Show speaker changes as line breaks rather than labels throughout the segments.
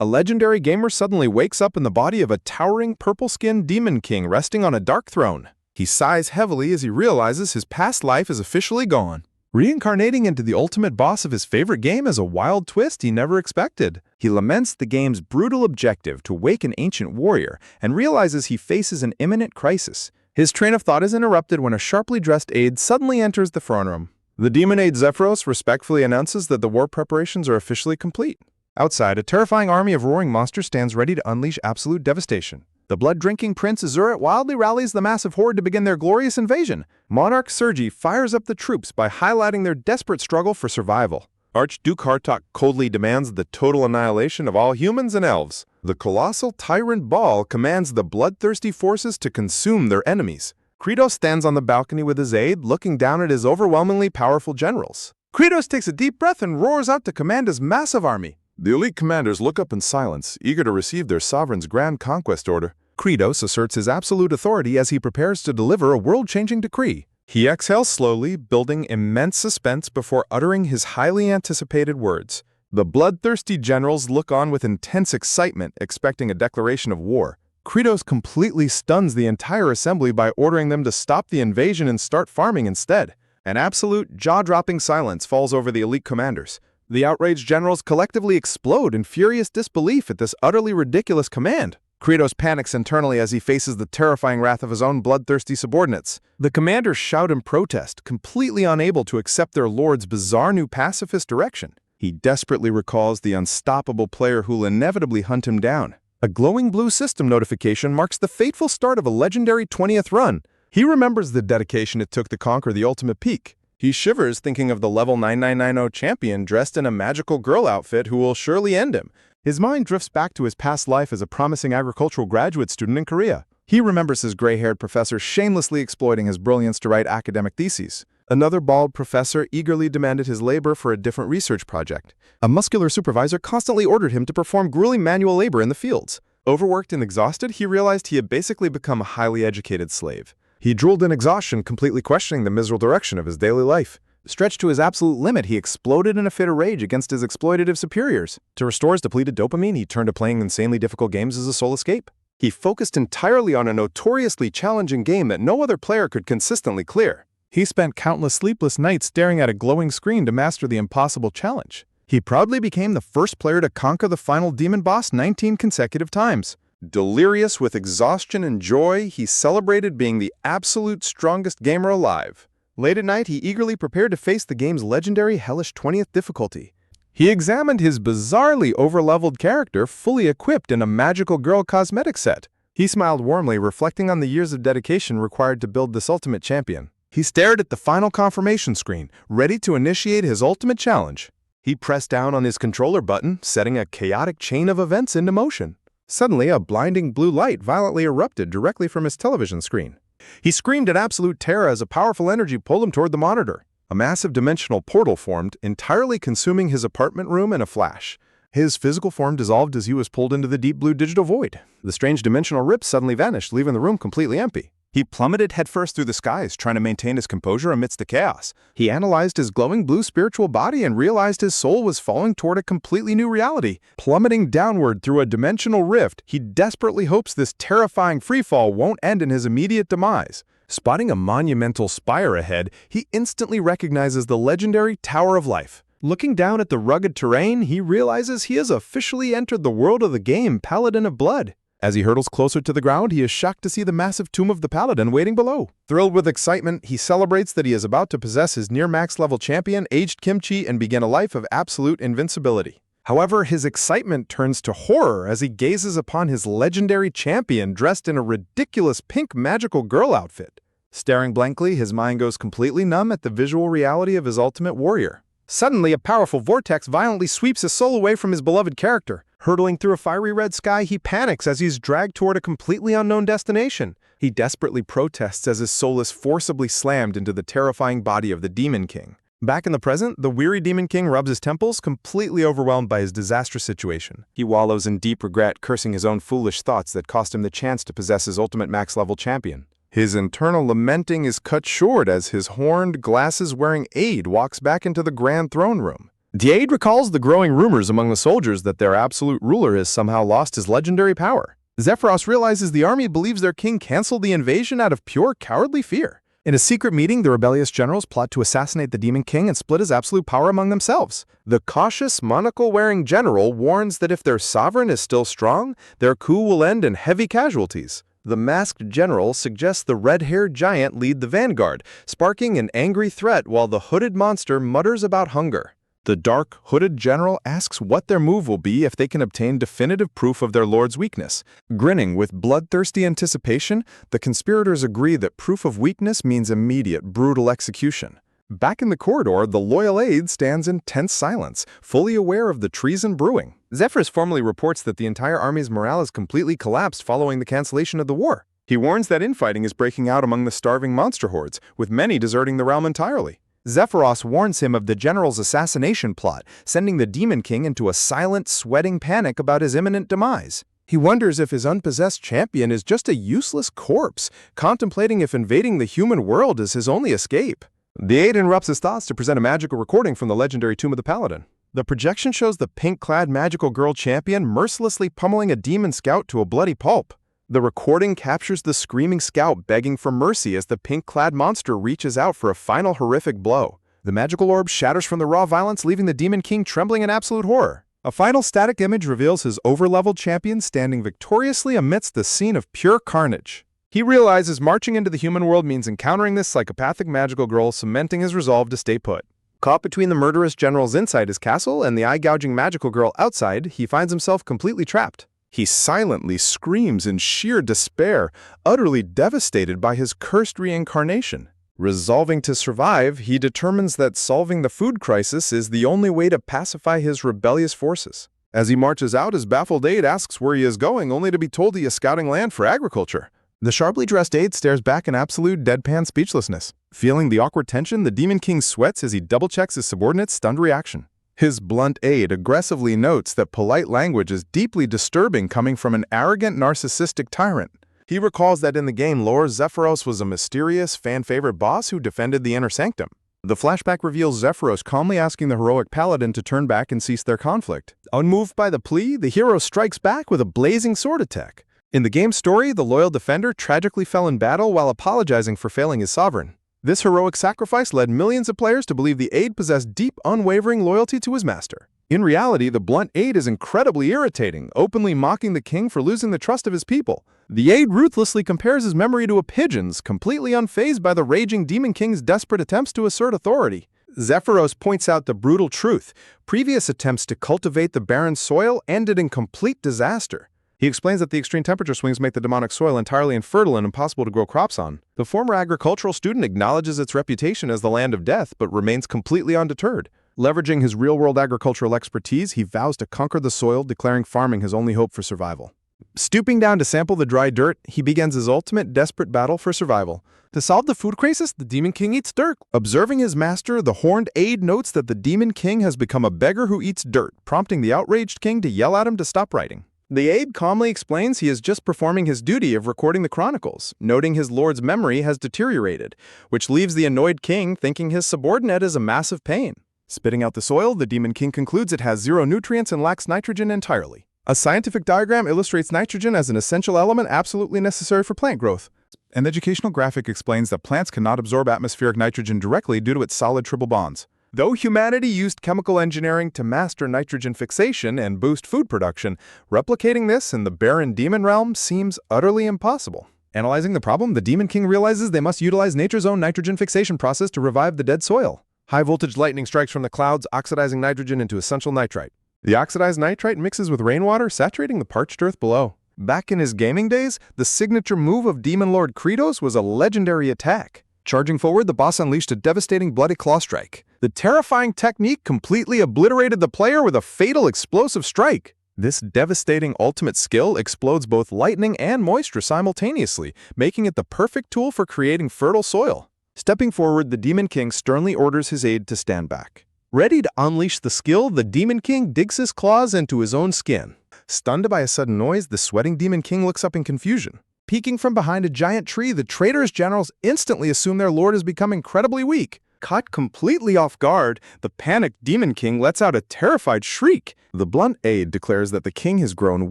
A legendary gamer suddenly wakes up in the body of a towering purple-skinned demon king resting on a dark throne. He sighs heavily as he realizes his past life is officially gone. Reincarnating into the ultimate boss of his favorite game is a wild twist he never expected. He laments the game's brutal objective to wake an ancient warrior and realizes he faces an imminent crisis. His train of thought is interrupted when a sharply dressed aide suddenly enters the throne room. The demon aide Zephyros respectfully announces that the war preparations are officially complete. Outside, a terrifying army of roaring monsters stands ready to unleash absolute devastation. The blood-drinking Prince Azuret wildly rallies the massive horde to begin their glorious invasion. Monarch Sergi fires up the troops by highlighting their desperate struggle for survival. Archduke Hartok coldly demands the total annihilation of all humans and elves. The colossal tyrant Baal commands the bloodthirsty forces to consume their enemies. Kratos stands on the balcony with his aide, looking down at his overwhelmingly powerful generals. Kratos takes a deep breath and roars out to command his massive army. The elite commanders look up in silence, eager to receive their sovereign's grand conquest order. Kratos asserts his absolute authority as he prepares to deliver a world-changing decree. He exhales slowly, building immense suspense before uttering his highly anticipated words. The bloodthirsty generals look on with intense excitement, expecting a declaration of war. Kratos completely stuns the entire assembly by ordering them to stop the invasion and start farming instead. An absolute, jaw-dropping silence falls over the elite commanders. The outraged generals collectively explode in furious disbelief at this utterly ridiculous command. Kratos panics internally as he faces the terrifying wrath of his own bloodthirsty subordinates. The commanders shout in protest, completely unable to accept their lord's bizarre new pacifist direction. He desperately recalls the unstoppable player who'll inevitably hunt him down. A glowing blue system notification marks the fateful start of a legendary 20th run. He remembers the dedication it took to conquer the ultimate peak. He shivers thinking of the level 9990 champion dressed in a magical girl outfit who will surely end him. His mind drifts back to his past life as a promising agricultural graduate student in Korea. He remembers his gray-haired professor shamelessly exploiting his brilliance to write academic theses. Another bald professor eagerly demanded his labor for a different research project. A muscular supervisor constantly ordered him to perform grueling manual labor in the fields. Overworked and exhausted, he realized he had basically become a highly educated slave. He drooled in exhaustion, completely questioning the miserable direction of his daily life. Stretched to his absolute limit, he exploded in a fit of rage against his exploitative superiors. To restore his depleted dopamine, he turned to playing insanely difficult games as a sole escape. He focused entirely on a notoriously challenging game that no other player could consistently clear. He spent countless sleepless nights staring at a glowing screen to master the impossible challenge. He proudly became the first player to conquer the final demon boss 19 consecutive times. Delirious with exhaustion and joy, he celebrated being the absolute strongest gamer alive. Late at night, he eagerly prepared to face the game's legendary hellish 20th difficulty. He examined his bizarrely overleveled character, fully equipped in a magical girl cosmetic set. He smiled warmly, reflecting on the years of dedication required to build this ultimate champion. He stared at the final confirmation screen, ready to initiate his ultimate challenge. He pressed down on his controller button, setting a chaotic chain of events into motion. Suddenly, a blinding blue light violently erupted directly from his television screen. He screamed in absolute terror as a powerful energy pulled him toward the monitor. A massive dimensional portal formed, entirely consuming his apartment room in a flash. His physical form dissolved as he was pulled into the deep blue digital void. The strange dimensional rip suddenly vanished, leaving the room completely empty. He plummeted headfirst through the skies, trying to maintain his composure amidst the chaos. He analyzed his glowing blue spiritual body and realized his soul was falling toward a completely new reality. Plummeting downward through a dimensional rift, he desperately hopes this terrifying freefall won't end in his immediate demise. Spotting a monumental spire ahead, he instantly recognizes the legendary Tower of Life. Looking down at the rugged terrain, he realizes he has officially entered the world of the game Paladin of Blood. As he hurtles closer to the ground, he is shocked to see the massive tomb of the Paladin waiting below. Thrilled with excitement, he celebrates that he is about to possess his near-max level champion, aged Kimchi, and begin a life of absolute invincibility. However, his excitement turns to horror as he gazes upon his legendary champion dressed in a ridiculous pink magical girl outfit. Staring blankly, his mind goes completely numb at the visual reality of his ultimate warrior. Suddenly, a powerful vortex violently sweeps his soul away from his beloved character. Hurtling through a fiery red sky, he panics as he's dragged toward a completely unknown destination. He desperately protests as his soul is forcibly slammed into the terrifying body of the Demon King. Back in the present, the weary Demon King rubs his temples, completely overwhelmed by his disastrous situation. He wallows in deep regret, cursing his own foolish thoughts that cost him the chance to possess his ultimate max-level champion. His internal lamenting is cut short as his horned, glasses-wearing aide walks back into the grand throne room. The aide recalls the growing rumors among the soldiers that their absolute ruler has somehow lost his legendary power. Zephyros realizes the army believes their king canceled the invasion out of pure cowardly fear. In a secret meeting, the rebellious generals plot to assassinate the Demon King and split his absolute power among themselves. The cautious, monocle-wearing general warns that if their sovereign is still strong, their coup will end in heavy casualties. The masked general suggests the red-haired giant lead the vanguard, sparking an angry threat while the hooded monster mutters about hunger. The dark, hooded general asks what their move will be if they can obtain definitive proof of their lord's weakness. Grinning with bloodthirsty anticipation, the conspirators agree that proof of weakness means immediate, brutal execution. Back in the corridor, the loyal aide stands in tense silence, fully aware of the treason brewing. Zephyros formally reports that the entire army's morale has completely collapsed following the cancellation of the war. He warns that infighting is breaking out among the starving monster hordes, with many deserting the realm entirely. Zephyros warns him of the general's assassination plot, sending the Demon King into a silent, sweating panic about his imminent demise. He wonders if his unpossessed champion is just a useless corpse, contemplating if invading the human world is his only escape. The aide interrupts his thoughts to present a magical recording from the legendary Tomb of the Paladin. The projection shows the pink-clad magical girl champion mercilessly pummeling a demon scout to a bloody pulp. The recording captures the screaming scout begging for mercy as the pink-clad monster reaches out for a final horrific blow. The magical orb shatters from the raw violence, leaving the Demon King trembling in absolute horror. A final static image reveals his over-leveled champion standing victoriously amidst the scene of pure carnage. He realizes marching into the human world means encountering this psychopathic magical girl, cementing his resolve to stay put. Caught between the murderous generals inside his castle and the eye-gouging magical girl outside, he finds himself completely trapped. He silently screams in sheer despair, utterly devastated by his cursed reincarnation. Resolving to survive, he determines that solving the food crisis is the only way to pacify his rebellious forces. As he marches out, his baffled aide asks where he is going, only to be told he is scouting land for agriculture. The sharply dressed aide stares back in absolute deadpan speechlessness. Feeling the awkward tension, the Demon King sweats as he double-checks his subordinate's stunned reaction. His blunt aide aggressively notes that polite language is deeply disturbing coming from an arrogant, narcissistic tyrant. He recalls that in the game lore, Zephyros was a mysterious, fan-favorite boss who defended the inner sanctum. The flashback reveals Zephyros calmly asking the heroic paladin to turn back and cease their conflict. Unmoved by the plea, the hero strikes back with a blazing sword attack. In the game's story, the loyal defender tragically fell in battle while apologizing for failing his sovereign. This heroic sacrifice led millions of players to believe the aide possessed deep, unwavering loyalty to his master. In reality, the blunt aide is incredibly irritating, openly mocking the king for losing the trust of his people. The aide ruthlessly compares his memory to a pigeon's, completely unfazed by the raging Demon King's desperate attempts to assert authority. Zephyros points out the brutal truth. Previous attempts to cultivate the barren soil ended in complete disaster. He explains that the extreme temperature swings make the demonic soil entirely infertile and impossible to grow crops on. The former agricultural student acknowledges its reputation as the land of death, but remains completely undeterred. Leveraging his real-world agricultural expertise, he vows to conquer the soil, declaring farming his only hope for survival. Stooping down to sample the dry dirt, he begins his ultimate desperate battle for survival. To solve the food crisis, the Demon King eats dirt. Observing his master, the horned aide notes that the Demon King has become a beggar who eats dirt, prompting the outraged king to yell at him to stop writing. The aide calmly explains he is just performing his duty of recording the chronicles, noting his lord's memory has deteriorated, which leaves the annoyed king thinking his subordinate is a massive pain. Spitting out the soil, the Demon King concludes it has zero nutrients and lacks nitrogen entirely. A scientific diagram illustrates nitrogen as an essential element absolutely necessary for plant growth. An educational graphic explains that plants cannot absorb atmospheric nitrogen directly due to its solid triple bonds. Though humanity used chemical engineering to master nitrogen fixation and boost food production, replicating this in the barren demon realm seems utterly impossible. Analyzing the problem, the Demon King realizes they must utilize nature's own nitrogen fixation process to revive the dead soil. High-voltage lightning strikes from the clouds, oxidizing nitrogen into essential nitrite. The oxidized nitrite mixes with rainwater, saturating the parched earth below. Back in his gaming days, the signature move of Demon Lord Kratos was a legendary attack. Charging forward, the boss unleashed a devastating bloody claw strike. The terrifying technique completely obliterated the player with a fatal explosive strike. This devastating ultimate skill explodes both lightning and moisture simultaneously, making it the perfect tool for creating fertile soil. Stepping forward, the Demon King sternly orders his aide to stand back. Ready to unleash the skill, the Demon King digs his claws into his own skin. Stunned by a sudden noise, the sweating Demon King looks up in confusion. Peeking from behind a giant tree, the traitorous generals instantly assume their lord has become incredibly weak. Caught completely off guard, the panicked Demon King lets out a terrified shriek. The blunt aide declares that the king has grown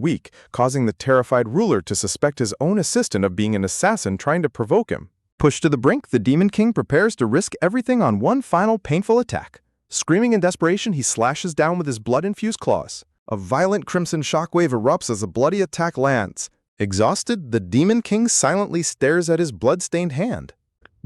weak, causing the terrified ruler to suspect his own assistant of being an assassin trying to provoke him. Pushed to the brink, the Demon King prepares to risk everything on one final painful attack. Screaming in desperation, he slashes down with his blood-infused claws. A violent crimson shockwave erupts as the bloody attack lands. Exhausted, the Demon King silently stares at his blood-stained hand.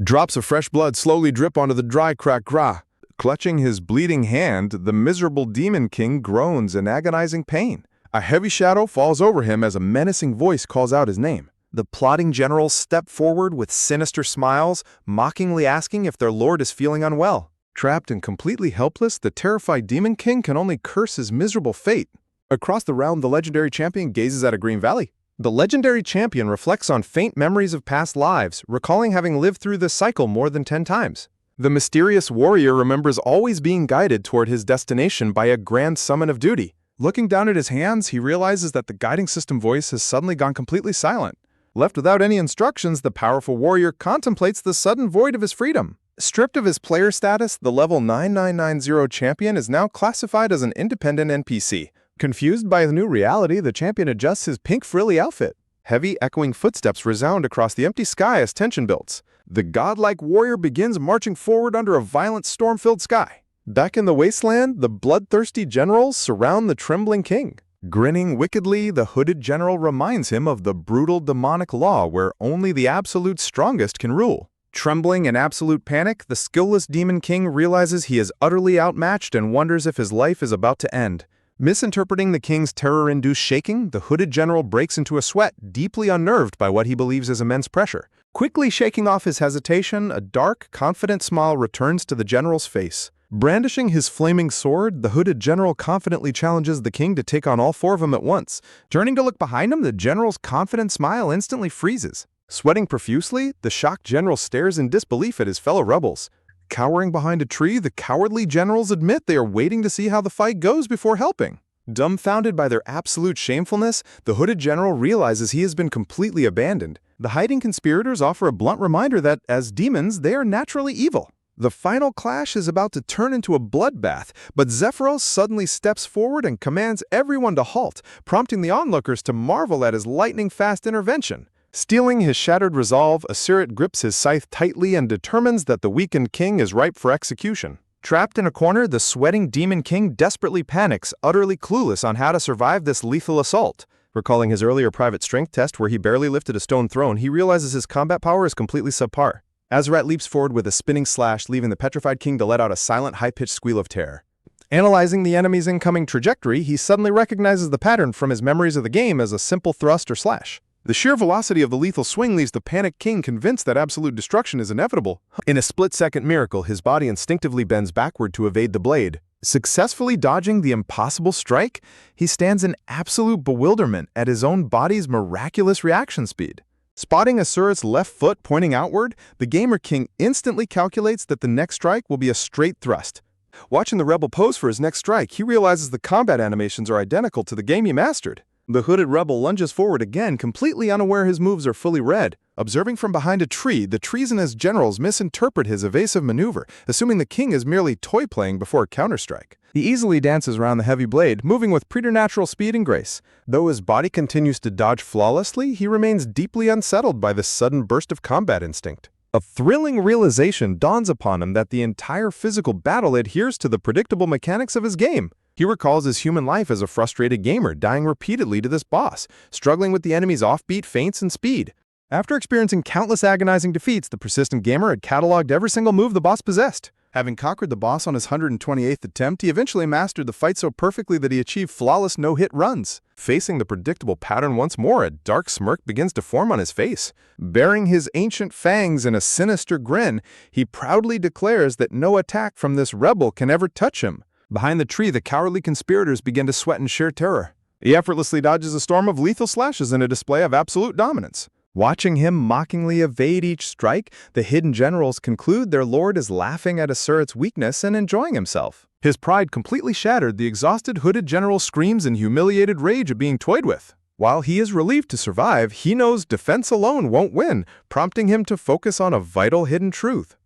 Drops of fresh blood slowly drip onto the dry cracked gra. Clutching his bleeding hand, the miserable Demon King groans in agonizing pain. A heavy shadow falls over him as a menacing voice calls out his name. The plotting generals step forward with sinister smiles, mockingly asking if their lord is feeling unwell. Trapped and completely helpless, the terrified Demon King can only curse his miserable fate. Across the realm, the legendary champion gazes at a green valley. The legendary champion reflects on faint memories of past lives, recalling having lived through this cycle more than 10 times. The mysterious warrior remembers always being guided toward his destination by a grand summon of duty. Looking down at his hands, he realizes that the guiding system voice has suddenly gone completely silent. Left without any instructions, the powerful warrior contemplates the sudden void of his freedom. Stripped of his player status, the level 9990 champion is now classified as an independent NPC. Confused by the new reality, the champion adjusts his pink frilly outfit. Heavy, echoing footsteps resound across the empty sky as tension builds. The godlike warrior begins marching forward under a violent, storm-filled sky. Back in the wasteland, the bloodthirsty generals surround the trembling king. Grinning wickedly, the hooded general reminds him of the brutal demonic law where only the absolute strongest can rule. Trembling in absolute panic, the skillless Demon King realizes he is utterly outmatched and wonders if his life is about to end. Misinterpreting the king's terror-induced shaking, the hooded general breaks into a sweat, deeply unnerved by what he believes is immense pressure. Quickly shaking off his hesitation, a dark, confident smile returns to the general's face. Brandishing his flaming sword, the hooded general confidently challenges the king to take on all 4 of them at once. Turning to look behind him, the general's confident smile instantly freezes. Sweating profusely, the shocked general stares in disbelief at his fellow rebels. Cowering behind a tree, the cowardly generals admit they are waiting to see how the fight goes before helping. Dumbfounded by their absolute shamefulness, the hooded general realizes he has been completely abandoned. The hiding conspirators offer a blunt reminder that, as demons, they are naturally evil. The final clash is about to turn into a bloodbath, but Zephyros suddenly steps forward and commands everyone to halt, prompting the onlookers to marvel at his lightning-fast intervention. Steeling his shattered resolve, Asirit grips his scythe tightly and determines that the weakened king is ripe for execution. Trapped in a corner, the sweating Demon King desperately panics, utterly clueless on how to survive this lethal assault. Recalling his earlier private strength test where he barely lifted a stone throne, he realizes his combat power is completely subpar. Asirit leaps forward with a spinning slash, leaving the petrified king to let out a silent, high-pitched squeal of terror. Analyzing the enemy's incoming trajectory, he suddenly recognizes the pattern from his memories of the game as a simple thrust or slash. The sheer velocity of the lethal swing leaves the panicked king convinced that absolute destruction is inevitable. In a split-second miracle, his body instinctively bends backward to evade the blade. Successfully dodging the impossible strike, he stands in absolute bewilderment at his own body's miraculous reaction speed. Spotting Asirit's left foot pointing outward, the Gamer King instantly calculates that the next strike will be a straight thrust. Watching the rebel pose for his next strike, he realizes the combat animations are identical to the game he mastered. The hooded rebel lunges forward again, completely unaware his moves are fully read. Observing from behind a tree, the treasonous generals misinterpret his evasive maneuver, assuming the king is merely toy-playing before a counterstrike. He easily dances around the heavy blade, moving with preternatural speed and grace. Though his body continues to dodge flawlessly, he remains deeply unsettled by this sudden burst of combat instinct. A thrilling realization dawns upon him that the entire physical battle adheres to the predictable mechanics of his game. He recalls his human life as a frustrated gamer, dying repeatedly to this boss, struggling with the enemy's offbeat feints and speed. After experiencing countless agonizing defeats, the persistent gamer had cataloged every single move the boss possessed. Having conquered the boss on his 128th attempt, he eventually mastered the fight so perfectly that he achieved flawless no-hit runs. Facing the predictable pattern once more, a dark smirk begins to form on his face. Baring his ancient fangs in a sinister grin, he proudly declares that no attack from this rebel can ever touch him. Behind the tree, the cowardly conspirators begin to sweat in sheer terror. He effortlessly dodges a storm of lethal slashes in a display of absolute dominance. Watching him mockingly evade each strike, the hidden generals conclude their lord is laughing at Asirit's weakness and enjoying himself. His pride completely shattered, the exhausted hooded general screams in humiliated rage at being toyed with. While he is relieved to survive, he knows defense alone won't win, prompting him to focus on a vital hidden truth.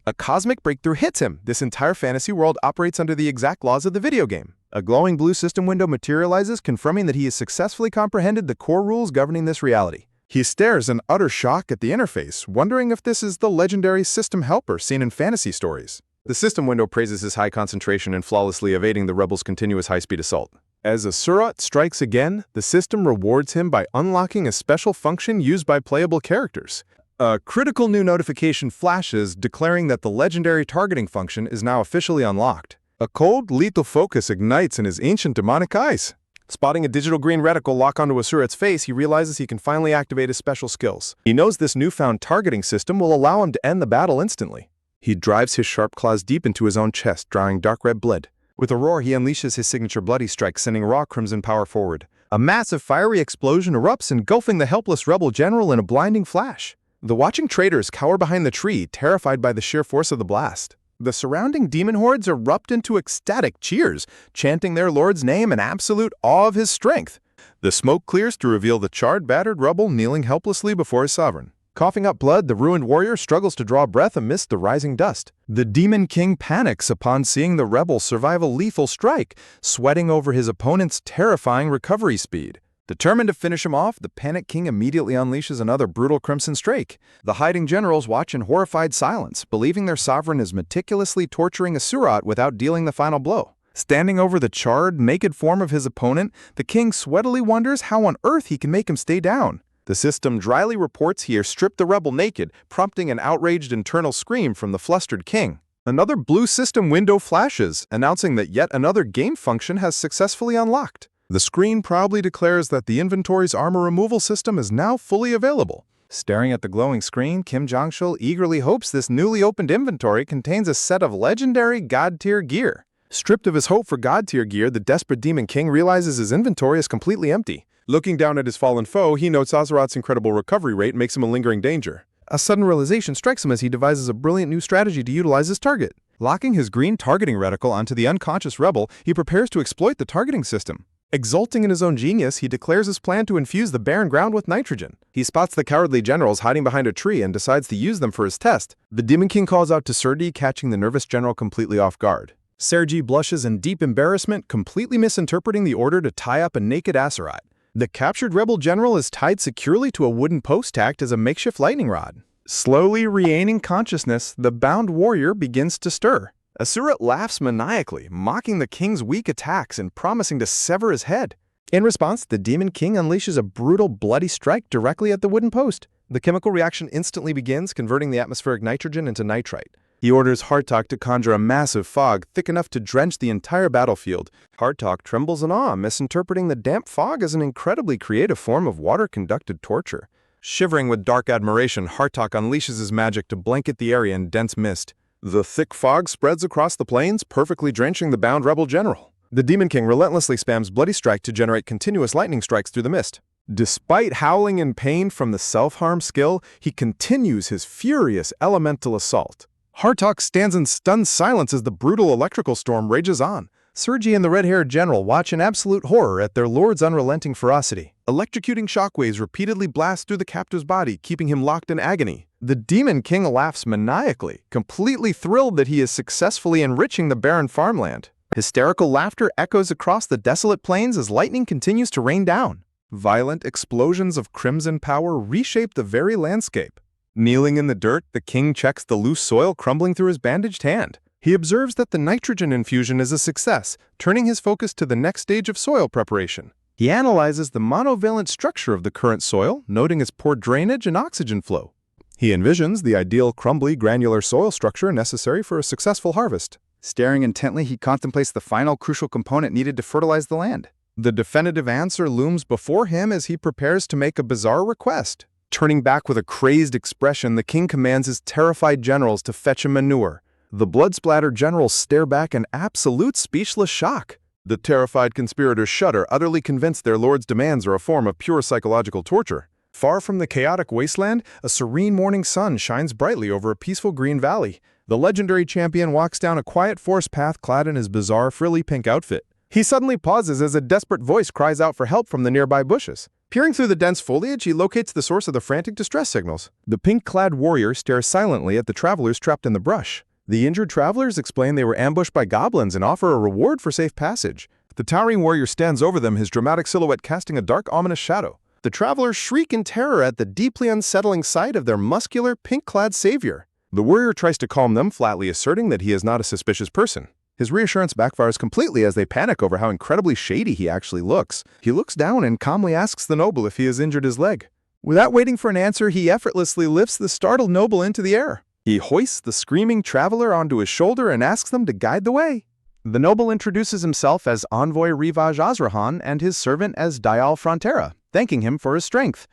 A cosmic breakthrough hits him. This entire fantasy world operates under the exact laws of the video game. A glowing blue system window materializes, confirming that he has successfully comprehended the core rules governing this reality. He stares in utter shock at the interface, wondering if this is the legendary system helper seen in fantasy stories. The system window praises his high concentration in flawlessly evading the rebels' continuous high-speed assault. As Asurat strikes again, the system rewards him by unlocking a special function used by playable characters. A critical new notification flashes, declaring that the legendary targeting function is now officially unlocked. A cold, lethal focus ignites in his ancient demonic eyes. Spotting a digital green reticle lock onto Asurat's face, he realizes he can finally activate his special skills. He knows this newfound targeting system will allow him to end the battle instantly. He drives his sharp claws deep into his own chest, drawing dark red blood. With a roar, he unleashes his signature bloody strike, sending raw crimson power forward. A massive fiery explosion erupts, engulfing the helpless rebel general in a blinding flash. The watching traitors cower behind the tree, terrified by the sheer force of the blast. The surrounding demon hordes erupt into ecstatic cheers, chanting their lord's name in absolute awe of his strength. The smoke clears to reveal the charred, battered rebel kneeling helplessly before his sovereign. Coughing up blood, the ruined warrior struggles to draw breath amidst the rising dust. The Demon King panics upon seeing the rebel survive a lethal strike, sweating over his opponent's terrifying recovery speed. Determined to finish him off, the Panic King immediately unleashes another brutal Crimson Strike. The hiding generals watch in horrified silence, believing their sovereign is meticulously torturing Asurat without dealing the final blow. Standing over the charred, naked form of his opponent, the king sweatily wonders how on earth he can make him stay down. The system dryly reports he has stripped the rebel naked, prompting an outraged internal scream from the flustered king. Another blue system window flashes, announcing that yet another game function has successfully unlocked. The screen proudly declares that the inventory's armor removal system is now fully available. Staring at the glowing screen, Kim Jong-shul eagerly hopes this newly opened inventory contains a set of legendary God-tier gear. Stripped of his hope for God-tier gear, the desperate Demon King realizes his inventory is completely empty. Looking down at his fallen foe, he notes Asurat's incredible recovery rate makes him a lingering danger. A sudden realization strikes him as he devises a brilliant new strategy to utilize his target. Locking his green targeting reticle onto the unconscious rebel, he prepares to exploit the targeting system. Exulting in his own genius, he declares his plan to infuse the barren ground with nitrogen. He spots the cowardly generals hiding behind a tree and decides to use them for his test. The Demon King calls out to Sergi, catching the nervous general completely off guard. Sergi blushes in deep embarrassment, completely misinterpreting the order to tie up a naked Asurat. The captured rebel general is tied securely to a wooden post tacked as a makeshift lightning rod. Slowly regaining consciousness, the bound warrior begins to stir. Asurat laughs maniacally, mocking the king's weak attacks and promising to sever his head. In response, the Demon King unleashes a brutal, bloody strike directly at the wooden post. The chemical reaction instantly begins, converting the atmospheric nitrogen into nitrite. He orders Hartok to conjure a massive fog thick enough to drench the entire battlefield. Hartok trembles in awe, misinterpreting the damp fog as an incredibly creative form of water-conducted torture. Shivering with dark admiration, Hartok unleashes his magic to blanket the area in dense mist. The thick fog spreads across the plains, perfectly drenching the bound rebel general. The Demon King relentlessly spams Bloody Strike to generate continuous lightning strikes through the mist. Despite howling in pain from the self-harm skill, he continues his furious elemental assault. Hartok stands in stunned silence as the brutal electrical storm rages on. Sergi and the red-haired general watch in absolute horror at their lord's unrelenting ferocity. Electrocuting shockwaves repeatedly blast through the captive's body, keeping him locked in agony. The Demon King laughs maniacally, completely thrilled that he is successfully enriching the barren farmland. Hysterical laughter echoes across the desolate plains as lightning continues to rain down. Violent explosions of crimson power reshape the very landscape. Kneeling in the dirt, the king checks the loose soil crumbling through his bandaged hand. He observes that the nitrogen infusion is a success, turning his focus to the next stage of soil preparation. He analyzes the monovalent structure of the current soil, noting its poor drainage and oxygen flow. He envisions the ideal crumbly, granular soil structure necessary for a successful harvest. Staring intently, he contemplates the final crucial component needed to fertilize the land. The definitive answer looms before him as he prepares to make a bizarre request. Turning back with a crazed expression, the king commands his terrified generals to fetch him manure. The blood-splattered generals stare back in absolute speechless shock. The terrified conspirators shudder, utterly convinced their lord's demands are a form of pure psychological torture. Far from the chaotic wasteland, a serene morning sun shines brightly over a peaceful green valley. The legendary champion walks down a quiet forest path clad in his bizarre frilly pink outfit. He suddenly pauses as a desperate voice cries out for help from the nearby bushes. Peering through the dense foliage, he locates the source of the frantic distress signals. The pink-clad warrior stares silently at the travelers trapped in the brush. The injured travelers explain they were ambushed by goblins and offer a reward for safe passage. The towering warrior stands over them, his dramatic silhouette casting a dark, ominous shadow. The travelers shriek in terror at the deeply unsettling sight of their muscular, pink-clad savior. The warrior tries to calm them, flatly asserting that he is not a suspicious person. His reassurance backfires completely as they panic over how incredibly shady he actually looks. He looks down and calmly asks the noble if he has injured his leg. Without waiting for an answer, he effortlessly lifts the startled noble into the air. He hoists the screaming traveler onto his shoulder and asks them to guide the way. The noble introduces himself as Envoy Rivaj Azrahan and his servant as Dial Frontera, thanking him for his strength.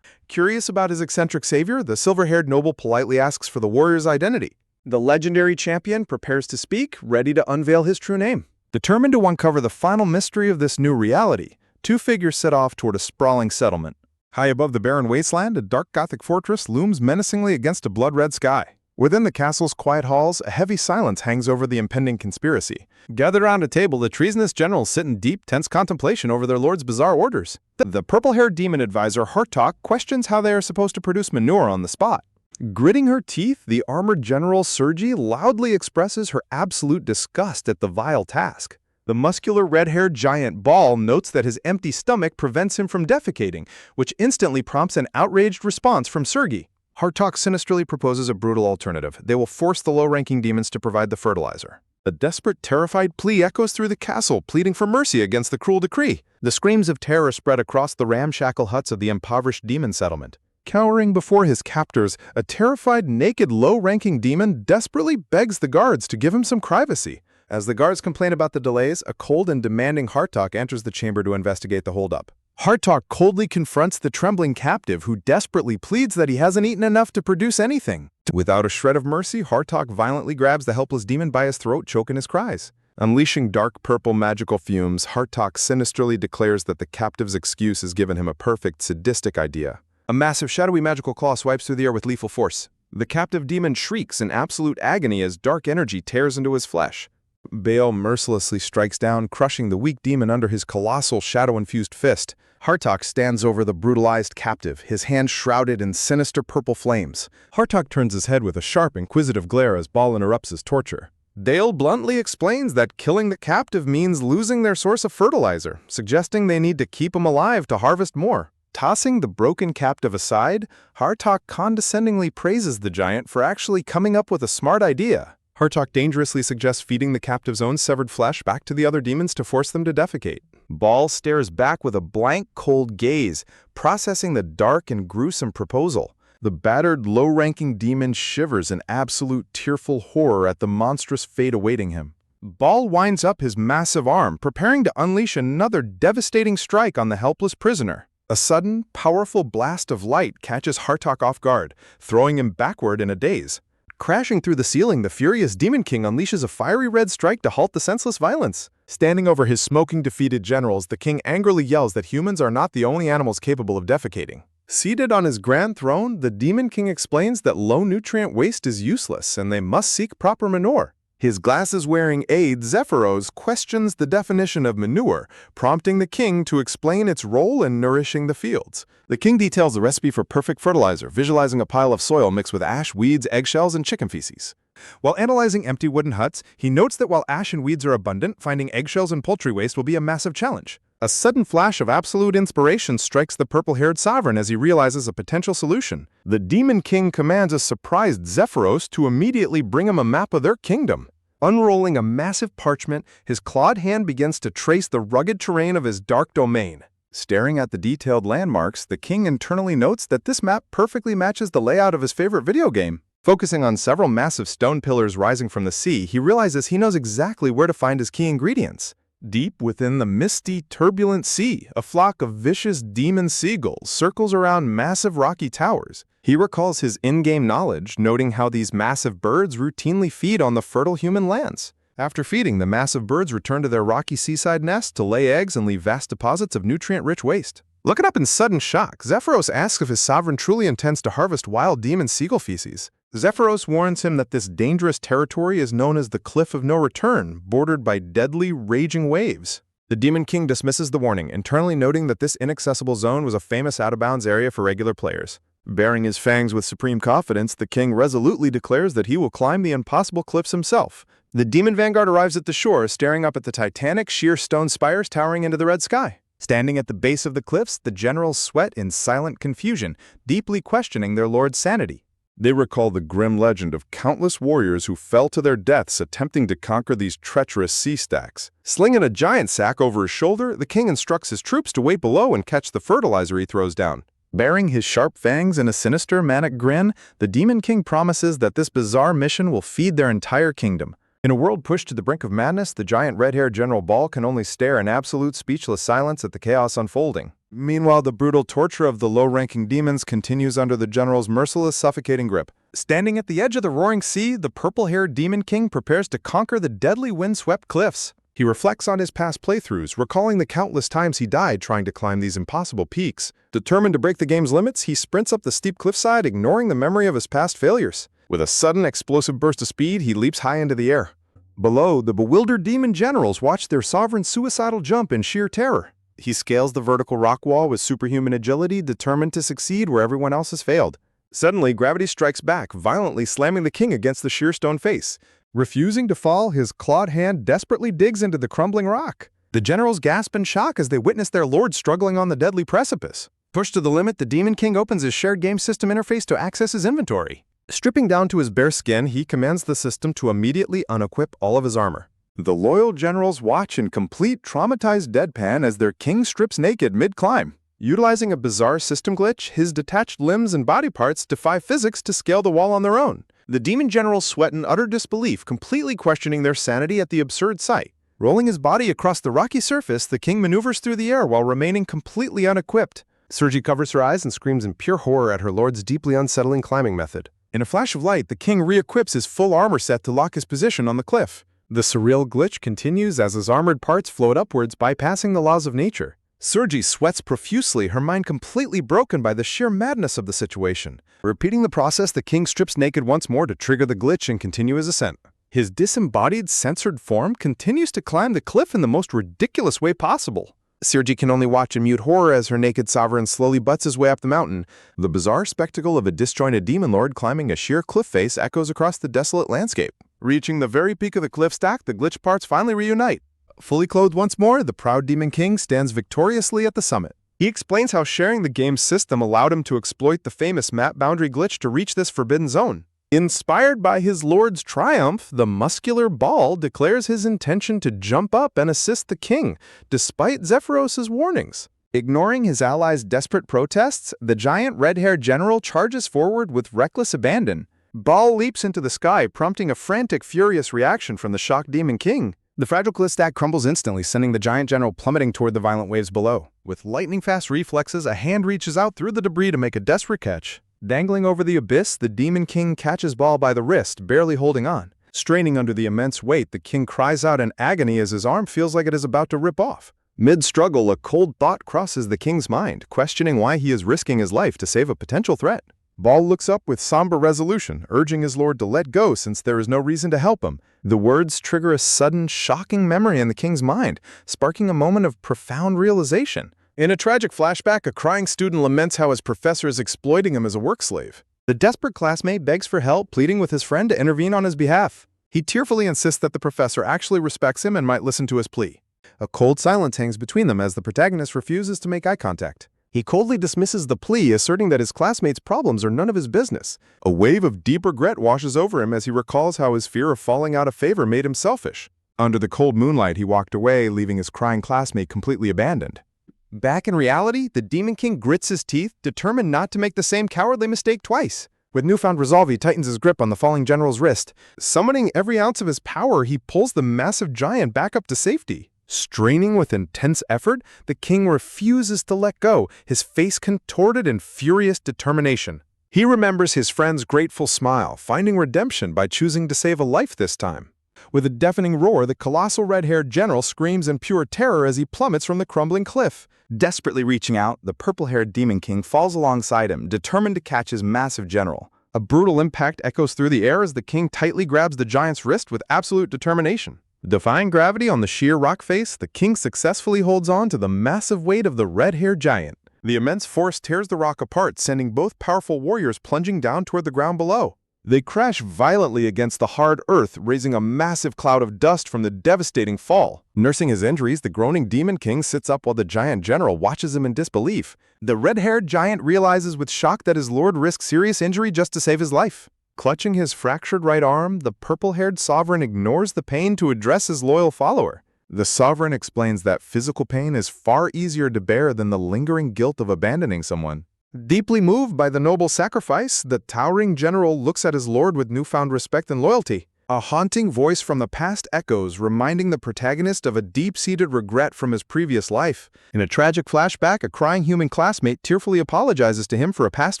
Curious about his eccentric savior, the silver-haired noble politely asks for the warrior's identity. The legendary champion prepares to speak, ready to unveil his true name. Determined to uncover the final mystery of this new reality, two figures set off toward a sprawling settlement. High above the barren wasteland, a dark Gothic fortress looms menacingly against a blood-red sky. Within the castle's quiet halls, a heavy silence hangs over the impending conspiracy. Gathered around a table, the treasonous generals sit in deep, tense contemplation over their lord's bizarre orders. The purple-haired demon advisor Hartok questions how they are supposed to produce manure on the spot. Gritting her teeth, the armored general Sergi loudly expresses her absolute disgust at the vile task. The muscular red-haired giant Ball notes that his empty stomach prevents him from defecating, which instantly prompts an outraged response from Sergi. Hartok sinisterly proposes a brutal alternative. They will force the low-ranking demons to provide the fertilizer. A desperate, terrified plea echoes through the castle, pleading for mercy against the cruel decree. The screams of terror spread across the ramshackle huts of the impoverished demon settlement. Cowering before his captors, a terrified, naked, low-ranking demon desperately begs the guards to give him some privacy. As the guards complain about the delays, a cold and demanding Hartok enters the chamber to investigate the holdup. Hartok coldly confronts the trembling captive, who desperately pleads that he hasn't eaten enough to produce anything. Without a shred of mercy, Hartok violently grabs the helpless demon by his throat, choking his cries. Unleashing dark purple magical fumes, Hartok sinisterly declares that the captive's excuse has given him a perfect, sadistic idea. A massive shadowy magical claw swipes through the air with lethal force. The captive demon shrieks in absolute agony as dark energy tears into his flesh. Baal mercilessly strikes down, crushing the weak demon under his colossal shadow-infused fist. Hartok stands over the brutalized captive, his hand shrouded in sinister purple flames. Hartok turns his head with a sharp, inquisitive glare as Baal interrupts his torture. Dale bluntly explains that killing the captive means losing their source of fertilizer, suggesting they need to keep him alive to harvest more. Tossing the broken captive aside, Hartok condescendingly praises the giant for actually coming up with a smart idea. Hartok dangerously suggests feeding the captive's own severed flesh back to the other demons to force them to defecate. Baal stares back with a blank, cold gaze, processing the dark and gruesome proposal. The battered, low-ranking demon shivers in absolute tearful horror at the monstrous fate awaiting him. Baal winds up his massive arm, preparing to unleash another devastating strike on the helpless prisoner. A sudden, powerful blast of light catches Hartok off guard, throwing him backward in a daze. Crashing through the ceiling, the furious Demon King unleashes a fiery red strike to halt the senseless violence. Standing over his smoking, defeated generals, the king angrily yells that humans are not the only animals capable of defecating. Seated on his grand throne, the Demon King explains that low-nutrient waste is useless and they must seek proper manure. His glasses-wearing aide, Zephyros, questions the definition of manure, prompting the king to explain its role in nourishing the fields. The king details the recipe for perfect fertilizer, visualizing a pile of soil mixed with ash, weeds, eggshells, and chicken feces. While analyzing empty wooden huts, he notes that while ash and weeds are abundant, finding eggshells and poultry waste will be a massive challenge. A sudden flash of absolute inspiration strikes the purple-haired sovereign as he realizes a potential solution. The Demon King commands a surprised Zephyros to immediately bring him a map of their kingdom. Unrolling a massive parchment, his clawed hand begins to trace the rugged terrain of his dark domain. Staring at the detailed landmarks, the king internally notes that this map perfectly matches the layout of his favorite video game. Focusing on several massive stone pillars rising from the sea, he realizes he knows exactly where to find his key ingredients. Deep within the misty, turbulent sea, a flock of vicious demon seagulls circles around massive rocky towers. He recalls his in-game knowledge, noting how these massive birds routinely feed on the fertile human lands. After feeding, the massive birds return to their rocky seaside nests to lay eggs and leave vast deposits of nutrient-rich waste. Looking up in sudden shock, Zephyros asks if his sovereign truly intends to harvest wild demon seagull feces. Zephyros warns him that this dangerous territory is known as the Cliff of No Return, bordered by deadly, raging waves. The Demon King dismisses the warning, internally noting that this inaccessible zone was a famous out-of-bounds area for regular players. Baring his fangs with supreme confidence, the king resolutely declares that he will climb the impossible cliffs himself. The demon vanguard arrives at the shore, staring up at the titanic, sheer stone spires towering into the red sky. Standing at the base of the cliffs, the generals sweat in silent confusion, deeply questioning their lord's sanity. They recall the grim legend of countless warriors who fell to their deaths attempting to conquer these treacherous sea stacks. Slinging a giant sack over his shoulder, the king instructs his troops to wait below and catch the fertilizer he throws down. Baring his sharp fangs and a sinister, manic grin, the Demon King promises that this bizarre mission will feed their entire kingdom. In a world pushed to the brink of madness, the giant red-haired General Ball can only stare in absolute speechless silence at the chaos unfolding. Meanwhile, the brutal torture of the low-ranking demons continues under the general's merciless, suffocating grip. Standing at the edge of the roaring sea, the purple-haired Demon King prepares to conquer the deadly wind-swept cliffs. He reflects on his past playthroughs, recalling the countless times he died trying to climb these impossible peaks. Determined to break the game's limits, he sprints up the steep cliffside, ignoring the memory of his past failures. With a sudden, explosive burst of speed, he leaps high into the air. Below, the bewildered demon generals watch their sovereign's suicidal jump in sheer terror. He scales the vertical rock wall with superhuman agility, determined to succeed where everyone else has failed. Suddenly, gravity strikes back, violently slamming the king against the sheer stone face. Refusing to fall, his clawed hand desperately digs into the crumbling rock. The generals gasp in shock as they witness their lord struggling on the deadly precipice. Pushed to the limit, the Demon King opens his shared game system interface to access his inventory. Stripping down to his bare skin, he commands the system to immediately unequip all of his armor. The loyal generals watch in complete traumatized deadpan as their king strips naked mid-climb. Utilizing a bizarre system glitch, his detached limbs and body parts defy physics to scale the wall on their own. The demon generals sweat in utter disbelief, completely questioning their sanity at the absurd sight. Rolling his body across the rocky surface, the king maneuvers through the air while remaining completely unequipped. Sergi covers her eyes and screams in pure horror at her lord's deeply unsettling climbing method. In a flash of light, the king re-equips his full armor set to lock his position on the cliff. The surreal glitch continues as his armored parts float upwards, bypassing the laws of nature. Sergi sweats profusely, her mind completely broken by the sheer madness of the situation. Repeating the process, the king strips naked once more to trigger the glitch and continue his ascent. His disembodied, censored form continues to climb the cliff in the most ridiculous way possible. Sergi can only watch in mute horror as her naked sovereign slowly butts his way up the mountain. The bizarre spectacle of a disjointed demon lord climbing a sheer cliff face echoes across the desolate landscape. Reaching the very peak of the cliff stack, the glitch parts finally reunite. Fully clothed once more, the proud Demon King stands victoriously at the summit. He explains how sharing the game's system allowed him to exploit the famous map boundary glitch to reach this forbidden zone. Inspired by his lord's triumph, the muscular Ball declares his intention to jump up and assist the king, despite Zephyros's warnings. Ignoring his allies' desperate protests, the giant red-haired general charges forward with reckless abandon. Ball leaps into the sky, prompting a frantic, furious reaction from the shocked Demon King. The fragile cliff stack crumbles instantly, sending the giant general plummeting toward the violent waves below. With lightning-fast reflexes, a hand reaches out through the debris to make a desperate catch. Dangling over the abyss, the Demon King catches Ball by the wrist, barely holding on. Straining under the immense weight, the king cries out in agony as his arm feels like it is about to rip off. Mid-struggle, a cold thought crosses the king's mind, questioning why he is risking his life to save a potential threat. Ball looks up with somber resolution, urging his lord to let go since there is no reason to help him. The words trigger a sudden, shocking memory in the king's mind, sparking a moment of profound realization. In a tragic flashback, a crying student laments how his professor is exploiting him as a work slave. The desperate classmate begs for help, pleading with his friend to intervene on his behalf. He tearfully insists that the professor actually respects him and might listen to his plea. A cold silence hangs between them as the protagonist refuses to make eye contact. He coldly dismisses the plea, asserting that his classmate's problems are none of his business. A wave of deep regret washes over him as he recalls how his fear of falling out of favor made him selfish. Under the cold moonlight, he walked away, leaving his crying classmate completely abandoned. Back in reality, the Demon King grits his teeth, determined not to make the same cowardly mistake twice. With newfound resolve, he tightens his grip on the falling general's wrist. Summoning every ounce of his power, he pulls the massive giant back up to safety. Straining with intense effort, the king refuses to let go, his face contorted in furious determination. He remembers his friend's grateful smile, finding redemption by choosing to save a life this time. With a deafening roar, the colossal red-haired general screams in pure terror as he plummets from the crumbling cliff. Desperately reaching out, the purple-haired Demon King falls alongside him, determined to catch his massive general. A brutal impact echoes through the air as the king tightly grabs the giant's wrist with absolute determination. Defying gravity on the sheer rock face, the king successfully holds on to the massive weight of the red-haired giant. The immense force tears the rock apart, sending both powerful warriors plunging down toward the ground below. They crash violently against the hard earth, raising a massive cloud of dust from the devastating fall. Nursing his injuries, the groaning Demon King sits up while the giant general watches him in disbelief. The red-haired giant realizes with shock that his lord risks serious injury just to save his life. Clutching his fractured right arm, the purple-haired sovereign ignores the pain to address his loyal follower. The sovereign explains that physical pain is far easier to bear than the lingering guilt of abandoning someone. Deeply moved by the noble sacrifice, the towering general looks at his lord with newfound respect and loyalty. A haunting voice from the past echoes, reminding the protagonist of a deep-seated regret from his previous life. In a tragic flashback, a crying human classmate tearfully apologizes to him for a past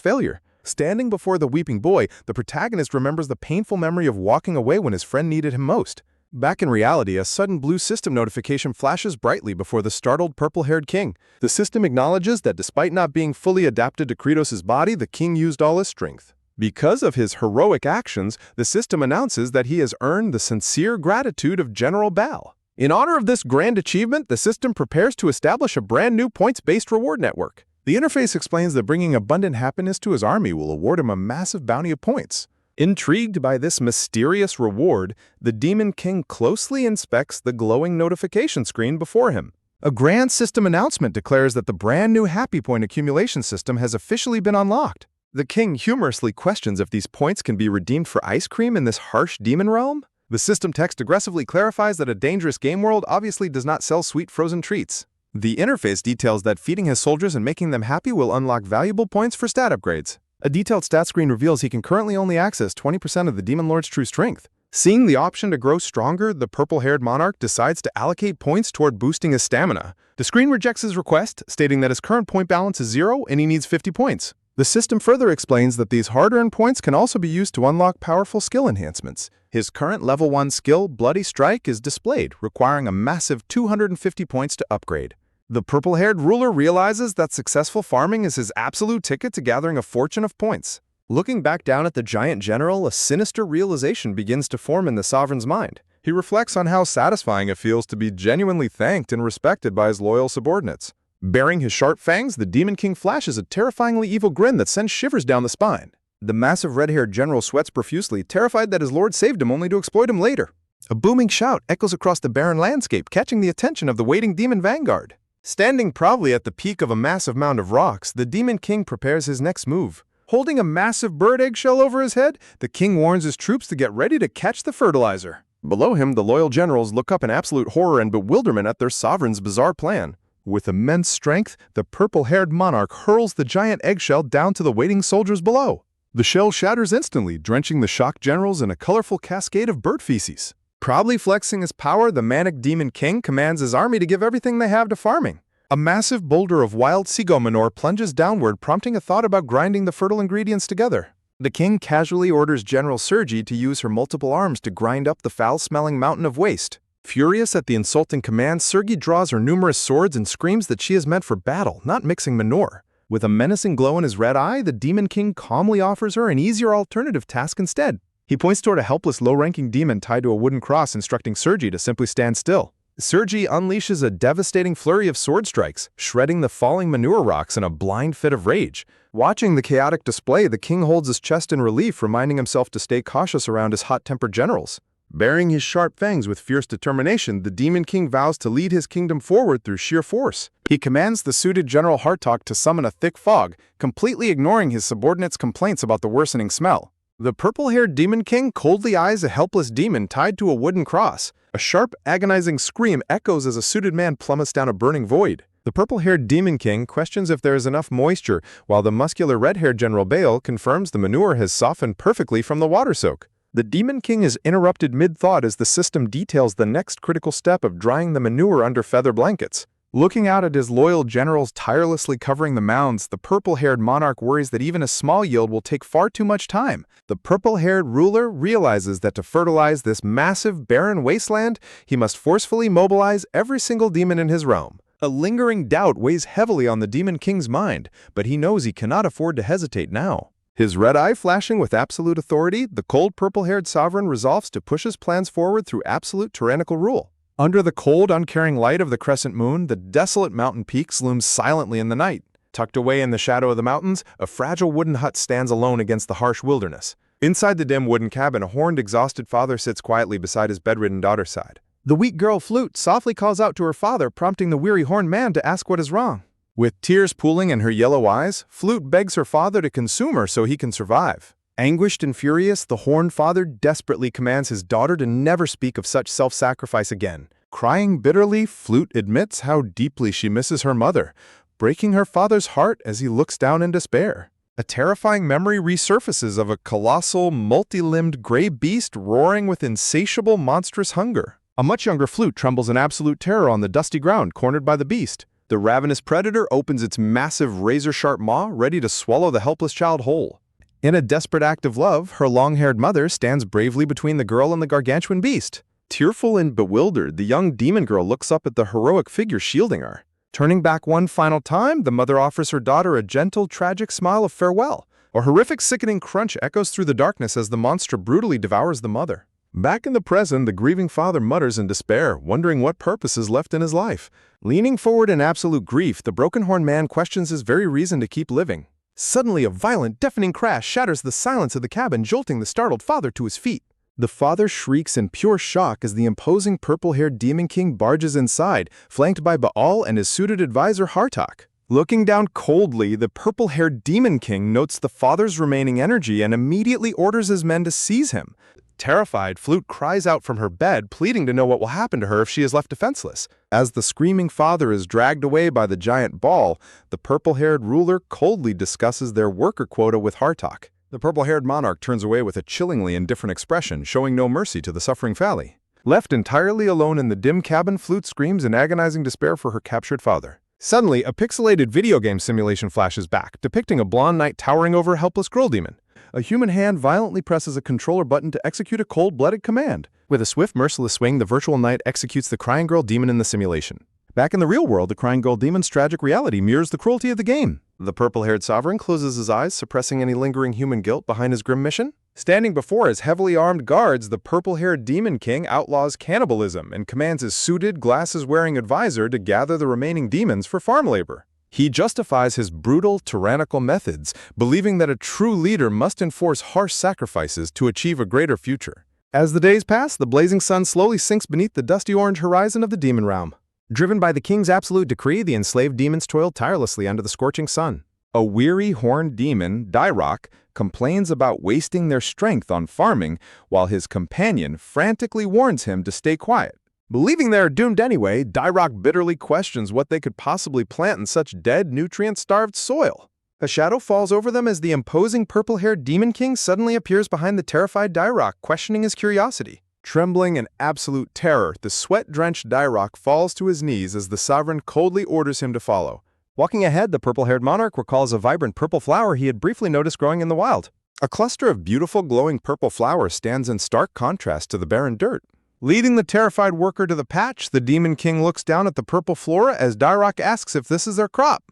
failure. Standing before the weeping boy, the protagonist remembers the painful memory of walking away when his friend needed him most. Back in reality, a sudden blue system notification flashes brightly before the startled purple-haired king. The system acknowledges that despite not being fully adapted to Kratos' body, the king used all his strength. Because of his heroic actions, the system announces that he has earned the sincere gratitude of General Baal. In honor of this grand achievement, the system prepares to establish a brand new points-based reward network. The interface explains that bringing abundant happiness to his army will award him a massive bounty of points. Intrigued by this mysterious reward, the Demon King closely inspects the glowing notification screen before him. A grand system announcement declares that the brand new Happy Point accumulation system has officially been unlocked. The king humorously questions if these points can be redeemed for ice cream in this harsh demon realm. The system text aggressively clarifies that a dangerous game world obviously does not sell sweet frozen treats. The interface details that feeding his soldiers and making them happy will unlock valuable points for stat upgrades. A detailed stat screen reveals he can currently only access 20% of the Demon Lord's true strength. Seeing the option to grow stronger, the purple-haired monarch decides to allocate points toward boosting his stamina. The screen rejects his request, stating that his current point balance is 0 and he needs 50 points. The system further explains that these hard-earned points can also be used to unlock powerful skill enhancements. His current level 1 skill, Bloody Strike, is displayed, requiring a massive 250 points to upgrade. The purple-haired ruler realizes that successful farming is his absolute ticket to gathering a fortune of points. Looking back down at the giant general, a sinister realization begins to form in the sovereign's mind. He reflects on how satisfying it feels to be genuinely thanked and respected by his loyal subordinates. Baring his sharp fangs, the Demon King flashes a terrifyingly evil grin that sends shivers down the spine. The massive red-haired general sweats profusely, terrified that his lord saved him only to exploit him later. A booming shout echoes across the barren landscape, catching the attention of the waiting demon vanguard. Standing proudly at the peak of a massive mound of rocks, the Demon King prepares his next move. Holding a massive bird eggshell over his head, the king warns his troops to get ready to catch the fertilizer. Below him, the loyal generals look up in absolute horror and bewilderment at their sovereign's bizarre plan. With immense strength, the purple-haired monarch hurls the giant eggshell down to the waiting soldiers below. The shell shatters instantly, drenching the shocked generals in a colorful cascade of bird feces. Proudly flexing his power, the manic Demon King commands his army to give everything they have to farming. A massive boulder of wild seagull manure plunges downward, prompting a thought about grinding the fertile ingredients together. The king casually orders General Sergi to use her multiple arms to grind up the foul-smelling mountain of waste. Furious at the insulting command, Sergi draws her numerous swords and screams that she is meant for battle, not mixing manure. With a menacing glow in his red eye, the Demon King calmly offers her an easier alternative task instead. He points toward a helpless low-ranking demon tied to a wooden cross, instructing Sergi to simply stand still. Sergi unleashes a devastating flurry of sword strikes, shredding the falling manure rocks in a blind fit of rage. Watching the chaotic display, the king holds his chest in relief, reminding himself to stay cautious around his hot-tempered generals. Baring his sharp fangs with fierce determination, the Demon King vows to lead his kingdom forward through sheer force. He commands the suited General Hartok to summon a thick fog, completely ignoring his subordinates' complaints about the worsening smell. The purple-haired Demon King coldly eyes a helpless demon tied to a wooden cross. A sharp, agonizing scream echoes as a suited man plummets down a burning void. The purple-haired Demon King questions if there is enough moisture, while the muscular red-haired General Baal confirms the manure has softened perfectly from the water soak. The Demon King is interrupted mid-thought as the system details the next critical step of drying the manure under feather blankets. Looking out at his loyal generals tirelessly covering the mounds, the purple-haired monarch worries that even a small yield will take far too much time. The purple-haired ruler realizes that to fertilize this massive, barren wasteland, he must forcefully mobilize every single demon in his realm. A lingering doubt weighs heavily on the Demon King's mind, but he knows he cannot afford to hesitate now. His red eye flashing with absolute authority, the cold purple-haired sovereign resolves to push his plans forward through absolute tyrannical rule. Under the cold, uncaring light of the crescent moon, the desolate mountain peaks looms silently in the night. Tucked away in the shadow of the mountains, a fragile wooden hut stands alone against the harsh wilderness. Inside the dim wooden cabin, a horned, exhausted father sits quietly beside his bedridden daughter's side. The weak girl Flute softly calls out to her father, prompting the weary horned man to ask what is wrong. With tears pooling in her yellow eyes, Flute begs her father to consume her so he can survive. Anguished and furious, the horned father desperately commands his daughter to never speak of such self-sacrifice again. Crying bitterly, Flute admits how deeply she misses her mother, breaking her father's heart as he looks down in despair. A terrifying memory resurfaces of a colossal, multi-limbed gray beast roaring with insatiable, monstrous hunger. A much younger Flute trembles in absolute terror on the dusty ground, cornered by the beast. The ravenous predator opens its massive, razor-sharp maw, ready to swallow the helpless child whole. In a desperate act of love, her long-haired mother stands bravely between the girl and the gargantuan beast. Tearful and bewildered, the young demon girl looks up at the heroic figure shielding her. Turning back one final time, the mother offers her daughter a gentle, tragic smile of farewell. A horrific, sickening crunch echoes through the darkness as the monster brutally devours the mother. Back in the present, the grieving father mutters in despair, wondering what purpose is left in his life. Leaning forward in absolute grief, the broken-horned man questions his very reason to keep living. Suddenly, a violent, deafening crash shatters the silence of the cabin, jolting the startled father to his feet. The father shrieks in pure shock as the imposing purple-haired demon king barges inside, flanked by Baal and his suited advisor Hartok. Looking down coldly, the purple-haired demon king notes the father's remaining energy and immediately orders his men to seize him. Terrified, Flute cries out from her bed, pleading to know what will happen to her if she is left defenseless. As the screaming father is dragged away by the giant Baal, the purple-haired ruler coldly discusses their worker quota with Hartok. The purple-haired monarch turns away with a chillingly indifferent expression, showing no mercy to the suffering Fally. Left entirely alone in the dim cabin, Flute screams in agonizing despair for her captured father. Suddenly, a pixelated video game simulation flashes back, depicting a blonde knight towering over a helpless girl demon. A human hand violently presses a controller button to execute a cold-blooded command. With a swift, merciless swing, the virtual knight executes the crying girl demon in the simulation. Back in the real world, the crying girl demon's tragic reality mirrors the cruelty of the game. The purple-haired sovereign closes his eyes, suppressing any lingering human guilt behind his grim mission. Standing before his heavily armed guards, the purple-haired demon king outlaws cannibalism and commands his suited, glasses-wearing advisor to gather the remaining demons for farm labor. He justifies his brutal, tyrannical methods, believing that a true leader must enforce harsh sacrifices to achieve a greater future. As the days pass, the blazing sun slowly sinks beneath the dusty orange horizon of the demon realm. Driven by the king's absolute decree, the enslaved demons toil tirelessly under the scorching sun. A weary, horned demon, Dyrok, complains about wasting their strength on farming, while his companion frantically warns him to stay quiet. Believing they are doomed anyway, Dyrok bitterly questions what they could possibly plant in such dead, nutrient-starved soil. A shadow falls over them as the imposing purple-haired demon king suddenly appears behind the terrified Dyrok, questioning his curiosity. Trembling in absolute terror, the sweat-drenched Dyrok falls to his knees as the sovereign coldly orders him to follow. Walking ahead, the purple-haired monarch recalls a vibrant purple flower he had briefly noticed growing in the wild. A cluster of beautiful, glowing purple flowers stands in stark contrast to the barren dirt. Leading the terrified worker to the patch, the demon king looks down at the purple flora as Dyrok asks if this is their crop.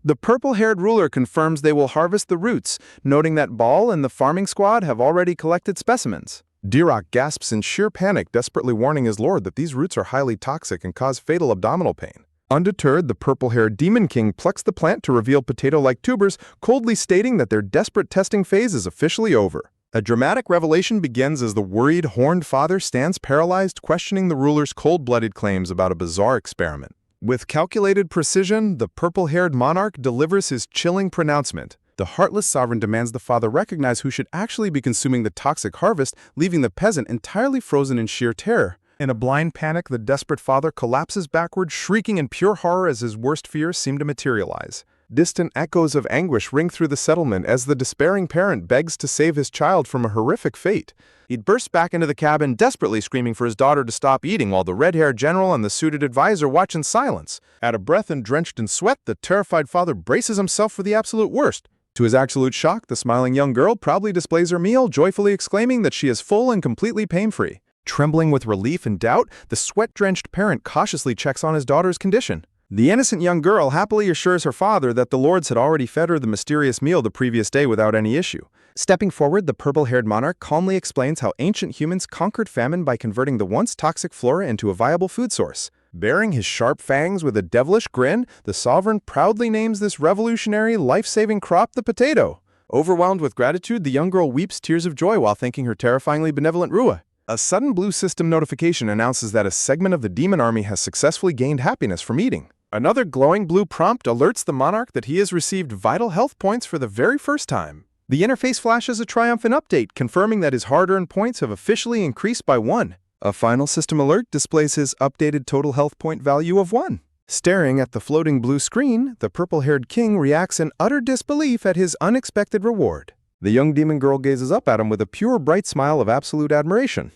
The purple-haired ruler confirms they will harvest the roots, noting that Baal and the farming squad have already collected specimens. Dyrok gasps in sheer panic, desperately warning his lord that these roots are highly toxic and cause fatal abdominal pain. Undeterred, the purple-haired demon king plucks the plant to reveal potato-like tubers, coldly stating that their desperate testing phase is officially over. A dramatic revelation begins as the worried, horned father stands paralyzed, questioning the ruler's cold-blooded claims about a bizarre experiment. With calculated precision, the purple-haired monarch delivers his chilling pronouncement. The heartless sovereign demands the father recognize who should actually be consuming the toxic harvest, leaving the peasant entirely frozen in sheer terror. In a blind panic, the desperate father collapses backward, shrieking in pure horror as his worst fears seem to materialize. Distant echoes of anguish ring through the settlement as the despairing parent begs to save his child from a horrific fate. He bursts back into the cabin, desperately screaming for his daughter to stop eating, while the red-haired general and the suited advisor watch in silence. Out of breath and drenched in sweat, the terrified father braces himself for the absolute worst. To his absolute shock, the smiling young girl proudly displays her meal, joyfully exclaiming that she is full and completely pain-free. Trembling with relief and doubt, the sweat-drenched parent cautiously checks on his daughter's condition. The innocent young girl happily assures her father that the lords had already fed her the mysterious meal the previous day without any issue. Stepping forward, the purple-haired monarch calmly explains how ancient humans conquered famine by converting the once toxic flora into a viable food source. Baring his sharp fangs with a devilish grin, the sovereign proudly names this revolutionary, life-saving crop the potato. Overwhelmed with gratitude, the young girl weeps tears of joy while thanking her terrifyingly benevolent Rua. A sudden blue system notification announces that a segment of the demon army has successfully gained happiness from eating. Another glowing blue prompt alerts the monarch that he has received vital health points for the very first time. The interface flashes a triumphant update, confirming that his hard-earned points have officially increased by 1. A final system alert displays his updated total health point value of 1. Staring at the floating blue screen, the purple-haired king reacts in utter disbelief at his unexpected reward. The young demon girl gazes up at him with a pure, bright smile of absolute admiration.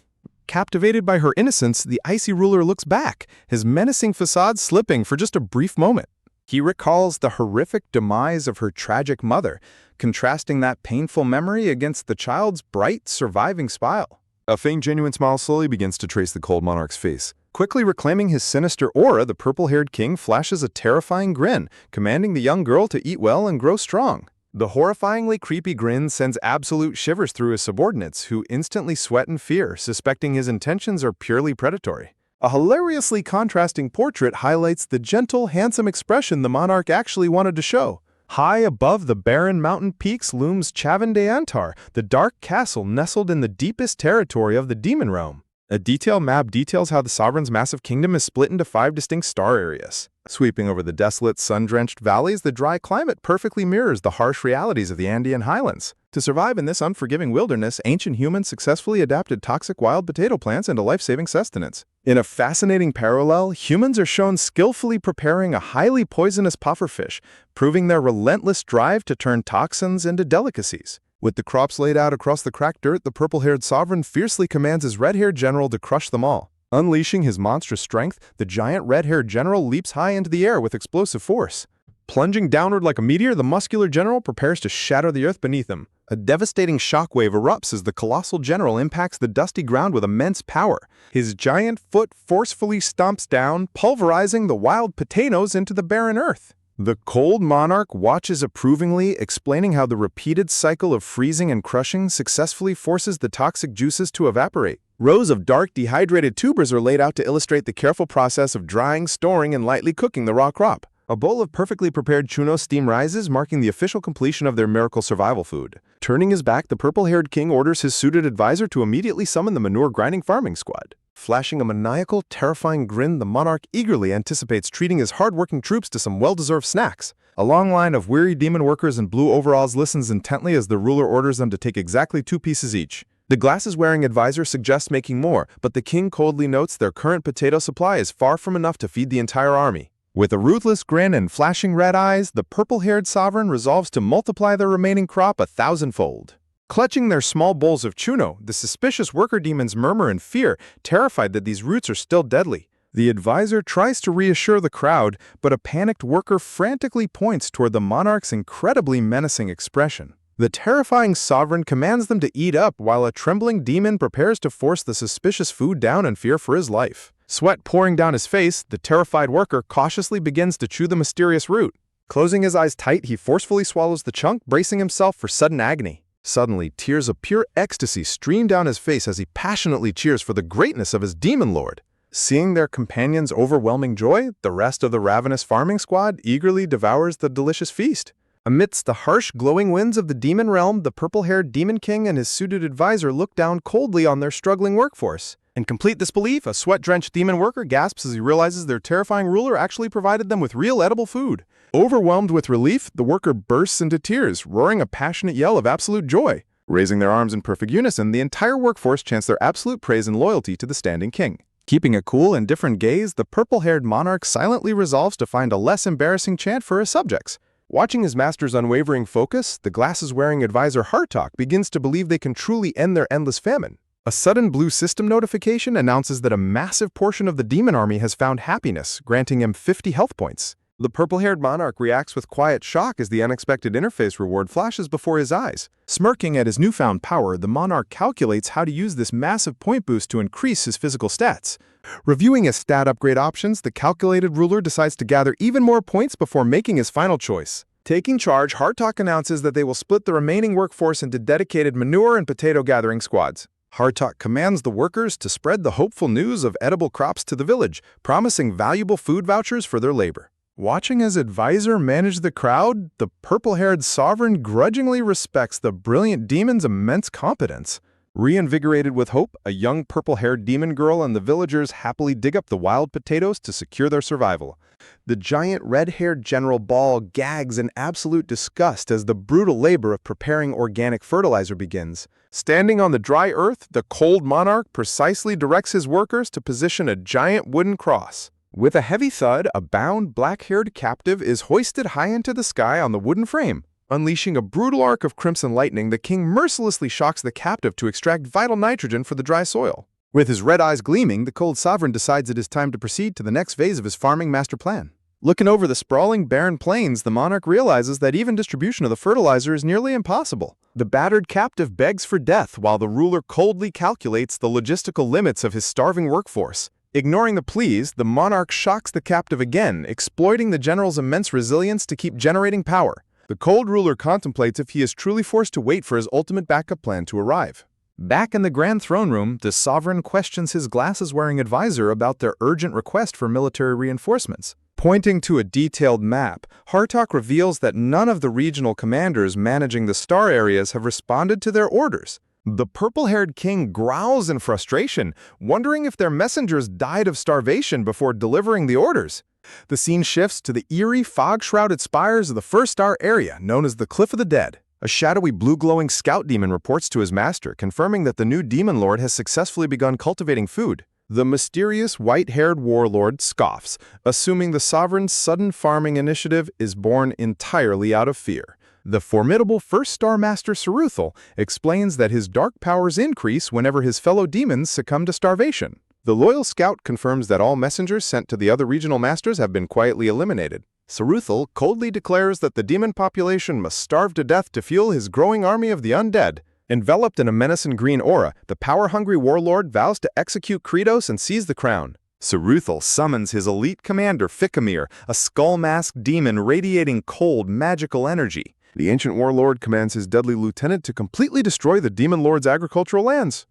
Captivated by her innocence, the icy ruler looks back, his menacing facade slipping for just a brief moment. He recalls the horrific demise of her tragic mother, contrasting that painful memory against the child's bright, surviving smile. A faint, genuine smile slowly begins to trace the cold monarch's face. Quickly reclaiming his sinister aura, the purple-haired king flashes a terrifying grin, commanding the young girl to eat well and grow strong. The horrifyingly creepy grin sends absolute shivers through his subordinates, who instantly sweat in fear, suspecting his intentions are purely predatory. A hilariously contrasting portrait highlights the gentle, handsome expression the monarch actually wanted to show. High above the barren mountain peaks looms Chavan de Antar, the dark castle nestled in the deepest territory of the demon realm. A detailed map details how the sovereign's massive kingdom is split into 5 distinct star areas. Sweeping over the desolate, sun-drenched valleys, the dry climate perfectly mirrors the harsh realities of the Andean highlands. To survive in this unforgiving wilderness, ancient humans successfully adapted toxic wild potato plants into life-saving sustenance. In a fascinating parallel, humans are shown skillfully preparing a highly poisonous pufferfish, proving their relentless drive to turn toxins into delicacies. With the crops laid out across the cracked dirt, the purple-haired sovereign fiercely commands his red-haired general to crush them all. Unleashing his monstrous strength, the giant red-haired general leaps high into the air with explosive force. Plunging downward like a meteor, the muscular general prepares to shatter the earth beneath him. A devastating shockwave erupts as the colossal general impacts the dusty ground with immense power. His giant foot forcefully stomps down, pulverizing the wild potatoes into the barren earth. The cold monarch watches approvingly, explaining how the repeated cycle of freezing and crushing successfully forces the toxic juices to evaporate. Rows of dark, dehydrated tubers are laid out to illustrate the careful process of drying, storing, and lightly cooking the raw crop. A bowl of perfectly prepared chuno steam rises, marking the official completion of their miracle survival food. Turning his back, the purple-haired king orders his suited advisor to immediately summon the manure-grinding farming squad. Flashing a maniacal, terrifying grin, the monarch eagerly anticipates treating his hard-working troops to some well-deserved snacks. A long line of weary demon workers in blue overalls listens intently as the ruler orders them to take exactly 2 pieces each. The glasses-wearing advisor suggests making more, but the king coldly notes their current potato supply is far from enough to feed the entire army. With a ruthless grin and flashing red eyes, the purple-haired sovereign resolves to multiply their remaining crop 1,000-fold. Clutching their small bowls of chuno, the suspicious worker demons murmur in fear, terrified that these roots are still deadly. The advisor tries to reassure the crowd, but a panicked worker frantically points toward the monarch's incredibly menacing expression. The terrifying sovereign commands them to eat up while a trembling demon prepares to force the suspicious food down in fear for his life. Sweat pouring down his face, the terrified worker cautiously begins to chew the mysterious root. Closing his eyes tight, he forcefully swallows the chunk, bracing himself for sudden agony. Suddenly, tears of pure ecstasy stream down his face as he passionately cheers for the greatness of his demon lord. Seeing their companion's overwhelming joy, the rest of the ravenous farming squad eagerly devours the delicious feast. Amidst the harsh, glowing winds of the demon realm, the purple-haired demon king and his suited advisor look down coldly on their struggling workforce. In complete disbelief, a sweat-drenched demon worker gasps as he realizes their terrifying ruler actually provided them with real edible food. Overwhelmed with relief, the worker bursts into tears, roaring a passionate yell of absolute joy. Raising their arms in perfect unison, the entire workforce chants their absolute praise and loyalty to the standing king. Keeping a cool, indifferent gaze, the purple-haired monarch silently resolves to find a less embarrassing chant for his subjects. Watching his master's unwavering focus, the glasses-wearing advisor Hartok begins to believe they can truly end their endless famine. A sudden blue system notification announces that a massive portion of the demon army has found happiness, granting him 50 health points. The purple-haired monarch reacts with quiet shock as the unexpected interface reward flashes before his eyes. Smirking at his newfound power, the monarch calculates how to use this massive point boost to increase his physical stats. Reviewing his stat upgrade options, the calculated ruler decides to gather even more points before making his final choice. Taking charge, Hartok announces that they will split the remaining workforce into dedicated manure and potato gathering squads. Hartok commands the workers to spread the hopeful news of edible crops to the village, promising valuable food vouchers for their labor. Watching as advisor manage the crowd, the purple-haired sovereign grudgingly respects the brilliant demon's immense competence. Reinvigorated with hope, a young purple-haired demon girl and the villagers happily dig up the wild potatoes to secure their survival. The giant red-haired General Ball gags in absolute disgust as the brutal labor of preparing organic fertilizer begins. Standing on the dry earth, the cold monarch precisely directs his workers to position a giant wooden cross. With a heavy thud, a bound, black-haired captive is hoisted high into the sky on the wooden frame. Unleashing a brutal arc of crimson lightning, the king mercilessly shocks the captive to extract vital nitrogen for the dry soil. With his red eyes gleaming, the cold sovereign decides it is time to proceed to the next phase of his farming master plan. Looking over the sprawling, barren plains, the monarch realizes that even distribution of the fertilizer is nearly impossible. The battered captive begs for death while the ruler coldly calculates the logistical limits of his starving workforce. Ignoring the pleas, the monarch shocks the captive again, exploiting the general's immense resilience to keep generating power. The cold ruler contemplates if he is truly forced to wait for his ultimate backup plan to arrive. Back in the grand throne room, the sovereign questions his glasses-wearing advisor about their urgent request for military reinforcements. Pointing to a detailed map, Hartok reveals that none of the regional commanders managing the star areas have responded to their orders. The purple-haired king growls in frustration, wondering if their messengers died of starvation before delivering the orders. The scene shifts to the eerie, fog-shrouded spires of the first star area, known as the Cliff of the Dead. A shadowy blue-glowing scout demon reports to his master, confirming that the new demon lord has successfully begun cultivating food. The mysterious white-haired warlord scoffs, assuming the sovereign's sudden farming initiative is born entirely out of fear. The formidable first-star master Saruthal explains that his dark powers increase whenever his fellow demons succumb to starvation. The loyal scout confirms that all messengers sent to the other regional masters have been quietly eliminated. Saruthal coldly declares that the demon population must starve to death to fuel his growing army of the undead. Enveloped in a menacing green aura, the power-hungry warlord vows to execute Kratos and seize the crown. Saruthal summons his elite commander Ficamir, a skull-masked demon radiating cold, magical energy. The ancient warlord commands his deadly lieutenant to completely destroy the demon lord's agricultural lands.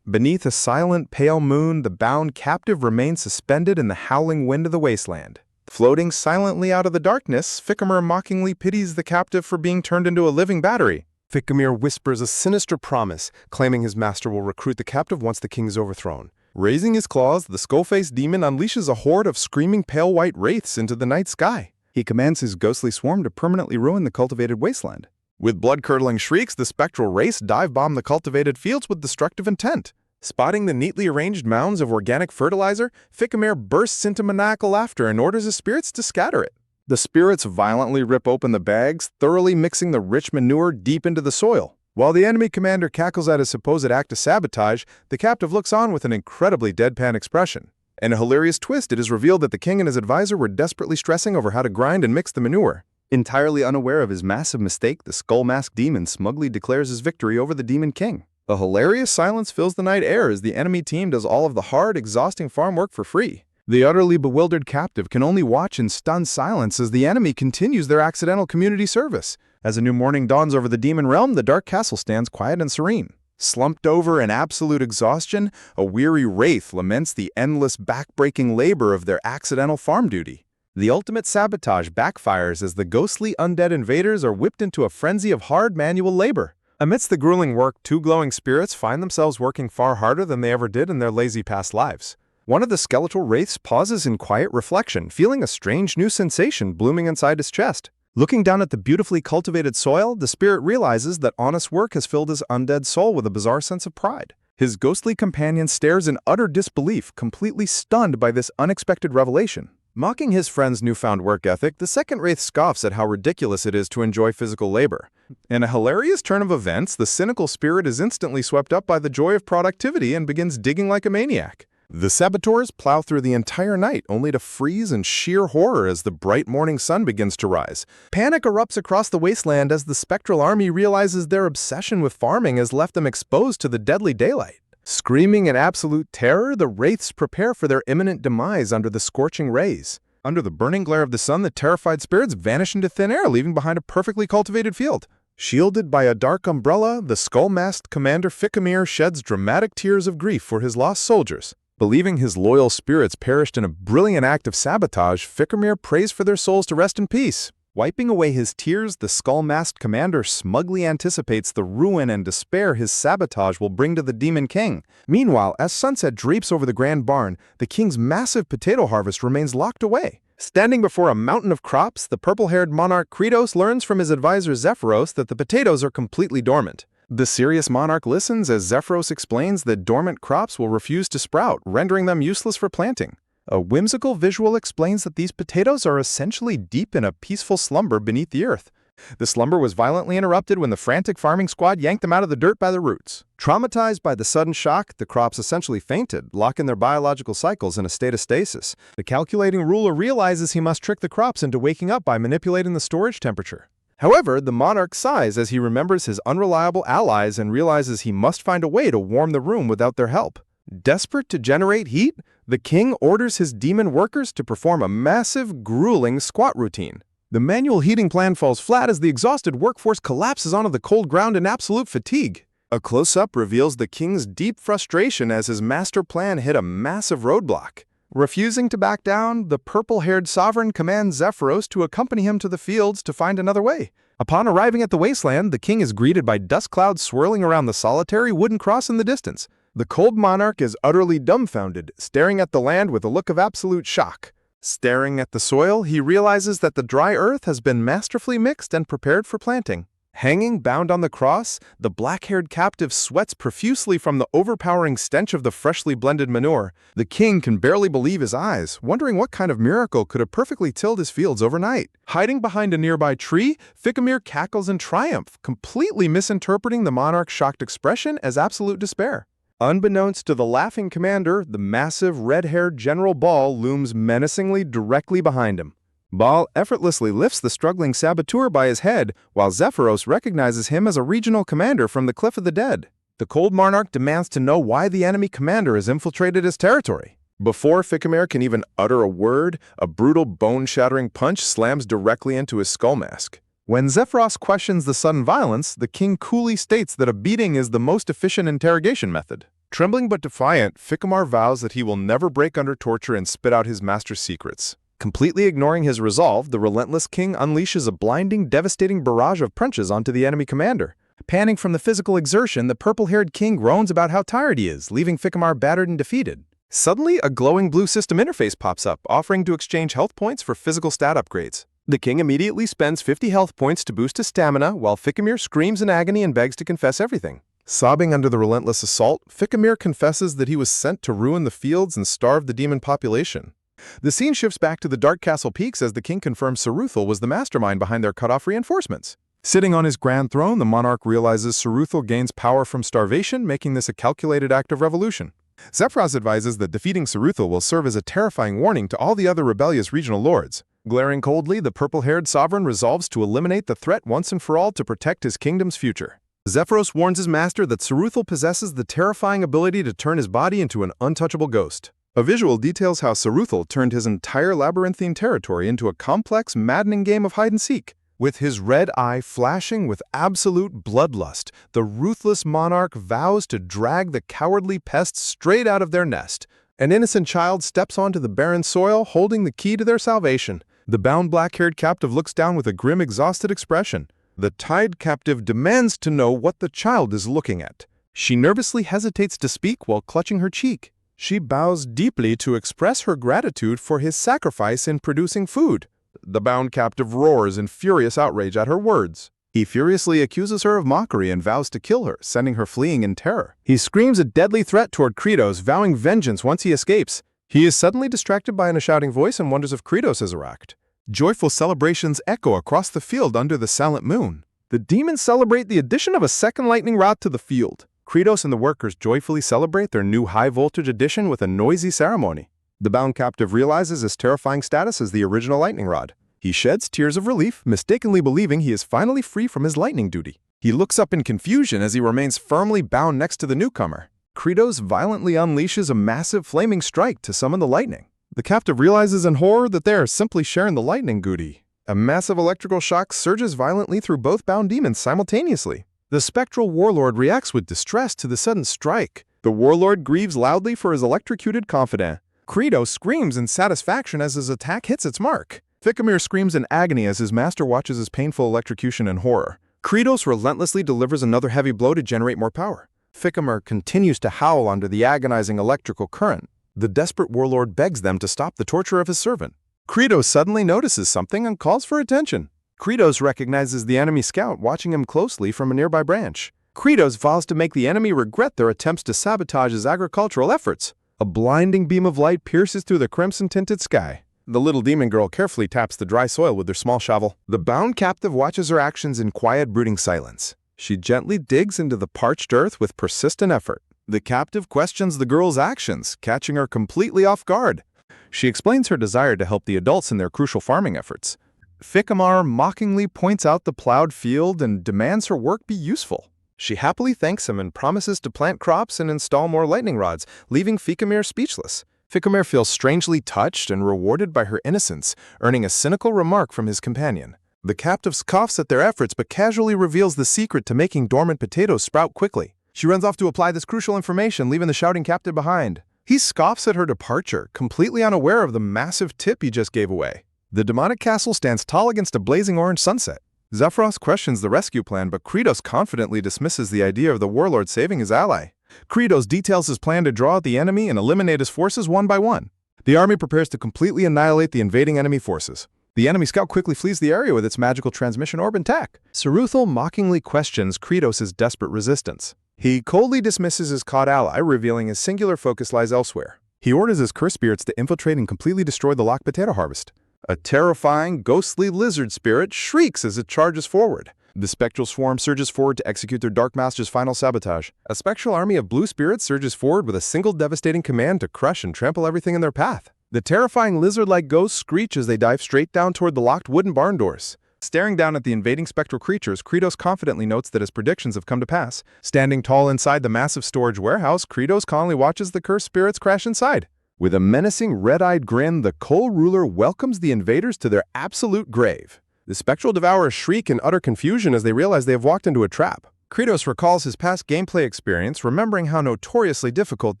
Beneath a silent, pale moon, the bound captive remains suspended in the howling wind of the wasteland. Floating silently out of the darkness, Ficamir mockingly pities the captive for being turned into a living battery. Ficamir whispers a sinister promise, claiming his master will recruit the captive once the king is overthrown. Raising his claws, the skull-faced demon unleashes a horde of screaming pale white wraiths into the night sky. He commands his ghostly swarm to permanently ruin the cultivated wasteland. With blood-curdling shrieks, the spectral race dive-bomb the cultivated fields with destructive intent. Spotting the neatly arranged mounds of organic fertilizer, Ficamir bursts into maniacal laughter and orders his spirits to scatter it. The spirits violently rip open the bags, thoroughly mixing the rich manure deep into the soil. While the enemy commander cackles at his supposed act of sabotage, the captive looks on with an incredibly deadpan expression. In a hilarious twist, it is revealed that the king and his advisor were desperately stressing over how to grind and mix the manure. Entirely unaware of his massive mistake, the skull-masked demon smugly declares his victory over the demon king. A hilarious silence fills the night air as the enemy team does all of the hard, exhausting farm work for free. The utterly bewildered captive can only watch in stunned silence as the enemy continues their accidental community service. As a new morning dawns over the demon realm, the dark castle stands quiet and serene. Slumped over in absolute exhaustion, a weary wraith laments the endless back-breaking labor of their accidental farm duty. The ultimate sabotage backfires as the ghostly undead invaders are whipped into a frenzy of hard manual labor. Amidst the grueling work, two glowing spirits find themselves working far harder than they ever did in their lazy past lives. One of the skeletal wraiths pauses in quiet reflection, feeling a strange new sensation blooming inside his chest. Looking down at the beautifully cultivated soil, the spirit realizes that honest work has filled his undead soul with a bizarre sense of pride. His ghostly companion stares in utter disbelief, completely stunned by this unexpected revelation. Mocking his friend's newfound work ethic, the second wraith scoffs at how ridiculous it is to enjoy physical labor. In a hilarious turn of events, the cynical spirit is instantly swept up by the joy of productivity and begins digging like a maniac. The saboteurs plow through the entire night, only to freeze in sheer horror as the bright morning sun begins to rise. Panic erupts across the wasteland as the spectral army realizes their obsession with farming has left them exposed to the deadly daylight. Screaming in absolute terror, the wraiths prepare for their imminent demise under the scorching rays. Under the burning glare of the sun, the terrified spirits vanish into thin air, leaving behind a perfectly cultivated field. Shielded by a dark umbrella, the skull-masked commander Fikimir sheds dramatic tears of grief for his lost soldiers. Believing his loyal spirits perished in a brilliant act of sabotage, Fikimir prays for their souls to rest in peace. Wiping away his tears, the skull-masked commander smugly anticipates the ruin and despair his sabotage will bring to the Demon King. Meanwhile, as sunset drapes over the grand barn, the king's massive potato harvest remains locked away. Standing before a mountain of crops, the purple-haired monarch Kratos learns from his advisor Zephyros that the potatoes are completely dormant. The serious monarch listens as Zephyros explains that dormant crops will refuse to sprout, rendering them useless for planting. A whimsical visual explains that these potatoes are essentially deep in a peaceful slumber beneath the earth. The slumber was violently interrupted when the frantic farming squad yanked them out of the dirt by the roots. Traumatized by the sudden shock, the crops essentially fainted, locking their biological cycles in a state of stasis. The calculating ruler realizes he must trick the crops into waking up by manipulating the storage temperature. However, the monarch sighs as he remembers his unreliable allies and realizes he must find a way to warm the room without their help. Desperate to generate heat, the king orders his demon workers to perform a massive, grueling squat routine. The manual heating plan falls flat as the exhausted workforce collapses onto the cold ground in absolute fatigue. A close-up reveals the king's deep frustration as his master plan hit a massive roadblock. Refusing to back down, the purple-haired sovereign commands Zephyros to accompany him to the fields to find another way. Upon arriving at the wasteland, the king is greeted by dust clouds swirling around the solitary wooden cross in the distance. The cold monarch is utterly dumbfounded, staring at the land with a look of absolute shock. Staring at the soil, he realizes that the dry earth has been masterfully mixed and prepared for planting. Hanging bound on the cross, the black-haired captive sweats profusely from the overpowering stench of the freshly blended manure. The king can barely believe his eyes, wondering what kind of miracle could have perfectly tilled his fields overnight. Hiding behind a nearby tree, Fikimir cackles in triumph, completely misinterpreting the monarch's shocked expression as absolute despair. Unbeknownst to the laughing commander, the massive red-haired General Baal looms menacingly directly behind him. Baal effortlessly lifts the struggling saboteur by his head, while Zephyros recognizes him as a regional commander from the Cliff of the Dead. The cold monarch demands to know why the enemy commander has infiltrated his territory. Before Fikimir can even utter a word, a brutal bone-shattering punch slams directly into his skull mask. When Zephyros questions the sudden violence, the king coolly states that a beating is the most efficient interrogation method. Trembling but defiant, Fikimir vows that he will never break under torture and spit out his master's secrets. Completely ignoring his resolve, the relentless king unleashes a blinding, devastating barrage of punches onto the enemy commander. Panting from the physical exertion, the purple-haired king groans about how tired he is, leaving Fikimir battered and defeated. Suddenly, a glowing blue system interface pops up, offering to exchange health points for physical stat upgrades. The king immediately spends 50 health points to boost his stamina, while Fikimir screams in agony and begs to confess everything. Sobbing under the relentless assault, Fikimir confesses that he was sent to ruin the fields and starve the demon population. The scene shifts back to the Dark Castle Peaks as the king confirms Saruthal was the mastermind behind their cut-off reinforcements. Sitting on his grand throne, the monarch realizes Saruthal gains power from starvation, making this a calculated act of revolution. Zephyros advises that defeating Saruthal will serve as a terrifying warning to all the other rebellious regional lords. Glaring coldly, the purple-haired sovereign resolves to eliminate the threat once and for all to protect his kingdom's future. Zephyros warns his master that Saruthal possesses the terrifying ability to turn his body into an untouchable ghost. A visual details how Saruthal turned his entire labyrinthine territory into a complex, maddening game of hide-and-seek. With his red eye flashing with absolute bloodlust, the ruthless monarch vows to drag the cowardly pests straight out of their nest. An innocent child steps onto the barren soil, holding the key to their salvation. The bound black-haired captive looks down with a grim, exhausted expression. The tied captive demands to know what the child is looking at. She nervously hesitates to speak while clutching her cheek. She bows deeply to express her gratitude for his sacrifice in producing food. The bound captive roars in furious outrage at her words. He furiously accuses her of mockery and vows to kill her, sending her fleeing in terror. He screams a deadly threat toward Kratos, vowing vengeance once he escapes. He is suddenly distracted by a shouting voice and wonders if Kratos has arrived. Joyful celebrations echo across the field under the silent moon. The demons celebrate the addition of a second lightning rod to the field. Kratos and the workers joyfully celebrate their new high-voltage addition with a noisy ceremony. The bound captive realizes his terrifying status as the original lightning rod. He sheds tears of relief, mistakenly believing he is finally free from his lightning duty. He looks up in confusion as he remains firmly bound next to the newcomer. Kratos violently unleashes a massive flaming strike to summon the lightning. The captive realizes in horror that they are simply sharing the lightning goody. A massive electrical shock surges violently through both bound demons simultaneously. The spectral warlord reacts with distress to the sudden strike. The warlord grieves loudly for his electrocuted confidant. Credo screams in satisfaction as his attack hits its mark. Thickamere screams in agony as his master watches his painful electrocution in horror. Kredos relentlessly delivers another heavy blow to generate more power. Thickamere continues to howl under the agonizing electrical current. The desperate warlord begs them to stop the torture of his servant. Kredos suddenly notices something and calls for attention. Kredos recognizes the enemy scout watching him closely from a nearby branch. Kredos vows to make the enemy regret their attempts to sabotage his agricultural efforts. A blinding beam of light pierces through the crimson-tinted sky. The little demon girl carefully taps the dry soil with her small shovel. The bound captive watches her actions in quiet, brooding silence. She gently digs into the parched earth with persistent effort. The captive questions the girl's actions, catching her completely off guard. She explains her desire to help the adults in their crucial farming efforts. Thickamere mockingly points out the plowed field and demands her work be useful. She happily thanks him and promises to plant crops and install more lightning rods, leaving Thickamere speechless. Thickamere feels strangely touched and rewarded by her innocence, earning a cynical remark from his companion. The captive scoffs at their efforts but casually reveals the secret to making dormant potatoes sprout quickly. She runs off to apply this crucial information, leaving the shouting captive behind. He scoffs at her departure, completely unaware of the massive tip he just gave away. The demonic castle stands tall against a blazing orange sunset. Zephyros questions the rescue plan, but Kredos confidently dismisses the idea of the warlord saving his ally. Kredos details his plan to draw out the enemy and eliminate his forces one by one. The army prepares to completely annihilate the invading enemy forces. The enemy scout quickly flees the area with its magical transmission orb intact. Saruthal mockingly questions Kredos' desperate resistance. He coldly dismisses his caught ally, revealing his singular focus lies elsewhere. He orders his cursed spirits to infiltrate and completely destroy the locked potato harvest. A terrifying, ghostly lizard spirit shrieks as it charges forward. The spectral swarm surges forward to execute their Dark Master's final sabotage. A spectral army of blue spirits surges forward with a single devastating command to crush and trample everything in their path. The terrifying lizard-like ghosts screech as they dive straight down toward the locked wooden barn doors. Staring down at the invading spectral creatures, Kredos confidently notes that his predictions have come to pass. Standing tall inside the massive storage warehouse, Kredos calmly watches the cursed spirits crash inside. With a menacing red-eyed grin, the Kol ruler welcomes the invaders to their absolute grave. The spectral devourers shriek in utter confusion as they realize they have walked into a trap. Kredos recalls his past gameplay experience, remembering how notoriously difficult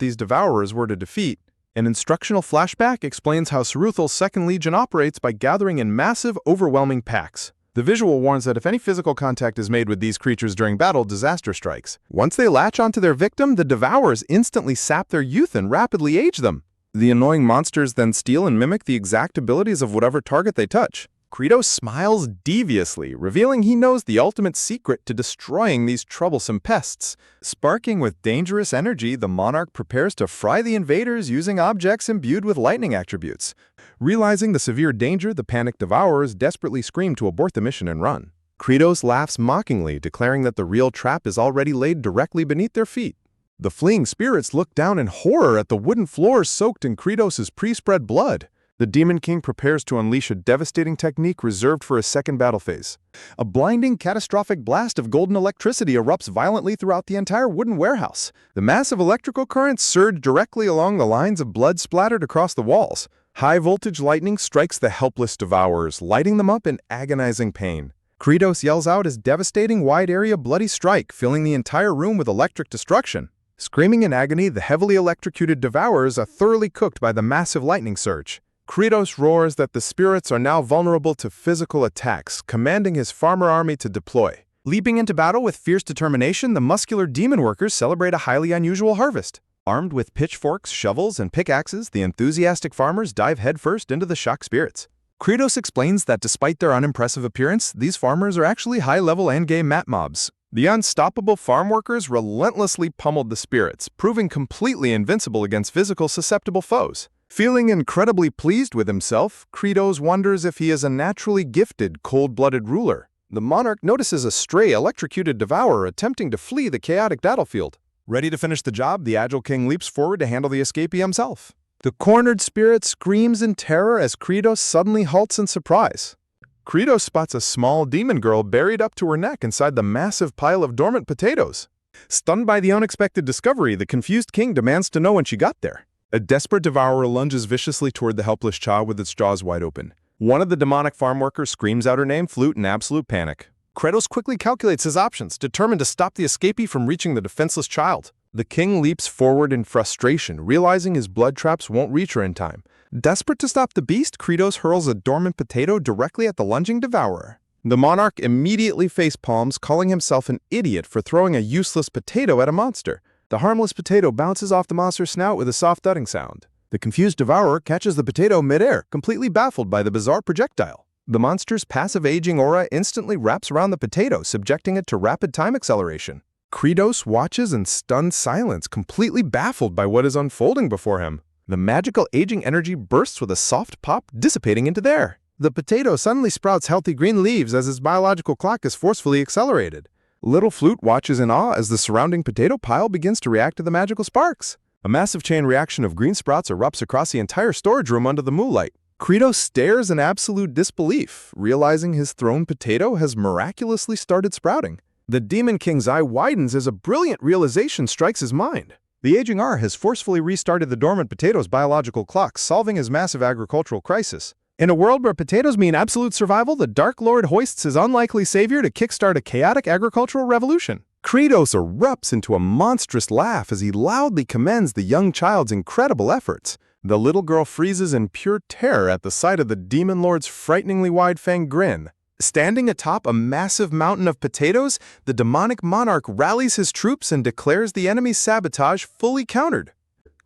these devourers were to defeat. An instructional flashback explains how Saruthal's Second Legion operates by gathering in massive, overwhelming packs. The visual warns that if any physical contact is made with these creatures during battle, disaster strikes. Once they latch onto their victim, the devourers instantly sap their youth and rapidly age them. The annoying monsters then steal and mimic the exact abilities of whatever target they touch. Kredos smiles deviously, revealing he knows the ultimate secret to destroying these troublesome pests. Sparking with dangerous energy, the monarch prepares to fry the invaders using objects imbued with lightning attributes. Realizing the severe danger, the panicked devourers desperately scream to abort the mission and run. Kredos laughs mockingly, declaring that the real trap is already laid directly beneath their feet. The fleeing spirits look down in horror at the wooden floors soaked in Kredos' pre-spread blood. The Demon King prepares to unleash a devastating technique reserved for his second battle phase. A blinding, catastrophic blast of golden electricity erupts violently throughout the entire wooden warehouse. The massive electrical currents surge directly along the lines of blood splattered across the walls. High-voltage lightning strikes the helpless devourers, lighting them up in agonizing pain. Kredos yells out his devastating wide-area bloody strike, filling the entire room with electric destruction. Screaming in agony, the heavily electrocuted devourers are thoroughly cooked by the massive lightning surge. Kredos roars that the spirits are now vulnerable to physical attacks, commanding his farmer army to deploy. Leaping into battle with fierce determination, the muscular demon workers celebrate a highly unusual harvest. Armed with pitchforks, shovels, and pickaxes, the enthusiastic farmers dive headfirst into the shocked spirits. Kredos explains that despite their unimpressive appearance, these farmers are actually high-level endgame mat mobs. The unstoppable farm workers relentlessly pummeled the spirits, proving completely invincible against physical susceptible foes. Feeling incredibly pleased with himself, Kredos wonders if he is a naturally gifted, cold-blooded ruler. The monarch notices a stray electrocuted devourer attempting to flee the chaotic battlefield. Ready to finish the job, the agile king leaps forward to handle the escapee himself. The cornered spirit screams in terror as Kredos suddenly halts in surprise. Kredos spots a small demon girl buried up to her neck inside the massive pile of dormant potatoes. Stunned by the unexpected discovery, the confused king demands to know when she got there. A desperate devourer lunges viciously toward the helpless child with its jaws wide open. One of the demonic farm workers screams out her name, Flute, in absolute panic. Kratos quickly calculates his options, determined to stop the escapee from reaching the defenseless child. The king leaps forward in frustration, realizing his blood traps won't reach her in time. Desperate to stop the beast, Kratos hurls a dormant potato directly at the lunging devourer. The monarch immediately facepalms, calling himself an idiot for throwing a useless potato at a monster. The harmless potato bounces off the monster's snout with a soft thudding sound. The confused devourer catches the potato midair, completely baffled by the bizarre projectile. The monster's passive aging aura instantly wraps around the potato, subjecting it to rapid time acceleration. Kratos watches in stunned silence, completely baffled by what is unfolding before him. The magical aging energy bursts with a soft pop, dissipating into the air. The potato suddenly sprouts healthy green leaves as its biological clock is forcefully accelerated. Little Flute watches in awe as the surrounding potato pile begins to react to the magical sparks. A massive chain reaction of green sprouts erupts across the entire storage room under the moonlight. Kratos stares in absolute disbelief, realizing his thrown potato has miraculously started sprouting. The Demon King's eye widens as a brilliant realization strikes his mind. The aging R has forcefully restarted the dormant potato's biological clock, solving his massive agricultural crisis. In a world where potatoes mean absolute survival, the Dark Lord hoists his unlikely savior to kickstart a chaotic agricultural revolution. Kratos erupts into a monstrous laugh as he loudly commends the young child's incredible efforts. The little girl freezes in pure terror at the sight of the Demon Lord's frighteningly wide-fanged grin. Standing atop a massive mountain of potatoes, the demonic monarch rallies his troops and declares the enemy's sabotage fully countered.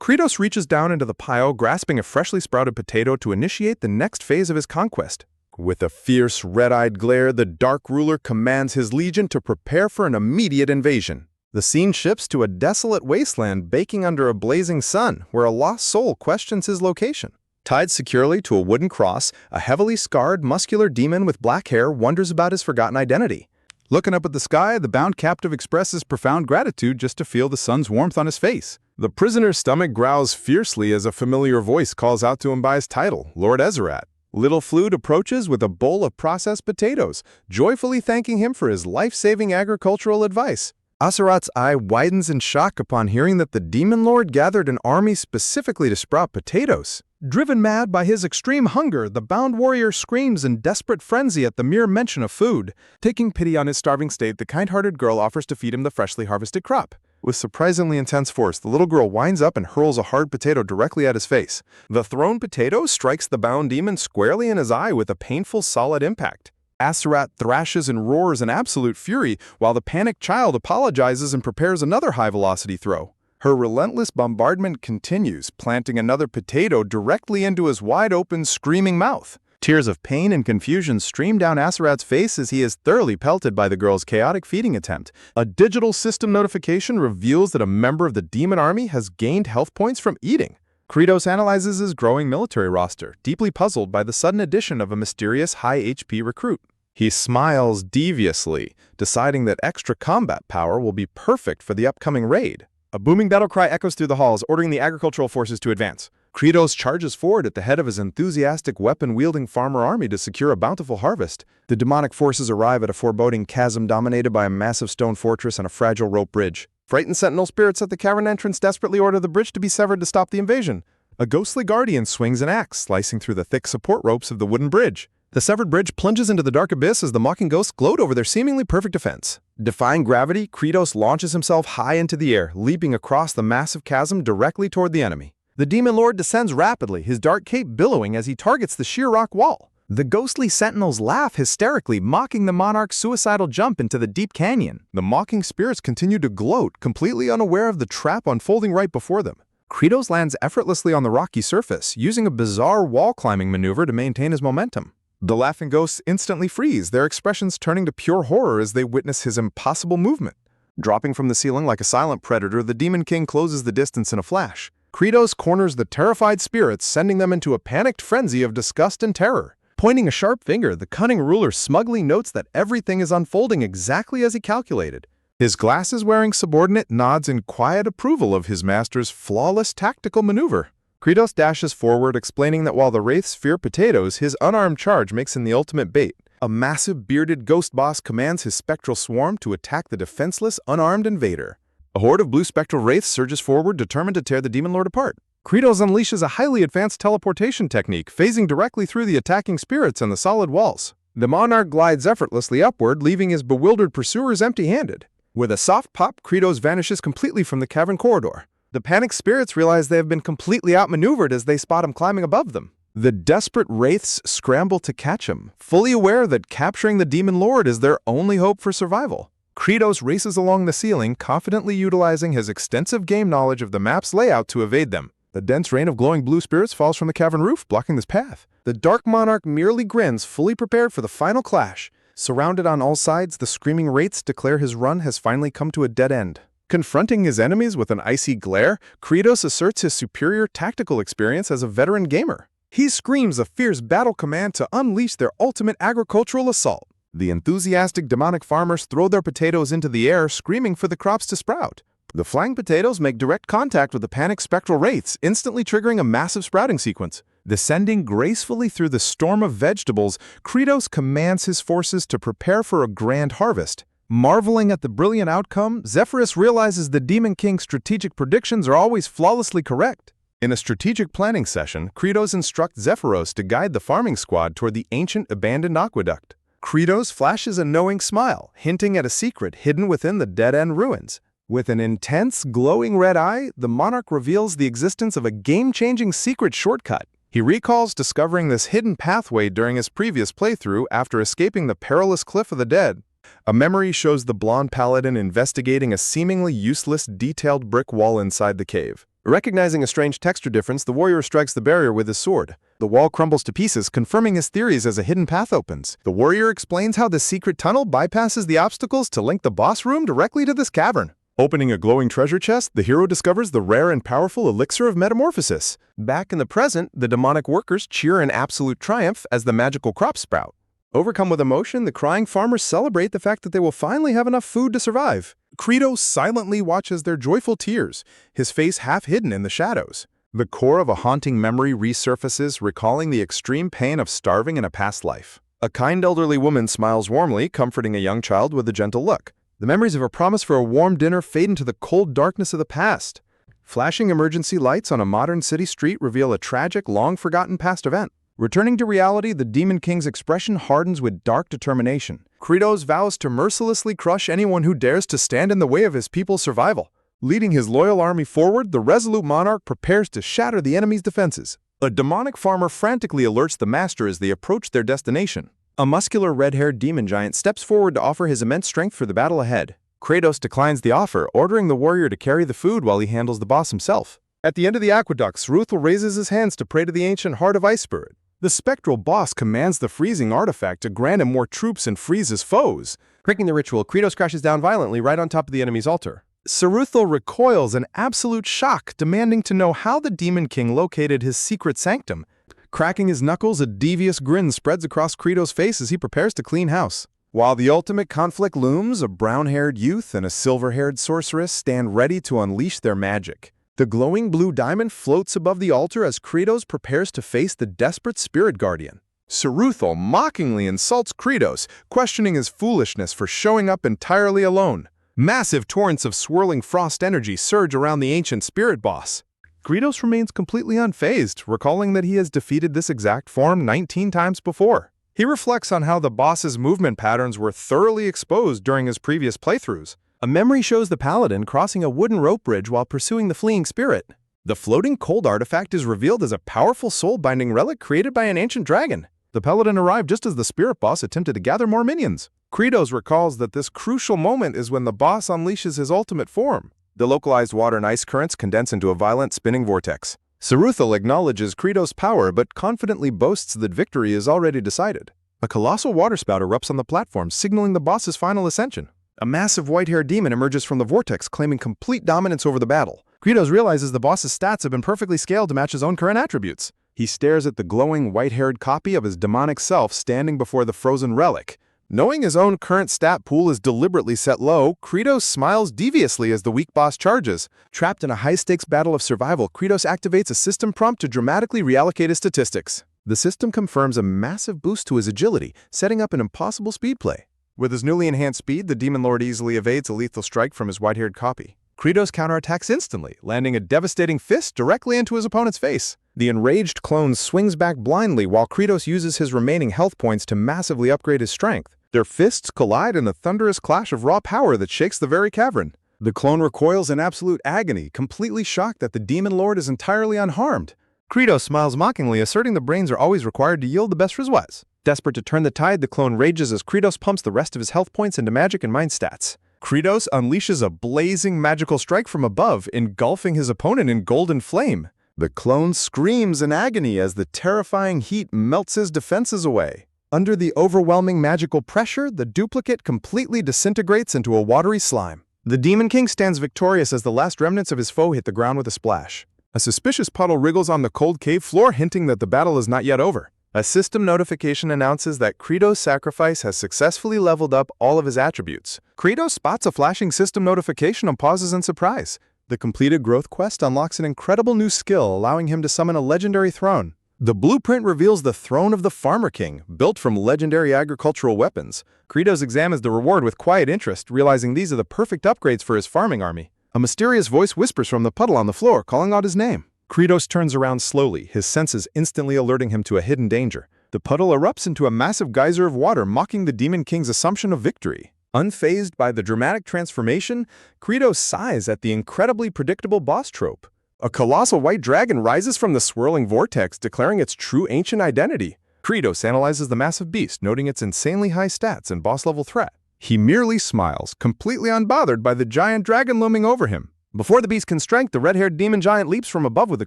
Kratos reaches down into the pile, grasping a freshly sprouted potato to initiate the next phase of his conquest. With a fierce, red-eyed glare, the Dark Ruler commands his legion to prepare for an immediate invasion. The scene shifts to a desolate wasteland baking under a blazing sun, where a lost soul questions his location. Tied securely to a wooden cross, a heavily scarred, muscular demon with black hair wonders about his forgotten identity. Looking up at the sky, the bound captive expresses profound gratitude just to feel the sun's warmth on his face. The prisoner's stomach growls fiercely as a familiar voice calls out to him by his title, Lord Ezerat. Little Flute approaches with a bowl of processed potatoes, joyfully thanking him for his life-saving agricultural advice. Aserat's eye widens in shock upon hearing that the Demon Lord gathered an army specifically to sprout potatoes. Driven mad by his extreme hunger, the bound warrior screams in desperate frenzy at the mere mention of food. Taking pity on his starving state, the kind-hearted girl offers to feed him the freshly harvested crop. With surprisingly intense force, the little girl winds up and hurls a hard potato directly at his face. The thrown potato strikes the bound demon squarely in his eye with a painful, solid impact. Aserat thrashes and roars in absolute fury, while the panicked child apologizes and prepares another high-velocity throw. Her relentless bombardment continues, planting another potato directly into his wide-open, screaming mouth. Tears of pain and confusion stream down Aserat's face as he is thoroughly pelted by the girl's chaotic feeding attempt. A digital system notification reveals that a member of the demon army has gained health points from eating. Kratos analyzes his growing military roster, deeply puzzled by the sudden addition of a mysterious high HP recruit. He smiles deviously, deciding that extra combat power will be perfect for the upcoming raid. A booming battle cry echoes through the halls, ordering the agricultural forces to advance. Kratos charges forward at the head of his enthusiastic weapon-wielding farmer army to secure a bountiful harvest. The demonic forces arrive at a foreboding chasm dominated by a massive stone fortress and a fragile rope bridge. Frightened sentinel spirits at the cavern entrance desperately order the bridge to be severed to stop the invasion. A ghostly guardian swings an axe, slicing through the thick support ropes of the wooden bridge. The severed bridge plunges into the dark abyss as the mocking ghosts gloat over their seemingly perfect defense. Defying gravity, Kratos launches himself high into the air, leaping across the massive chasm directly toward the enemy. The Demon Lord descends rapidly, his dark cape billowing as he targets the sheer rock wall. The ghostly sentinels laugh hysterically, mocking the monarch's suicidal jump into the deep canyon. The mocking spirits continue to gloat, completely unaware of the trap unfolding right before them. Kratos lands effortlessly on the rocky surface, using a bizarre wall-climbing maneuver to maintain his momentum. The laughing ghosts instantly freeze, their expressions turning to pure horror as they witness his impossible movement. Dropping from the ceiling like a silent predator, the Demon King closes the distance in a flash. Kratos corners the terrified spirits, sending them into a panicked frenzy of disgust and terror. Pointing a sharp finger, the cunning ruler smugly notes that everything is unfolding exactly as he calculated. His glasses-wearing subordinate nods in quiet approval of his master's flawless tactical maneuver. Kratos dashes forward, explaining that while the wraiths fear potatoes, his unarmed charge makes him the ultimate bait. A massive bearded ghost boss commands his spectral swarm to attack the defenseless, unarmed invader. A horde of blue spectral wraiths surges forward, determined to tear the Demon Lord apart. Kratos unleashes a highly advanced teleportation technique, phasing directly through the attacking spirits and the solid walls. The monarch glides effortlessly upward, leaving his bewildered pursuers empty-handed. With a soft pop, Kratos vanishes completely from the cavern corridor. The panicked spirits realize they have been completely outmaneuvered as they spot him climbing above them. The desperate wraiths scramble to catch him, fully aware that capturing the demon lord is their only hope for survival. Kratos races along the ceiling, confidently utilizing his extensive game knowledge of the map's layout to evade them. The dense rain of glowing blue spirits falls from the cavern roof, blocking his path. The Dark Monarch merely grins, fully prepared for the final clash. Surrounded on all sides, the screaming wraiths declare his run has finally come to a dead end. Confronting his enemies with an icy glare, Kratos asserts his superior tactical experience as a veteran gamer. He screams a fierce battle command to unleash their ultimate agricultural assault. The enthusiastic demonic farmers throw their potatoes into the air, screaming for the crops to sprout. The flying potatoes make direct contact with the panicked spectral wraiths, instantly triggering a massive sprouting sequence. Descending gracefully through the storm of vegetables, Kratos commands his forces to prepare for a grand harvest. Marveling at the brilliant outcome, Zephyrus realizes the Demon King's strategic predictions are always flawlessly correct. In a strategic planning session, Kratos instructs Zephyros to guide the farming squad toward the ancient abandoned aqueduct. Kratos flashes a knowing smile, hinting at a secret hidden within the dead-end ruins. With an intense, glowing red eye, the monarch reveals the existence of a game-changing secret shortcut. He recalls discovering this hidden pathway during his previous playthrough after escaping the perilous Cliff of the Dead. A memory shows the blonde paladin investigating a seemingly useless, detailed brick wall inside the cave. Recognizing a strange texture difference, the warrior strikes the barrier with his sword. The wall crumbles to pieces, confirming his theories as a hidden path opens. The warrior explains how the secret tunnel bypasses the obstacles to link the boss room directly to this cavern. Opening a glowing treasure chest, the hero discovers the rare and powerful elixir of metamorphosis. Back in the present, the demonic workers cheer in absolute triumph as the magical crops sprout. Overcome with emotion, the crying farmers celebrate the fact that they will finally have enough food to survive. Kratos silently watches their joyful tears, his face half hidden in the shadows. The core of a haunting memory resurfaces, recalling the extreme pain of starving in a past life. A kind elderly woman smiles warmly, comforting a young child with a gentle look. The memories of her promise for a warm dinner fade into the cold darkness of the past. Flashing emergency lights on a modern city street reveal a tragic, long-forgotten past event. Returning to reality, the Demon King's expression hardens with dark determination. Kratos vows to mercilessly crush anyone who dares to stand in the way of his people's survival. Leading his loyal army forward, the resolute monarch prepares to shatter the enemy's defenses. A demonic farmer frantically alerts the master as they approach their destination. A muscular red-haired demon giant steps forward to offer his immense strength for the battle ahead. Kratos declines the offer, ordering the warrior to carry the food while he handles the boss himself. At the end of the aqueduct, Saruthel raises his hands to pray to the ancient Heart of Ice Spirit. The spectral boss commands the freezing artifact to grant him more troops and freeze his foes. Breaking the ritual, Kratos crashes down violently right on top of the enemy's altar. Saruthel recoils in absolute shock, demanding to know how the Demon King located his secret sanctum. Cracking his knuckles, a devious grin spreads across Kratos' face as he prepares to clean house. While the ultimate conflict looms, a brown-haired youth and a silver-haired sorceress stand ready to unleash their magic. The glowing blue diamond floats above the altar as Kratos prepares to face the desperate spirit guardian. Saruthel mockingly insults Kratos, questioning his foolishness for showing up entirely alone. Massive torrents of swirling frost energy surge around the ancient spirit boss. Kratos remains completely unfazed, recalling that he has defeated this exact form 19 times before. He reflects on how the boss's movement patterns were thoroughly exposed during his previous playthroughs. A memory shows the paladin crossing a wooden rope bridge while pursuing the fleeing spirit. The floating cold artifact is revealed as a powerful soul-binding relic created by an ancient dragon. The paladin arrived just as the spirit boss attempted to gather more minions. Kratos recalls that this crucial moment is when the boss unleashes his ultimate form. The localized water and ice currents condense into a violent spinning vortex. Saruthel acknowledges Kratos' power but confidently boasts that victory is already decided. A colossal waterspout erupts on the platform, signaling the boss's final ascension. A massive white-haired demon emerges from the vortex, claiming complete dominance over the battle. Kratos realizes the boss's stats have been perfectly scaled to match his own current attributes. He stares at the glowing, white-haired copy of his demonic self standing before the frozen relic. Knowing his own current stat pool is deliberately set low, Kratos smiles deviously as the weak boss charges. Trapped in a high-stakes battle of survival, Kratos activates a system prompt to dramatically reallocate his statistics. The system confirms a massive boost to his agility, setting up an impossible speed play. With his newly enhanced speed, the Demon Lord easily evades a lethal strike from his white-haired copy. Kratos counterattacks instantly, landing a devastating fist directly into his opponent's face. The enraged clone swings back blindly while Kratos uses his remaining health points to massively upgrade his strength. Their fists collide in a thunderous clash of raw power that shakes the very cavern. The clone recoils in absolute agony, completely shocked that the Demon Lord is entirely unharmed. Kratos smiles mockingly, asserting the brains are always required to yield the best results. Desperate to turn the tide, the clone rages as Kratos pumps the rest of his health points into magic and mind stats. Kratos unleashes a blazing magical strike from above, engulfing his opponent in golden flame. The clone screams in agony as the terrifying heat melts his defenses away. Under the overwhelming magical pressure, the duplicate completely disintegrates into a watery slime. The Demon King stands victorious as the last remnants of his foe hit the ground with a splash. A suspicious puddle wriggles on the cold cave floor, hinting that the battle is not yet over. A system notification announces that Kratos' sacrifice has successfully leveled up all of his attributes. Kratos spots a flashing system notification and pauses in surprise. The completed growth quest unlocks an incredible new skill, allowing him to summon a legendary throne. The blueprint reveals the Throne of the Farmer King, built from legendary agricultural weapons. Kratos examines the reward with quiet interest, realizing these are the perfect upgrades for his farming army. A mysterious voice whispers from the puddle on the floor, calling out his name. Kratos turns around slowly, his senses instantly alerting him to a hidden danger. The puddle erupts into a massive geyser of water, mocking the Demon King's assumption of victory. Unfazed by the dramatic transformation, Kratos sighs at the incredibly predictable boss trope. A colossal white dragon rises from the swirling vortex, declaring its true ancient identity. Kratos analyzes the massive beast, noting its insanely high stats and boss-level threat. He merely smiles, completely unbothered by the giant dragon looming over him. Before the beast can strike, the red-haired demon giant leaps from above with a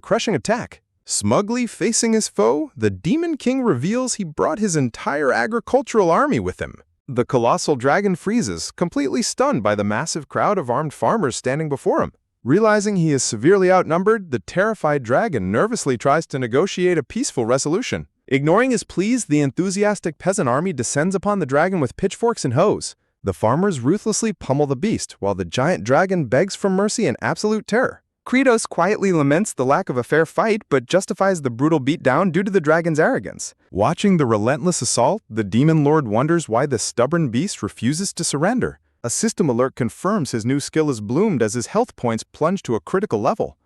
crushing attack. Smugly facing his foe, the Demon King reveals he brought his entire agricultural army with him. The colossal dragon freezes, completely stunned by the massive crowd of armed farmers standing before him. Realizing he is severely outnumbered, the terrified dragon nervously tries to negotiate a peaceful resolution. Ignoring his pleas, the enthusiastic peasant army descends upon the dragon with pitchforks and hoes. The farmers ruthlessly pummel the beast, while the giant dragon begs for mercy in absolute terror. Kratos quietly laments the lack of a fair fight, but justifies the brutal beatdown due to the dragon's arrogance. Watching the relentless assault, the Demon Lord wonders why the stubborn beast refuses to surrender. A system alert confirms his new skill has bloomed as his health points plunge to a critical level.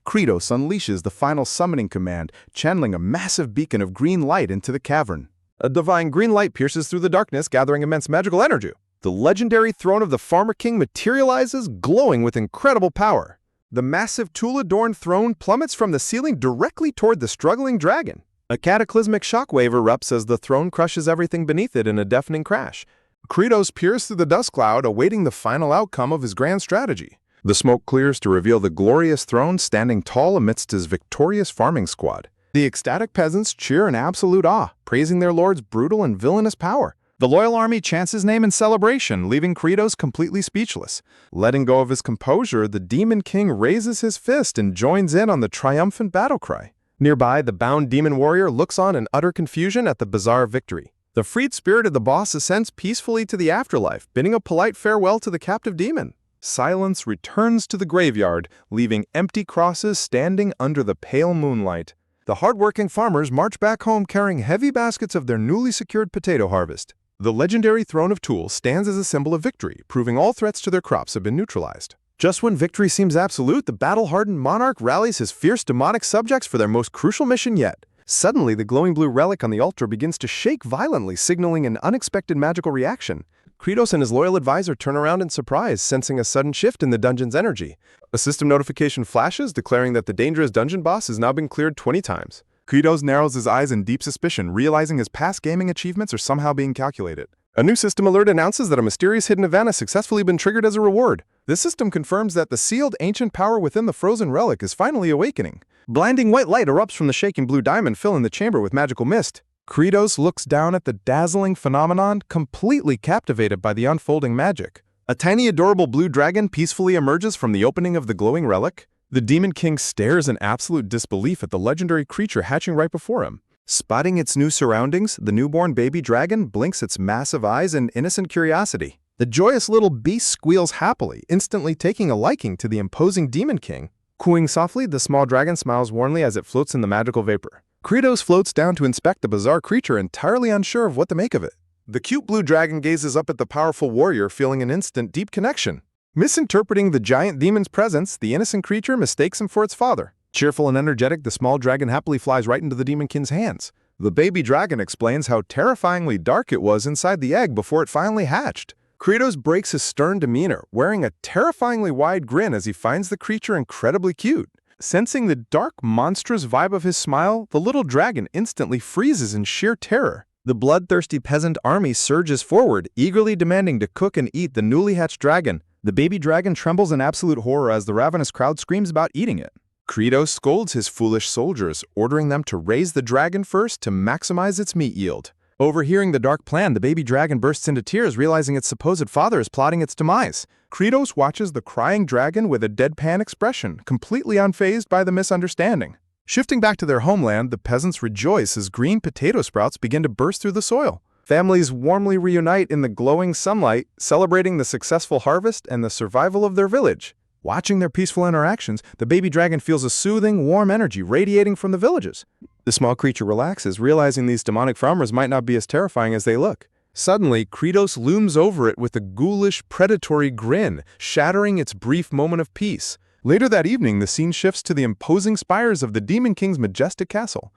Kratos unleashes the final summoning command, channeling a massive beacon of green light into the cavern. A divine green light pierces through the darkness, gathering immense magical energy. The legendary Throne of the Farmer King materializes, glowing with incredible power. The massive tool-adorned throne plummets from the ceiling directly toward the struggling dragon. A cataclysmic shockwave erupts as the throne crushes everything beneath it in a deafening crash. Kratos peers through the dust cloud, awaiting the final outcome of his grand strategy. The smoke clears to reveal the glorious throne standing tall amidst his victorious farming squad. The ecstatic peasants cheer in absolute awe, praising their lord's brutal and villainous power. The loyal army chants his name in celebration, leaving Kratos completely speechless. Letting go of his composure, the Demon King raises his fist and joins in on the triumphant battle cry. Nearby, the bound demon warrior looks on in utter confusion at the bizarre victory. The freed spirit of the boss ascends peacefully to the afterlife, bidding a polite farewell to the captive demon. Silence returns to the graveyard, leaving empty crosses standing under the pale moonlight. The hardworking farmers march back home carrying heavy baskets of their newly secured potato harvest. The legendary Throne of Tools stands as a symbol of victory, proving all threats to their crops have been neutralized. Just when victory seems absolute, the battle-hardened monarch rallies his fierce demonic subjects for their most crucial mission yet. Suddenly, the glowing blue relic on the altar begins to shake violently, signaling an unexpected magical reaction. Kratos and his loyal advisor turn around in surprise, sensing a sudden shift in the dungeon's energy. A system notification flashes, declaring that the dangerous dungeon boss has now been cleared 20 times. Kratos narrows his eyes in deep suspicion, realizing his past gaming achievements are somehow being calculated. A new system alert announces that a mysterious hidden event has successfully been triggered as a reward. This system confirms that the sealed ancient power within the frozen relic is finally awakening. Blinding white light erupts from the shaking blue diamond, filling the chamber with magical mist. Kratos looks down at the dazzling phenomenon, completely captivated by the unfolding magic. A tiny adorable blue dragon peacefully emerges from the opening of the glowing relic. The Demon King stares in absolute disbelief at the legendary creature hatching right before him. Spotting its new surroundings, the newborn baby dragon blinks its massive eyes in innocent curiosity. The joyous little beast squeals happily, instantly taking a liking to the imposing Demon King. Cooing softly, the small dragon smiles warmly as it floats in the magical vapor. Kratos floats down to inspect the bizarre creature, entirely unsure of what to make of it. The cute blue dragon gazes up at the powerful warrior, feeling an instant deep connection. Misinterpreting the giant demon's presence, the innocent creature mistakes him for its father. Cheerful and energetic, the small dragon happily flies right into the demon king's hands. The baby dragon explains how terrifyingly dark it was inside the egg before it finally hatched. Kratos breaks his stern demeanor, wearing a terrifyingly wide grin as he finds the creature incredibly cute. Sensing the dark, monstrous vibe of his smile, the little dragon instantly freezes in sheer terror. The bloodthirsty peasant army surges forward, eagerly demanding to cook and eat the newly hatched dragon. The baby dragon trembles in absolute horror as the ravenous crowd screams about eating it. Kratos scolds his foolish soldiers, ordering them to raise the dragon first to maximize its meat yield. Overhearing the dark plan, the baby dragon bursts into tears, realizing its supposed father is plotting its demise. Kratos watches the crying dragon with a deadpan expression, completely unfazed by the misunderstanding. Shifting back to their homeland, the peasants rejoice as green potato sprouts begin to burst through the soil. Families warmly reunite in the glowing sunlight, celebrating the successful harvest and the survival of their village. Watching their peaceful interactions, the baby dragon feels a soothing, warm energy radiating from the villages. The small creature relaxes, realizing these demonic farmers might not be as terrifying as they look. Suddenly, Kratos looms over it with a ghoulish, predatory grin, shattering its brief moment of peace. Later that evening, the scene shifts to the imposing spires of the Demon King's majestic castle.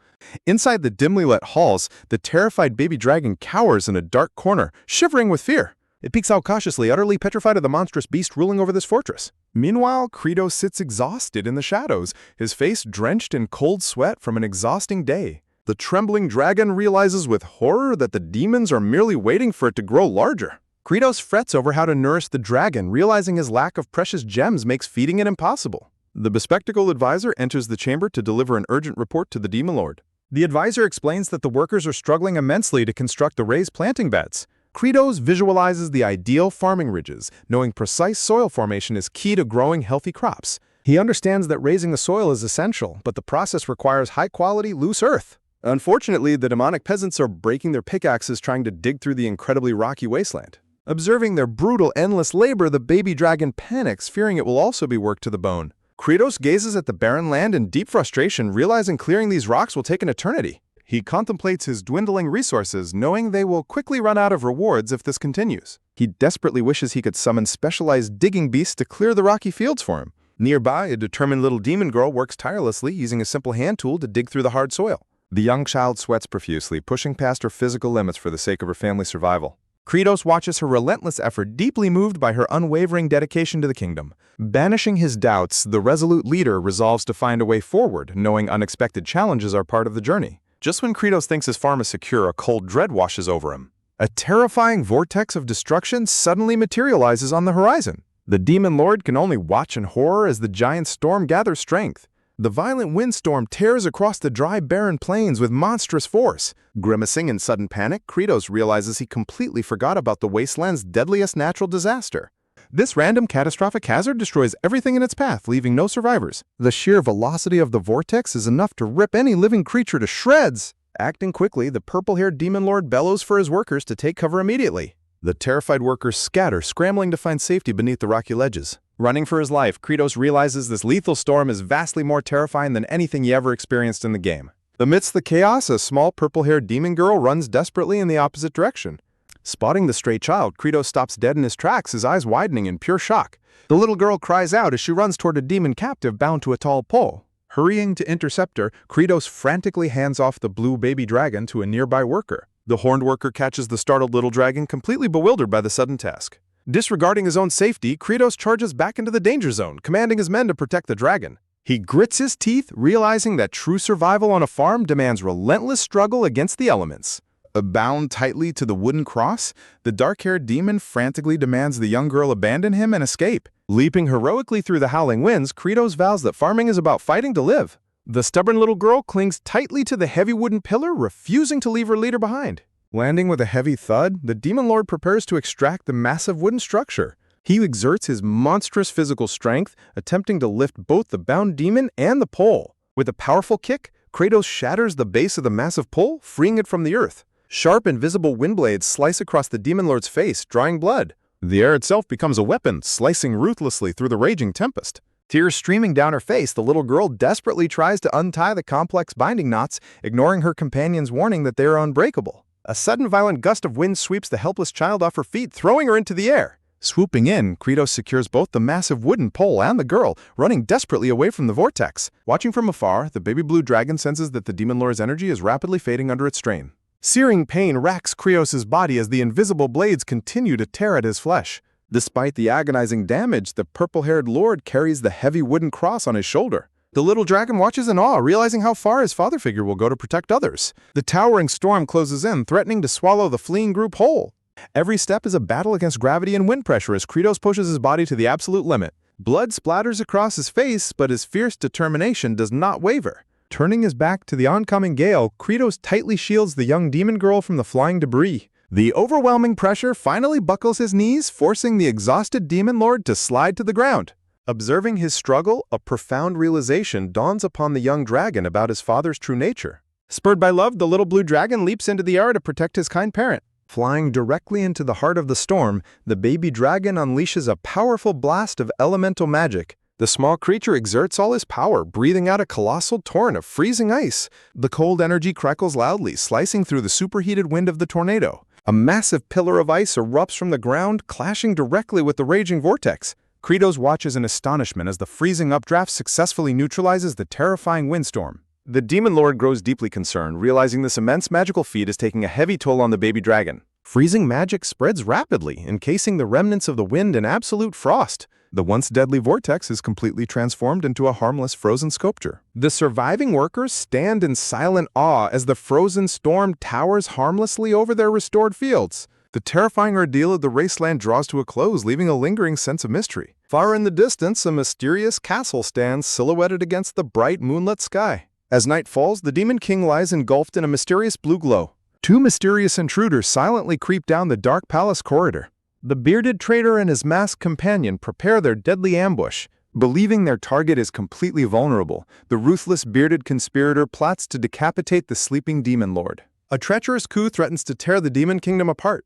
Inside the dimly lit halls, the terrified baby dragon cowers in a dark corner, shivering with fear. It peeks out cautiously, utterly petrified of the monstrous beast ruling over this fortress. Meanwhile, Kratos sits exhausted in the shadows, his face drenched in cold sweat from an exhausting day. The trembling dragon realizes with horror that the demons are merely waiting for it to grow larger. Kratos frets over how to nourish the dragon, realizing his lack of precious gems makes feeding it impossible. The bespectacled advisor enters the chamber to deliver an urgent report to the demon lord. The advisor explains that the workers are struggling immensely to construct the raised planting beds. Kratos visualizes the ideal farming ridges, knowing precise soil formation is key to growing healthy crops. He understands that raising the soil is essential, but the process requires high-quality, loose earth. Unfortunately, the demonic peasants are breaking their pickaxes trying to dig through the incredibly rocky wasteland. Observing their brutal, endless labor, the baby dragon panics, fearing it will also be worked to the bone. Kratos gazes at the barren land in deep frustration, realizing clearing these rocks will take an eternity. He contemplates his dwindling resources, knowing they will quickly run out of rewards if this continues. He desperately wishes he could summon specialized digging beasts to clear the rocky fields for him. Nearby, a determined little demon girl works tirelessly, using a simple hand tool to dig through the hard soil. The young child sweats profusely, pushing past her physical limits for the sake of her family's survival. Kratos watches her relentless effort, deeply moved by her unwavering dedication to the kingdom. Banishing his doubts, the resolute leader resolves to find a way forward, knowing unexpected challenges are part of the journey. Just when Kratos thinks his farm is secure, a cold dread washes over him. A terrifying vortex of destruction suddenly materializes on the horizon. The demon lord can only watch in horror as the giant storm gathers strength. The violent windstorm tears across the dry, barren plains with monstrous force. Grimacing in sudden panic, Kratos realizes he completely forgot about the wasteland's deadliest natural disaster. This random catastrophic hazard destroys everything in its path, leaving no survivors. The sheer velocity of the vortex is enough to rip any living creature to shreds. Acting quickly, the purple-haired demon lord bellows for his workers to take cover immediately. The terrified workers scatter, scrambling to find safety beneath the rocky ledges. Running for his life, Kratos realizes this lethal storm is vastly more terrifying than anything he ever experienced in the game. Amidst the chaos, a small purple-haired demon girl runs desperately in the opposite direction. Spotting the stray child, Kratos stops dead in his tracks, his eyes widening in pure shock. The little girl cries out as she runs toward a demon captive bound to a tall pole. Hurrying to intercept her, Kratos frantically hands off the blue baby dragon to a nearby worker. The horned worker catches the startled little dragon, completely bewildered by the sudden task. Disregarding his own safety, Kratos charges back into the danger zone, commanding his men to protect the dragon. He grits his teeth, realizing that true survival on a farm demands relentless struggle against the elements. Bound tightly to the wooden cross, the dark-haired demon frantically demands the young girl abandon him and escape. Leaping heroically through the howling winds, Kratos vows that farming is about fighting to live. The stubborn little girl clings tightly to the heavy wooden pillar, refusing to leave her leader behind. Landing with a heavy thud, the demon lord prepares to extract the massive wooden structure. He exerts his monstrous physical strength, attempting to lift both the bound demon and the pole. With a powerful kick, Kratos shatters the base of the massive pole, freeing it from the earth. Sharp, invisible wind blades slice across the demon lord's face, drawing blood. The air itself becomes a weapon, slicing ruthlessly through the raging tempest. Tears streaming down her face, the little girl desperately tries to untie the complex binding knots, ignoring her companion's warning that they are unbreakable. A sudden violent gust of wind sweeps the helpless child off her feet, throwing her into the air. Swooping in, Kratos secures both the massive wooden pole and the girl, running desperately away from the vortex. Watching from afar, the baby blue dragon senses that the demon lord's energy is rapidly fading under its strain. Searing pain racks Kratos' body as the invisible blades continue to tear at his flesh. Despite the agonizing damage, the purple-haired lord carries the heavy wooden cross on his shoulder. The little dragon watches in awe, realizing how far his father figure will go to protect others. The towering storm closes in, threatening to swallow the fleeing group whole. Every step is a battle against gravity and wind pressure as Kratos pushes his body to the absolute limit. Blood splatters across his face, but his fierce determination does not waver. Turning his back to the oncoming gale, Kratos tightly shields the young demon girl from the flying debris. The overwhelming pressure finally buckles his knees, forcing the exhausted demon lord to slide to the ground. Observing his struggle, a profound realization dawns upon the young dragon about his father's true nature. Spurred by love, the little blue dragon leaps into the air to protect his kind parent. Flying directly into the heart of the storm, the baby dragon unleashes a powerful blast of elemental magic. The small creature exerts all his power, breathing out a colossal torrent of freezing ice. The cold energy crackles loudly, slicing through the superheated wind of the tornado. A massive pillar of ice erupts from the ground, clashing directly with the raging vortex. Kratos watches in astonishment as the freezing updraft successfully neutralizes the terrifying windstorm. The demon lord grows deeply concerned, realizing this immense magical feat is taking a heavy toll on the baby dragon. Freezing magic spreads rapidly, encasing the remnants of the wind in absolute frost. The once deadly vortex is completely transformed into a harmless frozen sculpture. The surviving workers stand in silent awe as the frozen storm towers harmlessly over their restored fields. The terrifying ordeal of the wasteland draws to a close, leaving a lingering sense of mystery. Far in the distance, a mysterious castle stands silhouetted against the bright moonlit sky. As night falls, the Demon King lies engulfed in a mysterious blue glow. Two mysterious intruders silently creep down the dark palace corridor. The bearded traitor and his masked companion prepare their deadly ambush. Believing their target is completely vulnerable, the ruthless bearded conspirator plots to decapitate the sleeping demon lord. A treacherous coup threatens to tear the demon kingdom apart.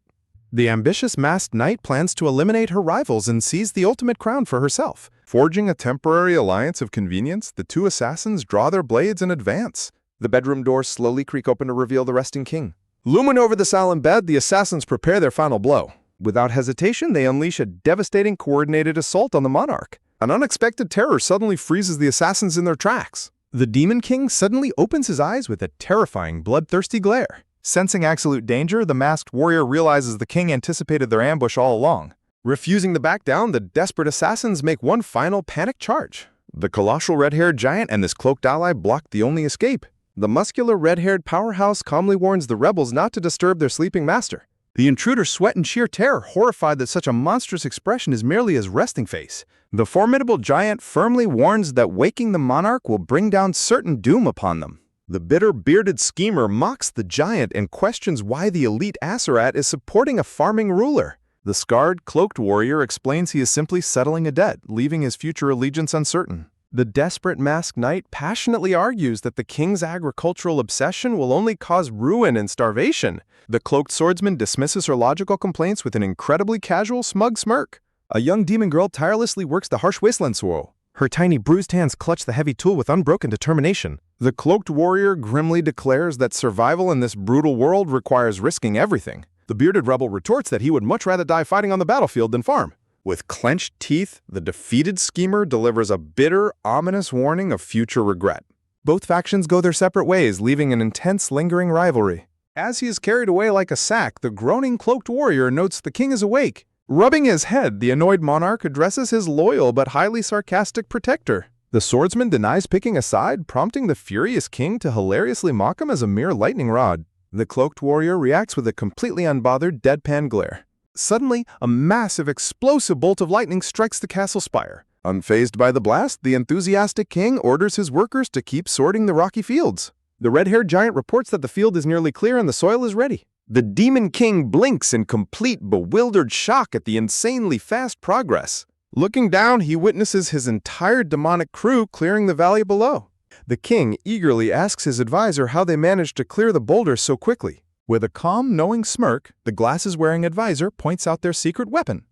The ambitious masked knight plans to eliminate her rivals and seize the ultimate crown for herself. Forging a temporary alliance of convenience, the two assassins draw their blades and advance. The bedroom doors slowly creak open to reveal the resting king. Looming over the silent bed, the assassins prepare their final blow. Without hesitation, they unleash a devastating coordinated assault on the monarch. An unexpected terror suddenly freezes the assassins in their tracks. The Demon King suddenly opens his eyes with a terrifying, bloodthirsty glare. Sensing absolute danger, the masked warrior realizes the king anticipated their ambush all along. Refusing to back down, the desperate assassins make one final panic charge. The colossal red-haired giant and this cloaked ally block the only escape. The muscular red-haired powerhouse calmly warns the rebels not to disturb their sleeping master. The intruders sweat in sheer terror, horrified that such a monstrous expression is merely his resting face. The formidable giant firmly warns that waking the monarch will bring down certain doom upon them. The bitter, bearded schemer mocks the giant and questions why the elite Aserat is supporting a farming ruler. The scarred, cloaked warrior explains he is simply settling a debt, leaving his future allegiance uncertain. The desperate masked knight passionately argues that the king's agricultural obsession will only cause ruin and starvation. The cloaked swordsman dismisses her logical complaints with an incredibly casual, smug smirk. A young demon girl tirelessly works the harsh wasteland soil. Her tiny bruised hands clutch the heavy tool with unbroken determination. The cloaked warrior grimly declares that survival in this brutal world requires risking everything. The bearded rebel retorts that he would much rather die fighting on the battlefield than farm. With clenched teeth, the defeated schemer delivers a bitter, ominous warning of future regret. Both factions go their separate ways, leaving an intense, lingering rivalry. As he is carried away like a sack, the groaning cloaked warrior notes the king is awake. Rubbing his head, the annoyed monarch addresses his loyal but highly sarcastic protector. The swordsman denies picking a side, prompting the furious king to hilariously mock him as a mere lightning rod. The cloaked warrior reacts with a completely unbothered, deadpan glare. Suddenly, a massive, explosive bolt of lightning strikes the castle spire. Unfazed by the blast, the enthusiastic king orders his workers to keep sorting the rocky fields. The red-haired giant reports that the field is nearly clear and the soil is ready. The Demon King blinks in complete, bewildered shock at the insanely fast progress. Looking down, he witnesses his entire demonic crew clearing the valley below. The king eagerly asks his advisor how they managed to clear the boulders so quickly. With a calm, knowing smirk, the glasses-wearing advisor points out their secret weapon.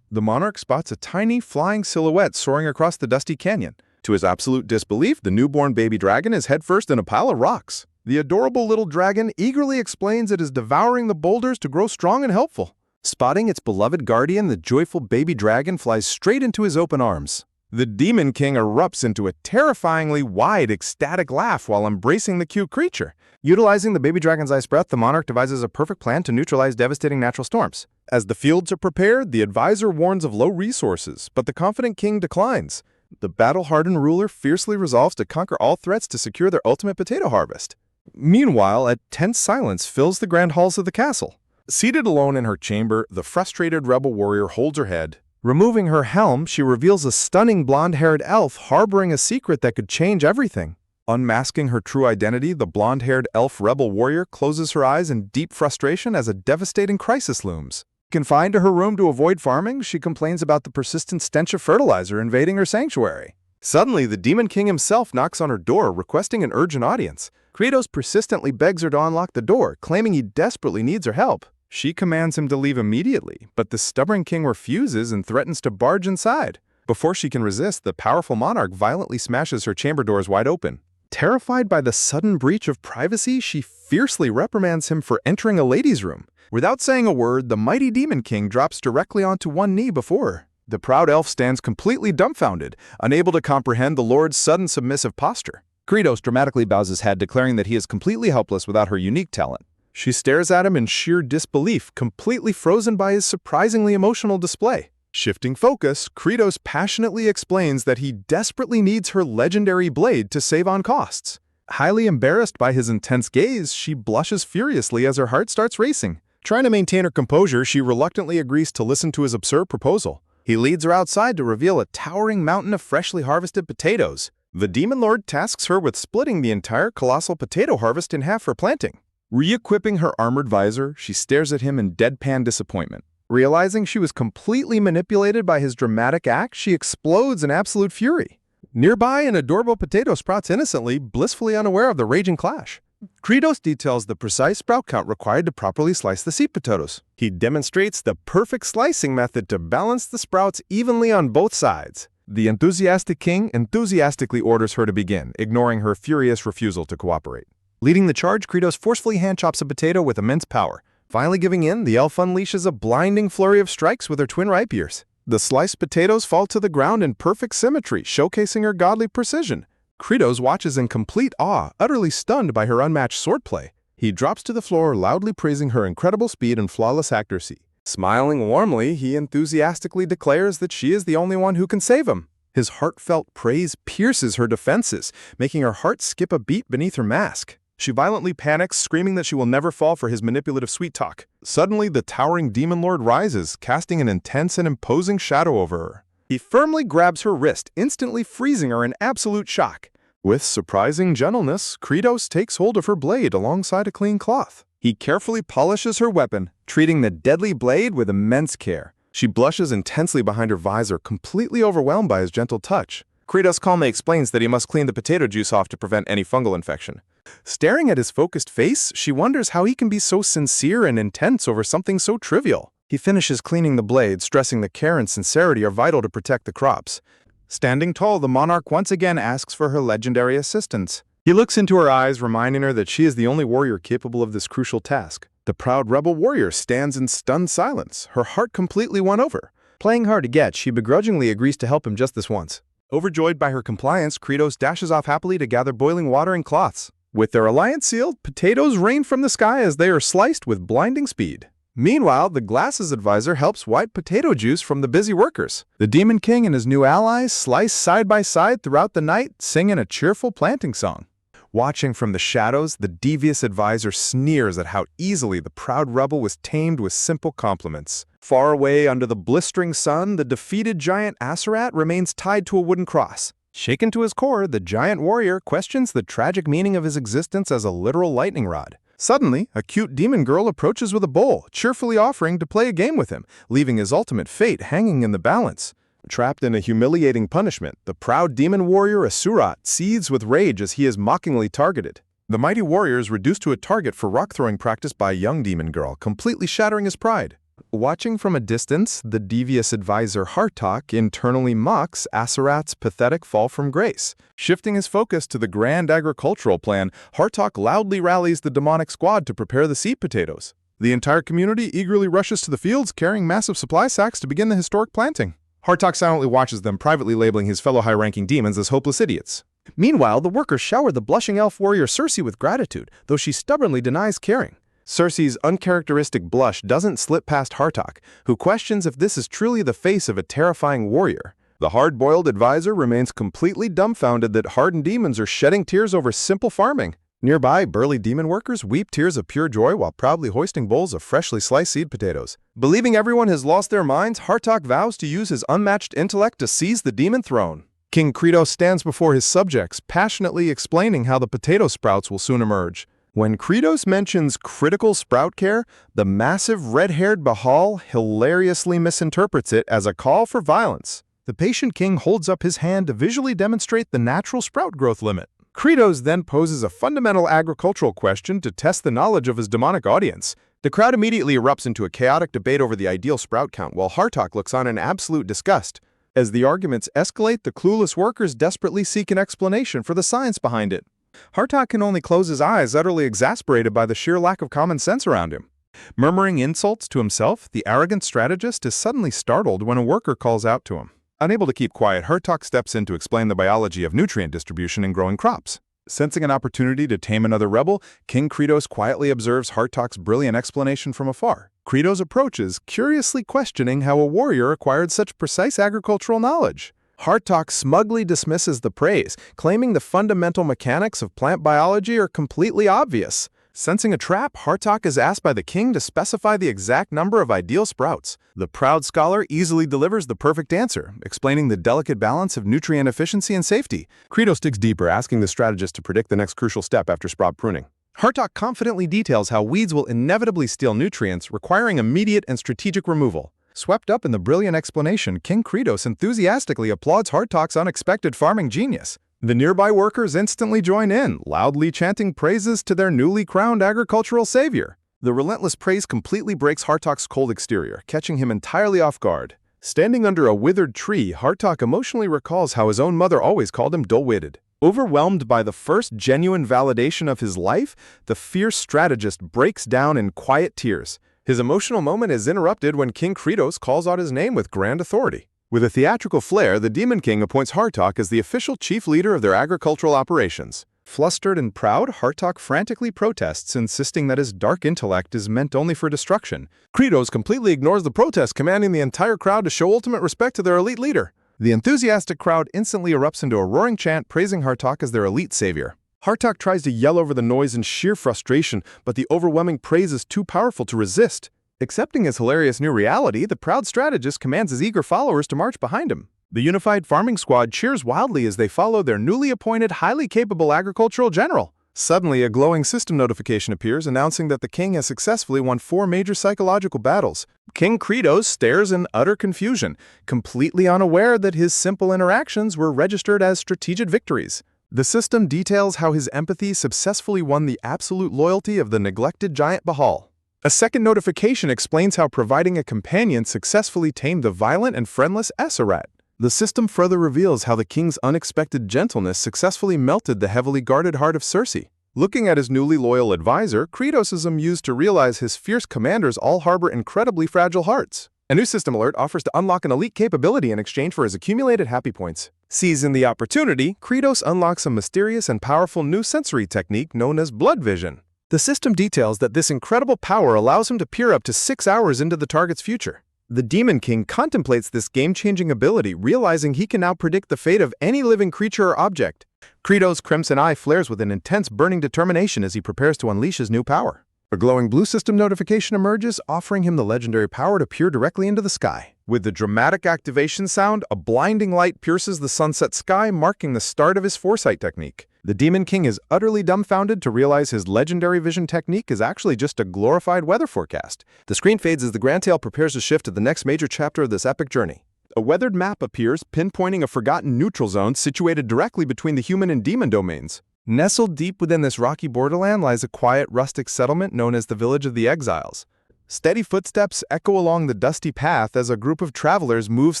The monarch spots a tiny, flying silhouette soaring across the dusty canyon. To his absolute disbelief, the newborn baby dragon is headfirst in a pile of rocks. The adorable little dragon eagerly explains it is devouring the boulders to grow strong and helpful. Spotting its beloved guardian, the joyful baby dragon flies straight into his open arms. The Demon King erupts into a terrifyingly wide, ecstatic laugh while embracing the cute creature. Utilizing the baby dragon's ice breath, the monarch devises a perfect plan to neutralize devastating natural storms. As the fields are prepared, the advisor warns of low resources, but the confident king declines. The battle-hardened ruler fiercely resolves to conquer all threats to secure their ultimate potato harvest. Meanwhile, a tense silence fills the grand halls of the castle. Seated alone in her chamber, the frustrated rebel warrior holds her head. Removing her helm, she reveals a stunning blonde-haired elf harboring a secret that could change everything. Unmasking her true identity, the blonde-haired elf rebel warrior closes her eyes in deep frustration as a devastating crisis looms. Confined to her room to avoid farming, she complains about the persistent stench of fertilizer invading her sanctuary. Suddenly, the Demon King himself knocks on her door, requesting an urgent audience. Kratos persistently begs her to unlock the door, claiming he desperately needs her help. She commands him to leave immediately, but the stubborn king refuses and threatens to barge inside. Before she can resist, the powerful monarch violently smashes her chamber doors wide open. Terrified by the sudden breach of privacy, she fiercely reprimands him for entering a lady's room. Without saying a word, the mighty Demon King drops directly onto one knee before her. The proud elf stands completely dumbfounded, unable to comprehend the lord's sudden submissive posture. Kratos dramatically bows his head, declaring that he is completely helpless without her unique talent. She stares at him in sheer disbelief, completely frozen by his surprisingly emotional display. Shifting focus, Kratos passionately explains that he desperately needs her legendary blade to save on costs. Highly embarrassed by his intense gaze, she blushes furiously as her heart starts racing. Trying to maintain her composure, she reluctantly agrees to listen to his absurd proposal. He leads her outside to reveal a towering mountain of freshly harvested potatoes. The Demon Lord tasks her with splitting the entire colossal potato harvest in half for planting. Re-equipping her armored visor, she stares at him in deadpan disappointment. Realizing she was completely manipulated by his dramatic act, she explodes in absolute fury. Nearby, an adorable potato sprouts innocently, blissfully unaware of the raging clash. Kratos details the precise sprout count required to properly slice the sweet potatoes. He demonstrates the perfect slicing method to balance the sprouts evenly on both sides. The enthusiastic king enthusiastically orders her to begin, ignoring her furious refusal to cooperate. Leading the charge, Kratos forcefully hand-chops a potato with immense power. Finally giving in, the elf unleashes a blinding flurry of strikes with her twin rapiers. The sliced potatoes fall to the ground in perfect symmetry, showcasing her godly precision. Kratos watches in complete awe, utterly stunned by her unmatched swordplay. He drops to the floor, loudly praising her incredible speed and flawless accuracy. Smiling warmly, he enthusiastically declares that she is the only one who can save him. His heartfelt praise pierces her defenses, making her heart skip a beat beneath her mask. She violently panics, screaming that she will never fall for his manipulative sweet talk. Suddenly, the towering Demon Lord rises, casting an intense and imposing shadow over her. He firmly grabs her wrist, instantly freezing her in absolute shock. With surprising gentleness, Kratos takes hold of her blade alongside a clean cloth. He carefully polishes her weapon, treating the deadly blade with immense care. She blushes intensely behind her visor, completely overwhelmed by his gentle touch. Kratos calmly explains that he must clean the potato juice off to prevent any fungal infection. Staring at his focused face, she wonders how he can be so sincere and intense over something so trivial. He finishes cleaning the blade, stressing that care and sincerity are vital to protect the crops. Standing tall, the monarch once again asks for her legendary assistance. He looks into her eyes, reminding her that she is the only warrior capable of this crucial task. The proud rebel warrior stands in stunned silence, her heart completely won over. Playing hard to get, she begrudgingly agrees to help him just this once. Overjoyed by her compliance, Kratos dashes off happily to gather boiling water and cloths. With their alliance sealed, potatoes rain from the sky as they are sliced with blinding speed. Meanwhile, the Glasses advisor helps wipe potato juice from the busy workers. The Demon King and his new allies slice side by side throughout the night, singing a cheerful planting song. Watching from the shadows, the devious advisor sneers at how easily the proud rebel was tamed with simple compliments. Far away under the blistering sun, the defeated giant Aserat remains tied to a wooden cross. Shaken to his core, the giant warrior questions the tragic meaning of his existence as a literal lightning rod. Suddenly, a cute demon girl approaches with a bowl, cheerfully offering to play a game with him, leaving his ultimate fate hanging in the balance. Trapped in a humiliating punishment, the proud demon warrior Asurat seethes with rage as he is mockingly targeted. The mighty warrior is reduced to a target for rock-throwing practice by a young demon girl, completely shattering his pride. Watching from a distance, the devious advisor Hartok internally mocks Aserat's pathetic fall from grace. Shifting his focus to the grand agricultural plan, Hartok loudly rallies the demonic squad to prepare the seed potatoes. The entire community eagerly rushes to the fields carrying massive supply sacks to begin the historic planting. Hartok silently watches them, privately labeling his fellow high-ranking demons as hopeless idiots. Meanwhile, the workers shower the blushing elf warrior Cersei with gratitude, though she stubbornly denies caring. Cersei's uncharacteristic blush doesn't slip past Hartok, who questions if this is truly the face of a terrifying warrior. The hard-boiled advisor remains completely dumbfounded that hardened demons are shedding tears over simple farming. Nearby, burly demon workers weep tears of pure joy while proudly hoisting bowls of freshly sliced seed potatoes. Believing everyone has lost their minds, Hartok vows to use his unmatched intellect to seize the demon throne. King Kredos stands before his subjects, passionately explaining how the potato sprouts will soon emerge. When Kredos mentions critical sprout care, the massive red-haired Bahal hilariously misinterprets it as a call for violence. The patient king holds up his hand to visually demonstrate the natural sprout growth limit. Kredos then poses a fundamental agricultural question to test the knowledge of his demonic audience. The crowd immediately erupts into a chaotic debate over the ideal sprout count, while Hartok looks on in absolute disgust. As the arguments escalate, the clueless workers desperately seek an explanation for the science behind it. Hartok can only close his eyes, utterly exasperated by the sheer lack of common sense around him. Murmuring insults to himself, the arrogant strategist is suddenly startled when a worker calls out to him. Unable to keep quiet, Hartok steps in to explain the biology of nutrient distribution in growing crops. Sensing an opportunity to tame another rebel, King Kredos quietly observes Hartok's brilliant explanation from afar. Kredos approaches, curiously questioning how a warrior acquired such precise agricultural knowledge. Hartok smugly dismisses the praise, claiming the fundamental mechanics of plant biology are completely obvious. Sensing a trap, Hartok is asked by the king to specify the exact number of ideal sprouts. The proud scholar easily delivers the perfect answer, explaining the delicate balance of nutrient efficiency and safety. Kredos digs deeper, asking the strategist to predict the next crucial step after sprout pruning. Hartok confidently details how weeds will inevitably steal nutrients, requiring immediate and strategic removal. Swept up in the brilliant explanation, King Kredos enthusiastically applauds Hartok's unexpected farming genius. The nearby workers instantly join in, loudly chanting praises to their newly crowned agricultural savior. The relentless praise completely breaks Hartok's cold exterior, catching him entirely off guard. Standing under a withered tree, Hartok emotionally recalls how his own mother always called him dull-witted. Overwhelmed by the first genuine validation of his life, the fierce strategist breaks down in quiet tears. His emotional moment is interrupted when King Kredos calls out his name with grand authority. With a theatrical flair, the Demon King appoints Hartok as the official chief leader of their agricultural operations. Flustered and proud, Hartok frantically protests, insisting that his dark intellect is meant only for destruction. Kredos completely ignores the protest, commanding the entire crowd to show ultimate respect to their elite leader. The enthusiastic crowd instantly erupts into a roaring chant praising Hartok as their elite savior. Hartok tries to yell over the noise in sheer frustration, but the overwhelming praise is too powerful to resist. Accepting his hilarious new reality, the proud strategist commands his eager followers to march behind him. The unified farming squad cheers wildly as they follow their newly appointed, highly capable agricultural general. Suddenly, a glowing system notification appears announcing that the king has successfully won 4 major psychological battles. King Kredos stares in utter confusion, completely unaware that his simple interactions were registered as strategic victories. The system details how his empathy successfully won the absolute loyalty of the neglected giant Bahal. A second notification explains how providing a companion successfully tamed the violent and friendless Esserat. The system further reveals how the king's unexpected gentleness successfully melted the heavily guarded heart of Cersei. Looking at his newly loyal advisor, Kredos is amused to realize his fierce commanders all harbor incredibly fragile hearts. A new system alert offers to unlock an elite capability in exchange for his accumulated happy points. Seizing the opportunity, Kredos unlocks a mysterious and powerful new sensory technique known as blood vision. The system details that this incredible power allows him to peer up to 6 hours into the target's future. The Demon King contemplates this game-changing ability, realizing he can now predict the fate of any living creature or object. Kredos' crimson eye flares with an intense burning determination as he prepares to unleash his new power. A glowing blue system notification emerges, offering him the legendary power to peer directly into the sky. With the dramatic activation sound, a blinding light pierces the sunset sky, marking the start of his foresight technique. The Demon King is utterly dumbfounded to realize his legendary vision technique is actually just a glorified weather forecast. The screen fades as the Grand Tale prepares to shift to the next major chapter of this epic journey. A weathered map appears, pinpointing a forgotten neutral zone situated directly between the human and demon domains. Nestled deep within this rocky borderland lies a quiet, rustic settlement known as the Village of the Exiles. Steady footsteps echo along the dusty path as a group of travelers moves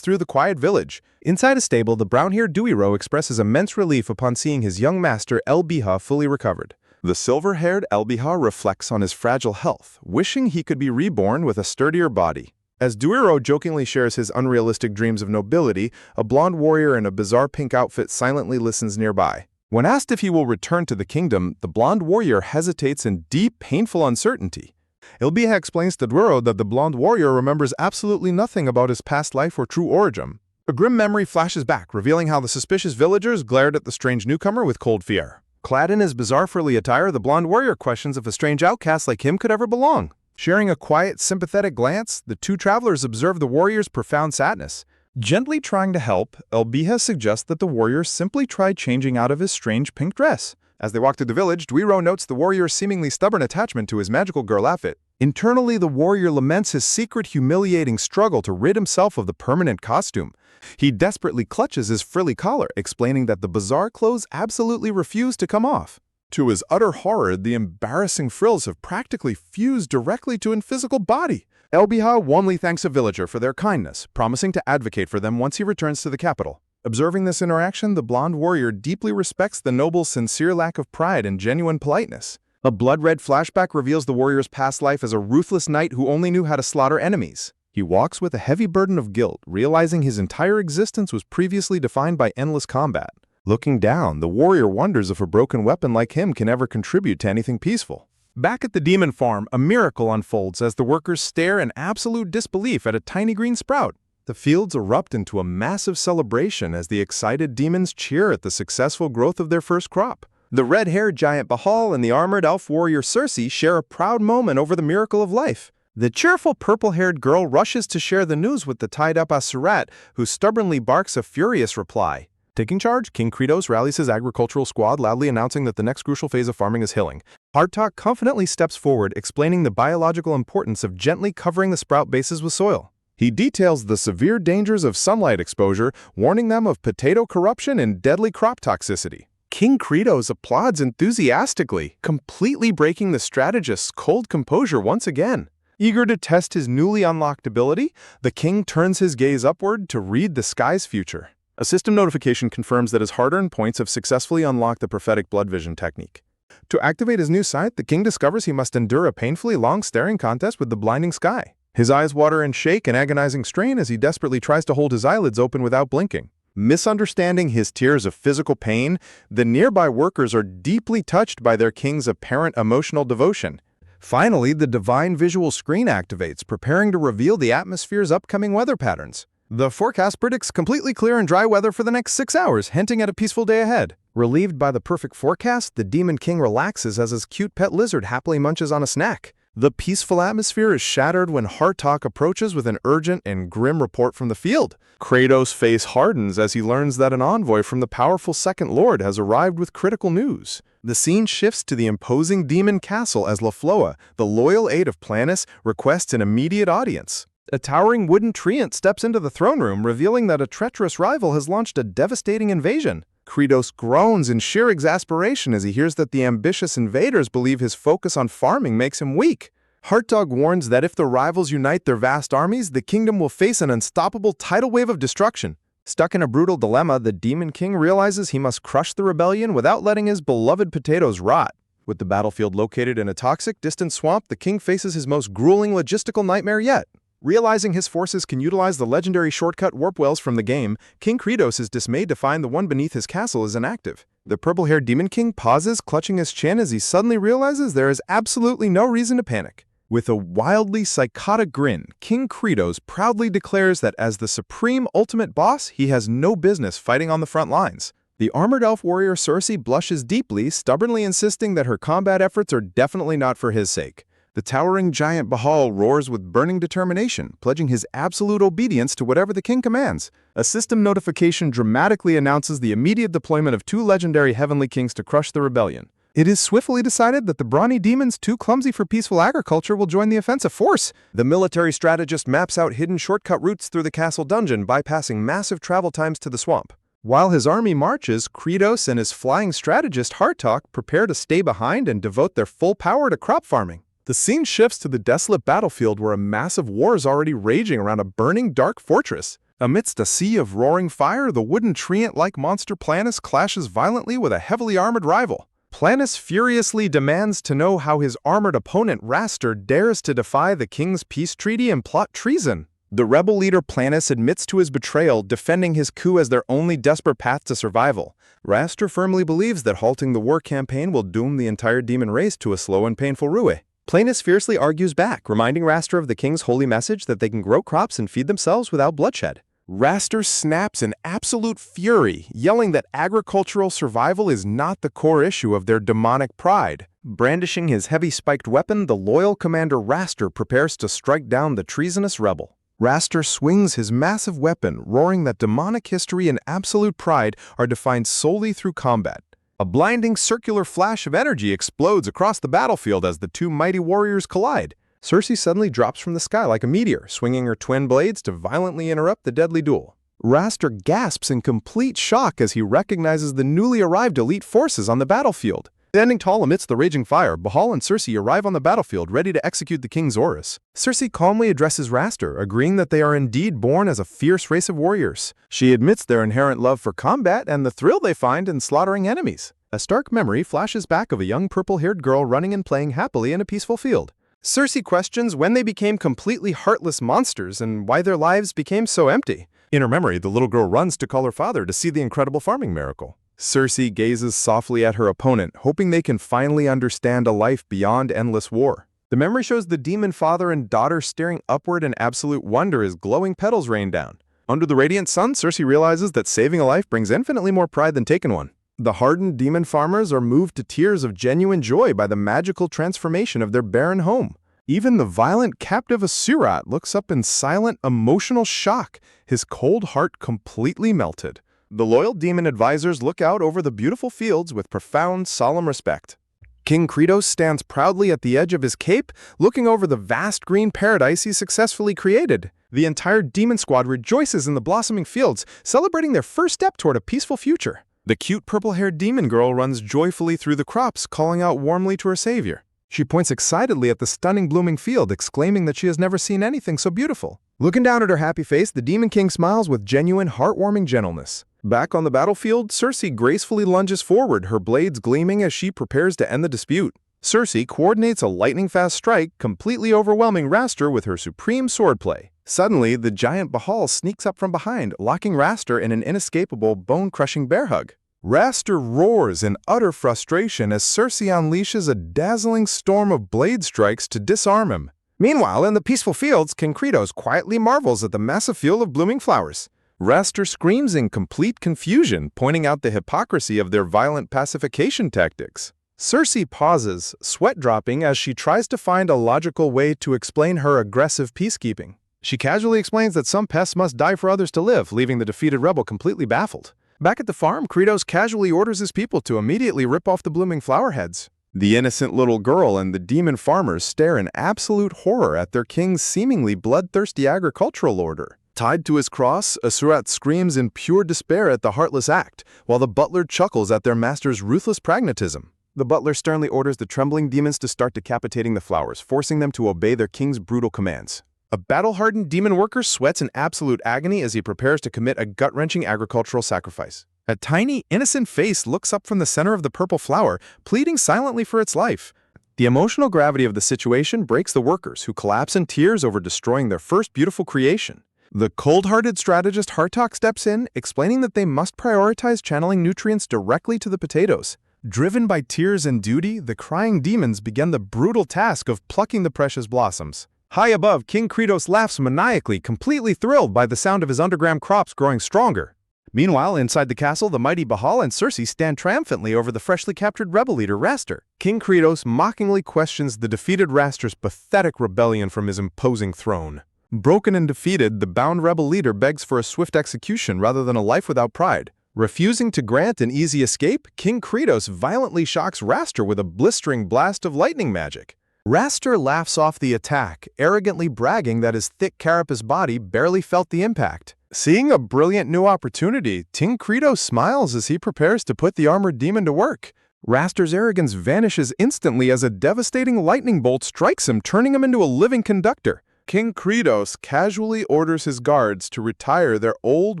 through the quiet village. Inside a stable, the brown-haired Duiro expresses immense relief upon seeing his young master El Biha fully recovered. The silver-haired Elbiha reflects on his fragile health, wishing he could be reborn with a sturdier body. As Duiro jokingly shares his unrealistic dreams of nobility, a blonde warrior in a bizarre pink outfit silently listens nearby. When asked if he will return to the kingdom, the blonde warrior hesitates in deep, painful uncertainty. Elbiha explains to Duiro that the blonde warrior remembers absolutely nothing about his past life or true origin. A grim memory flashes back, revealing how the suspicious villagers glared at the strange newcomer with cold fear. Clad in his bizarre frilly attire, the blonde warrior questions if a strange outcast like him could ever belong. Sharing a quiet, sympathetic glance, the two travelers observe the warrior's profound sadness. Gently trying to help, Elbiha suggests that the warrior simply try changing out of his strange pink dress. As they walk through the village, Duiro notes the warrior's seemingly stubborn attachment to his magical girl outfit. Internally, the warrior laments his secret, humiliating struggle to rid himself of the permanent costume. He desperately clutches his frilly collar, explaining that the bizarre clothes absolutely refuse to come off. To his utter horror, the embarrassing frills have practically fused directly to his physical body. Elbiha warmly thanks a villager for their kindness, promising to advocate for them once he returns to the capital. Observing this interaction, the blonde warrior deeply respects the noble's sincere lack of pride and genuine politeness. A blood-red flashback reveals the warrior's past life as a ruthless knight who only knew how to slaughter enemies. He walks with a heavy burden of guilt, realizing his entire existence was previously defined by endless combat. Looking down, the warrior wonders if a broken weapon like him can ever contribute to anything peaceful. Back at the demon farm, a miracle unfolds as the workers stare in absolute disbelief at a tiny green sprout. The fields erupt into a massive celebration as the excited demons cheer at the successful growth of their first crop. The red-haired giant Bahal and the armored elf warrior Circe share a proud moment over the miracle of life. The cheerful purple-haired girl rushes to share the news with the tied-up Asurat, who stubbornly barks a furious reply. Taking charge, King Kratos rallies his agricultural squad, loudly announcing that the next crucial phase of farming is hilling. Hardtalk confidently steps forward, explaining the biological importance of gently covering the sprout bases with soil. He details the severe dangers of sunlight exposure, warning them of potato corruption and deadly crop toxicity. King Kratos applauds enthusiastically, completely breaking the strategist's cold composure once again. Eager to test his newly unlocked ability, the king turns his gaze upward to read the sky's future. A system notification confirms that his hard-earned points have successfully unlocked the prophetic blood vision technique. To activate his new sight, the king discovers he must endure a painfully long staring contest with the blinding sky. His eyes water and shake in agonizing strain as he desperately tries to hold his eyelids open without blinking. Misunderstanding his tears of physical pain, the nearby workers are deeply touched by their king's apparent emotional devotion. Finally, the divine visual screen activates, preparing to reveal the atmosphere's upcoming weather patterns. The forecast predicts completely clear and dry weather for the next 6 hours, hinting at a peaceful day ahead. Relieved by the perfect forecast, the Demon King relaxes as his cute pet lizard happily munches on a snack. The peaceful atmosphere is shattered when Hardtalk approaches with an urgent and grim report from the field. Kratos' face hardens as he learns that an envoy from the powerful Second Lord has arrived with critical news. The scene shifts to the imposing demon castle as Lafloa, the loyal aide of Planus, requests an immediate audience. A towering wooden treant steps into the throne room, revealing that a treacherous rival has launched a devastating invasion. Kratos groans in sheer exasperation as he hears that the ambitious invaders believe his focus on farming makes him weak. Hardtalk warns that if the rivals unite their vast armies, the kingdom will face an unstoppable tidal wave of destruction. Stuck in a brutal dilemma, the Demon King realizes he must crush the rebellion without letting his beloved potatoes rot. With the battlefield located in a toxic, distant swamp, the king faces his most grueling logistical nightmare yet. Realizing his forces can utilize the legendary shortcut warp wells from the game, King Kratos is dismayed to find the one beneath his castle is inactive. The purple-haired Demon King pauses, clutching his chin as he suddenly realizes there is absolutely no reason to panic. With a wildly psychotic grin, King Kratos proudly declares that as the supreme ultimate boss, he has no business fighting on the front lines. The armored elf warrior Circe blushes deeply, stubbornly insisting that her combat efforts are definitely not for his sake. The towering giant Bahal roars with burning determination, pledging his absolute obedience to whatever the king commands. A system notification dramatically announces the immediate deployment of 2 legendary heavenly kings to crush the rebellion. It is swiftly decided that the brawny demons too clumsy for peaceful agriculture will join the offensive force. The military strategist maps out hidden shortcut routes through the castle dungeon, bypassing massive travel times to the swamp. While his army marches, Kratos and his flying strategist Hardtalk prepare to stay behind and devote their full power to crop farming. The scene shifts to the desolate battlefield where a massive war is already raging around a burning dark fortress. Amidst a sea of roaring fire, the wooden treant-like monster Planus clashes violently with a heavily armored rival. Planus furiously demands to know how his armored opponent Raster dares to defy the king's peace treaty and plot treason. The rebel leader Planus admits to his betrayal, defending his coup as their only desperate path to survival. Raster firmly believes that halting the war campaign will doom the entire demon race to a slow and painful ruin. Planus fiercely argues back, reminding Raster of the king's holy message that they can grow crops and feed themselves without bloodshed. Raster snaps in absolute fury, yelling that agricultural survival is not the core issue of their demonic pride. Brandishing his heavy spiked weapon, the loyal commander Raster prepares to strike down the treasonous rebel. Raster swings his massive weapon, roaring that demonic history and absolute pride are defined solely through combat. A blinding circular flash of energy explodes across the battlefield as the two mighty warriors collide. Cersei suddenly drops from the sky like a meteor, swinging her twin blades to violently interrupt the deadly duel. Raster gasps in complete shock as he recognizes the newly arrived elite forces on the battlefield. Standing tall amidst the raging fire, Bahal and Cersei arrive on the battlefield ready to execute the king's orders. Cersei calmly addresses Raster, agreeing that they are indeed born as a fierce race of warriors. She admits their inherent love for combat and the thrill they find in slaughtering enemies. A stark memory flashes back of a young purple-haired girl running and playing happily in a peaceful field. Cersei questions when they became completely heartless monsters and why their lives became so empty. In her memory, the little girl runs to call her father to see the incredible farming miracle. Cersei gazes softly at her opponent, hoping they can finally understand a life beyond endless war. The memory shows the demon father and daughter staring upward in absolute wonder as glowing petals rain down. Under the radiant sun, Cersei realizes that saving a life brings infinitely more pride than taking one. The hardened demon farmers are moved to tears of genuine joy by the magical transformation of their barren home. Even the violent captive Asurat looks up in silent, emotional shock, his cold heart completely melted. The loyal demon advisors look out over the beautiful fields with profound, solemn respect. King Kratos stands proudly at the edge of his cape, looking over the vast green paradise he successfully created. The entire demon squad rejoices in the blossoming fields, celebrating their first step toward a peaceful future. The cute purple-haired demon girl runs joyfully through the crops, calling out warmly to her savior. She points excitedly at the stunning blooming field, exclaiming that she has never seen anything so beautiful. Looking down at her happy face, the Demon King smiles with genuine, heartwarming gentleness. Back on the battlefield, Cersei gracefully lunges forward, her blades gleaming as she prepares to end the dispute. Cersei coordinates a lightning-fast strike, completely overwhelming Raster with her supreme swordplay. Suddenly, the giant Bahal sneaks up from behind, locking Raster in an inescapable, bone-crushing bear hug. Raster roars in utter frustration as Cersei unleashes a dazzling storm of blade strikes to disarm him. Meanwhile, in the peaceful fields, King Kratos quietly marvels at the massive field of blooming flowers. Raster screams in complete confusion, pointing out the hypocrisy of their violent pacification tactics. Cersei pauses, sweat dropping as she tries to find a logical way to explain her aggressive peacekeeping. She casually explains that some pests must die for others to live, leaving the defeated rebel completely baffled. Back at the farm, Kratos casually orders his people to immediately rip off the blooming flower heads. The innocent little girl and the demon farmers stare in absolute horror at their king's seemingly bloodthirsty agricultural order. Tied to his cross, Asurat screams in pure despair at the heartless act, while the butler chuckles at their master's ruthless pragmatism. The butler sternly orders the trembling demons to start decapitating the flowers, forcing them to obey their king's brutal commands. A battle-hardened demon worker sweats in absolute agony as he prepares to commit a gut-wrenching agricultural sacrifice. A tiny, innocent face looks up from the center of the purple flower, pleading silently for its life. The emotional gravity of the situation breaks the workers, who collapse in tears over destroying their first beautiful creation. The cold-hearted strategist Hartok steps in, explaining that they must prioritize channeling nutrients directly to the potatoes. Driven by tears and duty, the crying demons begin the brutal task of plucking the precious blossoms. High above, King Kratos laughs maniacally, completely thrilled by the sound of his underground crops growing stronger. Meanwhile, inside the castle, the mighty Bahal and Cersei stand triumphantly over the freshly captured rebel leader Raster. King Kratos mockingly questions the defeated Raster's pathetic rebellion from his imposing throne. Broken and defeated, the bound rebel leader begs for a swift execution rather than a life without pride. Refusing to grant an easy escape, King Kratos violently shocks Raster with a blistering blast of lightning magic. Raster laughs off the attack, arrogantly bragging that his thick carapace body barely felt the impact. Seeing a brilliant new opportunity, King Kratos smiles as he prepares to put the armored demon to work. Raster's arrogance vanishes instantly as a devastating lightning bolt strikes him, turning him into a living conductor. King Kratos casually orders his guards to retire their old,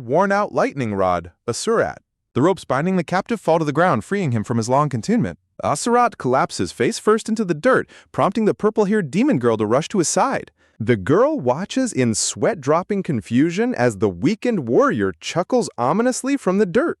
worn-out lightning rod, Asurat. The ropes binding the captive fall to the ground, freeing him from his long containment. Aserat collapses face first into the dirt, prompting the purple-haired demon girl to rush to his side. The girl watches in sweat-dropping confusion as the weakened warrior chuckles ominously from the dirt.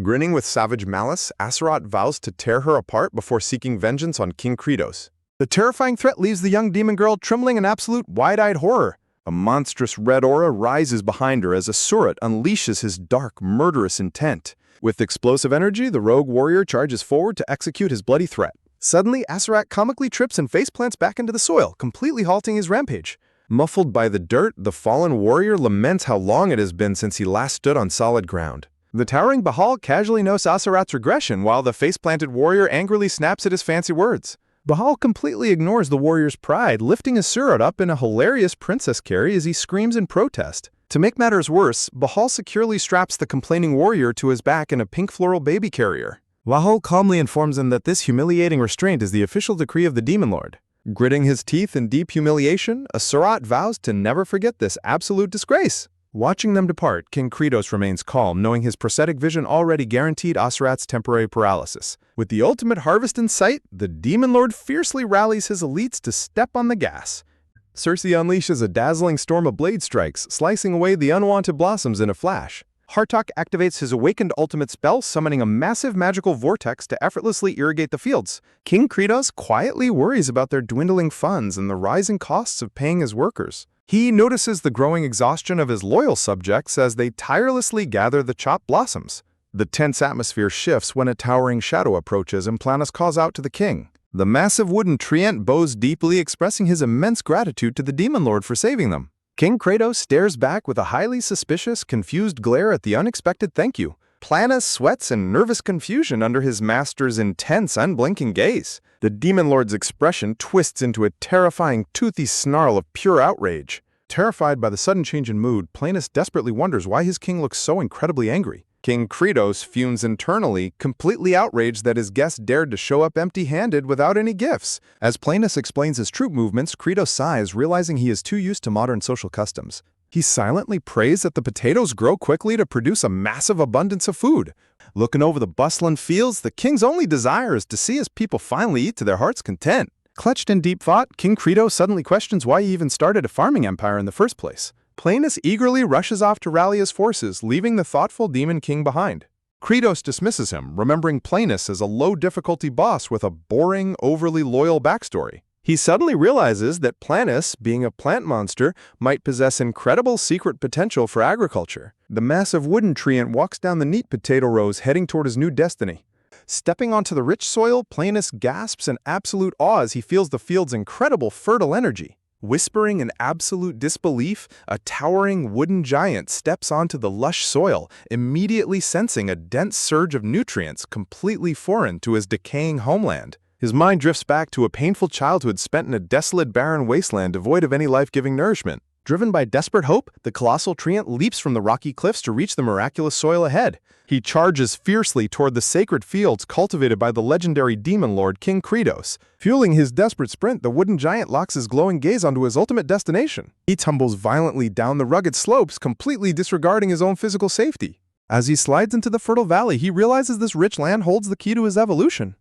Grinning with savage malice, Aserat vows to tear her apart before seeking vengeance on King Kratos. The terrifying threat leaves the young demon girl trembling in absolute wide-eyed horror. A monstrous red aura rises behind her as Asurat unleashes his dark, murderous intent. With explosive energy, the rogue warrior charges forward to execute his bloody threat. Suddenly, Aserat comically trips and faceplants back into the soil, completely halting his rampage. Muffled by the dirt, the fallen warrior laments how long it has been since he last stood on solid ground. The towering Bahal casually notes Aserat's regression, while the face-planted warrior angrily snaps at his fancy words. Bahal completely ignores the warrior's pride, lifting Asurat up in a hilarious princess carry as he screams in protest. To make matters worse, Bahal securely straps the complaining warrior to his back in a pink floral baby carrier. Bahal calmly informs him that this humiliating restraint is the official decree of the Demon Lord. Gritting his teeth in deep humiliation, Asurat vows to never forget this absolute disgrace. Watching them depart, King Kratos remains calm, knowing his prosthetic vision already guaranteed Aserat's temporary paralysis. With the ultimate harvest in sight, the Demon Lord fiercely rallies his elites to step on the gas. Circe unleashes a dazzling storm of blade strikes, slicing away the unwanted blossoms in a flash. Hartok activates his awakened ultimate spell, summoning a massive magical vortex to effortlessly irrigate the fields. King Kratos quietly worries about their dwindling funds and the rising costs of paying his workers. He notices the growing exhaustion of his loyal subjects as they tirelessly gather the chopped blossoms. The tense atmosphere shifts when a towering shadow approaches and Planus calls out to the king. The massive wooden treant bows deeply, expressing his immense gratitude to the Demon Lord for saving them. King Kratos stares back with a highly suspicious, confused glare at the unexpected thank you. Planus sweats in nervous confusion under his master's intense, unblinking gaze. The Demon Lord's expression twists into a terrifying, toothy snarl of pure outrage. Terrified by the sudden change in mood, Planus desperately wonders why his king looks so incredibly angry. King Kratos fumes internally, completely outraged that his guest dared to show up empty-handed without any gifts. As Planus explains his troop movements, Kratos sighs, realizing he is too used to modern social customs. He silently prays that the potatoes grow quickly to produce a massive abundance of food. Looking over the bustling fields, the king's only desire is to see his people finally eat to their heart's content. Clutched in deep thought, King Kratos suddenly questions why he even started a farming empire in the first place. Planus eagerly rushes off to rally his forces, leaving the thoughtful Demon King behind. Kratos dismisses him, remembering Planus as a low-difficulty boss with a boring, overly loyal backstory. He suddenly realizes that Planus, being a plant monster, might possess incredible secret potential for agriculture. The massive wooden treant walks down the neat potato rows, heading toward his new destiny. Stepping onto the rich soil, Planus gasps in absolute awe as he feels the field's incredible fertile energy. Whispering in absolute disbelief, a towering wooden giant steps onto the lush soil, immediately sensing a dense surge of nutrients completely foreign to his decaying homeland. His mind drifts back to a painful childhood spent in a desolate, barren wasteland devoid of any life-giving nourishment. Driven by desperate hope, the colossal treant leaps from the rocky cliffs to reach the miraculous soil ahead. He charges fiercely toward the sacred fields cultivated by the legendary Demon Lord King Kratos. Fueling his desperate sprint, the wooden giant locks his glowing gaze onto his ultimate destination. He tumbles violently down the rugged slopes, completely disregarding his own physical safety. As he slides into the fertile valley, he realizes this rich land holds the key to his evolution.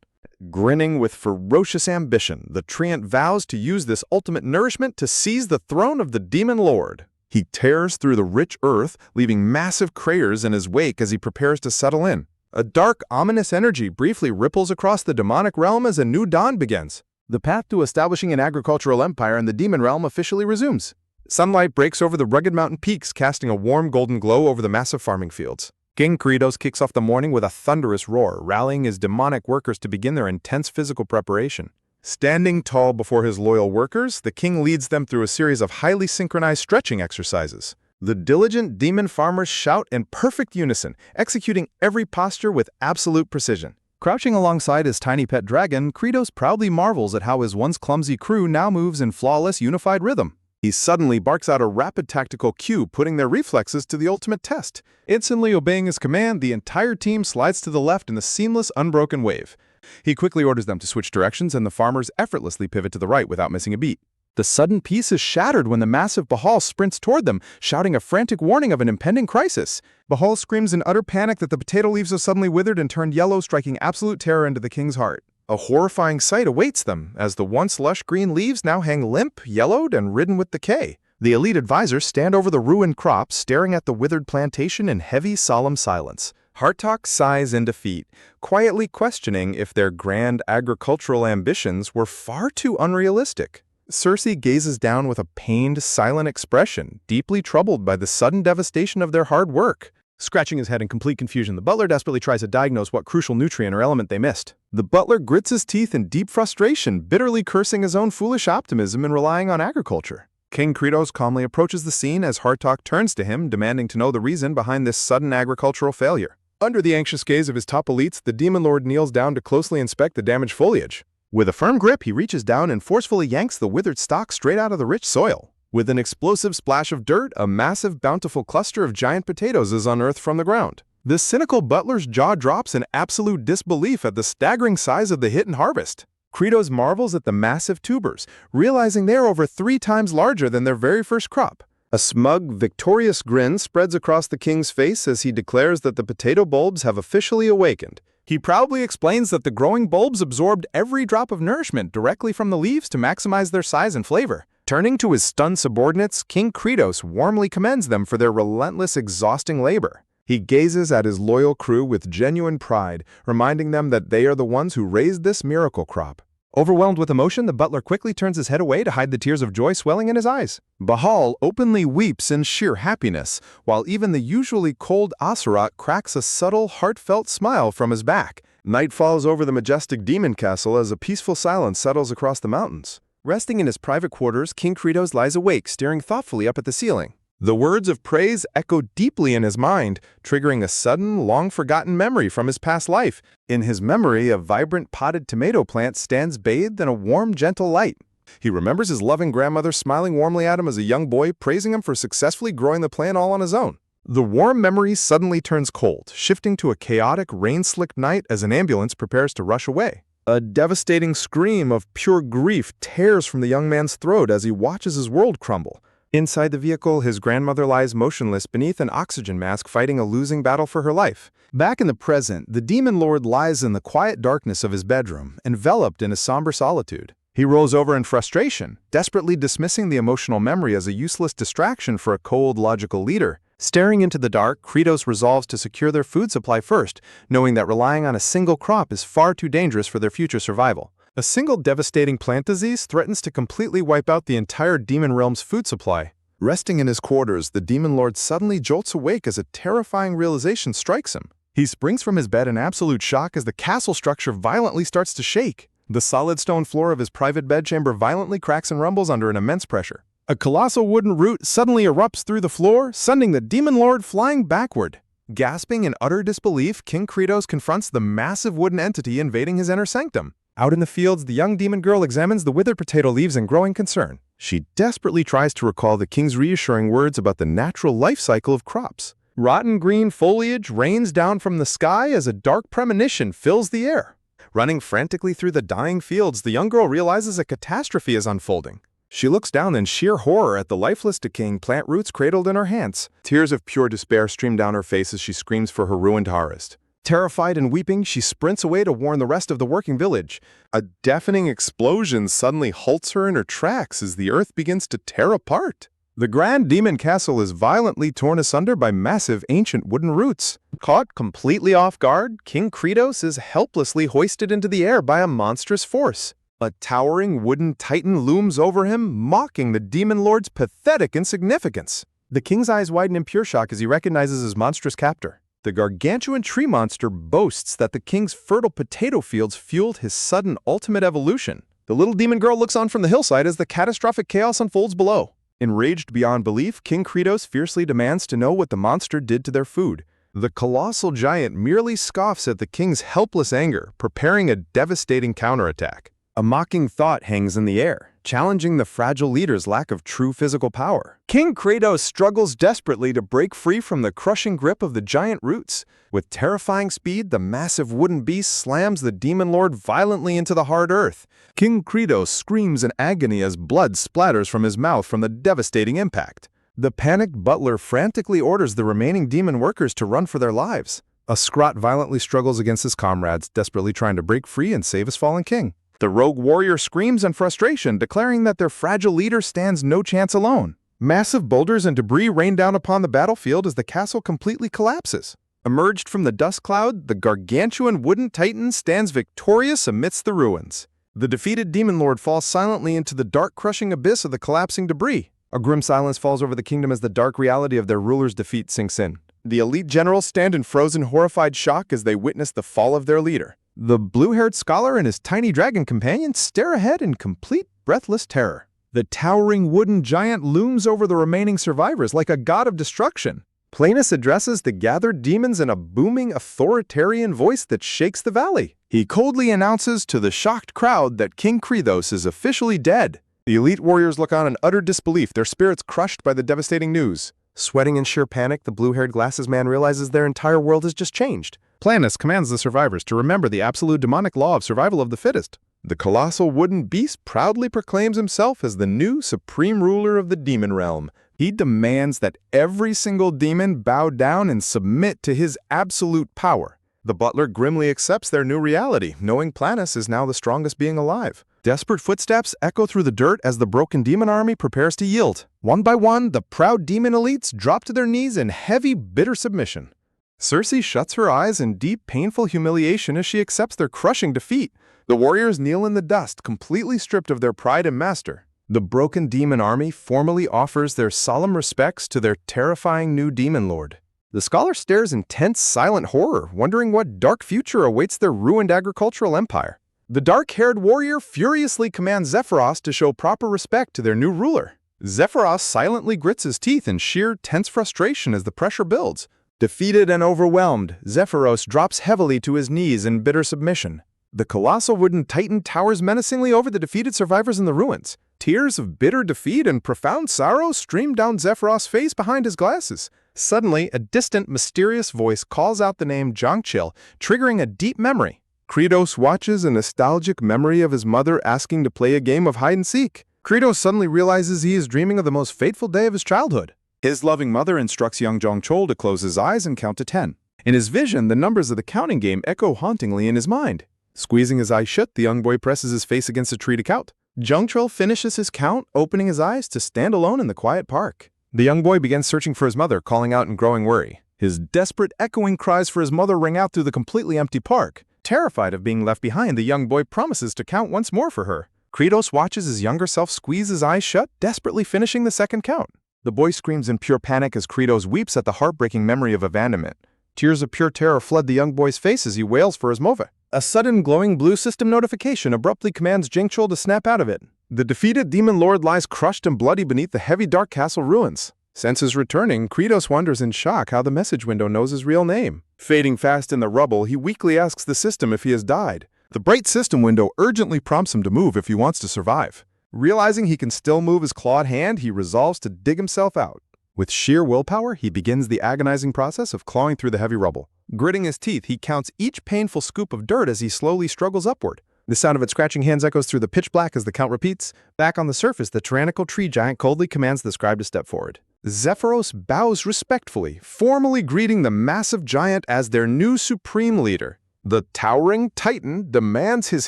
Grinning with ferocious ambition, the treant vows to use this ultimate nourishment to seize the throne of the Demon Lord. He tears through the rich earth, leaving massive craters in his wake as he prepares to settle in. A dark, ominous energy briefly ripples across the demonic realm as a new dawn begins. The path to establishing an agricultural empire in the demon realm officially resumes. Sunlight breaks over the rugged mountain peaks, casting a warm golden glow over the massive farming fields. King Kratos kicks off the morning with a thunderous roar, rallying his demonic workers to begin their intense physical preparation. Standing tall before his loyal workers, the king leads them through a series of highly synchronized stretching exercises. The diligent demon farmers shout in perfect unison, executing every posture with absolute precision. Crouching alongside his tiny pet dragon, Kratos proudly marvels at how his once clumsy crew now moves in flawless, unified rhythm. He suddenly barks out a rapid tactical cue, putting their reflexes to the ultimate test. Instantly obeying his command, the entire team slides to the left in a seamless, unbroken wave. He quickly orders them to switch directions, and the farmers effortlessly pivot to the right without missing a beat. The sudden peace is shattered when the massive Bahal sprints toward them, shouting a frantic warning of an impending crisis. Bahal screams in utter panic that the potato leaves have suddenly withered and turned yellow, striking absolute terror into the king's heart. A horrifying sight awaits them, as the once lush green leaves now hang limp, yellowed, and ridden with decay. The elite advisors stand over the ruined crops, staring at the withered plantation in heavy, solemn silence. Hartok sighs in defeat, quietly questioning if their grand agricultural ambitions were far too unrealistic. Cersei gazes down with a pained, silent expression, deeply troubled by the sudden devastation of their hard work. Scratching his head in complete confusion, the butler desperately tries to diagnose what crucial nutrient or element they missed. The butler grits his teeth in deep frustration, bitterly cursing his own foolish optimism in relying on agriculture. King Kratos calmly approaches the scene as Hartok turns to him, demanding to know the reason behind this sudden agricultural failure. Under the anxious gaze of his top elites, the Demon Lord kneels down to closely inspect the damaged foliage. With a firm grip, he reaches down and forcefully yanks the withered stalk straight out of the rich soil. With an explosive splash of dirt, a massive, bountiful cluster of giant potatoes is unearthed from the ground. The cynical butler's jaw drops in absolute disbelief at the staggering size of the hidden harvest. Kratos marvels at the massive tubers, realizing they are over 3 times larger than their very first crop. A smug, victorious grin spreads across the king's face as he declares that the potato bulbs have officially awakened. He proudly explains that the growing bulbs absorbed every drop of nourishment directly from the leaves to maximize their size and flavor. Turning to his stunned subordinates, King Kratos warmly commends them for their relentless, exhausting labor. He gazes at his loyal crew with genuine pride, reminding them that they are the ones who raised this miracle crop. Overwhelmed with emotion, the butler quickly turns his head away to hide the tears of joy swelling in his eyes. Bahal openly weeps in sheer happiness, while even the usually cold Asarat cracks a subtle, heartfelt smile from his back. Night falls over the majestic demon castle as a peaceful silence settles across the mountains. Resting in his private quarters, King Kratos lies awake, staring thoughtfully up at the ceiling. The words of praise echo deeply in his mind, triggering a sudden, long-forgotten memory from his past life. In his memory, a vibrant potted tomato plant stands bathed in a warm, gentle light. He remembers his loving grandmother smiling warmly at him as a young boy, praising him for successfully growing the plant all on his own. The warm memory suddenly turns cold, shifting to a chaotic, rain-slicked night as an ambulance prepares to rush away. A devastating scream of pure grief tears from the young man's throat as he watches his world crumble. Inside the vehicle, his grandmother lies motionless beneath an oxygen mask, fighting a losing battle for her life. Back in the present, the Demon Lord lies in the quiet darkness of his bedroom, enveloped in a somber solitude. He rolls over in frustration, desperately dismissing the emotional memory as a useless distraction for a cold, logical leader. Staring into the dark, Kratos resolves to secure their food supply first, knowing that relying on a single crop is far too dangerous for their future survival. A single devastating plant disease threatens to completely wipe out the entire Demon Realm's food supply. Resting in his quarters, the Demon Lord suddenly jolts awake as a terrifying realization strikes him. He springs from his bed in absolute shock as the castle structure violently starts to shake. The solid stone floor of his private bedchamber violently cracks and rumbles under an immense pressure. A colossal wooden root suddenly erupts through the floor, sending the Demon Lord flying backward. Gasping in utter disbelief, King Kratos confronts the massive wooden entity invading his inner sanctum. Out in the fields, the young demon girl examines the withered potato leaves in growing concern. She desperately tries to recall the king's reassuring words about the natural life cycle of crops. Rotten green foliage rains down from the sky as a dark premonition fills the air. Running frantically through the dying fields, the young girl realizes a catastrophe is unfolding. She looks down in sheer horror at the lifeless, decaying plant roots cradled in her hands. Tears of pure despair stream down her face as she screams for her ruined harvest. Terrified and weeping, she sprints away to warn the rest of the working village. A deafening explosion suddenly halts her in her tracks as the earth begins to tear apart. The grand demon castle is violently torn asunder by massive ancient wooden roots. Caught completely off guard, King Kratos is helplessly hoisted into the air by a monstrous force. A towering wooden titan looms over him, mocking the Demon Lord's pathetic insignificance. The king's eyes widen in pure shock as he recognizes his monstrous captor. The gargantuan tree monster boasts that the king's fertile potato fields fueled his sudden ultimate evolution. The little demon girl looks on from the hillside as the catastrophic chaos unfolds below. Enraged beyond belief, King Kratos fiercely demands to know what the monster did to their food. The colossal giant merely scoffs at the king's helpless anger, preparing a devastating counterattack. A mocking thought hangs in the air, challenging the fragile leader's lack of true physical power. King Kratos struggles desperately to break free from the crushing grip of the giant roots. With terrifying speed, the massive wooden beast slams the Demon Lord violently into the hard earth. King Kratos screams in agony as blood splatters from his mouth from the devastating impact. The panicked butler frantically orders the remaining demon workers to run for their lives. A Scrot violently struggles against his comrades, desperately trying to break free and save his fallen king. The rogue warrior screams in frustration, declaring that their fragile leader stands no chance alone. Massive boulders and debris rain down upon the battlefield as the castle completely collapses. Emerged from the dust cloud, the gargantuan wooden titan stands victorious amidst the ruins. The defeated demon lord falls silently into the dark, crushing abyss of the collapsing debris. A grim silence falls over the kingdom as the dark reality of their ruler's defeat sinks in. The elite generals stand in frozen, horrified shock as they witness the fall of their leader. The blue-haired scholar and his tiny dragon companion stare ahead in complete, breathless terror. The towering wooden giant looms over the remaining survivors like a god of destruction. Planus addresses the gathered demons in a booming, authoritarian voice that shakes the valley. He coldly announces to the shocked crowd that King Kratos is officially dead. The elite warriors look on in utter disbelief, their spirits crushed by the devastating news. Sweating in sheer panic, the blue-haired glasses man realizes their entire world has just changed. Planus commands the survivors to remember the absolute demonic law of survival of the fittest. The colossal wooden beast proudly proclaims himself as the new supreme ruler of the demon realm. He demands that every single demon bow down and submit to his absolute power. The butler grimly accepts their new reality, knowing Planus is now the strongest being alive. Desperate footsteps echo through the dirt as the broken demon army prepares to yield. One by one, the proud demon elites drop to their knees in heavy, bitter submission. Circe shuts her eyes in deep, painful humiliation as she accepts their crushing defeat. The warriors kneel in the dust, completely stripped of their pride and master. The broken demon army formally offers their solemn respects to their terrifying new demon lord. The scholar stares in tense, silent horror, wondering what dark future awaits their ruined agricultural empire. The dark-haired warrior furiously commands Zephyros to show proper respect to their new ruler. Zephyros silently grits his teeth in sheer, tense frustration as the pressure builds. Defeated and overwhelmed, Zephyros drops heavily to his knees in bitter submission. The colossal wooden titan towers menacingly over the defeated survivors in the ruins. Tears of bitter defeat and profound sorrow stream down Zephyros' face behind his glasses. Suddenly, a distant, mysterious voice calls out the name Jongchil, triggering a deep memory. Kratos watches a nostalgic memory of his mother asking to play a game of hide-and-seek. Kratos suddenly realizes he is dreaming of the most fateful day of his childhood. His loving mother instructs young Jongchil to close his eyes and count to 10. In his vision, the numbers of the counting game echo hauntingly in his mind. Squeezing his eyes shut, the young boy presses his face against a tree to count. Jongchil finishes his count, opening his eyes to stand alone in the quiet park. The young boy begins searching for his mother, calling out in growing worry. His desperate, echoing cries for his mother ring out through the completely empty park. Terrified of being left behind, the young boy promises to count once more for her. Kratos watches his younger self squeeze his eyes shut, desperately finishing the second count. The boy screams in pure panic as Kratos weeps at the heartbreaking memory of abandonment. Tears of pure terror flood the young boy's face as he wails for his mother. A sudden glowing blue system notification abruptly commands Jongchil to snap out of it. The defeated demon lord lies crushed and bloody beneath the heavy dark castle ruins. Senses returning, Kratos wonders in shock how the message window knows his real name. Fading fast in the rubble, he weakly asks the system if he has died. The bright system window urgently prompts him to move if he wants to survive. Realizing he can still move his clawed hand, he resolves to dig himself out. With sheer willpower, he begins the agonizing process of clawing through the heavy rubble. Gritting his teeth, he counts each painful scoop of dirt as he slowly struggles upward. The sound of its scratching hands echoes through the pitch black as the count repeats. Back on the surface, the tyrannical tree giant coldly commands the scribe to step forward. Zephyros bows respectfully, formally greeting the massive giant as their new supreme leader. The towering titan demands his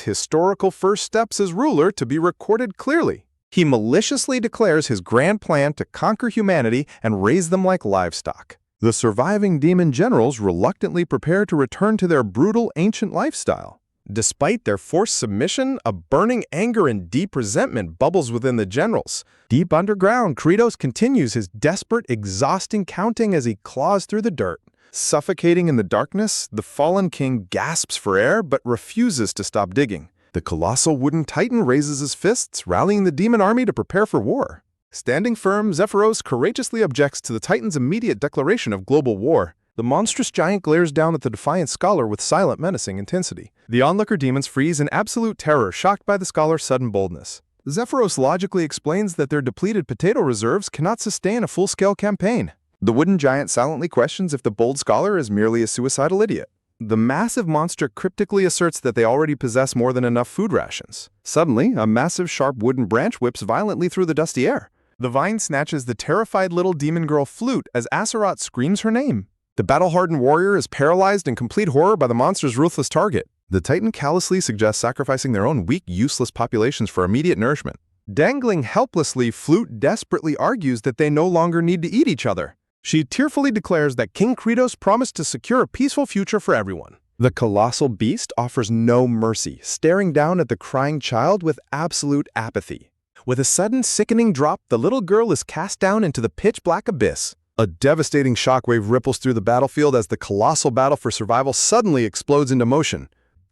historical first steps as ruler to be recorded clearly. He maliciously declares his grand plan to conquer humanity and raise them like livestock. The surviving demon generals reluctantly prepare to return to their brutal ancient lifestyle. Despite their forced submission, a burning anger and deep resentment bubbles within the generals. Deep underground, Kratos continues his desperate, exhausting counting as he claws through the dirt. Suffocating in the darkness, the fallen king gasps for air but refuses to stop digging. The colossal wooden titan raises his fists, rallying the demon army to prepare for war. Standing firm, Zephyros courageously objects to the titan's immediate declaration of global war. The monstrous giant glares down at the defiant scholar with silent, menacing intensity. The onlooker demons freeze in absolute terror, shocked by the scholar's sudden boldness. Zephyros logically explains that their depleted potato reserves cannot sustain a full-scale campaign. The wooden giant silently questions if the bold scholar is merely a suicidal idiot. The massive monster cryptically asserts that they already possess more than enough food rations. Suddenly, a massive, sharp wooden branch whips violently through the dusty air. The vine snatches the terrified little demon girl flute as Azeroth screams her name. The battle-hardened warrior is paralyzed in complete horror by the monster's ruthless target. The Titan callously suggests sacrificing their own weak, useless populations for immediate nourishment. Dangling helplessly, Flute desperately argues that they no longer need to eat each other. She tearfully declares that King Kratos promised to secure a peaceful future for everyone. The colossal beast offers no mercy, staring down at the crying child with absolute apathy. With a sudden, sickening drop, the little girl is cast down into the pitch-black abyss. A devastating shockwave ripples through the battlefield as the colossal battle for survival suddenly explodes into motion.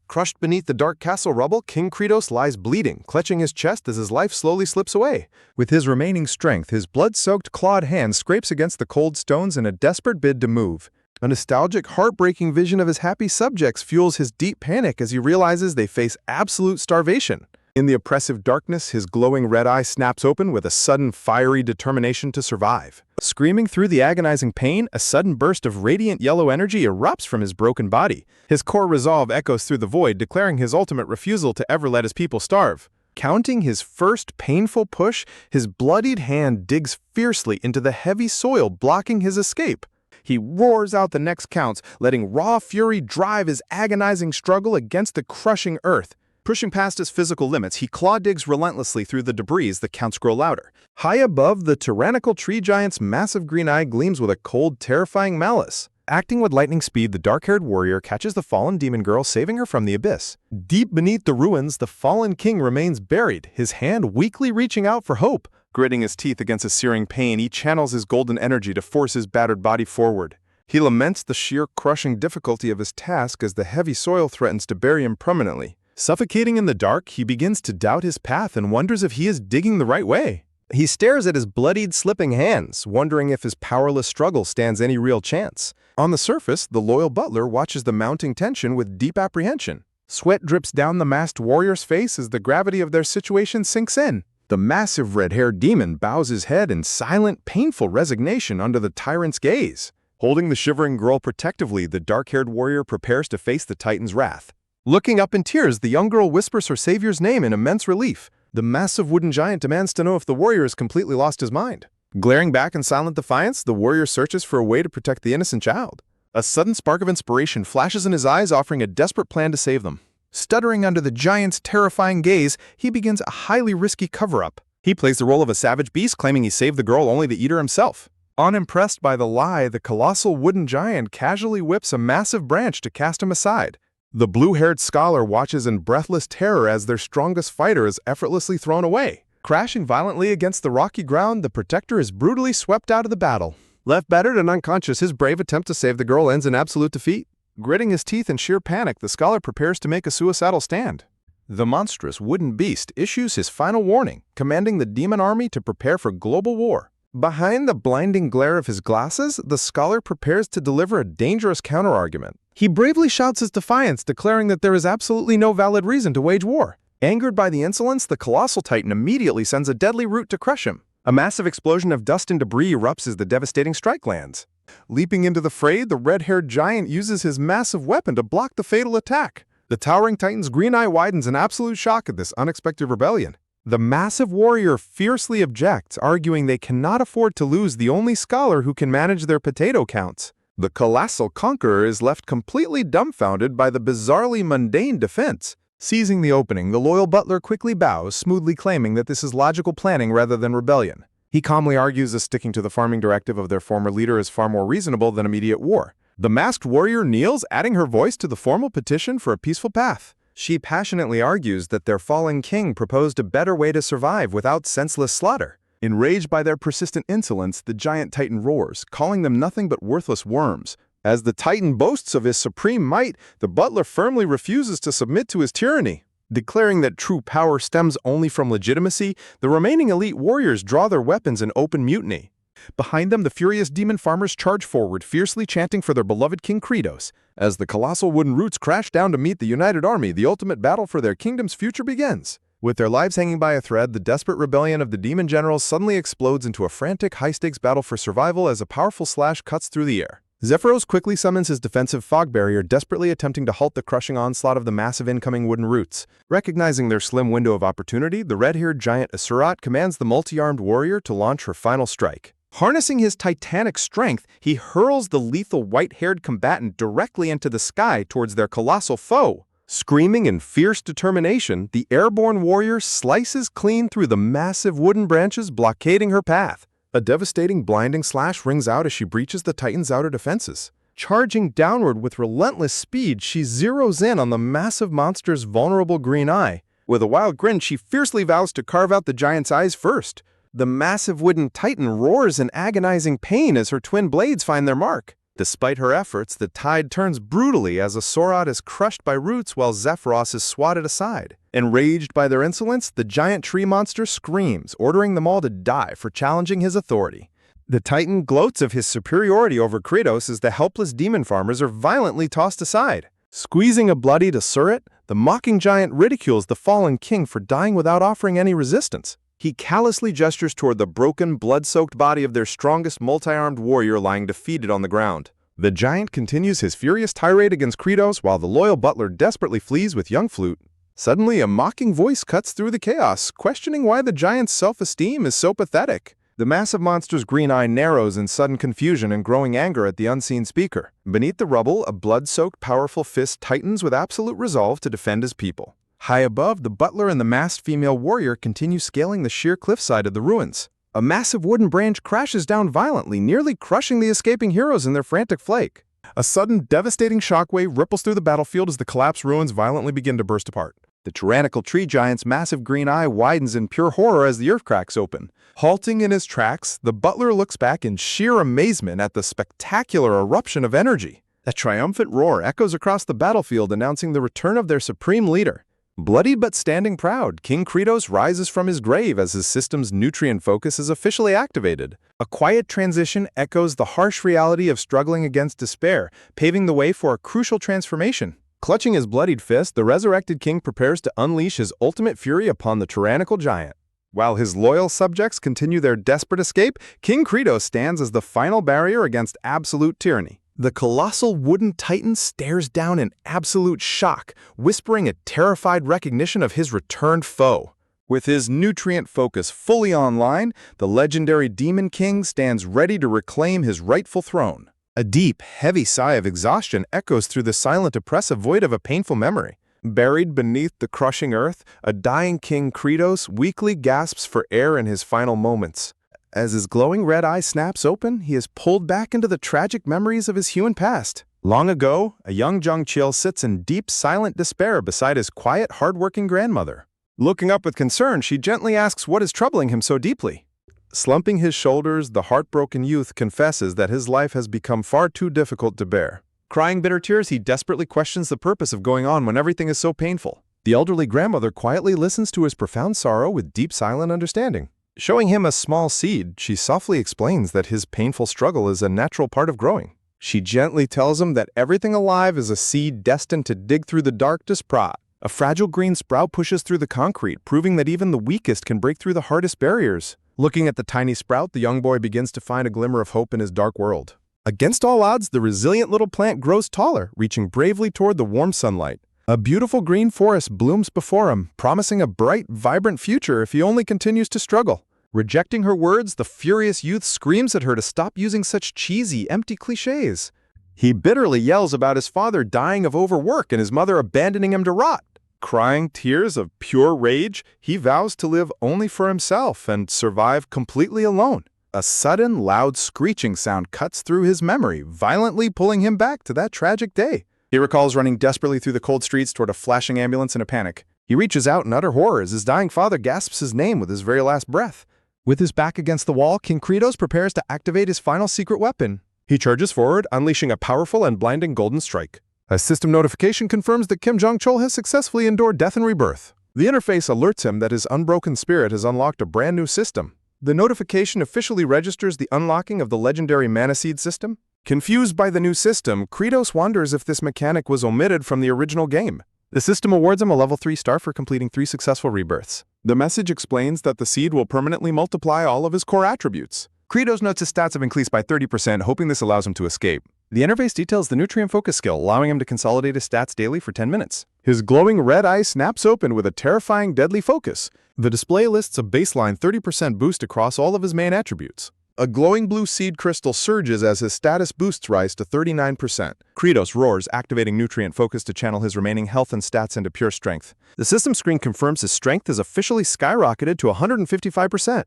Crushed beneath the dark castle rubble, King Kratos lies bleeding, clutching his chest as his life slowly slips away. With his remaining strength, his blood-soaked clawed hand scrapes against the cold stones in a desperate bid to move. A nostalgic, heartbreaking vision of his happy subjects fuels his deep panic as he realizes they face absolute starvation. In the oppressive darkness, his glowing red eye snaps open with a sudden, fiery determination to survive. Screaming through the agonizing pain, a sudden burst of radiant yellow energy erupts from his broken body. His core resolve echoes through the void, declaring his ultimate refusal to ever let his people starve. Counting his first painful push, his bloodied hand digs fiercely into the heavy soil, blocking his escape. He roars out the next counts, letting raw fury drive his agonizing struggle against the crushing earth. Pushing past his physical limits, he claw-digs relentlessly through the debris as the counts grow louder. High above, the tyrannical tree giant's massive green eye gleams with a cold, terrifying malice. Acting with lightning speed, the dark-haired warrior catches the fallen demon girl, saving her from the abyss. Deep beneath the ruins, the fallen king remains buried, his hand weakly reaching out for hope. Gritting his teeth against a searing pain, he channels his golden energy to force his battered body forward. He laments the sheer crushing difficulty of his task as the heavy soil threatens to bury him permanently. Suffocating in the dark, he begins to doubt his path and wonders if he is digging the right way. He stares at his bloodied, slipping hands, wondering if his powerless struggle stands any real chance. On the surface, the loyal butler watches the mounting tension with deep apprehension. Sweat drips down the masked warrior's face as the gravity of their situation sinks in. The massive red-haired demon bows his head in silent, painful resignation under the tyrant's gaze. Holding the shivering girl protectively, the dark-haired warrior prepares to face the Titan's wrath. Looking up in tears, the young girl whispers her savior's name in immense relief. The massive wooden giant demands to know if the warrior has completely lost his mind. Glaring back in silent defiance, the warrior searches for a way to protect the innocent child. A sudden spark of inspiration flashes in his eyes, offering a desperate plan to save them. Stuttering under the giant's terrifying gaze, he begins a highly risky cover-up. He plays the role of a savage beast, claiming he saved the girl only to eat her himself. Unimpressed by the lie, the colossal wooden giant casually whips a massive branch to cast him aside. The blue-haired scholar watches in breathless terror as their strongest fighter is effortlessly thrown away. Crashing violently against the rocky ground, the protector is brutally swept out of the battle. Left battered and unconscious, his brave attempt to save the girl ends in absolute defeat. Gritting his teeth in sheer panic, the scholar prepares to make a suicidal stand. The monstrous wooden beast issues his final warning, commanding the demon army to prepare for global war. Behind the blinding glare of his glasses, the scholar prepares to deliver a dangerous counterargument. He bravely shouts his defiance, declaring that there is absolutely no valid reason to wage war. Angered by the insolence, the colossal titan immediately sends a deadly root to crush him. A massive explosion of dust and debris erupts as the devastating strike lands. Leaping into the fray, the red-haired giant uses his massive weapon to block the fatal attack. The towering titan's green eye widens in absolute shock at this unexpected rebellion. The massive warrior fiercely objects, arguing they cannot afford to lose the only scholar who can manage their potato counts. The colossal conqueror is left completely dumbfounded by the bizarrely mundane defense. Seizing the opening, the loyal butler quickly bows, smoothly claiming that this is logical planning rather than rebellion. He calmly argues that sticking to the farming directive of their former leader is far more reasonable than immediate war. The masked warrior kneels, adding her voice to the formal petition for a peaceful path. She passionately argues that their fallen king proposed a better way to survive without senseless slaughter. Enraged by their persistent insolence, the giant titan roars, calling them nothing but worthless worms. As the titan boasts of his supreme might, the butler firmly refuses to submit to his tyranny. Declaring that true power stems only from legitimacy, the remaining elite warriors draw their weapons in open mutiny. Behind them, the furious demon farmers charge forward, fiercely chanting for their beloved King Kratos. As the colossal wooden roots crash down to meet the united army, the ultimate battle for their kingdom's future begins. With their lives hanging by a thread, the desperate rebellion of the demon generals suddenly explodes into a frantic, high-stakes battle for survival as a powerful slash cuts through the air. Zephyros quickly summons his defensive fog barrier, desperately attempting to halt the crushing onslaught of the massive incoming wooden roots. Recognizing their slim window of opportunity, the red-haired giant Asurat commands the multi-armed warrior to launch her final strike. Harnessing his titanic strength, he hurls the lethal white-haired combatant directly into the sky towards their colossal foe. Screaming in fierce determination, the airborne warrior slices clean through the massive wooden branches blockading her path. A devastating blinding slash rings out as she breaches the Titan's outer defenses. Charging downward with relentless speed, she zeroes in on the massive monster's vulnerable green eye. With a wild grin, she fiercely vows to carve out the giant's eyes first. The massive wooden Titan roars in agonizing pain as her twin blades find their mark. Despite her efforts, the tide turns brutally as Asorot is crushed by roots while Zephyros is swatted aside. Enraged by their insolence, the giant tree monster screams, ordering them all to die for challenging his authority. The Titan gloats of his superiority over Kratos as the helpless demon farmers are violently tossed aside. Squeezing a bloodied Asuret, the mocking giant ridicules the fallen king for dying without offering any resistance. He callously gestures toward the broken, blood-soaked body of their strongest multi-armed warrior lying defeated on the ground. The giant continues his furious tirade against Kratos while the loyal butler desperately flees with young Flute. Suddenly, a mocking voice cuts through the chaos, questioning why the giant's self-esteem is so pathetic. The massive monster's green eye narrows in sudden confusion and growing anger at the unseen speaker. Beneath the rubble, a blood-soaked, powerful fist tightens with absolute resolve to defend his people. High above, the butler and the masked female warrior continue scaling the sheer cliffside of the ruins. A massive wooden branch crashes down violently, nearly crushing the escaping heroes in their frantic flight. A sudden, devastating shockwave ripples through the battlefield as the collapsed ruins violently begin to burst apart. The tyrannical tree giant's massive green eye widens in pure horror as the earth cracks open. Halting in his tracks, the butler looks back in sheer amazement at the spectacular eruption of energy. A triumphant roar echoes across the battlefield announcing the return of their supreme leader. Bloodied but standing proud, King Kratos rises from his grave as his system's nutrient focus is officially activated. A quiet transition echoes the harsh reality of struggling against despair, paving the way for a crucial transformation. Clutching his bloodied fist, the resurrected king prepares to unleash his ultimate fury upon the tyrannical giant. While his loyal subjects continue their desperate escape, King Kratos stands as the final barrier against absolute tyranny. The colossal wooden titan stares down in absolute shock, whispering a terrified recognition of his returned foe. With his nutrient focus fully online, the legendary Demon King stands ready to reclaim his rightful throne. A deep, heavy sigh of exhaustion echoes through the silent, oppressive void of a painful memory. Buried beneath the crushing earth, a dying King Kratos weakly gasps for air in his final moments. As his glowing red eye snaps open, he is pulled back into the tragic memories of his human past. Long ago, a young Jungchil sits in deep, silent despair beside his quiet, hard-working grandmother. Looking up with concern, she gently asks what is troubling him so deeply. Slumping his shoulders, the heartbroken youth confesses that his life has become far too difficult to bear. Crying bitter tears, he desperately questions the purpose of going on when everything is so painful. The elderly grandmother quietly listens to his profound sorrow with deep, silent understanding. Showing him a small seed, she softly explains that his painful struggle is a natural part of growing. She gently tells him that everything alive is a seed destined to dig through the dark to sprout. A fragile green sprout pushes through the concrete, proving that even the weakest can break through the hardest barriers. Looking at the tiny sprout, the young boy begins to find a glimmer of hope in his dark world. Against all odds, the resilient little plant grows taller, reaching bravely toward the warm sunlight. A beautiful green forest blooms before him, promising a bright, vibrant future if he only continues to struggle. Rejecting her words, the furious youth screams at her to stop using such cheesy, empty cliches. He bitterly yells about his father dying of overwork and his mother abandoning him to rot. Crying tears of pure rage, he vows to live only for himself and survive completely alone. A sudden, loud screeching sound cuts through his memory, violently pulling him back to that tragic day. He recalls running desperately through the cold streets toward a flashing ambulance in a panic. He reaches out in utter horror as his dying father gasps his name with his very last breath. With his back against the wall, King Kratos prepares to activate his final secret weapon. He charges forward, unleashing a powerful and blinding golden strike. A system notification confirms that Kim Jong-chol has successfully endured death and rebirth. The interface alerts him that his unbroken spirit has unlocked a brand new system. The notification officially registers the unlocking of the legendary Manaseed system. Confused by the new system, Kratos wonders if this mechanic was omitted from the original game. The system awards him a level 3 star for completing 3 successful rebirths. The message explains that the seed will permanently multiply all of his core attributes. Kratos notes his stats have increased by 30%, hoping this allows him to escape. The interface details the nutrient focus skill, allowing him to consolidate his stats daily for 10 minutes. His glowing red eye snaps open with a terrifying deadly focus. The display lists a baseline 30% boost across all of his main attributes. A glowing blue seed crystal surges as his status boosts rise to 39%. Kratos roars, activating nutrient focus to channel his remaining health and stats into pure strength. The system screen confirms his strength is officially skyrocketed to 155%.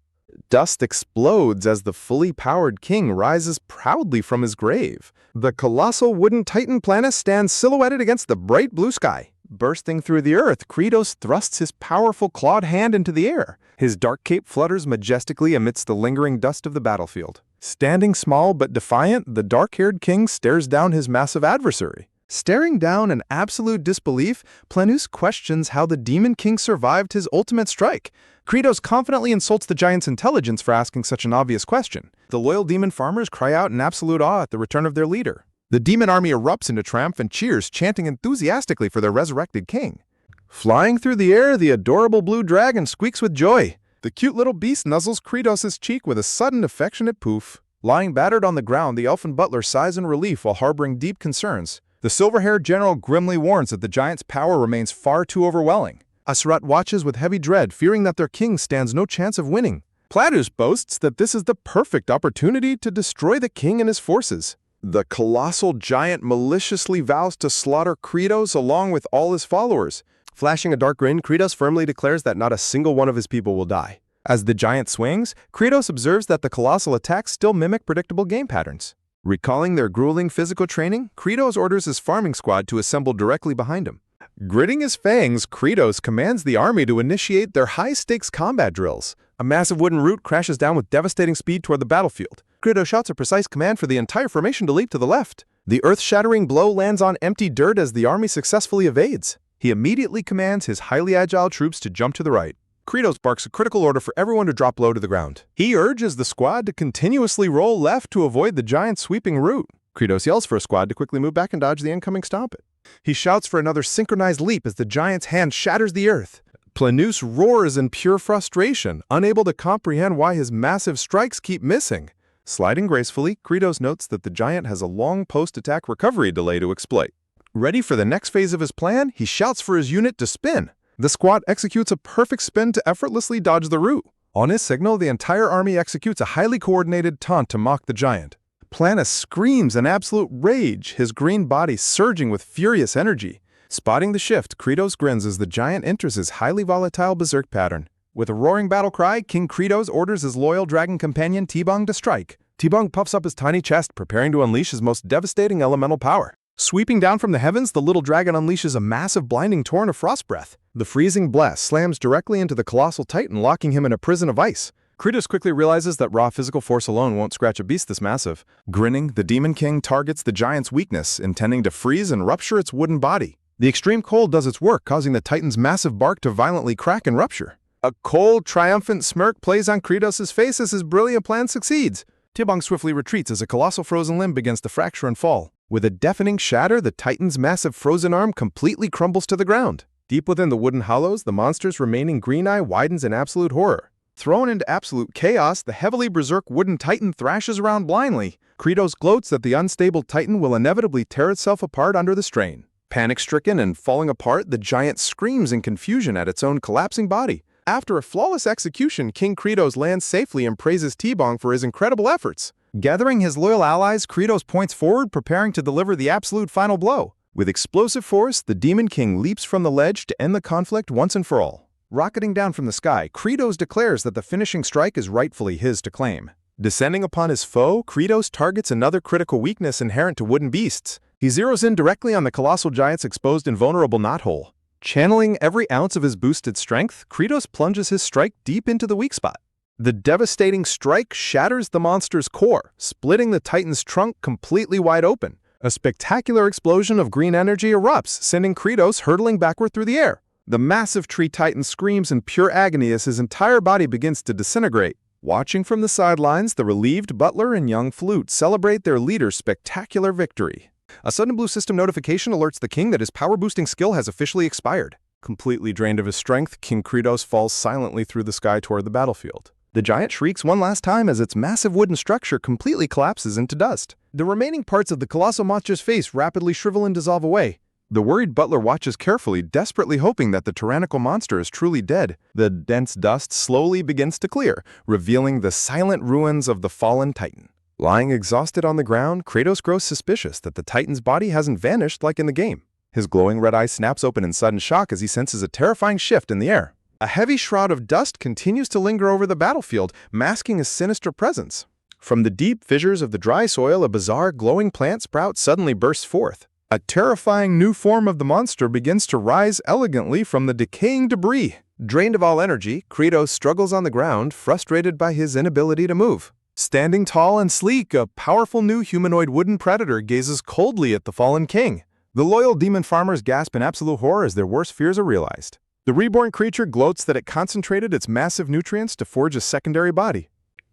Dust explodes as the fully powered king rises proudly from his grave. The colossal wooden titan planet stands silhouetted against the bright blue sky. Bursting through the earth, Kratos thrusts his powerful clawed hand into the air. His dark cape flutters majestically amidst the lingering dust of the battlefield. Standing small but defiant, the dark-haired king stares down his massive adversary. Staring down in absolute disbelief, Planus questions how the Demon King survived his ultimate strike. Kratos confidently insults the giant's intelligence for asking such an obvious question. The loyal demon farmers cry out in absolute awe at the return of their leader. The demon army erupts into triumphant cheers, chanting enthusiastically for their resurrected king. Flying through the air, the adorable blue dragon squeaks with joy. The cute little beast nuzzles Kratos' cheek with a sudden affectionate poof. Lying battered on the ground, the elfin butler sighs in relief while harboring deep concerns. The silver-haired general grimly warns that the giant's power remains far too overwhelming. Asurat watches with heavy dread, fearing that their king stands no chance of winning. Platus boasts that this is the perfect opportunity to destroy the king and his forces. The colossal giant maliciously vows to slaughter Kratos along with all his followers. Flashing a dark grin, Kratos firmly declares that not a single one of his people will die. As the giant swings, Kratos observes that the colossal attacks still mimic predictable game patterns. Recalling their grueling physical training, Kratos orders his farming squad to assemble directly behind him. Gritting his fangs, Kratos commands the army to initiate their high-stakes combat drills. A massive wooden root crashes down with devastating speed toward the battlefield. Kratos shouts a precise command for the entire formation to leap to the left. The earth-shattering blow lands on empty dirt as the army successfully evades. He immediately commands his highly agile troops to jump to the right. Kratos barks a critical order for everyone to drop low to the ground. He urges the squad to continuously roll left to avoid the giant's sweeping route. Kratos yells for a squad to quickly move back and dodge the incoming stompet. He shouts for another synchronized leap as the giant's hand shatters the earth. Planus roars in pure frustration, unable to comprehend why his massive strikes keep missing. Sliding gracefully, Kratos notes that the giant has a long post-attack recovery delay to exploit. Ready for the next phase of his plan, he shouts for his unit to spin. The squad executes a perfect spin to effortlessly dodge the route. On his signal, the entire army executes a highly coordinated taunt to mock the giant. Planus screams in absolute rage, his green body surging with furious energy. Spotting the shift, Kratos grins as the giant enters his highly volatile berserk pattern. With a roaring battle cry, King Kratos orders his loyal dragon companion T-Bong to strike. T-Bong puffs up his tiny chest, preparing to unleash his most devastating elemental power. Sweeping down from the heavens, the little dragon unleashes a massive blinding torrent of frost breath. The freezing blast slams directly into the colossal titan, locking him in a prison of ice. Kratos quickly realizes that raw physical force alone won't scratch a beast this massive. Grinning, the Demon King targets the giant's weakness, intending to freeze and rupture its wooden body. The extreme cold does its work, causing the titan's massive bark to violently crack and rupture. A cold, triumphant smirk plays on Kratos' face as his brilliant plan succeeds. T-Bong swiftly retreats as a colossal frozen limb begins to fracture and fall. With a deafening shatter, the titan's massive frozen arm completely crumbles to the ground. Deep within the wooden hollows, the monster's remaining green eye widens in absolute horror. Thrown into absolute chaos, the heavily berserk wooden titan thrashes around blindly. Kratos gloats that the unstable titan will inevitably tear itself apart under the strain. Panic-stricken and falling apart, the giant screams in confusion at its own collapsing body. After a flawless execution, King Kratos lands safely and praises T-Bong for his incredible efforts. Gathering his loyal allies, Kratos points forward, preparing to deliver the absolute final blow. With explosive force, the Demon King leaps from the ledge to end the conflict once and for all. Rocketing down from the sky, Kratos declares that the finishing strike is rightfully his to claim. Descending upon his foe, Kratos targets another critical weakness inherent to wooden beasts. He zeroes in directly on the colossal giant's exposed and vulnerable knothole. Channeling every ounce of his boosted strength, Kratos plunges his strike deep into the weak spot. The devastating strike shatters the monster's core, splitting the titan's trunk completely wide open. A spectacular explosion of green energy erupts, sending Kratos hurtling backward through the air. The massive tree titan screams in pure agony as his entire body begins to disintegrate. Watching from the sidelines, the relieved butler and young flute celebrate their leader's spectacular victory. A sudden blue system notification alerts the king that his power-boosting skill has officially expired. Completely drained of his strength, King Kratos falls silently through the sky toward the battlefield. The giant shrieks one last time as its massive wooden structure completely collapses into dust. The remaining parts of the colossal monster's face rapidly shrivel and dissolve away. The worried butler watches carefully, desperately hoping that the tyrannical monster is truly dead. The dense dust slowly begins to clear, revealing the silent ruins of the fallen Titan. Lying exhausted on the ground, Kratos grows suspicious that the Titan's body hasn't vanished like in the game. His glowing red eye snaps open in sudden shock as he senses a terrifying shift in the air. A heavy shroud of dust continues to linger over the battlefield, masking a sinister presence. From the deep fissures of the dry soil, a bizarre glowing plant sprout suddenly bursts forth. A terrifying new form of the monster begins to rise elegantly from the decaying debris. Drained of all energy, Kratos struggles on the ground, frustrated by his inability to move. Standing tall and sleek, a powerful new humanoid wooden predator gazes coldly at the fallen king. The loyal demon farmers gasp in absolute horror as their worst fears are realized. The reborn creature gloats that it concentrated its massive nutrients to forge a secondary body.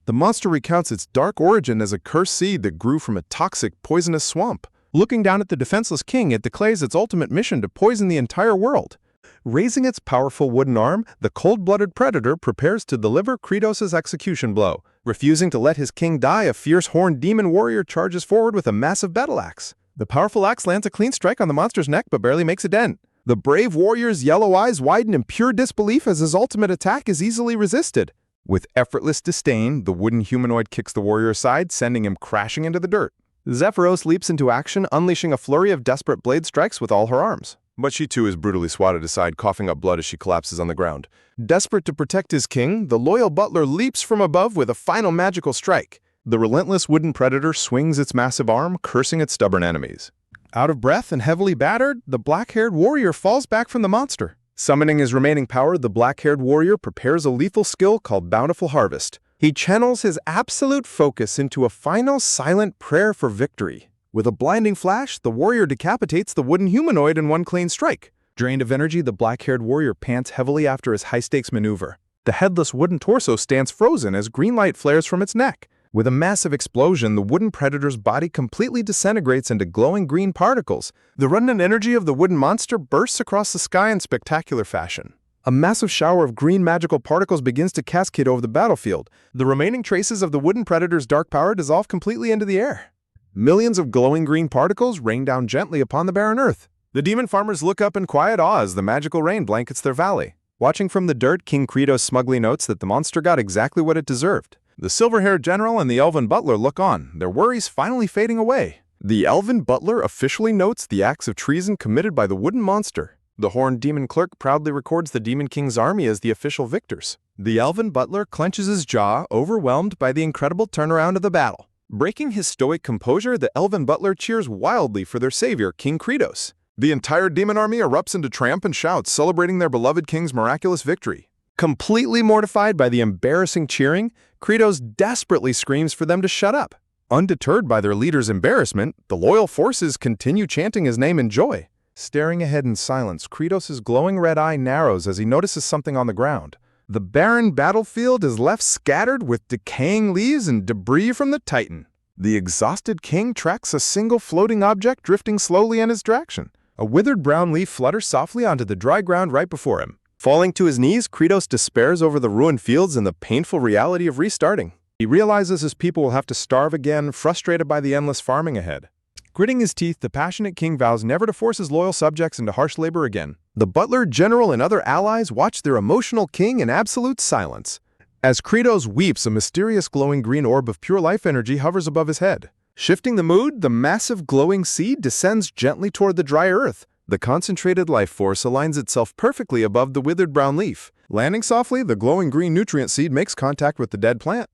The monster recounts its dark origin as a cursed seed that grew from a toxic, poisonous swamp. Looking down at the defenseless king, it declares its ultimate mission to poison the entire world. Raising its powerful wooden arm, the cold-blooded predator prepares to deliver Kratos' execution blow. Refusing to let his king die, a fierce horned demon warrior charges forward with a massive battle axe. The powerful axe lands a clean strike on the monster's neck but barely makes a dent. The brave warrior's yellow eyes widen in pure disbelief as his ultimate attack is easily resisted. With effortless disdain, the wooden humanoid kicks the warrior aside, sending him crashing into the dirt. Zephyros leaps into action, unleashing a flurry of desperate blade strikes with all her arms. But she too is brutally swatted aside, coughing up blood as she collapses on the ground. Desperate to protect his king, the loyal butler leaps from above with a final magical strike. The relentless wooden predator swings its massive arm, cursing its stubborn enemies. Out of breath and heavily battered, the black-haired warrior falls back from the monster. Summoning his remaining power, the black-haired warrior prepares a lethal skill called Bountiful Harvest. He channels his absolute focus into a final silent prayer for victory. With a blinding flash, the warrior decapitates the wooden humanoid in one clean strike. Drained of energy, the black-haired warrior pants heavily after his high-stakes maneuver. The headless wooden torso stands frozen as green light flares from its neck. With a massive explosion, the wooden predator's body completely disintegrates into glowing green particles. The redundant energy of the wooden monster bursts across the sky in spectacular fashion. A massive shower of green magical particles begins to cascade over the battlefield. The remaining traces of the wooden predator's dark power dissolve completely into the air. Millions of glowing green particles rain down gently upon the barren earth. The demon farmers look up in quiet awe as the magical rain blankets their valley. Watching from the dirt, King Kratos smugly notes that the monster got exactly what it deserved. The silver-haired general and the elven butler look on, their worries finally fading away. The elven butler officially notes the acts of treason committed by the wooden monster. The horned demon clerk proudly records the Demon King's army as the official victors. The elven butler clenches his jaw, overwhelmed by the incredible turnaround of the battle. Breaking his stoic composure, the elven butler cheers wildly for their savior, King Kratos. The entire demon army erupts into triumphant shouts, celebrating their beloved king's miraculous victory. Completely mortified by the embarrassing cheering, Kratos desperately screams for them to shut up. Undeterred by their leader's embarrassment, the loyal forces continue chanting his name in joy. Staring ahead in silence, Kratos' glowing red eye narrows as he notices something on the ground. The barren battlefield is left scattered with decaying leaves and debris from the Titan. The exhausted king tracks a single floating object drifting slowly in his direction. A withered brown leaf flutters softly onto the dry ground right before him. Falling to his knees, Kratos despairs over the ruined fields and the painful reality of restarting. He realizes his people will have to starve again, frustrated by the endless farming ahead. Gritting his teeth, the passionate king vows never to force his loyal subjects into harsh labor again. The butler, general, and other allies watch their emotional king in absolute silence. As Kratos weeps, a mysterious glowing green orb of pure life energy hovers above his head. Shifting the mood, the massive glowing seed descends gently toward the dry earth. The concentrated life force aligns itself perfectly above the withered brown leaf. Landing softly, the glowing green nutrient seed makes contact with the dead plant.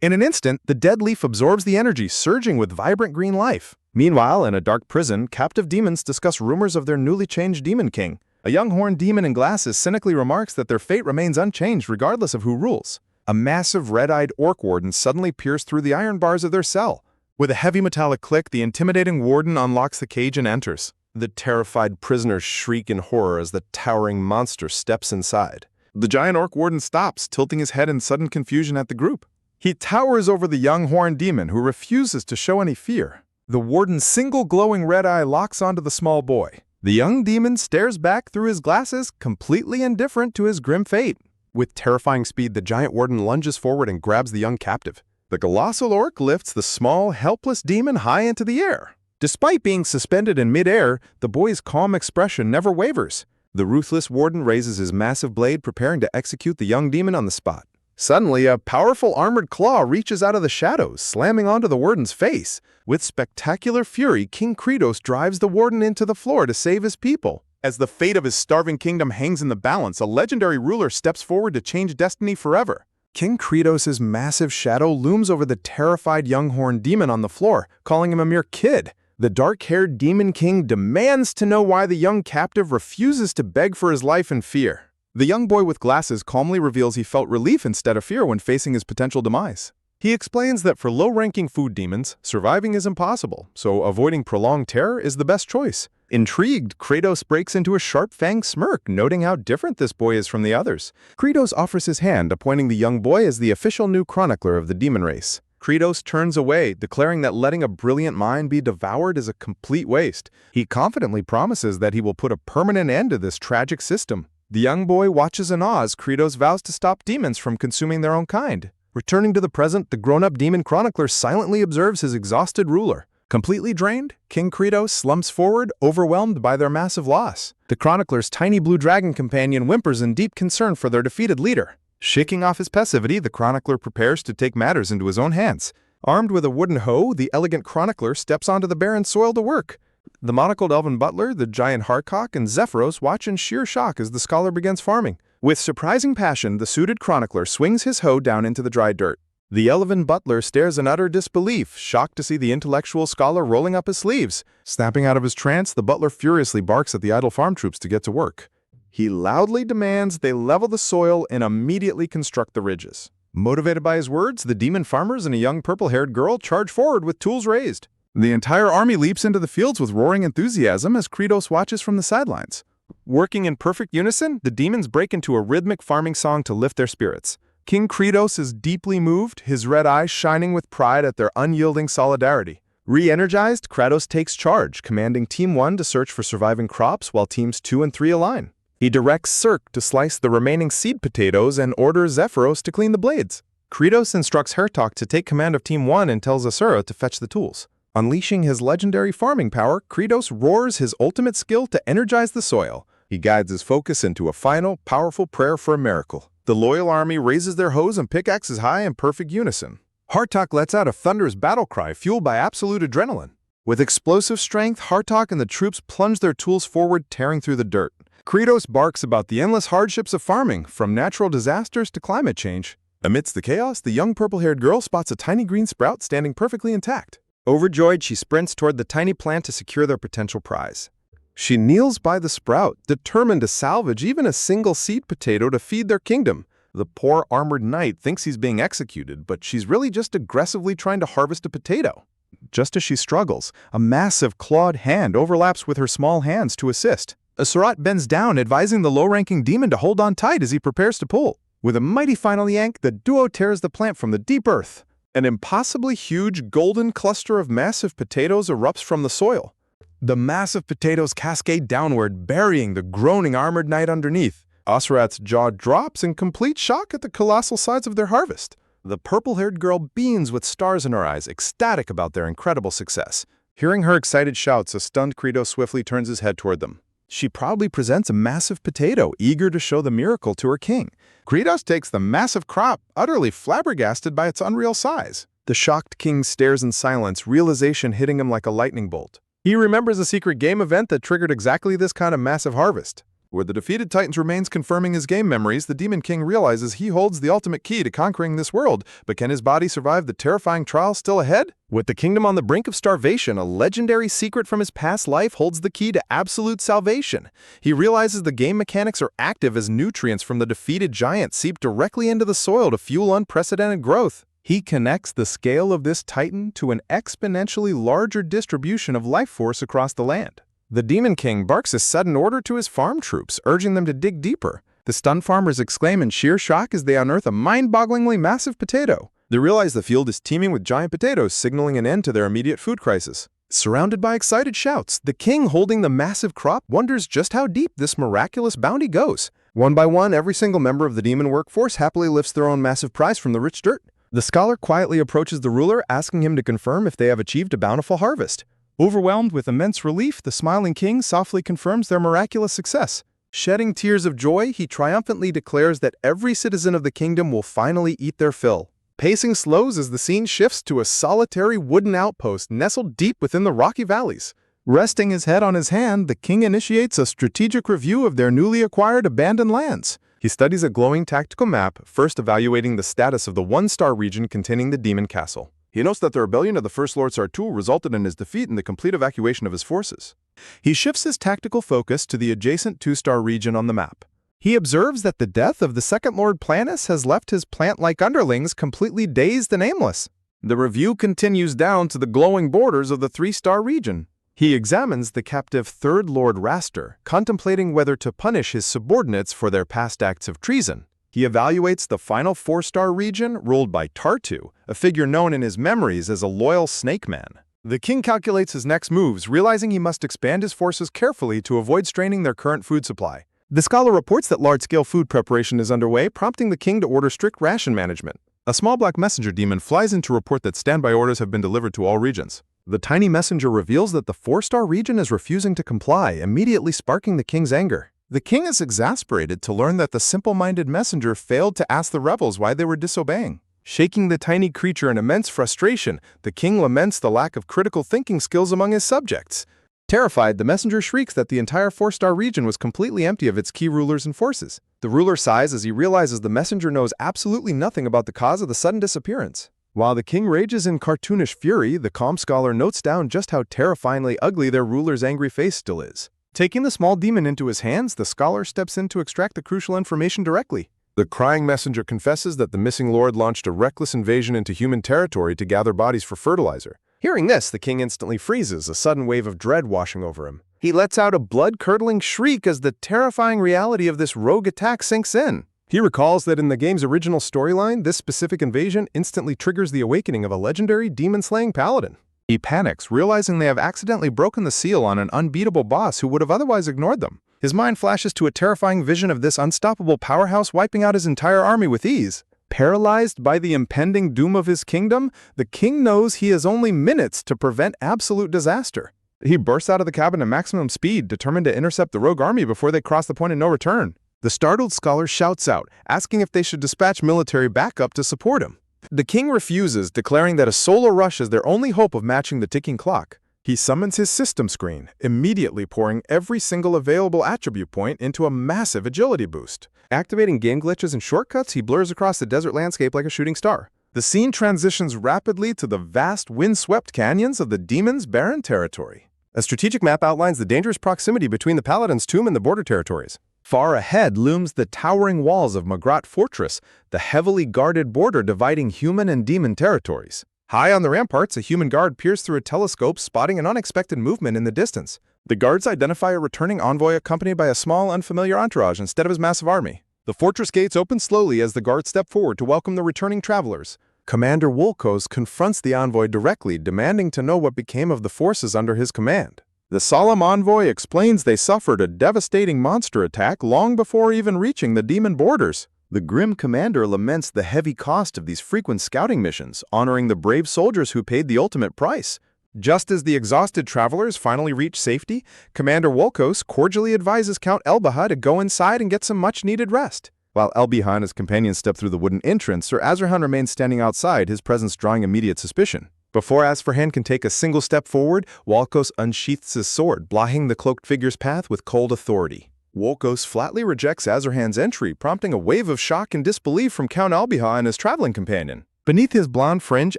In an instant, the dead leaf absorbs the energy, surging with vibrant green life. Meanwhile, in a dark prison, captive demons discuss rumors of their newly changed demon king. A young horned demon in glasses cynically remarks that their fate remains unchanged regardless of who rules. A massive red-eyed orc warden suddenly peers through the iron bars of their cell. With a heavy metallic click, the intimidating warden unlocks the cage and enters. The terrified prisoners shriek in horror as the towering monster steps inside. The giant orc warden stops, tilting his head in sudden confusion at the group. He towers over the young horned demon, who refuses to show any fear. The warden's single glowing red eye locks onto the small boy. The young demon stares back through his glasses, completely indifferent to his grim fate. With terrifying speed, the giant warden lunges forward and grabs the young captive. The colossal orc lifts the small, helpless demon high into the air. Despite being suspended in midair, the boy's calm expression never wavers. The ruthless warden raises his massive blade, preparing to execute the young demon on the spot. Suddenly, a powerful armored claw reaches out of the shadows, slamming onto the warden's face. With spectacular fury, King Kratos drives the warden into the floor to save his people. As the fate of his starving kingdom hangs in the balance, a legendary ruler steps forward to change destiny forever. King Kratos' massive shadow looms over the terrified young horned demon on the floor, calling him a mere kid. The dark-haired demon king demands to know why the young captive refuses to beg for his life in fear. The young boy with glasses calmly reveals he felt relief instead of fear when facing his potential demise. He explains that for low-ranking food demons, surviving is impossible, so avoiding prolonged terror is the best choice. Intrigued, Kratos breaks into a sharp-fanged smirk, noting how different this boy is from the others. Kratos offers his hand, appointing the young boy as the official new chronicler of the demon race. Kratos turns away, declaring that letting a brilliant mind be devoured is a complete waste. He confidently promises that he will put a permanent end to this tragic system. The young boy watches in awe as Kratos vows to stop demons from consuming their own kind. Returning to the present, the grown-up demon chronicler silently observes his exhausted ruler. Completely drained, King Kratos slumps forward, overwhelmed by their massive loss. The chronicler's tiny blue dragon companion whimpers in deep concern for their defeated leader. Shaking off his passivity, the chronicler prepares to take matters into his own hands. Armed with a wooden hoe, the elegant chronicler steps onto the barren soil to work. The monocled elven butler, the giant Harcock, and Zephyros watch in sheer shock as the scholar begins farming. With surprising passion, the suited chronicler swings his hoe down into the dry dirt. The elven butler stares in utter disbelief, shocked to see the intellectual scholar rolling up his sleeves. Snapping out of his trance, the butler furiously barks at the idle farm troops to get to work. He loudly demands they level the soil and immediately construct the ridges. Motivated by his words, the demon farmers and a young purple-haired girl charge forward with tools raised. The entire army leaps into the fields with roaring enthusiasm as Kratos watches from the sidelines. Working in perfect unison, the demons break into a rhythmic farming song to lift their spirits. King Kratos is deeply moved, his red eyes shining with pride at their unyielding solidarity. Re-energized, Kratos takes charge, commanding Team 1 to search for surviving crops while Teams 2 and 3 align. He directs Cirque to slice the remaining seed potatoes and orders Zephyros to clean the blades. Kratos instructs Hertok to take command of Team 1 and tells Asura to fetch the tools. Unleashing his legendary farming power, Kratos roars his ultimate skill to energize the soil. He guides his focus into a final, powerful prayer for a miracle. The loyal army raises their hoes and pickaxes high in perfect unison. Hartok lets out a thunderous battle cry fueled by absolute adrenaline. With explosive strength, Hartok and the troops plunge their tools forward, tearing through the dirt. Kratos barks about the endless hardships of farming, from natural disasters to climate change. Amidst the chaos, the young purple-haired girl spots a tiny green sprout standing perfectly intact. Overjoyed, she sprints toward the tiny plant to secure their potential prize. She kneels by the sprout, determined to salvage even a single seed potato to feed their kingdom. The poor armored knight thinks he's being executed, but she's really just aggressively trying to harvest a potato. Just as she struggles, a massive clawed hand overlaps with her small hands to assist. Asurat bends down, advising the low-ranking demon to hold on tight as he prepares to pull. With a mighty final yank, the duo tears the plant from the deep earth. An impossibly huge golden cluster of massive potatoes erupts from the soil. The massive potatoes cascade downward, burying the groaning armored knight underneath. Asurat's jaw drops in complete shock at the colossal size of their harvest. The purple-haired girl beams with stars in her eyes, ecstatic about their incredible success. Hearing her excited shouts, a stunned Kratos swiftly turns his head toward them. She proudly presents a massive potato, eager to show the miracle to her king. Kratos takes the massive crop, utterly flabbergasted by its unreal size. The shocked king stares in silence, realization hitting him like a lightning bolt. He remembers a secret game event that triggered exactly this kind of massive harvest. With the defeated Titan's remains confirming his game memories, the Demon King realizes he holds the ultimate key to conquering this world. But can his body survive the terrifying trial still ahead? With the kingdom on the brink of starvation, a legendary secret from his past life holds the key to absolute salvation. He realizes the game mechanics are active as nutrients from the defeated giant seep directly into the soil to fuel unprecedented growth. He connects the scale of this Titan to an exponentially larger distribution of life force across the land. The Demon King barks a sudden order to his farm troops, urging them to dig deeper. The stunned farmers exclaim in sheer shock as they unearth a mind-bogglingly massive potato. They realize the field is teeming with giant potatoes, signaling an end to their immediate food crisis. Surrounded by excited shouts, the king holding the massive crop wonders just how deep this miraculous bounty goes. One by one, every single member of the demon workforce happily lifts their own massive prize from the rich dirt. The scholar quietly approaches the ruler, asking him to confirm if they have achieved a bountiful harvest. Overwhelmed with immense relief, the smiling king softly confirms their miraculous success. Shedding tears of joy, he triumphantly declares that every citizen of the kingdom will finally eat their fill. Pacing slows as the scene shifts to a solitary wooden outpost nestled deep within the rocky valleys. Resting his head on his hand, the king initiates a strategic review of their newly acquired abandoned lands. He studies a glowing tactical map, first evaluating the status of the one-star region containing the demon castle. He notes that the rebellion of the First Lord Sartul resulted in his defeat and the complete evacuation of his forces. He shifts his tactical focus to the adjacent two-star region on the map. He observes that the death of the Second Lord Planus has left his plant-like underlings completely dazed and aimless. The review continues down to the glowing borders of the three-star region. He examines the captive Third Lord Raster, contemplating whether to punish his subordinates for their past acts of treason. He evaluates the final four-star region, ruled by Tartu, a figure known in his memories as a loyal snake man. The king calculates his next moves, realizing he must expand his forces carefully to avoid straining their current food supply. The scholar reports that large-scale food preparation is underway, prompting the king to order strict ration management. A small black messenger demon flies in to report that standby orders have been delivered to all regions. The tiny messenger reveals that the four-star region is refusing to comply, immediately sparking the king's anger. The king is exasperated to learn that the simple-minded messenger failed to ask the rebels why they were disobeying. Shaking the tiny creature in immense frustration, the king laments the lack of critical thinking skills among his subjects. Terrified, the messenger shrieks that the entire four-star region was completely empty of its key rulers and forces. The ruler sighs as he realizes the messenger knows absolutely nothing about the cause of the sudden disappearance. While the king rages in cartoonish fury, the calm scholar notes down just how terrifyingly ugly their ruler's angry face still is. Taking the small demon into his hands, the scholar steps in to extract the crucial information directly. The crying messenger confesses that the missing lord launched a reckless invasion into human territory to gather bodies for fertilizer. Hearing this, the king instantly freezes, a sudden wave of dread washing over him. He lets out a blood-curdling shriek as the terrifying reality of this rogue attack sinks in. He recalls that in the game's original storyline, this specific invasion instantly triggers the awakening of a legendary demon-slaying paladin. He panics, realizing they have accidentally broken the seal on an unbeatable boss who would have otherwise ignored them. His mind flashes to a terrifying vision of this unstoppable powerhouse wiping out his entire army with ease. Paralyzed by the impending doom of his kingdom, the king knows he has only minutes to prevent absolute disaster. He bursts out of the cabin at maximum speed, determined to intercept the rogue army before they cross the point of no return. The startled scholar shouts out, asking if they should dispatch military backup to support him. The king refuses, declaring that a solo rush is their only hope of matching the ticking clock. He summons his system screen, immediately pouring every single available attribute point into a massive agility boost. Activating game glitches and shortcuts, he blurs across the desert landscape like a shooting star. The scene transitions rapidly to the vast, wind-swept canyons of the demon's barren territory. A strategic map outlines the dangerous proximity between the Paladin's tomb and the border territories. Far ahead looms the towering walls of Magrat Fortress, the heavily guarded border dividing human and demon territories. High on the ramparts, a human guard peers through a telescope, spotting an unexpected movement in the distance. The guards identify a returning envoy accompanied by a small, unfamiliar entourage instead of his massive army. The fortress gates open slowly as the guards step forward to welcome the returning travelers. Commander Wolkos confronts the envoy directly, demanding to know what became of the forces under his command. The solemn envoy explains they suffered a devastating monster attack long before even reaching the demon borders. The grim commander laments the heavy cost of these frequent scouting missions, honoring the brave soldiers who paid the ultimate price. Just as the exhausted travelers finally reach safety, Commander Wolkos cordially advises Count Elbaha to go inside and get some much-needed rest. While Elbaha and his companions step through the wooden entrance, Sir Azarhan remains standing outside, his presence drawing immediate suspicion. Before Asfarhan can take a single step forward, Wolkos unsheaths his sword, blocking the cloaked figure's path with cold authority. Wolkos flatly rejects Azarhan's entry, prompting a wave of shock and disbelief from Count Elbaha and his traveling companion. Beneath his blonde fringe,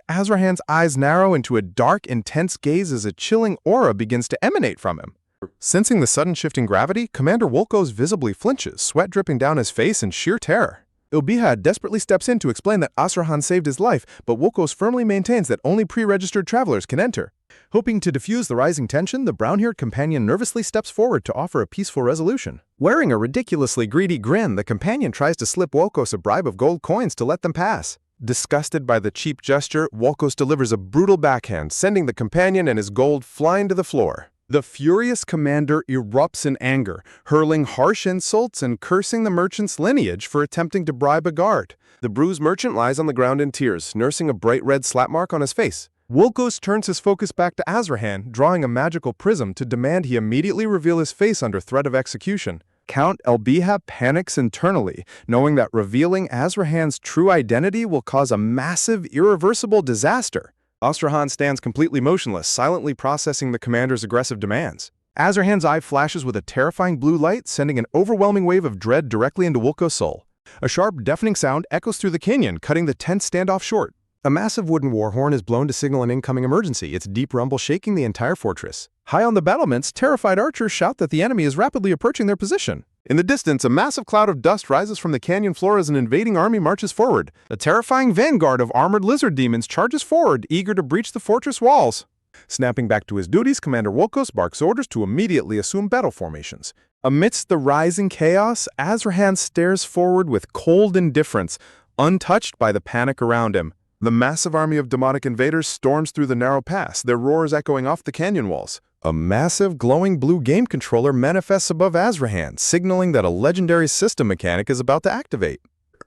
Azarhan's eyes narrow into a dark, intense gaze as a chilling aura begins to emanate from him. Sensing the sudden shift in gravity, Commander Wolkos visibly flinches, sweat dripping down his face in sheer terror. Ilbiha desperately steps in to explain that Azarhan saved his life, but Wolkos firmly maintains that only pre-registered travelers can enter. Hoping to diffuse the rising tension, the brown-haired companion nervously steps forward to offer a peaceful resolution. Wearing a ridiculously greedy grin, the companion tries to slip Wolkos a bribe of gold coins to let them pass. Disgusted by the cheap gesture, Wolkos delivers a brutal backhand, sending the companion and his gold flying to the floor. The furious commander erupts in anger, hurling harsh insults and cursing the merchant's lineage for attempting to bribe a guard. The bruised merchant lies on the ground in tears, nursing a bright red slap mark on his face. Wilkos turns his focus back to Azrahan, drawing a magical prism to demand he immediately reveal his face under threat of execution. Count Elbiha panics internally, knowing that revealing Azrahan's true identity will cause a massive, irreversible disaster. Azrahan stands completely motionless, silently processing the commander's aggressive demands. Azrahan's eye flashes with a terrifying blue light, sending an overwhelming wave of dread directly into Wilkos' soul. A sharp, deafening sound echoes through the canyon, cutting the tense standoff short. A massive wooden war horn is blown to signal an incoming emergency, its deep rumble shaking the entire fortress. High on the battlements, terrified archers shout that the enemy is rapidly approaching their position. In the distance, a massive cloud of dust rises from the canyon floor as an invading army marches forward. A terrifying vanguard of armored lizard demons charges forward, eager to breach the fortress walls. Snapping back to his duties, Commander Wilkos barks orders to immediately assume battle formations. Amidst the rising chaos, Azrahan stares forward with cold indifference, untouched by the panic around him. The massive army of demonic invaders storms through the narrow pass, their roars echoing off the canyon walls. A massive, glowing blue game controller manifests above Azrahan, signaling that a legendary system mechanic is about to activate.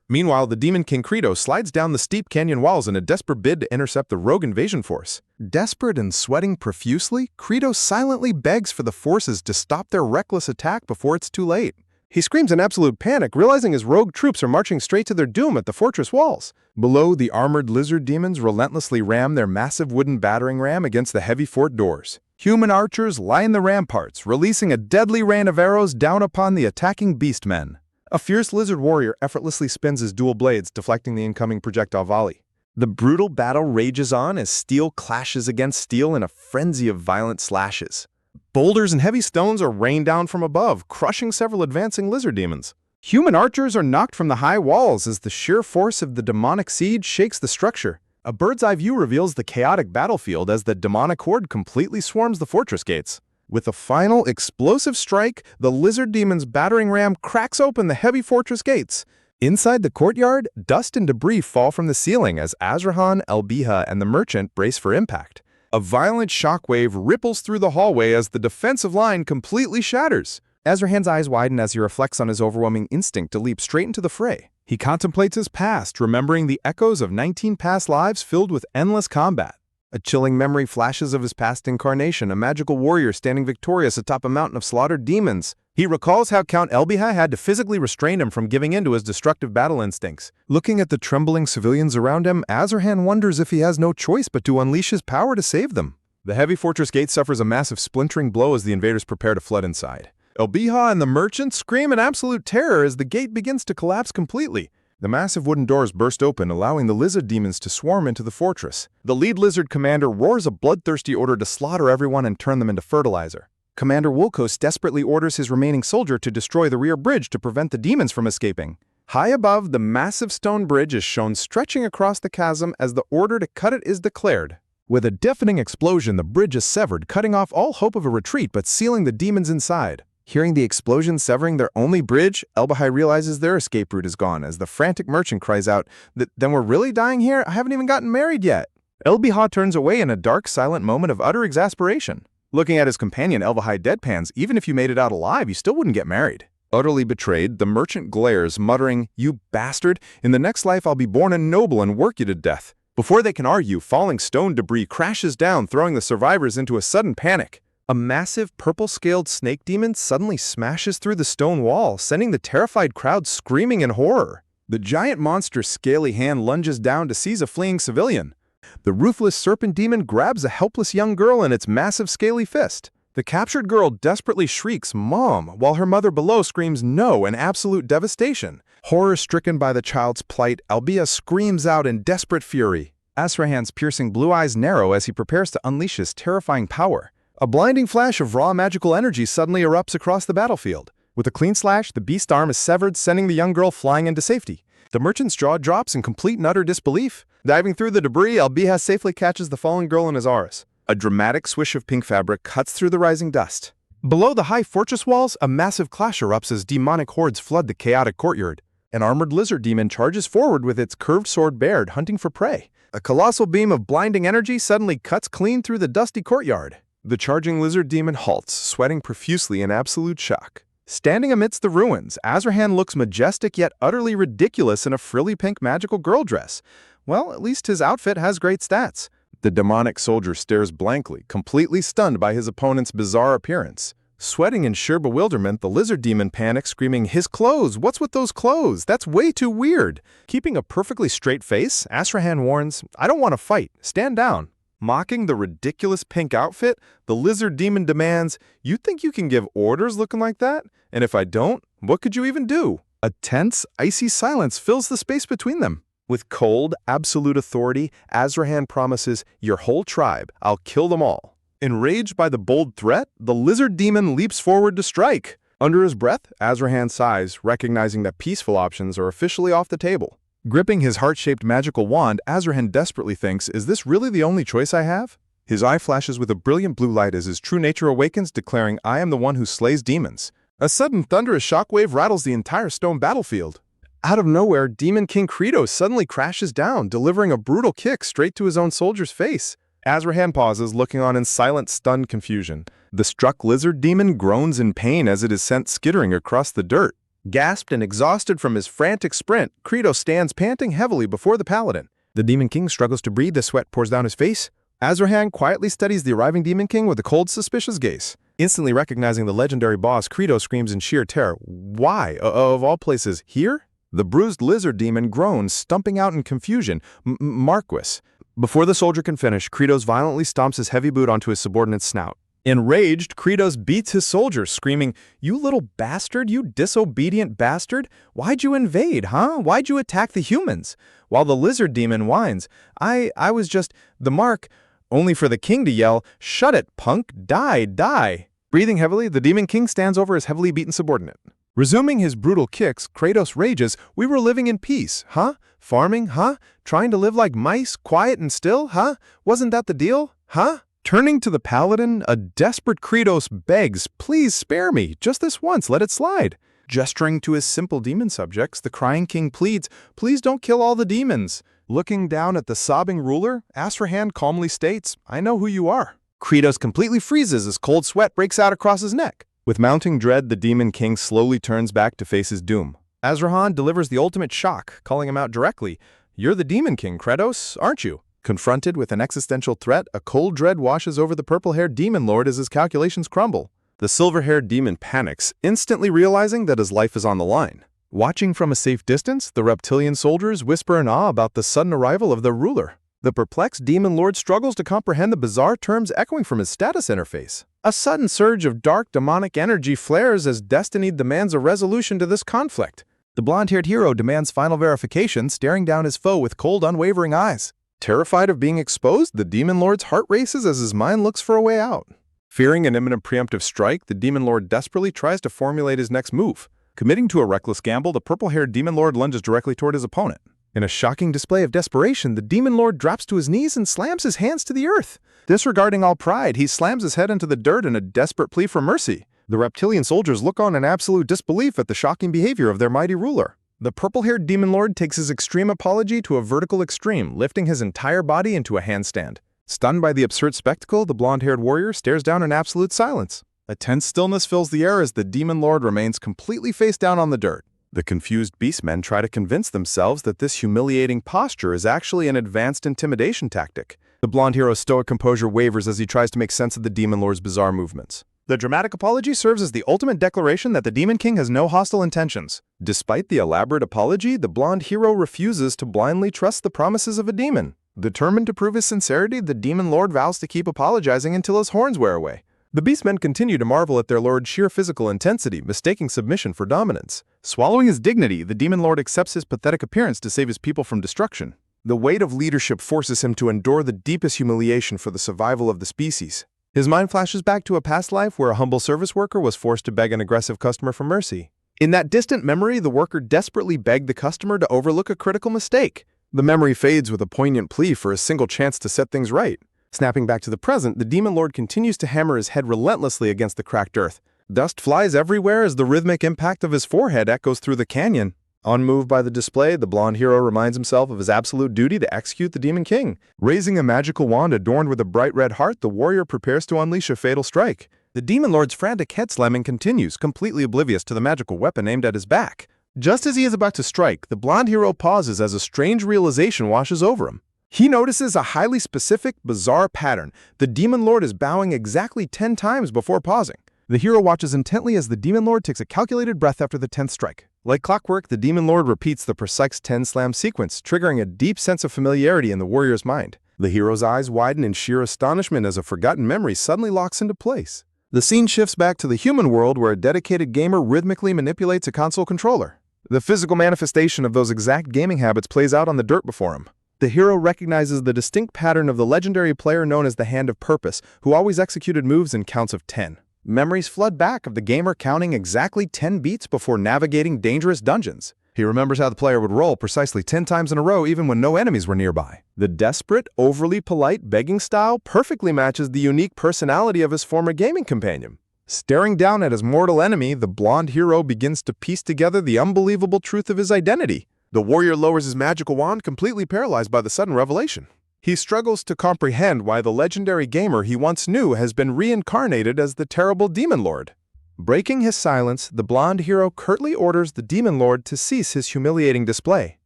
Meanwhile, the Demon King Credo slides down the steep canyon walls in a desperate bid to intercept the rogue invasion force. Desperate and sweating profusely, Credo silently begs for the forces to stop their reckless attack before it's too late. He screams in absolute panic, realizing his rogue troops are marching straight to their doom at the fortress walls. Below, the armored lizard demons relentlessly ram their massive wooden battering ram against the heavy fort doors. Human archers line the ramparts, releasing a deadly rain of arrows down upon the attacking beastmen. A fierce lizard warrior effortlessly spins his dual blades, deflecting the incoming projectile volley. The brutal battle rages on as steel clashes against steel in a frenzy of violent slashes. Boulders and heavy stones are rained down from above, crushing several advancing lizard demons. Human archers are knocked from the high walls as the sheer force of the demonic siege shakes the structure. A bird's-eye view reveals the chaotic battlefield as the demonic horde completely swarms the fortress gates. With a final explosive strike, the lizard demon's battering ram cracks open the heavy fortress gates. Inside the courtyard, dust and debris fall from the ceiling as Azrahan, Elbiha, and the merchant brace for impact. A violent shockwave ripples through the hallway as the defensive line completely shatters. Azrahan's eyes widen as he reflects on his overwhelming instinct to leap straight into the fray. He contemplates his past, remembering the echoes of 19 past lives filled with endless combat. A chilling memory flashes of his past incarnation, a magical warrior standing victorious atop a mountain of slaughtered demons. He recalls how Count Elbiha had to physically restrain him from giving in to his destructive battle instincts. Looking at the trembling civilians around him, Azrahan wonders if he has no choice but to unleash his power to save them. The heavy fortress gate suffers a massive splintering blow as the invaders prepare to flood inside. Elbiha and the merchant scream in absolute terror as the gate begins to collapse completely. The massive wooden doors burst open, allowing the lizard demons to swarm into the fortress. The lead lizard commander roars a bloodthirsty order to slaughter everyone and turn them into fertilizer. Commander Wilkos desperately orders his remaining soldier to destroy the rear bridge to prevent the demons from escaping. High above, the massive stone bridge is shown stretching across the chasm as the order to cut it is declared. With a deafening explosion, the bridge is severed, cutting off all hope of a retreat but sealing the demons inside. Hearing the explosion severing their only bridge, Elbiha realizes their escape route is gone as the frantic merchant cries out, "Then we're really dying here? I haven't even gotten married yet." Elbiha turns away in a dark, silent moment of utter exasperation. Looking at his companion, Elbiha deadpans, "Even if you made it out alive, you still wouldn't get married." Utterly betrayed, the merchant glares, muttering, "You bastard! In the next life I'll be born a noble and work you to death." Before they can argue, falling stone debris crashes down, throwing the survivors into a sudden panic. A massive purple-scaled snake demon suddenly smashes through the stone wall, sending the terrified crowd screaming in horror. The giant monster's scaly hand lunges down to seize a fleeing civilian. The ruthless serpent demon grabs a helpless young girl in its massive scaly fist. The captured girl desperately shrieks, "Mom," while her mother below screams no in absolute devastation. Horror-stricken by the child's plight, Elbiha screams out in desperate fury. Azrahan's piercing blue eyes narrow as he prepares to unleash his terrifying power. A blinding flash of raw magical energy suddenly erupts across the battlefield. With a clean slash, the beast arm is severed, sending the young girl flying into safety. The merchant's jaw drops in complete and utter disbelief. Diving through the debris, Elbiha safely catches the fallen girl in his arms. A dramatic swish of pink fabric cuts through the rising dust. Below the high fortress walls, a massive clash erupts as demonic hordes flood the chaotic courtyard. An armored lizard demon charges forward with its curved sword bared, hunting for prey. A colossal beam of blinding energy suddenly cuts clean through the dusty courtyard. The charging lizard demon halts, sweating profusely in absolute shock. Standing amidst the ruins, Azrahan looks majestic yet utterly ridiculous in a frilly pink magical girl dress. Well, at least his outfit has great stats. The demonic soldier stares blankly, completely stunned by his opponent's bizarre appearance. Sweating in sheer bewilderment, the lizard demon panics, screaming, "His clothes! What's with those clothes? That's way too weird!" Keeping a perfectly straight face, Azrahan warns, "I don't want to fight. Stand down." Mocking the ridiculous pink outfit, the lizard demon demands, "You think you can give orders looking like that? And if I don't, what could you even do?" A tense, icy silence fills the space between them. With cold, absolute authority, Azrahan promises, "Your whole tribe, I'll kill them all." Enraged by the bold threat, the lizard demon leaps forward to strike. Under his breath, Azrahan sighs, recognizing that peaceful options are officially off the table. Gripping his heart-shaped magical wand, Azrahan desperately thinks, "Is this really the only choice I have?" His eye flashes with a brilliant blue light as his true nature awakens, declaring, "I am the one who slays demons." A sudden thunderous shockwave rattles the entire stone battlefield. Out of nowhere, Demon King Kratos suddenly crashes down, delivering a brutal kick straight to his own soldier's face. Azrahan pauses, looking on in silent, stunned confusion. The struck lizard demon groans in pain as it is sent skittering across the dirt. Gasped and exhausted from his frantic sprint, Kratos stands panting heavily before the paladin. The Demon King struggles to breathe as sweat pours down his face. Azrahan quietly studies the arriving Demon King with a cold, suspicious gaze. Instantly recognizing the legendary boss, Kratos screams in sheer terror, "Why, of all places, here?" The bruised lizard demon groans, stumping out in confusion, "Marquis." Before the soldier can finish, Kratos violently stomps his heavy boot onto his subordinate's snout. Enraged, Kratos beats his soldier, screaming, "You little bastard, you disobedient bastard! Why'd you invade, huh? Why'd you attack the humans?" While the lizard demon whines, I was just the mark," only for the king to yell, "Shut it, punk! Die, die!" Breathing heavily, the Demon King stands over his heavily beaten subordinate. Resuming his brutal kicks, Kratos rages, "We were living in peace, huh? Farming, huh? Trying to live like mice, quiet and still, huh? Wasn't that the deal, huh?" Turning to the paladin, a desperate Kratos begs, "Please spare me, just this once, let it slide." Gesturing to his simple demon subjects, the crying king pleads, "Please don't kill all the demons." Looking down at the sobbing ruler, Azrahan calmly states, "I know who you are." Kratos completely freezes as cold sweat breaks out across his neck. With mounting dread, the Demon King slowly turns back to face his doom. Azrahan delivers the ultimate shock, calling him out directly, "You're the Demon King, Kratos, aren't you?" Confronted with an existential threat, a cold dread washes over the purple-haired demon lord as his calculations crumble. The silver-haired demon panics, instantly realizing that his life is on the line. Watching from a safe distance, the reptilian soldiers whisper in awe about the sudden arrival of their ruler. The perplexed demon lord struggles to comprehend the bizarre terms echoing from his status interface. A sudden surge of dark demonic energy flares as destiny demands a resolution to this conflict. The blonde-haired hero demands final verification, staring down his foe with cold, unwavering eyes. Terrified of being exposed, the demon lord's heart races as his mind looks for a way out. Fearing an imminent preemptive strike, the demon lord desperately tries to formulate his next move. Committing to a reckless gamble, the purple-haired demon lord lunges directly toward his opponent. In a shocking display of desperation, the demon lord drops to his knees and slams his hands to the earth. Disregarding all pride, he slams his head into the dirt in a desperate plea for mercy. The reptilian soldiers look on in absolute disbelief at the shocking behavior of their mighty ruler. The purple-haired demon lord takes his extreme apology to a vertical extreme, lifting his entire body into a handstand. Stunned by the absurd spectacle, the blonde-haired warrior stares down in absolute silence. A tense stillness fills the air as the demon lord remains completely face down on the dirt. The confused beastmen try to convince themselves that this humiliating posture is actually an advanced intimidation tactic. The blonde hero's stoic composure wavers as he tries to make sense of the demon lord's bizarre movements. The dramatic apology serves as the ultimate declaration that the Demon King has no hostile intentions. Despite the elaborate apology, the blonde hero refuses to blindly trust the promises of a demon. Determined to prove his sincerity, the demon lord vows to keep apologizing until his horns wear away. The beastmen continue to marvel at their lord's sheer physical intensity, mistaking submission for dominance. Swallowing his dignity, the demon lord accepts his pathetic appearance to save his people from destruction. The weight of leadership forces him to endure the deepest humiliation for the survival of the species. His mind flashes back to a past life where a humble service worker was forced to beg an aggressive customer for mercy. In that distant memory, the worker desperately begged the customer to overlook a critical mistake. The memory fades with a poignant plea for a single chance to set things right. Snapping back to the present, the demon lord continues to hammer his head relentlessly against the cracked earth. Dust flies everywhere as the rhythmic impact of his forehead echoes through the canyon. Unmoved by the display, the blonde hero reminds himself of his absolute duty to execute the Demon King. Raising a magical wand adorned with a bright red heart, the warrior prepares to unleash a fatal strike. The demon lord's frantic head slamming continues, completely oblivious to the magical weapon aimed at his back. Just as he is about to strike, the blonde hero pauses as a strange realization washes over him. He notices a highly specific, bizarre pattern. The Demon Lord is bowing exactly 10 times before pausing. The hero watches intently as the Demon Lord takes a calculated breath after the 10th strike. Like clockwork, the Demon Lord repeats the precise 10-slam sequence, triggering a deep sense of familiarity in the warrior's mind. The hero's eyes widen in sheer astonishment as a forgotten memory suddenly locks into place. The scene shifts back to the human world where a dedicated gamer rhythmically manipulates a console controller. The physical manifestation of those exact gaming habits plays out on the dirt before him. The hero recognizes the distinct pattern of the legendary player known as the Hand of Purpose, who always executed moves in counts of 10. Memories flood back of the gamer counting exactly 10 beats before navigating dangerous dungeons. He remembers how the player would roll precisely 10 times in a row even when no enemies were nearby. The desperate, overly polite begging style perfectly matches the unique personality of his former gaming companion. Staring down at his mortal enemy, the blonde hero begins to piece together the unbelievable truth of his identity. The warrior lowers his magical wand, completely paralyzed by the sudden revelation. He struggles to comprehend why the legendary gamer he once knew has been reincarnated as the terrible Demon Lord. Breaking his silence, the blonde hero curtly orders the Demon Lord to cease his humiliating display.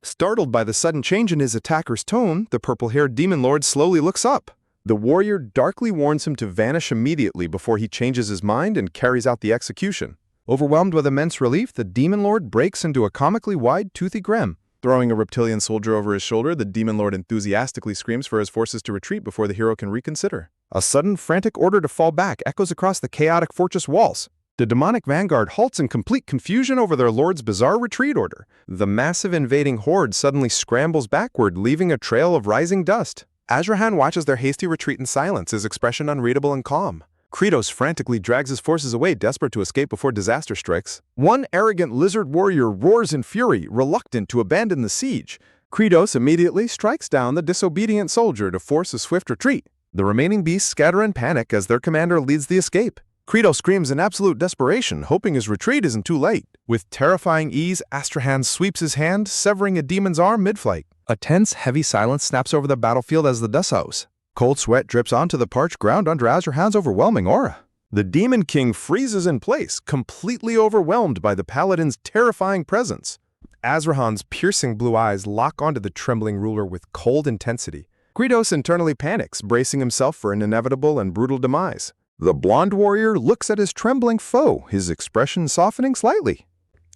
Startled by the sudden change in his attacker's tone, the purple-haired Demon Lord slowly looks up. The warrior darkly warns him to vanish immediately before he changes his mind and carries out the execution. Overwhelmed with immense relief, the Demon Lord breaks into a comically wide, toothy grin. Throwing a reptilian soldier over his shoulder, the Demon Lord enthusiastically screams for his forces to retreat before the hero can reconsider. A sudden, frantic order to fall back echoes across the chaotic fortress walls. The demonic vanguard halts in complete confusion over their lord's bizarre retreat order. The massive invading horde suddenly scrambles backward, leaving a trail of rising dust. Azrahan watches their hasty retreat in silence, his expression unreadable and calm. Kratos frantically drags his forces away, desperate to escape before disaster strikes. One arrogant lizard warrior roars in fury, reluctant to abandon the siege. Kratos immediately strikes down the disobedient soldier to force a swift retreat. The remaining beasts scatter in panic as their commander leads the escape. Kratos screams in absolute desperation, hoping his retreat isn't too late. With terrifying ease, Astrahan sweeps his hand, severing a demon's arm mid-flight. A tense, heavy silence snaps over the battlefield as the dust settles. Cold sweat drips onto the parched ground under Azrahan's overwhelming aura. The Demon King freezes in place, completely overwhelmed by the Paladin's terrifying presence. Azrahan's piercing blue eyes lock onto the trembling ruler with cold intensity. Kratos internally panics, bracing himself for an inevitable and brutal demise. The blonde warrior looks at his trembling foe, his expression softening slightly.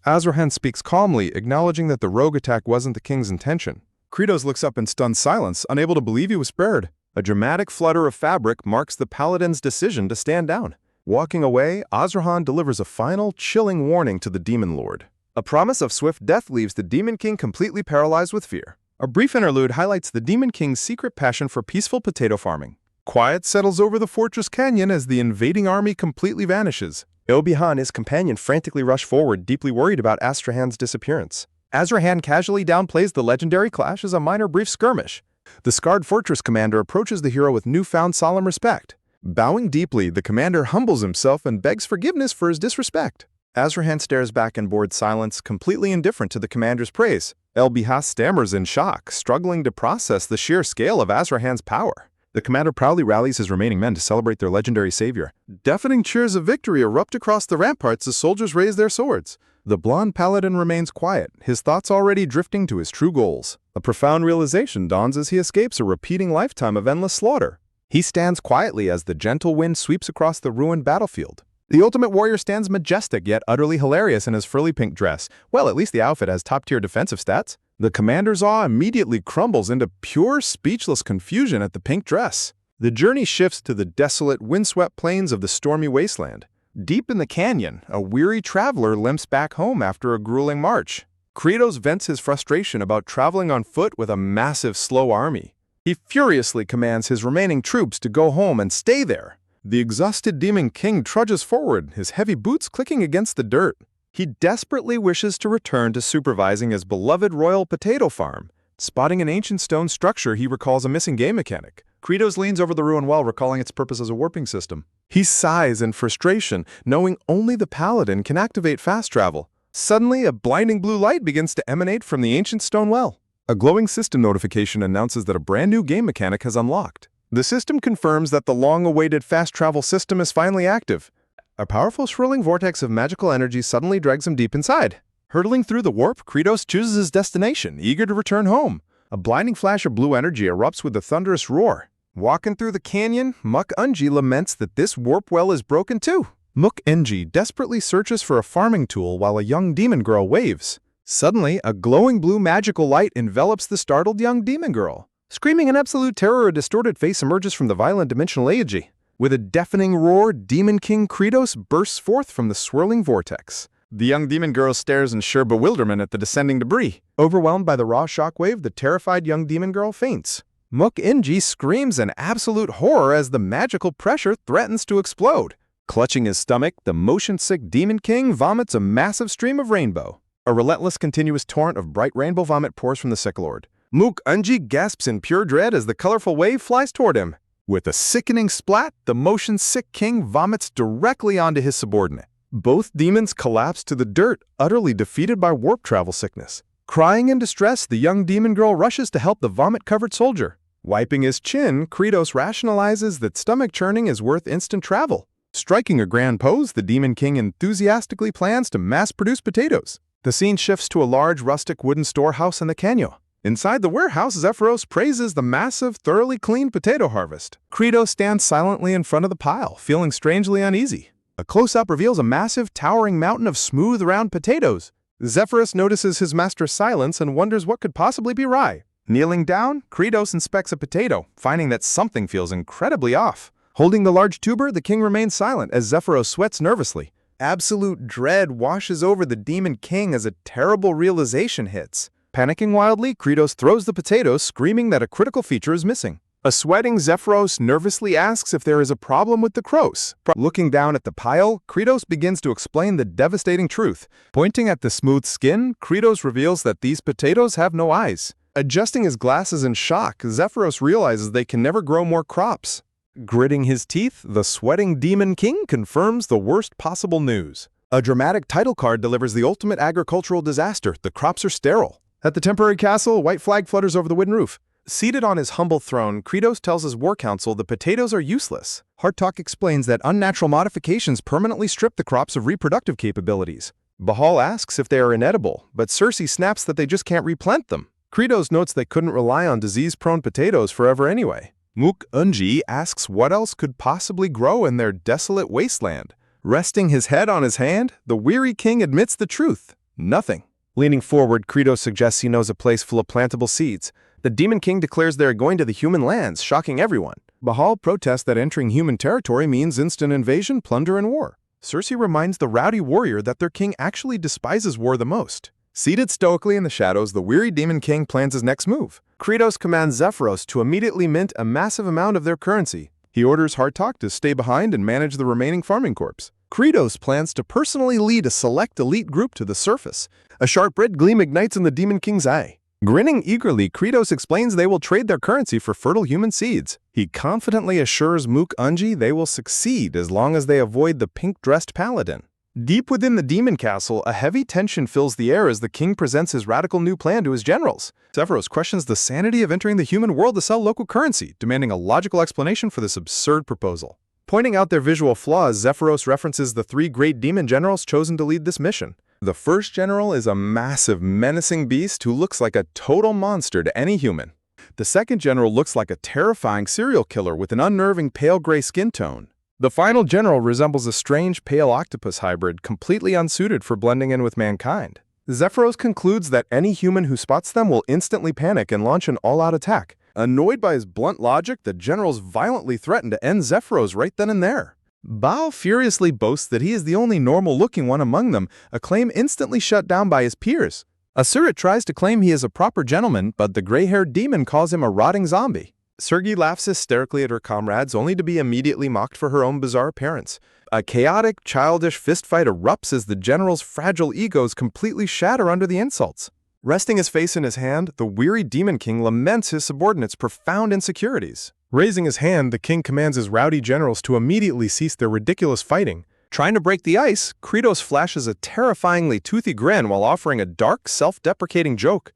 Azrahan speaks calmly, acknowledging that the rogue attack wasn't the king's intention. Kratos looks up in stunned silence, unable to believe he was spared. A dramatic flutter of fabric marks the Paladin's decision to stand down. Walking away, Azrahan delivers a final, chilling warning to the Demon Lord. A promise of swift death leaves the Demon King completely paralyzed with fear. A brief interlude highlights the Demon King's secret passion for peaceful potato farming. Quiet settles over the fortress canyon as the invading army completely vanishes. Ilbiha and his companion frantically rush forward, deeply worried about Astrahan's disappearance. Azrahan casually downplays the legendary clash as a minor brief skirmish. The scarred fortress commander approaches the hero with newfound solemn respect. Bowing deeply, the commander humbles himself and begs forgiveness for his disrespect. Azrahan stares back in bored silence, completely indifferent to the commander's praise. Ilbiha stammers in shock, struggling to process the sheer scale of Azrahan's power. The commander proudly rallies his remaining men to celebrate their legendary savior. Deafening cheers of victory erupt across the ramparts as soldiers raise their swords. The blonde paladin remains quiet, his thoughts already drifting to his true goals. A profound realization dawns as he escapes a repeating lifetime of endless slaughter. He stands quietly as the gentle wind sweeps across the ruined battlefield. The ultimate warrior stands majestic yet utterly hilarious in his frilly pink dress. Well, at least the outfit has top-tier defensive stats. The commander's awe immediately crumbles into pure, speechless confusion at the pink dress. The journey shifts to the desolate, windswept plains of the stormy wasteland. Deep in the canyon, a weary traveler limps back home after a grueling march. Kratos vents his frustration about traveling on foot with a massive, slow army. He furiously commands his remaining troops to go home and stay there. The exhausted Demon King trudges forward, his heavy boots clicking against the dirt. He desperately wishes to return to supervising his beloved royal potato farm. Spotting an ancient stone structure, he recalls a missing game mechanic. Kratos leans over the ruined well, recalling its purpose as a warping system. He sighs in frustration, knowing only the paladin can activate fast travel. Suddenly, a blinding blue light begins to emanate from the ancient stone well. A glowing system notification announces that a brand new game mechanic has unlocked. The system confirms that the long-awaited fast travel system is finally active. A powerful swirling vortex of magical energy suddenly drags him deep inside. Hurtling through the warp, Kratos chooses his destination, eager to return home. A blinding flash of blue energy erupts with a thunderous roar. Walking through the canyon, Muk-Unji laments that this warp well is broken too. Muk-Unji desperately searches for a farming tool while a young demon girl waves. Suddenly, a glowing blue magical light envelops the startled young demon girl. Screaming in absolute terror, a distorted face emerges from the violent dimensional age. With a deafening roar, Demon King Kratos bursts forth from the swirling vortex. The young demon girl stares in sheer bewilderment at the descending debris. Overwhelmed by the raw shockwave, the terrified young demon girl faints. Muk-Unji screams in absolute horror as the magical pressure threatens to explode. Clutching his stomach, the motion-sick Demon King vomits a massive stream of rainbow. A relentless continuous torrent of bright rainbow vomit pours from the Sick Lord. Muk-Unji gasps in pure dread as the colorful wave flies toward him. With a sickening splat, the motion-sick king vomits directly onto his subordinate. Both demons collapse to the dirt, utterly defeated by warp travel sickness. Crying in distress, the young demon girl rushes to help the vomit-covered soldier. Wiping his chin, Kratos rationalizes that stomach churning is worth instant travel. Striking a grand pose, the Demon King enthusiastically plans to mass-produce potatoes. The scene shifts to a large rustic wooden storehouse in the canyon. Inside the warehouse, Zephyros praises the massive, thoroughly cleaned potato harvest. Kratos stands silently in front of the pile, feeling strangely uneasy. A close-up reveals a massive, towering mountain of smooth, round potatoes. Zephyros notices his master's silence and wonders what could possibly be awry. Kneeling down, Kratos inspects a potato, finding that something feels incredibly off. Holding the large tuber, the king remains silent as Zephyros sweats nervously. Absolute dread washes over the Demon King as a terrible realization hits. Panicking wildly, Kratos throws the potato, screaming that a critical feature is missing. A sweating Zephyros nervously asks if there is a problem with the cross. Looking down at the pile, Kratos begins to explain the devastating truth. Pointing at the smooth skin, Kratos reveals that these potatoes have no eyes. Adjusting his glasses in shock, Zephyros realizes they can never grow more crops. Gritting his teeth, the sweating Demon King confirms the worst possible news. A dramatic title card delivers the ultimate agricultural disaster. The crops are sterile. At the temporary castle, a white flag flutters over the wooden roof. Seated on his humble throne, Kratos tells his war council the potatoes are useless. Hartok explains that unnatural modifications permanently strip the crops of reproductive capabilities. Bahal asks if they are inedible, but Cersei snaps that they just can't replant them. Kratos notes they couldn't rely on disease-prone potatoes forever anyway. Muk-Unji asks what else could possibly grow in their desolate wasteland. Resting his head on his hand, the weary king admits the truth. Nothing. Leaning forward, Kratos suggests he knows a place full of plantable seeds. The Demon King declares they are going to the human lands, shocking everyone. Bahal protests that entering human territory means instant invasion, plunder, and war. Cersei reminds the rowdy warrior that their king actually despises war the most. Seated stoically in the shadows, the weary Demon King plans his next move. Kratos commands Zephyros to immediately mint a massive amount of their currency. He orders Hartok to stay behind and manage the remaining farming corps. Kratos plans to personally lead a select elite group to the surface. A sharp red gleam ignites in the Demon King's eye. Grinning eagerly, Kratos explains they will trade their currency for fertile human seeds. He confidently assures Muk-Unji they will succeed as long as they avoid the pink-dressed paladin. Deep within the demon castle, a heavy tension fills the air as the king presents his radical new plan to his generals. Zephyros questions the sanity of entering the human world to sell local currency, demanding a logical explanation for this absurd proposal. Pointing out their visual flaws, Zephyros references the three great demon generals chosen to lead this mission. The first general is a massive, menacing beast who looks like a total monster to any human. The second general looks like a terrifying serial killer with an unnerving pale gray skin tone. The final general resembles a strange pale octopus hybrid completely unsuited for blending in with mankind. Zephyros concludes that any human who spots them will instantly panic and launch an all-out attack. Annoyed by his blunt logic, the generals violently threaten to end Zephyros right then and there. Baal furiously boasts that he is the only normal-looking one among them, a claim instantly shut down by his peers. Asurit tries to claim he is a proper gentleman, but the gray-haired demon calls him a rotting zombie. Sergi laughs hysterically at her comrades, only to be immediately mocked for her own bizarre appearance. A chaotic, childish fistfight erupts as the general's fragile egos completely shatter under the insults. Resting his face in his hand, the weary Demon King laments his subordinates' profound insecurities. Raising his hand, the king commands his rowdy generals to immediately cease their ridiculous fighting. Trying to break the ice, Kratos flashes a terrifyingly toothy grin while offering a dark, self-deprecating joke.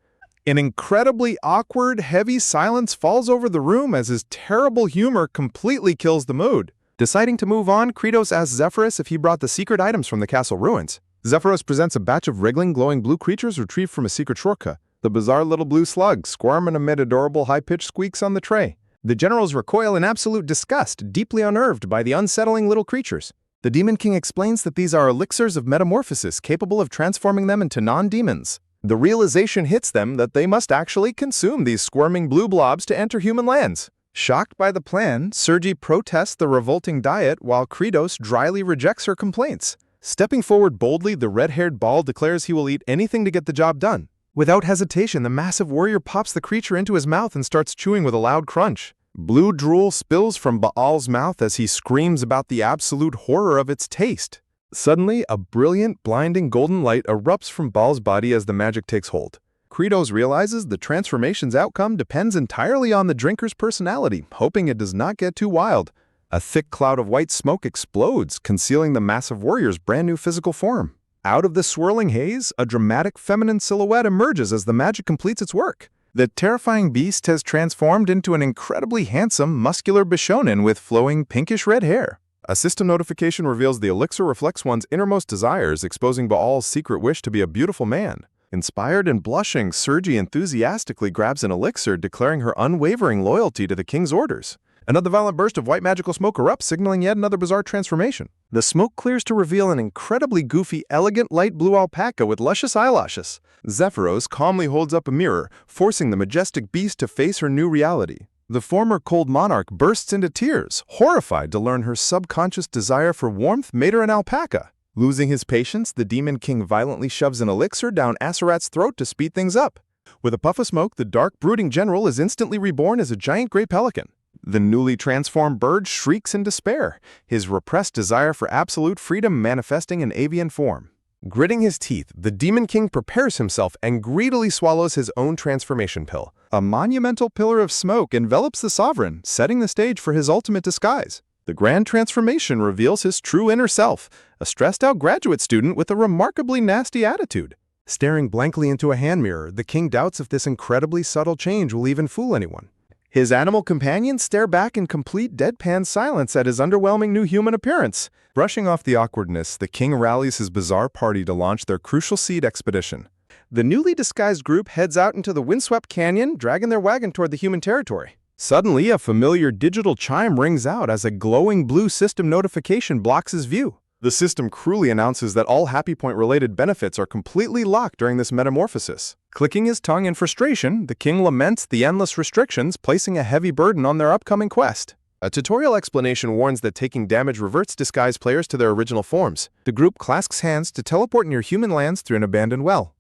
An incredibly awkward, heavy silence falls over the room as his terrible humor completely kills the mood. Deciding to move on, Kratos asks Zephyros if he brought the secret items from the castle ruins. Zephyros presents a batch of wriggling, glowing blue creatures retrieved from a secret shortcut. The bizarre little blue slugs squirm and emit adorable high-pitched squeaks on the tray. The generals recoil in absolute disgust, deeply unnerved by the unsettling little creatures. The Demon King explains that these are elixirs of metamorphosis capable of transforming them into non-demons. The realization hits them that they must actually consume these squirming blue blobs to enter human lands. Shocked by the plan, Sergi protests the revolting diet while Kratos dryly rejects her complaints. Stepping forward boldly, the red-haired Baal declares he will eat anything to get the job done. Without hesitation, the massive warrior pops the creature into his mouth and starts chewing with a loud crunch. Blue drool spills from Baal's mouth as he screams about the absolute horror of its taste. Suddenly, a brilliant, blinding golden light erupts from Baal's body as the magic takes hold. Kratos realizes the transformation's outcome depends entirely on the drinker's personality, hoping it does not get too wild. A thick cloud of white smoke explodes, concealing the massive warrior's brand new physical form. Out of the swirling haze, a dramatic feminine silhouette emerges as the magic completes its work. The terrifying beast has transformed into an incredibly handsome, muscular Bishonen with flowing pinkish red hair. A system notification reveals the elixir reflects one's innermost desires, exposing Baal's secret wish to be a beautiful man. Inspired and blushing, Sergi enthusiastically grabs an elixir, declaring her unwavering loyalty to the king's orders. Another violent burst of white magical smoke erupts, signaling yet another bizarre transformation. The smoke clears to reveal an incredibly goofy, elegant light blue alpaca with luscious eyelashes. Zephyros calmly holds up a mirror, forcing the majestic beast to face her new reality. The former cold monarch bursts into tears, horrified to learn her subconscious desire for warmth made her an alpaca. Losing his patience, the Demon King violently shoves an elixir down Aserat's throat to speed things up. With a puff of smoke, the dark, brooding general is instantly reborn as a giant gray pelican. The newly transformed bird shrieks in despair, his repressed desire for absolute freedom manifesting in avian form. Gritting his teeth, the Demon King prepares himself and greedily swallows his own transformation pill. A monumental pillar of smoke envelops the sovereign, setting the stage for his ultimate disguise. The grand transformation reveals his true inner self, a stressed-out graduate student with a remarkably nasty attitude. Staring blankly into a hand mirror, the king doubts if this incredibly subtle change will even fool anyone. His animal companions stare back in complete deadpan silence at his underwhelming new human appearance. Brushing off the awkwardness, the king rallies his bizarre party to launch their crucial seed expedition. The newly disguised group heads out into the windswept canyon, dragging their wagon toward the human territory. Suddenly, a familiar digital chime rings out as a glowing blue system notification blocks his view. The system cruelly announces that all Happy Point-related benefits are completely locked during this metamorphosis. Clicking his tongue in frustration, the king laments the endless restrictions, placing a heavy burden on their upcoming quest. A tutorial explanation warns that taking damage reverts disguised players to their original forms. The group clasps hands to teleport near human lands through an abandoned well.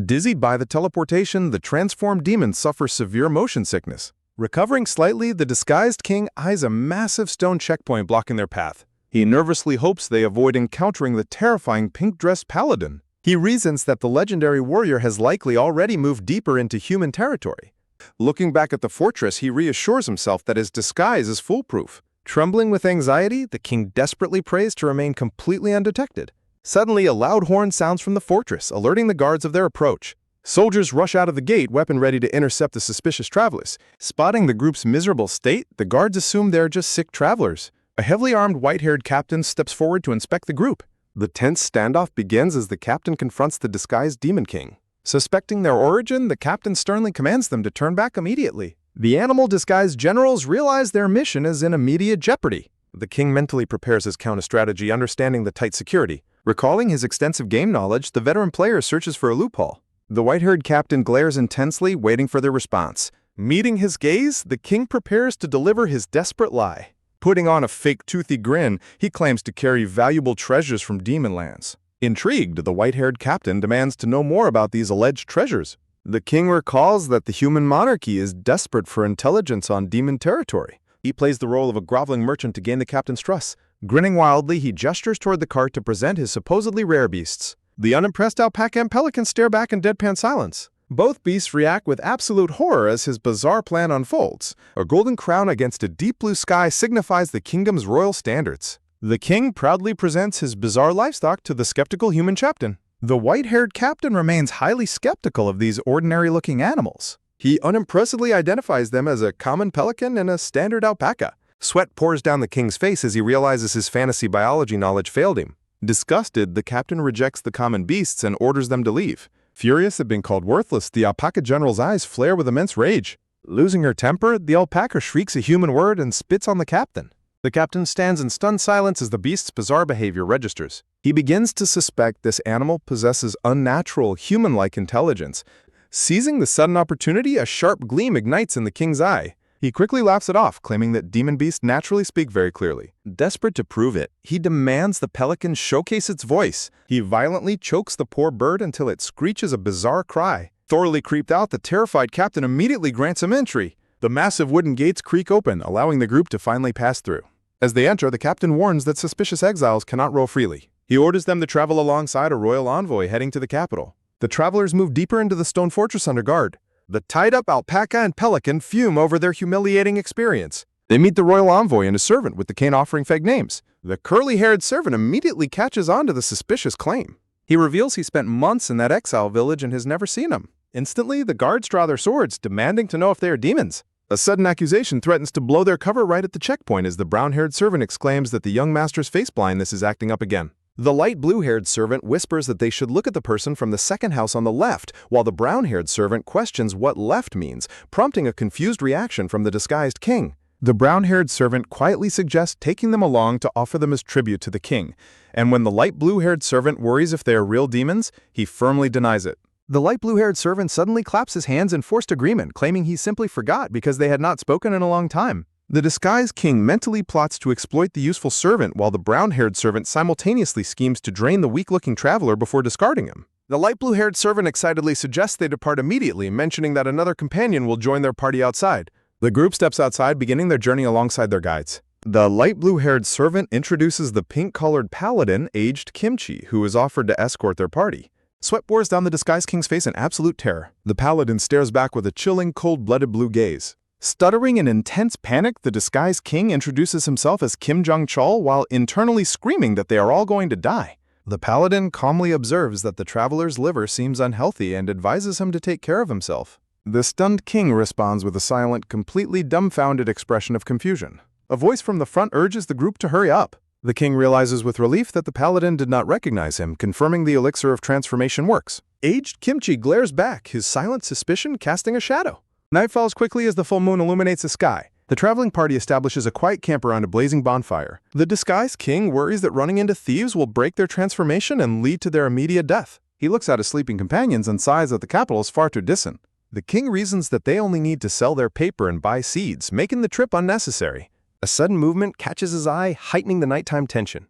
Dizzied by the teleportation, the transformed demons suffer severe motion sickness. Recovering slightly, the disguised king eyes a massive stone checkpoint blocking their path. He nervously hopes they avoid encountering the terrifying pink-dressed paladin. He reasons that the legendary warrior has likely already moved deeper into human territory. Looking back at the fortress, he reassures himself that his disguise is foolproof. Trembling with anxiety, the king desperately prays to remain completely undetected. Suddenly, a loud horn sounds from the fortress, alerting the guards of their approach. Soldiers rush out of the gate, weapon ready to intercept the suspicious travelers. Spotting the group's miserable state, the guards assume they're just sick travelers. A heavily armed white-haired captain steps forward to inspect the group. The tense standoff begins as the captain confronts the disguised Demon King. Suspecting their origin, the captain sternly commands them to turn back immediately. The animal-disguised generals realize their mission is in immediate jeopardy. The king mentally prepares his counter-strategy, understanding the tight security. Recalling his extensive game knowledge, the veteran player searches for a loophole. The white-haired captain glares intensely, waiting for their response. Meeting his gaze, the king prepares to deliver his desperate lie. Putting on a fake toothy grin, he claims to carry valuable treasures from demon lands. Intrigued, the white-haired captain demands to know more about these alleged treasures. The king recalls that the human monarchy is desperate for intelligence on demon territory. He plays the role of a groveling merchant to gain the captain's trust. Grinning wildly, he gestures toward the cart to present his supposedly rare beasts. The unimpressed alpaca and pelican stare back in deadpan silence. Both beasts react with absolute horror as his bizarre plan unfolds. A golden crown against a deep blue sky signifies the kingdom's royal standards. The king proudly presents his bizarre livestock to the skeptical human captain. The white-haired captain remains highly skeptical of these ordinary-looking animals. He unimpressively identifies them as a common pelican and a standard alpaca. Sweat pours down the king's face as he realizes his fantasy biology knowledge failed him. Disgusted, the captain rejects the common beasts and orders them to leave. Furious at being called worthless, the alpaca general's eyes flare with immense rage. Losing her temper, the alpaca shrieks a human word and spits on the captain. The captain stands in stunned silence as the beast's bizarre behavior registers. He begins to suspect this animal possesses unnatural, human-like intelligence. Seizing the sudden opportunity, a sharp gleam ignites in the king's eye. He quickly laughs it off, claiming that demon beasts naturally speak very clearly. Desperate to prove it, he demands the pelican showcase its voice. He violently chokes the poor bird until it screeches a bizarre cry. Thoroughly creeped out, the terrified captain immediately grants him entry. The massive wooden gates creak open, allowing the group to finally pass through. As they enter, the captain warns that suspicious exiles cannot roam freely. He orders them to travel alongside a royal envoy heading to the capital. The travelers move deeper into the stone fortress under guard. The tied-up alpaca and pelican fume over their humiliating experience. They meet the royal envoy and his servant with the cane offering fake names. The curly-haired servant immediately catches on to the suspicious claim. He reveals he spent months in that exile village and has never seen him. Instantly, the guards draw their swords, demanding to know if they are demons. A sudden accusation threatens to blow their cover right at the checkpoint as the brown-haired servant exclaims that the young master's face blindness is acting up again. The light blue-haired servant whispers that they should look at the person from the second house on the left, while the brown-haired servant questions what left means, prompting a confused reaction from the disguised king. The brown-haired servant quietly suggests taking them along to offer them as tribute to the king, and when the light blue-haired servant worries if they are real demons, he firmly denies it. The light blue-haired servant suddenly claps his hands in forced agreement, claiming he simply forgot because they had not spoken in a long time. The disguised king mentally plots to exploit the useful servant while the brown-haired servant simultaneously schemes to drain the weak-looking traveler before discarding him. The light blue-haired servant excitedly suggests they depart immediately, mentioning that another companion will join their party outside. The group steps outside, beginning their journey alongside their guides. The light blue-haired servant introduces the pink-colored paladin, aged Kimchi, who is offered to escort their party. Sweat pours down the disguised king's face in absolute terror. The paladin stares back with a chilling, cold-blooded blue gaze. Stuttering in intense panic, the disguised king introduces himself as Kim Jong-chul while internally screaming that they are all going to die. The paladin calmly observes that the traveler's liver seems unhealthy and advises him to take care of himself. The stunned king responds with a silent, completely dumbfounded expression of confusion. A voice from the front urges the group to hurry up. The king realizes with relief that the paladin did not recognize him, confirming the elixir of transformation works. Aged Kimchi glares back, his silent suspicion casting a shadow. Night falls quickly as the full moon illuminates the sky. The traveling party establishes a quiet camp around a blazing bonfire. The disguised king worries that running into thieves will break their transformation and lead to their immediate death. He looks at his sleeping companions and sighs that the capital is far too distant. The king reasons that they only need to sell their paper and buy seeds, making the trip unnecessary. A sudden movement catches his eye, heightening the nighttime tension.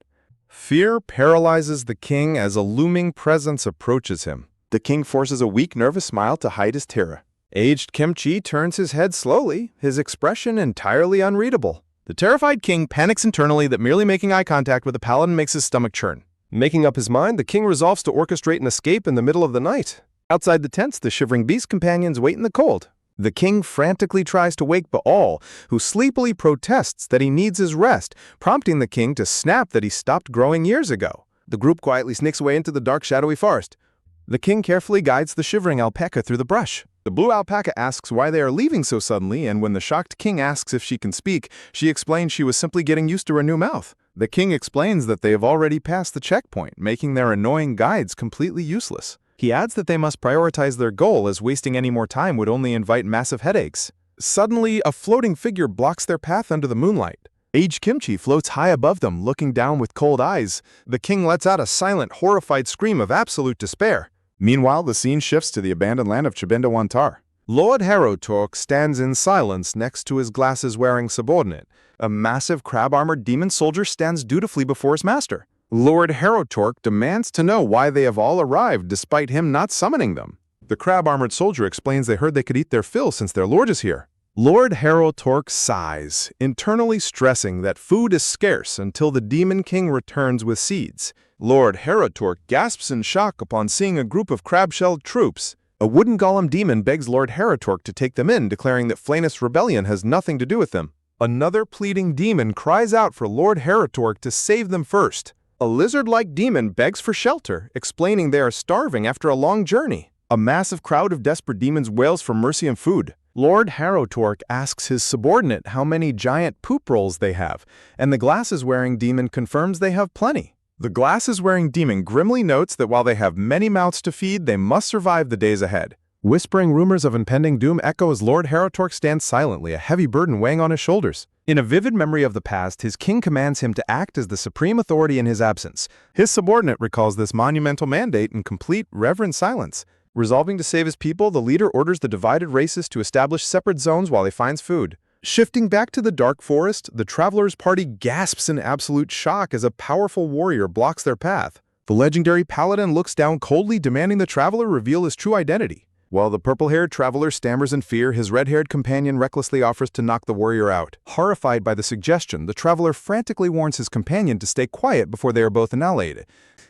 Fear paralyzes the king as a looming presence approaches him. The king forces a weak, nervous smile to hide his terror. Aged Kimchi turns his head slowly, his expression entirely unreadable. The terrified king panics internally that merely making eye contact with the paladin makes his stomach churn. Making up his mind, the king resolves to orchestrate an escape in the middle of the night. Outside the tents, the shivering beast companions wait in the cold. The king frantically tries to wake Baal, who sleepily protests that he needs his rest, prompting the king to snap that he stopped growing years ago. The group quietly sneaks away into the dark, shadowy forest. The king carefully guides the shivering alpaca through the brush. The blue alpaca asks why they are leaving so suddenly, and when the shocked king asks if she can speak, she explains she was simply getting used to her new mouth. The king explains that they have already passed the checkpoint, making their annoying guides completely useless. He adds that they must prioritize their goal, as wasting any more time would only invite massive headaches. Suddenly, a floating figure blocks their path under the moonlight. Aged Kimchi floats high above them, looking down with cold eyes. The king lets out a silent, horrified scream of absolute despair. Meanwhile, the scene shifts to the abandoned land of Chibinda-Wantar. Lord Harotork stands in silence next to his glasses-wearing subordinate. A massive crab-armored demon soldier stands dutifully before his master. Lord Harotork demands to know why they have all arrived despite him not summoning them. The crab-armored soldier explains they heard they could eat their fill since their lord is here. Lord Harotork sighs, internally stressing that food is scarce until the Demon King returns with seeds. Lord Harotork gasps in shock upon seeing a group of crab-shelled troops. A wooden golem demon begs Lord Harotork to take them in, declaring that Flanus Rebellion has nothing to do with them. Another pleading demon cries out for Lord Harotork to save them first. A lizard-like demon begs for shelter, explaining they are starving after a long journey. A massive crowd of desperate demons wails for mercy and food. Lord Harotork asks his subordinate how many giant poop rolls they have, and the glasses-wearing demon confirms they have plenty. The glasses-wearing demon grimly notes that while they have many mouths to feed, they must survive the days ahead. Whispering rumors of impending doom echo as Lord Heratork stands silently, a heavy burden weighing on his shoulders. In a vivid memory of the past, his king commands him to act as the supreme authority in his absence. His subordinate recalls this monumental mandate in complete, reverent silence. Resolving to save his people, the leader orders the divided races to establish separate zones while he finds food. Shifting back to the dark forest, the traveler's party gasps in absolute shock as a powerful warrior blocks their path. The legendary paladin looks down coldly, demanding the traveler reveal his true identity. While the purple-haired traveler stammers in fear, his red-haired companion recklessly offers to knock the warrior out. Horrified by the suggestion, the traveler frantically warns his companion to stay quiet before they are both annihilated.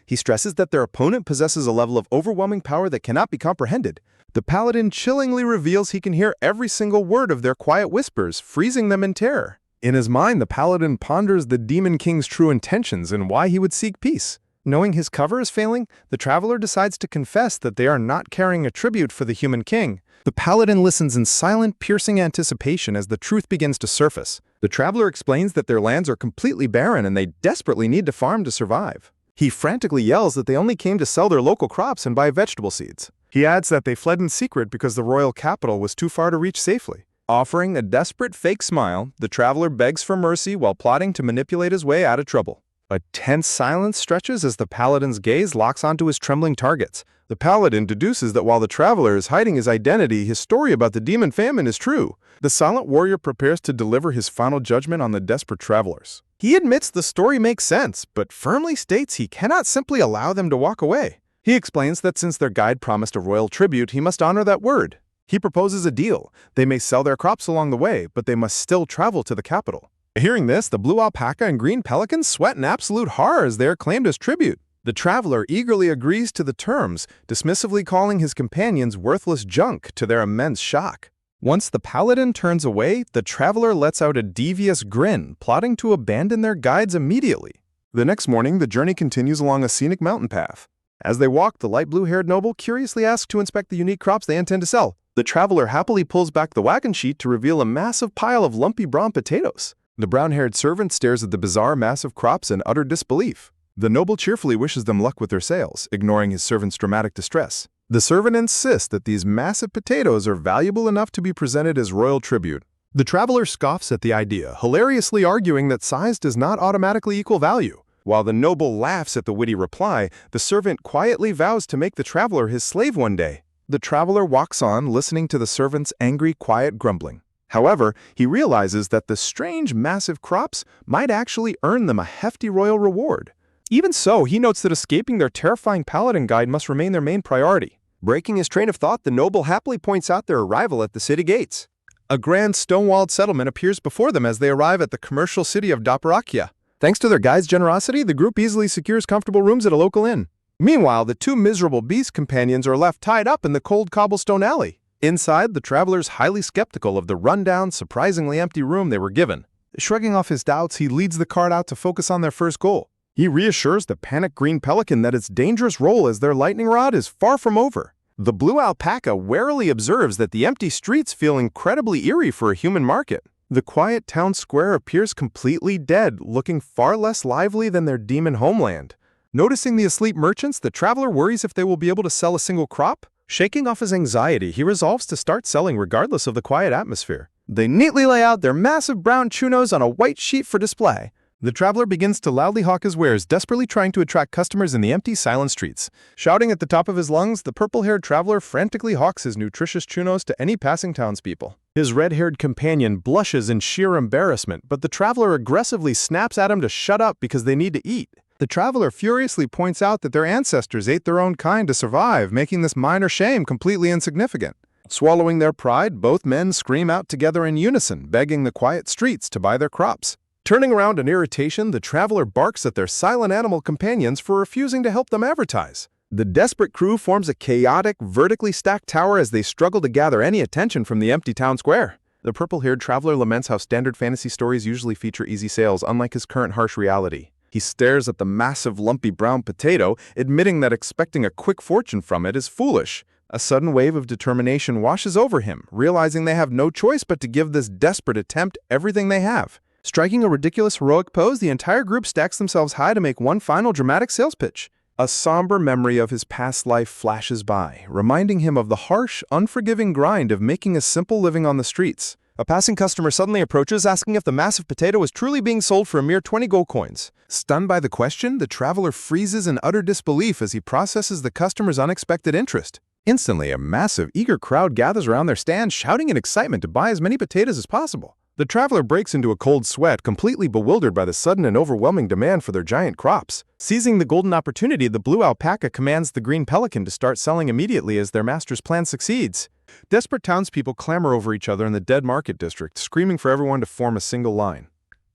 He stresses that their opponent possesses a level of overwhelming power that cannot be comprehended. The paladin chillingly reveals he can hear every single word of their quiet whispers, freezing them in terror. In his mind, the paladin ponders the Demon King's true intentions and why he would seek peace. Knowing his cover is failing, the traveler decides to confess that they are not carrying a tribute for the human king. The paladin listens in silent, piercing anticipation as the truth begins to surface. The traveler explains that their lands are completely barren and they desperately need to farm to survive. He frantically yells that they only came to sell their local crops and buy vegetable seeds. He adds that they fled in secret because the royal capital was too far to reach safely. Offering a desperate fake smile, the traveler begs for mercy while plotting to manipulate his way out of trouble. A tense silence stretches as the paladin's gaze locks onto his trembling targets. The paladin deduces that while the traveler is hiding his identity, his story about the demon famine is true. The silent warrior prepares to deliver his final judgment on the desperate travelers. He admits the story makes sense, but firmly states he cannot simply allow them to walk away. He explains that since their guide promised a royal tribute, he must honor that word. He proposes a deal. They may sell their crops along the way, but they must still travel to the capital. Hearing this, the blue alpaca and green pelican sweat in absolute horror as they are claimed as tribute. The traveler eagerly agrees to the terms, dismissively calling his companions worthless junk to their immense shock. Once the paladin turns away, the traveler lets out a devious grin, plotting to abandon their guides immediately. The next morning, the journey continues along a scenic mountain path. As they walk, the light blue-haired noble curiously asks to inspect the unique crops they intend to sell. The traveler happily pulls back the wagon sheet to reveal a massive pile of lumpy brown potatoes. The brown-haired servant stares at the bizarre mass of crops in utter disbelief. The noble cheerfully wishes them luck with their sales, ignoring his servant's dramatic distress. The servant insists that these massive potatoes are valuable enough to be presented as royal tribute. The traveler scoffs at the idea, hilariously arguing that size does not automatically equal value. While the noble laughs at the witty reply, the servant quietly vows to make the traveler his slave one day. The traveler walks on, listening to the servant's angry, quiet grumbling. However, he realizes that the strange, massive crops might actually earn them a hefty royal reward. Even so, he notes that escaping their terrifying paladin guide must remain their main priority. Breaking his train of thought, the noble happily points out their arrival at the city gates. A grand stone-walled settlement appears before them as they arrive at the commercial city of Doparakia. Thanks to their guide's generosity, the group easily secures comfortable rooms at a local inn. Meanwhile, the two miserable beast companions are left tied up in the cold cobblestone alley. Inside, the traveler's highly skeptical of the rundown, surprisingly empty room they were given. Shrugging off his doubts, he leads the cart out to focus on their first goal. He reassures the panicked green pelican that its dangerous role as their lightning rod is far from over. The blue alpaca warily observes that the empty streets feel incredibly eerie for a human market. The quiet town square appears completely dead, looking far less lively than their demon homeland. Noticing the asleep merchants, the traveler worries if they will be able to sell a single crop. Shaking off his anxiety, he resolves to start selling regardless of the quiet atmosphere. They neatly lay out their massive brown chunos on a white sheet for display. The traveler begins to loudly hawk his wares, desperately trying to attract customers in the empty, silent streets. Shouting at the top of his lungs, the purple-haired traveler frantically hawks his nutritious chunos to any passing townspeople. His red-haired companion blushes in sheer embarrassment, but the traveler aggressively snaps at him to shut up because they need to eat. The traveler furiously points out that their ancestors ate their own kind to survive, making this minor shame completely insignificant. Swallowing their pride, both men scream out together in unison, begging the quiet streets to buy their crops. Turning around in irritation, the traveler barks at their silent animal companions for refusing to help them advertise. The desperate crew forms a chaotic, vertically stacked tower as they struggle to gather any attention from the empty town square. The purple-haired traveler laments how standard fantasy stories usually feature easy sales, unlike his current harsh reality. He stares at the massive, lumpy brown potato, admitting that expecting a quick fortune from it is foolish. A sudden wave of determination washes over him, realizing they have no choice but to give this desperate attempt everything they have. Striking a ridiculous heroic pose, the entire group stacks themselves high to make one final dramatic sales pitch. A somber memory of his past life flashes by, reminding him of the harsh, unforgiving grind of making a simple living on the streets. A passing customer suddenly approaches, asking if the massive potato is truly being sold for a mere 20 gold coins. Stunned by the question, the traveler freezes in utter disbelief as he processes the customer's unexpected interest. Instantly, a massive, eager crowd gathers around their stand, shouting in excitement to buy as many potatoes as possible. The traveler breaks into a cold sweat, completely bewildered by the sudden and overwhelming demand for their giant crops. Seizing the golden opportunity, the blue alpaca commands the green pelican to start selling immediately as their master's plan succeeds. Desperate townspeople clamor over each other in the dead market district, screaming for everyone to form a single line.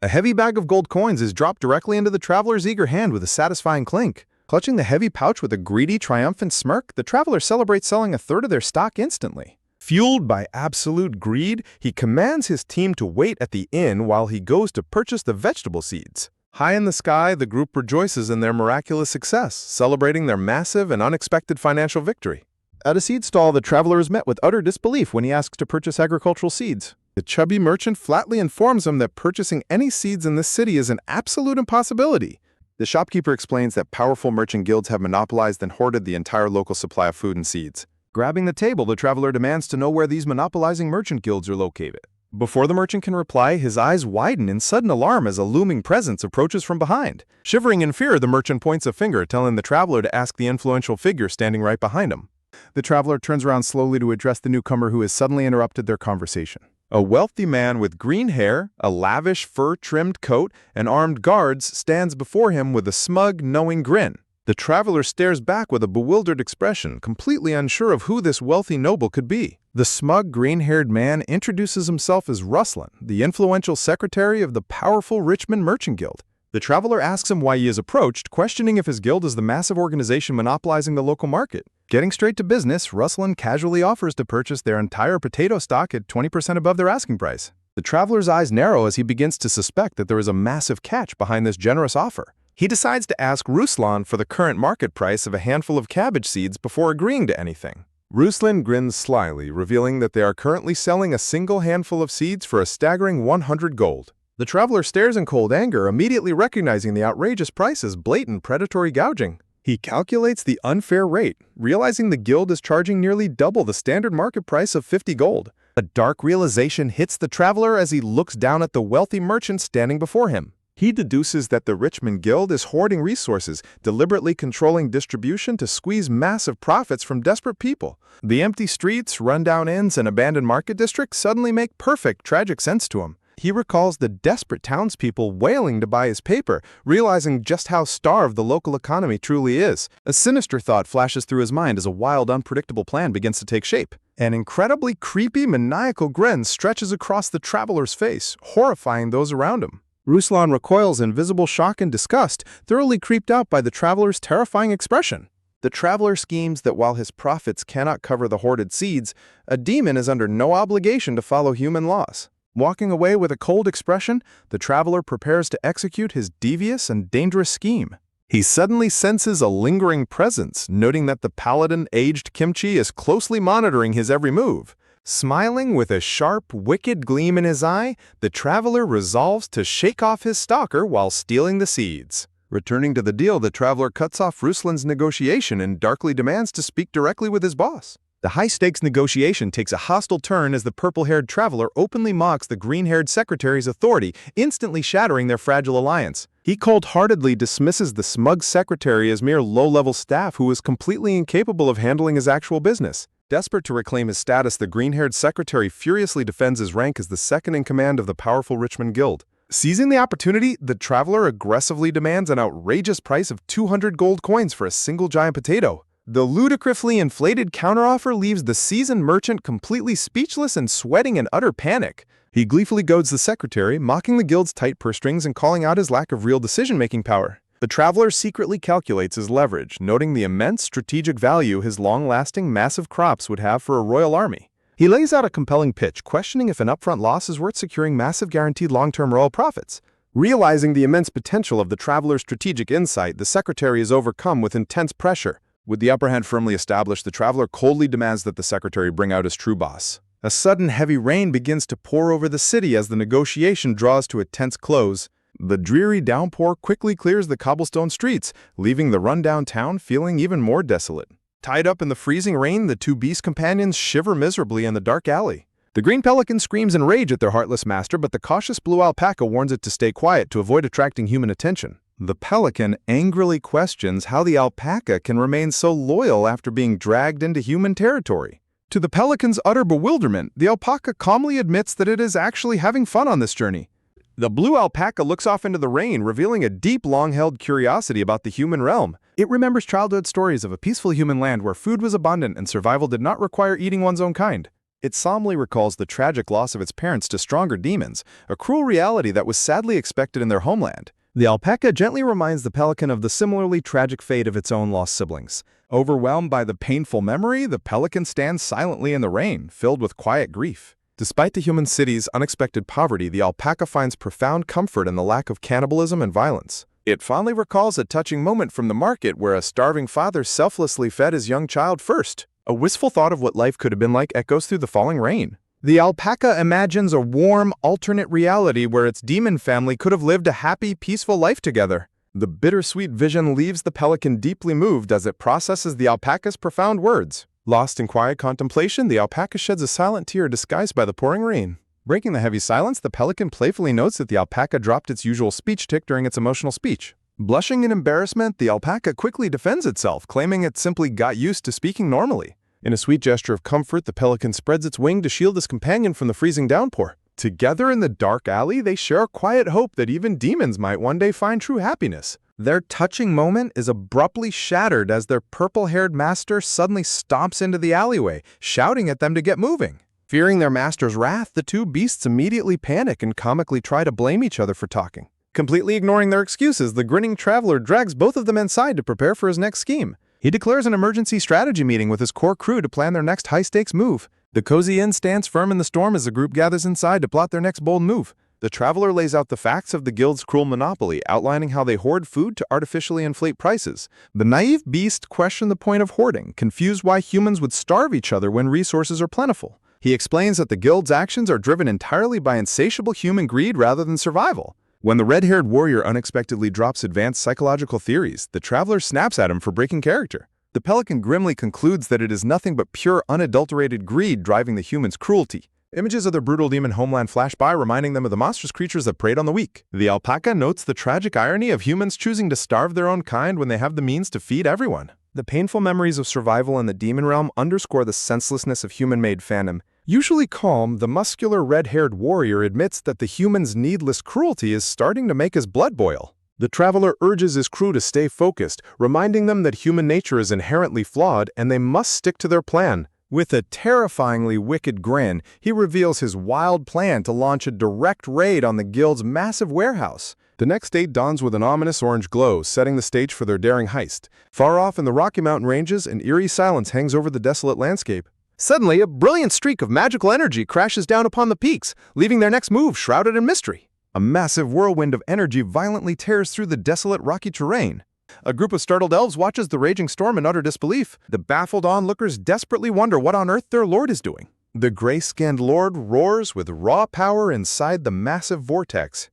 A heavy bag of gold coins is dropped directly into the traveler's eager hand with a satisfying clink. Clutching the heavy pouch with a greedy, triumphant smirk, the traveler celebrates selling a third of their stock instantly. Fueled by absolute greed, he commands his team to wait at the inn while he goes to purchase the vegetable seeds. High in the sky, the group rejoices in their miraculous success, celebrating their massive and unexpected financial victory. At a seed stall, the traveler is met with utter disbelief when he asks to purchase agricultural seeds. The chubby merchant flatly informs him that purchasing any seeds in this city is an absolute impossibility. The shopkeeper explains that powerful merchant guilds have monopolized and hoarded the entire local supply of food and seeds. Grabbing the table, the traveler demands to know where these monopolizing merchant guilds are located. Before the merchant can reply, his eyes widen in sudden alarm as a looming presence approaches from behind. Shivering in fear, the merchant points a finger, telling the traveler to ask the influential figure standing right behind him. The traveler turns around slowly to address the newcomer who has suddenly interrupted their conversation. A wealthy man with green hair, a lavish fur-trimmed coat, and armed guards stands before him with a smug, knowing grin. The traveler stares back with a bewildered expression, completely unsure of who this wealthy noble could be. The smug, green-haired man introduces himself as Ruslan, the influential secretary of the powerful Richmond Merchant Guild. The traveler asks him why he is approached, questioning if his guild is the massive organization monopolizing the local market. Getting straight to business, Ruslan casually offers to purchase their entire potato stock at 20% above their asking price. The traveler's eyes narrow as he begins to suspect that there is a massive catch behind this generous offer. He decides to ask Ruslan for the current market price of a handful of cabbage seeds before agreeing to anything. Ruslan grins slyly, revealing that they are currently selling a single handful of seeds for a staggering 100 gold. The traveler stares in cold anger, immediately recognizing the outrageous price as blatant predatory gouging. He calculates the unfair rate, realizing the guild is charging nearly double the standard market price of 50 gold. A dark realization hits the traveler as he looks down at the wealthy merchant standing before him. He deduces that the Richmond Guild is hoarding resources, deliberately controlling distribution to squeeze massive profits from desperate people. The empty streets, rundown inns, and abandoned market districts suddenly make perfect, tragic sense to him. He recalls the desperate townspeople wailing to buy his paper, realizing just how starved the local economy truly is. A sinister thought flashes through his mind as a wild, unpredictable plan begins to take shape. An incredibly creepy, maniacal grin stretches across the traveler's face, horrifying those around him. Ruslan recoils in visible shock and disgust, thoroughly creeped out by the traveler's terrifying expression. The traveler schemes that while his profits cannot cover the hoarded seeds, a demon is under no obligation to follow human laws. Walking away with a cold expression, the traveler prepares to execute his devious and dangerous scheme. He suddenly senses a lingering presence, noting that the paladin aged Kimchi is closely monitoring his every move. Smiling with a sharp, wicked gleam in his eye, the traveler resolves to shake off his stalker while stealing the seeds. Returning to the deal, the traveler cuts off Ruslan's negotiation and darkly demands to speak directly with his boss. The high-stakes negotiation takes a hostile turn as the purple-haired traveler openly mocks the green-haired secretary's authority, instantly shattering their fragile alliance. He cold-heartedly dismisses the smug secretary as mere low-level staff who is completely incapable of handling his actual business. Desperate to reclaim his status, the green-haired secretary furiously defends his rank as the second-in-command of the powerful Richmond Guild. Seizing the opportunity, the traveler aggressively demands an outrageous price of 200 gold coins for a single giant potato. The ludicrously inflated counteroffer leaves the seasoned merchant completely speechless and sweating in utter panic. He gleefully goads the secretary, mocking the guild's tight purse strings and calling out his lack of real decision-making power. The traveler secretly calculates his leverage, noting the immense strategic value his long-lasting, massive crops would have for a royal army. He lays out a compelling pitch, questioning if an upfront loss is worth securing massive guaranteed long-term royal profits. Realizing the immense potential of the traveler's strategic insight, the secretary is overcome with intense pressure. With the upper hand firmly established, the traveler coldly demands that the secretary bring out his true boss. A sudden heavy rain begins to pour over the city as the negotiation draws to a tense close. The dreary downpour quickly clears the cobblestone streets, leaving the rundown town feeling even more desolate. Tied up in the freezing rain, the two beast companions shiver miserably in the dark alley. The green pelican screams in rage at their heartless master, but the cautious blue alpaca warns it to stay quiet to avoid attracting human attention. The pelican angrily questions how the alpaca can remain so loyal after being dragged into human territory. To the pelican's utter bewilderment, the alpaca calmly admits that it is actually having fun on this journey. The blue alpaca looks off into the rain, revealing a deep, long-held curiosity about the human realm. It remembers childhood stories of a peaceful human land where food was abundant and survival did not require eating one's own kind. It solemnly recalls the tragic loss of its parents to stronger demons, a cruel reality that was sadly expected in their homeland. The alpaca gently reminds the pelican of the similarly tragic fate of its own lost siblings. Overwhelmed by the painful memory, the pelican stands silently in the rain, filled with quiet grief. Despite the human city's unexpected poverty, the alpaca finds profound comfort in the lack of cannibalism and violence. It fondly recalls a touching moment from the market where a starving father selflessly fed his young child first. A wistful thought of what life could have been like echoes through the falling rain. The alpaca imagines a warm, alternate reality where its demon family could have lived a happy, peaceful life together. The bittersweet vision leaves the pelican deeply moved as it processes the alpaca's profound words. Lost in quiet contemplation, the alpaca sheds a silent tear disguised by the pouring rain. Breaking the heavy silence, the pelican playfully notes that the alpaca dropped its usual speech tick during its emotional speech. Blushing in embarrassment, the alpaca quickly defends itself, claiming it simply got used to speaking normally. In a sweet gesture of comfort, the pelican spreads its wing to shield its companion from the freezing downpour. Together in the dark alley, they share a quiet hope that even demons might one day find true happiness. Their touching moment is abruptly shattered as their purple-haired master suddenly stomps into the alleyway, shouting at them to get moving. Fearing their master's wrath, the two beasts immediately panic and comically try to blame each other for talking. Completely ignoring their excuses, the grinning traveler drags both of them inside to prepare for his next scheme. He declares an emergency strategy meeting with his core crew to plan their next high-stakes move. The cozy inn stands firm in the storm as the group gathers inside to plot their next bold move. The traveler lays out the facts of the guild's cruel monopoly, outlining how they hoard food to artificially inflate prices. The naive beast questions the point of hoarding, confused why humans would starve each other when resources are plentiful. He explains that the guild's actions are driven entirely by insatiable human greed rather than survival. When the red-haired warrior unexpectedly drops advanced psychological theories, the traveler snaps at him for breaking character. The pelican grimly concludes that it is nothing but pure, unadulterated greed driving the human's cruelty. Images of their brutal demon homeland flash by, reminding them of the monstrous creatures that preyed on the weak. The alpaca notes the tragic irony of humans choosing to starve their own kind when they have the means to feed everyone. The painful memories of survival in the demon realm underscore the senselessness of human-made fandom. Usually calm, the muscular red-haired warrior admits that the human's needless cruelty is starting to make his blood boil. The traveler urges his crew to stay focused, reminding them that human nature is inherently flawed and they must stick to their plan. With a terrifyingly wicked grin, he reveals his wild plan to launch a direct raid on the guild's massive warehouse. The next day dawns with an ominous orange glow, setting the stage for their daring heist. Far off in the Rocky Mountain ranges, an eerie silence hangs over the desolate landscape. Suddenly, a brilliant streak of magical energy crashes down upon the peaks, leaving their next move shrouded in mystery. A massive whirlwind of energy violently tears through the desolate rocky terrain. A group of startled elves watches the raging storm in utter disbelief. The baffled onlookers desperately wonder what on earth their lord is doing. The gray-skinned lord roars with raw power inside the massive vortex.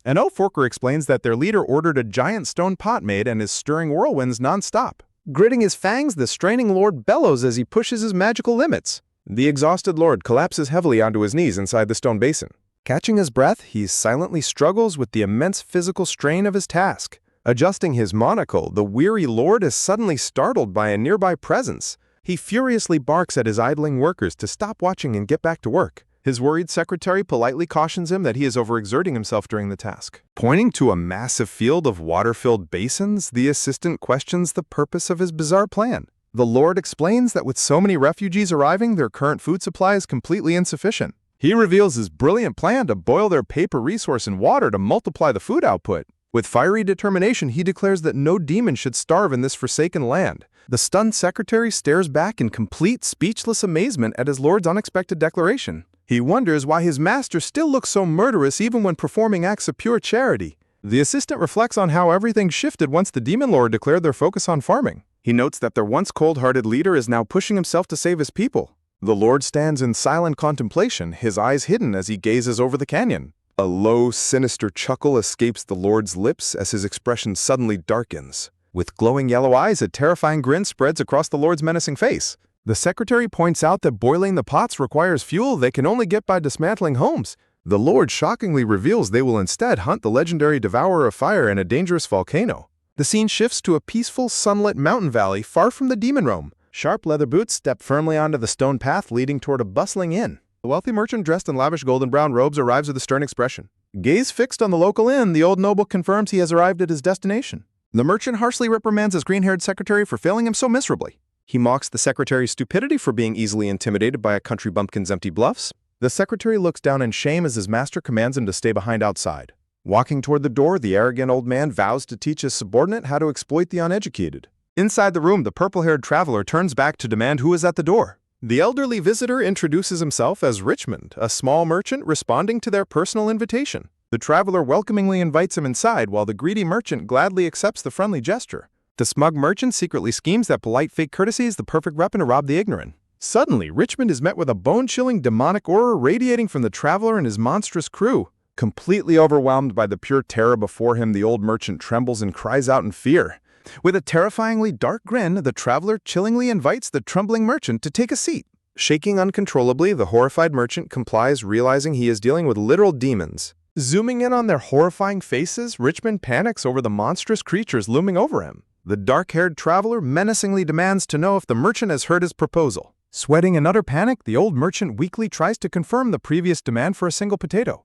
An elf worker explains that their leader ordered a giant stone pot made and is stirring whirlwinds non-stop. Gritting his fangs, the straining lord bellows as he pushes his magical limits. The exhausted lord collapses heavily onto his knees inside the stone basin. Catching his breath, he silently struggles with the immense physical strain of his task. Adjusting his monocle, the weary lord is suddenly startled by a nearby presence. He furiously barks at his idling workers to stop watching and get back to work. His worried secretary politely cautions him that he is overexerting himself during the task. Pointing to a massive field of water-filled basins, the assistant questions the purpose of his bizarre plan. The lord explains that with so many refugees arriving, their current food supply is completely insufficient. He reveals his brilliant plan to boil their paper resource in water to multiply the food output. With fiery determination, he declares that no demon should starve in this forsaken land. The stunned secretary stares back in complete, speechless amazement at his lord's unexpected declaration. He wonders why his master still looks so murderous even when performing acts of pure charity. The assistant reflects on how everything shifted once the demon lord declared their focus on farming. He notes that their once cold-hearted leader is now pushing himself to save his people. The Lord stands in silent contemplation, his eyes hidden as he gazes over the canyon. A low, sinister chuckle escapes the Lord's lips as his expression suddenly darkens. With glowing yellow eyes, a terrifying grin spreads across the Lord's menacing face. The secretary points out that boiling the pots requires fuel they can only get by dismantling homes. The Lord shockingly reveals they will instead hunt the legendary devourer of fire in a dangerous volcano. The scene shifts to a peaceful, sunlit mountain valley far from the demon realm. Sharp leather boots step firmly onto the stone path leading toward a bustling inn. The wealthy merchant dressed in lavish golden brown robes arrives with a stern expression. Gaze fixed on the local inn, the old noble confirms he has arrived at his destination. The merchant harshly reprimands his green-haired secretary for failing him so miserably. He mocks the secretary's stupidity for being easily intimidated by a country bumpkin's empty bluffs. The secretary looks down in shame as his master commands him to stay behind outside. Walking toward the door, the arrogant old man vows to teach his subordinate how to exploit the uneducated. Inside the room, the purple-haired traveler turns back to demand who is at the door. The elderly visitor introduces himself as Richmond, a small merchant responding to their personal invitation. The traveler welcomingly invites him inside while the greedy merchant gladly accepts the friendly gesture. The smug merchant secretly schemes that polite fake courtesy is the perfect weapon to rob the ignorant. Suddenly, Richmond is met with a bone-chilling demonic aura radiating from the traveler and his monstrous crew. Completely overwhelmed by the pure terror before him, the old merchant trembles and cries out in fear. With a terrifyingly dark grin, the traveler chillingly invites the trembling merchant to take a seat. Shaking uncontrollably, the horrified merchant complies, realizing he is dealing with literal demons. Zooming in on their horrifying faces, Richmond panics over the monstrous creatures looming over him. The dark-haired traveler menacingly demands to know if the merchant has heard his proposal. Sweating in utter panic, the old merchant weakly tries to confirm the previous demand for a single potato.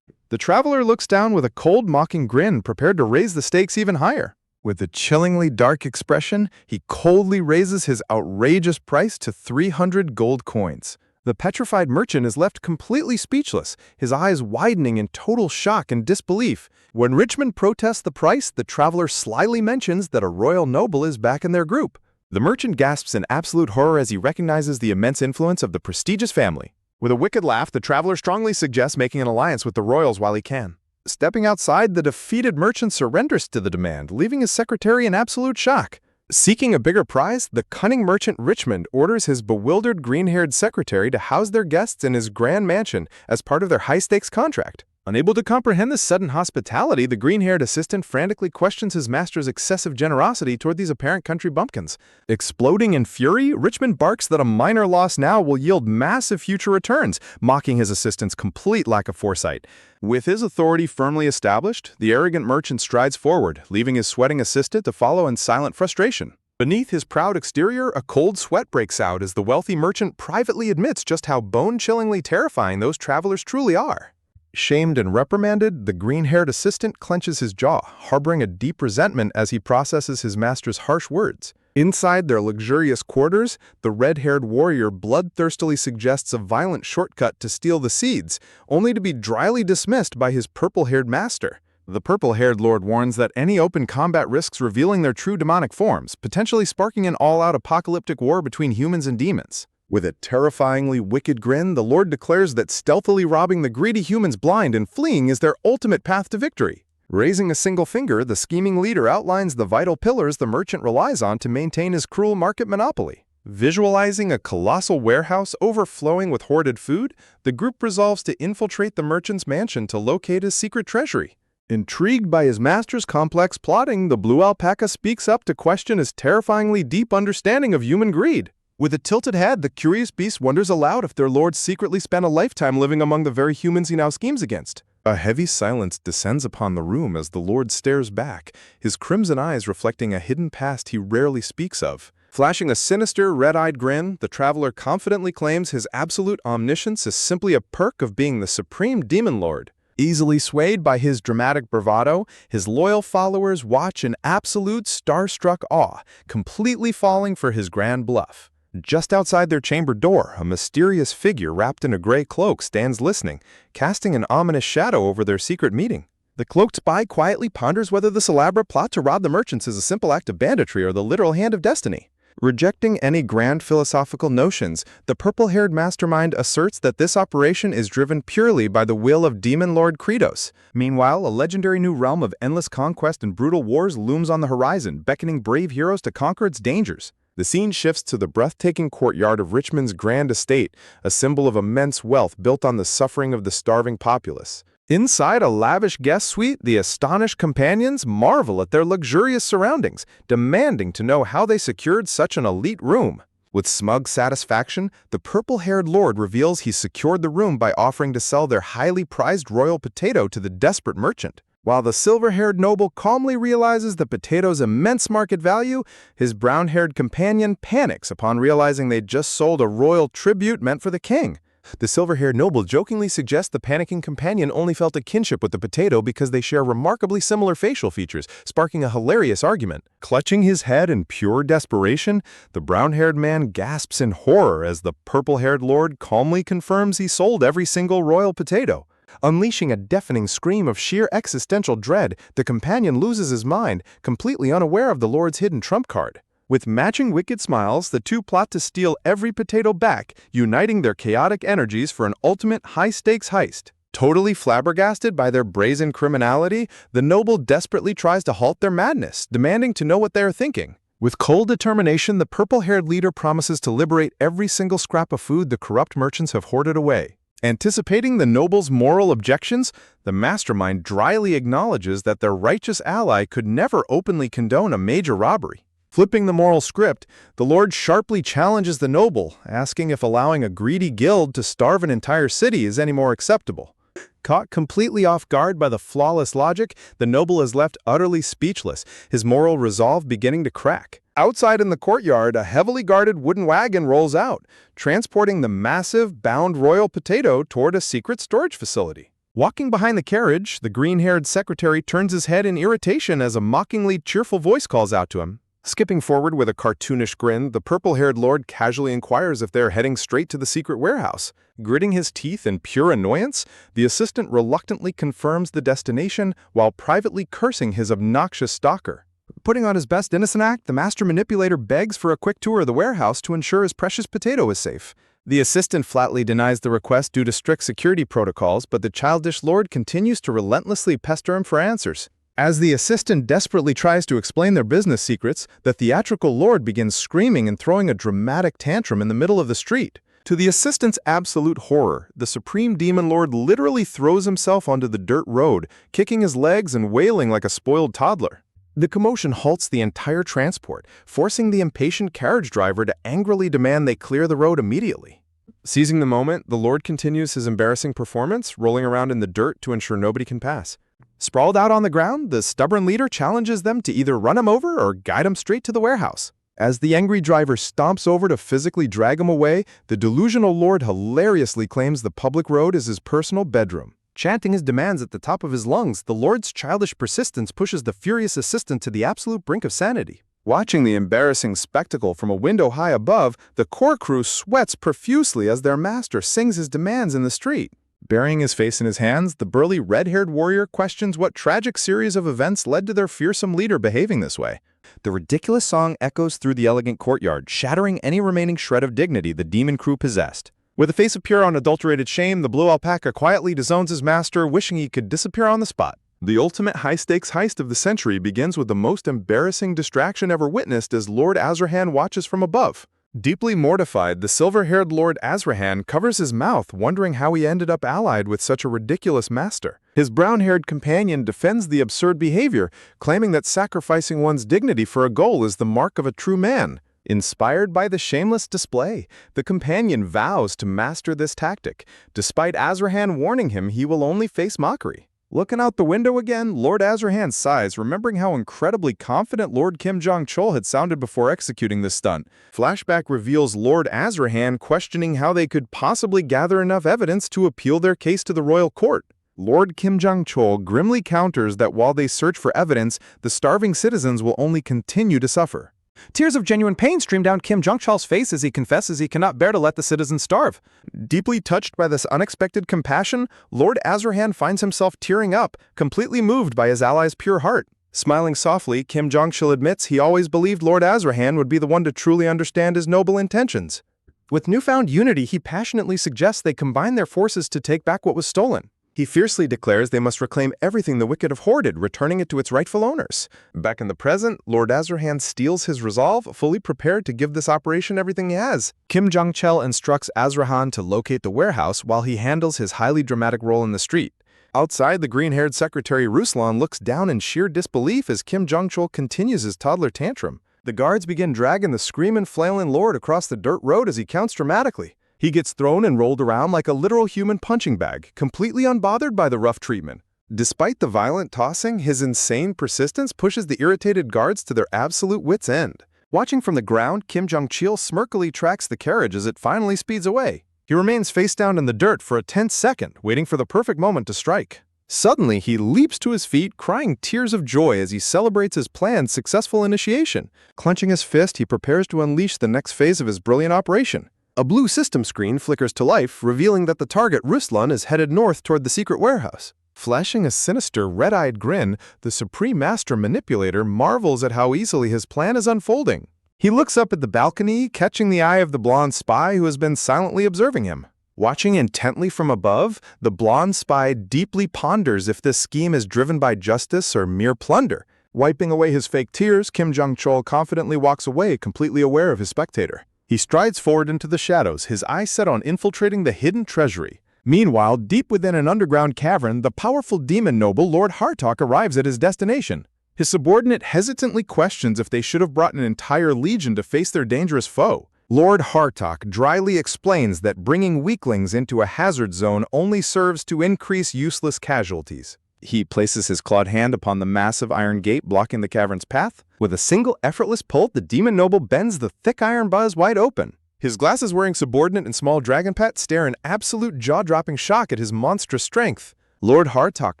The traveler looks down with a cold, mocking grin, prepared to raise the stakes even higher. With a chillingly dark expression, he coldly raises his outrageous price to 300 gold coins. The petrified merchant is left completely speechless, his eyes widening in total shock and disbelief. When Richmond protests the price, the traveler slyly mentions that a royal noble is back in their group. The merchant gasps in absolute horror as he recognizes the immense influence of the prestigious family. With a wicked laugh, the traveler strongly suggests making an alliance with the royals while he can. Stepping outside, the defeated merchant surrenders to the demand, leaving his secretary in absolute shock. Seeking a bigger prize, the cunning merchant Richmond orders his bewildered green-haired secretary to house their guests in his grand mansion as part of their high-stakes contract. Unable to comprehend this sudden hospitality, the green-haired assistant frantically questions his master's excessive generosity toward these apparent country bumpkins. Exploding in fury, Richmond barks that a minor loss now will yield massive future returns, mocking his assistant's complete lack of foresight. With his authority firmly established, the arrogant merchant strides forward, leaving his sweating assistant to follow in silent frustration. Beneath his proud exterior, a cold sweat breaks out as the wealthy merchant privately admits just how bone-chillingly terrifying those travelers truly are. Shamed and reprimanded, the green-haired assistant clenches his jaw, harboring a deep resentment as he processes his master's harsh words. Inside their luxurious quarters, the red-haired warrior bloodthirstily suggests a violent shortcut to steal the seeds, only to be dryly dismissed by his purple-haired master. The purple-haired lord warns that any open combat risks revealing their true demonic forms, potentially sparking an all-out apocalyptic war between humans and demons. With a terrifyingly wicked grin, the Lord declares that stealthily robbing the greedy humans blind and fleeing is their ultimate path to victory. Raising a single finger, the scheming leader outlines the vital pillars the merchant relies on to maintain his cruel market monopoly. Visualizing a colossal warehouse overflowing with hoarded food, the group resolves to infiltrate the merchant's mansion to locate his secret treasury. Intrigued by his master's complex plotting, the blue alpaca speaks up to question his terrifyingly deep understanding of human greed. With a tilted head, the curious beast wonders aloud if their lord secretly spent a lifetime living among the very humans he now schemes against. A heavy silence descends upon the room as the lord stares back, his crimson eyes reflecting a hidden past he rarely speaks of. Flashing a sinister, red-eyed grin, the traveler confidently claims his absolute omniscience is simply a perk of being the supreme demon lord. Easily swayed by his dramatic bravado, his loyal followers watch in absolute starstruck awe, completely falling for his grand bluff. Just outside their chamber door, a mysterious figure wrapped in a gray cloak stands listening, casting an ominous shadow over their secret meeting. The cloaked spy quietly ponders whether this elaborate plot to rob the merchants is a simple act of banditry or the literal hand of destiny. Rejecting any grand philosophical notions, the purple-haired mastermind asserts that this operation is driven purely by the will of Demon Lord Kratos. Meanwhile, a legendary new realm of endless conquest and brutal wars looms on the horizon, beckoning brave heroes to conquer its dangers. The scene shifts to the breathtaking courtyard of Richmond's grand estate, a symbol of immense wealth built on the suffering of the starving populace. Inside a lavish guest suite, the astonished companions marvel at their luxurious surroundings, demanding to know how they secured such an elite room. With smug satisfaction, the purple-haired lord reveals he secured the room by offering to sell their highly prized royal potato to the desperate merchant. While the silver-haired noble calmly realizes the potato's immense market value, his brown-haired companion panics upon realizing they'd just sold a royal tribute meant for the king. The silver-haired noble jokingly suggests the panicking companion only felt a kinship with the potato because they share remarkably similar facial features, sparking a hilarious argument. Clutching his head in pure desperation, the brown-haired man gasps in horror as the purple-haired lord calmly confirms he sold every single royal potato. Unleashing a deafening scream of sheer existential dread, the companion loses his mind, completely unaware of the lord's hidden trump card. With matching wicked smiles, the two plot to steal every potato back, uniting their chaotic energies for an ultimate high-stakes heist. Totally flabbergasted by their brazen criminality, the noble desperately tries to halt their madness, demanding to know what they are thinking. With cold determination, the purple-haired leader promises to liberate every single scrap of food the corrupt merchants have hoarded away. Anticipating the noble's moral objections, the mastermind dryly acknowledges that their righteous ally could never openly condone a major robbery. Flipping the moral script, the lord sharply challenges the noble, asking if allowing a greedy guild to starve an entire city is any more acceptable. Caught completely off guard by the flawless logic, the noble is left utterly speechless, his moral resolve beginning to crack. Outside in the courtyard, a heavily guarded wooden wagon rolls out, transporting the massive, bound royal potato toward a secret storage facility. Walking behind the carriage, the green-haired secretary turns his head in irritation as a mockingly cheerful voice calls out to him. Skipping forward with a cartoonish grin, the purple-haired lord casually inquires if they are heading straight to the secret warehouse. Gritting his teeth in pure annoyance, the assistant reluctantly confirms the destination while privately cursing his obnoxious stalker. Putting on his best innocent act, the master manipulator begs for a quick tour of the warehouse to ensure his precious potato is safe. The assistant flatly denies the request due to strict security protocols, but the childish lord continues to relentlessly pester him for answers. As the assistant desperately tries to explain their business secrets, the theatrical lord begins screaming and throwing a dramatic tantrum in the middle of the street. To the assistant's absolute horror, the supreme demon lord literally throws himself onto the dirt road, kicking his legs and wailing like a spoiled toddler. The commotion halts the entire transport, forcing the impatient carriage driver to angrily demand they clear the road immediately. Seizing the moment, the lord continues his embarrassing performance, rolling around in the dirt to ensure nobody can pass. Sprawled out on the ground, the stubborn leader challenges them to either run him over or guide him straight to the warehouse. As the angry driver stomps over to physically drag him away, the delusional lord hilariously claims the public road is his personal bedroom. Chanting his demands at the top of his lungs, the lord's childish persistence pushes the furious assistant to the absolute brink of sanity. Watching the embarrassing spectacle from a window high above, the core crew sweats profusely as their master sings his demands in the street. Burying his face in his hands, the burly red-haired warrior questions what tragic series of events led to their fearsome leader behaving this way. The ridiculous song echoes through the elegant courtyard, shattering any remaining shred of dignity the demon crew possessed. With a face of pure unadulterated shame, the blue alpaca quietly disowns his master, wishing he could disappear on the spot. The ultimate high-stakes heist of the century begins with the most embarrassing distraction ever witnessed as Lord Azrahan watches from above. Deeply mortified, the silver-haired Lord Azrahan covers his mouth, wondering how he ended up allied with such a ridiculous master. His brown-haired companion defends the absurd behavior, claiming that sacrificing one's dignity for a goal is the mark of a true man. Inspired by the shameless display, the companion vows to master this tactic, despite Azrahan warning him he will only face mockery. Looking out the window again, Lord Azrahan sighs, remembering how incredibly confident Lord Kim Jong-chol had sounded before executing this stunt. Flashback reveals Lord Azrahan questioning how they could possibly gather enough evidence to appeal their case to the royal court. Lord Kim Jong-chol grimly counters that while they search for evidence, the starving citizens will only continue to suffer. Tears of genuine pain stream down Kim Jong-chol's face as he confesses he cannot bear to let the citizens starve. Deeply touched by this unexpected compassion, Lord Azrahan finds himself tearing up, completely moved by his ally's pure heart. Smiling softly, Kim Jong-chol admits he always believed Lord Azrahan would be the one to truly understand his noble intentions. With newfound unity, he passionately suggests they combine their forces to take back what was stolen. He fiercely declares they must reclaim everything the wicked have hoarded, returning it to its rightful owners. Back in the present, Lord Azarhan steels his resolve, fully prepared to give this operation everything he has. Kim Jong-chel instructs Azarhan to locate the warehouse while he handles his highly dramatic role in the street. Outside, the green-haired secretary Ruslan looks down in sheer disbelief as Kim Jong-chol continues his toddler tantrum. The guards begin dragging the screaming, flailing lord across the dirt road as he counts dramatically. He gets thrown and rolled around like a literal human punching bag, completely unbothered by the rough treatment. Despite the violent tossing, his insane persistence pushes the irritated guards to their absolute wits' end. Watching from the ground, Kim Jong-chil smirkily tracks the carriage as it finally speeds away. He remains face down in the dirt for a tense second, waiting for the perfect moment to strike. Suddenly, he leaps to his feet, crying tears of joy as he celebrates his plan's successful initiation. Clenching his fist, he prepares to unleash the next phase of his brilliant operation. A blue system screen flickers to life, revealing that the target, Ruslan, is headed north toward the secret warehouse. Flashing a sinister, red-eyed grin, the Supreme Master Manipulator marvels at how easily his plan is unfolding. He looks up at the balcony, catching the eye of the blonde spy who has been silently observing him. Watching intently from above, the blonde spy deeply ponders if this scheme is driven by justice or mere plunder. Wiping away his fake tears, Kim Jong-chol confidently walks away, completely aware of his spectator. He strides forward into the shadows, his eyes set on infiltrating the hidden treasury. Meanwhile, deep within an underground cavern, the powerful demon noble Lord Hartok arrives at his destination. His subordinate hesitantly questions if they should have brought an entire legion to face their dangerous foe. Lord Hartok dryly explains that bringing weaklings into a hazard zone only serves to increase useless casualties. He places his clawed hand upon the massive iron gate blocking the cavern's path. With a single effortless pull, the demon noble bends the thick iron buzz wide open. His glasses-wearing subordinate and small dragon pet stare in absolute jaw-dropping shock at his monstrous strength. Lord Hartok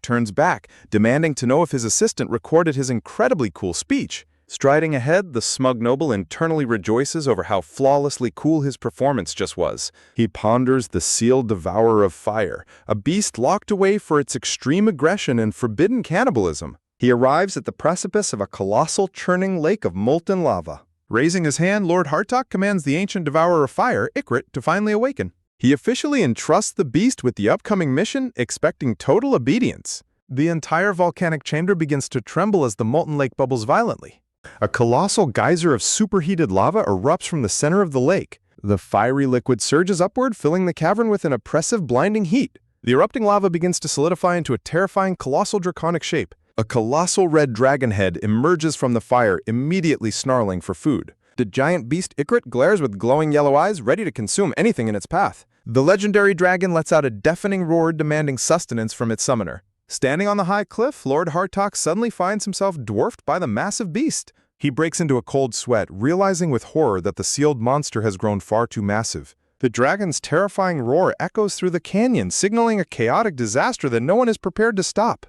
turns back, demanding to know if his assistant recorded his incredibly cool speech. Striding ahead, the smug noble internally rejoices over how flawlessly cool his performance just was. He ponders the sealed devourer of fire, a beast locked away for its extreme aggression and forbidden cannibalism. He arrives at the precipice of a colossal churning lake of molten lava. Raising his hand, Lord Hartok commands the ancient devourer of fire, Ikrit, to finally awaken. He officially entrusts the beast with the upcoming mission, expecting total obedience. The entire volcanic chamber begins to tremble as the molten lake bubbles violently. A colossal geyser of superheated lava erupts from the center of the lake. The fiery liquid surges upward, filling the cavern with an oppressive, blinding heat. The erupting lava begins to solidify into a terrifying, colossal draconic shape. A colossal red dragon head emerges from the fire, immediately snarling for food. The giant beast Ikrit glares with glowing yellow eyes, ready to consume anything in its path. The legendary dragon lets out a deafening roar demanding sustenance from its summoner. Standing on the high cliff, Lord Hartok suddenly finds himself dwarfed by the massive beast. He breaks into a cold sweat, realizing with horror that the sealed monster has grown far too massive. The dragon's terrifying roar echoes through the canyon, signaling a chaotic disaster that no one is prepared to stop.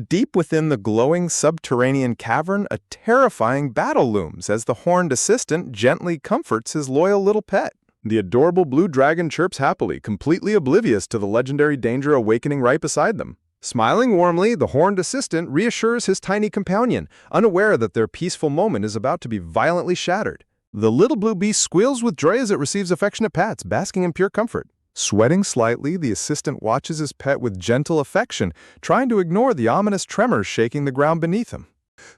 Deep within the glowing subterranean cavern, a terrifying battle looms as the horned assistant gently comforts his loyal little pet. The adorable blue dragon chirps happily, completely oblivious to the legendary danger awakening right beside them. Smiling warmly, the horned assistant reassures his tiny companion, unaware that their peaceful moment is about to be violently shattered. The little blue beast squeals with joy as it receives affectionate pats, basking in pure comfort. Sweating slightly, the assistant watches his pet with gentle affection, trying to ignore the ominous tremors shaking the ground beneath him.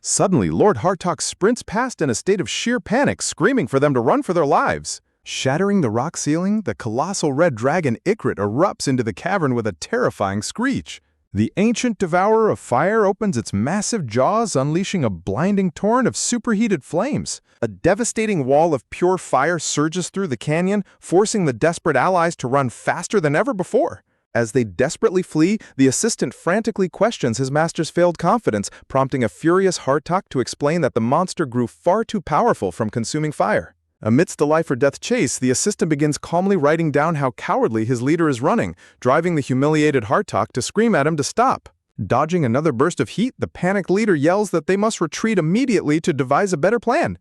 Suddenly, Lord Hartok sprints past in a state of sheer panic, screaming for them to run for their lives. Shattering the rock ceiling, the colossal red dragon Ikrit erupts into the cavern with a terrifying screech. The ancient devourer of fire opens its massive jaws, unleashing a blinding torrent of superheated flames. A devastating wall of pure fire surges through the canyon, forcing the desperate allies to run faster than ever before. As they desperately flee, the assistant frantically questions his master's failed confidence, prompting a furious Hartok to explain that the monster grew far too powerful from consuming fire. Amidst the life-or-death chase, the assistant begins calmly writing down how cowardly his leader is running, driving the humiliated Hartok to scream at him to stop. Dodging another burst of heat, the panicked leader yells that they must retreat immediately to devise a better plan.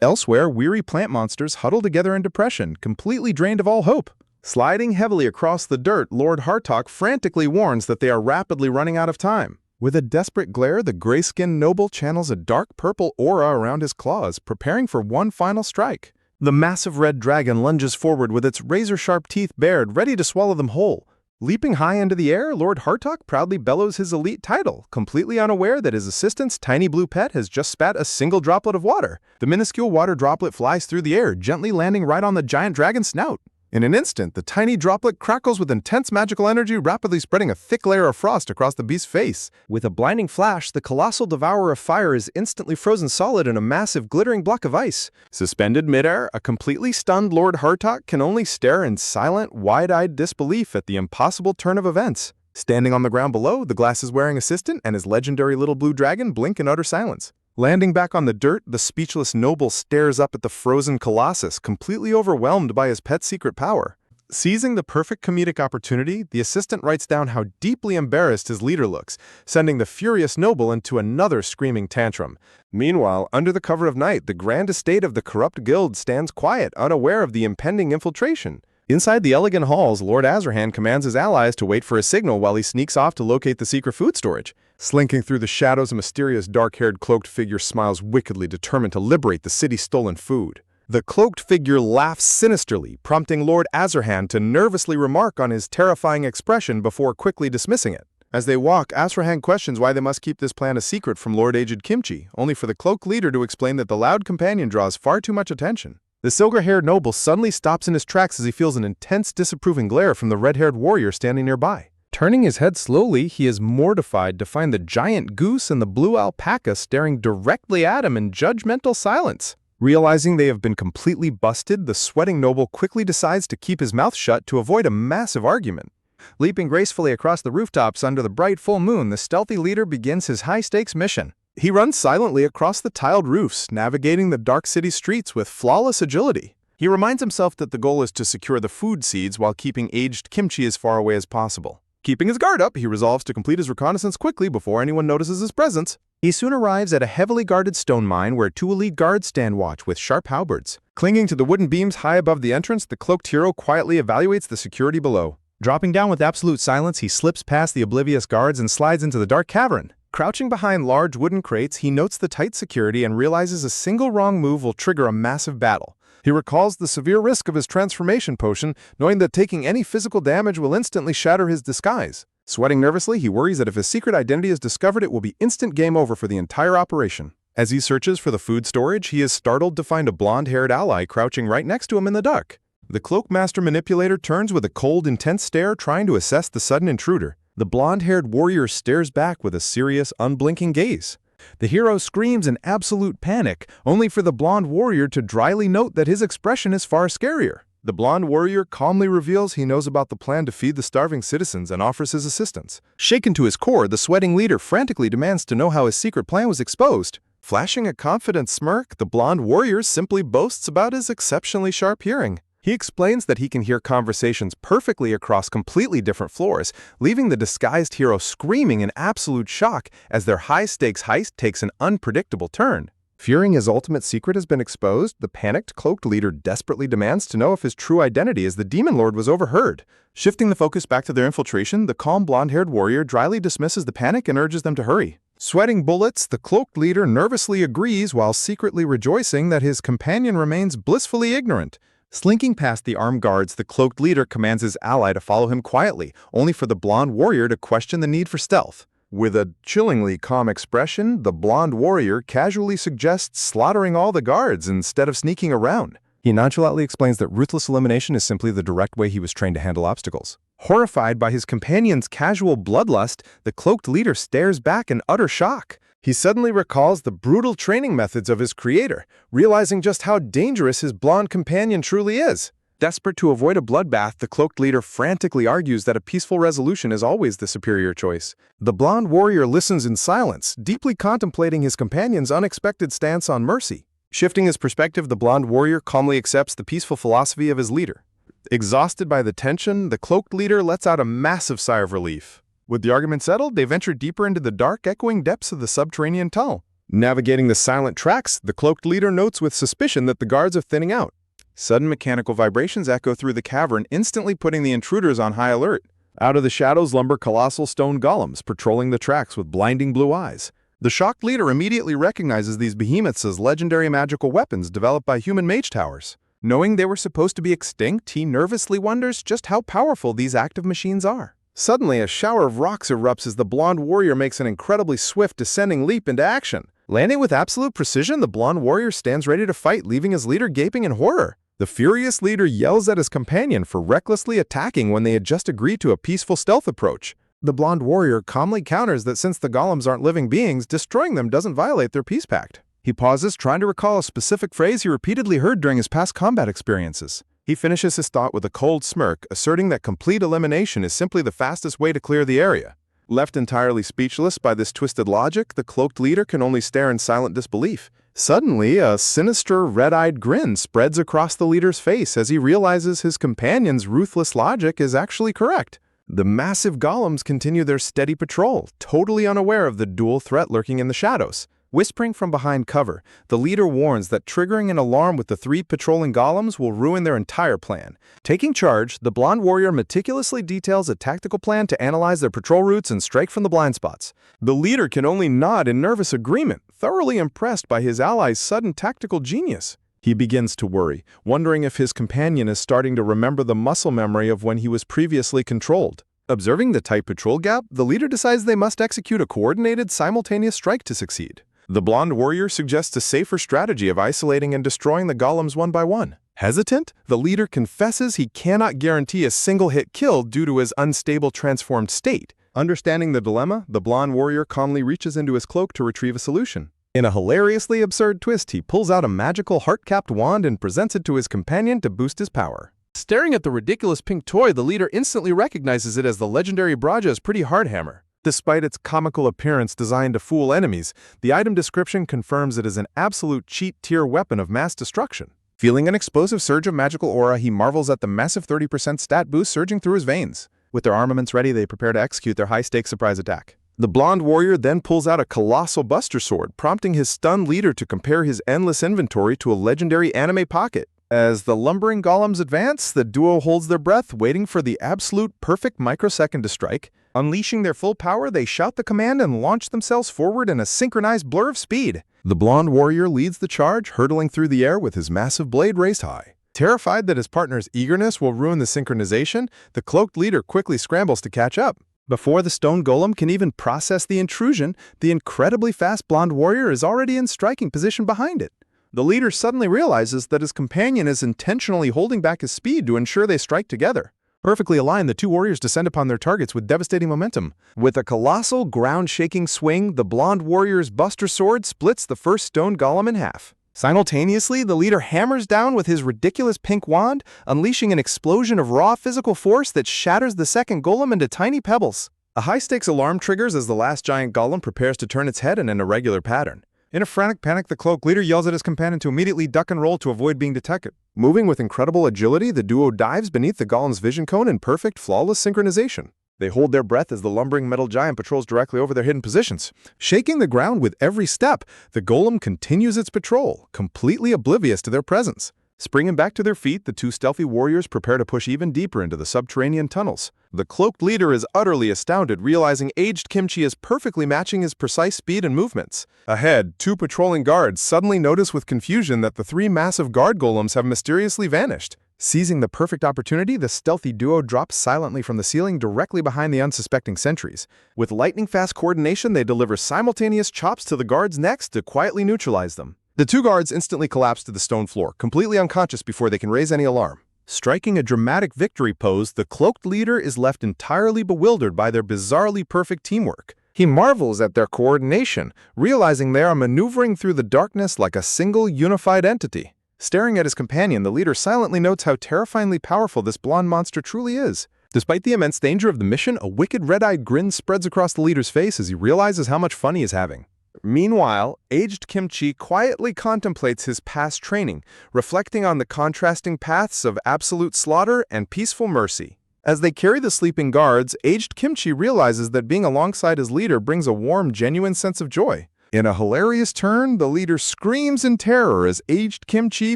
Elsewhere, weary plant monsters huddle together in depression, completely drained of all hope. Sliding heavily across the dirt, Lord Hartok frantically warns that they are rapidly running out of time. With a desperate glare, the gray-skinned noble channels a dark purple aura around his claws, preparing for one final strike. The massive red dragon lunges forward with its razor-sharp teeth bared, ready to swallow them whole. Leaping high into the air, Lord Hartok proudly bellows his elite title, completely unaware that his assistant's tiny blue pet has just spat a single droplet of water. The minuscule water droplet flies through the air, gently landing right on the giant dragon's snout. In an instant, the tiny droplet crackles with intense magical energy, rapidly spreading a thick layer of frost across the beast's face. With a blinding flash, the colossal devourer of fire is instantly frozen solid in a massive, glittering block of ice. Suspended midair, a completely stunned Lord Hartok can only stare in silent, wide-eyed disbelief at the impossible turn of events. Standing on the ground below, the glasses-wearing assistant and his legendary little blue dragon blink in utter silence. Landing back on the dirt, the speechless noble stares up at the frozen colossus, completely overwhelmed by his pet's secret power. Seizing the perfect comedic opportunity, the assistant writes down how deeply embarrassed his leader looks, sending the furious noble into another screaming tantrum. Meanwhile, under the cover of night, the grand estate of the corrupt guild stands quiet, unaware of the impending infiltration. Inside the elegant halls, Lord Azarhan commands his allies to wait for a signal while he sneaks off to locate the secret food storage. Slinking through the shadows, a mysterious dark-haired cloaked figure smiles wickedly, determined to liberate the city's stolen food. The cloaked figure laughs sinisterly, prompting Lord Azarhan to nervously remark on his terrifying expression before quickly dismissing it. As they walk, Azarhan questions why they must keep this plan a secret from Lord Aged Kimchi, only for the cloaked leader to explain that the loud companion draws far too much attention. The silver-haired noble suddenly stops in his tracks as he feels an intense, disapproving glare from the red-haired warrior standing nearby. Turning his head slowly, he is mortified to find the giant goose and the blue alpaca staring directly at him in judgmental silence. Realizing they have been completely busted, the sweating noble quickly decides to keep his mouth shut to avoid a massive argument. Leaping gracefully across the rooftops under the bright full moon, the stealthy leader begins his high-stakes mission. He runs silently across the tiled roofs, navigating the dark city streets with flawless agility. He reminds himself that the goal is to secure the food seeds while keeping aged kimchi as far away as possible. Keeping his guard up, he resolves to complete his reconnaissance quickly before anyone notices his presence. He soon arrives at a heavily guarded stone mine where two elite guards stand watch with sharp halberds. Clinging to the wooden beams high above the entrance, the cloaked hero quietly evaluates the security below. Dropping down with absolute silence, he slips past the oblivious guards and slides into the dark cavern. Crouching behind large wooden crates, he notes the tight security and realizes a single wrong move will trigger a massive battle. He recalls the severe risk of his transformation potion, knowing that taking any physical damage will instantly shatter his disguise. Sweating nervously, he worries that if his secret identity is discovered, it will be instant game over for the entire operation. As he searches for the food storage, he is startled to find a blonde-haired ally crouching right next to him in the dark. The Cloakmaster Manipulator turns with a cold, intense stare, trying to assess the sudden intruder. The blonde-haired warrior stares back with a serious, unblinking gaze. The hero screams in absolute panic, only for the blonde warrior to dryly note that his expression is far scarier. The blonde warrior calmly reveals he knows about the plan to feed the starving citizens and offers his assistance. Shaken to his core, the sweating leader frantically demands to know how his secret plan was exposed. Flashing a confident smirk, the blonde warrior simply boasts about his exceptionally sharp hearing. He explains that he can hear conversations perfectly across completely different floors, leaving the disguised hero screaming in absolute shock as their high-stakes heist takes an unpredictable turn. Fearing his ultimate secret has been exposed, the panicked cloaked leader desperately demands to know if his true identity as the Demon Lord was overheard. Shifting the focus back to their infiltration, the calm blonde-haired warrior dryly dismisses the panic and urges them to hurry. Sweating bullets, the cloaked leader nervously agrees while secretly rejoicing that his companion remains blissfully ignorant. Slinking past the armed guards, the cloaked leader commands his ally to follow him quietly, only for the blonde warrior to question the need for stealth. With a chillingly calm expression, the blonde warrior casually suggests slaughtering all the guards instead of sneaking around. He nonchalantly explains that ruthless elimination is simply the direct way he was trained to handle obstacles. Horrified by his companion's casual bloodlust, the cloaked leader stares back in utter shock. He suddenly recalls the brutal training methods of his creator, realizing just how dangerous his blonde companion truly is. Desperate to avoid a bloodbath, the cloaked leader frantically argues that a peaceful resolution is always the superior choice. The blonde warrior listens in silence, deeply contemplating his companion's unexpected stance on mercy. Shifting his perspective, the blonde warrior calmly accepts the peaceful philosophy of his leader. Exhausted by the tension, the cloaked leader lets out a massive sigh of relief. With the argument settled, they venture deeper into the dark, echoing depths of the subterranean tunnel. Navigating the silent tracks, the cloaked leader notes with suspicion that the guards are thinning out. Sudden mechanical vibrations echo through the cavern, instantly putting the intruders on high alert. Out of the shadows lumber colossal stone golems, patrolling the tracks with blinding blue eyes. The shocked leader immediately recognizes these behemoths as legendary magical weapons developed by human mage towers. Knowing they were supposed to be extinct, he nervously wonders just how powerful these active machines are. Suddenly, a shower of rocks erupts as the blonde warrior makes an incredibly swift descending leap into action. Landing with absolute precision, the blonde warrior stands ready to fight, leaving his leader gaping in horror. The furious leader yells at his companion for recklessly attacking when they had just agreed to a peaceful stealth approach. The blonde warrior calmly counters that since the golems aren't living beings, destroying them doesn't violate their peace pact. He pauses, trying to recall a specific phrase he repeatedly heard during his past combat experiences. He finishes his thought with a cold smirk, asserting that complete elimination is simply the fastest way to clear the area. Left entirely speechless by this twisted logic, the cloaked leader can only stare in silent disbelief. Suddenly, a sinister, red-eyed grin spreads across the leader's face as he realizes his companion's ruthless logic is actually correct. The massive golems continue their steady patrol, totally unaware of the dual threat lurking in the shadows. Whispering from behind cover, the leader warns that triggering an alarm with the 3 patrolling golems will ruin their entire plan. Taking charge, the blonde warrior meticulously details a tactical plan to analyze their patrol routes and strike from the blind spots. The leader can only nod in nervous agreement, thoroughly impressed by his ally's sudden tactical genius. He begins to worry, wondering if his companion is starting to remember the muscle memory of when he was previously controlled. Observing the tight patrol gap, the leader decides they must execute a coordinated, simultaneous strike to succeed. The blonde warrior suggests a safer strategy of isolating and destroying the golems one by one. Hesitant, the leader confesses he cannot guarantee a single hit kill due to his unstable transformed state. Understanding the dilemma, the blonde warrior calmly reaches into his cloak to retrieve a solution. In a hilariously absurd twist, he pulls out a magical heart-capped wand and presents it to his companion to boost his power. Staring at the ridiculous pink toy, the leader instantly recognizes it as the legendary Braja's Pretty Hard Hammer. Despite its comical appearance designed to fool enemies, the item description confirms it is an absolute cheat-tier weapon of mass destruction. Feeling an explosive surge of magical aura, he marvels at the massive 30% stat boost surging through his veins. With their armaments ready, they prepare to execute their high-stakes surprise attack. The blonde warrior then pulls out a colossal buster sword, prompting his stunned leader to compare his endless inventory to a legendary anime pocket. As the lumbering golems advance, the duo holds their breath, waiting for the absolute perfect microsecond to strike. Unleashing their full power, they shout the command and launch themselves forward in a synchronized blur of speed. The blonde warrior leads the charge, hurtling through the air with his massive blade raised high. Terrified that his partner's eagerness will ruin the synchronization, the cloaked leader quickly scrambles to catch up. Before the stone golem can even process the intrusion, the incredibly fast blonde warrior is already in striking position behind it. The leader suddenly realizes that his companion is intentionally holding back his speed to ensure they strike together. Perfectly aligned, the two warriors descend upon their targets with devastating momentum. With a colossal, ground-shaking swing, the blonde warrior's buster sword splits the first stone golem in half. Simultaneously, the leader hammers down with his ridiculous pink wand, unleashing an explosion of raw physical force that shatters the second golem into tiny pebbles. A high-stakes alarm triggers as the last giant golem prepares to turn its head in an irregular pattern. In a frantic panic, the cloak leader yells at his companion to immediately duck and roll to avoid being detected. Moving with incredible agility, the duo dives beneath the golem's vision cone in perfect, flawless synchronization. They hold their breath as the lumbering metal giant patrols directly over their hidden positions. Shaking the ground with every step, the golem continues its patrol, completely oblivious to their presence. Springing back to their feet, the two stealthy warriors prepare to push even deeper into the subterranean tunnels. The cloaked leader is utterly astounded, realizing aged Kimchi is perfectly matching his precise speed and movements. Ahead, two patrolling guards suddenly notice with confusion that the 3 massive guard golems have mysteriously vanished. Seizing the perfect opportunity, the stealthy duo drops silently from the ceiling directly behind the unsuspecting sentries. With lightning-fast coordination, they deliver simultaneous chops to the guards' necks to quietly neutralize them. The 2 guards instantly collapse to the stone floor, completely unconscious before they can raise any alarm. Striking a dramatic victory pose, the cloaked leader is left entirely bewildered by their bizarrely perfect teamwork. He marvels at their coordination, realizing they are maneuvering through the darkness like a single unified entity. Staring at his companion, the leader silently notes how terrifyingly powerful this blonde monster truly is. Despite the immense danger of the mission, a wicked red-eyed grin spreads across the leader's face as he realizes how much fun he is having. Meanwhile, aged Kimchi quietly contemplates his past training, reflecting on the contrasting paths of absolute slaughter and peaceful mercy. As they carry the sleeping guards, aged Kimchi realizes that being alongside his leader brings a warm, genuine sense of joy. In a hilarious turn, the leader screams in terror as aged Kimchi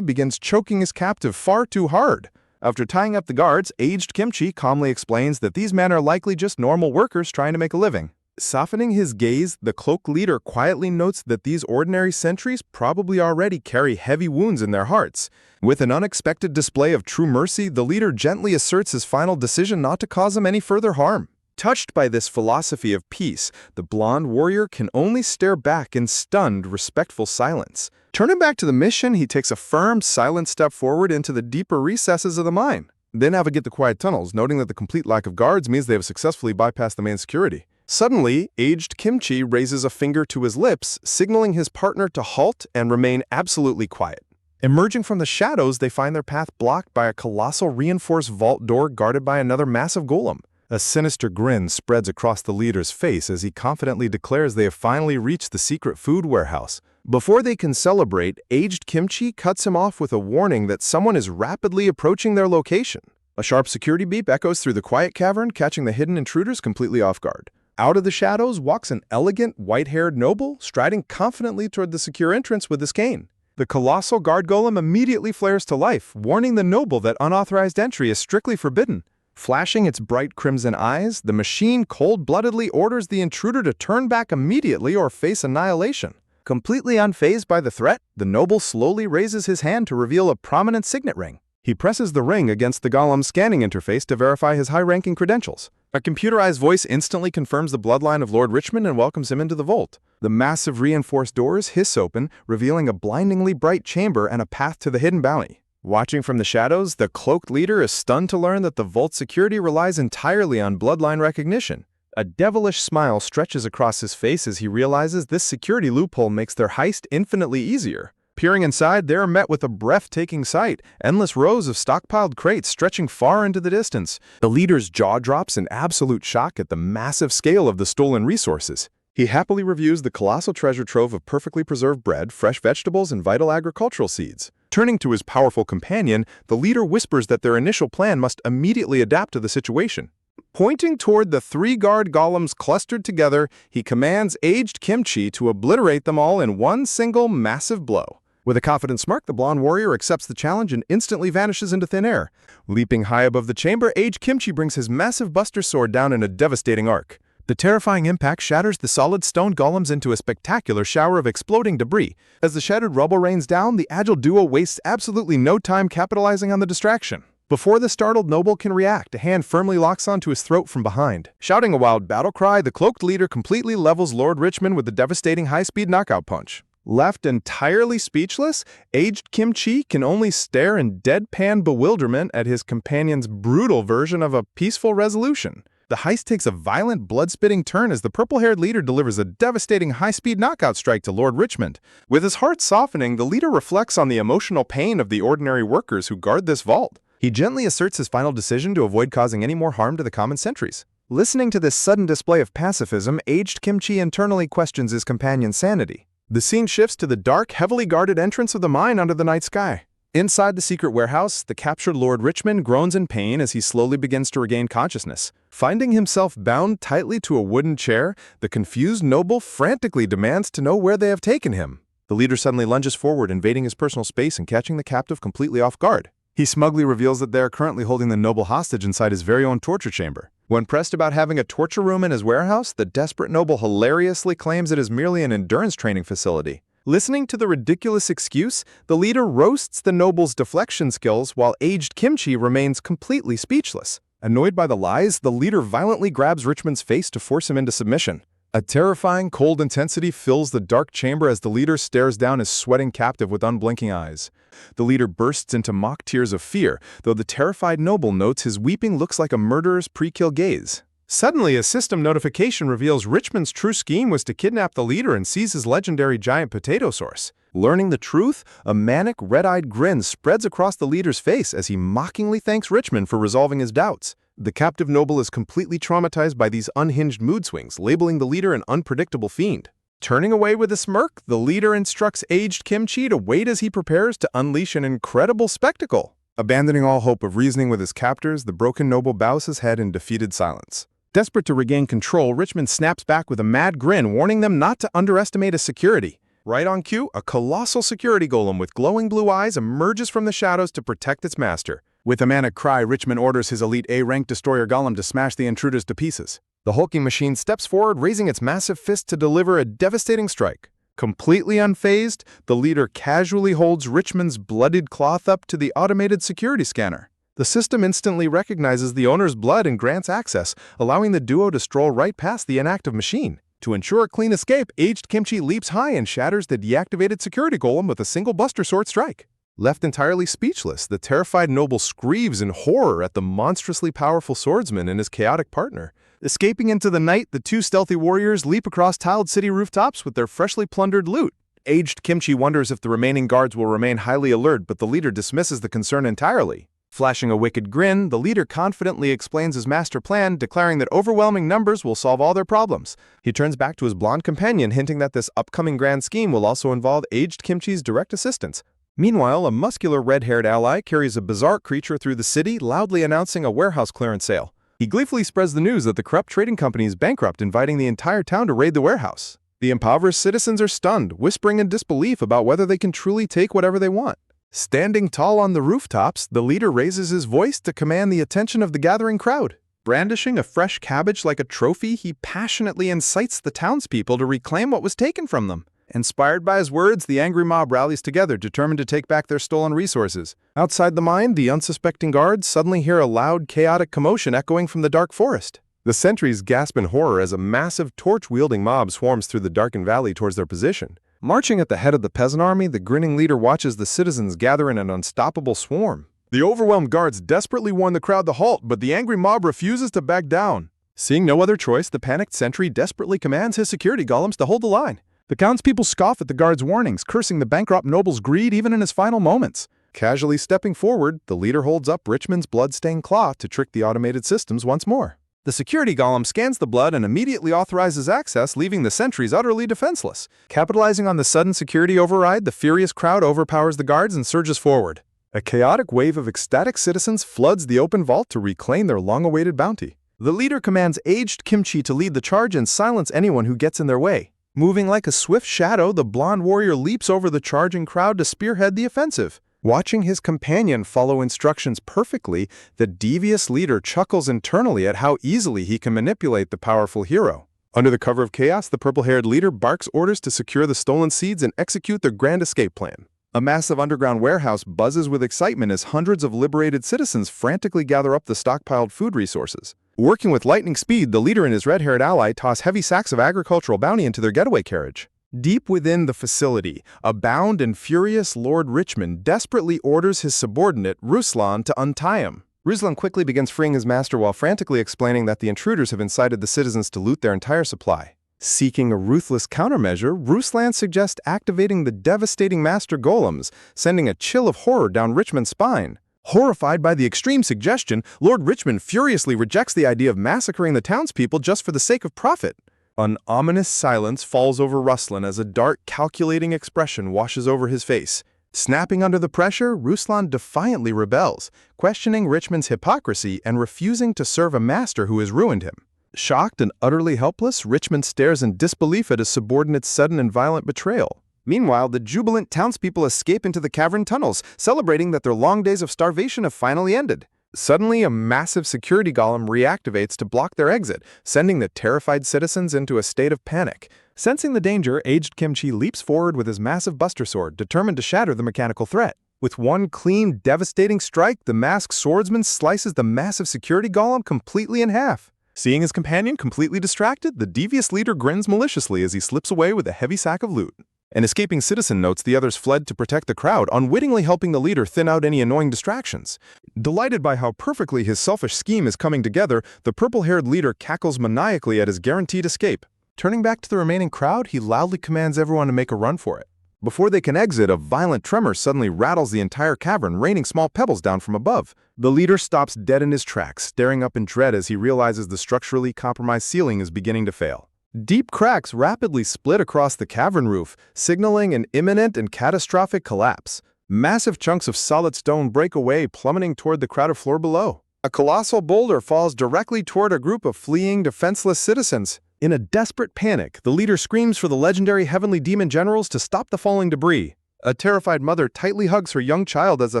begins choking his captive far too hard. After tying up the guards, aged Kimchi calmly explains that these men are likely just normal workers trying to make a living. Softening his gaze, the cloaked leader quietly notes that these ordinary sentries probably already carry heavy wounds in their hearts. With an unexpected display of true mercy, the leader gently asserts his final decision not to cause them any further harm. Touched by this philosophy of peace, the blonde warrior can only stare back in stunned, respectful silence. Turning back to the mission, he takes a firm, silent step forward into the deeper recesses of the mine. They navigate the quiet tunnels, noting that the complete lack of guards means they have successfully bypassed the main security. Suddenly, aged Kimchi raises a finger to his lips, signaling his partner to halt and remain absolutely quiet. Emerging from the shadows, they find their path blocked by a colossal reinforced vault door guarded by another massive golem. A sinister grin spreads across the leader's face as he confidently declares they have finally reached the secret food warehouse. Before they can celebrate, aged Kimchi cuts him off with a warning that someone is rapidly approaching their location. A sharp security beep echoes through the quiet cavern, catching the hidden intruders completely off guard. Out of the shadows walks an elegant, white-haired noble, striding confidently toward the secure entrance with his cane. The colossal guard golem immediately flares to life, warning the noble that unauthorized entry is strictly forbidden. Flashing its bright crimson eyes, the machine cold-bloodedly orders the intruder to turn back immediately or face annihilation. Completely unfazed by the threat, the noble slowly raises his hand to reveal a prominent signet ring. He presses the ring against the golem's scanning interface to verify his high-ranking credentials. A computerized voice instantly confirms the bloodline of Lord Richmond and welcomes him into the vault. The massive reinforced doors hiss open, revealing a blindingly bright chamber and a path to the hidden bounty. Watching from the shadows, the cloaked leader is stunned to learn that the vault's security relies entirely on bloodline recognition. A devilish smile stretches across his face as he realizes this security loophole makes their heist infinitely easier. Peering inside, they are met with a breathtaking sight, endless rows of stockpiled crates stretching far into the distance. The leader's jaw drops in absolute shock at the massive scale of the stolen resources. He happily reviews the colossal treasure trove of perfectly preserved bread, fresh vegetables, and vital agricultural seeds. Turning to his powerful companion, the leader whispers that their initial plan must immediately adapt to the situation. Pointing toward the three guard golems clustered together, he commands aged Kimchi to obliterate them all in one single massive blow. With a confident smirk, the blonde warrior accepts the challenge and instantly vanishes into thin air. Leaping high above the chamber, aged Kimchi brings his massive buster sword down in a devastating arc. The terrifying impact shatters the solid stone golems into a spectacular shower of exploding debris. As the shattered rubble rains down, the agile duo wastes absolutely no time capitalizing on the distraction. Before the startled noble can react, a hand firmly locks onto his throat from behind. Shouting a wild battle cry, the cloaked leader completely levels Lord Richmond with a devastating high-speed knockout punch. Left entirely speechless, aged Kimchi can only stare in deadpan bewilderment at his companion's brutal version of a peaceful resolution. The heist takes a violent, blood-spitting turn as the purple-haired leader delivers a devastating high-speed knockout strike to Lord Richmond. With his heart softening, the leader reflects on the emotional pain of the ordinary workers who guard this vault. He gently asserts his final decision to avoid causing any more harm to the common sentries. Listening to this sudden display of pacifism, aged Kimchi internally questions his companion's sanity. The scene shifts to the dark, heavily guarded entrance of the mine under the night sky. Inside the secret warehouse, the captured Lord Richmond groans in pain as he slowly begins to regain consciousness. Finding himself bound tightly to a wooden chair, the confused noble frantically demands to know where they have taken him. The leader suddenly lunges forward, invading his personal space and catching the captive completely off guard. He smugly reveals that they are currently holding the noble hostage inside his very own torture chamber. When pressed about having a torture room in his warehouse, the desperate noble hilariously claims it is merely an endurance training facility. Listening to the ridiculous excuse, the leader roasts the noble's deflection skills while aged Kimchi remains completely speechless. Annoyed by the lies, the leader violently grabs Richmond's face to force him into submission. A terrifying, cold intensity fills the dark chamber as the leader stares down his sweating captive with unblinking eyes. The leader bursts into mock tears of fear, though the terrified noble notes his weeping looks like a murderer's pre-kill gaze. Suddenly, a system notification reveals Richmond's true scheme was to kidnap the leader and seize his legendary giant potato source. Learning the truth, a manic, red-eyed grin spreads across the leader's face as he mockingly thanks Richmond for resolving his doubts. The captive noble is completely traumatized by these unhinged mood swings, labeling the leader an unpredictable fiend. Turning away with a smirk, the leader instructs aged Kimchi to wait as he prepares to unleash an incredible spectacle. Abandoning all hope of reasoning with his captors, the broken noble bows his head in defeated silence. Desperate to regain control, Richmond snaps back with a mad grin, warning them not to underestimate his security. Right on cue, a colossal security golem with glowing blue eyes emerges from the shadows to protect its master. With a manic cry, Richmond orders his elite A-rank destroyer golem to smash the intruders to pieces. The hulking machine steps forward, raising its massive fist to deliver a devastating strike. Completely unfazed, the leader casually holds Richmond's bloodied cloth up to the automated security scanner. The system instantly recognizes the owner's blood and grants access, allowing the duo to stroll right past the inactive machine. To ensure a clean escape, aged Kimchi leaps high and shatters the deactivated security golem with a single Buster Sword strike. Left entirely speechless, the terrified noble screams in horror at the monstrously powerful swordsman and his chaotic partner. Escaping into the night, the two stealthy warriors leap across tiled city rooftops with their freshly plundered loot. Aged Kimchi wonders if the remaining guards will remain highly alert, but the leader dismisses the concern entirely. Flashing a wicked grin, the leader confidently explains his master plan, declaring that overwhelming numbers will solve all their problems. He turns back to his blonde companion, hinting that this upcoming grand scheme will also involve aged Kimchi's direct assistance. Meanwhile, a muscular red-haired ally carries a bizarre creature through the city, loudly announcing a warehouse clearance sale. He gleefully spreads the news that the corrupt trading company is bankrupt, inviting the entire town to raid the warehouse. The impoverished citizens are stunned, whispering in disbelief about whether they can truly take whatever they want. Standing tall on the rooftops, the leader raises his voice to command the attention of the gathering crowd. Brandishing a fresh cabbage like a trophy, he passionately incites the townspeople to reclaim what was taken from them. Inspired by his words, the angry mob rallies together, determined to take back their stolen resources. Outside the mine, the unsuspecting guards suddenly hear a loud, chaotic commotion echoing from the dark forest. The sentries gasp in horror as a massive torch-wielding mob swarms through the darkened valley towards their position. Marching at the head of the peasant army, the grinning leader watches the citizens gather in an unstoppable swarm. The overwhelmed guards desperately warn the crowd to halt, but the angry mob refuses to back down. Seeing no other choice, the panicked sentry desperately commands his security golems to hold the line. The townspeople scoff at the guards' warnings, cursing the bankrupt noble's greed even in his final moments. Casually stepping forward, the leader holds up Richmond's blood-stained cloth to trick the automated systems once more. The security golem scans the blood and immediately authorizes access, leaving the sentries utterly defenseless. Capitalizing on the sudden security override, the furious crowd overpowers the guards and surges forward. A chaotic wave of ecstatic citizens floods the open vault to reclaim their long-awaited bounty. The leader commands aged Kimchi to lead the charge and silence anyone who gets in their way. Moving like a swift shadow, the blonde warrior leaps over the charging crowd to spearhead the offensive. Watching his companion follow instructions perfectly, the devious leader chuckles internally at how easily he can manipulate the powerful hero. Under the cover of chaos, the purple-haired leader barks orders to secure the stolen seeds and execute their grand escape plan. A massive underground warehouse buzzes with excitement as hundreds of liberated citizens frantically gather up the stockpiled food resources. Working with lightning speed, the leader and his red-haired ally toss heavy sacks of agricultural bounty into their getaway carriage. Deep within the facility, a bound and furious Lord Richmond desperately orders his subordinate, Ruslan, to untie him. Ruslan quickly begins freeing his master while frantically explaining that the intruders have incited the citizens to loot their entire supply. Seeking a ruthless countermeasure, Ruslan suggests activating the devastating master golems, sending a chill of horror down Richmond's spine. Horrified by the extreme suggestion, Lord Richmond furiously rejects the idea of massacring the townspeople just for the sake of profit. An ominous silence falls over Ruslan as a dark, calculating expression washes over his face. Snapping under the pressure, Ruslan defiantly rebels, questioning Richmond's hypocrisy and refusing to serve a master who has ruined him. Shocked and utterly helpless, Richmond stares in disbelief at his subordinate's sudden and violent betrayal. Meanwhile, the jubilant townspeople escape into the cavern tunnels, celebrating that their long days of starvation have finally ended. Suddenly, a massive security golem reactivates to block their exit, sending the terrified citizens into a state of panic. Sensing the danger, aged Kimchi leaps forward with his massive Buster Sword, determined to shatter the mechanical threat. With one clean, devastating strike, the masked swordsman slices the massive security golem completely in half. Seeing his companion completely distracted, the devious leader grins maliciously as he slips away with a heavy sack of loot. An escaping citizen notes the others fled to protect the crowd, unwittingly helping the leader thin out any annoying distractions. Delighted by how perfectly his selfish scheme is coming together, the purple-haired leader cackles maniacally at his guaranteed escape. Turning back to the remaining crowd, he loudly commands everyone to make a run for it. Before they can exit, a violent tremor suddenly rattles the entire cavern, raining small pebbles down from above. The leader stops dead in his tracks, staring up in dread as he realizes the structurally compromised ceiling is beginning to fail. Deep cracks rapidly split across the cavern roof, signaling an imminent and catastrophic collapse. Massive chunks of solid stone break away, plummeting toward the crowded floor below. A colossal boulder falls directly toward a group of fleeing, defenseless citizens. In a desperate panic, the leader screams for the legendary heavenly demon generals to stop the falling debris. A terrified mother tightly hugs her young child as a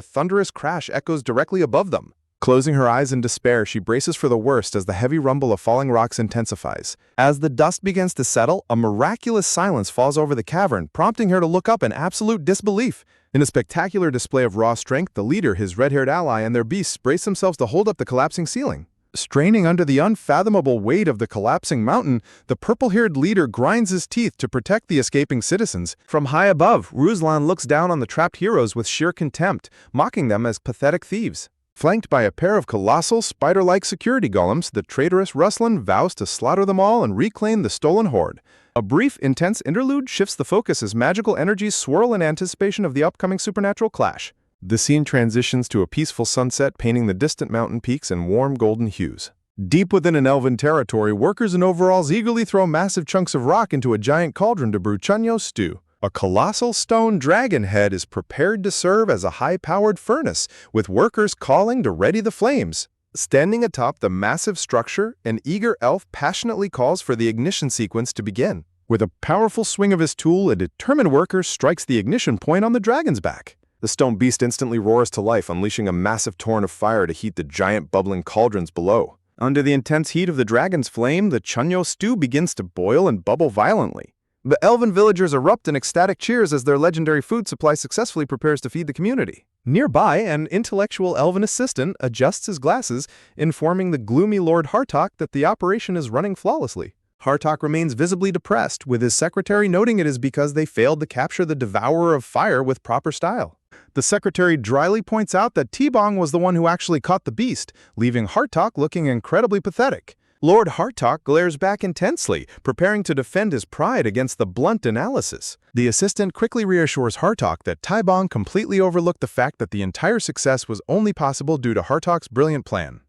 thunderous crash echoes directly above them. Closing her eyes in despair, she braces for the worst as the heavy rumble of falling rocks intensifies. As the dust begins to settle, a miraculous silence falls over the cavern, prompting her to look up in absolute disbelief. In a spectacular display of raw strength, the leader, his red-haired ally, and their beasts brace themselves to hold up the collapsing ceiling. Straining under the unfathomable weight of the collapsing mountain, the purple-haired leader grinds his teeth to protect the escaping citizens. From high above, Ruslan looks down on the trapped heroes with sheer contempt, mocking them as pathetic thieves. Flanked by a pair of colossal, spider-like security golems, the traitorous Ruslan vows to slaughter them all and reclaim the stolen hoard. A brief, intense interlude shifts the focus as magical energies swirl in anticipation of the upcoming supernatural clash. The scene transitions to a peaceful sunset, painting the distant mountain peaks in warm golden hues. Deep within an elven territory, workers in overalls eagerly throw massive chunks of rock into a giant cauldron to brew chunyo stew. A colossal stone dragon head is prepared to serve as a high-powered furnace, with workers calling to ready the flames. Standing atop the massive structure, an eager elf passionately calls for the ignition sequence to begin. With a powerful swing of his tool, a determined worker strikes the ignition point on the dragon's back. The stone beast instantly roars to life, unleashing a massive torrent of fire to heat the giant bubbling cauldrons below. Under the intense heat of the dragon's flame, the chunyo stew begins to boil and bubble violently. The elven villagers erupt in ecstatic cheers as their legendary food supply successfully prepares to feed the community. Nearby, an intellectual elven assistant adjusts his glasses, informing the gloomy Lord Hartok that the operation is running flawlessly. Hartok remains visibly depressed, with his secretary noting it is because they failed to capture the devourer of fire with proper style. The secretary dryly points out that T-Bong was the one who actually caught the beast, leaving Hartok looking incredibly pathetic. Lord Hartok glares back intensely, preparing to defend his pride against the blunt analysis. The assistant quickly reassures Hartok that T-Bong completely overlooked the fact that the entire success was only possible due to Hartok's brilliant plan.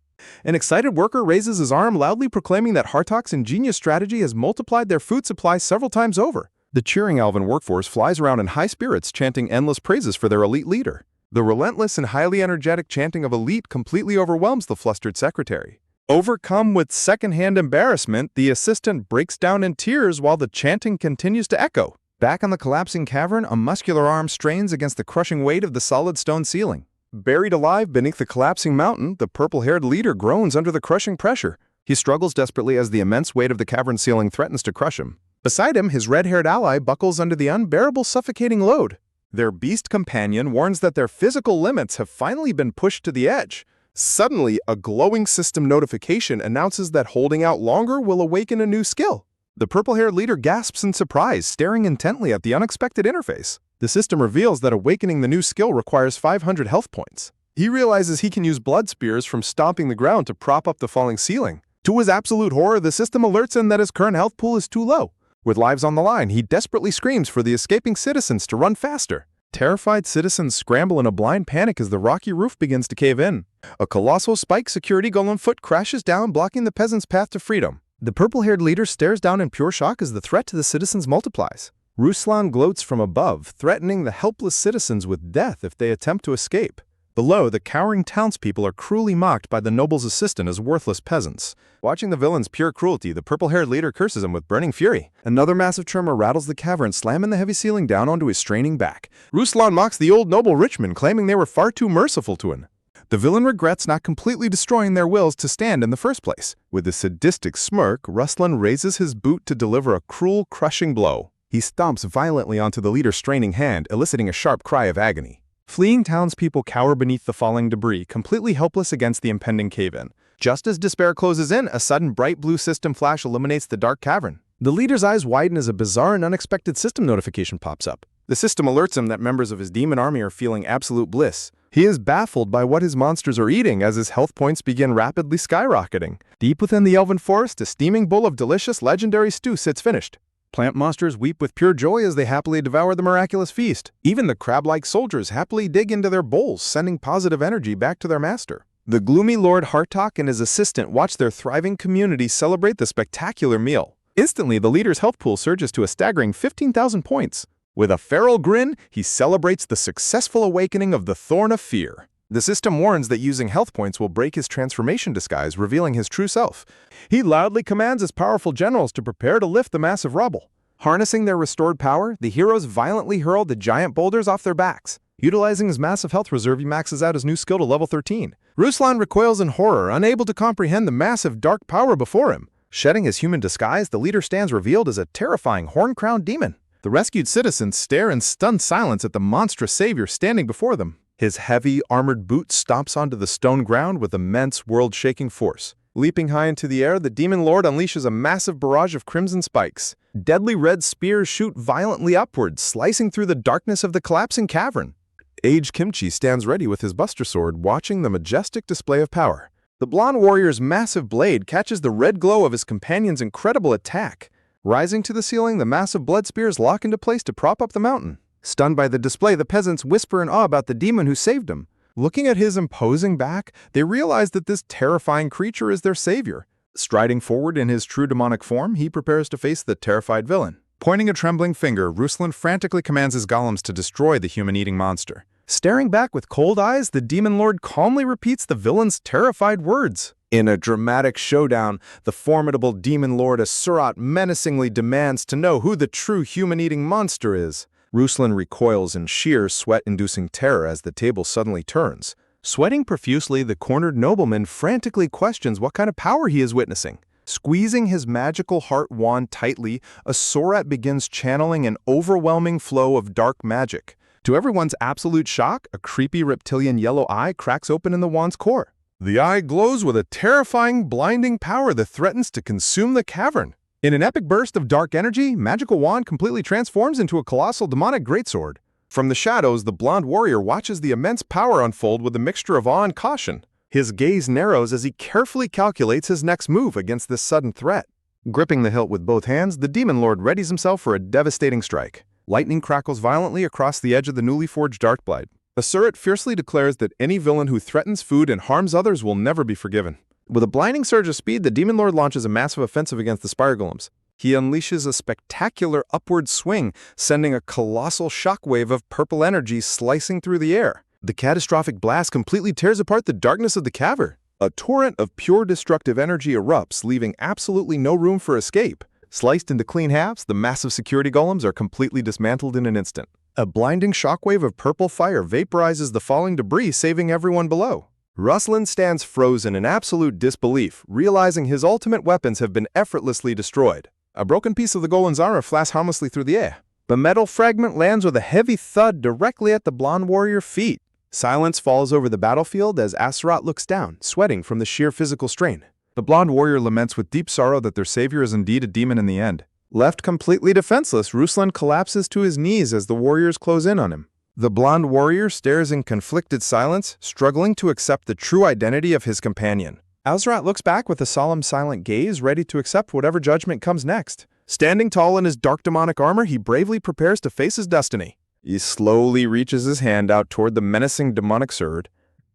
An excited worker raises his arm, loudly proclaiming that Hartok's ingenious strategy has multiplied their food supply several times over. The cheering elven workforce flies around in high spirits, chanting endless praises for their elite leader. The relentless and highly energetic chanting of elite completely overwhelms the flustered secretary. Overcome with secondhand embarrassment, the assistant breaks down in tears while the chanting continues to echo. Back on the collapsing cavern, a muscular arm strains against the crushing weight of the solid stone ceiling. Buried alive beneath the collapsing mountain, the purple-haired leader groans under the crushing pressure. He struggles desperately as the immense weight of the cavern ceiling threatens to crush him. Beside him, his red-haired ally buckles under the unbearable suffocating load. Their beast companion warns that their physical limits have finally been pushed to the edge. Suddenly, a glowing system notification announces that holding out longer will awaken a new skill. The purple-haired leader gasps in surprise, staring intently at the unexpected interface. The system reveals that awakening the new skill requires 500 health points. He realizes he can use blood spears from stomping the ground to prop up the falling ceiling. To his absolute horror, the system alerts him that his current health pool is too low. With lives on the line, he desperately screams for the escaping citizens to run faster. Terrified citizens scramble in a blind panic as the rocky roof begins to cave in. A colossal spiked security golem foot crashes down, blocking the peasants' path to freedom. The purple-haired leader stares down in pure shock as the threat to the citizens multiplies. Ruslan gloats from above, threatening the helpless citizens with death if they attempt to escape. Below, the cowering townspeople are cruelly mocked by the noble's assistant as worthless peasants. Watching the villain's pure cruelty, the purple-haired leader curses him with burning fury. Another massive tremor rattles the cavern, slamming the heavy ceiling down onto his straining back. Ruslan mocks the old noble Richmond, claiming they were far too merciful to him. The villain regrets not completely destroying their wills to stand in the first place. With a sadistic smirk, Ruslan raises his boot to deliver a cruel, crushing blow. He stomps violently onto the leader's straining hand, eliciting a sharp cry of agony. Fleeing townspeople cower beneath the falling debris, completely helpless against the impending cave-in. Just as despair closes in, a sudden bright blue system flash illuminates the dark cavern. The leader's eyes widen as a bizarre and unexpected system notification pops up. The system alerts him that members of his demon army are feeling absolute bliss. He is baffled by what his monsters are eating as his health points begin rapidly skyrocketing. Deep within the elven forest, a steaming bowl of delicious legendary stew sits finished. Plant monsters weep with pure joy as they happily devour the miraculous feast. Even the crab-like soldiers happily dig into their bowls, sending positive energy back to their master. The gloomy Lord Hartok and his assistant watch their thriving community celebrate the spectacular meal. Instantly, the leader's health pool surges to a staggering 15,000 points. With a feral grin, he celebrates the successful awakening of the Thorn of Fear. The system warns that using health points will break his transformation disguise, revealing his true self. He loudly commands his powerful generals to prepare to lift the massive rubble. Harnessing their restored power, the heroes violently hurl the giant boulders off their backs. Utilizing his massive health reserve, he maxes out his new skill to level 13. Ruslan recoils in horror, unable to comprehend the massive dark power before him. Shedding his human disguise, the leader stands revealed as a terrifying horn-crowned demon. The rescued citizens stare in stunned silence at the monstrous savior standing before them. His heavy, armored boot stomps onto the stone ground with immense, world-shaking force. Leaping high into the air, the demon lord unleashes a massive barrage of crimson spikes. Deadly red spears shoot violently upwards, slicing through the darkness of the collapsing cavern. Aged Kimchi stands ready with his buster sword, watching the majestic display of power. The blonde warrior's massive blade catches the red glow of his companion's incredible attack. Rising to the ceiling, the massive blood spears lock into place to prop up the mountain. Stunned by the display, the peasants whisper in awe about the demon who saved them. Looking at his imposing back, they realize that this terrifying creature is their savior. Striding forward in his true demonic form, he prepares to face the terrified villain. Pointing a trembling finger, Ruslan frantically commands his golems to destroy the human-eating monster. Staring back with cold eyes, the demon lord calmly repeats the villain's terrified words. In a dramatic showdown, the formidable demon lord Asurat menacingly demands to know who the true human-eating monster is. Ruslan recoils in sheer sweat-inducing terror as the table suddenly turns. Sweating profusely, the cornered nobleman frantically questions what kind of power he is witnessing. Squeezing his magical heart wand tightly, Asurat begins channeling an overwhelming flow of dark magic. To everyone's absolute shock, a creepy reptilian yellow eye cracks open in the wand's core. The eye glows with a terrifying, blinding power that threatens to consume the cavern. In an epic burst of dark energy, magical wand completely transforms into a colossal demonic greatsword. From the shadows, the blonde warrior watches the immense power unfold with a mixture of awe and caution. His gaze narrows as he carefully calculates his next move against this sudden threat. Gripping the hilt with both hands, the demon lord readies himself for a devastating strike. Lightning crackles violently across the edge of the newly forged dark blade. Asurat fiercely declares that any villain who threatens food and harms others will never be forgiven. With a blinding surge of speed, the demon lord launches a massive offensive against the spire golems. He unleashes a spectacular upward swing, sending a colossal shockwave of purple energy slicing through the air. The catastrophic blast completely tears apart the darkness of the cavern. A torrent of pure destructive energy erupts, leaving absolutely no room for escape. Sliced into clean halves, the massive security golems are completely dismantled in an instant. A blinding shockwave of purple fire vaporizes the falling debris, saving everyone below. Ruslan stands frozen in absolute disbelief, realizing his ultimate weapons have been effortlessly destroyed. A broken piece of the golem's armor flashes harmlessly through the air. The metal fragment lands with a heavy thud directly at the blonde warrior's feet. Silence falls over the battlefield as Asurat looks down, sweating from the sheer physical strain. The blonde warrior laments with deep sorrow that their savior is indeed a demon in the end. Left completely defenseless, Ruslan collapses to his knees as the warriors close in on him. The blonde warrior stares in conflicted silence, struggling to accept the true identity of his companion. Asurat looks back with a solemn, silent gaze, ready to accept whatever judgment comes next. Standing tall in his dark demonic armor, he bravely prepares to face his destiny. He slowly reaches his hand out toward the menacing demonic sword.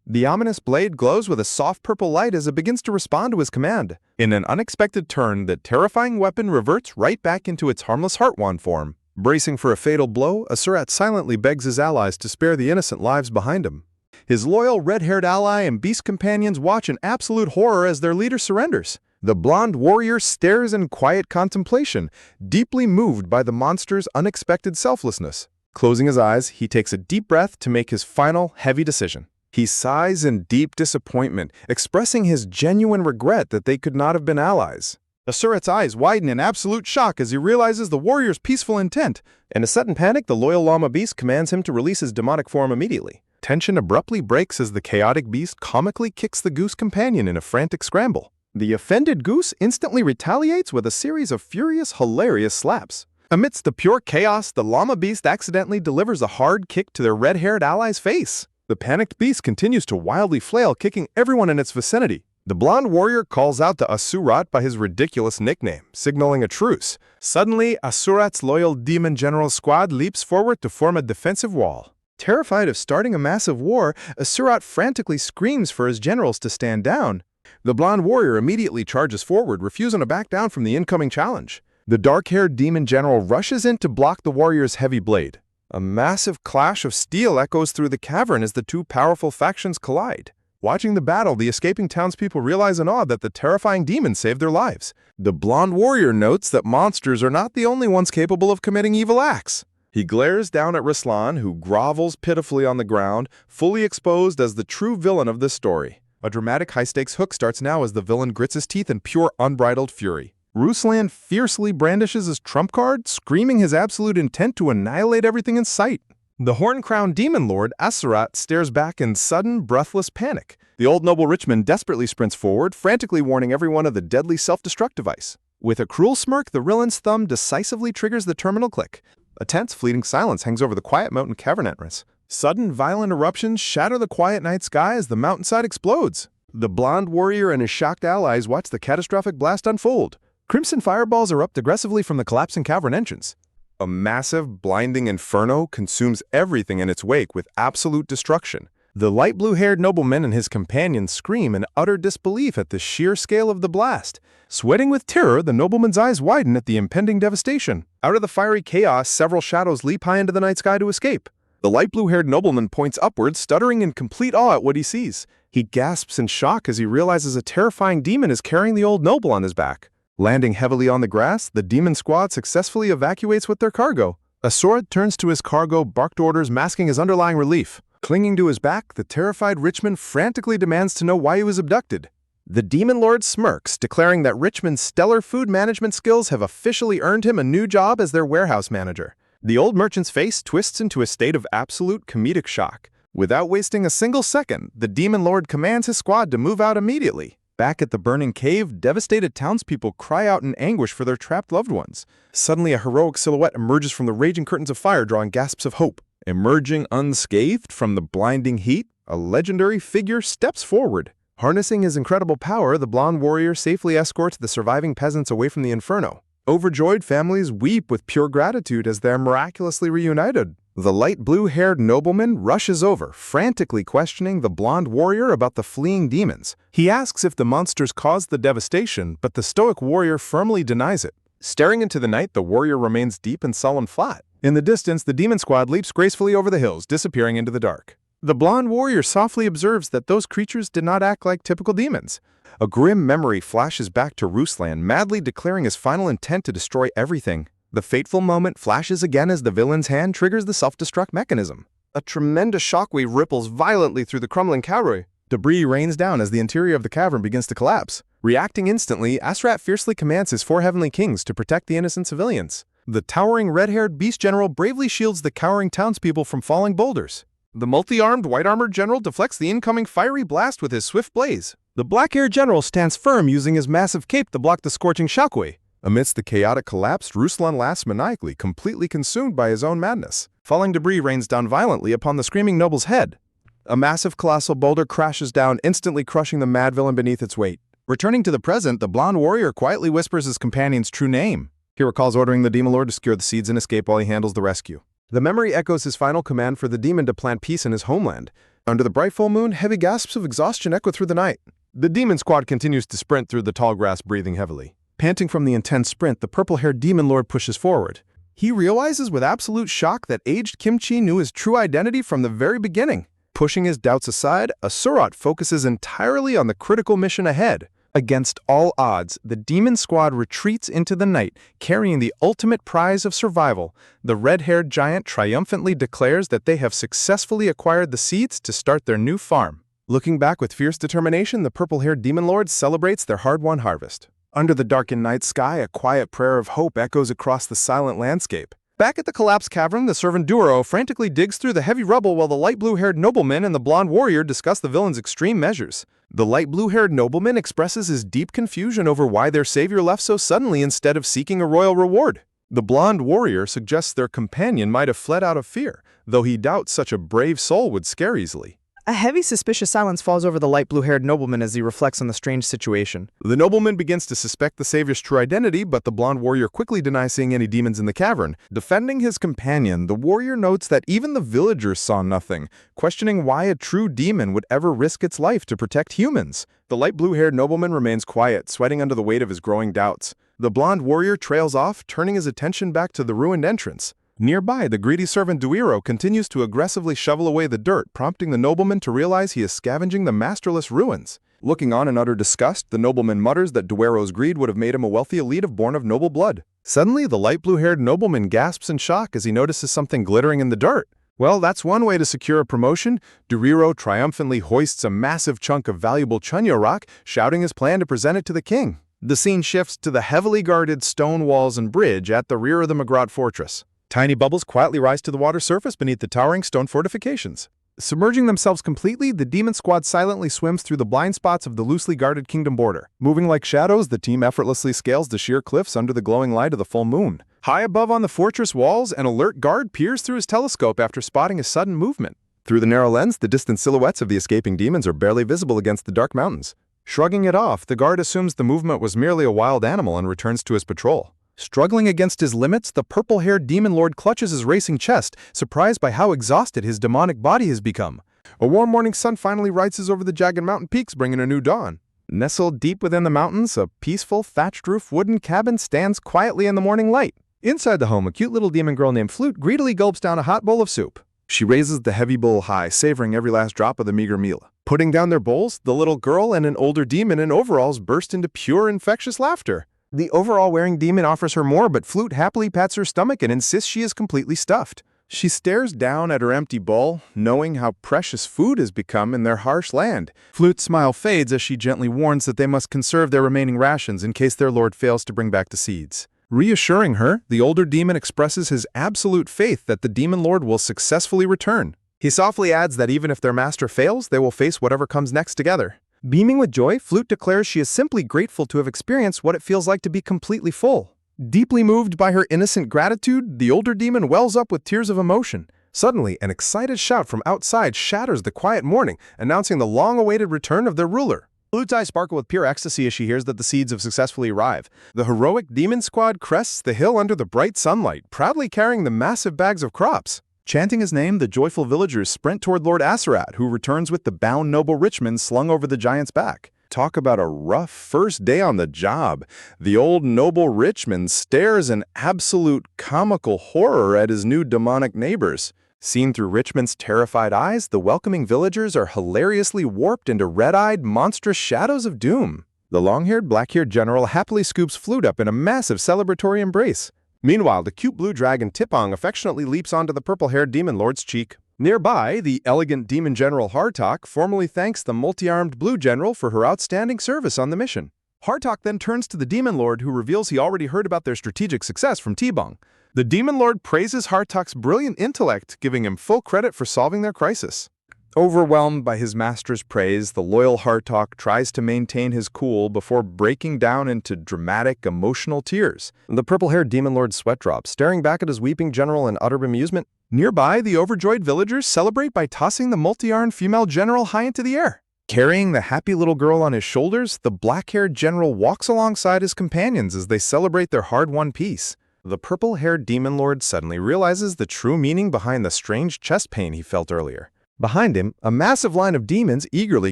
The ominous blade glows with a soft purple light as it begins to respond to his command. In an unexpected turn, the terrifying weapon reverts right back into its harmless heart wand form. Bracing for a fatal blow, Asurat silently begs his allies to spare the innocent lives behind him. His loyal red-haired ally and beast companions watch in absolute horror as their leader surrenders. The blonde warrior stares in quiet contemplation, deeply moved by the monster's unexpected selflessness. Closing his eyes, he takes a deep breath to make his final, heavy decision. He sighs in deep disappointment, expressing his genuine regret that they could not have been allies. Asurat's eyes widen in absolute shock as he realizes the warrior's peaceful intent. In a sudden panic, the loyal llama beast commands him to release his demonic form immediately. Tension abruptly breaks as the chaotic beast comically kicks the goose companion in a frantic scramble. The offended goose instantly retaliates with a series of furious, hilarious slaps. Amidst the pure chaos, the llama beast accidentally delivers a hard kick to their red-haired ally's face. The panicked beast continues to wildly flail, kicking everyone in its vicinity. The blonde warrior calls out to Asurat by his ridiculous nickname, signaling a truce. Suddenly, Asurat's loyal demon general squad leaps forward to form a defensive wall. Terrified of starting a massive war, Asurat frantically screams for his generals to stand down. The blonde warrior immediately charges forward, refusing to back down from the incoming challenge. The dark-haired demon general rushes in to block the warrior's heavy blade. A massive clash of steel echoes through the cavern as the two powerful factions collide. Watching the battle, the escaping townspeople realize in awe that the terrifying demon saved their lives. The blonde warrior notes that monsters are not the only ones capable of committing evil acts. He glares down at Ruslan, who grovels pitifully on the ground, fully exposed as the true villain of this story. A dramatic high-stakes hook starts now as the villain grits his teeth in pure unbridled fury. Ruslan fiercely brandishes his trump card, screaming his absolute intent to annihilate everything in sight. The horn-crowned demon lord, Asurat, stares back in sudden, breathless panic. The old noble Richmond desperately sprints forward, frantically warning everyone of the deadly self-destruct device. With a cruel smirk, the villain's thumb decisively triggers the terminal click. A tense, fleeting silence hangs over the quiet mountain cavern entrance. Sudden, violent eruptions shatter the quiet night sky as the mountainside explodes. The blonde warrior and his shocked allies watch the catastrophic blast unfold. Crimson fireballs erupt aggressively from the collapsing cavern entrance. A massive, blinding inferno consumes everything in its wake with absolute destruction. The light blue-haired nobleman and his companions scream in utter disbelief at the sheer scale of the blast. Sweating with terror, the nobleman's eyes widen at the impending devastation. Out of the fiery chaos, several shadows leap high into the night sky to escape. The light blue-haired nobleman points upwards, stuttering in complete awe at what he sees. He gasps in shock as he realizes a terrifying demon is carrying the old noble on his back. Landing heavily on the grass, the demon squad successfully evacuates with their cargo. Asurat turns to his cargo, barked orders masking his underlying relief. Clinging to his back, the terrified Richmond frantically demands to know why he was abducted. The demon lord smirks, declaring that Richmond's stellar food management skills have officially earned him a new job as their warehouse manager. The old merchant's face twists into a state of absolute comedic shock. Without wasting a single second, the demon lord commands his squad to move out immediately. Back at the burning cave, devastated townspeople cry out in anguish for their trapped loved ones. Suddenly, a heroic silhouette emerges from the raging curtains of fire, drawing gasps of hope. Emerging unscathed from the blinding heat, a legendary figure steps forward. Harnessing his incredible power, the blonde warrior safely escorts the surviving peasants away from the inferno. Overjoyed families weep with pure gratitude as they are miraculously reunited. The light blue-haired nobleman rushes over, frantically questioning the blonde warrior about the fleeing demons. He asks if the monsters caused the devastation, but the stoic warrior firmly denies it. Staring into the night, the warrior remains deep in sullen thought. In the distance, the demon squad leaps gracefully over the hills, disappearing into the dark. The blonde warrior softly observes that those creatures did not act like typical demons. A grim memory flashes back to Ruslan, madly declaring his final intent to destroy everything. The fateful moment flashes again as the villain's hand triggers the self-destruct mechanism. A tremendous shockwave ripples violently through the crumbling cavern. Debris rains down as the interior of the cavern begins to collapse. Reacting instantly, Asurat fiercely commands his 4 heavenly kings to protect the innocent civilians. The towering red-haired beast general bravely shields the cowering townspeople from falling boulders. The multi-armed, white-armored general deflects the incoming fiery blast with his swift blaze. The black-haired general stands firm using his massive cape to block the scorching shockwave. Amidst the chaotic collapse, Ruslan laughs maniacally, completely consumed by his own madness. Falling debris rains down violently upon the screaming noble's head. A massive colossal boulder crashes down, instantly crushing the mad villain beneath its weight. Returning to the present, the blonde warrior quietly whispers his companion's true name. He recalls ordering the demon lord to secure the seeds and escape while he handles the rescue. The memory echoes his final command for the demon to plant peace in his homeland. Under the bright full moon, heavy gasps of exhaustion echo through the night. The demon squad continues to sprint through the tall grass, breathing heavily. Panting from the intense sprint, the purple-haired demon lord pushes forward. He realizes with absolute shock that aged Kimchi knew his true identity from the very beginning. Pushing his doubts aside, Asurat focuses entirely on the critical mission ahead. Against all odds, the demon squad retreats into the night, carrying the ultimate prize of survival. The red-haired giant triumphantly declares that they have successfully acquired the seeds to start their new farm. Looking back with fierce determination, the purple-haired demon lord celebrates their hard-won harvest. Under the darkened night sky, a quiet prayer of hope echoes across the silent landscape. Back at the collapsed cavern, the servant Duro frantically digs through the heavy rubble while the light blue-haired nobleman and the blonde warrior discuss the villain's extreme measures. The light blue-haired nobleman expresses his deep confusion over why their savior left so suddenly instead of seeking a royal reward. The blonde warrior suggests their companion might have fled out of fear, though he doubts such a brave soul would scare easily.
A heavy, suspicious silence falls over the light blue-haired nobleman as he reflects on the strange situation.
The nobleman begins to suspect the savior's true identity, but the blonde warrior quickly denies seeing any demons in the cavern. Defending his companion, the warrior notes that even the villagers saw nothing, questioning why a true demon would ever risk its life to protect humans. The light blue-haired nobleman remains quiet, sweating under the weight of his growing doubts. The blonde warrior trails off, turning his attention back to the ruined entrance. Nearby, the greedy servant Duiro continues to aggressively shovel away the dirt, prompting the nobleman to realize he is scavenging the masterless ruins. Looking on in utter disgust, the nobleman mutters that Duero's greed would have made him a wealthy elite born of noble blood. Suddenly, the light blue-haired nobleman gasps in shock as he notices something glittering in the dirt. Well, that's one way to secure a promotion. Duero triumphantly hoists a massive chunk of valuable chunyo rock, shouting his plan to present it to the king. The scene shifts to the heavily guarded stone walls and bridge at the rear of the Magrat fortress. Tiny bubbles quietly rise to the water surface beneath the towering stone fortifications. Submerging themselves completely, the demon squad silently swims through the blind spots of the loosely guarded kingdom border. Moving like shadows, the team effortlessly scales the sheer cliffs under the glowing light of the full moon. High above on the fortress walls, an alert guard peers through his telescope after spotting a sudden movement. Through the narrow lens, the distant silhouettes of the escaping demons are barely visible against the dark mountains. Shrugging it off, the guard assumes the movement was merely a wild animal and returns to his patrol. Struggling against his limits, the purple-haired demon lord clutches his racing chest, surprised by how exhausted his demonic body has become. A warm morning sun finally rises over the jagged mountain peaks, bringing a new dawn. Nestled deep within the mountains, a peaceful, thatched-roof wooden cabin stands quietly in the morning light. Inside the home, a cute little demon girl named Flute greedily gulps down a hot bowl of soup. She raises the heavy bowl high, savoring every last drop of the meager meal. Putting down their bowls, the little girl and an older demon in overalls burst into pure, infectious laughter. The overall-wearing demon offers her more, but Flute happily pats her stomach and insists she is completely stuffed. She stares down at her empty bowl, knowing how precious food has become in their harsh land. Flute's smile fades as she gently warns that they must conserve their remaining rations in case their lord fails to bring back the seeds. Reassuring her, the older demon expresses his absolute faith that the demon lord will successfully return. He softly adds that even if their master fails, they will face whatever comes next together. Beaming with joy, Flute declares she is simply grateful to have experienced what it feels like to be completely full. Deeply moved by her innocent gratitude, the older demon wells up with tears of emotion. Suddenly, an excited shout from outside shatters the quiet morning, announcing the long-awaited return of their ruler. Flute's eyes sparkle with pure ecstasy as she hears that the seeds have successfully arrived. The heroic demon squad crests the hill under the bright sunlight, proudly carrying the massive bags of crops. Chanting his name, the joyful villagers sprint toward Lord Asarat, who returns with the bound noble Richmond slung over the giant's back. Talk about a rough first day on the job. The old noble Richmond stares in absolute comical horror at his new demonic neighbors. Seen through Richmond's terrified eyes, the welcoming villagers are hilariously warped into red-eyed, monstrous shadows of doom. The long-haired, black-haired general happily scoops Flute up in a massive celebratory embrace. Meanwhile, the cute blue dragon Tipong affectionately leaps onto the purple-haired demon lord's cheek. Nearby, the elegant demon general Hartok formally thanks the multi-armed blue general for her outstanding service on the mission. Hartok then turns to the demon lord, who reveals he already heard about their strategic success from Tibong. The demon lord praises Hartok's brilliant intellect, giving him full credit for solving their crisis. Overwhelmed by his master's praise, the loyal Hartok tries to maintain his cool before breaking down into dramatic, emotional tears. The purple-haired demon lord sweat drops, staring back at his weeping general in utter bemusement. Nearby, the overjoyed villagers celebrate by tossing the multi-armed female general high into the air. Carrying the happy little girl on his shoulders, the black-haired general walks alongside his companions as they celebrate their hard-won peace. The purple-haired demon lord suddenly realizes the true meaning behind the strange chest pain he felt earlier. Behind him, a massive line of demons eagerly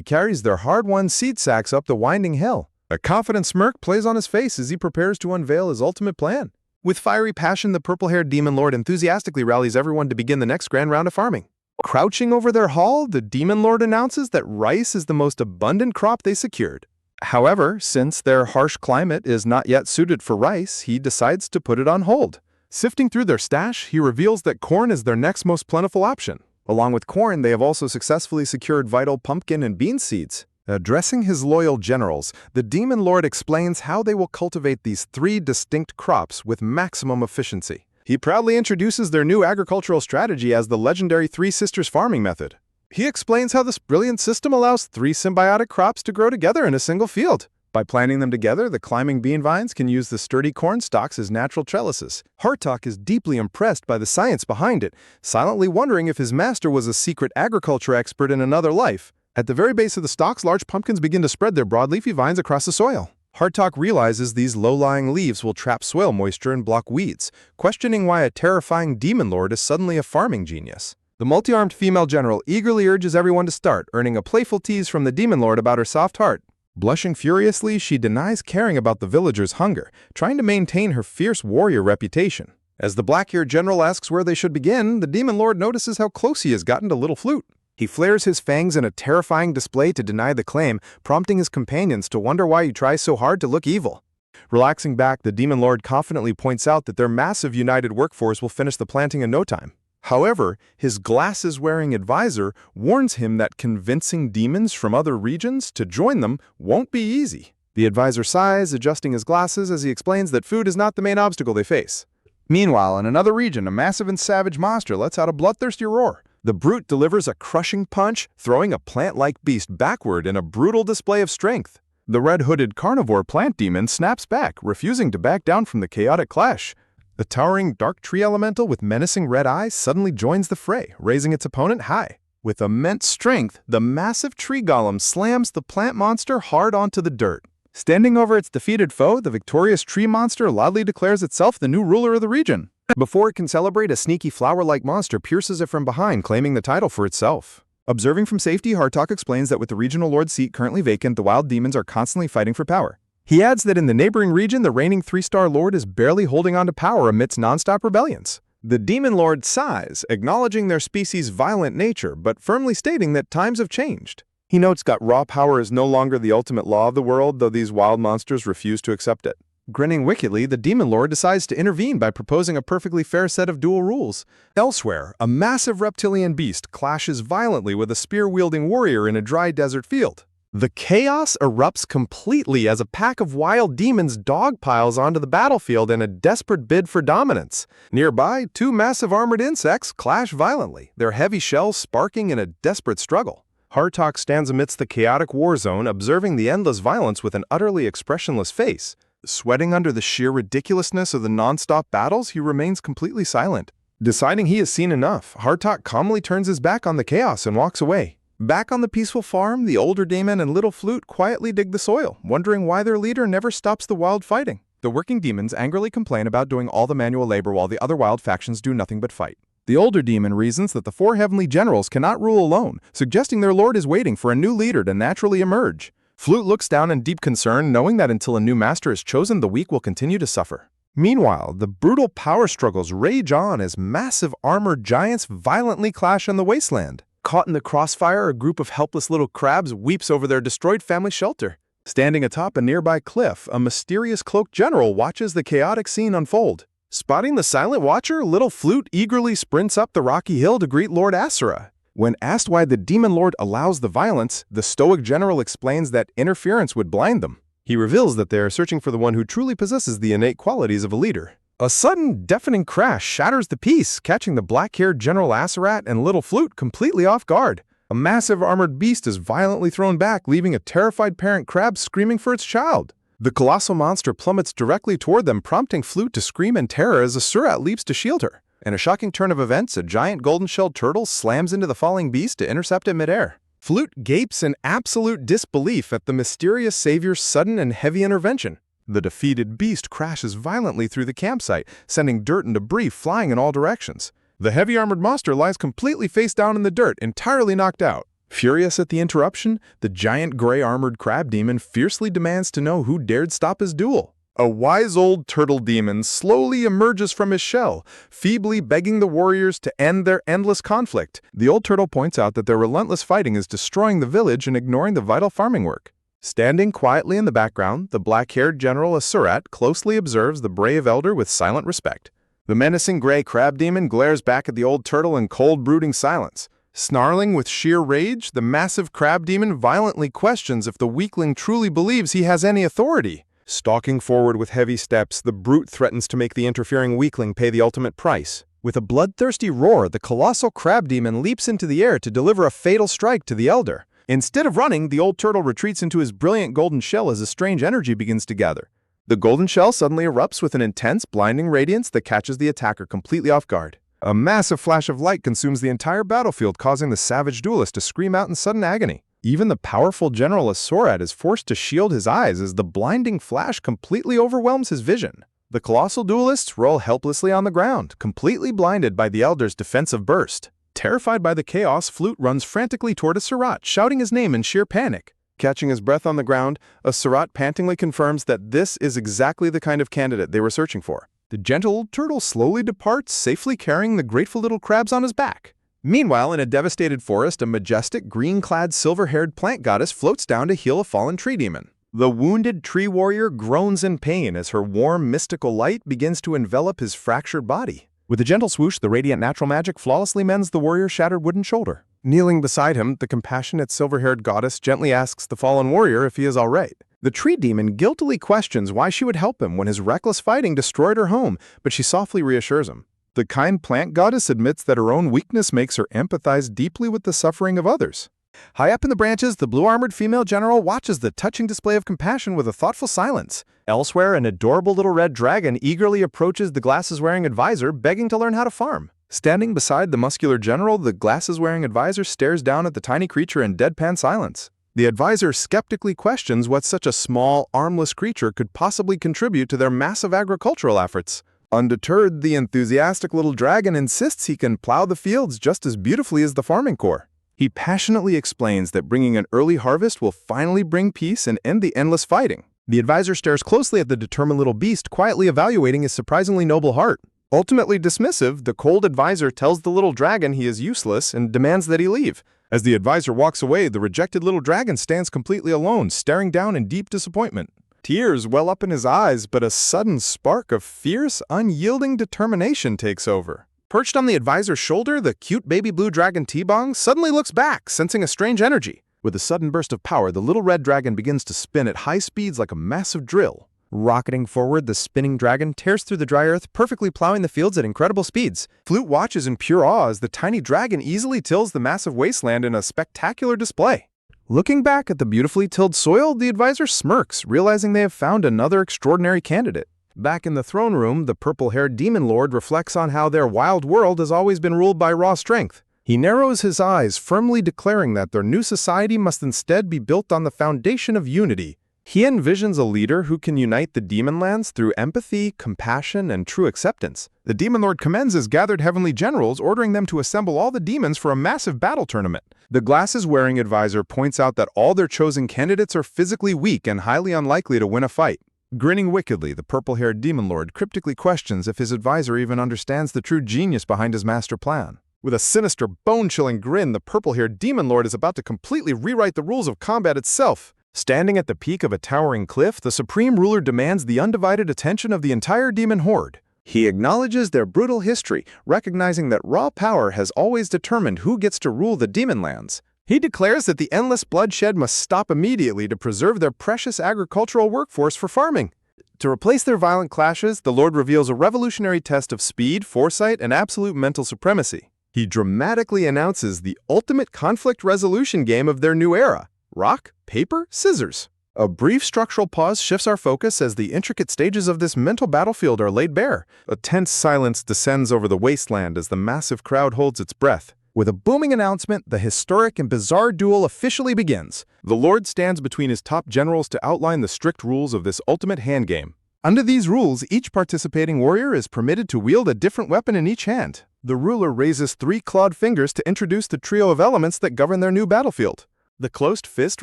carries their hard-won seed sacks up the winding hill. A confident smirk plays on his face as he prepares to unveil his ultimate plan. With fiery passion, the purple-haired demon lord enthusiastically rallies everyone to begin the next grand round of farming. Crouching over their haul, the demon lord announces that rice is the most abundant crop they secured. However, since their harsh climate is not yet suited for rice, he decides to put it on hold. Sifting through their stash, he reveals that corn is their next most plentiful option. Along with corn, they have also successfully secured vital pumpkin and bean seeds. Addressing his loyal generals, the demon lord explains how they will cultivate these three distinct crops with maximum efficiency. He proudly introduces their new agricultural strategy as the legendary Three Sisters farming method. He explains how this brilliant system allows three symbiotic crops to grow together in a single field. By planting them together, the climbing bean vines can use the sturdy corn stalks as natural trellises. Hartok is deeply impressed by the science behind it, silently wondering if his master was a secret agriculture expert in another life. At the very base of the stalks, large pumpkins begin to spread their broad leafy vines across the soil. Hartok realizes these low-lying leaves will trap soil moisture and block weeds, questioning why a terrifying demon lord is suddenly a farming genius. The multi-armed female general eagerly urges everyone to start, earning a playful tease from the demon lord about her soft heart. Blushing furiously, she denies caring about the villagers' hunger, trying to maintain her fierce warrior reputation. As the black-haired general asks where they should begin, the demon lord notices how close he has gotten to Little Flute. He flares his fangs in a terrifying display to deny the claim, prompting his companions to wonder why he tries so hard to look evil. Relaxing back, the Demon Lord confidently points out that their massive united workforce will finish the planting in no time. However, his glasses-wearing advisor warns him that convincing demons from other regions to join them won't be easy. The advisor sighs, adjusting his glasses as he explains that food is not the main obstacle they face. Meanwhile, in another region, a massive and savage monster lets out a bloodthirsty roar. The brute delivers a crushing punch, throwing a plant-like beast backward in a brutal display of strength. The red-hooded carnivore plant demon snaps back, refusing to back down from the chaotic clash. The towering dark tree elemental with menacing red eyes suddenly joins the fray, raising its opponent high. With immense strength, the massive tree golem slams the plant monster hard onto the dirt. Standing over its defeated foe, the victorious tree monster loudly declares itself the new ruler of the region. Before it can celebrate, a sneaky flower-like monster pierces it from behind, claiming the title for itself. Observing from safety, Hartok explains that with the regional lord's seat currently vacant, the wild demons are constantly fighting for power. He adds that in the neighboring region, the reigning 3-star lord is barely holding on to power amidst non-stop rebellions. The demon lord sighs, acknowledging their species' violent nature, but firmly stating that times have changed. He notes that raw power is no longer the ultimate law of the world, though these wild monsters refuse to accept it. Grinning wickedly, the demon lord decides to intervene by proposing a perfectly fair set of dual rules. Elsewhere, a massive reptilian beast clashes violently with a spear-wielding warrior in a dry desert field. The chaos erupts completely as a pack of wild demons dogpiles onto the battlefield in a desperate bid for dominance. Nearby, 2 massive armored insects clash violently, their heavy shells sparking in a desperate struggle. Hartok stands amidst the chaotic war zone, observing the endless violence with an utterly expressionless face. Sweating under the sheer ridiculousness of the non-stop battles, he remains completely silent. Deciding he has seen enough, Hartok calmly turns his back on the chaos and walks away. Back on the peaceful farm, the older demon and Little Flute quietly dig the soil, wondering why their leader never stops the wild fighting. The working demons angrily complain about doing all the manual labor while the other wild factions do nothing but fight. The older demon reasons that the 4 heavenly generals cannot rule alone, suggesting their lord is waiting for a new leader to naturally emerge. Flute looks down in deep concern, knowing that until a new master is chosen, the weak will continue to suffer. Meanwhile, the brutal power struggles rage on as massive armored giants violently clash on the wasteland. Caught in the crossfire, a group of helpless little crabs weeps over their destroyed family shelter. Standing atop a nearby cliff, a mysterious cloaked general watches the chaotic scene unfold. Spotting the silent watcher, Little Flute eagerly sprints up the rocky hill to greet Lord Asura. When asked why the demon lord allows the violence, the stoic general explains that interference would blind them. He reveals that they are searching for the one who truly possesses the innate qualities of a leader. A sudden, deafening crash shatters the peace, catching the black-haired General Asurat and Little Flute completely off guard. A massive armored beast is violently thrown back, leaving a terrified parent crab screaming for its child. The colossal monster plummets directly toward them, prompting Flute to scream in terror as Asurat leaps to shield her. In a shocking turn of events, a giant golden-shelled turtle slams into the falling beast to intercept it midair. Flute gapes in absolute disbelief at the mysterious savior's sudden and heavy intervention. The defeated beast crashes violently through the campsite, sending dirt and debris flying in all directions. The heavy armored monster lies completely face down in the dirt, entirely knocked out. Furious at the interruption, the giant gray armored crab demon fiercely demands to know who dared stop his duel. A wise old turtle demon slowly emerges from his shell, feebly begging the warriors to end their endless conflict. The old turtle points out that their relentless fighting is destroying the village and ignoring the vital farming work. Standing quietly in the background, the black-haired General Asurat closely observes the brave elder with silent respect. The menacing gray crab demon glares back at the old turtle in cold, brooding silence. Snarling with sheer rage, the massive crab demon violently questions if the weakling truly believes he has any authority. Stalking forward with heavy steps, the brute threatens to make the interfering weakling pay the ultimate price. With a bloodthirsty roar, the colossal crab demon leaps into the air to deliver a fatal strike to the elder. Instead of running, the old turtle retreats into his brilliant golden shell as a strange energy begins to gather. The golden shell suddenly erupts with an intense, blinding radiance that catches the attacker completely off guard. A massive flash of light consumes the entire battlefield, causing the savage duelist to scream out in sudden agony. Even the powerful General Asurat is forced to shield his eyes as the blinding flash completely overwhelms his vision. The colossal duelists roll helplessly on the ground, completely blinded by the elder's defensive burst. Terrified by the chaos, Flute runs frantically toward Asurat, shouting his name in sheer panic. Catching his breath on the ground, Asurat pantingly confirms that this is exactly the kind of candidate they were searching for. The gentle old turtle slowly departs, safely carrying the grateful little crabs on his back. Meanwhile, in a devastated forest, a majestic, green-clad, silver-haired plant goddess floats down to heal a fallen tree demon. The wounded tree warrior groans in pain as her warm, mystical light begins to envelop his fractured body. With a gentle swoosh, the radiant natural magic flawlessly mends the warrior's shattered wooden shoulder. Kneeling beside him, the compassionate silver-haired goddess gently asks the fallen warrior if he is all right. The tree demon guiltily questions why she would help him when his reckless fighting destroyed her home, but she softly reassures him. The kind plant goddess admits that her own weakness makes her empathize deeply with the suffering of others. High up in the branches, the blue-armored female general watches the touching display of compassion with a thoughtful silence. Elsewhere, an adorable little red dragon eagerly approaches the glasses-wearing advisor, begging to learn how to farm. Standing beside the muscular general, the glasses-wearing advisor stares down at the tiny creature in deadpan silence. The advisor skeptically questions what such a small, armless creature could possibly contribute to their massive agricultural efforts. Undeterred, the enthusiastic little dragon insists he can plow the fields just as beautifully as the farming corps. He passionately explains that bringing an early harvest will finally bring peace and end the endless fighting. The advisor stares closely at the determined little beast, quietly evaluating his surprisingly noble heart. Ultimately dismissive, the cold advisor tells the little dragon he is useless and demands that he leave. As the advisor walks away, the rejected little dragon stands completely alone, staring down in deep disappointment. Tears well up in his eyes, but a sudden spark of fierce, unyielding determination takes over. Perched on the advisor's shoulder, the cute baby blue dragon T-Bong suddenly looks back, sensing a strange energy. With a sudden burst of power, the little red dragon begins to spin at high speeds like a massive drill. Rocketing forward, the spinning dragon tears through the dry earth, perfectly plowing the fields at incredible speeds. Flute watches in pure awe as the tiny dragon easily tills the massive wasteland in a spectacular display. Looking back at the beautifully tilled soil, the advisor smirks, realizing they have found another extraordinary candidate. Back in the throne room, the purple-haired demon lord reflects on how their wild world has always been ruled by raw strength. He narrows his eyes, firmly declaring that their new society must instead be built on the foundation of unity. He envisions a leader who can unite the demon lands through empathy, compassion, and true acceptance. The demon lord commends his gathered heavenly generals, ordering them to assemble all the demons for a massive battle tournament. The glasses-wearing advisor points out that all their chosen candidates are physically weak and highly unlikely to win a fight. Grinning wickedly, the purple-haired demon lord cryptically questions if his advisor even understands the true genius behind his master plan. With a sinister, bone-chilling grin, the purple-haired demon lord is about to completely rewrite the rules of combat itself. Standing at the peak of a towering cliff, the supreme ruler demands the undivided attention of the entire demon horde. He acknowledges their brutal history, recognizing that raw power has always determined who gets to rule the demon lands. He declares that the endless bloodshed must stop immediately to preserve their precious agricultural workforce for farming. To replace their violent clashes, the Lord reveals a revolutionary test of speed, foresight, and absolute mental supremacy. He dramatically announces the ultimate conflict resolution game of their new era: rock, paper, scissors. A brief structural pause shifts our focus as the intricate stages of this mental battlefield are laid bare. A tense silence descends over the wasteland as the massive crowd holds its breath. With a booming announcement, the historic and bizarre duel officially begins. The Lord stands between his top generals to outline the strict rules of this ultimate hand game. Under these rules, each participating warrior is permitted to wield a different weapon in each hand. The ruler raises 3 clawed fingers to introduce the trio of elements that govern their new battlefield. The closed fist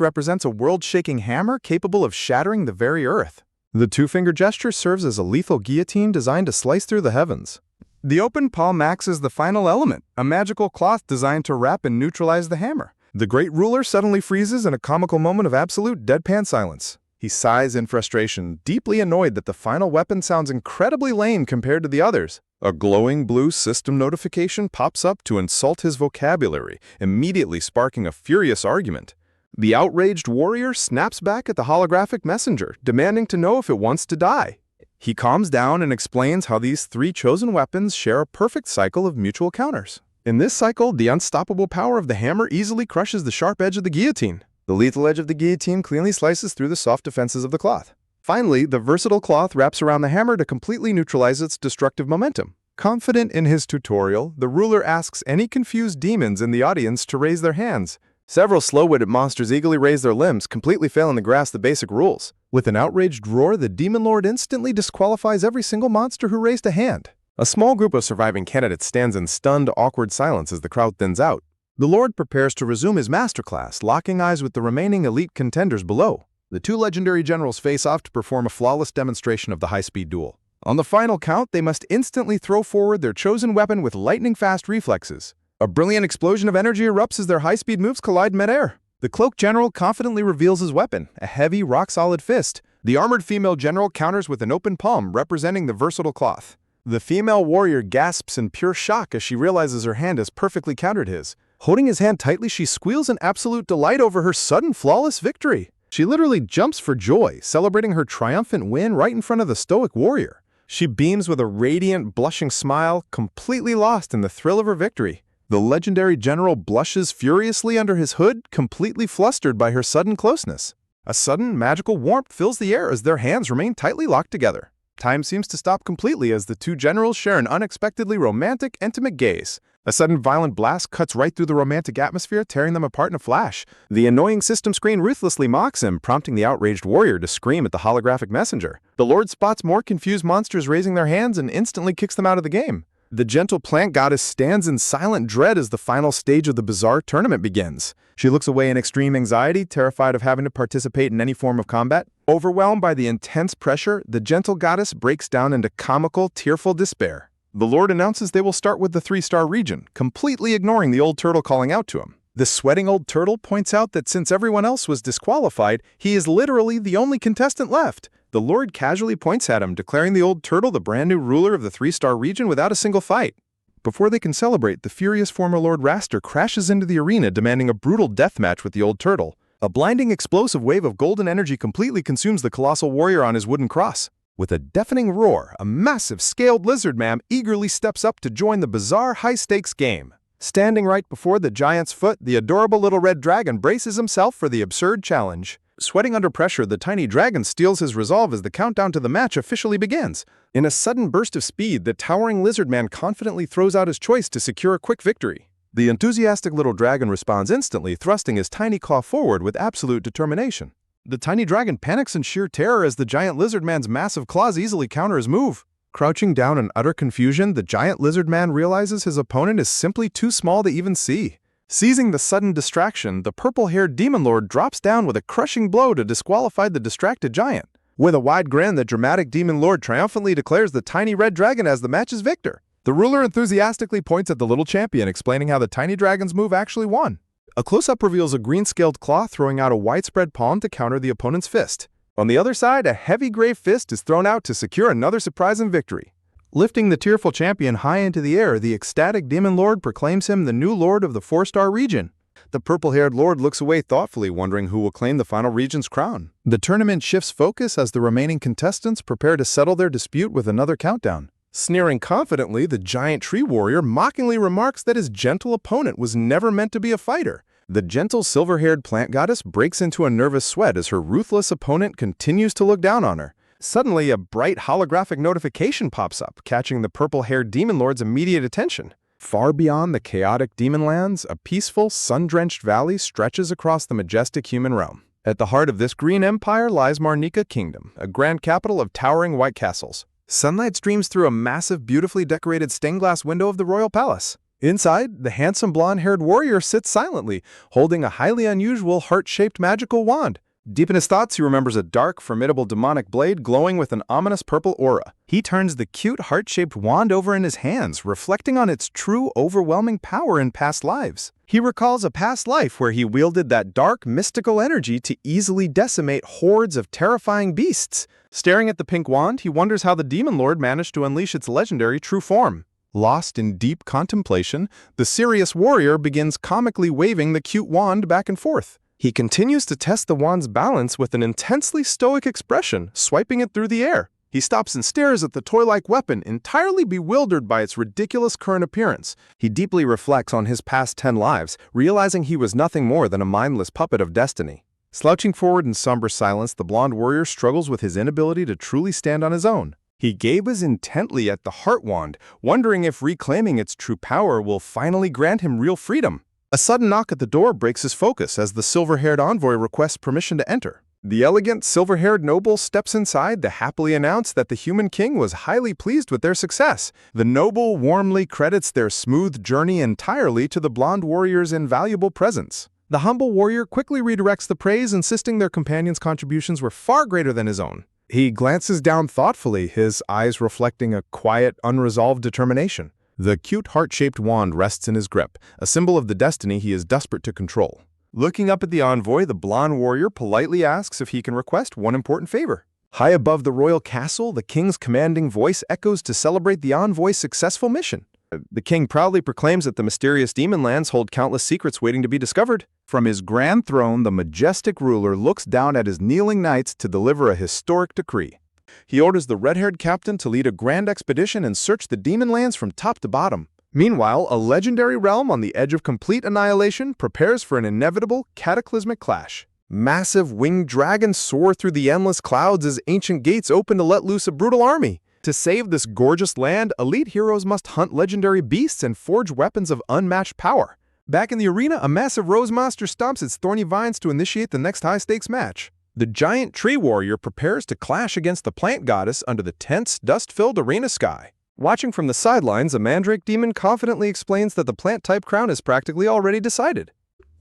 represents a world-shaking hammer capable of shattering the very earth. The 2-finger gesture serves as a lethal guillotine designed to slice through the heavens. The open palm acts as the final element, a magical cloth designed to wrap and neutralize the hammer. The great ruler suddenly freezes in a comical moment of absolute deadpan silence. He sighs in frustration, deeply annoyed that the final weapon sounds incredibly lame compared to the others. A glowing blue system notification pops up to insult his vocabulary, immediately sparking a furious argument. The outraged warrior snaps back at the holographic messenger, demanding to know if it wants to die. He calms down and explains how these 3 chosen weapons share a perfect cycle of mutual counters. In this cycle, the unstoppable power of the hammer easily crushes the sharp edge of the guillotine. The lethal edge of the guillotine cleanly slices through the soft defenses of the cloth. Finally, the versatile cloth wraps around the hammer to completely neutralize its destructive momentum. Confident in his tutorial, the ruler asks any confused demons in the audience to raise their hands. Several slow-witted monsters eagerly raise their limbs, completely failing to grasp the basic rules. With an outraged roar, the demon lord instantly disqualifies every single monster who raised a hand. A small group of surviving candidates stands in stunned, awkward silence as the crowd thins out. The lord prepares to resume his masterclass, locking eyes with the remaining elite contenders below. The 2 legendary generals face off to perform a flawless demonstration of the high-speed duel. On the final count, they must instantly throw forward their chosen weapon with lightning-fast reflexes. A brilliant explosion of energy erupts as their high-speed moves collide midair. The cloaked general confidently reveals his weapon, a heavy, rock-solid fist. The armored female general counters with an open palm, representing the versatile cloth. The female warrior gasps in pure shock as she realizes her hand has perfectly countered his. Holding his hand tightly, she squeals in absolute delight over her sudden, flawless victory. She literally jumps for joy, celebrating her triumphant win right in front of the stoic warrior. She beams with a radiant, blushing smile, completely lost in the thrill of her victory. The legendary general blushes furiously under his hood, completely flustered by her sudden closeness. A sudden, magical warmth fills the air as their hands remain tightly locked together. Time seems to stop completely as the two generals share an unexpectedly romantic, intimate gaze. A sudden violent blast cuts right through the romantic atmosphere, tearing them apart in a flash. The annoying system screen ruthlessly mocks him, prompting the outraged warrior to scream at the holographic messenger. The Lord spots more confused monsters raising their hands and instantly kicks them out of the game. The gentle plant goddess stands in silent dread as the final stage of the bizarre tournament begins. She looks away in extreme anxiety, terrified of having to participate in any form of combat. Overwhelmed by the intense pressure, the gentle goddess breaks down into comical, tearful despair. The Lord announces they will start with the 3-star region, completely ignoring the old turtle calling out to him. The sweating old turtle points out that since everyone else was disqualified, he is literally the only contestant left. The Lord casually points at him, declaring the old turtle the brand new ruler of the 3-star region without a single fight. Before they can celebrate, the furious former Lord Raster crashes into the arena, demanding a brutal death match with the old turtle. A blinding explosive wave of golden energy completely consumes the colossal warrior on his wooden cross. With a deafening roar, a massive scaled lizard man eagerly steps up to join the bizarre high-stakes game. Standing right before the giant's foot, the adorable little red dragon braces himself for the absurd challenge. Sweating under pressure, the tiny dragon steals his resolve as the countdown to the match officially begins. In a sudden burst of speed, the towering lizard man confidently throws out his choice to secure a quick victory. The enthusiastic little dragon responds instantly, thrusting his tiny claw forward with absolute determination. The tiny dragon panics in sheer terror as the giant lizard man's massive claws easily counter his move. Crouching down in utter confusion, the giant lizard man realizes his opponent is simply too small to even see. Seizing the sudden distraction, the purple-haired demon lord drops down with a crushing blow to disqualify the distracted giant. With a wide grin, the dramatic demon lord triumphantly declares the tiny red dragon as the match's victor. The ruler enthusiastically points at the little champion, explaining how the tiny dragon's move actually won. A close-up reveals a green-scaled claw throwing out a widespread palm to counter the opponent's fist. On the other side, a heavy gray fist is thrown out to secure another surprising victory. Lifting the tearful champion high into the air, the ecstatic demon lord proclaims him the new lord of the 4-star region. The purple-haired lord looks away thoughtfully, wondering who will claim the final region's crown. The tournament shifts focus as the remaining contestants prepare to settle their dispute with another countdown. Sneering confidently, the giant tree warrior mockingly remarks that his gentle opponent was never meant to be a fighter. The gentle silver-haired plant goddess breaks into a nervous sweat as her ruthless opponent continues to look down on her. Suddenly, a bright holographic notification pops up, catching the purple-haired demon lord's immediate attention. Far beyond the chaotic demon lands, a peaceful, sun-drenched valley stretches across the majestic human realm. At the heart of this green empire lies Marnika Kingdom, a grand capital of towering white castles. Sunlight streams through a massive, beautifully decorated stained-glass window of the royal palace. Inside, the handsome blonde-haired warrior sits silently, holding a highly unusual heart-shaped magical wand. Deep in his thoughts, he remembers a dark, formidable demonic blade glowing with an ominous purple aura. He turns the cute, heart-shaped wand over in his hands, reflecting on its true, overwhelming power in past lives. He recalls a past life where he wielded that dark, mystical energy to easily decimate hordes of terrifying beasts. Staring at the pink wand, he wonders how the demon lord managed to unleash its legendary true form. Lost in deep contemplation, the serious warrior begins comically waving the cute wand back and forth. He continues to test the wand's balance with an intensely stoic expression, swiping it through the air. He stops and stares at the toy-like weapon, entirely bewildered by its ridiculous current appearance. He deeply reflects on his past 10 lives, realizing he was nothing more than a mindless puppet of destiny. Slouching forward in somber silence, the blonde warrior struggles with his inability to truly stand on his own. He gazes intently at the heart wand, wondering if reclaiming its true power will finally grant him real freedom. A sudden knock at the door breaks his focus as the silver-haired envoy requests permission to enter. The elegant, silver-haired noble steps inside to happily announce that the human king was highly pleased with their success. The noble warmly credits their smooth journey entirely to the blonde warrior's invaluable presence. The humble warrior quickly redirects the praise, insisting their companion's contributions were far greater than his own. He glances down thoughtfully, his eyes reflecting a quiet, unresolved determination. The cute heart-shaped wand rests in his grip, a symbol of the destiny he is desperate to control. Looking up at the envoy, the blonde warrior politely asks if he can request one important favor. High above the royal castle, the king's commanding voice echoes to celebrate the envoy's successful mission. The king proudly proclaims that the mysterious demon lands hold countless secrets waiting to be discovered. From his grand throne, the majestic ruler looks down at his kneeling knights to deliver a historic decree. He orders the red-haired captain to lead a grand expedition and search the demon lands from top to bottom. Meanwhile, a legendary realm on the edge of complete annihilation prepares for an inevitable, cataclysmic clash. Massive winged dragons soar through the endless clouds as ancient gates open to let loose a brutal army. To save this gorgeous land, elite heroes must hunt legendary beasts and forge weapons of unmatched power. Back in the arena, a massive rose monster stomps its thorny vines to initiate the next high-stakes match. The giant tree warrior prepares to clash against the plant goddess under the tense, dust-filled arena sky. Watching from the sidelines, a mandrake demon confidently explains that the plant-type crown is practically already decided.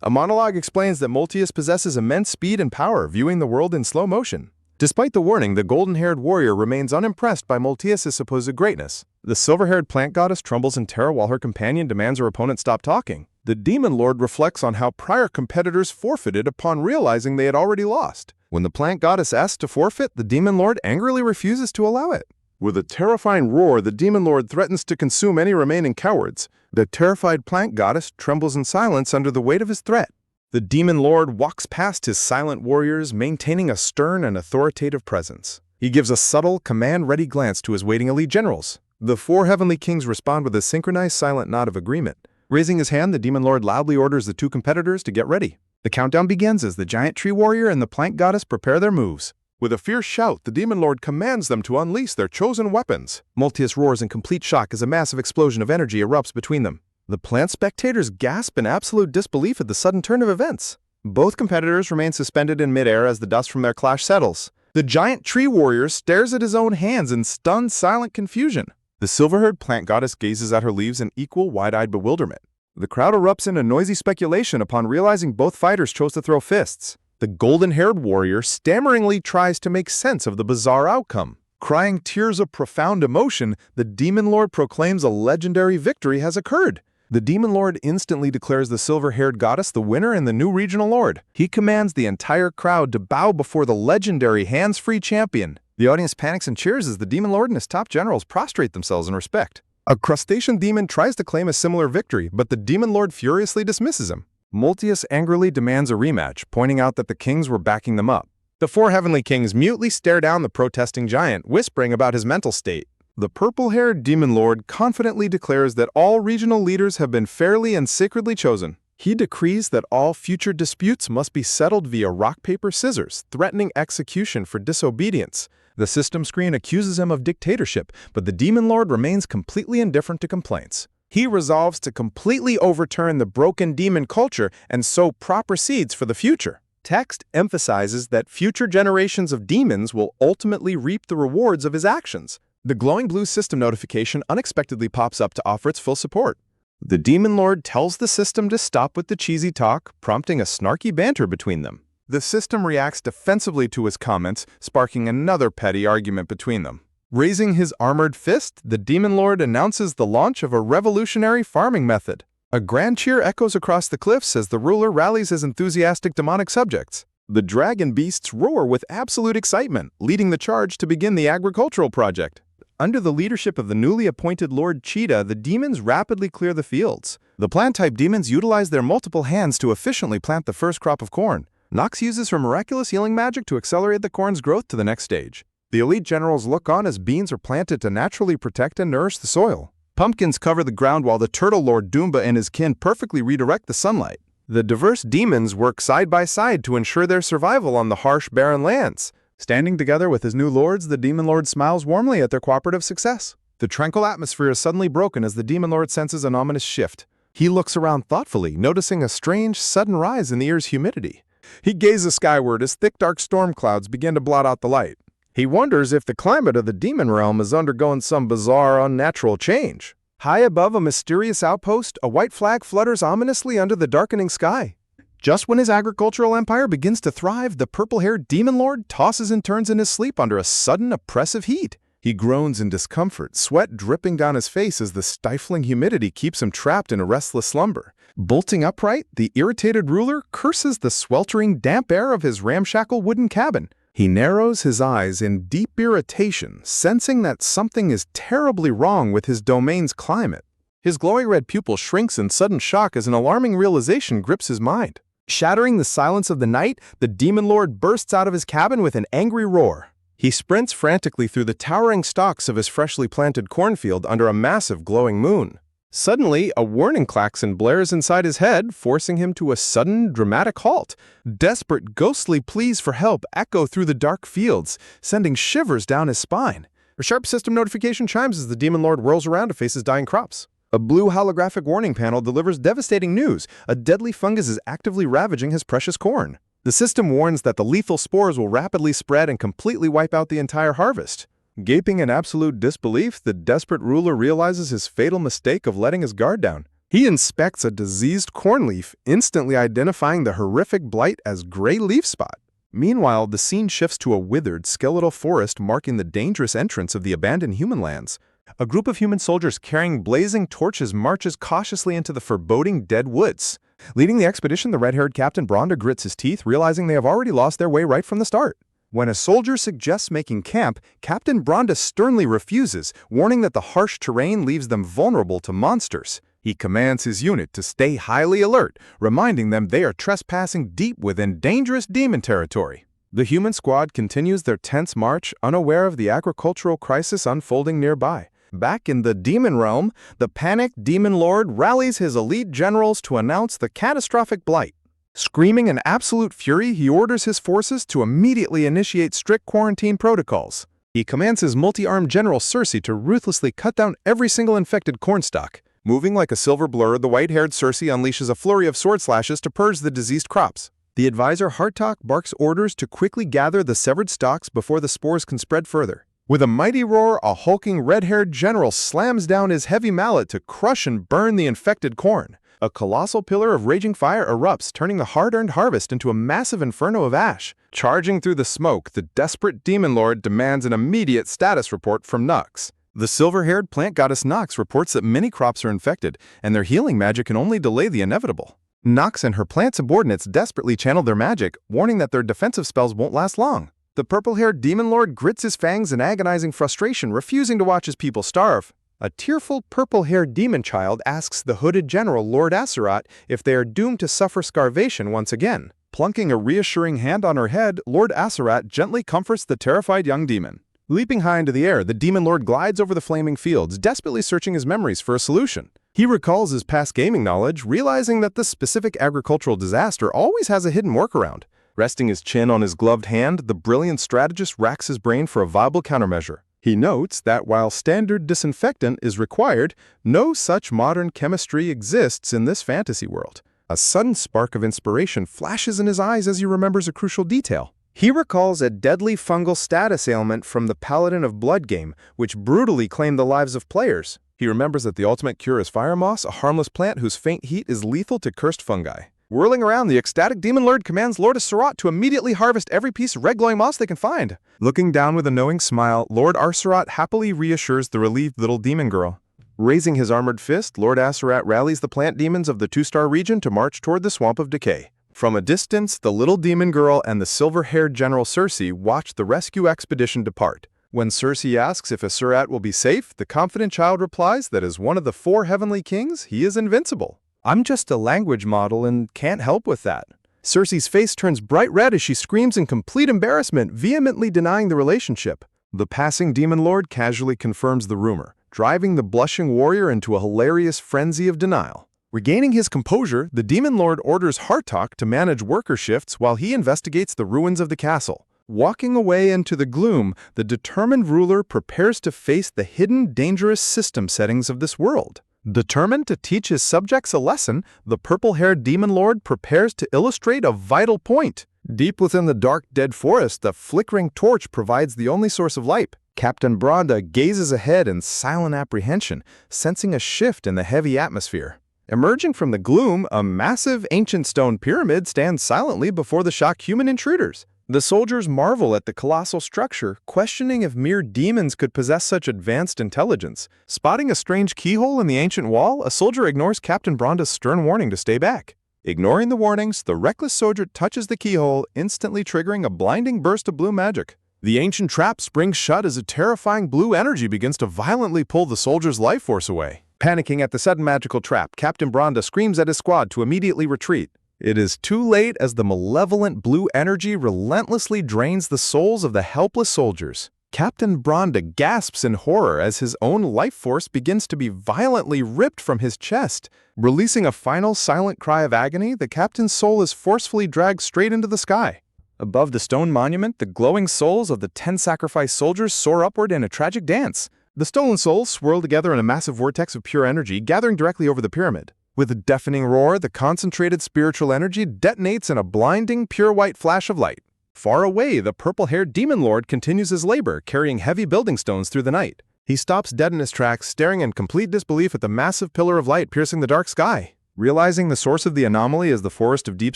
A monologue explains that Multius possesses immense speed and power, viewing the world in slow motion. Despite the warning, the golden-haired warrior remains unimpressed by Multius' supposed greatness. The silver-haired plant goddess trembles in terror while her companion demands her opponent stop talking. The demon lord reflects on how prior competitors forfeited upon realizing they had already lost. When the plant goddess asks to forfeit, the demon lord angrily refuses to allow it. With a terrifying roar, the demon lord threatens to consume any remaining cowards. The terrified plant goddess trembles in silence under the weight of his threat. The demon lord walks past his silent warriors, maintaining a stern and authoritative presence. He gives a subtle, command-ready glance to his waiting elite generals. The four heavenly kings respond with a synchronized silent nod of agreement. Raising his hand, the demon lord loudly orders the two competitors to get ready. The countdown begins as the giant tree warrior and the plant goddess prepare their moves. With a fierce shout, the demon lord commands them to unleash their chosen weapons. Multius roars in complete shock as a massive explosion of energy erupts between them. The plant spectators gasp in absolute disbelief at the sudden turn of events. Both competitors remain suspended in midair as the dust from their clash settles. The giant tree warrior stares at his own hands in stunned, silent confusion. The silver-haired plant goddess gazes at her leaves in equal, wide-eyed bewilderment. The crowd erupts in a noisy speculation upon realizing both fighters chose to throw fists. The golden-haired warrior stammeringly tries to make sense of the bizarre outcome. Crying tears of profound emotion, the demon lord proclaims a legendary victory has occurred. The demon lord instantly declares the silver-haired goddess the winner and the new regional lord. He commands the entire crowd to bow before the legendary hands-free champion. The audience panics and cheers as the demon lord and his top generals prostrate themselves in respect. A crustacean demon tries to claim a similar victory, but the demon lord furiously dismisses him. Multius angrily demands a rematch, pointing out that the kings were backing them up. The four heavenly kings mutely stare down the protesting giant, whispering about his mental state. The purple-haired demon lord confidently declares that all regional leaders have been fairly and sacredly chosen. He decrees that all future disputes must be settled via rock, paper, scissors, threatening execution for disobedience. The system screen accuses him of dictatorship, but the demon lord remains completely indifferent to complaints. He resolves to completely overturn the broken demon culture and sow proper seeds for the future. Text emphasizes that future generations of demons will ultimately reap the rewards of his actions. The glowing blue system notification unexpectedly pops up to offer its full support. The demon lord tells the system to stop with the cheesy talk, prompting a snarky banter between them. The system reacts defensively to his comments, sparking another petty argument between them. Raising his armored fist, the demon lord announces the launch of a revolutionary farming method. A grand cheer echoes across the cliffs as the ruler rallies his enthusiastic demonic subjects. The dragon beasts roar with absolute excitement, leading the charge to begin the agricultural project. Under the leadership of the newly appointed Lord Cheetah, the demons rapidly clear the fields. The plant-type demons utilize their multiple hands to efficiently plant the first crop of corn. Nox uses her miraculous healing magic to accelerate the corn's growth to the next stage. The elite generals look on as beans are planted to naturally protect and nourish the soil. Pumpkins cover the ground while the turtle lord Doomba and his kin perfectly redirect the sunlight. The diverse demons work side by side to ensure their survival on the harsh, barren lands. Standing together with his new lords, the demon lord smiles warmly at their cooperative success. The tranquil atmosphere is suddenly broken as the demon lord senses an ominous shift. He looks around thoughtfully, noticing a strange, sudden rise in the air's humidity. He gazes skyward as thick, dark storm clouds begin to blot out the light. He wonders if the climate of the demon realm is undergoing some bizarre, unnatural change. High above a mysterious outpost, a white flag flutters ominously under the darkening sky. Just when his agricultural empire begins to thrive, the purple-haired demon lord tosses and turns in his sleep under a sudden, oppressive heat. He groans in discomfort, sweat dripping down his face as the stifling humidity keeps him trapped in a restless slumber. Bolting upright, the irritated ruler curses the sweltering damp air of his ramshackle wooden cabin. He narrows his eyes in deep irritation, sensing that something is terribly wrong with his domain's climate. His glowing red pupil shrinks in sudden shock as an alarming realization grips his mind. Shattering the silence of the night, the Demon Lord bursts out of his cabin with an angry roar. He sprints frantically through the towering stalks of his freshly planted cornfield under a massive glowing moon. Suddenly, a warning klaxon blares inside his head, forcing him to a sudden, dramatic halt. Desperate, ghostly pleas for help echo through the dark fields, sending shivers down his spine. A sharp system notification chimes as the Demon Lord whirls around to face his dying crops. A blue holographic warning panel delivers devastating news. A deadly fungus is actively ravaging his precious corn. The system warns that the lethal spores will rapidly spread and completely wipe out the entire harvest. Gaping in absolute disbelief, the desperate ruler realizes his fatal mistake of letting his guard down. He inspects a diseased corn leaf, instantly identifying the horrific blight as gray leaf spot. Meanwhile, the scene shifts to a withered, skeletal forest marking the dangerous entrance of the abandoned human lands. A group of human soldiers carrying blazing torches marches cautiously into the foreboding dead woods. Leading the expedition, the red-haired Captain Bronda grits his teeth, realizing they have already lost their way right from the start. When a soldier suggests making camp, Captain Bronda sternly refuses, warning that the harsh terrain leaves them vulnerable to monsters. He commands his unit to stay highly alert, reminding them they are trespassing deep within dangerous demon territory. The human squad continues their tense march, unaware of the agricultural crisis unfolding nearby. Back in the demon realm, the panicked Demon Lord rallies his elite generals to announce the catastrophic blight. Screaming in absolute fury, he orders his forces to immediately initiate strict quarantine protocols. He commands his multi-armed general Cersei to ruthlessly cut down every single infected cornstalk. Moving like a silver blur, the white-haired Cersei unleashes a flurry of sword slashes to purge the diseased crops. The advisor Hartok barks orders to quickly gather the severed stalks before the spores can spread further. With a mighty roar, a hulking red-haired general slams down his heavy mallet to crush and burn the infected corn. A colossal pillar of raging fire erupts, turning the hard-earned harvest into a massive inferno of ash. Charging through the smoke, the desperate Demon Lord demands an immediate status report from Nux. The silver-haired plant goddess Nox reports that many crops are infected, and their healing magic can only delay the inevitable. Nox and her plant subordinates desperately channel their magic, warning that their defensive spells won't last long. The purple-haired Demon Lord grits his fangs in agonizing frustration, refusing to watch his people starve. A tearful purple-haired demon child asks the hooded general Lord Aserat if they are doomed to suffer starvation once again. Plunking a reassuring hand on her head, Lord Aserat gently comforts the terrified young demon. Leaping high into the air, the Demon Lord glides over the flaming fields, desperately searching his memories for a solution. He recalls his past gaming knowledge, realizing that this specific agricultural disaster always has a hidden workaround. Resting his chin on his gloved hand, the brilliant strategist racks his brain for a viable countermeasure. He notes that while standard disinfectant is required, no such modern chemistry exists in this fantasy world. A sudden spark of inspiration flashes in his eyes as he remembers a crucial detail. He recalls a deadly fungal status ailment from the Paladin of Blood game, which brutally claimed the lives of players. He remembers that the ultimate cure is fire moss, a harmless plant whose faint heat is lethal to cursed fungi. Whirling around, the ecstatic Demon Lord commands Lord Aserat to immediately harvest every piece of red glowing moss they can find. Looking down with a knowing smile, Lord Aserat happily reassures the relieved little demon girl. Raising his armored fist, Lord Aserat rallies the plant demons of the two-star region to march toward the Swamp of Decay. From a distance, the little demon girl and the silver-haired General Cersei watch the rescue expedition depart. When Cersei asks if Aserat will be safe, the confident child replies that as one of the 4 heavenly kings, he is invincible. "I'm just a language model and can't help with that." Cersei's face turns bright red as she screams in complete embarrassment, vehemently denying the relationship. The passing Demon Lord casually confirms the rumor, driving the blushing warrior into a hilarious frenzy of denial. Regaining his composure, the Demon Lord orders Hartok to manage worker shifts while he investigates the ruins of the castle. Walking away into the gloom, the determined ruler prepares to face the hidden, dangerous system settings of this world. Determined to teach his subjects a lesson, the purple-haired Demon Lord prepares to illustrate a vital point. Deep within the dark, dead forest, the flickering torch provides the only source of light. Captain Bronda gazes ahead in silent apprehension, sensing a shift in the heavy atmosphere. Emerging from the gloom, a massive ancient stone pyramid stands silently before the shocked human intruders. The soldiers marvel at the colossal structure, questioning if mere demons could possess such advanced intelligence. Spotting a strange keyhole in the ancient wall, a soldier ignores Captain Bronda's stern warning to stay back. Ignoring the warnings, the reckless soldier touches the keyhole, instantly triggering a blinding burst of blue magic. The ancient trap springs shut as a terrifying blue energy begins to violently pull the soldier's life force away. Panicking at the sudden magical trap, Captain Bronda screams at his squad to immediately retreat. It is too late as the malevolent blue energy relentlessly drains the souls of the helpless soldiers. Captain Bronda gasps in horror as his own life force begins to be violently ripped from his chest. Releasing a final silent cry of agony, the captain's soul is forcefully dragged straight into the sky. Above the stone monument, the glowing souls of the 10 sacrificed soldiers soar upward in a tragic dance. The stolen souls swirl together in a massive vortex of pure energy, gathering directly over the pyramid. With a deafening roar, the concentrated spiritual energy detonates in a blinding, pure white flash of light. Far away, the purple-haired demon lord continues his labor, carrying heavy building stones through the night. He stops dead in his tracks, staring in complete disbelief at the massive pillar of light piercing the dark sky. Realizing the source of the anomaly is the forest of deep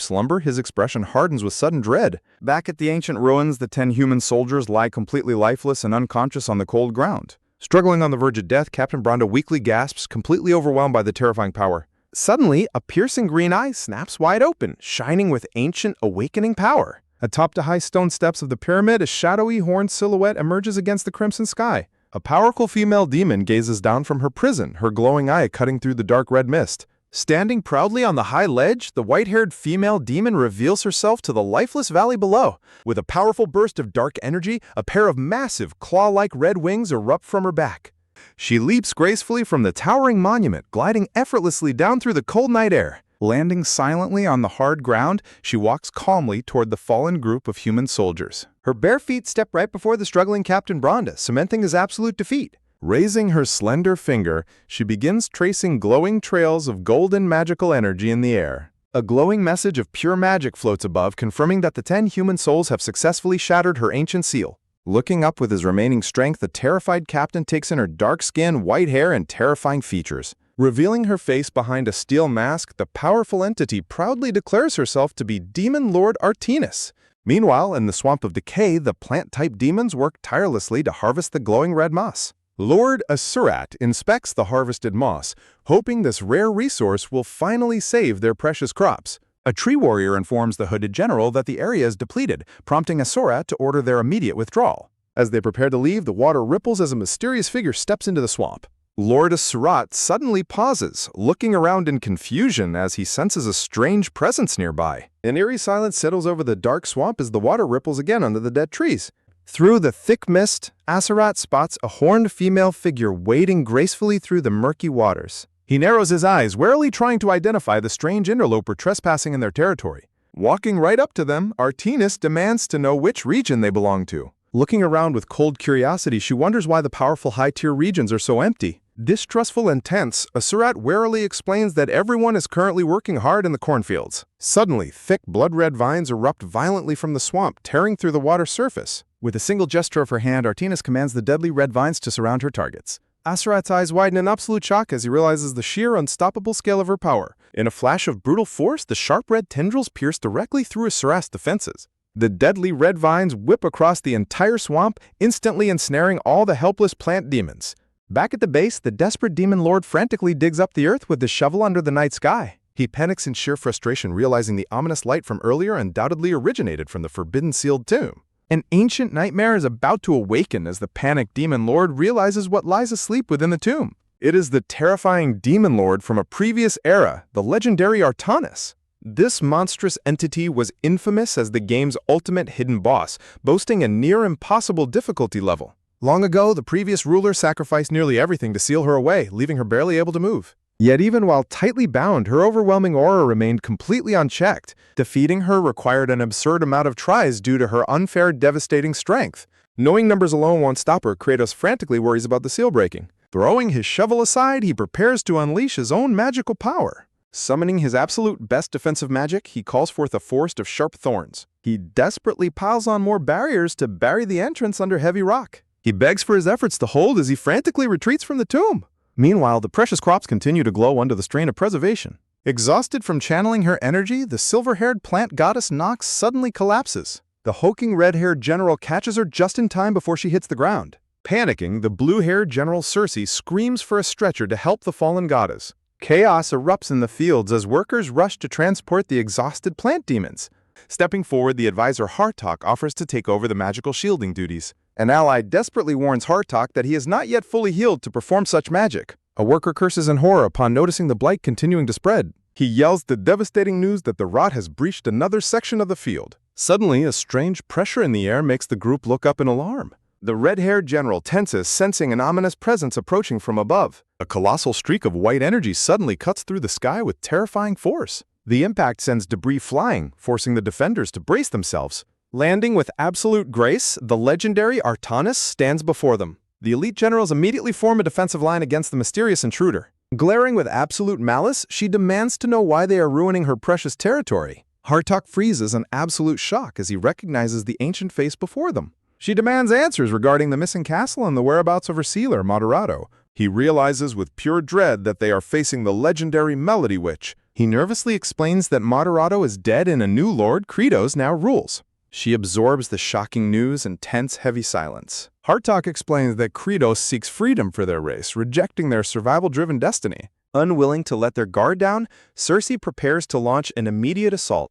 slumber, his expression hardens with sudden dread. Back at the ancient ruins, the 10 human soldiers lie completely lifeless and unconscious on the cold ground. Struggling on the verge of death, Captain Bronda weakly gasps, completely overwhelmed by the terrifying power. Suddenly, a piercing green eye snaps wide open, shining with ancient, awakening power. Atop the high stone steps of the pyramid, a shadowy horned silhouette emerges against the crimson sky. A powerful female demon gazes down from her prison, her glowing eye cutting through the dark red mist. Standing proudly on the high ledge, the white-haired female demon reveals herself to the lifeless valley below. With a powerful burst of dark energy, a pair of massive, claw-like red wings erupt from her back. She leaps gracefully from the towering monument, gliding effortlessly down through the cold night air. Landing silently on the hard ground, she walks calmly toward the fallen group of human soldiers. Her bare feet step right before the struggling Captain Bronda, cementing his absolute defeat. Raising her slender finger, she begins tracing glowing trails of golden magical energy in the air. A glowing message of pure magic floats above, confirming that the 10 human souls have successfully shattered her ancient seal. Looking up with his remaining strength, the terrified captain takes in her dark skin, white hair, and terrifying features. Revealing her face behind a steel mask, the powerful entity proudly declares herself to be Demon Lord Artinus. Meanwhile, in the Swamp of Decay, the plant-type demons work tirelessly to harvest the glowing red moss. Lord Asurat inspects the harvested moss, hoping this rare resource will finally save their precious crops. A tree warrior informs the hooded general that the area is depleted, prompting Asurat to order their immediate withdrawal. As they prepare to leave, the water ripples as a mysterious figure steps into the swamp. Lord Asurat suddenly pauses, looking around in confusion as he senses a strange presence nearby. An eerie silence settles over the dark swamp as the water ripples again under the dead trees. Through the thick mist, Asurat spots a horned female figure wading gracefully through the murky waters. He narrows his eyes, warily trying to identify the strange interloper trespassing in their territory. Walking right up to them, Artinus demands to know which region they belong to. Looking around with cold curiosity, she wonders why the powerful high-tier regions are so empty. Distrustful and tense, Asurat warily explains that everyone is currently working hard in the cornfields. Suddenly, thick blood-red vines erupt violently from the swamp, tearing through the water's surface. With a single gesture of her hand, Artinus commands the deadly red vines to surround her targets. Asurat's eyes widen in absolute shock as he realizes the sheer, unstoppable scale of her power. In a flash of brutal force, the sharp red tendrils pierce directly through Asurat's defenses. The deadly red vines whip across the entire swamp, instantly ensnaring all the helpless plant demons. Back at the base, the desperate demon lord frantically digs up the earth with the shovel under the night sky. He panics in sheer frustration, realizing the ominous light from earlier undoubtedly originated from the forbidden sealed tomb. An ancient nightmare is about to awaken as the panicked demon lord realizes what lies asleep within the tomb. It is the terrifying demon lord from a previous era, the legendary Artinus. This monstrous entity was infamous as the game's ultimate hidden boss, boasting a near-impossible difficulty level. Long ago, the previous ruler sacrificed nearly everything to seal her away, leaving her barely able to move. Yet even while tightly bound, her overwhelming aura remained completely unchecked. Defeating her required an absurd amount of tries due to her unfair, devastating strength. Knowing numbers alone won't stop her, Kratos frantically worries about the seal breaking. Throwing his shovel aside, he prepares to unleash his own magical power. Summoning his absolute best defensive magic, he calls forth a forest of sharp thorns. He desperately piles on more barriers to bury the entrance under heavy rock. He begs for his efforts to hold as he frantically retreats from the tomb. Meanwhile, the precious crops continue to glow under the strain of preservation. Exhausted from channeling her energy, the silver-haired plant goddess Nox suddenly collapses. The hulking red-haired general catches her just in time before she hits the ground. Panicking, the blue-haired General Cersei screams for a stretcher to help the fallen goddess. Chaos erupts in the fields as workers rush to transport the exhausted plant demons. Stepping forward, the advisor Hartok offers to take over the magical shielding duties. An ally desperately warns Hartok that he is not yet fully healed to perform such magic. A worker curses in horror upon noticing the blight continuing to spread. He yells the devastating news that the rot has breached another section of the field. Suddenly, a strange pressure in the air makes the group look up in alarm. The red-haired general tenses, sensing an ominous presence approaching from above. A colossal streak of white energy suddenly cuts through the sky with terrifying force. The impact sends debris flying, forcing the defenders to brace themselves. Landing with absolute grace, the legendary Artanis stands before them. The elite generals immediately form a defensive line against the mysterious intruder. Glaring with absolute malice, she demands to know why they are ruining her precious territory. Hartok freezes in absolute shock as he recognizes the ancient face before them. She demands answers regarding the missing castle and the whereabouts of her sealer, Moderato. He realizes with pure dread that they are facing the legendary Melody Witch. He nervously explains that Moderato is dead and a new lord, Kratos, now rules. She absorbs the shocking news in tense, heavy silence. Hartok explains that Kratos seeks freedom for their race, rejecting their survival-driven destiny. Unwilling to let their guard down, Cersei prepares to launch an immediate assault.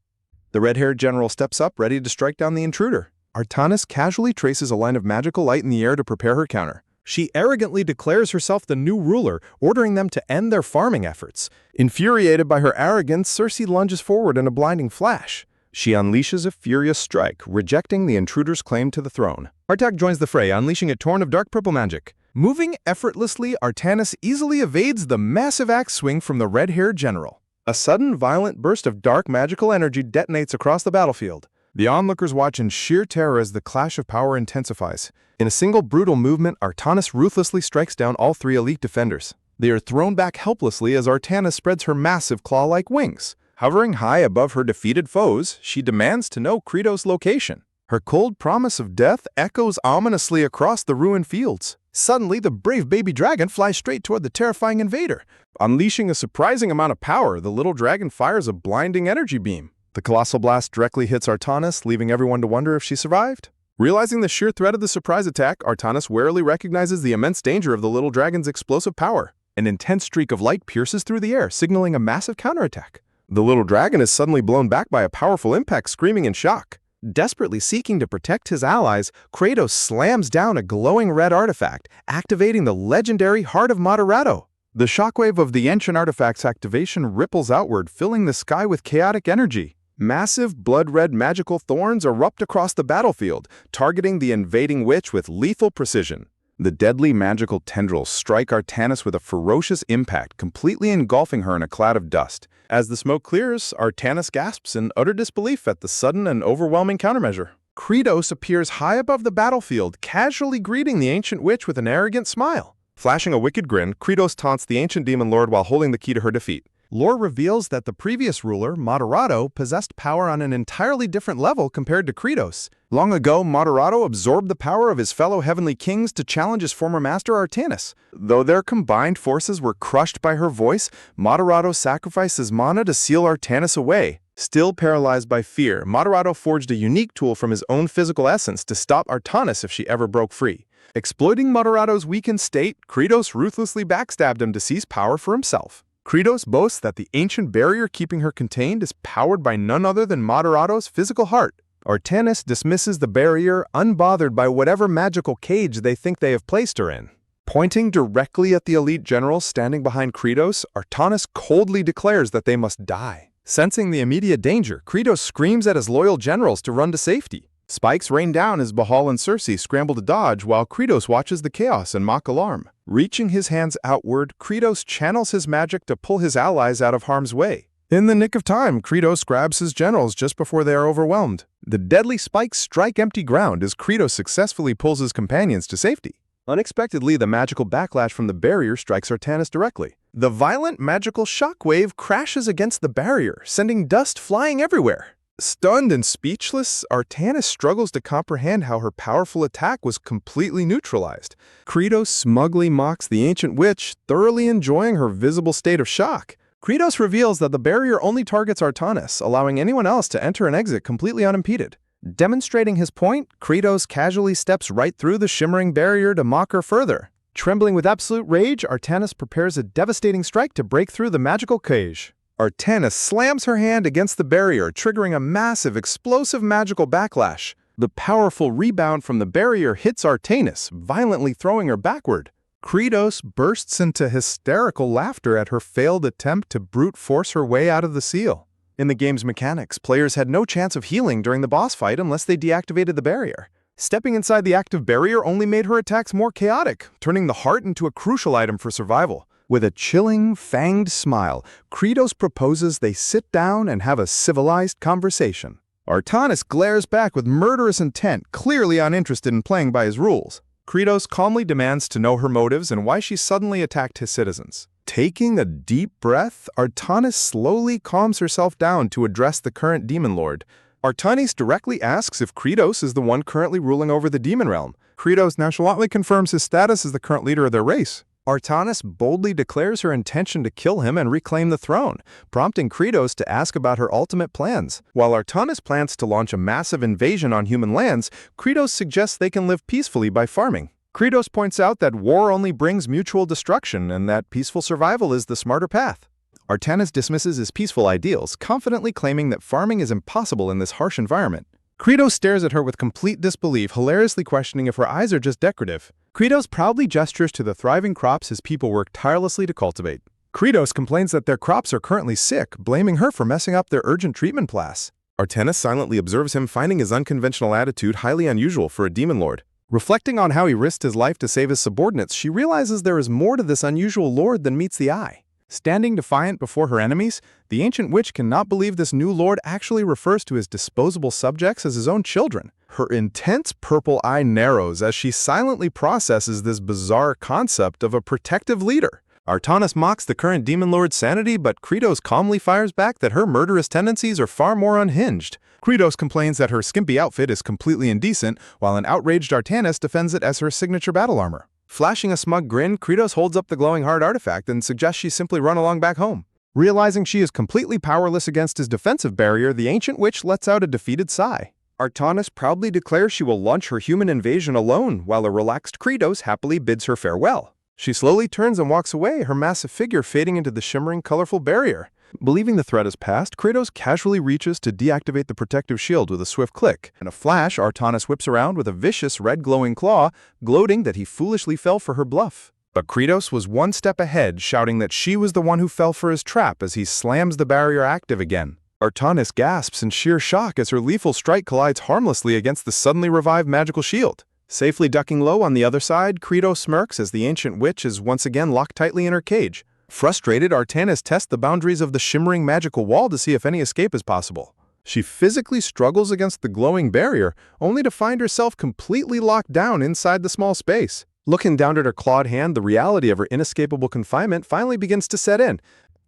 The red-haired general steps up, ready to strike down the intruder. Artanis casually traces a line of magical light in the air to prepare her counter. She arrogantly declares herself the new ruler, ordering them to end their farming efforts. Infuriated by her arrogance, Cersei lunges forward in a blinding flash. She unleashes a furious strike, rejecting the intruder's claim to the throne. Hartok joins the fray, unleashing a torrent of dark purple magic. Moving effortlessly, Artanis easily evades the massive axe swing from the red-haired general. A sudden, violent burst of dark magical energy detonates across the battlefield. The onlookers watch in sheer terror as the clash of power intensifies. In a single brutal movement, Artanis ruthlessly strikes down all three elite defenders. They are thrown back helplessly as Artanis spreads her massive claw-like wings. Hovering high above her defeated foes, she demands to know Kratos' location. Her cold promise of death echoes ominously across the ruined fields. Suddenly, the brave baby dragon flies straight toward the terrifying invader. Unleashing a surprising amount of power, the little dragon fires a blinding energy beam. The colossal blast directly hits Artanis, leaving everyone to wonder if she survived. Realizing the sheer threat of the surprise attack, Artanis warily recognizes the immense danger of the little dragon's explosive power. An intense streak of light pierces through the air, signaling a massive counterattack. The little dragon is suddenly blown back by a powerful impact, screaming in shock. Desperately seeking to protect his allies, Kratos slams down a glowing red artifact, activating the legendary Heart of Moderato. The shockwave of the ancient artifact's activation ripples outward, filling the sky with chaotic energy. Massive, blood-red magical thorns erupt across the battlefield, targeting the invading witch with lethal precision. The deadly magical tendrils strike Artanis with a ferocious impact, completely engulfing her in a cloud of dust. As the smoke clears, Artanis gasps in utter disbelief at the sudden and overwhelming countermeasure. Kratos appears high above the battlefield, casually greeting the ancient witch with an arrogant smile. Flashing a wicked grin, Kratos taunts the ancient demon lord while holding the key to her defeat. Lore reveals that the previous ruler, Moderato, possessed power on an entirely different level compared to Kratos. Long ago, Moderato absorbed the power of his fellow heavenly kings to challenge his former master Artanis. Though their combined forces were crushed by her voice, Moderato sacrificed his mana to seal Artanis away. Still paralyzed by fear, Moderato forged a unique tool from his own physical essence to stop Artanis if she ever broke free. Exploiting Moderato's weakened state, Kratos ruthlessly backstabbed him to seize power for himself. Kratos boasts that the ancient barrier keeping her contained is powered by none other than Moderato's physical heart. Artanis dismisses the barrier, unbothered by whatever magical cage they think they have placed her in. Pointing directly at the elite generals standing behind Kratos, Artanis coldly declares that they must die. Sensing the immediate danger, Kratos screams at his loyal generals to run to safety. Spikes rain down as Bahal and Cersei scramble to dodge while Kratos watches the chaos in mock alarm. Reaching his hands outward, Kratos channels his magic to pull his allies out of harm's way. In the nick of time, Kratos grabs his generals just before they are overwhelmed. The deadly spikes strike empty ground as Kratos successfully pulls his companions to safety. Unexpectedly, the magical backlash from the barrier strikes Artanis directly. The violent magical shockwave crashes against the barrier, sending dust flying everywhere. Stunned and speechless, Artanis struggles to comprehend how her powerful attack was completely neutralized. Kratos smugly mocks the ancient witch, thoroughly enjoying her visible state of shock. Kratos reveals that the barrier only targets Artanis, allowing anyone else to enter and exit completely unimpeded. Demonstrating his point, Kratos casually steps right through the shimmering barrier to mock her further. Trembling with absolute rage, Artanis prepares a devastating strike to break through the magical cage. Artanis slams her hand against the barrier, triggering a massive, explosive magical backlash. The powerful rebound from the barrier hits Artanis, violently throwing her backward. Kratos bursts into hysterical laughter at her failed attempt to brute force her way out of the seal. In the game's mechanics, players had no chance of healing during the boss fight unless they deactivated the barrier. Stepping inside the active barrier only made her attacks more chaotic, turning the heart into a crucial item for survival. With a chilling, fanged smile, Kratos proposes they sit down and have a civilized conversation. Artanis glares back with murderous intent, clearly uninterested in playing by his rules. Kratos calmly demands to know her motives and why she suddenly attacked his citizens. Taking a deep breath, Artanis slowly calms herself down to address the current demon lord. Artanis directly asks if Kratos is the one currently ruling over the demon realm. Kratos nonchalantly confirms his status as the current leader of their race. Artanis boldly declares her intention to kill him and reclaim the throne, prompting Kratos to ask about her ultimate plans. While Artanis plans to launch a massive invasion on human lands, Kratos suggests they can live peacefully by farming. Kratos points out that war only brings mutual destruction and that peaceful survival is the smarter path. Artanis dismisses his peaceful ideals, confidently claiming that farming is impossible in this harsh environment. Kratos stares at her with complete disbelief, hilariously questioning if her eyes are just decorative. Kratos proudly gestures to the thriving crops his people work tirelessly to cultivate. Kratos complains that their crops are currently sick, blaming her for messing up their urgent treatment plans. Artanis silently observes him, finding his unconventional attitude highly unusual for a demon lord. Reflecting on how he risked his life to save his subordinates, she realizes there is more to this unusual lord than meets the eye. Standing defiant before her enemies, the ancient witch cannot believe this new lord actually refers to his disposable subjects as his own children. Her intense purple eye narrows as she silently processes this bizarre concept of a protective leader. Artanis mocks the current demon lord's sanity, but Kratos calmly fires back that her murderous tendencies are far more unhinged. Kratos complains that her skimpy outfit is completely indecent, while an outraged Artanis defends it as her signature battle armor. Flashing a smug grin, Kratos holds up the glowing heart artifact and suggests she simply run along back home. Realizing she is completely powerless against his defensive barrier, the ancient witch lets out a defeated sigh. Artanis proudly declares she will launch her human invasion alone, while a relaxed Kratos happily bids her farewell. She slowly turns and walks away, her massive figure fading into the shimmering, colorful barrier. Believing the threat is past, Kratos casually reaches to deactivate the protective shield with a swift click. In a flash, Artanis whips around with a vicious red glowing claw, gloating that he foolishly fell for her bluff. But Kratos was one step ahead, shouting that she was the one who fell for his trap as he slams the barrier active again. Artanis gasps in sheer shock as her lethal strike collides harmlessly against the suddenly revived magical shield. Safely ducking low on the other side, Kratos smirks as the ancient witch is once again locked tightly in her cage. Frustrated, Artanis tests the boundaries of the shimmering magical wall to see if any escape is possible. She physically struggles against the glowing barrier, only to find herself completely locked down inside the small space. Looking down at her clawed hand, the reality of her inescapable confinement finally begins to set in.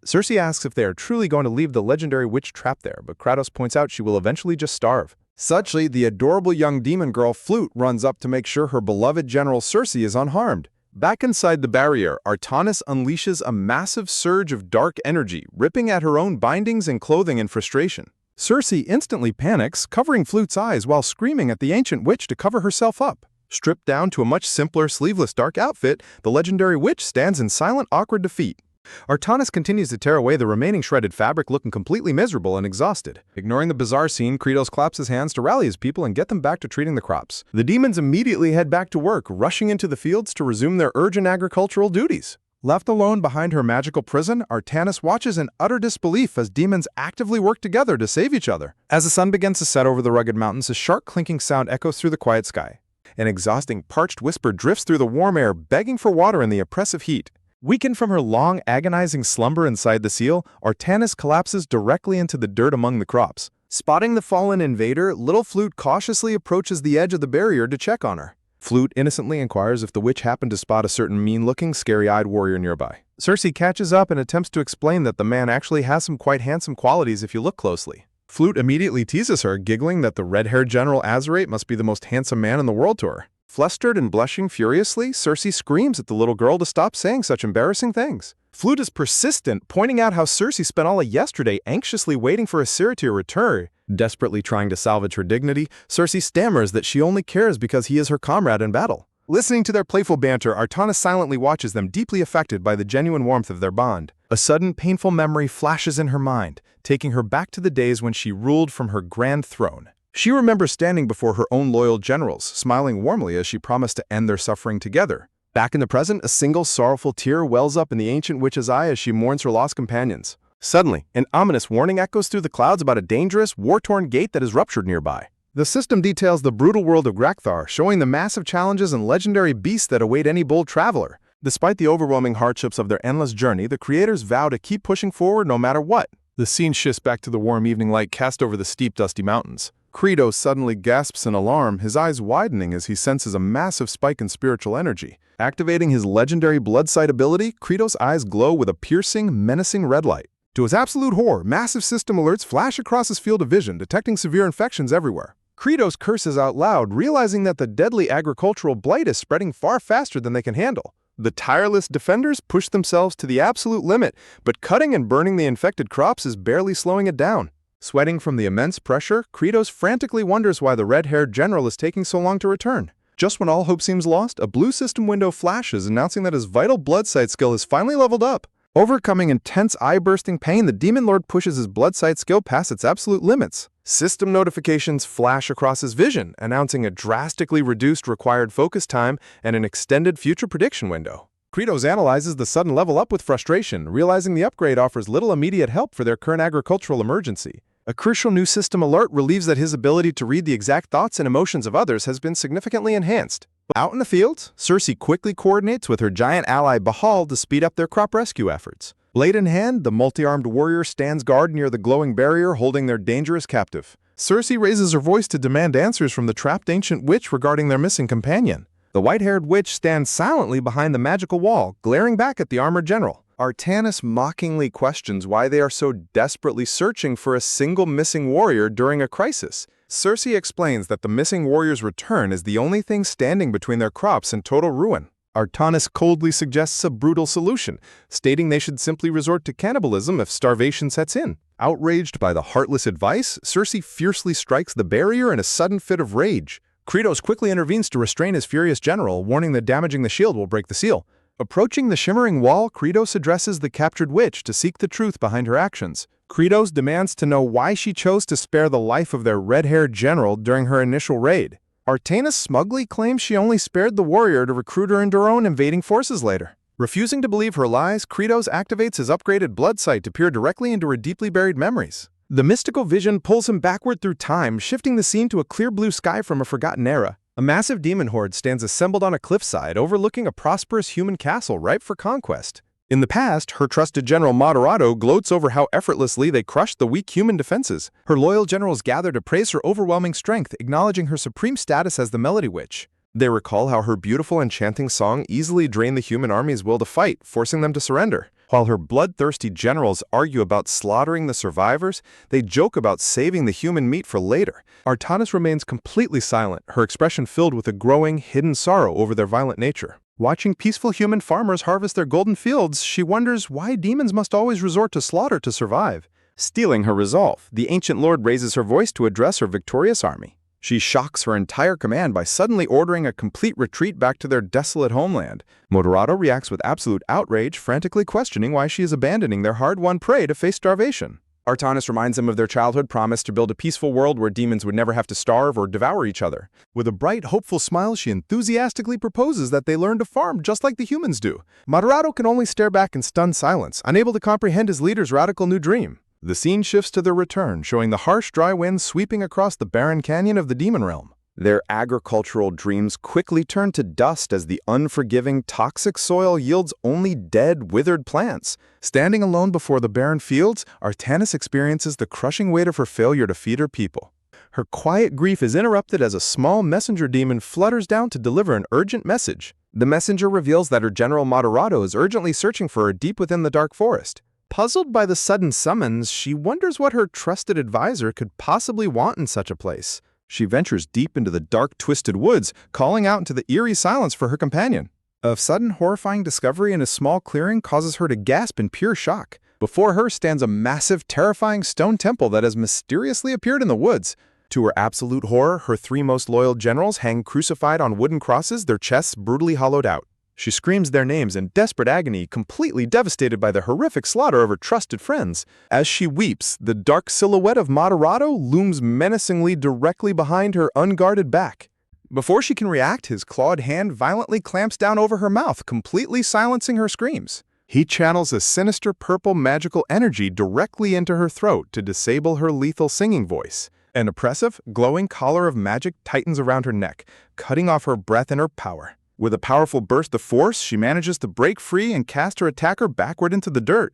Circe asks if they are truly going to leave the legendary witch trapped there, but Kratos points out she will eventually just starve. Suddenly, the adorable young demon girl Flute runs up to make sure her beloved General Circe is unharmed. Back inside the barrier, Artanis unleashes a massive surge of dark energy, ripping at her own bindings and clothing in frustration. Circe instantly panics, covering Flute's eyes while screaming at the ancient witch to cover herself up. Stripped down to a much simpler, sleeveless dark outfit, the legendary witch stands in silent, awkward defeat. Artanis continues to tear away the remaining shredded fabric, looking completely miserable and exhausted. Ignoring the bizarre scene, Kratos claps his hands to rally his people and get them back to treating the crops. The demons immediately head back to work, rushing into the fields to resume their urgent agricultural duties. Left alone behind her magical prison, Artanis watches in utter disbelief as demons actively work together to save each other. As the sun begins to set over the rugged mountains, a sharp clinking sound echoes through the quiet sky. An exhausting, parched whisper drifts through the warm air, begging for water in the oppressive heat. Weakened from her long, agonizing slumber inside the seal, Artanis collapses directly into the dirt among the crops. Spotting the fallen invader, little Flute cautiously approaches the edge of the barrier to check on her. Flute innocently inquires if the witch happened to spot a certain mean-looking, scary-eyed warrior nearby. Circe catches up and attempts to explain that the man actually has some quite handsome qualities if you look closely. Flute immediately teases her, giggling that the red-haired General Azerate must be the most handsome man in the world to her. Flustered and blushing furiously, Circe screams at the little girl to stop saying such embarrassing things. Flute is persistent, pointing out how Circe spent all of yesterday anxiously waiting for Asir to return, Desperately trying to salvage her dignity, Cersei stammers that she only cares because he is her comrade in battle. Listening to their playful banter, Artanis silently watches them, deeply affected by the genuine warmth of their bond. A sudden, painful memory flashes in her mind, taking her back to the days when she ruled from her grand throne. She remembers standing before her own loyal generals, smiling warmly as she promised to end their suffering together. Back in the present, a single sorrowful tear wells up in the ancient witch's eye as she mourns her lost companions. Suddenly, an ominous warning echoes through the clouds about a dangerous, war-torn gate that is ruptured nearby. The system details the brutal world of Grakthar, showing the massive challenges and legendary beasts that await any bold traveler. Despite the overwhelming hardships of their endless journey, the creators vow to keep pushing forward no matter what. The scene shifts back to the warm evening light cast over the steep, dusty mountains. Credo suddenly gasps in alarm, his eyes widening as he senses a massive spike in spiritual energy. Activating his legendary blood sight ability, Credo's eyes glow with a piercing, menacing red light. To his absolute horror, massive system alerts flash across his field of vision, detecting severe infections everywhere. Credos curses out loud, realizing that the deadly agricultural blight is spreading far faster than they can handle. The tireless defenders push themselves to the absolute limit, but cutting and burning the infected crops is barely slowing it down. Sweating from the immense pressure, Credos frantically wonders why the red-haired general is taking so long to return. Just when all hope seems lost, a blue system window flashes, announcing that his vital blood sight skill has finally leveled up. Overcoming intense eye-bursting pain, the Demon Lord pushes his blood sight skill past its absolute limits. System notifications flash across his vision, announcing a drastically reduced required focus time and an extended future prediction window. Credos analyzes the sudden level up with frustration, realizing the upgrade offers little immediate help for their current agricultural emergency. A crucial new system alert relieves that his ability to read the exact thoughts and emotions of others has been significantly enhanced. Out in the fields, Cersei quickly coordinates with her giant ally Bahal to speed up their crop rescue efforts. Blade in hand, the multi-armed warrior stands guard near the glowing barrier, holding their dangerous captive. Cersei raises her voice to demand answers from the trapped ancient witch regarding their missing companion. The white-haired witch stands silently behind the magical wall, glaring back at the armored general. Artanis mockingly questions why they are so desperately searching for a single missing warrior during a crisis. Cersei explains that the missing warrior's return is the only thing standing between their crops and total ruin. Artanis coldly suggests a brutal solution, stating they should simply resort to cannibalism if starvation sets in. Outraged by the heartless advice, Cersei fiercely strikes the barrier in a sudden fit of rage. Credos quickly intervenes to restrain his furious general, warning that damaging the shield will break the seal. Approaching the shimmering wall, Credos addresses the captured witch to seek the truth behind her actions. Credos demands to know why she chose to spare the life of their red-haired general during her initial raid. Artanis smugly claims she only spared the warrior to recruit her into her own invading forces later. Refusing to believe her lies, Credos activates his upgraded blood sight to peer directly into her deeply buried memories. The mystical vision pulls him backward through time, shifting the scene to a clear blue sky from a forgotten era. A massive demon horde stands assembled on a cliffside, overlooking a prosperous human castle ripe for conquest. In the past, her trusted general Moderato gloats over how effortlessly they crushed the weak human defenses. Her loyal generals gather to praise her overwhelming strength, acknowledging her supreme status as the Melody Witch. They recall how her beautiful enchanting song easily drained the human army's will to fight, forcing them to surrender. While her bloodthirsty generals argue about slaughtering the survivors, they joke about saving the human meat for later. Artanis remains completely silent, her expression filled with a growing, hidden sorrow over their violent nature. Watching peaceful human farmers harvest their golden fields, she wonders why demons must always resort to slaughter to survive. Stealing her resolve, the ancient lord raises her voice to address her victorious army. She shocks her entire command by suddenly ordering a complete retreat back to their desolate homeland. Moderato reacts with absolute outrage, frantically questioning why she is abandoning their hard-won prey to face starvation. Artanis reminds them of their childhood promise to build a peaceful world where demons would never have to starve or devour each other. With a bright, hopeful smile, she enthusiastically proposes that they learn to farm just like the humans do. Moderato can only stare back in stunned silence, unable to comprehend his leader's radical new dream. The scene shifts to their return, showing the harsh, dry winds sweeping across the barren canyon of the Demon Realm. Their agricultural dreams quickly turn to dust as the unforgiving, toxic soil yields only dead, withered plants. Standing alone before the barren fields, Artanis experiences the crushing weight of her failure to feed her people. Her quiet grief is interrupted as a small messenger demon flutters down to deliver an urgent message. The messenger reveals that her general Moderato is urgently searching for her deep within the dark forest. Puzzled by the sudden summons, she wonders what her trusted advisor could possibly want in such a place. She ventures deep into the dark, twisted woods, calling out into the eerie silence for her companion. A sudden, horrifying discovery in a small clearing causes her to gasp in pure shock. Before her stands a massive, terrifying stone temple that has mysteriously appeared in the woods. To her absolute horror, her three most loyal generals hang crucified on wooden crosses, their chests brutally hollowed out. She screams their names in desperate agony, completely devastated by the horrific slaughter of her trusted friends. As she weeps, the dark silhouette of Moderato looms menacingly directly behind her unguarded back. Before she can react, his clawed hand violently clamps down over her mouth, completely silencing her screams. He channels a sinister purple magical energy directly into her throat to disable her lethal singing voice. An oppressive, glowing collar of magic tightens around her neck, cutting off her breath and her power. With a powerful burst of force, she manages to break free and cast her attacker backward into the dirt.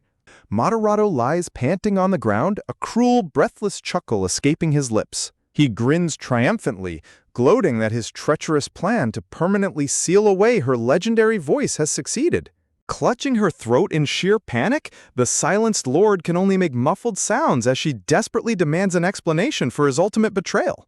Moderato lies panting on the ground, a cruel, breathless chuckle escaping his lips. He grins triumphantly, gloating that his treacherous plan to permanently seal away her legendary voice has succeeded. Clutching her throat in sheer panic, the silenced lord can only make muffled sounds as she desperately demands an explanation for his ultimate betrayal.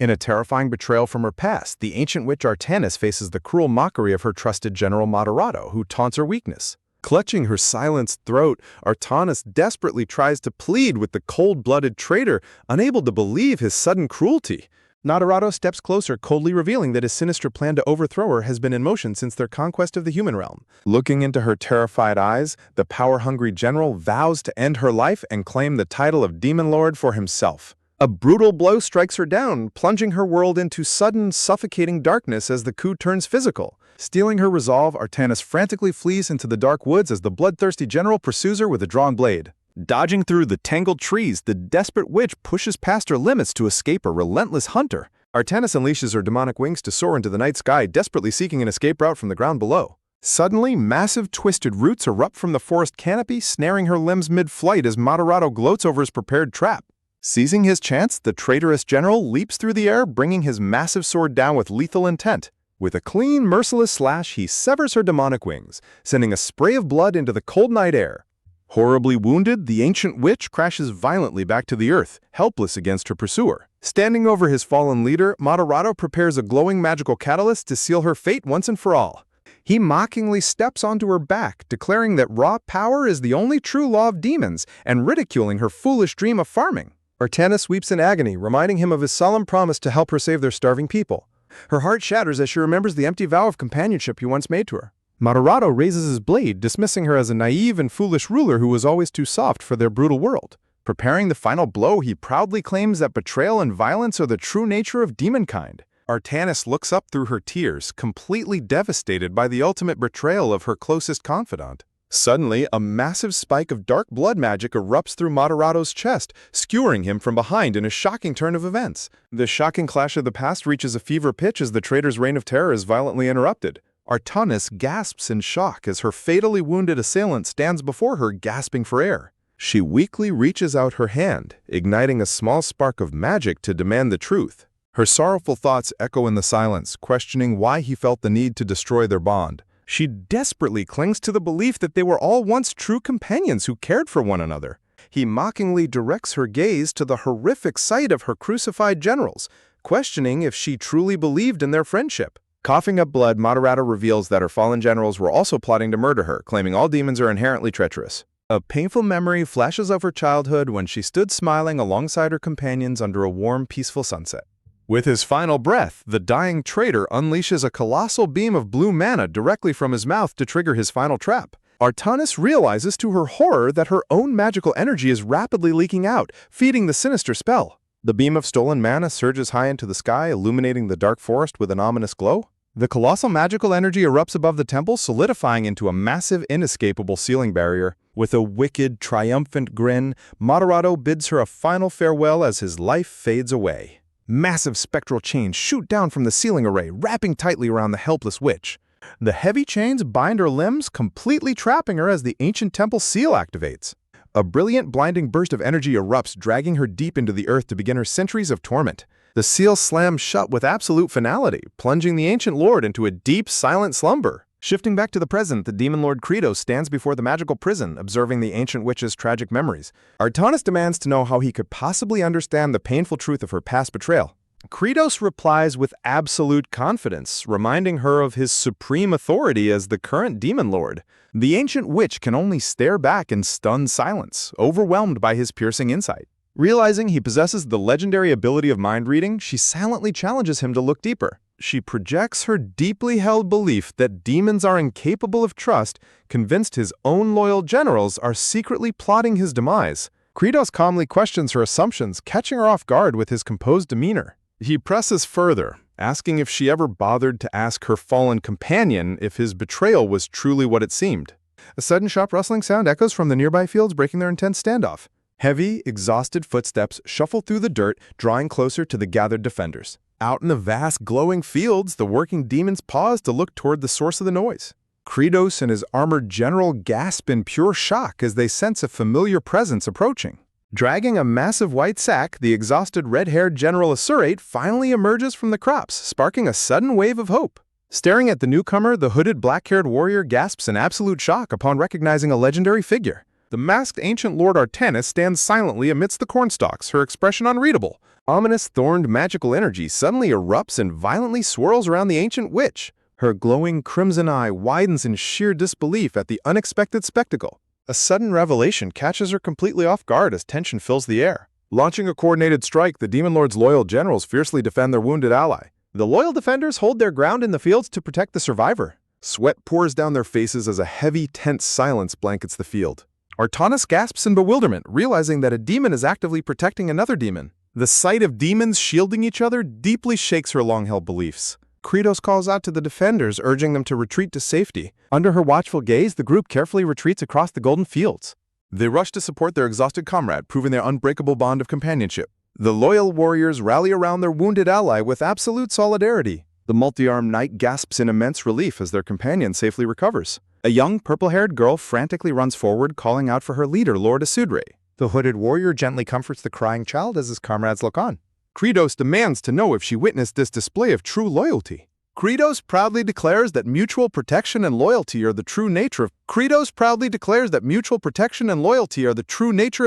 In a terrifying betrayal from her past, the ancient witch Artanis faces the cruel mockery of her trusted general Moderato, who taunts her weakness. Clutching her silenced throat, Artanis desperately tries to plead with the cold-blooded traitor, unable to believe his sudden cruelty. Moderato steps closer, coldly revealing that his sinister plan to overthrow her has been in motion since their conquest of the human realm. Looking into her terrified eyes, the power-hungry general vows to end her life and claim the title of Demon Lord for himself. A brutal blow strikes her down, plunging her world into sudden, suffocating darkness as the coup turns physical. Stealing her resolve, Artanis frantically flees into the dark woods as the bloodthirsty general pursues her with a drawn blade. Dodging through the tangled trees, the desperate witch pushes past her limits to escape a relentless hunter. Artanis unleashes her demonic wings to soar into the night sky, desperately seeking an escape route from the ground below. Suddenly, massive twisted roots erupt from the forest canopy, snaring her limbs mid-flight as Moderato gloats over his prepared trap. Seizing his chance, the traitorous general leaps through the air, bringing his massive sword down with lethal intent. With a clean, merciless slash, he severs her demonic wings, sending a spray of blood into the cold night air. Horribly wounded, the ancient witch crashes violently back to the earth, helpless against her pursuer. Standing over his fallen leader, Moderato prepares a glowing magical catalyst to seal her fate once and for all. He mockingly steps onto her back, declaring that raw power is the only true law of demons, and ridiculing her foolish dream of farming. Artanis weeps in agony, reminding him of his solemn promise to help her save their starving people. Her heart shatters as she remembers the empty vow of companionship he once made to her. Moderato raises his blade, dismissing her as a naive and foolish ruler who was always too soft for their brutal world. Preparing the final blow, he proudly claims that betrayal and violence are the true nature of demonkind. Artanis looks up through her tears, completely devastated by the ultimate betrayal of her closest confidant. Suddenly, a massive spike of dark blood magic erupts through Moderato's chest, skewering him from behind in a shocking turn of events. The shocking clash of the past reaches a fever pitch as the traitor's reign of terror is violently interrupted. Artanis gasps in shock as her fatally wounded assailant stands before her, gasping for air. She weakly reaches out her hand, igniting a small spark of magic to demand the truth. Her sorrowful thoughts echo in the silence, questioning why he felt the need to destroy their bond. She desperately clings to the belief that they were all once true companions who cared for one another. He mockingly directs her gaze to the horrific sight of her crucified generals, questioning if she truly believed in their friendship. Coughing up blood, Moderato reveals that her fallen generals were also plotting to murder her, claiming all demons are inherently treacherous. A painful memory flashes of her childhood when she stood smiling alongside her companions under a warm, peaceful sunset. With his final breath, the dying traitor unleashes a colossal beam of blue mana directly from his mouth to trigger his final trap. Artanis realizes to her horror that her own magical energy is rapidly leaking out, feeding the sinister spell. The beam of stolen mana surges high into the sky, illuminating the dark forest with an ominous glow. The colossal magical energy erupts above the temple, solidifying into a massive, inescapable ceiling barrier. With a wicked, triumphant grin, Moderato bids her a final farewell as his life fades away. Massive spectral chains shoot down from the ceiling array, wrapping tightly around the helpless witch. The heavy chains bind her limbs, completely trapping her as the ancient temple seal activates. A brilliant, blinding burst of energy erupts, dragging her deep into the earth to begin her centuries of torment. The seal slams shut with absolute finality, plunging the ancient lord into a deep, silent slumber. Shifting back to the present, the demon lord Credo stands before the magical prison, observing the ancient witch's tragic memories. Artanis demands to know how he could possibly understand the painful truth of her past betrayal. Credos replies with absolute confidence, reminding her of his supreme authority as the current demon lord. The ancient witch can only stare back in stunned silence, overwhelmed by his piercing insight. Realizing he possesses the legendary ability of mind reading, she silently challenges him to look deeper. She projects her deeply held belief that demons are incapable of trust, convinced his own loyal generals are secretly plotting his demise. Kratos calmly questions her assumptions, catching her off guard with his composed demeanor. He presses further, asking if she ever bothered to ask her fallen companion if his betrayal was truly what it seemed. A sudden sharp rustling sound echoes from the nearby fields, breaking their intense standoff. Heavy, exhausted footsteps shuffle through the dirt, drawing closer to the gathered defenders. Out in the vast, glowing fields, the working demons pause to look toward the source of the noise. Kratos and his armored general gasp in pure shock as they sense a familiar presence approaching. Dragging a massive white sack, the exhausted red-haired General Asurate finally emerges from the crops, sparking a sudden wave of hope. Staring at the newcomer, the hooded black-haired warrior gasps in absolute shock upon recognizing a legendary figure. The masked ancient Lord Artanis stands silently amidst the cornstalks, her expression unreadable. Ominous, thorned magical energy suddenly erupts and violently swirls around the ancient witch. Her glowing crimson eye widens in sheer disbelief at the unexpected spectacle. A sudden revelation catches her completely off guard as tension fills the air. Launching a coordinated strike, the Demon Lord's loyal generals fiercely defend their wounded ally. The loyal defenders hold their ground in the fields to protect the survivor. Sweat pours down their faces as a heavy, tense silence blankets the field. Artanis gasps in bewilderment, realizing that a demon is actively protecting another demon. The sight of demons shielding each other deeply shakes her long-held beliefs. Kratos calls out to the defenders, urging them to retreat to safety. Under her watchful gaze, the group carefully retreats across the golden fields. They rush to support their exhausted comrade, proving their unbreakable bond of companionship. The loyal warriors rally around their wounded ally with absolute solidarity. The multi-armed knight gasps in immense relief as their companion safely recovers. A young, purple-haired girl frantically runs forward, calling out for her leader, Lord Asudre. The hooded warrior gently comforts the crying child as his comrades look on. Kratos demands to know if she witnessed this display of true loyalty. Kratos proudly declares that mutual protection and loyalty are the true nature of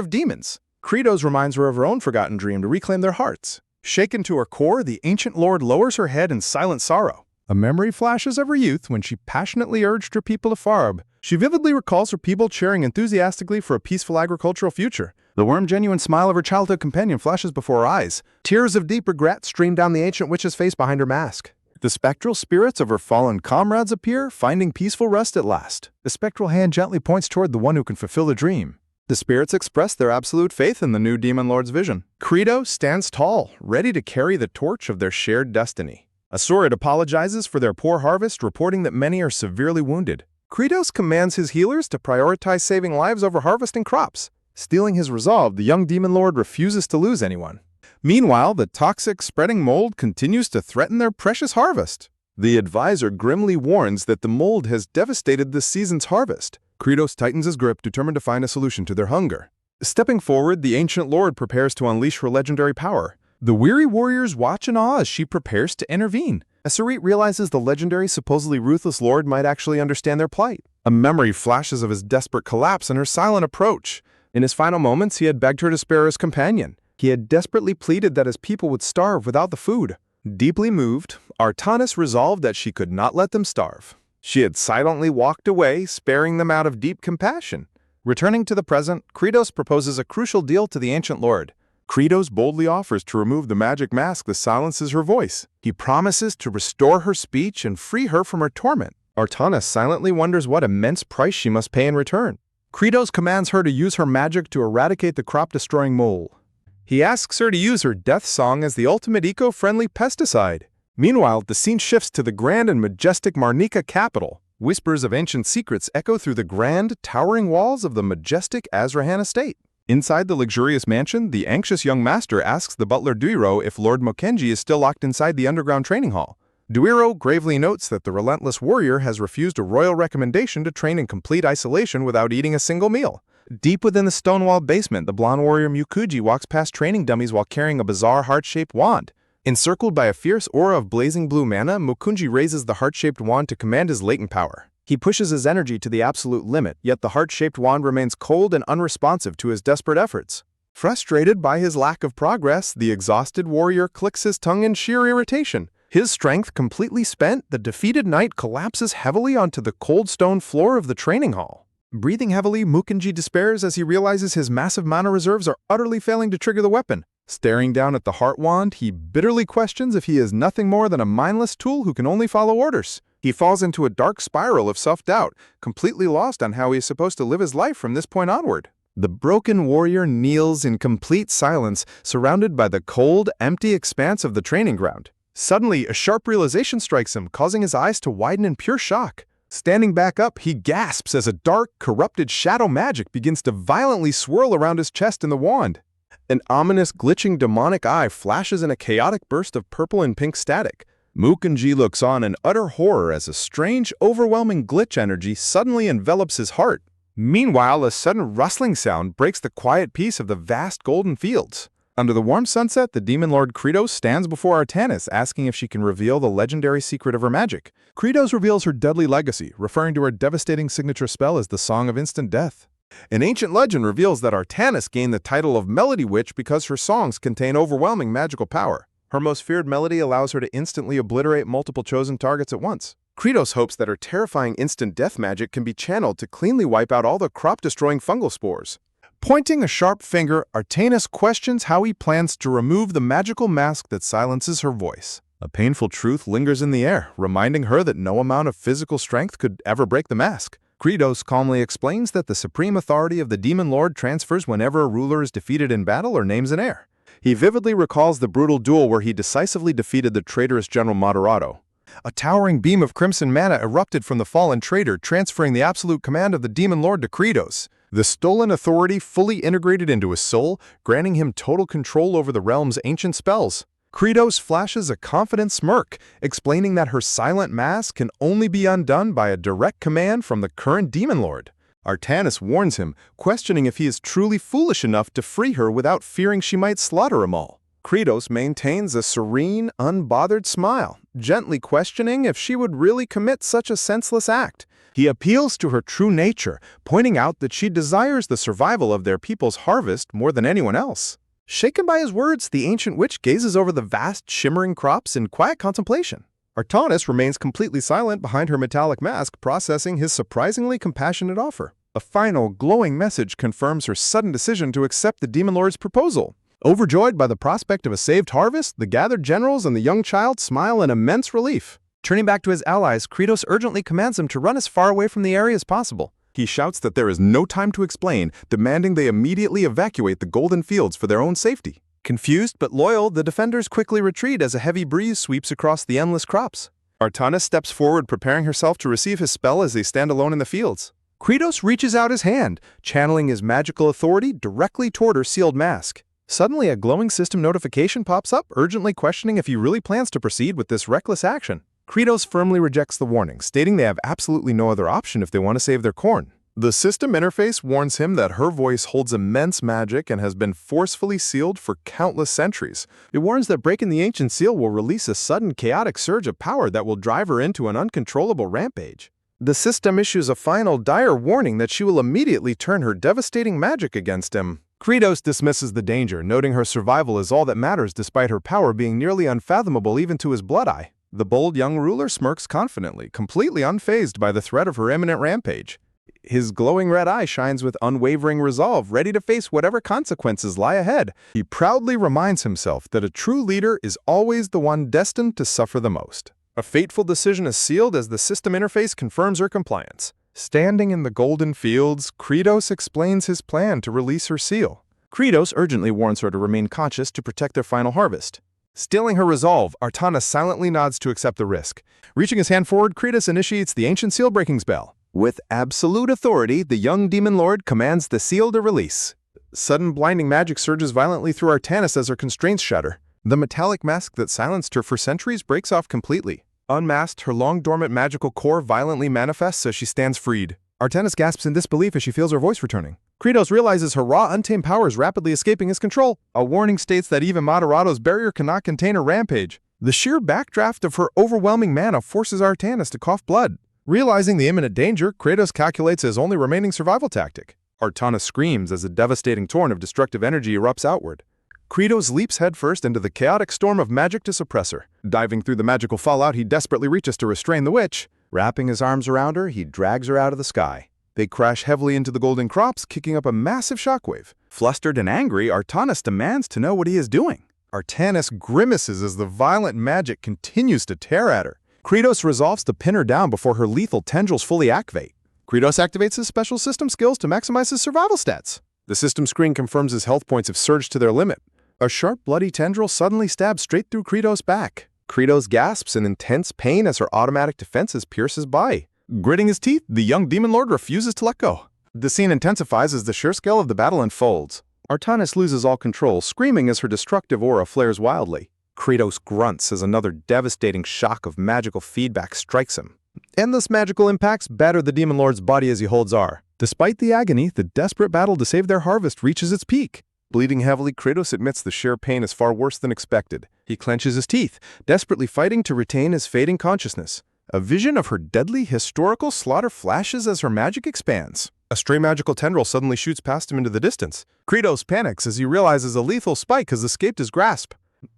demons. Kratos reminds her of her own forgotten dream to reclaim their hearts. Shaken to her core, the ancient lord lowers her head in silent sorrow. A memory flashes of her youth when she passionately urged her people to farb. She vividly recalls her people cheering enthusiastically for a peaceful agricultural future. The worm-genuine smile of her childhood companion flashes before her eyes. Tears of deep regret stream down the ancient witch's face behind her mask. The spectral spirits of her fallen comrades appear, finding peaceful rest at last. The spectral hand gently points toward the one who can fulfill the dream. The spirits express their absolute faith in the new Demon Lord's vision. Kratos stands tall, ready to carry the torch of their shared destiny. Asurid apologizes for their poor harvest, reporting that many are severely wounded. Kratos commands his healers to prioritize saving lives over harvesting crops. Stealing his resolve, the young Demon Lord refuses to lose anyone. Meanwhile, the toxic, spreading mold continues to threaten their precious harvest. The advisor grimly warns that the mold has devastated this season's harvest. Kratos tightens his grip, determined to find a solution to their hunger. Stepping forward, the ancient lord prepares to unleash her legendary power. The weary warriors watch in awe as she prepares to intervene. Asurit realizes the legendary, supposedly ruthless lord might actually understand their plight. A memory flashes of his desperate collapse and her silent approach. In his final moments, he had begged her to spare his companion. He had desperately pleaded that his people would starve without the food. Deeply moved, Artanis resolved that she could not let them starve. She had silently walked away, sparing them out of deep compassion. Returning to the present, Kratos proposes a crucial deal to the ancient lord. Kratos boldly offers to remove the magic mask that silences her voice. He promises to restore her speech and free her from her torment. Artanis silently wonders what immense price she must pay in return. Kratos commands her to use her magic to eradicate the crop-destroying mole. He asks her to use her death song as the ultimate eco-friendly pesticide. Meanwhile, the scene shifts to the grand and majestic Marnika capital. Whispers of ancient secrets echo through the grand, towering walls of the majestic Azrahan estate. Inside the luxurious mansion, the anxious young master asks the butler Duiro if Lord Mokenji is still locked inside the underground training hall. Duiro gravely notes that the relentless warrior has refused a royal recommendation to train in complete isolation without eating a single meal. Deep within the stone-walled basement, the blonde warrior Mukuji walks past training dummies while carrying a bizarre heart-shaped wand. Encircled by a fierce aura of blazing blue mana, Mukunji raises the heart-shaped wand to command his latent power. He pushes his energy to the absolute limit, yet the heart-shaped wand remains cold and unresponsive to his desperate efforts. Frustrated by his lack of progress, the exhausted warrior clicks his tongue in sheer irritation. His strength completely spent, the defeated knight collapses heavily onto the cold stone floor of the training hall. Breathing heavily, Mukenji despairs as he realizes his massive mana reserves are utterly failing to trigger the weapon. Staring down at the heart wand, he bitterly questions if he is nothing more than a mindless tool who can only follow orders. He falls into a dark spiral of self-doubt, completely lost on how he is supposed to live his life from this point onward. The broken warrior kneels in complete silence, surrounded by the cold, empty expanse of the training ground. Suddenly, a sharp realization strikes him, causing his eyes to widen in pure shock. Standing back up, he gasps as a dark, corrupted shadow magic begins to violently swirl around his chest in the wand. An ominous, glitching demonic eye flashes in a chaotic burst of purple and pink static. Mukenji looks on in utter horror as a strange, overwhelming glitch energy suddenly envelops his heart. Meanwhile, a sudden rustling sound breaks the quiet peace of the vast golden fields. Under the warm sunset, the Demon Lord Kratos stands before Artanis, asking if she can reveal the legendary secret of her magic. Kratos reveals her deadly legacy, referring to her devastating signature spell as the Song of Instant Death. An ancient legend reveals that Artanis gained the title of Melody Witch because her songs contain overwhelming magical power. Her most feared melody allows her to instantly obliterate multiple chosen targets at once. Kratos hopes that her terrifying instant death magic can be channeled to cleanly wipe out all the crop-destroying fungal spores. Pointing a sharp finger, Artanis questions how he plans to remove the magical mask that silences her voice. A painful truth lingers in the air, reminding her that no amount of physical strength could ever break the mask. Kratos calmly explains that the supreme authority of the Demon Lord transfers whenever a ruler is defeated in battle or names an heir. He vividly recalls the brutal duel where he decisively defeated the traitorous General Moderato. A towering beam of crimson mana erupted from the fallen traitor, transferring the absolute command of the Demon Lord to Kratos. The stolen authority fully integrated into his soul, granting him total control over the realm's ancient spells. Kratos flashes a confident smirk, explaining that her silent mask can only be undone by a direct command from the current Demon Lord. Artanis warns him, questioning if he is truly foolish enough to free her without fearing she might slaughter them all. Kratos maintains a serene, unbothered smile, gently questioning if she would really commit such a senseless act. He appeals to her true nature, pointing out that she desires the survival of their people's harvest more than anyone else. Shaken by his words, the ancient witch gazes over the vast, shimmering crops in quiet contemplation. Artanis remains completely silent behind her metallic mask, processing his surprisingly compassionate offer. A final, glowing message confirms her sudden decision to accept the Demon Lord's proposal. Overjoyed by the prospect of a saved harvest, the gathered generals and the young child smile in immense relief. Turning back to his allies, Kratos urgently commands them to run as far away from the area as possible. He shouts that there is no time to explain, demanding they immediately evacuate the golden fields for their own safety. Confused but loyal, the defenders quickly retreat as a heavy breeze sweeps across the endless crops. Artanis steps forward, preparing herself to receive his spell as they stand alone in the fields. Kratos reaches out his hand, channeling his magical authority directly toward her sealed mask. Suddenly, a glowing system notification pops up, urgently questioning if he really plans to proceed with this reckless action. Kratos firmly rejects the warning, stating they have absolutely no other option if they want to save their corn. The system interface warns him that her voice holds immense magic and has been forcefully sealed for countless centuries. It warns that breaking the ancient seal will release a sudden chaotic surge of power that will drive her into an uncontrollable rampage. The system issues a final dire warning that she will immediately turn her devastating magic against him. Kratos dismisses the danger, noting her survival is all that matters despite her power being nearly unfathomable even to his blood eye. The bold young ruler smirks confidently, completely unfazed by the threat of her imminent rampage. His glowing red eye shines with unwavering resolve, ready to face whatever consequences lie ahead. He proudly reminds himself that a true leader is always the one destined to suffer the most. A fateful decision is sealed as the system interface confirms her compliance. Standing in the golden fields, Kratos explains his plan to release her seal. Kratos urgently warns her to remain conscious to protect their final harvest. Stilling her resolve, Artanis silently nods to accept the risk. Reaching his hand forward, Kratos initiates the ancient seal-breaking spell. With absolute authority, the young Demon Lord commands the seal to release. Sudden blinding magic surges violently through Artanis as her constraints shatter. The metallic mask that silenced her for centuries breaks off completely. Unmasked, her long-dormant magical core violently manifests as she stands freed. Artanis gasps in disbelief as she feels her voice returning. Kratos realizes her raw, untamed power is rapidly escaping his control. A warning states that even Moderato's barrier cannot contain her rampage. The sheer backdraft of her overwhelming mana forces Artanis to cough blood. Realizing the imminent danger, Kratos calculates his only remaining survival tactic. Artanis screams as a devastating torrent of destructive energy erupts outward. Kratos leaps headfirst into the chaotic storm of magic to suppress her. Diving through the magical fallout, he desperately reaches to restrain the witch. Wrapping his arms around her, he drags her out of the sky. They crash heavily into the golden crops, kicking up a massive shockwave. Flustered and angry, Artanis demands to know what he is doing. Artanis grimaces as the violent magic continues to tear at her. Kratos resolves to pin her down before her lethal tendrils fully activate. Kratos activates his special system skills to maximize his survival stats. The system screen confirms his health points have surged to their limit. A sharp, bloody tendril suddenly stabs straight through Kratos' back. Kratos gasps in intense pain as her automatic defenses pierces by. Gritting his teeth, the young demon lord refuses to let go. The scene intensifies as the sheer scale of the battle unfolds. Artanis loses all control, screaming as her destructive aura flares wildly. Kratos grunts as another devastating shock of magical feedback strikes him. Endless magical impacts batter the demon lord's body as he holds R. Despite the agony, the desperate battle to save their harvest reaches its peak. Bleeding heavily, Kratos admits the sheer pain is far worse than expected. He clenches his teeth, desperately fighting to retain his fading consciousness. A vision of her deadly, historical slaughter flashes as her magic expands. A stray magical tendril suddenly shoots past him into the distance. Kratos panics as he realizes a lethal spike has escaped his grasp.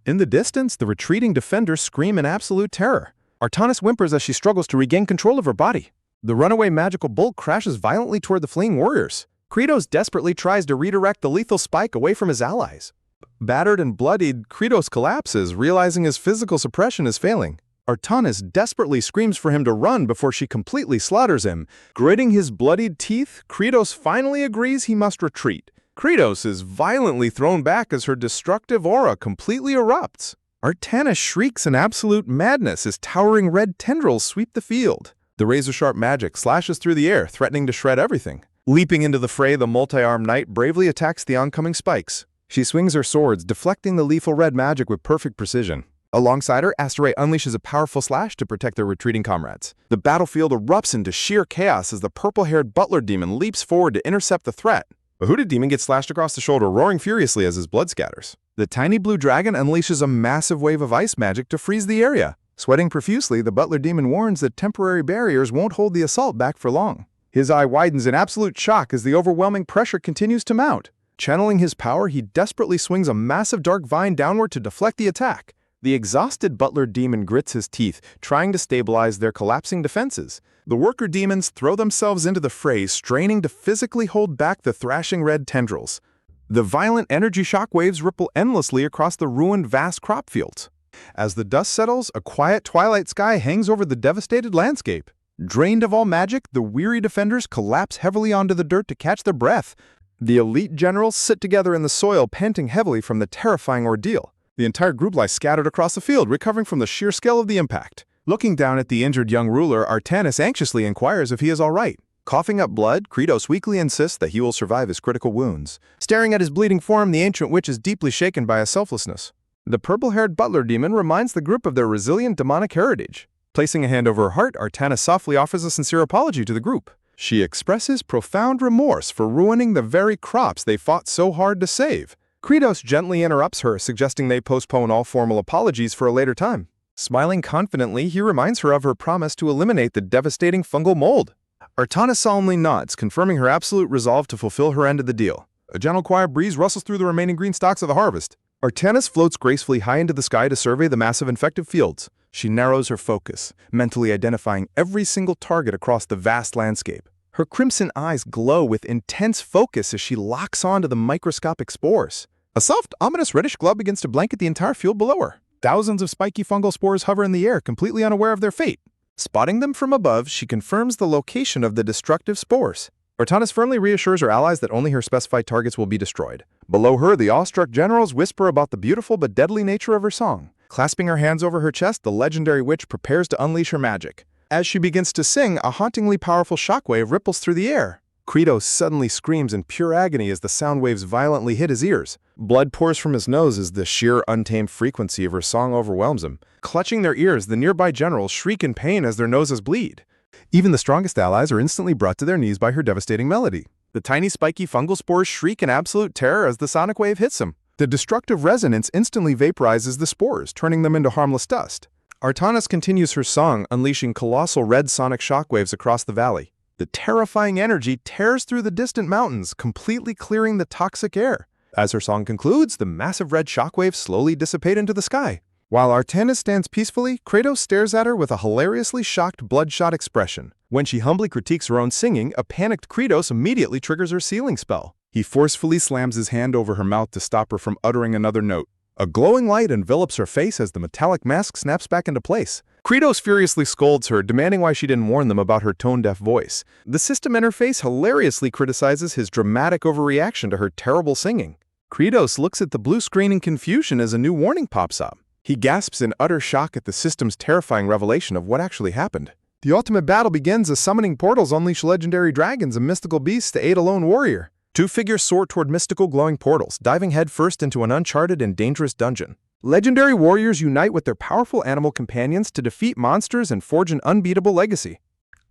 In the distance, the retreating defenders scream in absolute terror. Artanis whimpers as she struggles to regain control of her body. The runaway magical bolt crashes violently toward the fleeing warriors. Kratos desperately tries to redirect the lethal spike away from his allies. Battered and bloodied, Kratos collapses, realizing his physical suppression is failing. Artanis desperately screams for him to run before she completely slaughters him. Gritting his bloodied teeth, Kratos finally agrees he must retreat. Kratos is violently thrown back as her destructive aura completely erupts. Artanis shrieks in absolute madness as towering red tendrils sweep the field. The razor-sharp magic slashes through the air, threatening to shred everything. Leaping into the fray, the multi-armed knight bravely attacks the oncoming spikes. She swings her swords, deflecting the lethal red magic with perfect precision. Alongside her, Asteray unleashes a powerful slash to protect their retreating comrades. The battlefield erupts into sheer chaos as the purple-haired butler demon leaps forward to intercept the threat. A hooded demon gets slashed across the shoulder, roaring furiously as his blood scatters. The tiny blue dragon unleashes a massive wave of ice magic to freeze the area. Sweating profusely, the butler demon warns that temporary barriers won't hold the assault back for long. His eye widens in absolute shock as the overwhelming pressure continues to mount. Channeling his power, he desperately swings a massive dark vine downward to deflect the attack. The exhausted butler demon grits his teeth, trying to stabilize their collapsing defenses. The worker demons throw themselves into the fray, straining to physically hold back the thrashing red tendrils. The violent energy shockwaves ripple endlessly across the ruined vast crop fields. As the dust settles, a quiet twilight sky hangs over the devastated landscape. Drained of all magic, the weary defenders collapse heavily onto the dirt to catch their breath. The elite generals sit together in the soil, panting heavily from the terrifying ordeal. The entire group lies scattered across the field, recovering from the sheer scale of the impact. Looking down at the injured young ruler, Artanis anxiously inquires if he is all right. Coughing up blood, Kratos weakly insists that he will survive his critical wounds. Staring at his bleeding form, the ancient witch is deeply shaken by his selflessness. The purple-haired butler demon reminds the group of their resilient demonic heritage. Placing a hand over her heart, Artanis softly offers a sincere apology to the group. She expresses profound remorse for ruining the very crops they fought so hard to save. Kratos gently interrupts her, suggesting they postpone all formal apologies for a later time. Smiling confidently, he reminds her of her promise to eliminate the devastating fungal mold. Artanis solemnly nods, confirming her absolute resolve to fulfill her end of the deal. A gentle quiet breeze rustles through the remaining green stalks of the harvest. Artanis floats gracefully high into the sky to survey the massive infected fields. She narrows her focus, mentally identifying every single target across the vast landscape. Her crimson eyes glow with intense focus as she locks onto the microscopic spores. A soft, ominous reddish glow begins to blanket the entire field below her. Thousands of spiky fungal spores hover in the air, completely unaware of their fate. Spotting them from above, she confirms the location of the destructive spores. Artanis firmly reassures her allies that only her specified targets will be destroyed. Below her, the awestruck generals whisper about the beautiful but deadly nature of her song. Clasping her hands over her chest, the legendary witch prepares to unleash her magic. As she begins to sing, a hauntingly powerful shockwave ripples through the air. Kratos suddenly screams in pure agony as the sound waves violently hit his ears. Blood pours from his nose as the sheer, untamed frequency of her song overwhelms him. Clutching their ears, the nearby generals shriek in pain as their noses bleed. Even the strongest allies are instantly brought to their knees by her devastating melody. The tiny spiky fungal spores shriek in absolute terror as the sonic wave hits them. The destructive resonance instantly vaporizes the spores, turning them into harmless dust. Artanis continues her song, unleashing colossal red sonic shockwaves across the valley. The terrifying energy tears through the distant mountains, completely clearing the toxic air. As her song concludes, the massive red shockwaves slowly dissipate into the sky. While Artanis stands peacefully, Kratos stares at her with a hilariously shocked, bloodshot expression. When she humbly critiques her own singing, a panicked Kratos immediately triggers her sealing spell. He forcefully slams his hand over her mouth to stop her from uttering another note. A glowing light envelops her face as the metallic mask snaps back into place. Kratos furiously scolds her, demanding why she didn't warn them about her tone-deaf voice. The system interface hilariously criticizes his dramatic overreaction to her terrible singing. Kratos looks at the blue screen in confusion as a new warning pops up. He gasps in utter shock at the system's terrifying revelation of what actually happened. The ultimate battle begins as summoning portals unleash legendary dragons and mystical beasts to aid a lone warrior. Two figures soar toward mystical glowing portals, diving headfirst into an uncharted and dangerous dungeon. Legendary warriors unite with their powerful animal companions to defeat monsters and forge an unbeatable legacy.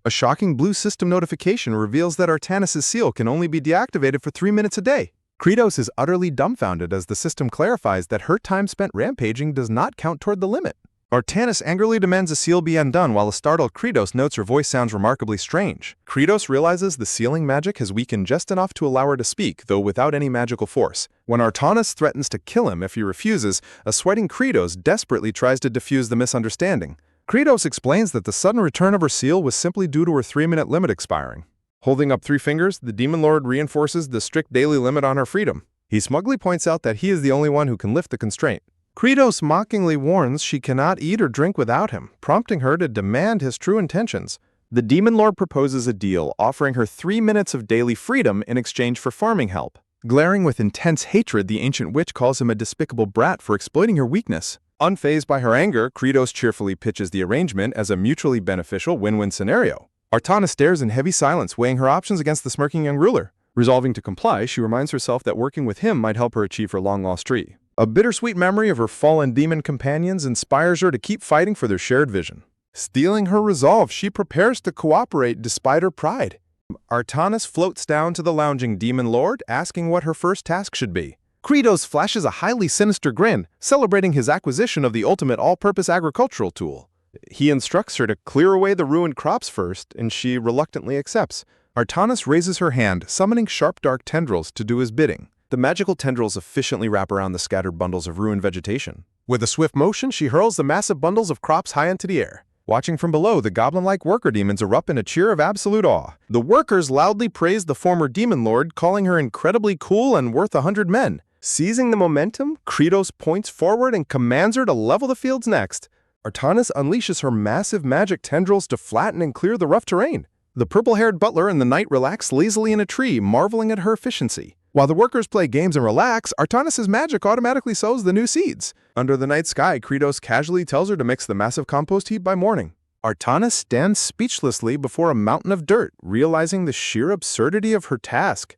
A shocking blue system notification reveals that Artanis' seal can only be deactivated for 3 minutes a day. Kratos is utterly dumbfounded as the system clarifies that her time spent rampaging does not count toward the limit. Artanis angrily demands the seal be undone while a startled Kratos notes her voice sounds remarkably strange. Kratos realizes the sealing magic has weakened just enough to allow her to speak, though without any magical force. When Artanis threatens to kill him if he refuses, a sweating Kratos desperately tries to defuse the misunderstanding. Kratos explains that the sudden return of her seal was simply due to her 3-minute limit expiring. Holding up 3 fingers, the Demon Lord reinforces the strict daily limit on her freedom. He smugly points out that he is the only one who can lift the constraint. Kratos mockingly warns she cannot eat or drink without him, prompting her to demand his true intentions. The Demon Lord proposes a deal, offering her 3 minutes of daily freedom in exchange for farming help. Glaring with intense hatred, the ancient witch calls him a despicable brat for exploiting her weakness. Unfazed by her anger, Kratos cheerfully pitches the arrangement as a mutually beneficial win-win scenario. Artanis stares in heavy silence, weighing her options against the smirking young ruler. Resolving to comply, she reminds herself that working with him might help her achieve her long-lost tree. A bittersweet memory of her fallen demon companions inspires her to keep fighting for their shared vision. Steeling her resolve, she prepares to cooperate despite her pride. Artanis floats down to the lounging demon lord, asking what her first task should be. Kratos flashes a highly sinister grin, celebrating his acquisition of the ultimate all-purpose agricultural tool. He instructs her to clear away the ruined crops first, and she reluctantly accepts. Artanis raises her hand, summoning sharp dark tendrils to do his bidding. The magical tendrils efficiently wrap around the scattered bundles of ruined vegetation. With a swift motion, she hurls the massive bundles of crops high into the air. Watching from below, the goblin-like worker demons erupt in a cheer of absolute awe. The workers loudly praise the former demon lord, calling her incredibly cool and worth 100 men. Seizing the momentum, Kratos points forward and commands her to level the fields next. Artanis unleashes her massive magic tendrils to flatten and clear the rough terrain. The purple-haired butler and the knight relax lazily in a tree, marveling at her efficiency. While the workers play games and relax, Artanis' magic automatically sows the new seeds. Under the night sky, Kratos casually tells her to mix the massive compost heap by morning. Artanis stands speechlessly before a mountain of dirt, realizing the sheer absurdity of her task.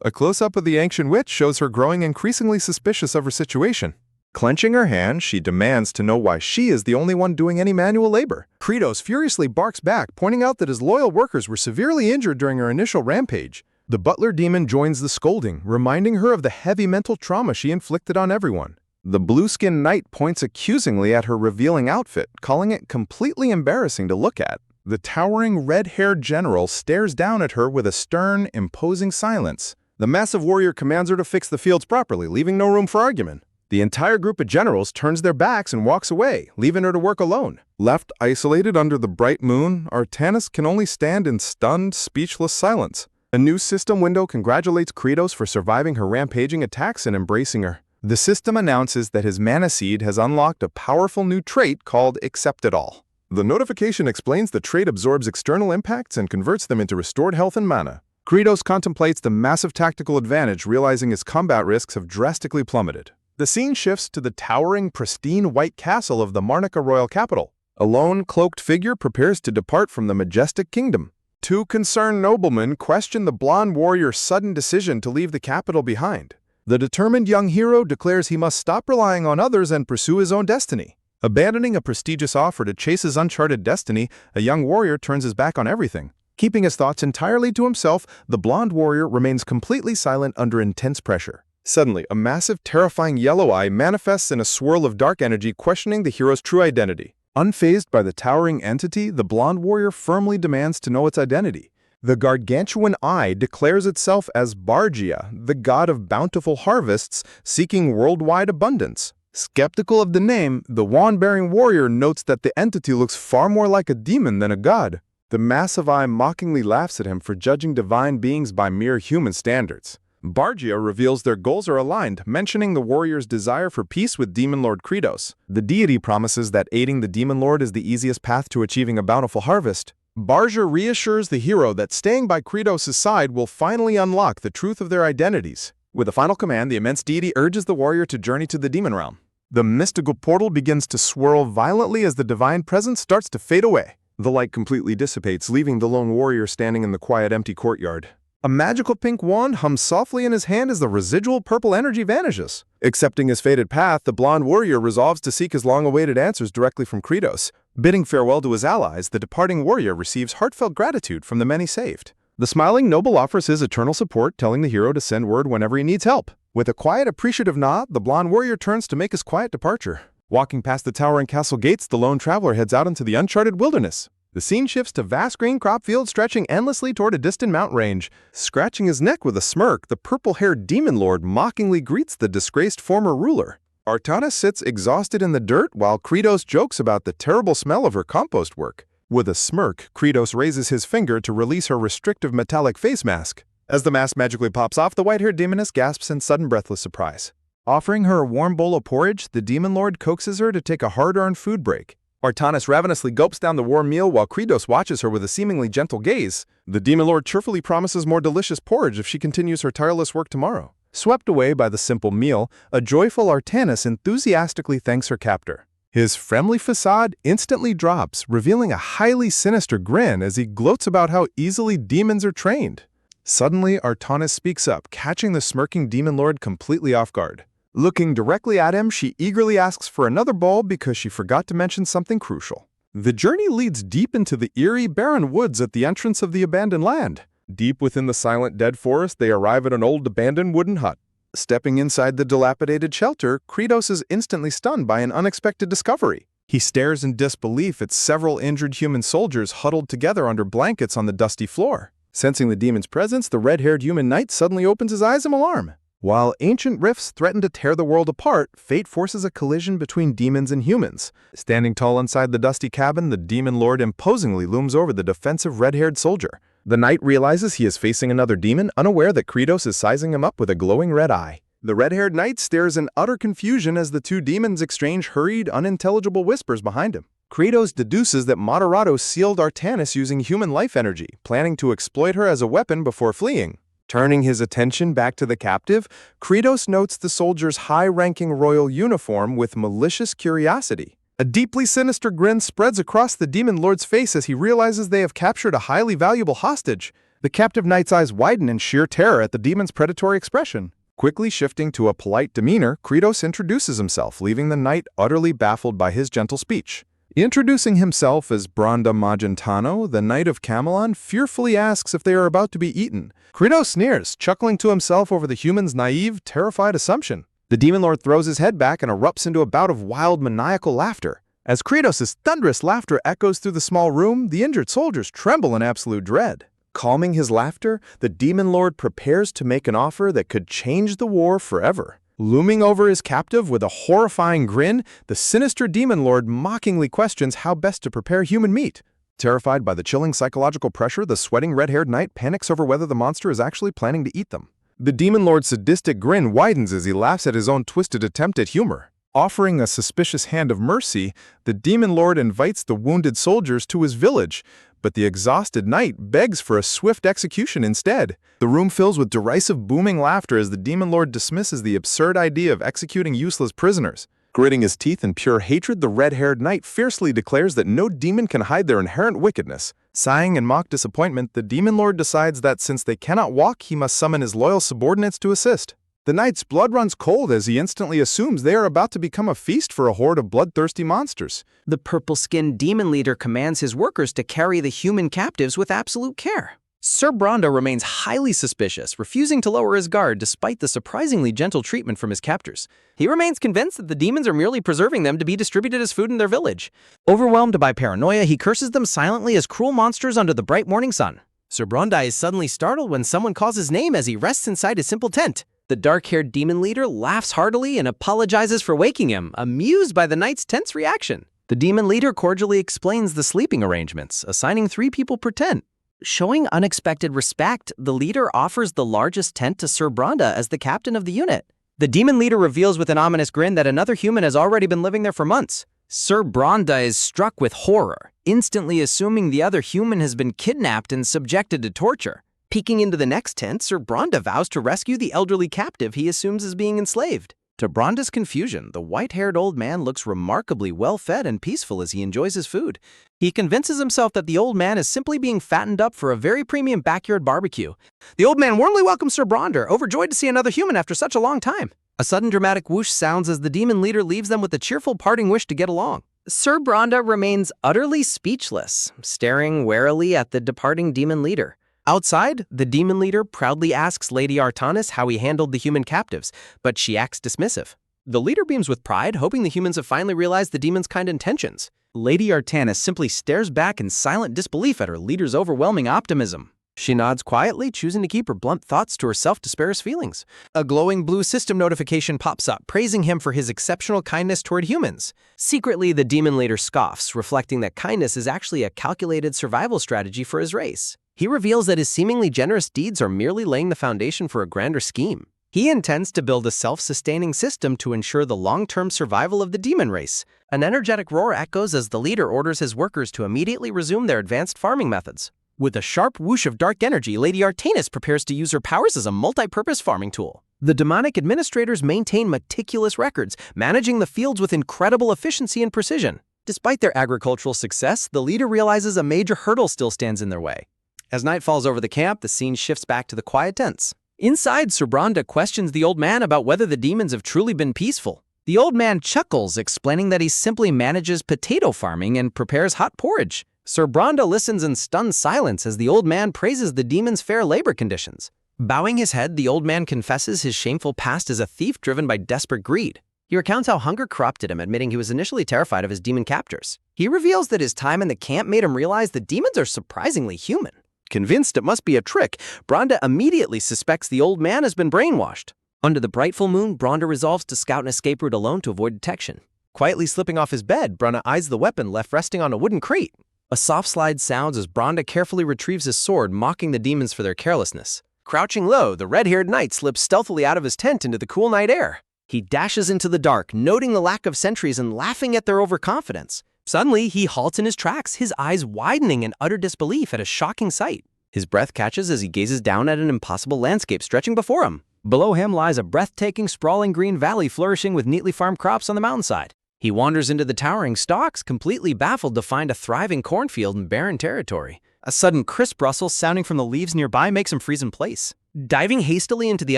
A close-up of the ancient witch shows her growing increasingly suspicious of her situation. Clenching her hand, she demands to know why she is the only one doing any manual labor. Kratos furiously barks back, pointing out that his loyal workers were severely injured during her initial rampage. The butler demon joins the scolding, reminding her of the heavy mental trauma she inflicted on everyone. The blue-skinned knight points accusingly at her revealing outfit, calling it completely embarrassing to look at. The towering red-haired general stares down at her with a stern, imposing silence. The massive warrior commands her to fix the fields properly, leaving no room for argument. The entire group of generals turns their backs and walks away, leaving her to work alone. Left isolated under the bright moon, Artanis can only stand in stunned, speechless silence. A new system window congratulates Kratos for surviving her rampaging attacks and embracing her. The system announces that his mana seed has unlocked a powerful new trait called Accept It All. The notification explains the trait absorbs external impacts and converts them into restored health and mana. Kratos contemplates the massive tactical advantage, realizing his combat risks have drastically plummeted. The scene shifts to the towering, pristine white castle of the Marnika royal capital. A lone, cloaked figure prepares to depart from the majestic kingdom. Two concerned noblemen question the blonde warrior's sudden decision to leave the capital behind. The determined young hero declares he must stop relying on others and pursue his own destiny. Abandoning a prestigious offer to chase his uncharted destiny, a young warrior turns his back on everything. Keeping his thoughts entirely to himself, the blonde warrior remains completely silent under intense pressure. Suddenly, a massive, terrifying yellow eye manifests in a swirl of dark energy, questioning the hero's true identity. Unfazed by the towering entity, the blonde warrior firmly demands to know its identity. The gargantuan eye declares itself as Bargia, the god of bountiful harvests, seeking worldwide abundance. Skeptical of the name, the wand-bearing warrior notes that the entity looks far more like a demon than a god. The massive eye mockingly laughs at him for judging divine beings by mere human standards. Bargia reveals their goals are aligned, mentioning the warrior's desire for peace with Demon Lord Kratos. The deity promises that aiding the Demon Lord is the easiest path to achieving a bountiful harvest. Bargia reassures the hero that staying by Kratos' side will finally unlock the truth of their identities. With a final command, the immense deity urges the warrior to journey to the demon realm. The mystical portal begins to swirl violently as the divine presence starts to fade away. The light completely dissipates, leaving the lone warrior standing in the quiet, empty courtyard. A magical pink wand hums softly in his hand as the residual purple energy vanishes. Accepting his fated path, the blonde warrior resolves to seek his long-awaited answers directly from Kratos. Bidding farewell to his allies, the departing warrior receives heartfelt gratitude from the many saved. The smiling noble offers his eternal support, telling the hero to send word whenever he needs help. With a quiet, appreciative nod, the blonde warrior turns to make his quiet departure. Walking past the towering castle gates, the lone traveler heads out into the uncharted wilderness. The scene shifts to vast green crop fields stretching endlessly toward a distant mountain range. Scratching his neck with a smirk, the purple-haired demon lord mockingly greets the disgraced former ruler. Artana sits exhausted in the dirt while Kratos jokes about the terrible smell of her compost work. With a smirk, Kratos raises his finger to release her restrictive metallic face mask. As the mask magically pops off, the white-haired demoness gasps in sudden breathless surprise. Offering her a warm bowl of porridge, the demon lord coaxes her to take a hard-earned food break. Artanis ravenously gulps down the warm meal while Kratos watches her with a seemingly gentle gaze. The demon lord cheerfully promises more delicious porridge if she continues her tireless work tomorrow. Swept away by the simple meal, a joyful Artanis enthusiastically thanks her captor. His friendly facade instantly drops, revealing a highly sinister grin as he gloats about how easily demons are trained. Suddenly, Artanis speaks up, catching the smirking demon lord completely off guard. Looking directly at him, she eagerly asks for another bowl because she forgot to mention something crucial. The journey leads deep into the eerie, barren woods at the entrance of the abandoned land. Deep within the silent, dead forest, they arrive at an old, abandoned wooden hut. Stepping inside the dilapidated shelter, Kratos is instantly stunned by an unexpected discovery. He stares in disbelief at several injured human soldiers huddled together under blankets on the dusty floor. Sensing the demon's presence, the red-haired human knight suddenly opens his eyes in alarm. While ancient rifts threaten to tear the world apart, fate forces a collision between demons and humans. Standing tall inside the dusty cabin, the demon lord imposingly looms over the defensive red-haired soldier. The knight realizes he is facing another demon, unaware that Kratos is sizing him up with a glowing red eye. The red-haired knight stares in utter confusion as the two demons exchange hurried, unintelligible whispers behind him. Kratos deduces that Moderato sealed Artanis using human life energy, planning to exploit her as a weapon before fleeing. Turning his attention back to the captive, Kratos notes the soldier's high-ranking royal uniform with malicious curiosity. A deeply sinister grin spreads across the demon lord's face as he realizes they have captured a highly valuable hostage. The captive knight's eyes widen in sheer terror at the demon's predatory expression. Quickly shifting to a polite demeanor, Kratos introduces himself, leaving the knight utterly baffled by his gentle speech. Introducing himself as Branda Magentano, the Knight of Camelon fearfully asks if they are about to be eaten. Kratos sneers, chuckling to himself over the human's naive, terrified assumption. The demon lord throws his head back and erupts into a bout of wild, maniacal laughter. As Kratos' thunderous laughter echoes through the small room, the injured soldiers tremble in absolute dread. Calming his laughter, the demon lord prepares to make an offer that could change the war forever. Looming over his captive with a horrifying grin, the sinister demon lord mockingly questions how best to prepare human meat. Terrified by the chilling psychological pressure, the sweating red-haired knight panics over whether the monster is actually planning to eat them. The demon lord's sadistic grin widens as he laughs at his own twisted attempt at humor. Offering a suspicious hand of mercy, the demon lord invites the wounded soldiers to his village, but the exhausted knight begs for a swift execution instead. The room fills with derisive, booming laughter as the demon lord dismisses the absurd idea of executing useless prisoners. Gritting his teeth in pure hatred, the red-haired knight fiercely declares that no demon can hide their inherent wickedness. Sighing in mock disappointment, the demon lord decides that since they cannot walk, he must summon his loyal subordinates to assist. The knight's blood runs cold as he instantly assumes they are about to become a feast for a horde of bloodthirsty monsters.
The purple-skinned demon leader commands his workers to carry the human captives with absolute care. Sir Branda remains highly suspicious, refusing to lower his guard despite the surprisingly gentle treatment from his captors. He remains convinced that the demons are merely preserving them to be distributed as food in their village. Overwhelmed by paranoia, he curses them silently as cruel monsters under the bright morning sun. Sir Bronda is suddenly startled when someone calls his name as he rests inside his simple tent. The dark-haired demon leader laughs heartily and apologizes for waking him, amused by the knight's tense reaction. The demon leader cordially explains the sleeping arrangements, assigning 3 people per tent. Showing unexpected respect, the leader offers the largest tent to Sir Bronda as the captain of the unit. The demon leader reveals with an ominous grin that another human has already been living there for months. Sir Bronda is struck with horror, instantly assuming the other human has been kidnapped and subjected to torture. Peeking into the next tent, Sir Bronda vows to rescue the elderly captive he assumes is being enslaved. To Bronda's confusion, the white-haired old man looks remarkably well-fed and peaceful as he enjoys his food. He convinces himself that the old man is simply being fattened up for a very premium backyard barbecue. The old man warmly welcomes Sir Bronda, overjoyed to see another human after such a long time. A sudden dramatic whoosh sounds as the demon leader leaves them with a cheerful parting wish to get along. Sir Bronda remains utterly speechless, staring warily at the departing demon leader. Outside, the demon leader proudly asks Lady Artanis how he handled the human captives, but she acts dismissive. The leader beams with pride, hoping the humans have finally realized the demon's kind intentions. Lady Artanis simply stares back in silent disbelief at her leader's overwhelming optimism. She nods quietly, choosing to keep her blunt thoughts to herself to spare his feelings. A glowing blue system notification pops up, praising him for his exceptional kindness toward humans. Secretly, the demon leader scoffs, reflecting that kindness is actually a calculated survival strategy for his race. He reveals that his seemingly generous deeds are merely laying the foundation for a grander scheme. He intends to build a self-sustaining system to ensure the long-term survival of the demon race. An energetic roar echoes as the leader orders his workers to immediately resume their advanced farming methods. With a sharp whoosh of dark energy, Lady Artanis prepares to use her powers as a multi-purpose farming tool. The demonic administrators maintain meticulous records, managing the fields with incredible efficiency and precision. Despite their agricultural success, the leader realizes a major hurdle still stands in their way. As night falls over the camp, the scene shifts back to the quiet tents. Inside, Sir Bronda questions the old man about whether the demons have truly been peaceful. The old man chuckles, explaining that he simply manages potato farming and prepares hot porridge. Sir Bronda listens in stunned silence as the old man praises the demon's fair labor conditions. Bowing his head, the old man confesses his shameful past as a thief driven by desperate greed. He recounts how hunger corrupted him, admitting he was initially terrified of his demon captors. He reveals that his time in the camp made him realize that demons are surprisingly human. Convinced it must be a trick, Bronda immediately suspects the old man has been brainwashed. Under the bright full moon, Bronda resolves to scout an escape route alone to avoid detection. Quietly slipping off his bed, Bronda eyes the weapon left resting on a wooden crate. A soft slide sounds as Bronda carefully retrieves his sword, mocking the demons for their carelessness. Crouching low, the red-haired knight slips stealthily out of his tent into the cool night air. He dashes into the dark, noting the lack of sentries and laughing at their overconfidence. Suddenly, he halts in his tracks, his eyes widening in utter disbelief at a shocking sight. His breath catches as he gazes down at an impossible landscape stretching before him. Below him lies a breathtaking, sprawling green valley flourishing with neatly farmed crops on the mountainside. He wanders into the towering stalks, completely baffled to find a thriving cornfield in barren territory. A sudden crisp rustle sounding from the leaves nearby makes him freeze in place. Diving hastily into the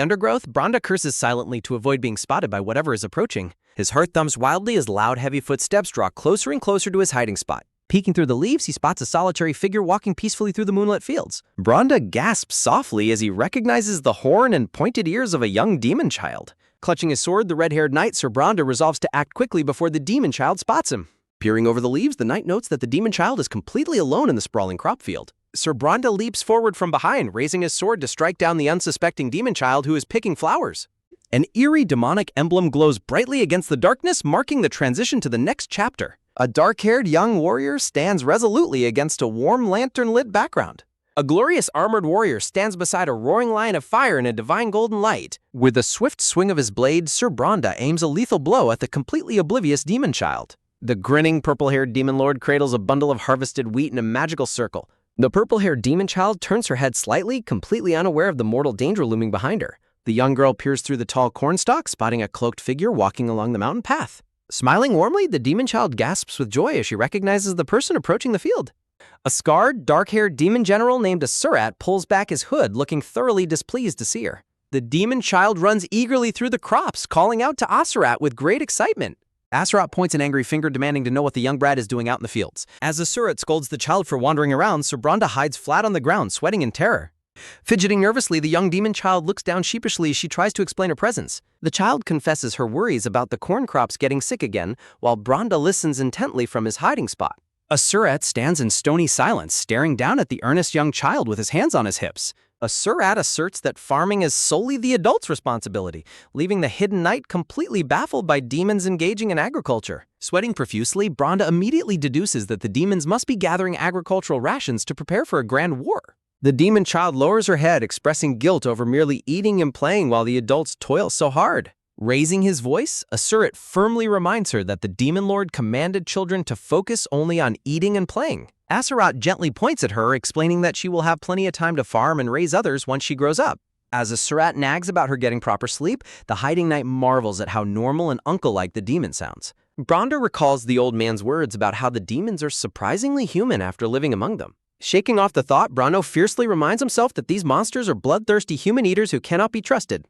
undergrowth, Bronda curses silently to avoid being spotted by whatever is approaching. His heart thumps wildly as loud, heavy footsteps draw closer and closer to his hiding spot. Peeking through the leaves, he spots a solitary figure walking peacefully through the moonlit fields. Bronda gasps softly as he recognizes the horn and pointed ears of a young demon child. Clutching his sword, the red-haired knight, Sir Bronda, resolves to act quickly before the demon child spots him. Peering over the leaves, the knight notes that the demon child is completely alone in the sprawling crop field. Sir Bronda leaps forward from behind, raising his sword to strike down the unsuspecting demon child who is picking flowers. An eerie demonic emblem glows brightly against the darkness, marking the transition to the next chapter. A dark-haired young warrior stands resolutely against a warm lantern-lit background. A glorious armored warrior stands beside a roaring line of fire in a divine golden light. With a swift swing of his blade, Sir Bronda aims a lethal blow at the completely oblivious demon child. The grinning purple-haired demon lord cradles a bundle of harvested wheat in a magical circle. The purple-haired demon child turns her head slightly, completely unaware of the mortal danger looming behind her. The young girl peers through the tall cornstalk, spotting a cloaked figure walking along the mountain path. Smiling warmly, the demon child gasps with joy as she recognizes the person approaching the field. A scarred, dark-haired demon general named Asurat pulls back his hood, looking thoroughly displeased to see her. The demon child runs eagerly through the crops, calling out to Asurat with great excitement. Asurat points an angry finger, demanding to know what the young brat is doing out in the fields. As Asurat scolds the child for wandering around, Sir Bronda hides flat on the ground, sweating in terror. Fidgeting nervously, the young demon child looks down sheepishly as she tries to explain her presence. The child confesses her worries about the corn crops getting sick again, while Bronda listens intently from his hiding spot. Asurat stands in stony silence, staring down at the earnest young child with his hands on his hips. Asurat asserts that farming is solely the adult's responsibility, leaving the hidden knight completely baffled by demons engaging in agriculture. Sweating profusely, Bronda immediately deduces that the demons must be gathering agricultural rations to prepare for a grand war. The demon child lowers her head, expressing guilt over merely eating and playing while the adults toil so hard. Raising his voice, Asurat firmly reminds her that the demon lord commanded children to focus only on eating and playing. Asurat gently points at her, explaining that she will have plenty of time to farm and raise others once she grows up. As Asurat nags about her getting proper sleep, the hiding knight marvels at how normal and uncle-like the demon sounds. Bronda recalls the old man's words about how the demons are surprisingly human after living among them. Shaking off the thought, Brando fiercely reminds himself that these monsters are bloodthirsty human eaters who cannot be trusted.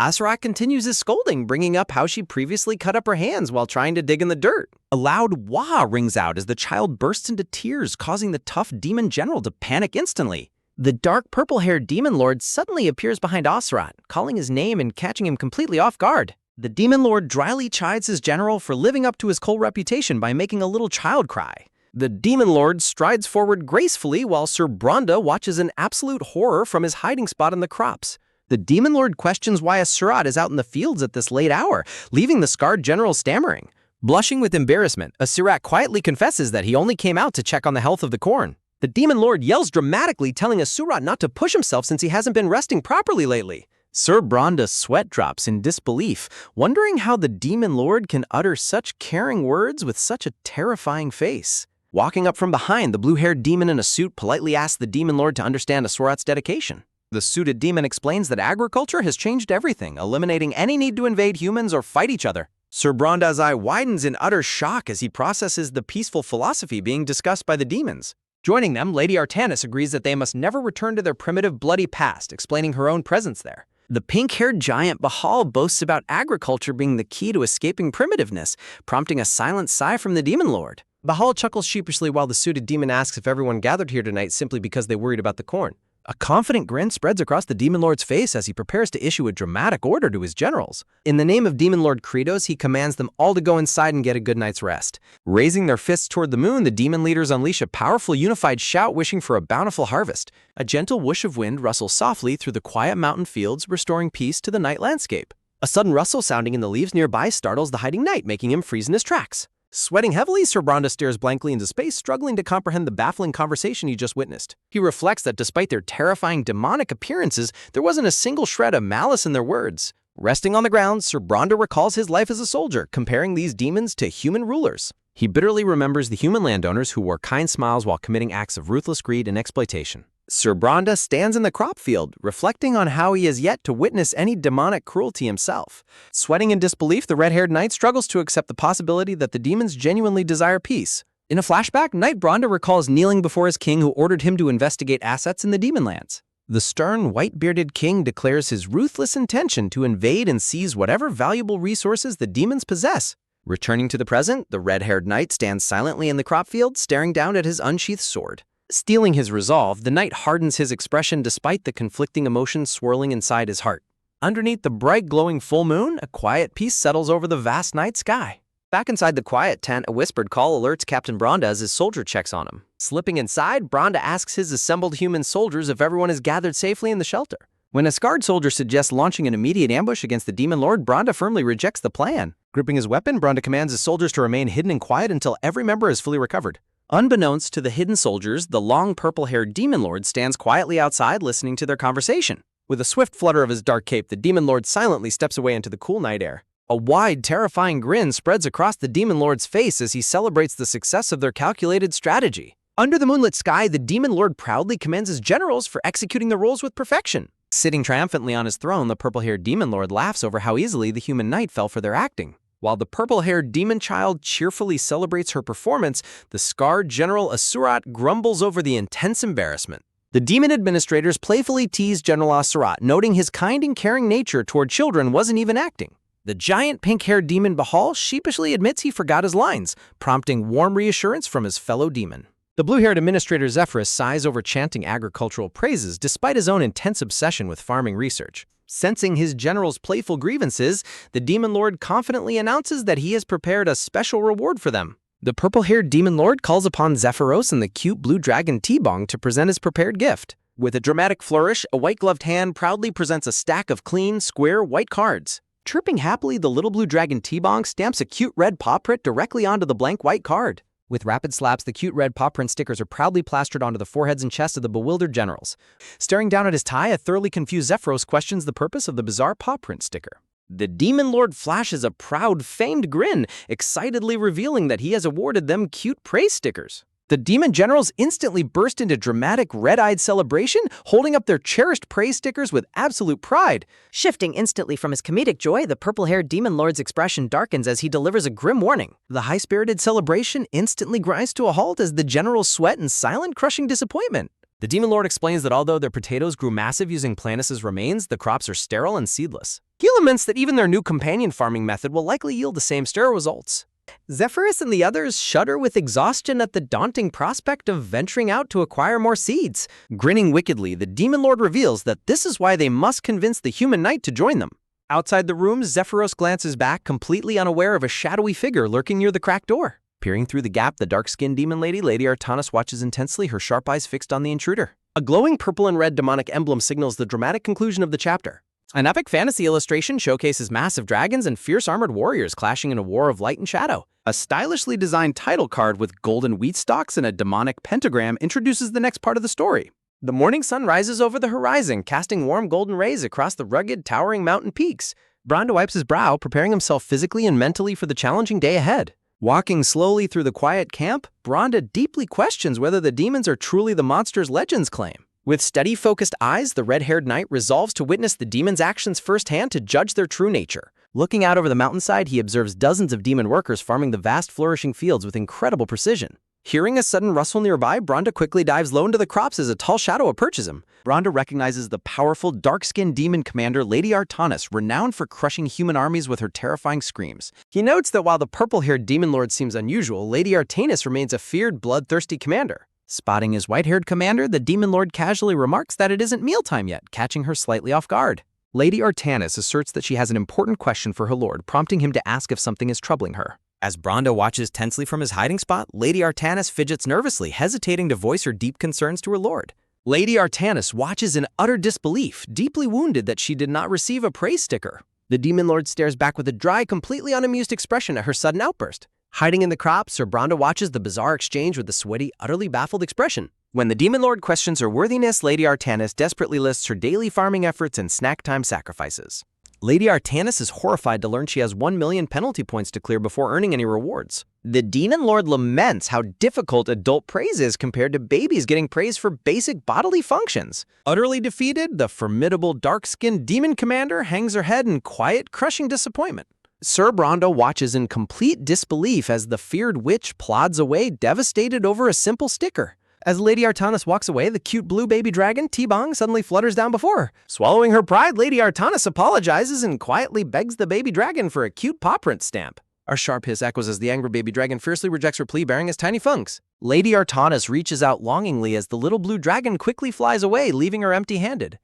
Asurat continues his scolding, bringing up how she previously cut up her hands while trying to dig in the dirt. A loud wah rings out as the child bursts into tears, causing the tough demon general to panic instantly. The dark purple-haired demon lord suddenly appears behind Asurat, calling his name and catching him completely off guard. The demon lord dryly chides his general for living up to his cold reputation by making a little child cry. The demon lord strides forward gracefully while Sir Bronda watches in absolute horror from his hiding spot in the crops. The demon lord questions why Asurat is out in the fields at this late hour, leaving the scarred general stammering. Blushing with embarrassment, Asurat quietly confesses that he only came out to check on the health of the corn. The demon lord yells dramatically, telling Asurat not to push himself since he hasn't been resting properly lately. Sir Bronda's sweat drops in disbelief, wondering how the demon lord can utter such caring words with such a terrifying face. Walking up from behind, the blue-haired demon in a suit politely asks the demon lord to understand Asurat's dedication. The suited demon explains that agriculture has changed everything, eliminating any need to invade humans or fight each other. Sir Bronda's eye widens in utter shock as he processes the peaceful philosophy being discussed by the demons. Joining them, Lady Artanis agrees that they must never return to their primitive, bloody past, explaining her own presence there. The pink-haired giant Bahal boasts about agriculture being the key to escaping primitiveness, prompting a silent sigh from the demon lord. Bahal chuckles sheepishly while the suited demon asks if everyone gathered here tonight simply because they worried about the corn. A confident grin spreads across the Demon Lord's face as he prepares to issue a dramatic order to his generals. In the name of Demon Lord Kratos, he commands them all to go inside and get a good night's rest. Raising their fists toward the moon, the demon leaders unleash a powerful unified shout wishing for a bountiful harvest. A gentle whoosh of wind rustles softly through the quiet mountain fields, restoring peace to the night landscape. A sudden rustle sounding in the leaves nearby startles the hiding knight, making him freeze in his tracks. Sweating heavily, Sir Bronda stares blankly into space, struggling to comprehend the baffling conversation he just witnessed. He reflects that despite their terrifying demonic appearances, there wasn't a single shred of malice in their words. Resting on the ground, Sir Bronda recalls his life as a soldier, comparing these demons to human rulers. He bitterly remembers the human landowners who wore kind smiles while committing acts of ruthless greed and exploitation. Sir Bronda stands in the crop field, reflecting on how he has yet to witness any demonic cruelty himself. Sweating in disbelief, the red-haired knight struggles to accept the possibility that the demons genuinely desire peace. In a flashback, Knight Bronda recalls kneeling before his king who ordered him to investigate assets in the demon lands. The stern, white-bearded king declares his ruthless intention to invade and seize whatever valuable resources the demons possess. Returning to the present, the red-haired knight stands silently in the crop field, staring down at his unsheathed sword. Stealing his resolve, the knight hardens his expression despite the conflicting emotions swirling inside his heart. Underneath the bright, glowing full moon, a quiet peace settles over the vast night sky. Back inside the quiet tent, a whispered call alerts Captain Bronda as his soldier checks on him. Slipping inside, Bronda asks his assembled human soldiers if everyone is gathered safely in the shelter. When a scarred soldier suggests launching an immediate ambush against the demon lord, Bronda firmly rejects the plan. Gripping his weapon, Bronda commands his soldiers to remain hidden and quiet until every member is fully recovered. Unbeknownst to the hidden soldiers, the long purple-haired demon lord stands quietly outside listening to their conversation. With a swift flutter of his dark cape, the demon lord silently steps away into the cool night air. A wide, terrifying grin spreads across the demon lord's face as he celebrates the success of their calculated strategy. Under the moonlit sky, the demon lord proudly commends his generals for executing their roles with perfection. Sitting triumphantly on his throne, the purple-haired demon lord laughs over how easily the human knight fell for their acting. While the purple-haired demon child cheerfully celebrates her performance, the scarred General Asurat grumbles over the intense embarrassment. The demon administrators playfully tease General Asurat, noting his kind and caring nature toward children wasn't even acting. The giant pink-haired demon Bahal sheepishly admits he forgot his lines, prompting warm reassurance from his fellow demon. The blue-haired administrator Zephyrus sighs over chanting agricultural praises despite his own intense obsession with farming research. Sensing his general's playful grievances, the demon lord confidently announces that he has prepared a special reward for them. The purple-haired demon lord calls upon Zephyros and the cute blue dragon T-Bong to present his prepared gift. With a dramatic flourish, a white-gloved hand proudly presents a stack of clean, square, white cards. Chirping happily, the little blue dragon T-Bong stamps a cute red paw print directly onto the blank white card. With rapid slaps, the cute red paw print stickers are proudly plastered onto the foreheads and chests of the bewildered generals. Staring down at his tie, a thoroughly confused Zephyros questions the purpose of the bizarre paw print sticker. The demon lord flashes a proud, famed grin, excitedly revealing that he has awarded them cute praise stickers. The demon generals instantly burst into dramatic, red-eyed celebration, holding up their cherished praise stickers with absolute pride.
Shifting instantly from his comedic joy, the purple-haired demon lord's expression darkens as he delivers a grim warning.
The high-spirited celebration instantly grinds to a halt as the generals sweat in silent, crushing disappointment. The demon lord explains that although their potatoes grew massive using Planus' remains, the crops are sterile and seedless. He laments that even their new companion farming method will likely yield the same sterile results. Zephyrus and the others shudder with exhaustion at the daunting prospect of venturing out to acquire more seeds. Grinning wickedly, the demon lord reveals that this is why they must convince the human knight to join them. Outside the room, Zephyros glances back, completely unaware of a shadowy figure lurking near the cracked door. Peering through the gap, the dark-skinned demon lady, Lady Artanis, watches intensely, her sharp eyes fixed on the intruder. A glowing purple and red demonic emblem signals the dramatic conclusion of the chapter. An epic fantasy illustration showcases massive dragons and fierce armored warriors clashing in a war of light and shadow. A stylishly designed title card with golden wheat stalks and a demonic pentagram introduces the next part of the story. The morning sun rises over the horizon, casting warm golden rays across the rugged, towering mountain peaks. Bronda wipes his brow, preparing himself physically and mentally for the challenging day ahead. Walking slowly through the quiet camp, Bronda deeply questions whether the demons are truly the monsters legends claim. With steady, focused eyes, the red-haired knight resolves to witness the demons' actions firsthand to judge their true nature. Looking out over the mountainside, he observes dozens of demon workers farming the vast, flourishing fields with incredible precision. Hearing a sudden rustle nearby, Bronda quickly dives low into the crops as a tall shadow approaches him. Bronda recognizes the powerful, dark-skinned demon commander Lady Artanis, renowned for crushing human armies with her terrifying screams. He notes that while the purple-haired demon lord seems unusual, Lady Artanis remains a feared, bloodthirsty commander. Spotting his white-haired commander, the demon lord casually remarks that it isn't mealtime yet, catching her slightly off guard. Lady Artanis asserts that she has an important question for her lord, prompting him to ask if something is troubling her. As Bronda watches tensely from his hiding spot, Lady Artanis fidgets nervously, hesitating to voice her deep concerns to her lord. Lady Artanis watches in utter disbelief, deeply wounded that she did not receive a praise sticker. The demon lord stares back with a dry, completely unamused expression at her sudden outburst. Hiding in the crops, Sir Bronda watches the bizarre exchange with a sweaty, utterly baffled expression. When the demon lord questions her worthiness, Lady Artanis desperately lists her daily farming efforts and snack time sacrifices. Lady Artanis is horrified to learn she has 1 million penalty points to clear before earning any rewards. The demon lord laments how difficult adult praise is compared to babies getting praise for basic bodily functions. Utterly defeated, the formidable dark-skinned demon commander hangs her head in quiet, crushing disappointment. Sir Bronda watches in complete disbelief as the feared witch plods away, devastated over a simple sticker. As Lady Artanis walks away, the cute blue baby dragon, T-Bong, suddenly flutters down before her. Swallowing her pride, Lady Artanis apologizes and quietly begs the baby dragon for a cute paw print stamp. A sharp hiss echoes as the angry baby dragon fiercely rejects her plea, bearing his tiny funks. Lady Artanis reaches out longingly as the little blue dragon quickly flies away, leaving her empty-handed.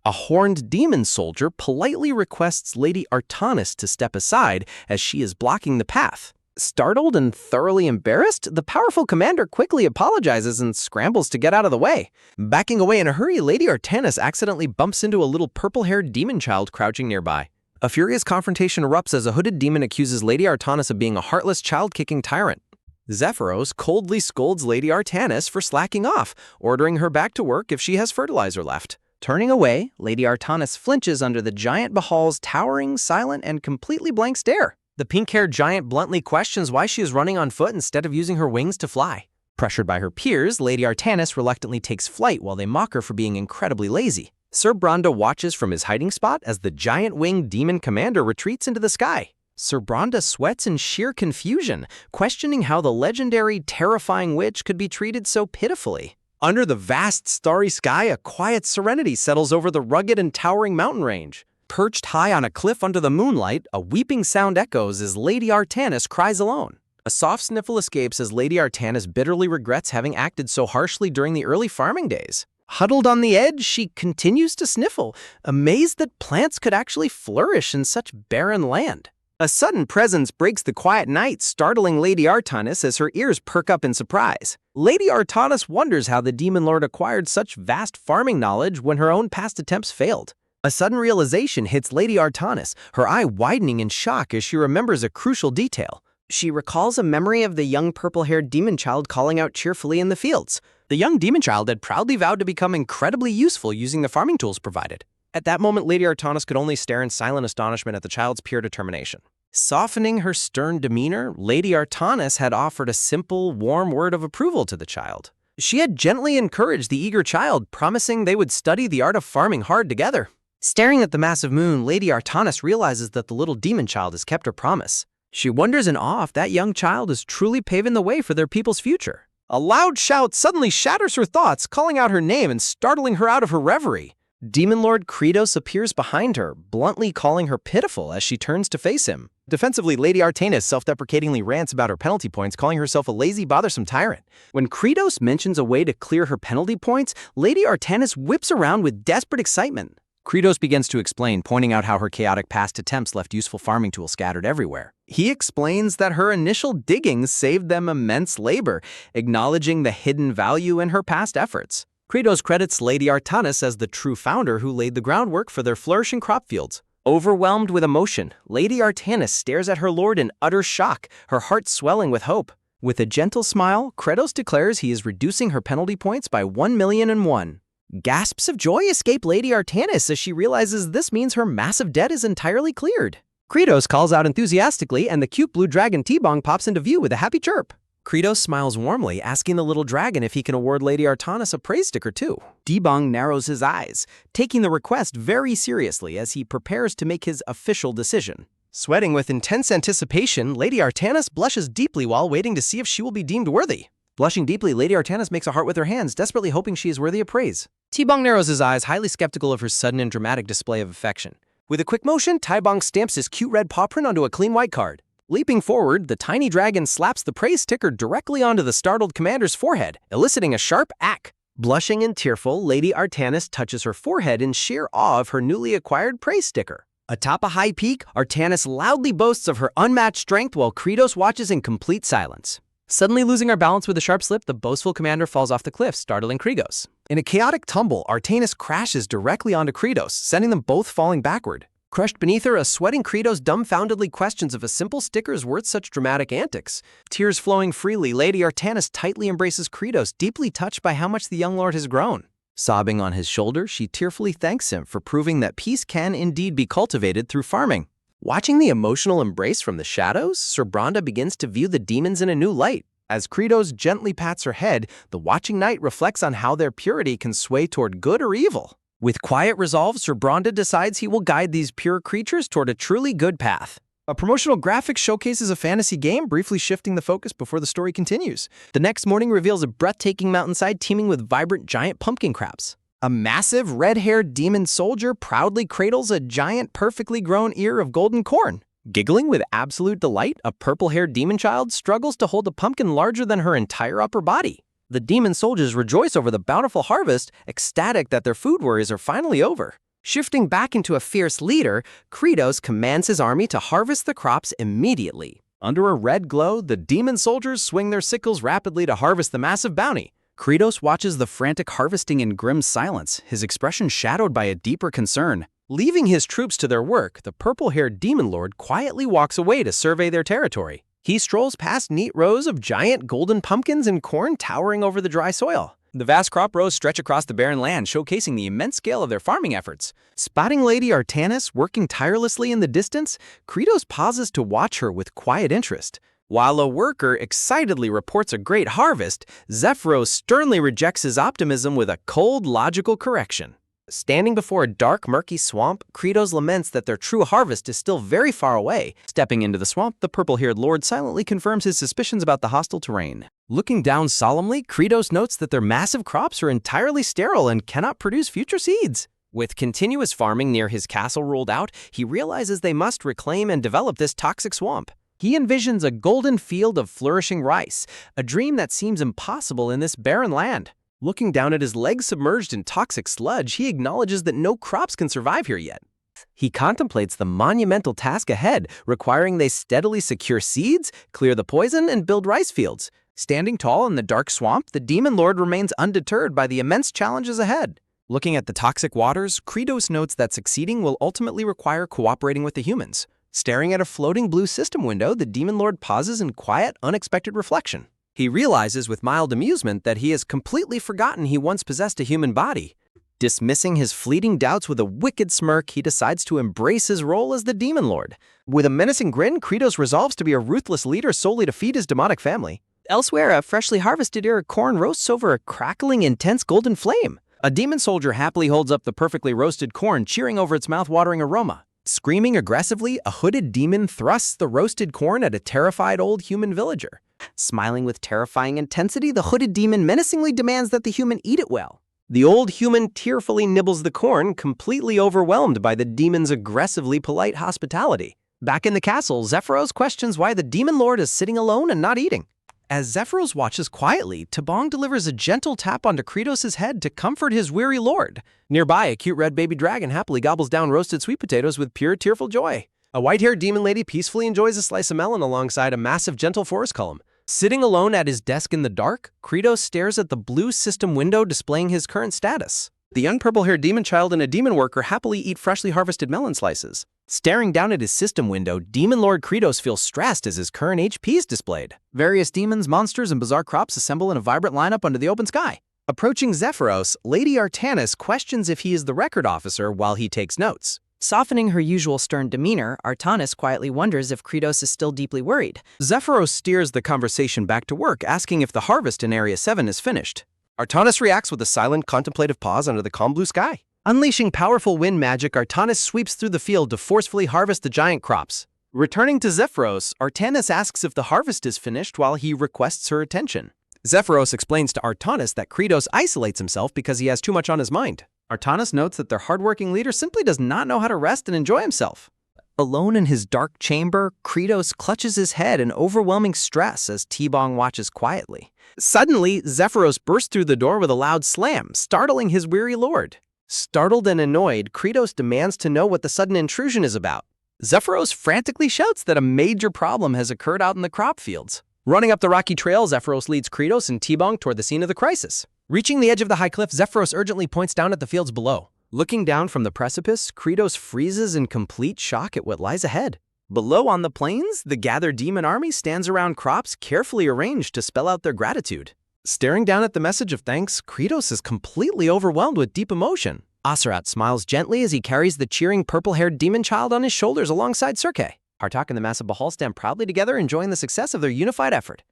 A horned demon soldier politely requests Lady Artanis to step aside as she is blocking the path. Startled and thoroughly embarrassed, the powerful commander quickly apologizes and scrambles to get out of the way. Backing away in a hurry, Lady Artanis accidentally bumps into a little purple-haired demon child crouching nearby. A furious confrontation erupts as a hooded demon accuses Lady Artanis of being a heartless, child-kicking tyrant. Zephyros coldly scolds Lady Artanis for slacking off, ordering her back to work if she has fertilizer left. Turning away, Lady Artanis flinches under the giant Bahal's towering, silent, and completely blank stare. The pink-haired giant bluntly questions why she is running on foot instead of using her wings to fly. Pressured by her peers, Lady Artanis reluctantly takes flight while they mock her for being incredibly lazy. Sir Bronda watches from his hiding spot as the giant-winged demon commander retreats into the sky. Sir Bronda sweats in sheer confusion, questioning how the legendary, terrifying witch could be treated so pitifully. Under the vast, starry sky, a quiet serenity settles over the rugged and towering mountain range. Perched high on a cliff under the moonlight, a weeping sound echoes as Lady Artanis cries alone. A soft sniffle escapes as Lady Artanis bitterly regrets having acted so harshly during the early farming days. Huddled on the edge, she continues to sniffle, amazed that plants could actually flourish in such barren land. A sudden presence breaks the quiet night, startling Lady Artanis as her ears perk up in surprise. Lady Artanis wonders how the Demon Lord acquired such vast farming knowledge when her own past attempts failed. A sudden realization hits Lady Artanis, her eye widening in shock as she remembers a crucial detail.
She recalls a memory of the young purple-haired demon child calling out cheerfully in the fields.
The young demon child had proudly vowed to become incredibly useful using the farming tools provided. At that moment, Lady Artanis could only stare in silent astonishment at the child's pure determination. Softening her stern demeanor, Lady Artanis had offered a simple, warm word of approval to the child. She had gently encouraged the eager child, promising they would study the art of farming hard together. Staring at the massive moon, Lady Artanis realizes that the little demon child has kept her promise. She wonders in awe if that young child is truly paving the way for their people's future. A loud shout suddenly shatters her thoughts, calling out her name and startling her out of her reverie. Demon Lord Kratos appears behind her, bluntly calling her pitiful as she turns to face him. Defensively, Lady Artanis self-deprecatingly rants about her penalty points, calling herself a lazy, bothersome tyrant. When Kratos mentions a way to clear her penalty points, Lady Artanis whips around with desperate excitement. Kratos begins to explain, pointing out how her chaotic past attempts left useful farming tools scattered everywhere. He explains that her initial diggings saved them immense labor, acknowledging the hidden value in her past efforts. Kratos credits Lady Artanis as the true founder who laid the groundwork for their flourishing crop fields. Overwhelmed with emotion, Lady Artanis stares at her lord in utter shock, her heart swelling with hope. With a gentle smile, Kratos declares he is reducing her penalty points by 1,000,001. Gasps of joy escape Lady Artanis as she realizes this means her massive debt is entirely cleared. Kratos calls out enthusiastically, and the cute blue dragon T-Bong pops into view with a happy chirp. Kratos smiles warmly, asking the little dragon if he can award Lady Artanis a praise sticker too. T-Bong narrows his eyes, taking the request very seriously as he prepares to make his official decision. Sweating with intense anticipation, Lady Artanis blushes deeply while waiting to see if she will be deemed worthy. Blushing deeply, Lady Artanis makes a heart with her hands, desperately hoping she is worthy of praise. T-Bong narrows his eyes, highly skeptical of her sudden and dramatic display of affection. With a quick motion, T-Bong stamps his cute red paw print onto a clean white card. Leaping forward, the tiny dragon slaps the praise sticker directly onto the startled commander's forehead, eliciting a sharp ack. Blushing and tearful, Lady Artanis touches her forehead in sheer awe of her newly acquired praise sticker. Atop a high peak, Artanis loudly boasts of her unmatched strength while Kratos watches in complete silence. Suddenly losing her balance with a sharp slip, the boastful commander falls off the cliff, startling Kratos. In a chaotic tumble, Artanis crashes directly onto Kratos, sending them both falling backward. Crushed beneath her, a sweating Kratos dumbfoundedly questions if a simple sticker is worth such dramatic antics. Tears flowing freely, Lady Artanis tightly embraces Kratos, deeply touched by how much the young lord has grown. Sobbing on his shoulder, she tearfully thanks him for proving that peace can indeed be cultivated through farming. Watching the emotional embrace from the shadows, Sir Bronda begins to view the demons in a new light. As Kratos gently pats her head, the watching knight reflects on how their purity can sway toward good or evil. With quiet resolve, Sir Bronda decides he will guide these pure creatures toward a truly good path. A promotional graphic showcases a fantasy game, briefly shifting the focus before the story continues. The next morning reveals a breathtaking mountainside teeming with vibrant giant pumpkin crabs. A massive, red-haired demon soldier proudly cradles a giant, perfectly grown ear of golden corn. Giggling with absolute delight, a purple-haired demon child struggles to hold a pumpkin larger than her entire upper body. The demon soldiers rejoice over the bountiful harvest, ecstatic that their food worries are finally over. Shifting back into a fierce leader, Kratos commands his army to harvest the crops immediately. Under a red glow, the demon soldiers swing their sickles rapidly to harvest the massive bounty. Kratos watches the frantic harvesting in grim silence, his expression shadowed by a deeper concern. Leaving his troops to their work, the purple-haired demon lord quietly walks away to survey their territory. He strolls past neat rows of giant golden pumpkins and corn towering over the dry soil. The vast crop rows stretch across the barren land, showcasing the immense scale of their farming efforts. Spotting Lady Artanis working tirelessly in the distance, Kratos pauses to watch her with quiet interest. While a worker excitedly reports a great harvest, Zephyros sternly rejects his optimism with a cold, logical correction. Standing before a dark, murky swamp, Kratos laments that their true harvest is still very far away. Stepping into the swamp, the purple-haired lord silently confirms his suspicions about the hostile terrain. Looking down solemnly, Kratos notes that their massive crops are entirely sterile and cannot produce future seeds. With continuous farming near his castle ruled out, he realizes they must reclaim and develop this toxic swamp. He envisions a golden field of flourishing rice, a dream that seems impossible in this barren land. Looking down at his legs submerged in toxic sludge, he acknowledges that no crops can survive here yet. breath. He contemplates the monumental task ahead, requiring they steadily secure seeds, clear the poison, and build rice fields. Standing tall in the dark swamp, the Demon Lord remains undeterred by the immense challenges ahead. Looking at the toxic waters, Kratos notes that succeeding will ultimately require cooperating with the humans. Staring at a floating blue system window, the Demon Lord pauses in quiet, unexpected reflection. He realizes with mild amusement that he has completely forgotten he once possessed a human body. Dismissing his fleeting doubts with a wicked smirk, he decides to embrace his role as the Demon Lord. With a menacing grin, Kratos resolves to be a ruthless leader solely to feed his demonic family. Elsewhere, a freshly harvested ear of corn roasts over a crackling, intense golden flame. A demon soldier happily holds up the perfectly roasted corn, cheering over its mouth-watering aroma. Screaming aggressively, a hooded demon thrusts the roasted corn at a terrified old human villager. Smiling with terrifying intensity, the hooded demon menacingly demands that the human eat it well. The old human tearfully nibbles the corn, completely overwhelmed by the demon's aggressively polite hospitality. Back in the castle, Zephyros questions why the Demon Lord is sitting alone and not eating. As Zephyros watches quietly, Tabong delivers a gentle tap onto Kratos' head to comfort his weary lord. Nearby, a cute red baby dragon happily gobbles down roasted sweet potatoes with pure, tearful joy. A white-haired demon lady peacefully enjoys a slice of melon alongside a massive, gentle forest column. Sitting alone at his desk in the dark, Kratos stares at the blue system window displaying his current status. The young purple-haired demon child and a demon worker happily eat freshly harvested melon slices. Staring down at his system window, Demon Lord Kratos feels stressed as his current HP is displayed. Various demons, monsters, and bizarre crops assemble in a vibrant lineup under the open sky. Approaching Zephyros, Lady Artanis questions if he is the record officer while he takes notes.
Softening her usual stern demeanor, Artanis quietly wonders if Kratos is still deeply worried.
Zephyros steers the conversation back to work, asking if the harvest in Area 7 is finished. Artanis reacts with a silent, contemplative pause under the calm blue sky. Unleashing powerful wind magic, Artanis sweeps through the field to forcefully harvest the giant crops. Returning to Zephyros, Artanis asks if the harvest is finished while he requests her attention. Zephyros explains to Artanis that Kratos isolates himself because he has too much on his mind. Artanis notes that their hardworking leader simply does not know how to rest and enjoy himself. Alone in his dark chamber, Kratos clutches his head in overwhelming stress as T-Bong watches quietly. Suddenly, Zephyros bursts through the door with a loud slam, startling his weary lord. Startled and annoyed, Kratos demands to know what the sudden intrusion is about. Zephyros frantically shouts that a major problem has occurred out in the crop fields. Running up the rocky trail, Zephyros leads Kratos and T-Bong toward the scene of the crisis. Reaching the edge of the high cliff, Zephyros urgently points down at the fields below. Looking down from the precipice, Kratos freezes in complete shock at what lies ahead. Below on the plains, the gathered demon army stands around crops carefully arranged to spell out their gratitude. Staring down at the message of thanks, Kratos is completely overwhelmed with deep emotion. Aserat smiles gently as he carries the cheering purple-haired demon child on his shoulders alongside Serke. Hartok and the massive Bahal stand proudly together, enjoying the success of their unified effort.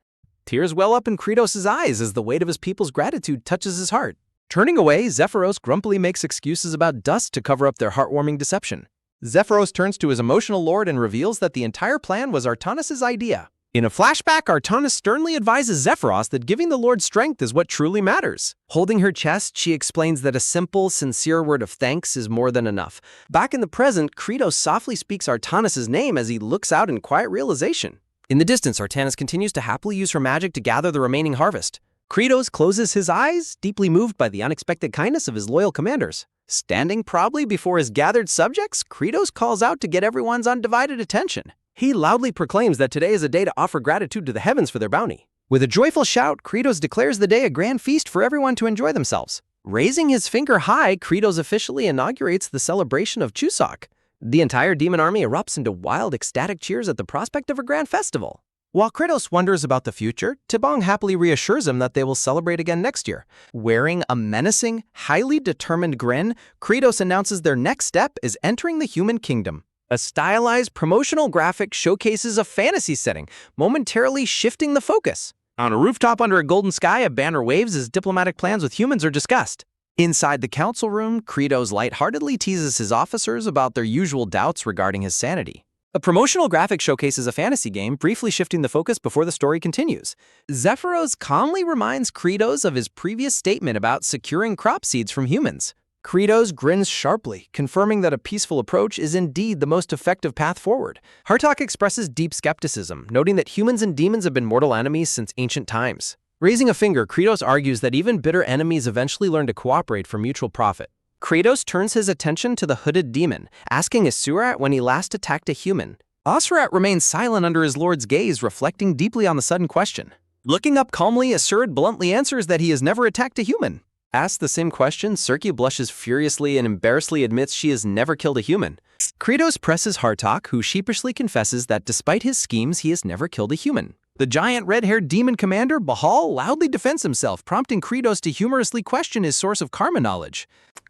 Tears well up in Kratos' eyes as the weight of his people's gratitude touches his heart. Turning away, Zephyros grumpily makes excuses about dust to cover up their heartwarming deception. Zephyros turns to his emotional lord and reveals that the entire plan was Artanis' idea. In a flashback, Artanis sternly advises Zephyros that giving the Lord strength is what truly matters. Holding her chest, she explains that a simple, sincere word of thanks is more than enough. Back in the present, Kratos softly speaks Artanis' name as he looks out in quiet realization. In the distance, Artanis continues to happily use her magic to gather the remaining harvest. Kratos closes his eyes, deeply moved by the unexpected kindness of his loyal commanders. Standing proudly before his gathered subjects, Kratos calls out to get everyone's undivided attention. He loudly proclaims that today is a day to offer gratitude to the heavens for their bounty. With a joyful shout, Kratos declares the day a grand feast for everyone to enjoy themselves. Raising his finger high, Kratos officially inaugurates the celebration of Chuseok. The entire demon army erupts into wild, ecstatic cheers at the prospect of a grand festival. While Kratos wonders about the future, T-Bong happily reassures him that they will celebrate again next year. Wearing a menacing, highly determined grin, Kratos announces their next step is entering the human kingdom. A stylized promotional graphic showcases a fantasy setting, momentarily shifting the focus. On a rooftop under a golden sky, a banner waves as diplomatic plans with humans are discussed. Inside the council room, Kratos lightheartedly teases his officers about their usual doubts regarding his sanity. A promotional graphic showcases a fantasy game, briefly shifting the focus before the story continues. Zephyros calmly reminds Kratos of his previous statement about securing crop seeds from humans. Kratos grins sharply, confirming that a peaceful approach is indeed the most effective path forward. Hartok expresses deep skepticism, noting that humans and demons have been mortal enemies since ancient times. Raising a finger, Kratos argues that even bitter enemies eventually learn to cooperate for mutual profit. Kratos turns his attention to the hooded demon, asking Asurat when he last attacked a human. Asurat remains silent under his lord's gaze, reflecting deeply on the sudden question. Looking up calmly, Asurat bluntly answers that he has never attacked a human. Asked the same question, Circe blushes furiously and embarrassedly admits she has never killed a human. Kratos presses Hartok, who sheepishly confesses that despite his schemes, he has never killed a human. The giant red-haired demon commander, Bahal, loudly defends himself, prompting Kratos to humorously question his source of karma knowledge.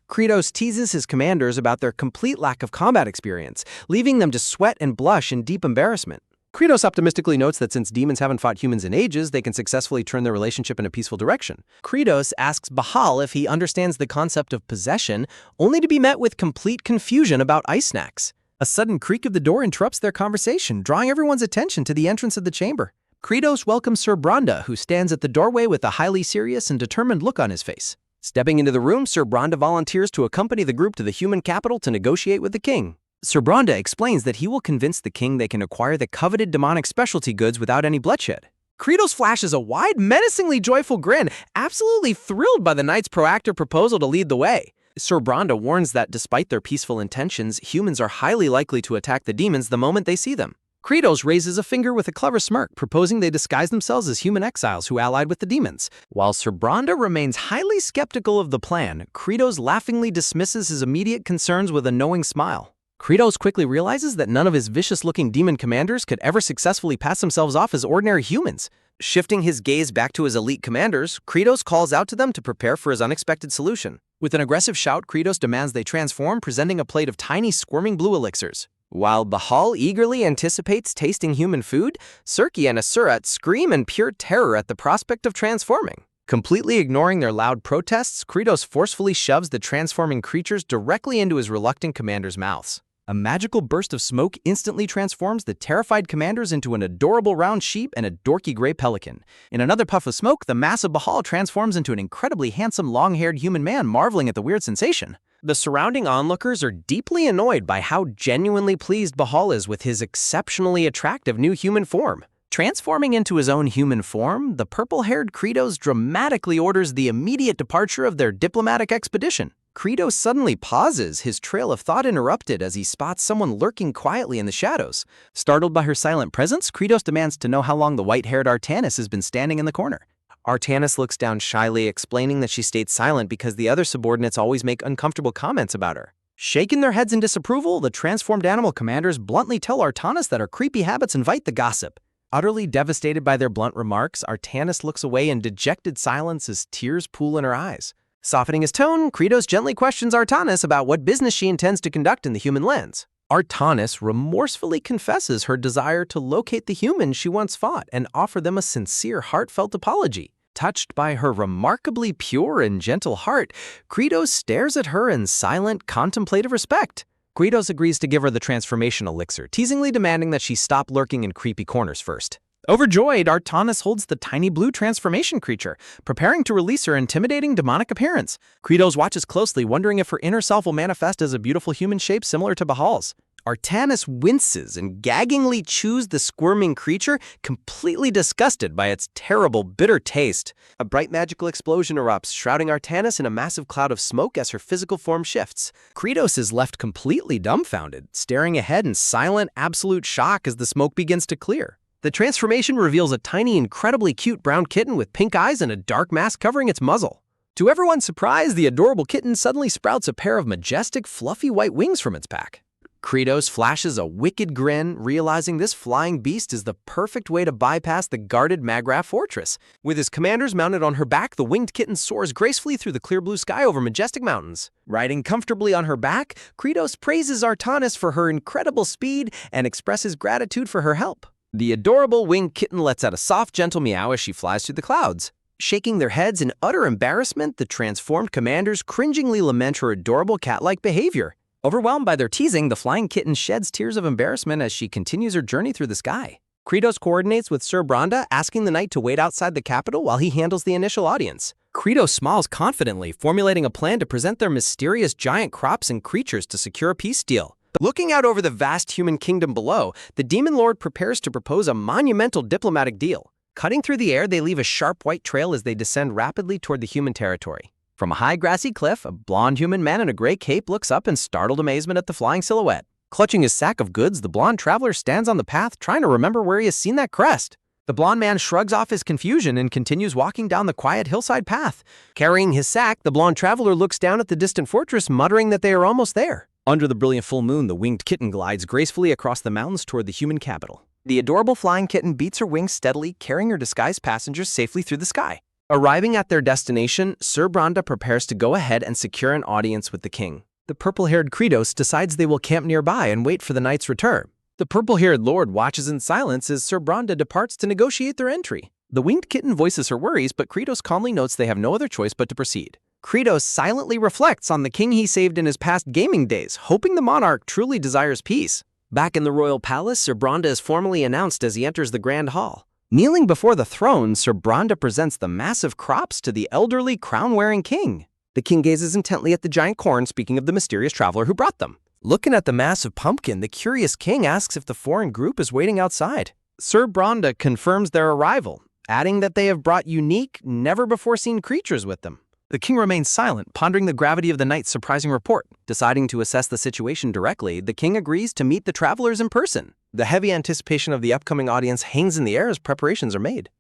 Kratos teases his commanders about their complete lack of combat experience, leaving them to sweat and blush in deep embarrassment. Kratos optimistically notes that since demons haven't fought humans in ages, they can successfully turn their relationship in a peaceful direction. Kratos asks Bahal if he understands the concept of possession, only to be met with complete confusion about ice snacks. A sudden creak of the door interrupts their conversation, drawing everyone's attention to the entrance of the chamber. Kratos welcomes Sir Bronda, who stands at the doorway with a highly serious and determined look on his face. Stepping into the room, Sir Bronda volunteers to accompany the group to the human capital to negotiate with the king. Sir Bronda explains that he will convince the king they can acquire the coveted demonic specialty goods without any bloodshed. Kratos flashes a wide, menacingly joyful grin, absolutely thrilled by the knight's proactive proposal to lead the way. Sir Bronda warns that despite their peaceful intentions, humans are highly likely to attack the demons the moment they see them. Kratos raises a finger with a clever smirk, proposing they disguise themselves as human exiles who allied with the demons. While Sir Bronda remains highly skeptical of the plan, Kratos laughingly dismisses his immediate concerns with a knowing smile. Kratos quickly realizes that none of his vicious-looking demon commanders could ever successfully pass themselves off as ordinary humans. Shifting his gaze back to his elite commanders, Kratos calls out to them to prepare for his unexpected solution. With an aggressive shout, Kratos demands they transform, presenting a plate of tiny, squirming blue elixirs. While Bahal eagerly anticipates tasting human food, Circe and Asurat scream in pure terror at the prospect of transforming. Completely ignoring their loud protests, Kratos forcefully shoves the transforming creatures directly into his reluctant commanders' mouths. A magical burst of smoke instantly transforms the terrified commanders into an adorable round sheep and a dorky gray pelican. In another puff of smoke, the massive Bahal transforms into an incredibly handsome long-haired human man, marveling at the weird sensation. The surrounding onlookers are deeply annoyed by how genuinely pleased Bahal is with his exceptionally attractive new human form. Transforming into his own human form, the purple-haired Kratos dramatically orders the immediate departure of their diplomatic expedition. Kratos suddenly pauses, his trail of thought interrupted as he spots someone lurking quietly in the shadows. Startled by her silent presence, Kratos demands to know how long the white-haired Artanis has been standing in the corner. Artanis looks down shyly, explaining that she stayed silent because the other subordinates always make uncomfortable comments about her. Shaking their heads in disapproval, the transformed animal commanders bluntly tell Artanis that her creepy habits invite the gossip. Utterly devastated by their blunt remarks, Artanis looks away in dejected silence as tears pool in her eyes. Softening his tone, Kratos gently questions Artanis about what business she intends to conduct in the human lens. Artanis remorsefully confesses her desire to locate the humans she once fought and offer them a sincere, heartfelt apology. Touched by her remarkably pure and gentle heart, Kratos stares at her in silent, contemplative respect. Kratos agrees to give her the transformation elixir, teasingly demanding that she stop lurking in creepy corners first. Overjoyed, Artanis holds the tiny blue transformation creature, preparing to release her intimidating demonic appearance. Kratos watches closely, wondering if her inner self will manifest as a beautiful human shape similar to Bahal's. Artanis winces and gaggingly chews the squirming creature, completely disgusted by its terrible, bitter taste. A bright magical explosion erupts, shrouding Artanis in a massive cloud of smoke as her physical form shifts. Kratos is left completely dumbfounded, staring ahead in silent, absolute shock as the smoke begins to clear. The transformation reveals a tiny, incredibly cute brown kitten with pink eyes and a dark mask covering its muzzle. To everyone's surprise, the adorable kitten suddenly sprouts a pair of majestic, fluffy white wings from its back. Kratos flashes a wicked grin, realizing this flying beast is the perfect way to bypass the guarded Magrath fortress. With his commanders mounted on her back, the winged kitten soars gracefully through the clear blue sky over majestic mountains. Riding comfortably on her back, Kratos praises Artanis for her incredible speed and expresses gratitude for her help. The adorable winged kitten lets out a soft, gentle meow as she flies through the clouds. Shaking their heads in utter embarrassment, the transformed commanders cringingly lament her adorable cat-like behavior. Overwhelmed by their teasing, the flying kitten sheds tears of embarrassment as she continues her journey through the sky. Kratos coordinates with Sir Bronda, asking the knight to wait outside the capital while he handles the initial audience. Kratos smiles confidently, formulating a plan to present their mysterious giant crops and creatures to secure a peace deal. Looking out over the vast human kingdom below, the Demon Lord prepares to propose a monumental diplomatic deal. Cutting through the air, they leave a sharp white trail as they descend rapidly toward the human territory. From a high grassy cliff, a blonde human man in a gray cape looks up in startled amazement at the flying silhouette. Clutching his sack of goods, the blonde traveler stands on the path, trying to remember where he has seen that crest. The blonde man shrugs off his confusion and continues walking down the quiet hillside path. Carrying his sack, the blonde traveler looks down at the distant fortress, muttering that they are almost there. Under the brilliant full moon, the winged kitten glides gracefully across the mountains toward the human capital. The adorable flying kitten beats her wings steadily, carrying her disguised passengers safely through the sky. Arriving at their destination, Sir Bronda prepares to go ahead and secure an audience with the king. The purple-haired Kratos decides they will camp nearby and wait for the knight's return. The purple-haired lord watches in silence as Sir Bronda departs to negotiate their entry. The winged kitten voices her worries, but Kratos calmly notes they have no other choice but to proceed. Kratos silently reflects on the king he saved in his past gaming days, hoping the monarch truly desires peace. Back in the royal palace, Sir Bronda is formally announced as he enters the grand hall. Kneeling before the throne, Sir Bronda presents the massive crops to the elderly crown-wearing king. The king gazes intently at the giant corn, speaking of the mysterious traveler who brought them. Looking at the massive pumpkin, the curious king asks if the foreign group is waiting outside. Sir Bronda confirms their arrival, adding that they have brought unique, never-before-seen creatures with them. The king remains silent, pondering the gravity of the knight's surprising report. Deciding to assess the situation directly, the king agrees to meet the travelers in person. The heavy anticipation of the upcoming audience hangs in the air as preparations are made.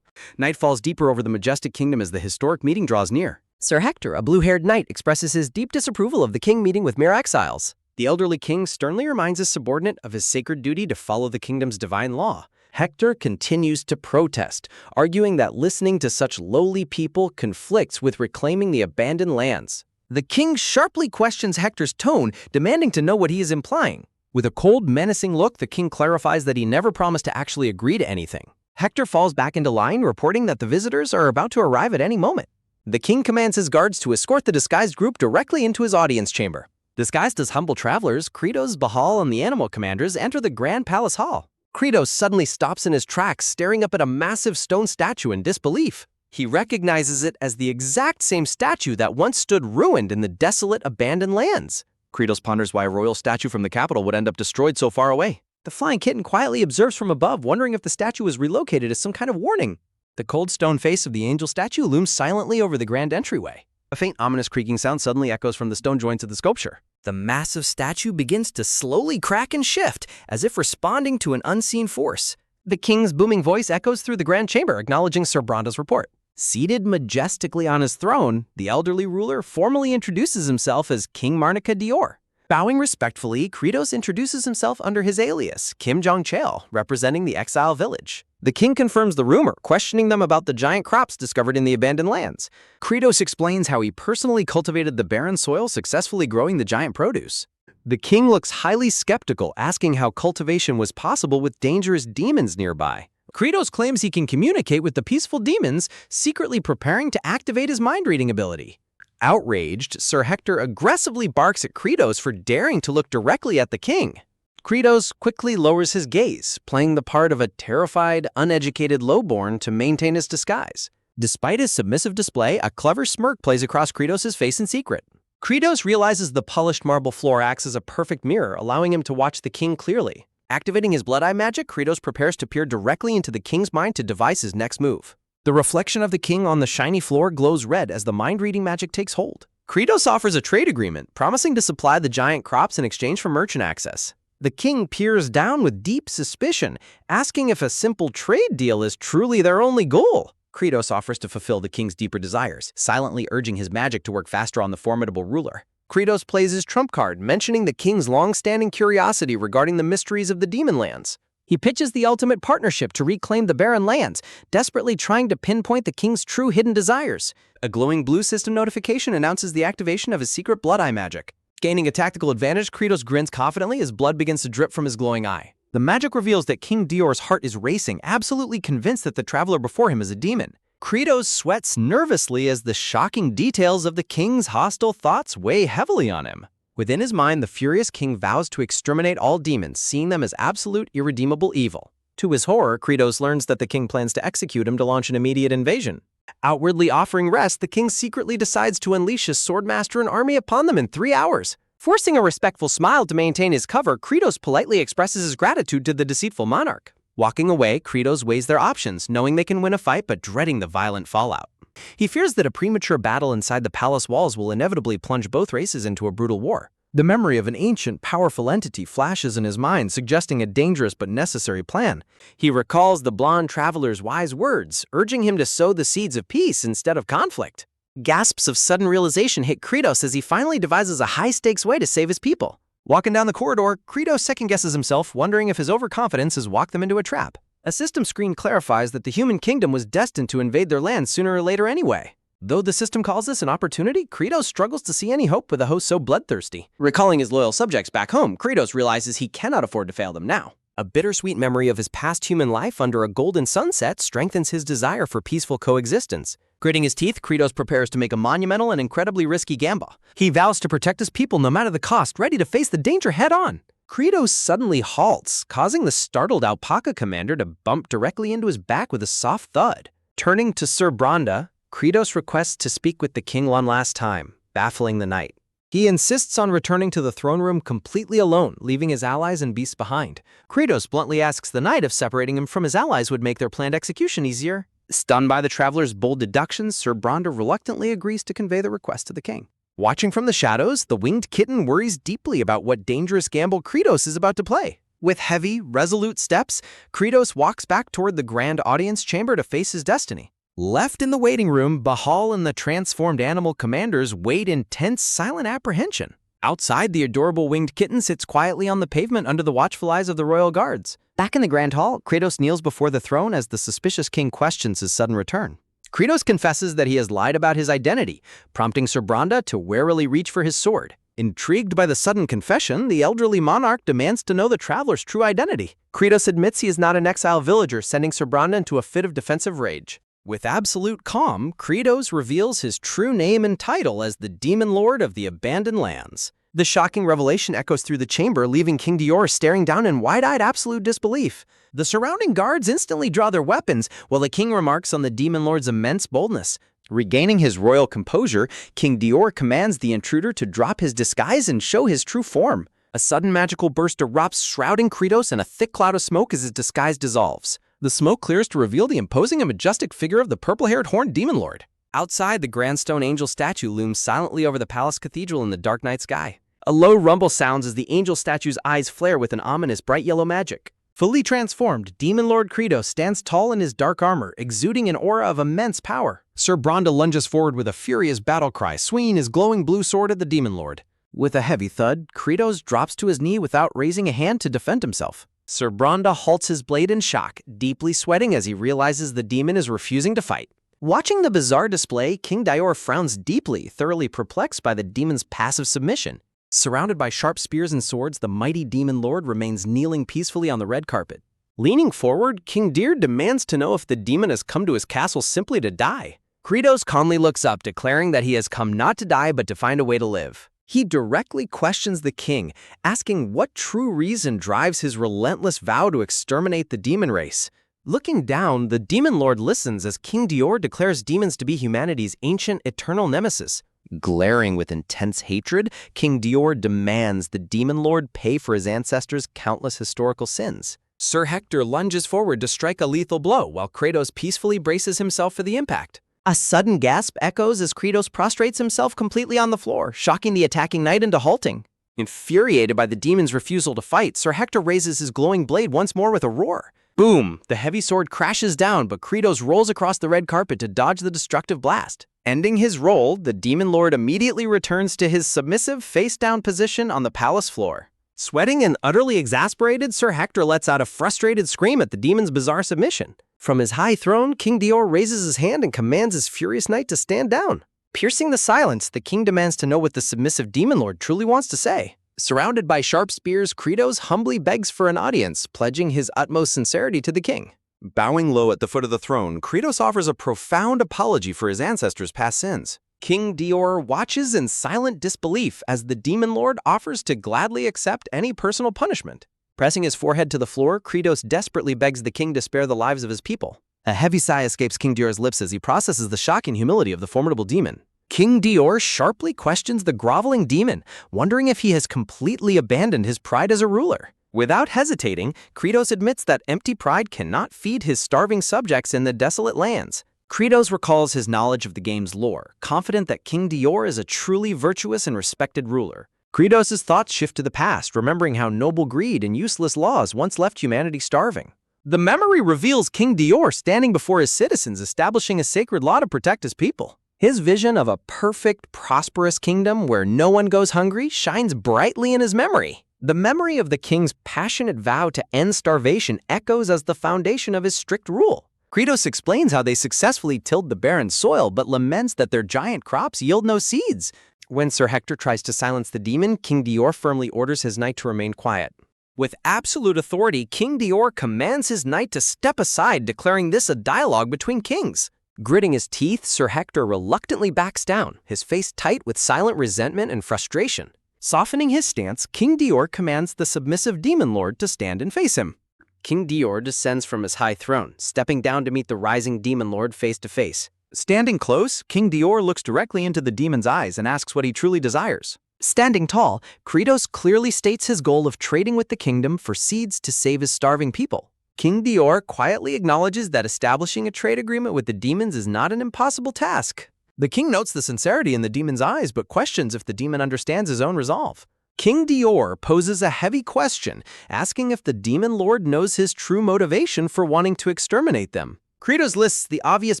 Night falls deeper over the majestic kingdom as the historic meeting draws near.
Sir Hector, a blue-haired knight, expresses his deep disapproval of the king meeting with mere exiles.
The elderly king sternly reminds his subordinate of his sacred duty to follow the kingdom's divine law. Hector continues to protest, arguing that listening to such lowly people conflicts with reclaiming the abandoned lands. The king sharply questions Hector's tone, demanding to know what he is implying. With a cold, menacing look, the king clarifies that he never promised to actually agree to anything. Hector falls back into line, reporting that the visitors are about to arrive at any moment. The king commands his guards to escort the disguised group directly into his audience chamber. Disguised as humble travelers, Kratos, Bahal, and the animal commanders enter the grand palace hall. Kratos suddenly stops in his tracks, staring up at a massive stone statue in disbelief. He recognizes it as the exact same statue that once stood ruined in the desolate, abandoned lands. Kratos ponders why a royal statue from the capital would end up destroyed so far away. The flying kitten quietly observes from above, wondering if the statue was relocated as some kind of warning. The cold stone face of the angel statue looms silently over the grand entryway. A faint, ominous creaking sound suddenly echoes from the stone joints of the sculpture. The massive statue begins to slowly crack and shift, as if responding to an unseen force. The king's booming voice echoes through the grand chamber, acknowledging Sir Bronda's report. Seated majestically on his throne, the elderly ruler formally introduces himself as King Marnika Dior. Bowing respectfully, Kratos introduces himself under his alias, Kim Jong-cheol, representing the exile village. The king confirms the rumor, questioning them about the giant crops discovered in the abandoned lands. Kratos explains how he personally cultivated the barren soil, successfully growing the giant produce. The king looks highly skeptical, asking how cultivation was possible with dangerous demons nearby. Kratos claims he can communicate with the peaceful demons, secretly preparing to activate his mind-reading ability. Outraged, Sir Hector aggressively barks at Kratos for daring to look directly at the king. Kratos quickly lowers his gaze, playing the part of a terrified, uneducated lowborn to maintain his disguise. Despite his submissive display, a clever smirk plays across Kratos' face in secret. Kratos realizes the polished marble floor acts as a perfect mirror, allowing him to watch the king clearly. Activating his blood eye magic, Kratos prepares to peer directly into the king's mind to devise his next move. The reflection of the king on the shiny floor glows red as the mind-reading magic takes hold. Kratos offers a trade agreement, promising to supply the giant crops in exchange for merchant access. The king peers down with deep suspicion, asking if a simple trade deal is truly their only goal. Kratos offers to fulfill the king's deeper desires, silently urging his magic to work faster on the formidable ruler. Kratos plays his trump card, mentioning the king's long-standing curiosity regarding the mysteries of the demon lands. He pitches the ultimate partnership to reclaim the barren lands, desperately trying to pinpoint the king's true hidden desires. A glowing blue system notification announces the activation of his secret blood eye magic. Gaining a tactical advantage, Kratos grins confidently as blood begins to drip from his glowing eye. The magic reveals that King Dior's heart is racing, absolutely convinced that the traveler before him is a demon. Kratos sweats nervously as the shocking details of the king's hostile thoughts weigh heavily on him. Within his mind, the furious king vows to exterminate all demons, seeing them as absolute, irredeemable evil. To his horror, Kratos learns that the king plans to execute him to launch an immediate invasion. Outwardly offering rest, the king secretly decides to unleash his swordmaster and army upon them in 3 hours. Forcing a respectful smile to maintain his cover, Kratos politely expresses his gratitude to the deceitful monarch. Walking away, Kratos weighs their options, knowing they can win a fight but dreading the violent fallout. He fears that a premature battle inside the palace walls will inevitably plunge both races into a brutal war. The memory of an ancient, powerful entity flashes in his mind, suggesting a dangerous but necessary plan. He recalls the blonde traveler's wise words, urging him to sow the seeds of peace instead of conflict. Gasps of sudden realization hit Kratos as he finally devises a high-stakes way to save his people. Walking down the corridor, Kratos second-guesses himself, wondering if his overconfidence has walked them into a trap. A system screen clarifies that the human kingdom was destined to invade their land sooner or later anyway. Though the system calls this an opportunity, Kratos struggles to see any hope with a host so bloodthirsty. Recalling his loyal subjects back home, Kratos realizes he cannot afford to fail them now. A bittersweet memory of his past human life under a golden sunset strengthens his desire for peaceful coexistence. Gritting his teeth, Kratos prepares to make a monumental and incredibly risky gamble. He vows to protect his people no matter the cost, ready to face the danger head-on. Kratos suddenly halts, causing the startled alpaca commander to bump directly into his back with a soft thud. Turning to Sir Bronda, Kratos requests to speak with the king one last time, baffling the knight. He insists on returning to the throne room completely alone, leaving his allies and beasts behind. Kratos bluntly asks the knight if separating him from his allies would make their planned execution easier. Stunned by the traveler's bold deductions, Sir Bronda reluctantly agrees to convey the request to the king. Watching from the shadows, the winged kitten worries deeply about what dangerous gamble Kratos is about to play. With heavy, resolute steps, Kratos walks back toward the grand audience chamber to face his destiny. Left in the waiting room, Bahal and the transformed animal commanders wait in tense, silent apprehension. Outside, the adorable winged kitten sits quietly on the pavement under the watchful eyes of the royal guards. Back in the grand hall, Kratos kneels before the throne as the suspicious king questions his sudden return. Kratos confesses that he has lied about his identity, prompting Sir Bronda to warily reach for his sword. Intrigued by the sudden confession, the elderly monarch demands to know the traveler's true identity. Kratos admits he is not an exile villager, sending Sir Bronda into a fit of defensive rage. With absolute calm, Kratos reveals his true name and title as the Demon Lord of the Abandoned Lands. The shocking revelation echoes through the chamber, leaving King Dior staring down in wide-eyed absolute disbelief. The surrounding guards instantly draw their weapons, while the king remarks on the Demon Lord's immense boldness. Regaining his royal composure, King Dior commands the intruder to drop his disguise and show his true form. A sudden magical burst erupts, shrouding Kratos in a thick cloud of smoke as his disguise dissolves. The smoke clears to reveal the imposing and majestic figure of the purple-haired horned Demon Lord. Outside, the grand stone angel statue looms silently over the palace cathedral in the dark night sky. A low rumble sounds as the angel statue's eyes flare with an ominous bright yellow magic. Fully transformed, Demon Lord Kratos stands tall in his dark armor, exuding an aura of immense power. Sir Bronda lunges forward with a furious battle cry, swinging his glowing blue sword at the Demon Lord. With a heavy thud, Kratos drops to his knee without raising a hand to defend himself. Sir Bronda halts his blade in shock, deeply sweating as he realizes the demon is refusing to fight. Watching the bizarre display, King Dior frowns deeply, thoroughly perplexed by the demon's passive submission. Surrounded by sharp spears and swords, the mighty Demon Lord remains kneeling peacefully on the red carpet. Leaning forward, King Dir demands to know if the demon has come to his castle simply to die. Kratos calmly looks up, declaring that he has come not to die but to find a way to live. He directly questions the king, asking what true reason drives his relentless vow to exterminate the demon race. Looking down, the Demon Lord listens as King Dior declares demons to be humanity's ancient, eternal nemesis. Glaring with intense hatred, King Dior demands the Demon Lord pay for his ancestors' countless historical sins. Sir Hector lunges forward to strike a lethal blow, while Kratos peacefully braces himself for the impact. A sudden gasp echoes as Kratos prostrates himself completely on the floor, shocking the attacking knight into halting. Infuriated by the demon's refusal to fight, Sir Hector raises his glowing blade once more with a roar. Boom! The heavy sword crashes down, but Kratos rolls across the red carpet to dodge the destructive blast. Ending his roll, the Demon Lord immediately returns to his submissive, face-down position on the palace floor. Sweating and utterly exasperated, Sir Hector lets out a frustrated scream at the demon's bizarre submission. From his high throne, King Dior raises his hand and commands his furious knight to stand down. Piercing the silence, the king demands to know what the submissive Demon Lord truly wants to say. Surrounded by sharp spears, Kratos humbly begs for an audience, pledging his utmost sincerity to the king. Bowing low at the foot of the throne, Kratos offers a profound apology for his ancestors' past sins. King Dior watches in silent disbelief as the Demon Lord offers to gladly accept any personal punishment. Pressing his forehead to the floor, Kratos desperately begs the king to spare the lives of his people. A heavy sigh escapes King Dior's lips as he processes the shocking humility of the formidable demon. King Dior sharply questions the groveling demon, wondering if he has completely abandoned his pride as a ruler. Without hesitating, Kratos admits that empty pride cannot feed his starving subjects in the desolate lands. Kratos recalls his knowledge of the game's lore, confident that King Dior is a truly virtuous and respected ruler. Kratos' thoughts shift to the past, remembering how noble greed and useless laws once left humanity starving. The memory reveals King Dior standing before his citizens, establishing a sacred law to protect his people. His vision of a perfect, prosperous kingdom where no one goes hungry shines brightly in his memory. The memory of the king's passionate vow to end starvation echoes as the foundation of his strict rule. Kratos explains how they successfully tilled the barren soil but laments that their giant crops yield no seeds. When Sir Hector tries to silence the demon, King Dior firmly orders his knight to remain quiet. With absolute authority, King Dior commands his knight to step aside, declaring this a dialogue between kings. Gritting his teeth, Sir Hector reluctantly backs down, his face tight with silent resentment and frustration. Softening his stance, King Dior commands the submissive demon lord to stand and face him. King Dior descends from his high throne, stepping down to meet the rising demon lord face to face.
Standing close, King Dior looks directly into the demon's eyes and asks what he truly desires.
Standing tall, Kratos clearly states his goal of trading with the kingdom for seeds to save his starving people. King Dior quietly acknowledges that establishing a trade agreement with the demons is not an impossible task. The king notes the sincerity in the demon's eyes but questions if the demon understands his own resolve. King Dior poses a heavy question, asking if the demon lord knows his true motivation for wanting to exterminate them. Kratos lists the obvious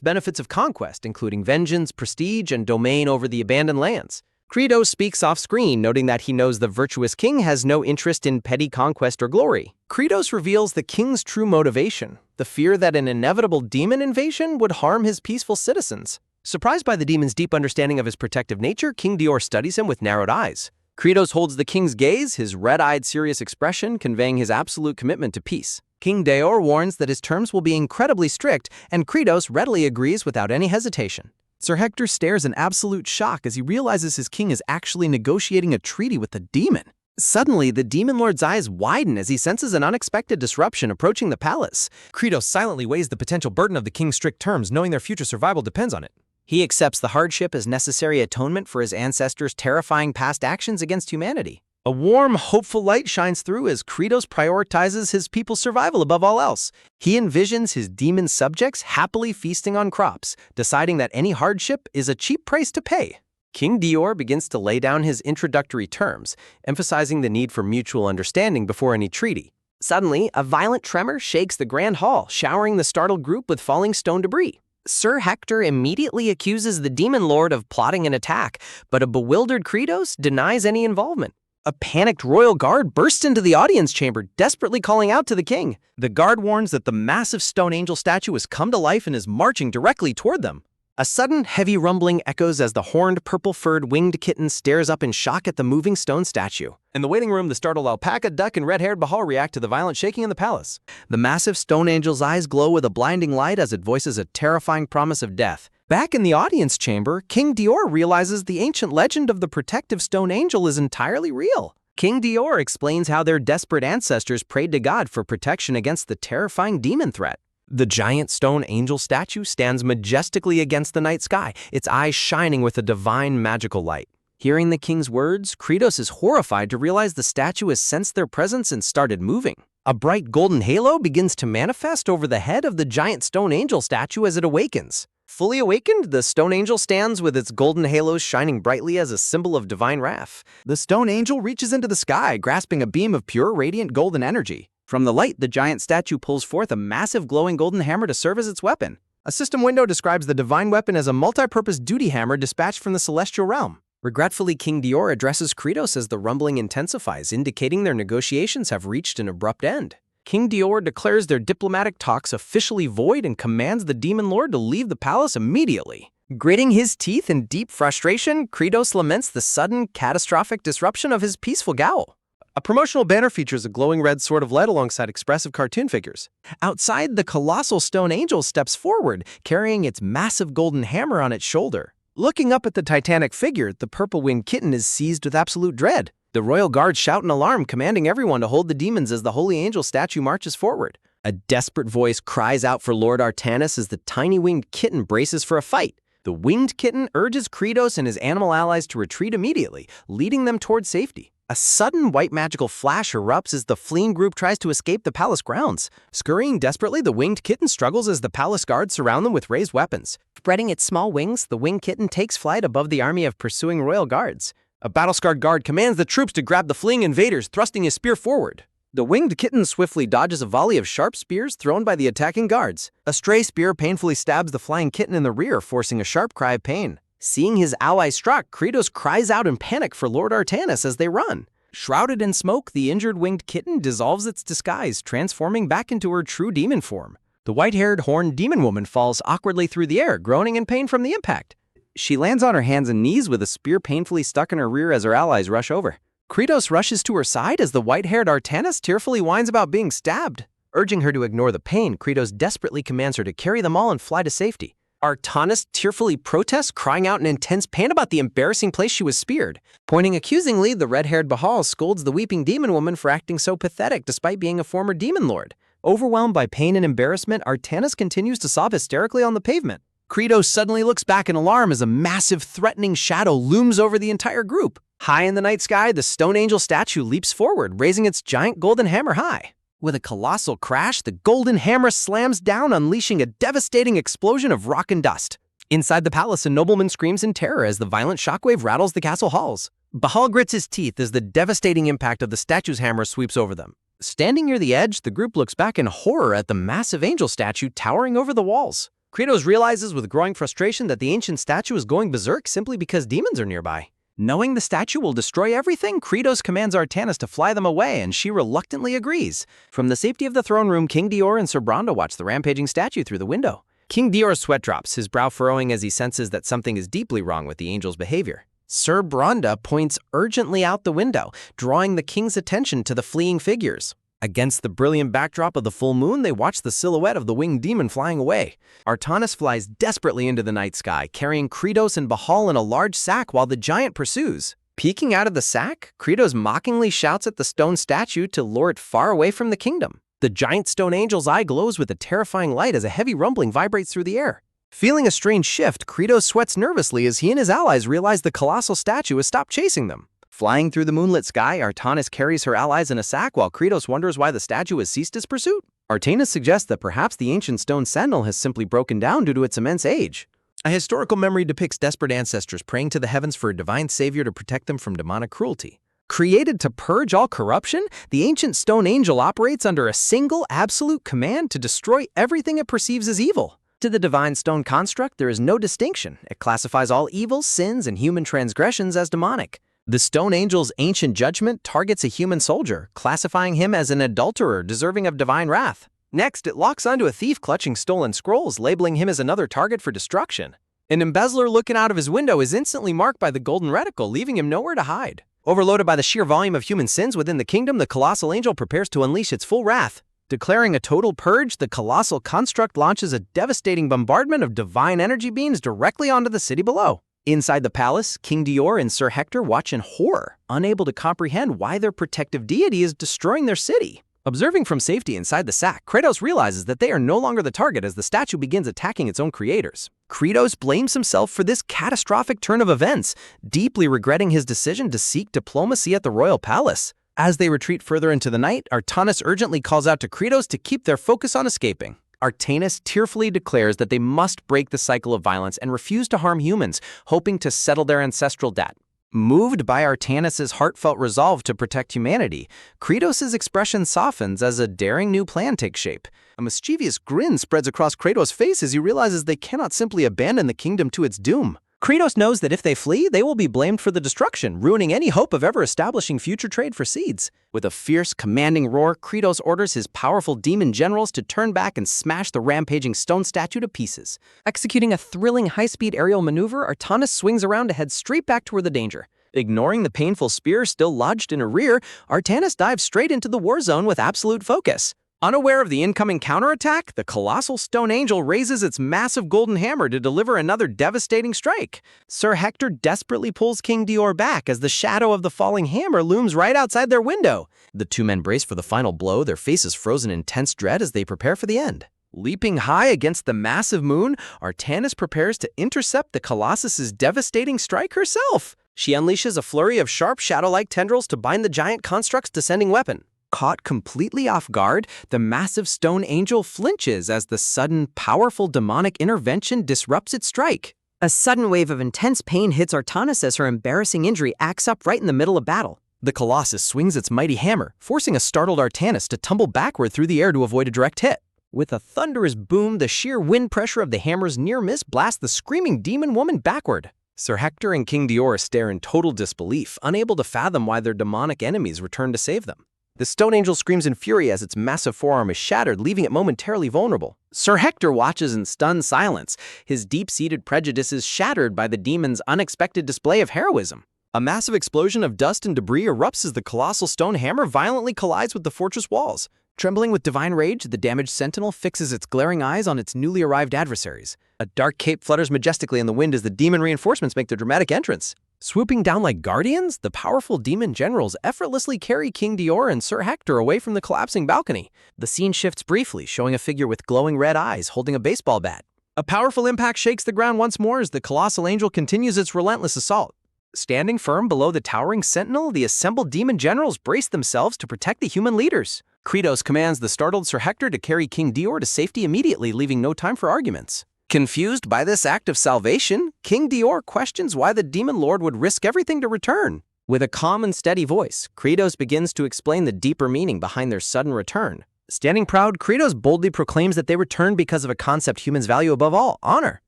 benefits of conquest, including vengeance, prestige, and domain over the abandoned lands. Kratos speaks off-screen, noting that he knows the virtuous king has no interest in petty conquest or glory. Kratos reveals the king's true motivation, the fear that an inevitable demon invasion would harm his peaceful citizens. Surprised by the demon's deep understanding of his protective nature, King Dior studies him with narrowed eyes. Kratos holds the king's gaze, his red-eyed, serious expression conveying his absolute commitment to peace. King Dior warns that his terms will be incredibly strict, and Kratos readily agrees without any hesitation. Sir Hector stares in absolute shock as he realizes his king is actually negotiating a treaty with the demon. Suddenly, the demon lord's eyes widen as he senses an unexpected disruption approaching the palace. Kratos silently weighs the potential burden of the king's strict terms, knowing their future survival depends on it. He accepts the hardship as necessary atonement for his ancestors' terrifying past actions against humanity. A warm, hopeful light shines through as Kratos prioritizes his people's survival above all else. He envisions his demon subjects happily feasting on crops, deciding that any hardship is a cheap price to pay. King Dior begins to lay down his introductory terms, emphasizing the need for mutual understanding before any treaty. Suddenly, a violent tremor shakes the grand hall, showering the startled group with falling stone debris. Sir Hector immediately accuses the demon lord of plotting an attack, but a bewildered Kratos denies any involvement. A panicked royal guard bursts into the audience chamber, desperately calling out to the king. The guard warns that the massive stone angel statue has come to life and is marching directly toward them. A sudden, heavy rumbling echoes as the horned, purple-furred winged kitten stares up in shock at the moving stone statue. In the waiting room, the startled alpaca, duck, and red-haired Bahal react to the violent shaking in the palace. The massive stone angel's eyes glow with a blinding light as it voices a terrifying promise of death. Back in the audience chamber, King Dior realizes the ancient legend of the protective stone angel is entirely real. King Dior explains how their desperate ancestors prayed to God for protection against the terrifying demon threat. The giant stone angel statue stands majestically against the night sky, its eyes shining with a divine magical light. Hearing the king's words, Kratos is horrified to realize the statue has sensed their presence and started moving. A bright golden halo begins to manifest over the head of the giant stone angel statue as it awakens. Fully awakened, the stone angel stands with its golden halos shining brightly as a symbol of divine wrath. The stone angel reaches into the sky, grasping a beam of pure, radiant golden energy. From the light, the giant statue pulls forth a massive glowing golden hammer to serve as its weapon. A system window describes the divine weapon as a multi-purpose duty hammer dispatched from the celestial realm. Regretfully, King Dior addresses Kratos as the rumbling intensifies, indicating their negotiations have reached an abrupt end. King Dior declares their diplomatic talks officially void and commands the demon lord to leave the palace immediately. Gritting his teeth in deep frustration, Kratos laments the sudden, catastrophic disruption of his peaceful gaul. A promotional banner features a glowing red sword of light alongside expressive cartoon figures. Outside, the colossal stone angel steps forward, carrying its massive golden hammer on its shoulder. Looking up at the titanic figure, the purple-winged kitten is seized with absolute dread. The royal guards shout in alarm, commanding everyone to hold the demons as the holy angel statue marches forward. A desperate voice cries out for Lord Artanis as the tiny winged kitten braces for a fight. The winged kitten urges Kratos and his animal allies to retreat immediately, leading them toward safety. A sudden white magical flash erupts as the fleeing group tries to escape the palace grounds. Scurrying desperately, the winged kitten struggles as the palace guards surround them with raised weapons. Spreading its small wings, the winged kitten takes flight above the army of pursuing royal guards. A battle-scarred guard commands the troops to grab the fleeing invaders, thrusting his spear forward. The winged kitten swiftly dodges a volley of sharp spears thrown by the attacking guards. A stray spear painfully stabs the flying kitten in the rear, forcing a sharp cry of pain. Seeing his ally struck, Kratos cries out in panic for Lord Artanis as they run. Shrouded in smoke, the injured winged kitten dissolves its disguise, transforming back into her true demon form. The white-haired, horned demon woman falls awkwardly through the air, groaning in pain from the impact. She lands on her hands and knees with a spear painfully stuck in her rear as her allies rush over. Kratos rushes to her side as the white-haired Artanis tearfully whines about being stabbed. Urging her to ignore the pain, Kratos desperately commands her to carry them all and fly to safety. Artanis tearfully protests, crying out in intense pain about the embarrassing place she was speared. Pointing accusingly, the red-haired Bahal scolds the weeping demon woman for acting so pathetic despite being a former demon lord. Overwhelmed by pain and embarrassment, Artanis continues to sob hysterically on the pavement. Kratos suddenly looks back in alarm as a massive, threatening shadow looms over the entire group. High in the night sky, the stone angel statue leaps forward, raising its giant golden hammer high. With a colossal crash, the golden hammer slams down, unleashing a devastating explosion of rock and dust. Inside the palace, a nobleman screams in terror as the violent shockwave rattles the castle halls. Bahal grits his teeth as the devastating impact of the statue's hammer sweeps over them. Standing near the edge, the group looks back in horror at the massive angel statue towering over the walls. Kratos realizes with growing frustration that the ancient statue is going berserk simply because demons are nearby. Knowing the statue will destroy everything, Kratos commands Artanis to fly them away, and she reluctantly agrees. From the safety of the throne room, King Dior and Sir Branda watch the rampaging statue through the window. King Dior's sweat drops, his brow furrowing as he senses that something is deeply wrong with the angel's behavior. Sir Branda points urgently out the window, drawing the king's attention to the fleeing figures. Against the brilliant backdrop of the full moon, they watch the silhouette of the winged demon flying away. Artanis flies desperately into the night sky, carrying Kratos and Bahal in a large sack while the giant pursues. Peeking out of the sack, Kratos mockingly shouts at the stone statue to lure it far away from the kingdom. The giant stone angel's eye glows with a terrifying light as a heavy rumbling vibrates through the air. Feeling a strange shift, Kratos sweats nervously as he and his allies realize the colossal statue has stopped chasing them. Flying through the moonlit sky, Artanis carries her allies in a sack while Kratos wonders why the statue has ceased its pursuit. Artanis suggests that perhaps the ancient stone sentinel has simply broken down due to its immense age. A historical memory depicts desperate ancestors praying to the heavens for a divine savior to protect them from demonic cruelty. Created to purge all corruption, the ancient stone angel operates under a single, absolute command to destroy everything it perceives as evil. To the divine stone construct, there is no distinction. It classifies all evils, sins, and human transgressions as demonic. The stone angel's ancient judgment targets a human soldier, classifying him as an adulterer deserving of divine wrath. Next, it locks onto a thief clutching stolen scrolls, labeling him as another target for destruction. An embezzler looking out of his window is instantly marked by the golden reticle, leaving him nowhere to hide. Overloaded by the sheer volume of human sins within the kingdom, the colossal angel prepares to unleash its full wrath. Declaring a total purge, the colossal construct launches a devastating bombardment of divine energy beams directly onto the city below. Inside the palace, King Dior and Sir Hector watch in horror, unable to comprehend why their protective deity is destroying their city. Observing from safety inside the sack, Kratos realizes that they are no longer the target as the statue begins attacking its own creators. Kratos blames himself for this catastrophic turn of events, deeply regretting his decision to seek diplomacy at the royal palace. As they retreat further into the night, Artanis urgently calls out to Kratos to keep their focus on escaping. Artanis tearfully declares that they must break the cycle of violence and refuse to harm humans, hoping to settle their ancestral debt. Moved by Artanis' heartfelt resolve to protect humanity, Kratos' expression softens as a daring new plan takes shape. A mischievous grin spreads across Kratos' face as he realizes they cannot simply abandon the kingdom to its doom. Kratos knows that if they flee, they will be blamed for the destruction, ruining any hope of ever establishing future trade for seeds. With a fierce, commanding roar, Kratos orders his powerful demon generals to turn back and smash the rampaging stone statue to pieces. Executing a thrilling high-speed aerial maneuver, Artanis swings around to head straight back toward the danger. Ignoring the painful spear still lodged in her rear, Artanis dives straight into the war zone with absolute focus. Unaware of the incoming counterattack, the colossal stone angel raises its massive golden hammer to deliver another devastating strike. Sir Hector desperately pulls King Dior back as the shadow of the falling hammer looms right outside their window. The two men brace for the final blow, their faces frozen in tense dread as they prepare for the end. Leaping high against the massive moon, Artanis prepares to intercept the Colossus's devastating strike herself. She unleashes a flurry of sharp shadow-like tendrils to bind the giant construct's descending weapon. Caught completely off guard, the massive stone angel flinches as the sudden, powerful demonic intervention disrupts its strike.
A sudden wave of intense pain hits Artanis as her embarrassing injury acts up right in the middle of battle.
The Colossus swings its mighty hammer, forcing a startled Artanis to tumble backward through the air to avoid a direct hit. With a thunderous boom, the sheer wind pressure of the hammer's near miss blasts the screaming demon woman backward. Sir Hector and King Dior stare in total disbelief, unable to fathom why their demonic enemies return to save them. The stone angel screams in fury as its massive forearm is shattered, leaving it momentarily vulnerable. Sir Hector watches in stunned silence, his deep-seated prejudices shattered by the demon's unexpected display of heroism. A massive explosion of dust and debris erupts as the colossal stone hammer violently collides with the fortress walls. Trembling with divine rage, the damaged sentinel fixes its glaring eyes on its newly arrived adversaries. A dark cape flutters majestically in the wind as the demon reinforcements make their dramatic entrance. Swooping down like guardians, the powerful demon generals effortlessly carry King Dior and Sir Hector away from the collapsing balcony. The scene shifts briefly, showing a figure with glowing red eyes holding a baseball bat. A powerful impact shakes the ground once more as the colossal angel continues its relentless assault. Standing firm below the towering sentinel, the assembled demon generals brace themselves to protect the human leaders. Kratos commands the startled Sir Hector to carry King Dior to safety immediately, leaving no time for arguments. Confused by this act of salvation, King Dior questions why the demon lord would risk everything to return. With a calm and steady voice, Kratos begins to explain the deeper meaning behind their sudden return. Standing proud, Kratos boldly proclaims that they returned because of a concept humans value above all: honor.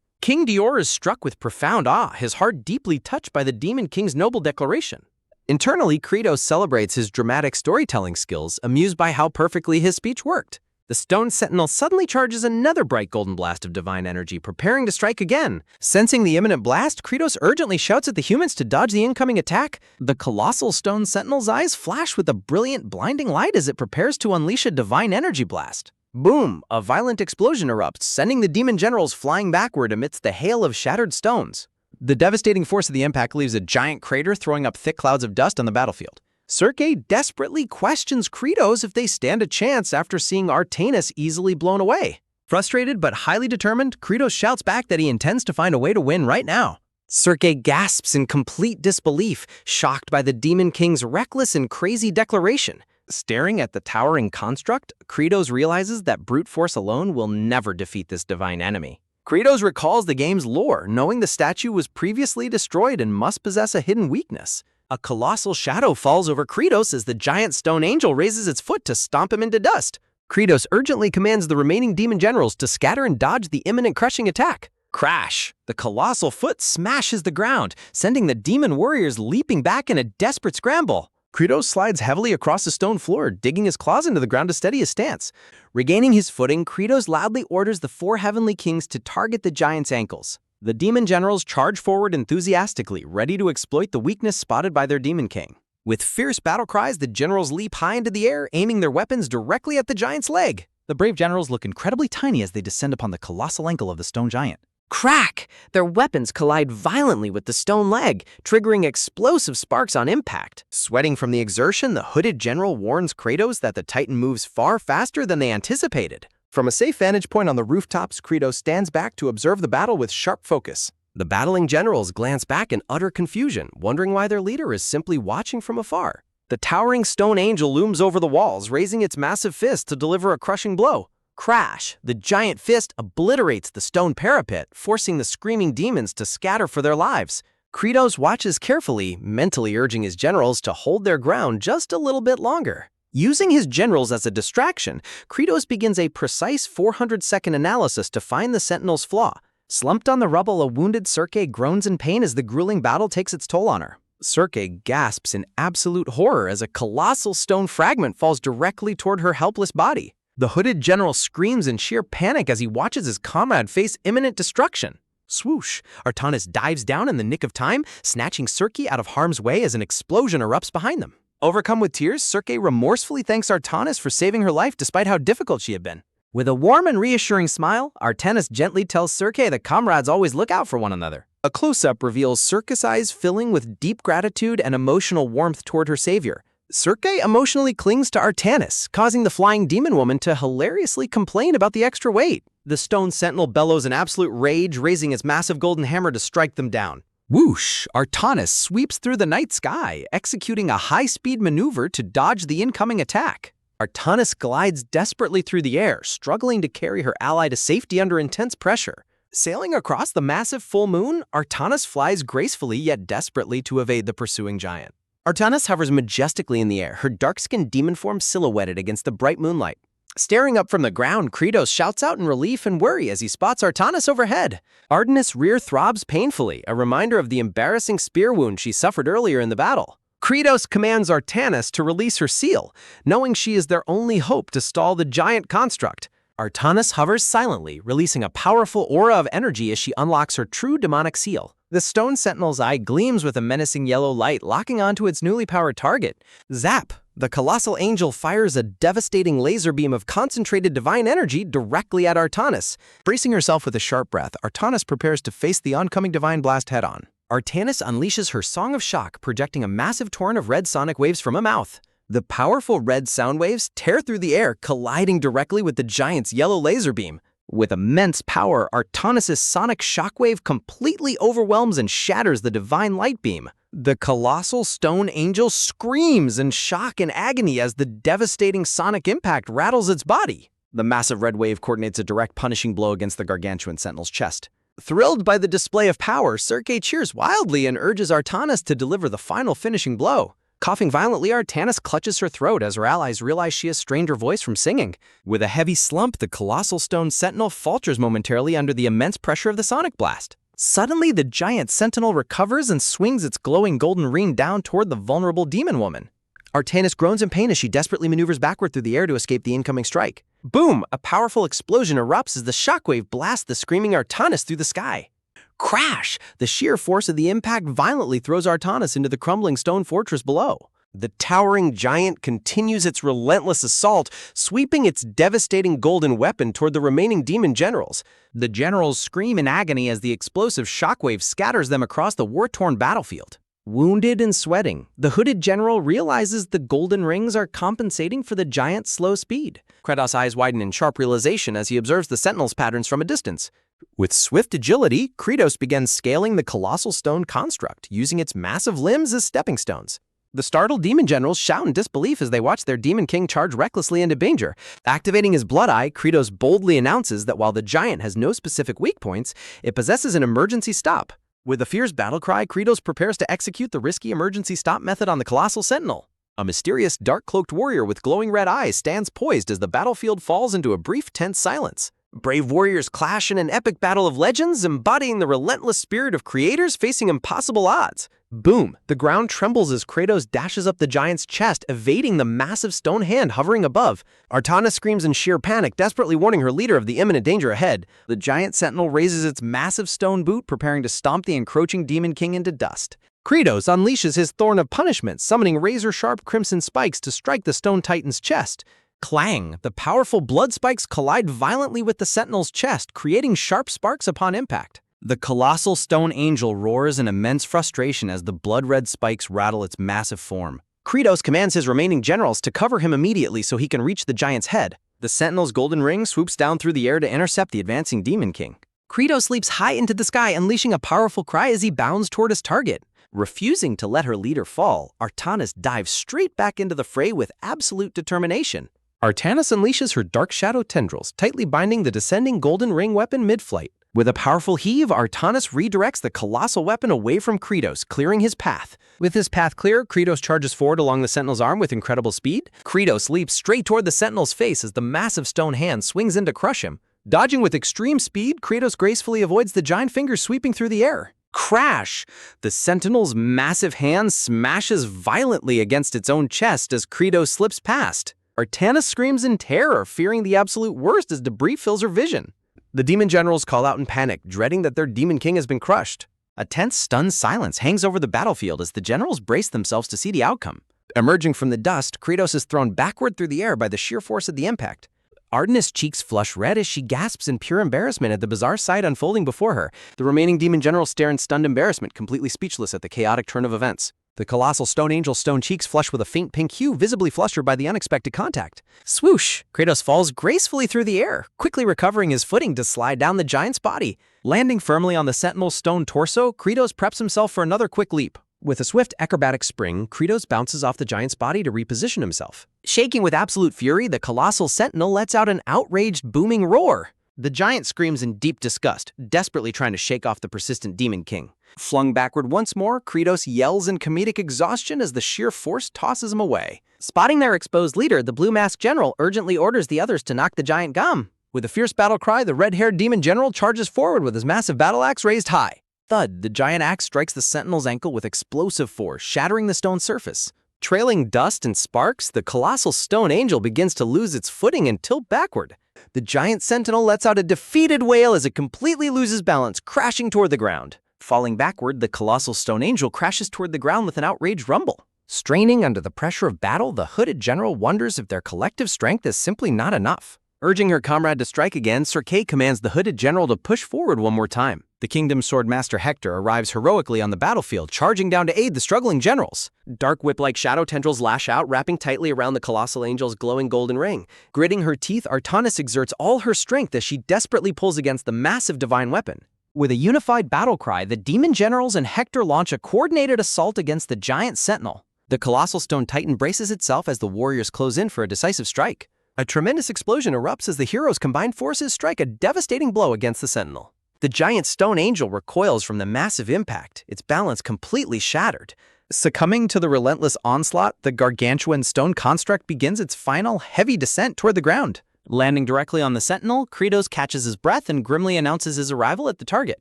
King Dior is struck with profound awe, his heart deeply touched by the Demon King's noble declaration. Internally, Kratos celebrates his dramatic storytelling skills, amused by how perfectly his speech worked. The stone sentinel suddenly charges another bright golden blast of divine energy, preparing to strike again. Sensing the imminent blast, Kratos urgently shouts at the humans to dodge the incoming attack. The colossal stone sentinel's eyes flash with a brilliant, blinding light as it prepares to unleash a divine energy blast. Boom! A violent explosion erupts, sending the demon generals flying backward amidst the hail of shattered stones. The devastating force of the impact leaves a giant crater, throwing up thick clouds of dust on the battlefield. Sergei desperately questions Kratos if they stand a chance after seeing Artanis easily blown away. Frustrated but highly determined, Kratos shouts back that he intends to find a way to win right now. Sergei gasps in complete disbelief, shocked by the Demon King's reckless and crazy declaration. Staring at the towering construct, Kratos realizes that brute force alone will never defeat this divine enemy. Kratos recalls the game's lore, knowing the statue was previously destroyed and must possess a hidden weakness. A colossal shadow falls over Kratos as the giant stone angel raises its foot to stomp him into dust. Kratos urgently commands the remaining demon generals to scatter and dodge the imminent crushing attack. Crash! The colossal foot smashes the ground, sending the demon warriors leaping back in a desperate scramble. Kratos slides heavily across the stone floor, digging his claws into the ground to steady his stance. Regaining his footing, Kratos loudly orders the four heavenly kings to target the giant's ankles. The demon generals charge forward enthusiastically, ready to exploit the weakness spotted by their demon king. With fierce battle cries, the generals leap high into the air, aiming their weapons directly at the giant's leg.
The brave generals look incredibly tiny as they descend upon the colossal ankle of the stone giant.
Crack! Their weapons collide violently with the stone leg, triggering explosive sparks on impact.
Sweating from the exertion, the hooded general warns Kratos that the Titan moves far faster than they anticipated. From a safe vantage point on the rooftops, Kratos stands back to observe the battle with sharp focus. The battling generals glance back in utter confusion, wondering why their leader is simply watching from afar. The towering stone angel looms over the walls, raising its massive fist to deliver a crushing blow. Crash! The giant fist obliterates the stone parapet, forcing the screaming demons to scatter for their lives. Kratos watches carefully, mentally urging his generals to hold their ground just a little bit longer. Using his generals as a distraction, Kratos begins a precise 400-second analysis to find the Sentinel's flaw. Slumped on the rubble, a wounded Sergei groans in pain as the grueling battle takes its toll on her. Sergei gasps in absolute horror as a colossal stone fragment falls directly toward her helpless body. The hooded general screams in sheer panic as he watches his comrade face imminent destruction. Swoosh! Artanis dives down in the nick of time, snatching Sergei out of harm's way as an explosion erupts behind them. Overcome with tears, Sergei remorsefully thanks Artanis for saving her life despite how difficult she had been. With a warm and reassuring smile, Artanis gently tells Sergei that comrades always look out for one another. A close-up reveals Sergei's eyes filling with deep gratitude and emotional warmth toward her savior. Sergei emotionally clings to Artanis, causing the flying demon woman to hilariously complain about the extra weight. The stone sentinel bellows in absolute rage, raising its massive golden hammer to strike them down. Whoosh! Artanis sweeps through the night sky, executing a high-speed maneuver to dodge the incoming attack. Artanis glides desperately through the air, struggling to carry her ally to safety under intense pressure. Sailing across the massive full moon, Artanis flies gracefully yet desperately to evade the pursuing giant. Artanis hovers majestically in the air, her dark-skinned demon form silhouetted against the bright moonlight. Staring up from the ground, Kratos shouts out in relief and worry as he spots Artanis overhead. Artanis' rear throbs painfully, a reminder of the embarrassing spear wound she suffered earlier in the battle. Kratos commands Artanis to release her seal, knowing she is their only hope to stall the giant construct. Artanis hovers silently, releasing a powerful aura of energy as she unlocks her true demonic seal. The stone sentinel's eye gleams with a menacing yellow light, locking onto its newly powered target. Zap! The colossal angel fires a devastating laser beam of concentrated divine energy directly at Artanis. Bracing herself with a sharp breath, Artanis prepares to face the oncoming divine blast head-on. Artanis unleashes her Song of Shock, projecting a massive torrent of red sonic waves from a mouth. The powerful red sound waves tear through the air, colliding directly with the giant's yellow laser beam. With immense power, Artanis' sonic shockwave completely overwhelms and shatters the divine light beam. The colossal stone angel screams in shock and agony as the devastating sonic impact rattles its body. The massive red wave coordinates a direct punishing blow against the gargantuan sentinel's chest. Thrilled by the display of power, Sergei cheers wildly and urges Artanis to deliver the final finishing blow. Coughing violently, Artanis clutches her throat as her allies realize she has strained her voice from singing. With a heavy slump, the colossal stone sentinel falters momentarily under the immense pressure of the sonic blast. Suddenly, the giant sentinel recovers and swings its glowing golden ring down toward the vulnerable demon woman. Artanis groans in pain as she desperately maneuvers backward through the air to escape the incoming strike. Boom! A powerful explosion erupts as the shockwave blasts the screaming Artanis through the sky. Crash! The sheer force of the impact violently throws Artanis into the crumbling stone fortress below. The towering giant continues its relentless assault, sweeping its devastating golden weapon toward the remaining demon generals. The generals scream in agony as the explosive shockwave scatters them across the war-torn battlefield. Wounded and sweating, the hooded general realizes the golden rings are compensating for the giant's slow speed. Kratos' eyes widen in sharp realization as he observes the sentinel's patterns from a distance. With swift agility, Kratos begins scaling the colossal stone construct, using its massive limbs as stepping stones. The startled demon generals shout in disbelief as they watch their demon king charge recklessly into danger. Activating his blood eye, Kratos boldly announces that while the giant has no specific weak points, it possesses an emergency stop. With a fierce battle cry, Kratos prepares to execute the risky emergency stop method on the colossal sentinel. A mysterious, dark-cloaked warrior with glowing red eyes stands poised as the battlefield falls into a brief, tense silence. Brave warriors clash in an epic battle of legends, embodying the relentless spirit of creators facing impossible odds. Boom! The ground trembles as Kratos dashes up the giant's chest, evading the massive stone hand hovering above. Artanis screams in sheer panic, desperately warning her leader of the imminent danger ahead. The giant sentinel raises its massive stone boot, preparing to stomp the encroaching demon king into dust. Kratos unleashes his Thorn of Punishment, summoning razor-sharp crimson spikes to strike the stone titan's chest. Clang! The powerful blood spikes collide violently with the sentinel's chest, creating sharp sparks upon impact. The colossal stone angel roars in immense frustration as the blood-red spikes rattle its massive form. Kratos commands his remaining generals to cover him immediately so he can reach the giant's head. The sentinel's golden ring swoops down through the air to intercept the advancing demon king. Kratos leaps high into the sky, unleashing a powerful cry as he bounds toward his target. Refusing to let her leader fall, Artanis dives straight back into the fray with absolute determination. Artanis unleashes her dark shadow tendrils, tightly binding the descending golden ring weapon mid-flight. With a powerful heave, Artanis redirects the colossal weapon away from Kratos, clearing his path. With his path clear, Kratos charges forward along the sentinel's arm with incredible speed. Kratos leaps straight toward the sentinel's face as the massive stone hand swings in to crush him. Dodging with extreme speed, Kratos gracefully avoids the giant fingers sweeping through the air. Crash! The sentinel's massive hand smashes violently against its own chest as Kratos slips past. Artanis screams in terror, fearing the absolute worst as debris fills her vision. The demon generals call out in panic, dreading that their demon king has been crushed. A tense, stunned silence hangs over the battlefield as the generals brace themselves to see the outcome. Emerging from the dust, Kratos is thrown backward through the air by the sheer force of the impact. Artanis' cheeks flush red as she gasps in pure embarrassment at the bizarre sight unfolding before her. The remaining demon generals stare in stunned embarrassment, completely speechless at the chaotic turn of events. The colossal stone angel's stone cheeks flush with a faint pink hue, visibly flustered by the unexpected contact.
Swoosh! Kratos falls gracefully through the air, quickly recovering his footing to slide down the giant's body.
Landing firmly on the sentinel's stone torso, Kratos preps himself for another quick leap. With a swift acrobatic spring, Kratos bounces off the giant's body to reposition himself.
Shaking with absolute fury, the colossal sentinel lets out an outraged, booming roar.
The giant screams in deep disgust, desperately trying to shake off the persistent Demon King. Flung backward once more, Kratos yells in comedic exhaustion as the sheer force tosses him away.
Spotting their exposed leader, the blue-masked general urgently orders the others to knock the giant gum.
With a fierce battle cry, the red-haired demon general charges forward with his massive battle axe raised high. Thud, the giant axe strikes the sentinel's ankle with explosive force, shattering the stone surface. Trailing dust and sparks, the colossal stone angel begins to lose its footing and tilt backward. The giant sentinel lets out a defeated wail as it completely loses balance, crashing toward the ground. Falling backward, the colossal stone angel crashes toward the ground with an outraged rumble. Straining under the pressure of battle, the hooded general wonders if their collective strength is simply not enough. Urging her comrade to strike again, Sir Kay commands the hooded general to push forward one more time. The kingdom's swordmaster Hector arrives heroically on the battlefield, charging down to aid the struggling generals.
Dark whip-like shadow tendrils lash out, wrapping tightly around the colossal angel's glowing golden ring.
Gritting her teeth, Artanis exerts all her strength as she desperately pulls against the massive divine weapon. With a unified battle cry, the demon generals and Hector launch a coordinated assault against the giant sentinel. The colossal stone titan braces itself as the warriors close in for a decisive strike. A tremendous explosion erupts as the heroes' combined forces strike a devastating blow against the sentinel. The giant stone angel recoils from the massive impact, its balance completely shattered. Succumbing to the relentless onslaught, the gargantuan stone construct begins its final, heavy descent toward the ground. Landing directly on the sentinel, Kratos catches his breath and grimly announces his arrival at the target.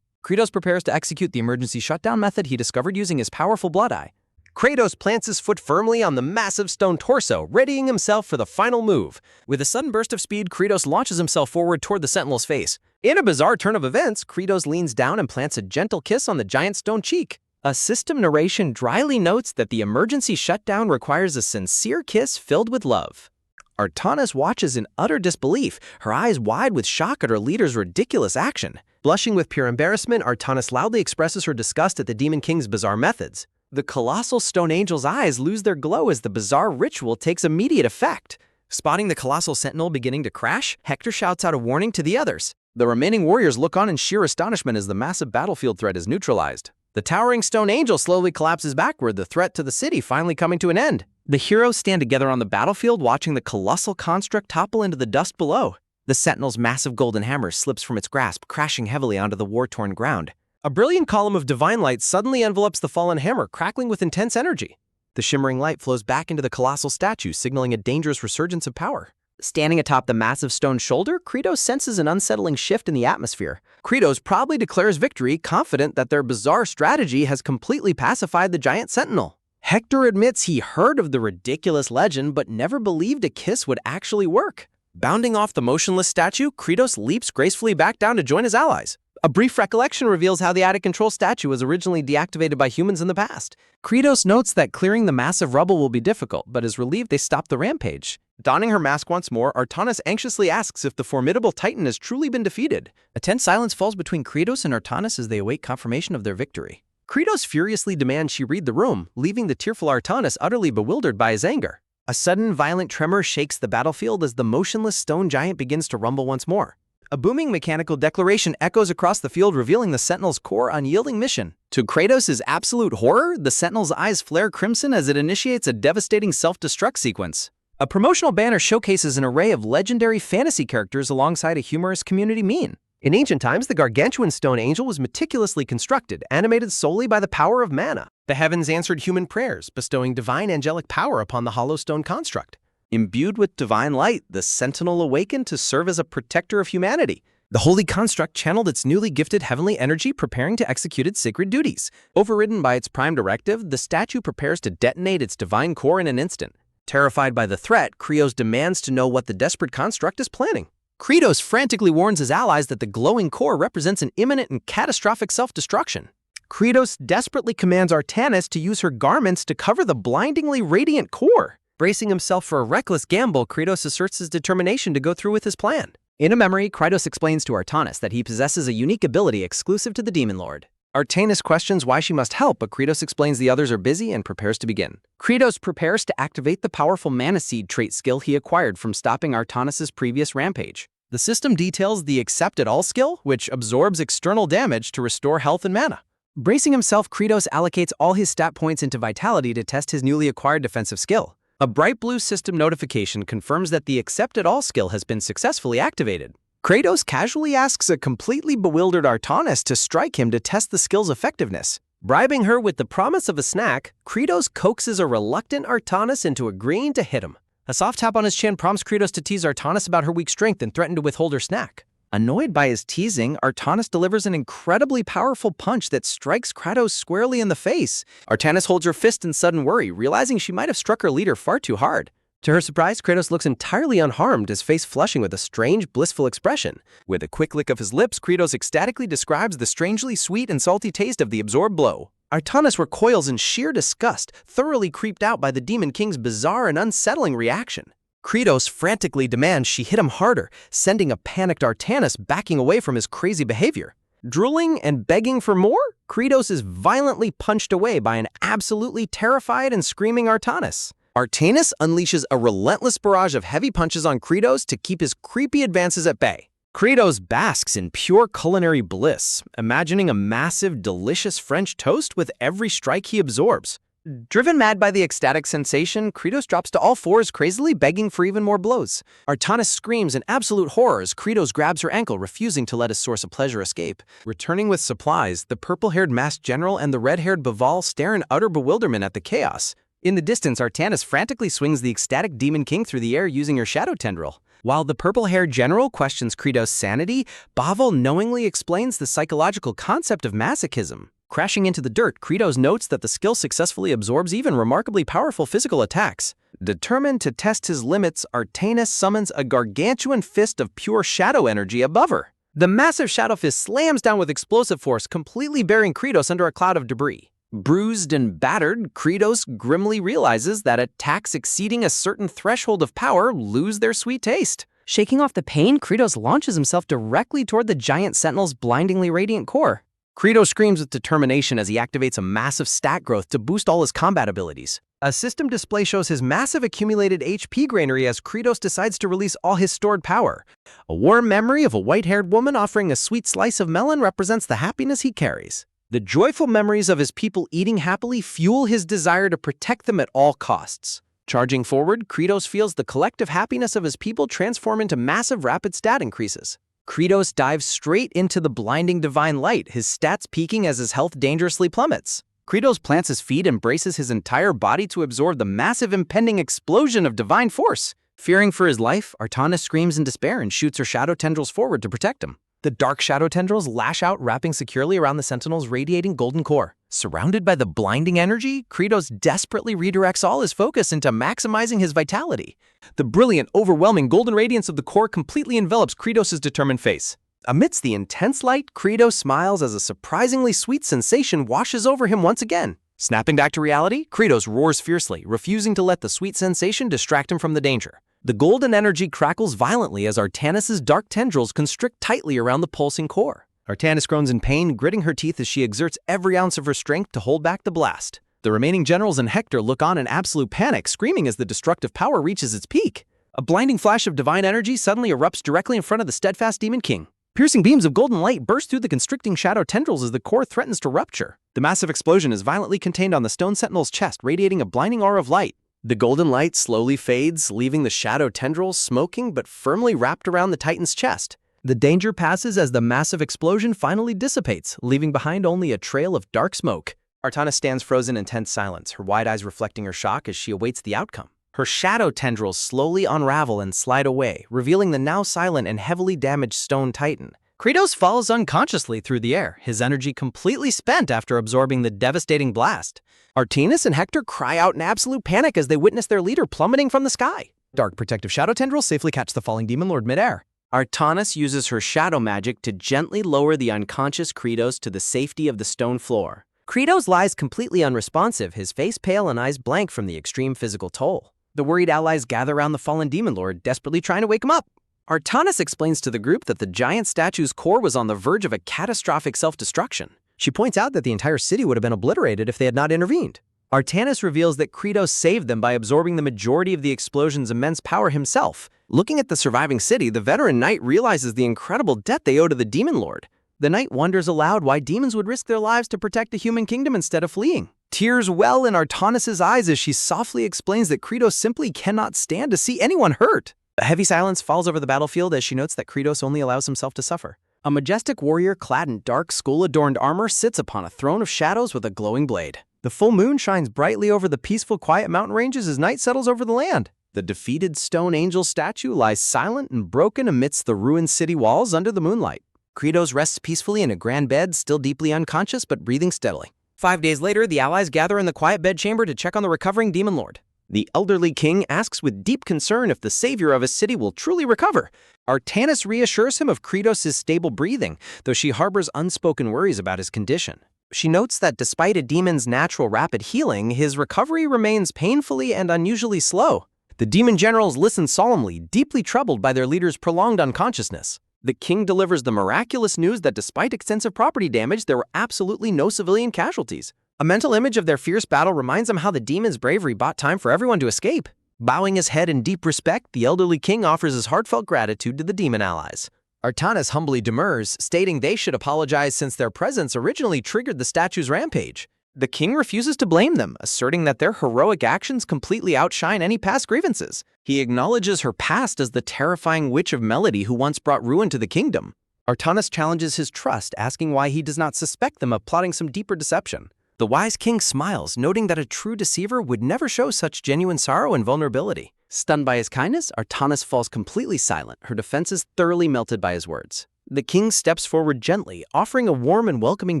Kratos prepares to execute the emergency shutdown method he discovered using his powerful blood eye.
Kratos plants his foot firmly on the massive stone torso, readying himself for the final move.
With a sudden burst of speed, Kratos launches himself forward toward the sentinel's face. In a bizarre turn of events, Kratos leans down and plants a gentle kiss on the giant stone cheek. A system narration dryly notes that the emergency shutdown requires a sincere kiss filled with love. Artanis watches in utter disbelief, her eyes wide with shock at her leader's ridiculous action.
Blushing with pure embarrassment, Artanis loudly expresses her disgust at the Demon King's bizarre methods.
The colossal stone angel's eyes lose their glow as the bizarre ritual takes immediate effect. Spotting the colossal sentinel beginning to crash, Hector shouts out a warning to the others. The remaining warriors look on in sheer astonishment as the massive battlefield threat is neutralized. The towering stone angel slowly collapses backward, the threat to the city finally coming to an end. The heroes stand together on the battlefield watching the colossal construct topple into the dust below. The sentinel's massive golden hammer slips from its grasp, crashing heavily onto the war-torn ground. A brilliant column of divine light suddenly envelopes the fallen hammer, crackling with intense energy. The shimmering light flows back into the colossal statue, signaling a dangerous resurgence of power. Standing atop the massive stone shoulder, Kratos senses an unsettling shift in the atmosphere. Kratos proudly declares victory, confident that their bizarre strategy has completely pacified the giant sentinel. Hector admits he heard of the ridiculous legend but never believed a kiss would actually work. Bounding off the motionless statue, Kratos leaps gracefully back down to join his allies. A brief recollection reveals how the out-of-control statue was originally deactivated by humans in the past. Kratos notes that clearing the massive rubble will be difficult, but is relieved they stopped the rampage. Donning her mask once more, Artanis anxiously asks if the formidable Titan has truly been defeated. A tense silence falls between Kratos and Artanis as they await confirmation of their victory. Kratos furiously demands she read the room, leaving the tearful Artanis utterly bewildered by his anger. A sudden, violent tremor shakes the battlefield as the motionless stone giant begins to rumble once more. A booming mechanical declaration echoes across the field, revealing the Sentinel's core unyielding mission. To Kratos' absolute horror, the Sentinel's eyes flare crimson as it initiates a devastating self-destruct sequence. A promotional banner showcases an array of legendary fantasy characters alongside a humorous community meme.
In ancient times, the gargantuan stone angel was meticulously constructed, animated solely by the power of mana.
The heavens answered human prayers, bestowing divine angelic power upon the hollow stone construct. Imbued with divine light, the Sentinel awakened to serve as a protector of humanity. The holy construct channeled its newly gifted heavenly energy, preparing to execute its sacred duties. Overridden by its prime directive, the statue prepares to detonate its divine core in an instant. Terrified by the threat, Kratos demands to know what the desperate construct is planning. Kratos frantically warns his allies that the glowing core represents an imminent and catastrophic self-destruction. Kratos desperately commands Artanis to use her garments to cover the blindingly radiant core. Bracing himself for a reckless gamble, Kratos asserts his determination to go through with his plan. In a memory, Kratos explains to Artanis that he possesses a unique ability exclusive to the Demon Lord. Artanis questions why she must help, but Kratos explains the others are busy and prepares to begin. Kratos prepares to activate the powerful Mana Seed trait skill he acquired from stopping Artanis' previous rampage. The system details the Accept It All skill, which absorbs external damage to restore health and mana. Bracing himself, Kratos allocates all his stat points into Vitality to test his newly acquired defensive skill. A bright blue system notification confirms that the Accept It All skill has been successfully activated. Kratos casually asks a completely bewildered Artanis to strike him to test the skill's effectiveness.
Bribing her with the promise of a snack, Kratos coaxes a reluctant Artanis into agreeing to hit him.
A soft tap on his chin prompts Kratos to tease Artanis about her weak strength and threaten to withhold her snack. Annoyed by his teasing, Artanis delivers an incredibly powerful punch that strikes Kratos squarely in the face. Artanis holds her fist in sudden worry, realizing she might have struck her leader far too hard. To her surprise, Kratos looks entirely unharmed, his face flushing with a strange, blissful expression. With a quick lick of his lips, Kratos ecstatically describes the strangely sweet and salty taste of the absorbed blow. Artanis recoils in sheer disgust, thoroughly creeped out by the Demon King's bizarre and unsettling reaction. Kratos frantically demands she hit him harder, sending a panicked Artanis backing away from his crazy behavior. Drooling and begging for more, Kratos is violently punched away by an absolutely terrified and screaming Artanis. Artanis unleashes a relentless barrage of heavy punches on Kratos to keep his creepy advances at bay. Kratos basks in pure culinary bliss, imagining a massive, delicious French toast with every strike he absorbs. Driven mad by the ecstatic sensation, Kratos drops to all fours, crazily begging for even more blows. Artanis screams in absolute horror as Kratos grabs her ankle, refusing to let his source of pleasure escape. Returning with supplies, the purple-haired masked general and the red-haired Baval stare in utter bewilderment at the chaos. In the distance, Artanis frantically swings the ecstatic Demon King through the air using her shadow tendril. While the purple-haired general questions Kratos' sanity, Baval knowingly explains the psychological concept of masochism. Crashing into the dirt, Kratos notes that the skill successfully absorbs even remarkably powerful physical attacks. Determined to test his limits, Artanis summons a gargantuan fist of pure shadow energy above her. The massive shadow fist slams down with explosive force, completely burying Kratos under a cloud of debris. Bruised and battered, Kratos grimly realizes that attacks exceeding a certain threshold of power lose their sweet taste. Shaking off the pain, Kratos launches himself directly toward the giant sentinel's blindingly radiant core. Kratos screams with determination as he activates a massive stat growth to boost all his combat abilities. A system display shows his massive accumulated HP granary as Kratos decides to release all his stored power. A warm memory of a white-haired woman offering a sweet slice of melon represents the happiness he carries. The joyful memories of his people eating happily fuel his desire to protect them at all costs. Charging forward, Kratos feels the collective happiness of his people transform into massive rapid stat increases. Kratos dives straight into the blinding divine light, his stats peaking as his health dangerously plummets. Kratos plants his feet and braces his entire body to absorb the massive impending explosion of divine force. Fearing for his life, Artanis screams in despair and shoots her shadow tendrils forward to protect him. The dark shadow tendrils lash out, wrapping securely around the Sentinel's radiating golden core. Surrounded by the blinding energy, Kratos desperately redirects all his focus into maximizing his vitality. The brilliant, overwhelming golden radiance of the core completely envelops Kratos' determined face. Amidst the intense light, Kratos smiles as a surprisingly sweet sensation washes over him once again. Snapping back to reality, Kratos roars fiercely, refusing to let the sweet sensation distract him from the danger. The golden energy crackles violently as Artanis' dark tendrils constrict tightly around the pulsing core. Artanis groans in pain, gritting her teeth as she exerts every ounce of her strength to hold back the blast. The remaining generals and Hector look on in absolute panic, screaming as the destructive power reaches its peak. A blinding flash of divine energy suddenly erupts directly in front of the steadfast Demon King. Piercing beams of golden light burst through the constricting shadow tendrils as the core threatens to rupture. The massive explosion is violently contained on the stone sentinel's chest, radiating a blinding aura of light. The golden light slowly fades, leaving the shadow tendrils smoking but firmly wrapped around the Titan's chest. The danger passes as the massive explosion finally dissipates, leaving behind only a trail of dark smoke. Artanis stands frozen in tense silence, her wide eyes reflecting her shock as she awaits the outcome. Her shadow tendrils slowly unravel and slide away, revealing the now silent and heavily damaged stone Titan. Kratos falls unconsciously through the air, his energy completely spent after absorbing the devastating blast. Artanis and Hector cry out in absolute panic as they witness their leader plummeting from the sky. Dark protective shadow tendrils safely catch the falling demon lord midair. Artanis uses her shadow magic to gently lower the unconscious Kratos to the safety of the stone floor. Kratos lies completely unresponsive, his face pale and eyes blank from the extreme physical toll. The worried allies gather around the fallen demon lord, desperately trying to wake him up. Artanis explains to the group that the giant statue's core was on the verge of a catastrophic self-destruction. She points out that the entire city would have been obliterated if they had not intervened. Artanis reveals that Kratos saved them by absorbing the majority of the explosion's immense power himself. Looking at the surviving city, the veteran knight realizes the incredible debt they owe to the demon lord. The knight wonders aloud why demons would risk their lives to protect the human kingdom instead of fleeing. Tears well in Artanis' eyes as she softly explains that Kratos simply cannot stand to see anyone hurt. A heavy silence falls over the battlefield as she notes that Kratos only allows himself to suffer. A majestic warrior clad in dark skull-adorned armor sits upon a throne of shadows with a glowing blade. The full moon shines brightly over the peaceful, quiet mountain ranges as night settles over the land. The defeated stone angel statue lies silent and broken amidst the ruined city walls under the moonlight. Kratos rests peacefully in a grand bed, still deeply unconscious but breathing steadily. 5 days later, the allies gather in the quiet bedchamber to check on the recovering demon lord. The elderly king asks with deep concern if the savior of his city will truly recover. Artanis reassures him of Kratos' stable breathing, though she harbors unspoken worries about his condition. She notes that despite a demon's natural rapid healing, his recovery remains painfully and unusually slow. The demon generals listen solemnly, deeply troubled by their leader's prolonged unconsciousness. The king delivers the miraculous news that despite extensive property damage, there were absolutely no civilian casualties. A mental image of their fierce battle reminds them how the demon's bravery bought time for everyone to escape. Bowing his head in deep respect, the elderly king offers his heartfelt gratitude to the demon allies. Artanis humbly demurs, stating they should apologize since their presence originally triggered the statue's rampage. The king refuses to blame them, asserting that their heroic actions completely outshine any past grievances. He acknowledges her past as the terrifying witch of melody who once brought ruin to the kingdom. Artanis challenges his trust, asking why he does not suspect them of plotting some deeper deception. The wise king smiles, noting that a true deceiver would never show such genuine sorrow and vulnerability. Stunned by his kindness, Artanis falls completely silent, her defenses thoroughly melted by his words. The king steps forward gently, offering a warm and welcoming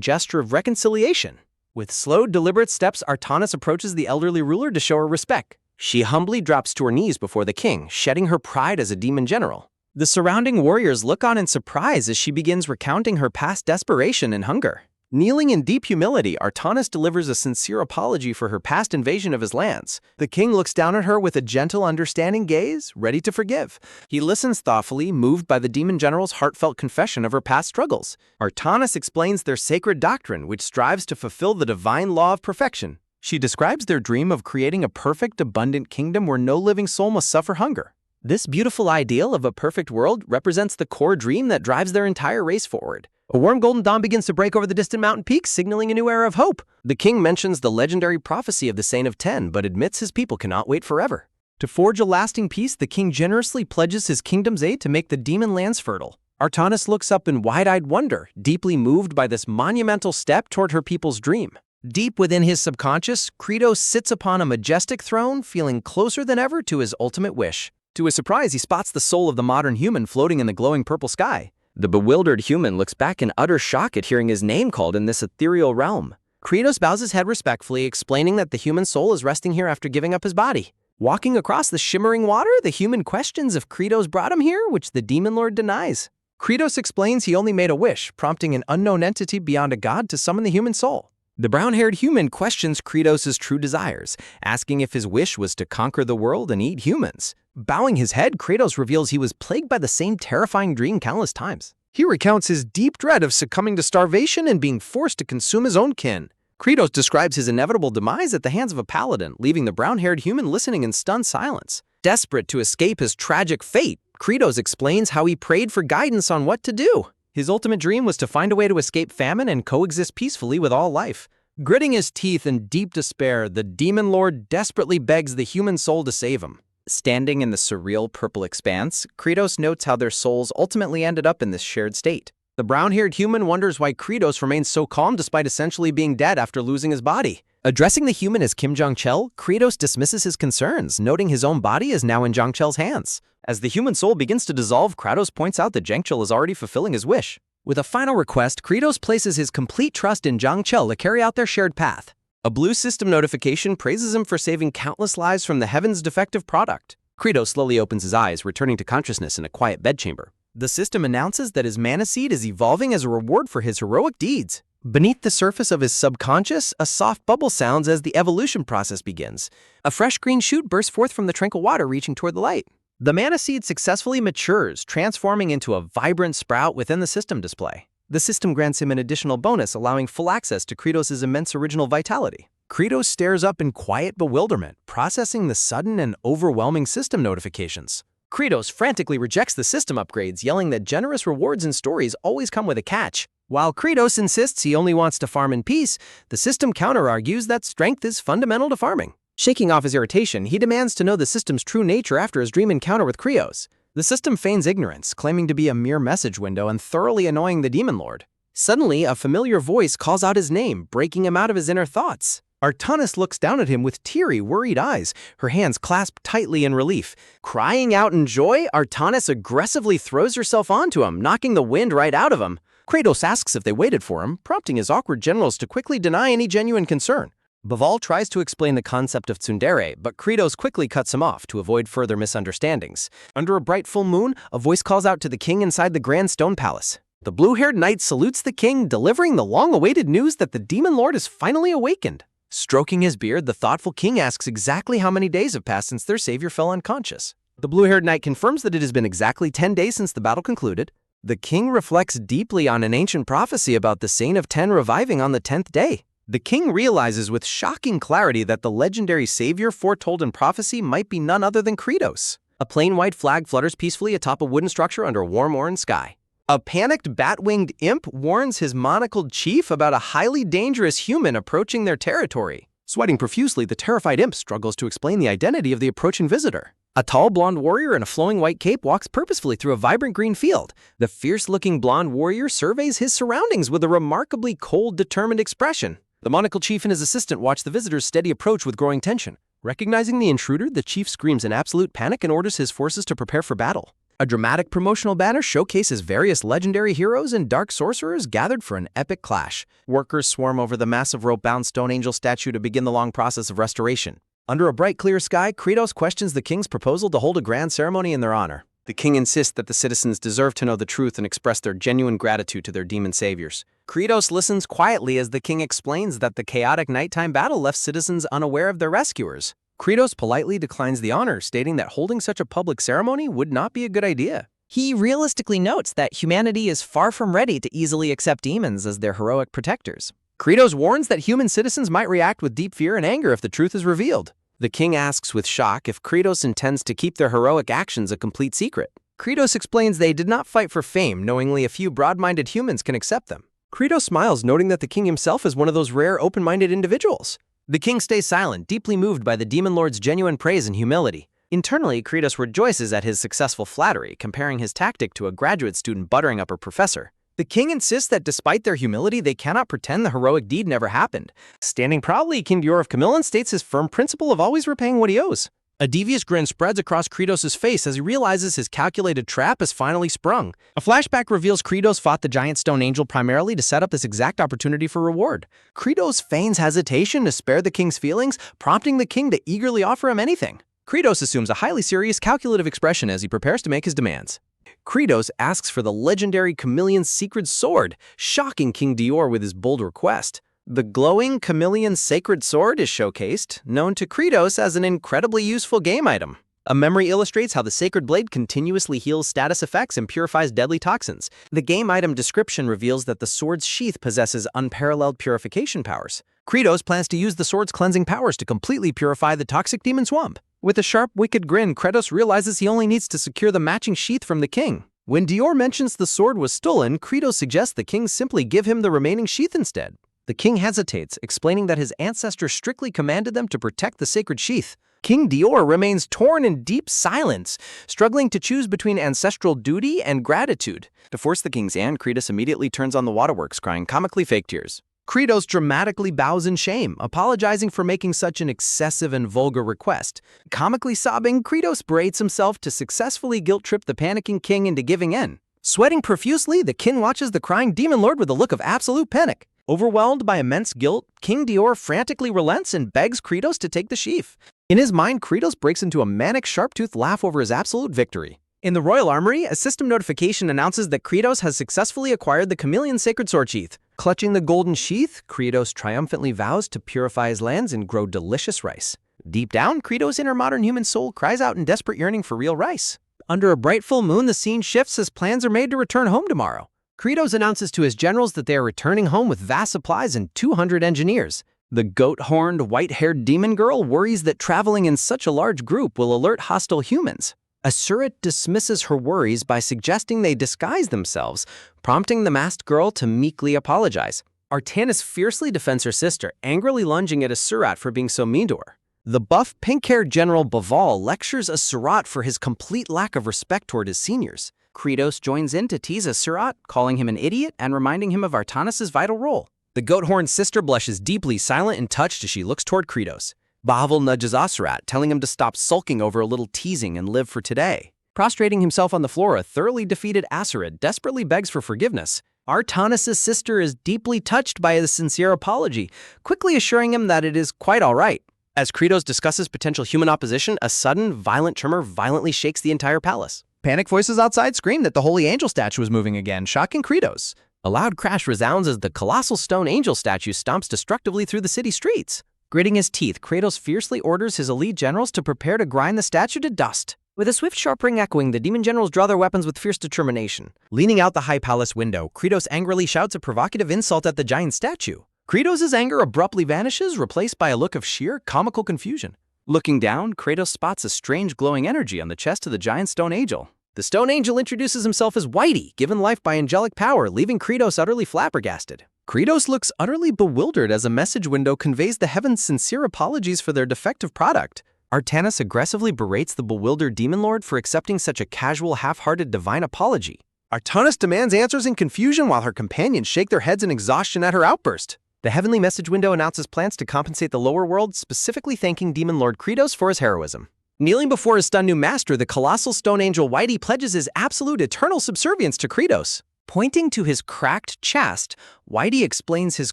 gesture of reconciliation. With slow, deliberate steps, Artanis approaches the elderly ruler to show her respect. She humbly drops to her knees before the king, shedding her pride as a demon general. The surrounding warriors look on in surprise as she begins recounting her past desperation and hunger. Kneeling in deep humility, Artanis delivers a sincere apology for her past invasion of his lands. The king looks down at her with a gentle, understanding gaze, ready to forgive. He listens thoughtfully, moved by the demon general's heartfelt confession of her past struggles. Artanis explains their sacred doctrine, which strives to fulfill the divine law of perfection. She describes their dream of creating a perfect, abundant kingdom where no living soul must suffer hunger. This beautiful ideal of a perfect world represents the core dream that drives their entire race forward. A warm golden dawn begins to break over the distant mountain peaks, signaling a new era of hope. The king mentions the legendary prophecy of the Saint of Ten, but admits his people cannot wait forever. To forge a lasting peace, the king generously pledges his kingdom's aid to make the demon lands fertile. Artanis looks up in wide-eyed wonder, deeply moved by this monumental step toward her people's dream. Deep within his subconscious, Kratos sits upon a majestic throne, feeling closer than ever to his ultimate wish. To his surprise, he spots the soul of the modern human floating in the glowing purple sky. The bewildered human looks back in utter shock at hearing his name called in this ethereal realm. Kratos bows his head respectfully, explaining that the human soul is resting here after giving up his body. Walking across the shimmering water, the human questions if Kratos brought him here, which the demon lord denies. Kratos explains he only made a wish, prompting an unknown entity beyond a god to summon the human soul. The brown-haired human questions Kratos' true desires, asking if his wish was to conquer the world and eat humans. Bowing his head, Kratos reveals he was plagued by the same terrifying dream countless times. He recounts his deep dread of succumbing to starvation and being forced to consume his own kin. Kratos describes his inevitable demise at the hands of a paladin, leaving the brown-haired human listening in stunned silence. Desperate to escape his tragic fate, Kratos explains how he prayed for guidance on what to do. His ultimate dream was to find a way to escape famine and coexist peacefully with all life. Gritting his teeth in deep despair, the demon lord desperately begs the human soul to save him. Standing in the surreal purple expanse, Kratos notes how their souls ultimately ended up in this shared state. The brown-haired human wonders why Kratos remains so calm despite essentially being dead after losing his body. Addressing the human as Kim Jong-chel, Kratos dismisses his concerns, noting his own body is now in Jong-chel's hands. As the human soul begins to dissolve, Kratos points out that Jong-chel is already fulfilling his wish. With a final request, Kratos places his complete trust in Jong-chel to carry out their shared path. A blue system notification praises him for saving countless lives from the heaven's defective product. Kratos slowly opens his eyes, returning to consciousness in a quiet bedchamber. The system announces that his mana seed is evolving as a reward for his heroic deeds. Beneath the surface of his subconscious, a soft bubble sounds as the evolution process begins. A fresh green shoot bursts forth from the tranquil water, reaching toward the light. The mana seed successfully matures, transforming into a vibrant sprout within the system display. The system grants him an additional bonus, allowing full access to Kratos' immense original vitality. Kratos stares up in quiet bewilderment, processing the sudden and overwhelming system notifications. Kratos frantically rejects the system upgrades, yelling that generous rewards and stories always come with a catch. While Kratos insists he only wants to farm in peace, the system counter-argues that strength is fundamental to farming. Shaking off his irritation, he demands to know the system's true nature after his dream encounter with Kratos. The system feigns ignorance, claiming to be a mere message window and thoroughly annoying the Demon Lord. Suddenly, a familiar voice calls out his name, breaking him out of his inner thoughts. Artanis looks down at him with teary, worried eyes, her hands clasped tightly in relief. Crying out in joy, Artanis aggressively throws herself onto him, knocking the wind right out of him. Kratos asks if they waited for him, prompting his awkward generals to quickly deny any genuine concern. Baval tries to explain the concept of tsundere, but Kratos quickly cuts him off to avoid further misunderstandings. Under a bright full moon, a voice calls out to the king inside the Grand Stone Palace. The blue-haired knight salutes the king, delivering the long-awaited news that the Demon Lord is finally awakened. Stroking his beard, the thoughtful king asks exactly how many days have passed since their savior fell unconscious. The blue-haired knight confirms that it has been exactly 10 days since the battle concluded. The king reflects deeply on an ancient prophecy about the Saint of Ten reviving on the 10th day. The king realizes with shocking clarity that the legendary savior foretold in prophecy might be none other than Kratos. A plain white flag flutters peacefully atop a wooden structure under a warm orange sky. A panicked bat-winged imp warns his monocled chief about a highly dangerous human approaching their territory. Sweating profusely, the terrified imp struggles to explain the identity of the approaching visitor. A tall blonde warrior in a flowing white cape walks purposefully through a vibrant green field. The fierce-looking blonde warrior surveys his surroundings with a remarkably cold, determined expression. The monocle chief and his assistant watch the visitor's steady approach with growing tension. Recognizing the intruder, the chief screams in absolute panic and orders his forces to prepare for battle. A dramatic promotional banner showcases various legendary heroes and dark sorcerers gathered for an epic clash. Workers swarm over the massive rope-bound stone angel statue to begin the long process of restoration. Under a bright, clear sky, Kratos questions the king's proposal to hold a grand ceremony in their honor. The king insists that the citizens deserve to know the truth and express their genuine gratitude to their demon saviors. Kratos listens quietly as the king explains that the chaotic nighttime battle left citizens unaware of their rescuers. Kratos politely declines the honor, stating that holding such a public ceremony would not be a good idea.
He realistically notes that humanity is far from ready to easily accept demons as their heroic protectors.
Kratos warns that human citizens might react with deep fear and anger if the truth is revealed. The king asks with shock if Kratos intends to keep their heroic actions a complete secret. Kratos explains they did not fight for fame, knowingly a few broad-minded humans can accept them. Kratos smiles, noting that the king himself is one of those rare, open-minded individuals. The king stays silent, deeply moved by the Demon Lord's genuine praise and humility. Internally, Kratos rejoices at his successful flattery, comparing his tactic to a graduate student buttering up a professor. The king insists that despite their humility, they cannot pretend the heroic deed never happened. Standing proudly, King Dior of Camillan states his firm principle of always repaying what he owes. A devious grin spreads across Kratos' face as he realizes his calculated trap is finally sprung. A flashback reveals Kratos fought the giant stone angel primarily to set up this exact opportunity for reward. Kratos feigns hesitation to spare the king's feelings, prompting the king to eagerly offer him anything. Kratos assumes a highly serious, calculative expression as he prepares to make his demands. Kratos asks for the legendary chameleon's secret sword, shocking King Dior with his bold request. The glowing chameleon's sacred sword is showcased, known to Kratos as an incredibly useful game item. A memory illustrates how the sacred blade continuously heals status effects and purifies deadly toxins. The game item description reveals that the sword's sheath possesses unparalleled purification powers. Kratos plans to use the sword's cleansing powers to completely purify the toxic demon swamp. With a sharp, wicked grin, Kratos realizes he only needs to secure the matching sheath from the king. When Dior mentions the sword was stolen, Kratos suggests the king simply give him the remaining sheath instead. The king hesitates, explaining that his ancestors strictly commanded them to protect the sacred sheath. King Dior remains torn in deep silence, struggling to choose between ancestral duty and gratitude. To force the king's hand, Kratos immediately turns on the waterworks, crying comically fake tears. Kratos dramatically bows in shame, apologizing for making such an excessive and vulgar request. Comically sobbing, Kratos berates himself to successfully guilt-trip the panicking king into giving in. Sweating profusely, the king watches the crying demon lord with a look of absolute panic. Overwhelmed by immense guilt, King Dior frantically relents and begs Kratos to take the sheath. In his mind, Kratos breaks into a manic, sharp-toothed laugh over his absolute victory. In the royal armory, a system notification announces that Kratos has successfully acquired the chameleon sacred sword sheath. Clutching the golden sheath, Kratos triumphantly vows to purify his lands and grow delicious rice. Deep down, Kratos' inner modern human soul cries out in desperate yearning for real rice. Under a bright full moon, the scene shifts as plans are made to return home tomorrow. Kratos announces to his generals that they are returning home with vast supplies and 200 engineers. The goat-horned, white-haired demon girl worries that traveling in such a large group will alert hostile humans. Asurit dismisses her worries by suggesting they disguise themselves, prompting the masked girl to meekly apologize. Artanis fiercely defends her sister, angrily lunging at Asurat for being so mean to her. The buff, pink-haired General Baval lectures Asurat for his complete lack of respect toward his seniors. Kratos joins in to tease Asurat, calling him an idiot and reminding him of Artanis' vital role. The goat-horned sister blushes deeply, silent and touched as she looks toward Kratos. Baval nudges Asurat, telling him to stop sulking over a little teasing and live for today. Prostrating himself on the floor, a thoroughly defeated Asurat desperately begs for forgiveness. Artanis' sister is deeply touched by his sincere apology, quickly assuring him that it is quite all right. As Kratos discusses potential human opposition, a sudden, violent tremor violently shakes the entire palace.
Panic voices outside scream that the holy angel statue is moving again, shocking Kratos.
A loud crash resounds as the colossal stone angel statue stomps destructively through the city streets. Gritting his teeth, Kratos fiercely orders his elite generals to prepare to grind the statue to dust. With a swift, sharp ring echoing, the demon generals draw their weapons with fierce determination. Leaning out the high palace window, Kratos angrily shouts a provocative insult at the giant statue. Kratos' anger abruptly vanishes, replaced by a look of sheer, comical confusion. Looking down, Kratos spots a strange glowing energy on the chest of the giant stone angel. The stone angel introduces himself as Whitey, given life by angelic power, leaving Kratos utterly flabbergasted. Kratos looks utterly bewildered as a message window conveys the heavens' sincere apologies for their defective product. Artanis aggressively berates the bewildered demon lord for accepting such a casual, half-hearted divine apology. Artanis demands answers in confusion while her companions shake their heads in exhaustion at her outburst. The heavenly message window announces plans to compensate the lower world, specifically thanking demon lord Kratos for his heroism. Kneeling before his stunned new master, the colossal stone angel Whitey pledges his absolute eternal subservience to Kratos. Pointing to his cracked chest, Whitey explains his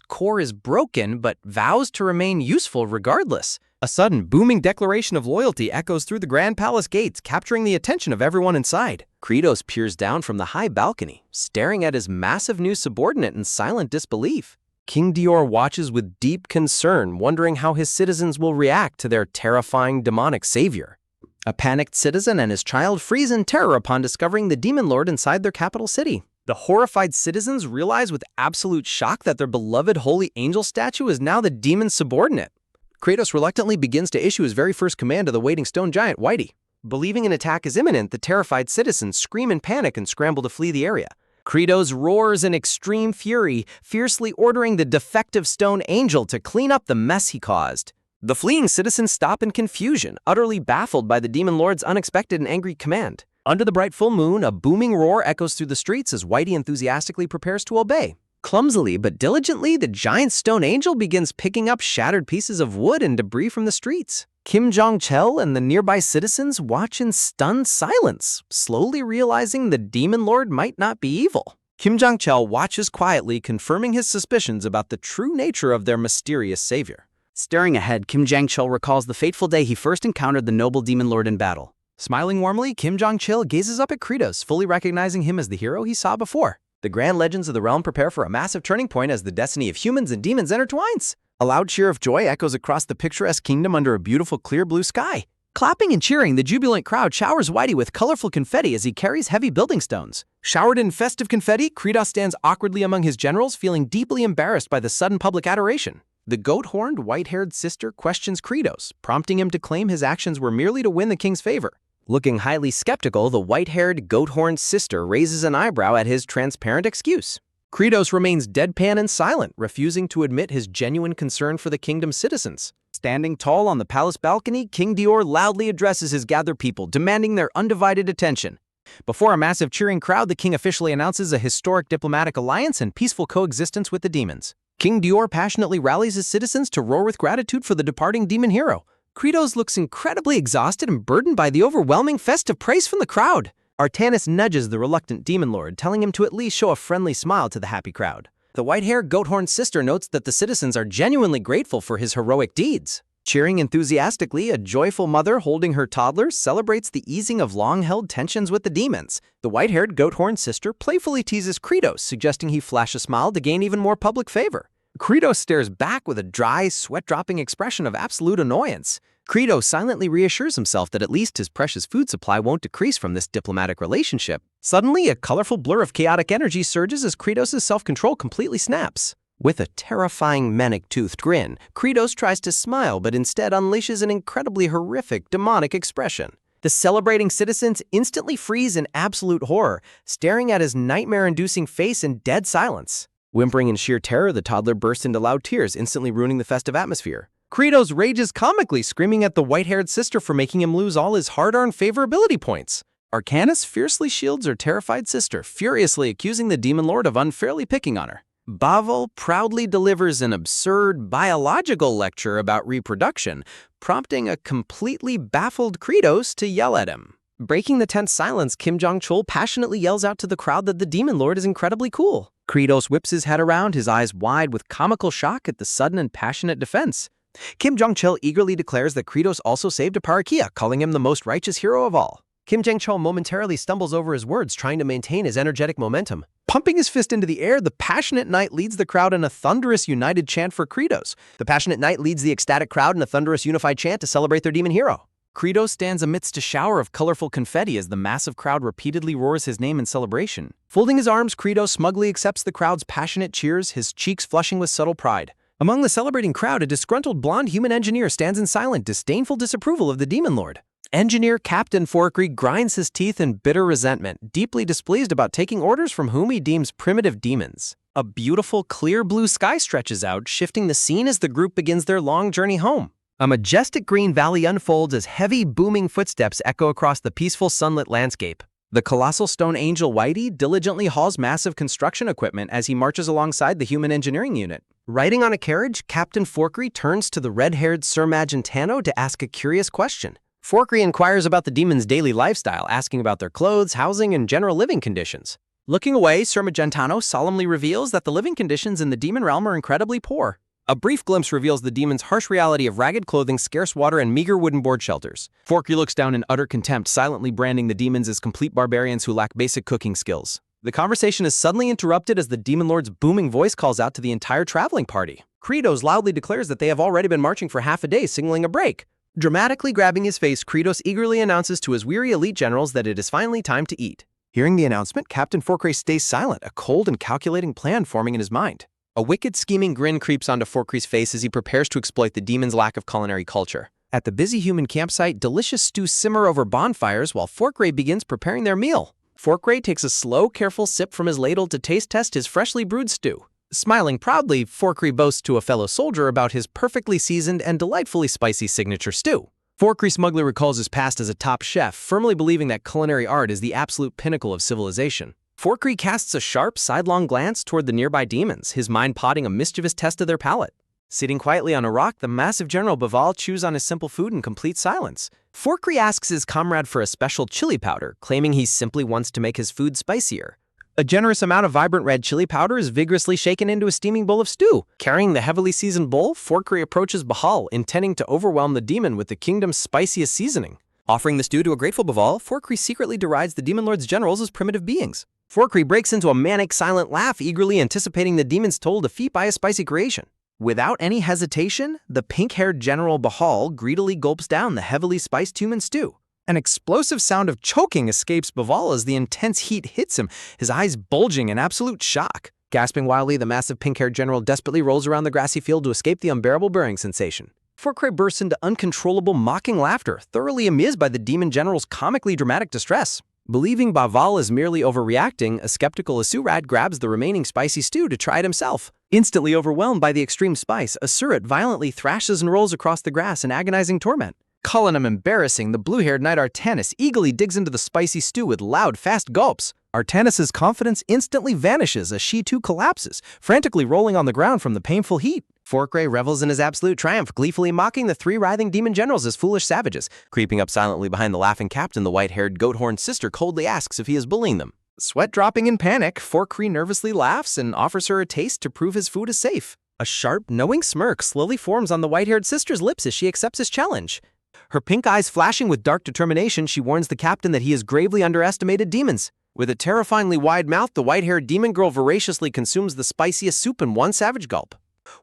core is broken but vows to remain useful regardless. A sudden, booming declaration of loyalty echoes through the grand palace gates, capturing the attention of everyone inside. Kratos peers down from the high balcony, staring at his massive new subordinate in silent disbelief. King Dior watches with deep concern, wondering how his citizens will react to their terrifying demonic savior. A panicked citizen and his child freeze in terror upon discovering the demon lord inside their capital city. The horrified citizens realize with absolute shock that their beloved holy angel statue is now the demon's subordinate. Kratos reluctantly begins to issue his very first command to the waiting stone giant, Whitey. Believing an attack is imminent, the terrified citizens scream in panic and scramble to flee the area. Kratos roars in extreme fury, fiercely ordering the defective stone angel to clean up the mess he caused. The fleeing citizens stop in confusion, utterly baffled by the demon lord's unexpected and angry command. Under the bright full moon, a booming roar echoes through the streets as Whitey enthusiastically prepares to obey. Clumsily but diligently, the giant stone angel begins picking up shattered pieces of wood and debris from the streets. Kim Jong-chel and the nearby citizens watch in stunned silence, slowly realizing the demon lord might not be evil. Kim Jong-chel watches quietly, confirming his suspicions about the true nature of their mysterious savior. Staring ahead, Kim Jong-chel recalls the fateful day he first encountered the noble demon lord in battle. Smiling warmly, Kim Jong-chel gazes up at Kratos, fully recognizing him as the hero he saw before. The grand legends of the realm prepare for a massive turning point as the destiny of humans and demons intertwines. A loud cheer of joy echoes across the picturesque kingdom under a beautiful clear blue sky. Clapping and cheering, the jubilant crowd showers Whitey with colorful confetti as he carries heavy building stones. Showered in festive confetti, Kratos stands awkwardly among his generals, feeling deeply embarrassed by the sudden public adoration. The goat-horned, white-haired sister questions Kratos, prompting him to claim his actions were merely to win the king's favor. Looking highly skeptical, the white-haired, goat-horned sister raises an eyebrow at his transparent excuse. Kratos remains deadpan and silent, refusing to admit his genuine concern for the kingdom's citizens. Standing tall on the palace balcony, King Dior loudly addresses his gathered people, demanding their undivided attention. Before a massive cheering crowd, the king officially announces a historic diplomatic alliance and peaceful coexistence with the demons. King Dior passionately rallies his citizens to roar with gratitude for the departing demon hero. Kratos looks incredibly exhausted and burdened by the overwhelming festive praise from the crowd. Artanis nudges the reluctant demon lord, telling him to at least show a friendly smile to the happy crowd. The white-haired goat-horned sister notes that the citizens are genuinely grateful for his heroic deeds. Cheering enthusiastically, a joyful mother holding her toddler celebrates the easing of long-held tensions with the demons. The white-haired goat-horned sister playfully teases Kratos, suggesting he flash a smile to gain even more public favor. Kratos stares back with a dry, sweat-dropping expression of absolute annoyance. Credo silently reassures himself that at least his precious food supply won't decrease from this diplomatic relationship. Suddenly, a colorful blur of chaotic energy surges as Kratos' self-control completely snaps. With a terrifying manic-toothed grin, Kratos tries to smile but instead unleashes an incredibly horrific, demonic expression. The celebrating citizens instantly freeze in absolute horror, staring at his nightmare-inducing face in dead silence. Whimpering in sheer terror, the toddler bursts into loud tears, instantly ruining the festive atmosphere. Kratos rages comically, screaming at the white-haired sister for making him lose all his hard-earned favorability points. Arcanus fiercely shields her terrified sister, furiously accusing the Demon Lord of unfairly picking on her. Bavel proudly delivers an absurd biological lecture about reproduction, prompting a completely baffled Kratos to yell at him. Breaking the tense silence, Kim Jong-chul passionately yells out to the crowd that the Demon Lord is incredibly cool. Kratos whips his head around, his eyes wide with comical shock at the sudden and passionate defense. Kim Jong-chul eagerly declares that Kratos also saved a Parakia, calling him the most righteous hero of all. Kim Jong-chul momentarily stumbles over his words, trying to maintain his energetic momentum. Pumping his fist into the air, the passionate knight leads the crowd in a thunderous united chant for Kratos. The passionate knight leads the ecstatic crowd in a thunderous unified chant to celebrate their demon hero. Kratos stands amidst a shower of colorful confetti as the massive crowd repeatedly roars his name in celebration. Folding his arms, Kratos smugly accepts the crowd's passionate cheers, his cheeks flushing with subtle pride. Among the celebrating crowd, a disgruntled blonde human engineer stands in silent, disdainful disapproval of the Demon Lord. Engineer Captain Forkry grinds his teeth in bitter resentment, deeply displeased about taking orders from whom he deems primitive demons. A beautiful, clear blue sky stretches out, shifting the scene as the group begins their long journey home. A majestic green valley unfolds as heavy, booming footsteps echo across the peaceful, sunlit landscape. The colossal stone angel Whitey diligently hauls massive construction equipment as he marches alongside the human engineering unit. Riding on a carriage, Captain Forkry turns to the red-haired Sir Magentano to ask a curious question. Forkry inquires about the demon's daily lifestyle, asking about their clothes, housing, and general living conditions. Looking away, Sir Magentano solemnly reveals that the living conditions in the demon realm are incredibly poor. A brief glimpse reveals the demon's harsh reality of ragged clothing, scarce water, and meager wooden board shelters. Forkry looks down in utter contempt, silently branding the demons as complete barbarians who lack basic cooking skills. The conversation is suddenly interrupted as the Demon Lord's booming voice calls out to the entire traveling party. Kratos loudly declares that they have already been marching for half a day, signaling a break. Dramatically grabbing his face, Kratos eagerly announces to his weary elite generals that it is finally time to eat. Hearing the announcement, Captain Forkry stays silent, a cold and calculating plan forming in his mind. A wicked, scheming grin creeps onto Forkry's face as he prepares to exploit the demon's lack of culinary culture. At the busy human campsite, delicious stews simmer over bonfires while Forkry begins preparing their meal. Forkry takes a slow, careful sip from his ladle to taste test his freshly brewed stew. Smiling proudly, Forkry boasts to a fellow soldier about his perfectly seasoned and delightfully spicy signature stew. Forkry smugly recalls his past as a top chef, firmly believing that culinary art is the absolute pinnacle of civilization. Forkry casts a sharp, sidelong glance toward the nearby demons, his mind plotting a mischievous test of their palate. Sitting quietly on a rock, the massive General Baval chews on his simple food in complete silence. Forkry asks his comrade for a special chili powder, claiming he simply wants to make his food spicier. A generous amount of vibrant red chili powder is vigorously shaken into a steaming bowl of stew. Carrying the heavily seasoned bowl, Forkry approaches Bahal, intending to overwhelm the demon with the kingdom's spiciest seasoning. Offering the stew to a grateful Baval, Forkry secretly derides the Demon Lord's generals as primitive beings. Forkry breaks into a manic, silent laugh, eagerly anticipating the demon's toll defeat by a spicy creation. Without any hesitation, the pink-haired General Bahal greedily gulps down the heavily spiced human stew. An explosive sound of choking escapes Baval as the intense heat hits him, his eyes bulging in absolute shock. Gasping wildly, the massive pink-haired general desperately rolls around the grassy field to escape the unbearable burning sensation. Forkry bursts into uncontrollable, mocking laughter, thoroughly amused by the demon general's comically dramatic distress. Believing Baval is merely overreacting, a skeptical Asurad grabs the remaining spicy stew to try it himself. Instantly overwhelmed by the extreme spice, Asurat violently thrashes and rolls across the grass in agonizing torment. Calling him embarrassing, the blue-haired knight Artanis eagerly digs into the spicy stew with loud, fast gulps. Artanis' confidence instantly vanishes as she too collapses, frantically rolling on the ground from the painful heat. Forkry revels in his absolute triumph, gleefully mocking the three writhing demon generals as foolish savages. Creeping up silently behind the laughing captain, the white-haired goat-horned sister coldly asks if he is bullying them. Sweat dropping in panic, Forkry nervously laughs and offers her a taste to prove his food is safe. A sharp, knowing smirk slowly forms on the white-haired sister's lips as she accepts his challenge. Her pink eyes flashing with dark determination, she warns the captain that he has gravely underestimated demons. With a terrifyingly wide mouth, the white-haired demon girl voraciously consumes the spiciest soup in one savage gulp.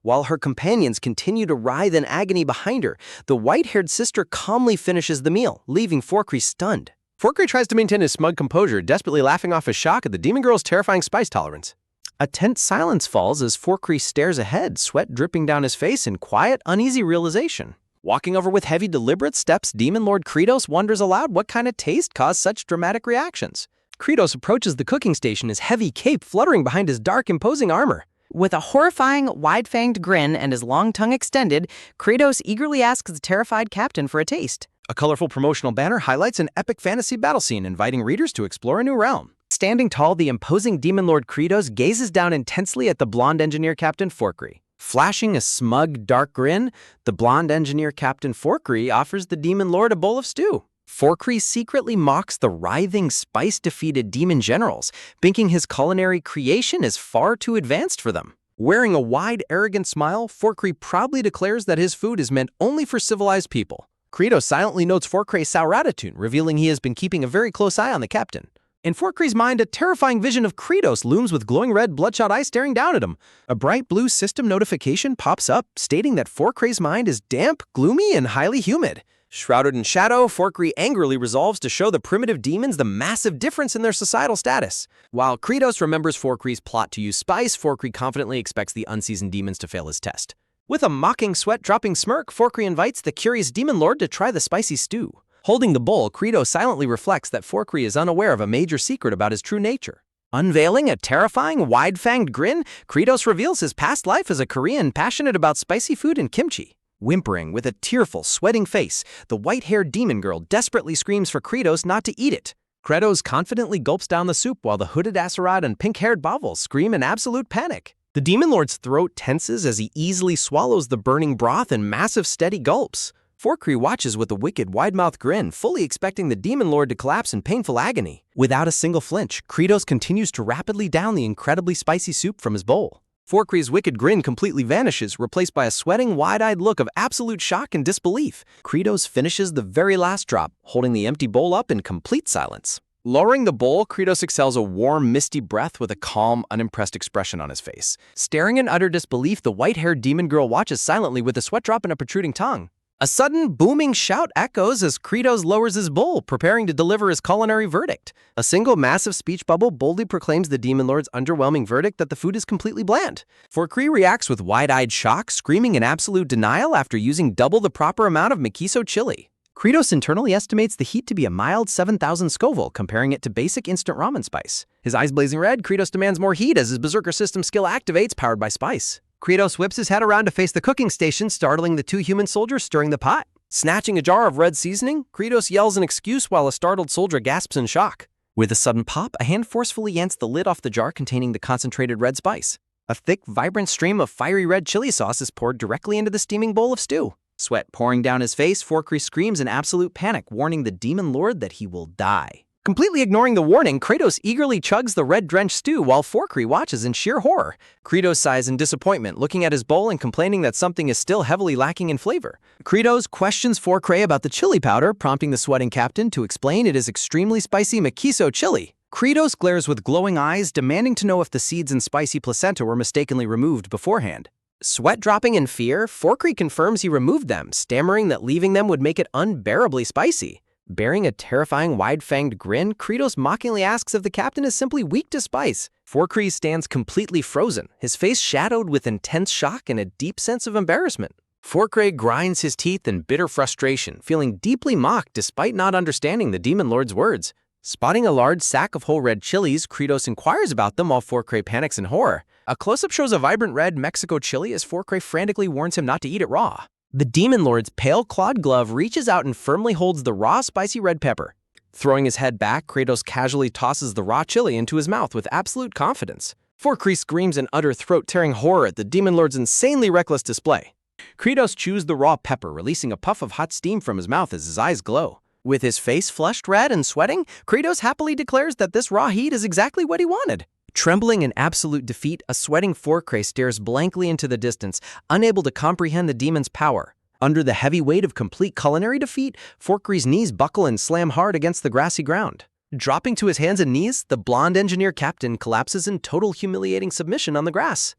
While her companions continue to writhe in agony behind her, the white-haired sister calmly finishes the meal, leaving Forkree stunned.
Forkree tries to maintain his smug composure, desperately laughing off his shock at the demon girl's terrifying spice tolerance.
A tense silence falls as Forkree stares ahead, sweat dripping down his face in quiet, uneasy realization. Walking over with heavy, deliberate steps, Demon Lord Kratos wonders aloud what kind of taste caused such dramatic reactions. Kratos approaches the cooking station, his heavy cape fluttering behind his dark, imposing armor.
With a horrifying, wide-fanged grin and his long tongue extended, Kratos eagerly asks the terrified captain for a taste.
A colorful promotional banner highlights an epic fantasy battle scene, inviting readers to explore a new realm. Standing tall, the imposing Demon Lord Kratos gazes down intensely at the blonde engineer Captain Forkree. Flashing a smug, dark grin, the blonde engineer Captain Forkree offers the Demon Lord a bowl of stew. Forkree secretly mocks the writhing, spice-defeated demon generals, thinking his culinary creation is far too advanced for them. Wearing a wide, arrogant smile, Forkree proudly declares that his food is meant only for civilized people. Kratos silently notes Forkree's sour attitude, revealing he has been keeping a very close eye on the captain. In Forkree's mind, a terrifying vision of Kratos looms with glowing red, bloodshot eyes staring down at him. A bright blue system notification pops up, stating that Forkree's mind is damp, gloomy, and highly humid. Shrouded in shadow, Forkree angrily resolves to show the primitive demons the massive difference in their societal status. While Kratos remembers Forkree's plot to use spice, Forkree confidently expects the unseasoned demons to fail his test. With a mocking, sweat-dropping smirk, Forkree invites the curious Demon Lord to try the spicy stew. Holding the bowl, Kratos silently reflects that Forkree is unaware of a major secret about his true nature. Unveiling a terrifying, wide-fanged grin, Kratos reveals his past life as a Korean passionate about spicy food and kimchi. Whimpering with a tearful, sweating face, the white-haired demon girl desperately screams for Kratos not to eat it. Kratos confidently gulps down the soup while the hooded Acerad and pink-haired Bavel scream in absolute panic. The Demon Lord's throat tenses as he easily swallows the burning broth in massive, steady gulps. Forkree watches with a wicked, wide-mouthed grin, fully expecting the Demon Lord to collapse in painful agony. Without a single flinch, Kratos continues to rapidly down the incredibly spicy soup from his bowl. Forkree's wicked grin completely vanishes, replaced by a sweating, wide-eyed look of absolute shock and disbelief. Kratos finishes the very last drop, holding the empty bowl up in complete silence. Lowering the bowl, Kratos exhales a warm, misty breath with a calm, unimpressed expression on his face. Staring in utter disbelief, the white-haired demon girl watches silently with a sweat drop and a protruding tongue. A sudden, booming shout echoes as Kratos lowers his bowl, preparing to deliver his culinary verdict. A single massive speech bubble boldly proclaims the Demon Lord's underwhelming verdict that the food is completely bland. Forkree reacts with wide-eyed shock, screaming in absolute denial after using double the proper amount of miso chili. Kratos internally estimates the heat to be a mild 7,000 Scoville, comparing it to basic instant ramen spice. His eyes blazing red, Kratos demands more heat as his Berserker system skill activates, powered by spice. Kratos whips his head around to face the cooking station, startling the two human soldiers stirring the pot. Snatching a jar of red seasoning, Kratos yells an excuse while a startled soldier gasps in shock. With a sudden pop, a hand forcefully yanks the lid off the jar containing the concentrated red spice. A thick, vibrant stream of fiery red chili sauce is poured directly into the steaming bowl of stew. Sweat pouring down his face, Forkree screams in absolute panic, warning the Demon Lord that he will die. Completely ignoring the warning, Kratos eagerly chugs the red-drenched stew while Forkree watches in sheer horror. Kratos sighs in disappointment, looking at his bowl and complaining that something is still heavily lacking in flavor. Kratos questions Forkree about the chili powder, prompting the sweating captain to explain it is extremely spicy miso chili. Kratos glares with glowing eyes, demanding to know if the seeds and spicy placenta were mistakenly removed beforehand. Sweat dropping in fear, Forkree confirms he removed them, stammering that leaving them would make it unbearably spicy. Bearing a terrifying wide-fanged grin, Kratos mockingly asks if the captain is simply weak to spice. Forkree stands completely frozen, his face shadowed with intense shock and a deep sense of embarrassment. Forkree grinds his teeth in bitter frustration, feeling deeply mocked despite not understanding the Demon Lord's words. Spotting a large sack of whole red chilies, Kratos inquires about them while Forkree panics in horror. A close-up shows a vibrant red Mexico chili as Forkree frantically warns him not to eat it raw. The Demon Lord's pale clawed glove reaches out and firmly holds the raw, spicy red pepper. Throwing his head back, Kratos casually tosses the raw chili into his mouth with absolute confidence. Forkree screams in utter throat-tearing horror at the Demon Lord's insanely reckless display. Kratos chews the raw pepper, releasing a puff of hot steam from his mouth as his eyes glow. With his face flushed red and sweating, Kratos happily declares that this raw heat is exactly what he wanted. Trembling in absolute defeat, a sweating Forkree stares blankly into the distance, unable to comprehend the demon's power. Under the heavy weight of complete culinary defeat, Forkree's knees buckle and slam hard against the grassy ground. Dropping to his hands and knees, the blonde engineer captain collapses in total humiliating submission on the grass.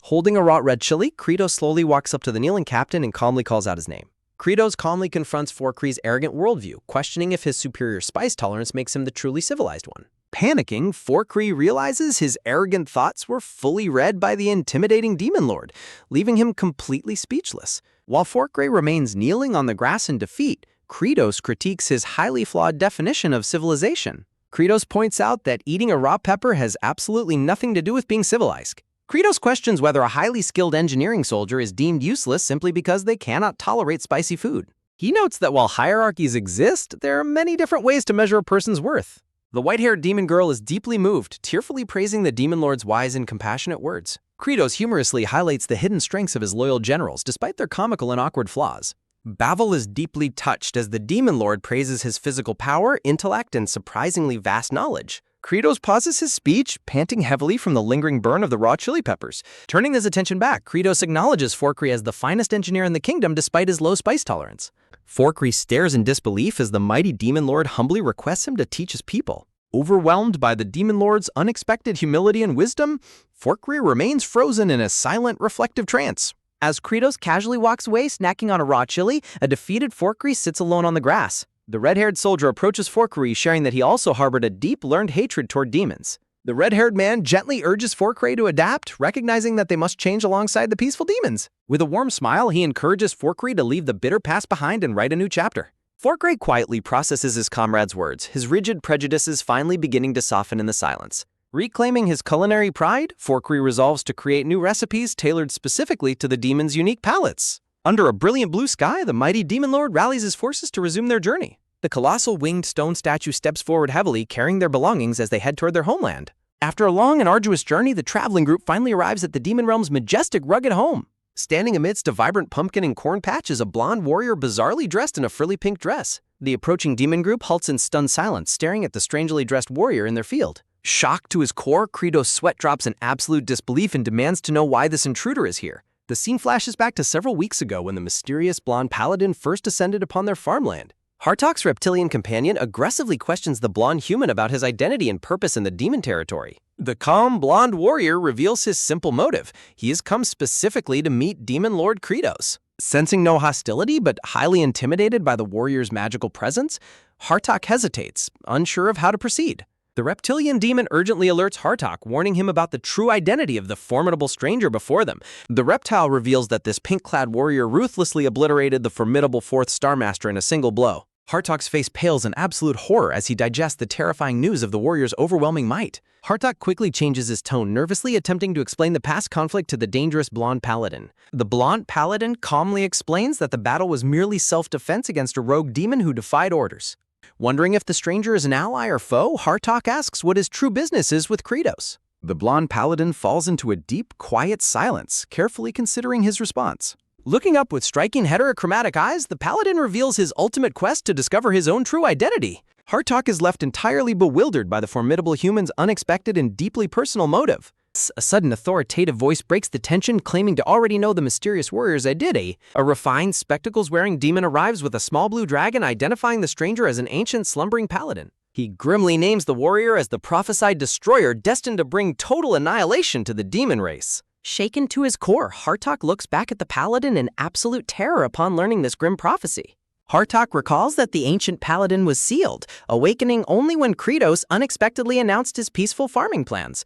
Holding a raw red chili, Kratos slowly walks up to the kneeling captain and calmly calls out his name. Kratos calmly confronts Forkree's arrogant worldview, questioning if his superior spice tolerance makes him the truly civilized one. Panicking, Forkree realizes his arrogant thoughts were fully read by the intimidating Demon Lord, leaving him completely speechless. While Forkree remains kneeling on the grass in defeat, Kratos critiques his highly flawed definition of civilization. Kratos points out that eating a raw pepper has absolutely nothing to do with being civilized. Kratos questions whether a highly skilled engineering soldier is deemed useless simply because they cannot tolerate spicy food. He notes that while hierarchies exist, there are many different ways to measure a person's worth. The white-haired demon girl is deeply moved, tearfully praising the Demon Lord's wise and compassionate words. Kratos humorously highlights the hidden strengths of his loyal generals, despite their comical and awkward flaws. Bavel is deeply touched as the Demon Lord praises his physical power, intellect, and surprisingly vast knowledge. Kratos pauses his speech, panting heavily from the lingering burn of the raw chili peppers. Turning his attention back, Kratos acknowledges Forkree as the finest engineer in the kingdom despite his low spice tolerance. Forkree stares in disbelief as the mighty Demon Lord humbly requests him to teach his people. Overwhelmed by the Demon Lord's unexpected humility and wisdom, Forkree remains frozen in a silent, reflective trance.
As Kratos casually walks away, snacking on a raw chili, a defeated Forkree sits alone on the grass.
The red-haired soldier approaches Forkree, sharing that he also harbored a deep learned hatred toward demons. The red-haired man gently urges Forkree to adapt, recognizing that they must change alongside the peaceful demons. With a warm smile, he encourages Forkree to leave the bitter past behind and write a new chapter. Forkree quietly processes his comrade's words, his rigid prejudices finally beginning to soften in the silence. Reclaiming his culinary pride, Forkree resolves to create new recipes tailored specifically to the demon's unique palates. Under a brilliant blue sky, the mighty Demon Lord rallies his forces to resume their journey. The colossal winged stone statue steps forward heavily, carrying their belongings as they head toward their homeland. After a long and arduous journey, the traveling group finally arrives at the Demon Realm's majestic, rugged home. Standing amidst a vibrant pumpkin and corn patch is a blonde warrior bizarrely dressed in a frilly pink dress. The approaching demon group halts in stunned silence, staring at the strangely dressed warrior in their field. Shocked to his core, Kratos' sweat drops in absolute disbelief and demands to know why this intruder is here. The scene flashes back to several weeks ago when the mysterious blonde paladin first descended upon their farmland. Hartok's reptilian companion aggressively questions the blonde human about his identity and purpose in the demon territory. The calm, blonde warrior reveals his simple motive. He has come specifically to meet Demon Lord Kratos. Sensing no hostility but highly intimidated by the warrior's magical presence, Hartok hesitates, unsure of how to proceed. The reptilian demon urgently alerts Hartok, warning him about the true identity of the formidable stranger before them. The reptile reveals that this pink-clad warrior ruthlessly obliterated the formidable fourth Star Master in a single blow. Hartok's face pales in absolute horror as he digests the terrifying news of the warrior's overwhelming might. Hartok quickly changes his tone, nervously attempting to explain the past conflict to the dangerous blonde paladin. The blonde paladin calmly explains that the battle was merely self-defense against a rogue demon who defied orders. Wondering if the stranger is an ally or foe, Hartok asks what his true business is with Kratos. The blonde paladin falls into a deep, quiet silence, carefully considering his response. Looking up with striking heterochromatic eyes, the paladin reveals his ultimate quest to discover his own true identity. Hartok is left entirely bewildered by the formidable human's unexpected and deeply personal motive. A sudden authoritative voice breaks the tension, claiming to already know the mysterious warrior's identity. A refined, spectacles-wearing demon arrives with a small blue dragon, identifying the stranger as an ancient, slumbering paladin. He grimly names the warrior as the prophesied destroyer destined to bring total annihilation to the demon race.
Shaken to his core, Hartok looks back at the paladin in absolute terror upon learning this grim prophecy. Hartok recalls that the ancient paladin was sealed, awakening only when Kratos unexpectedly announced his peaceful farming plans.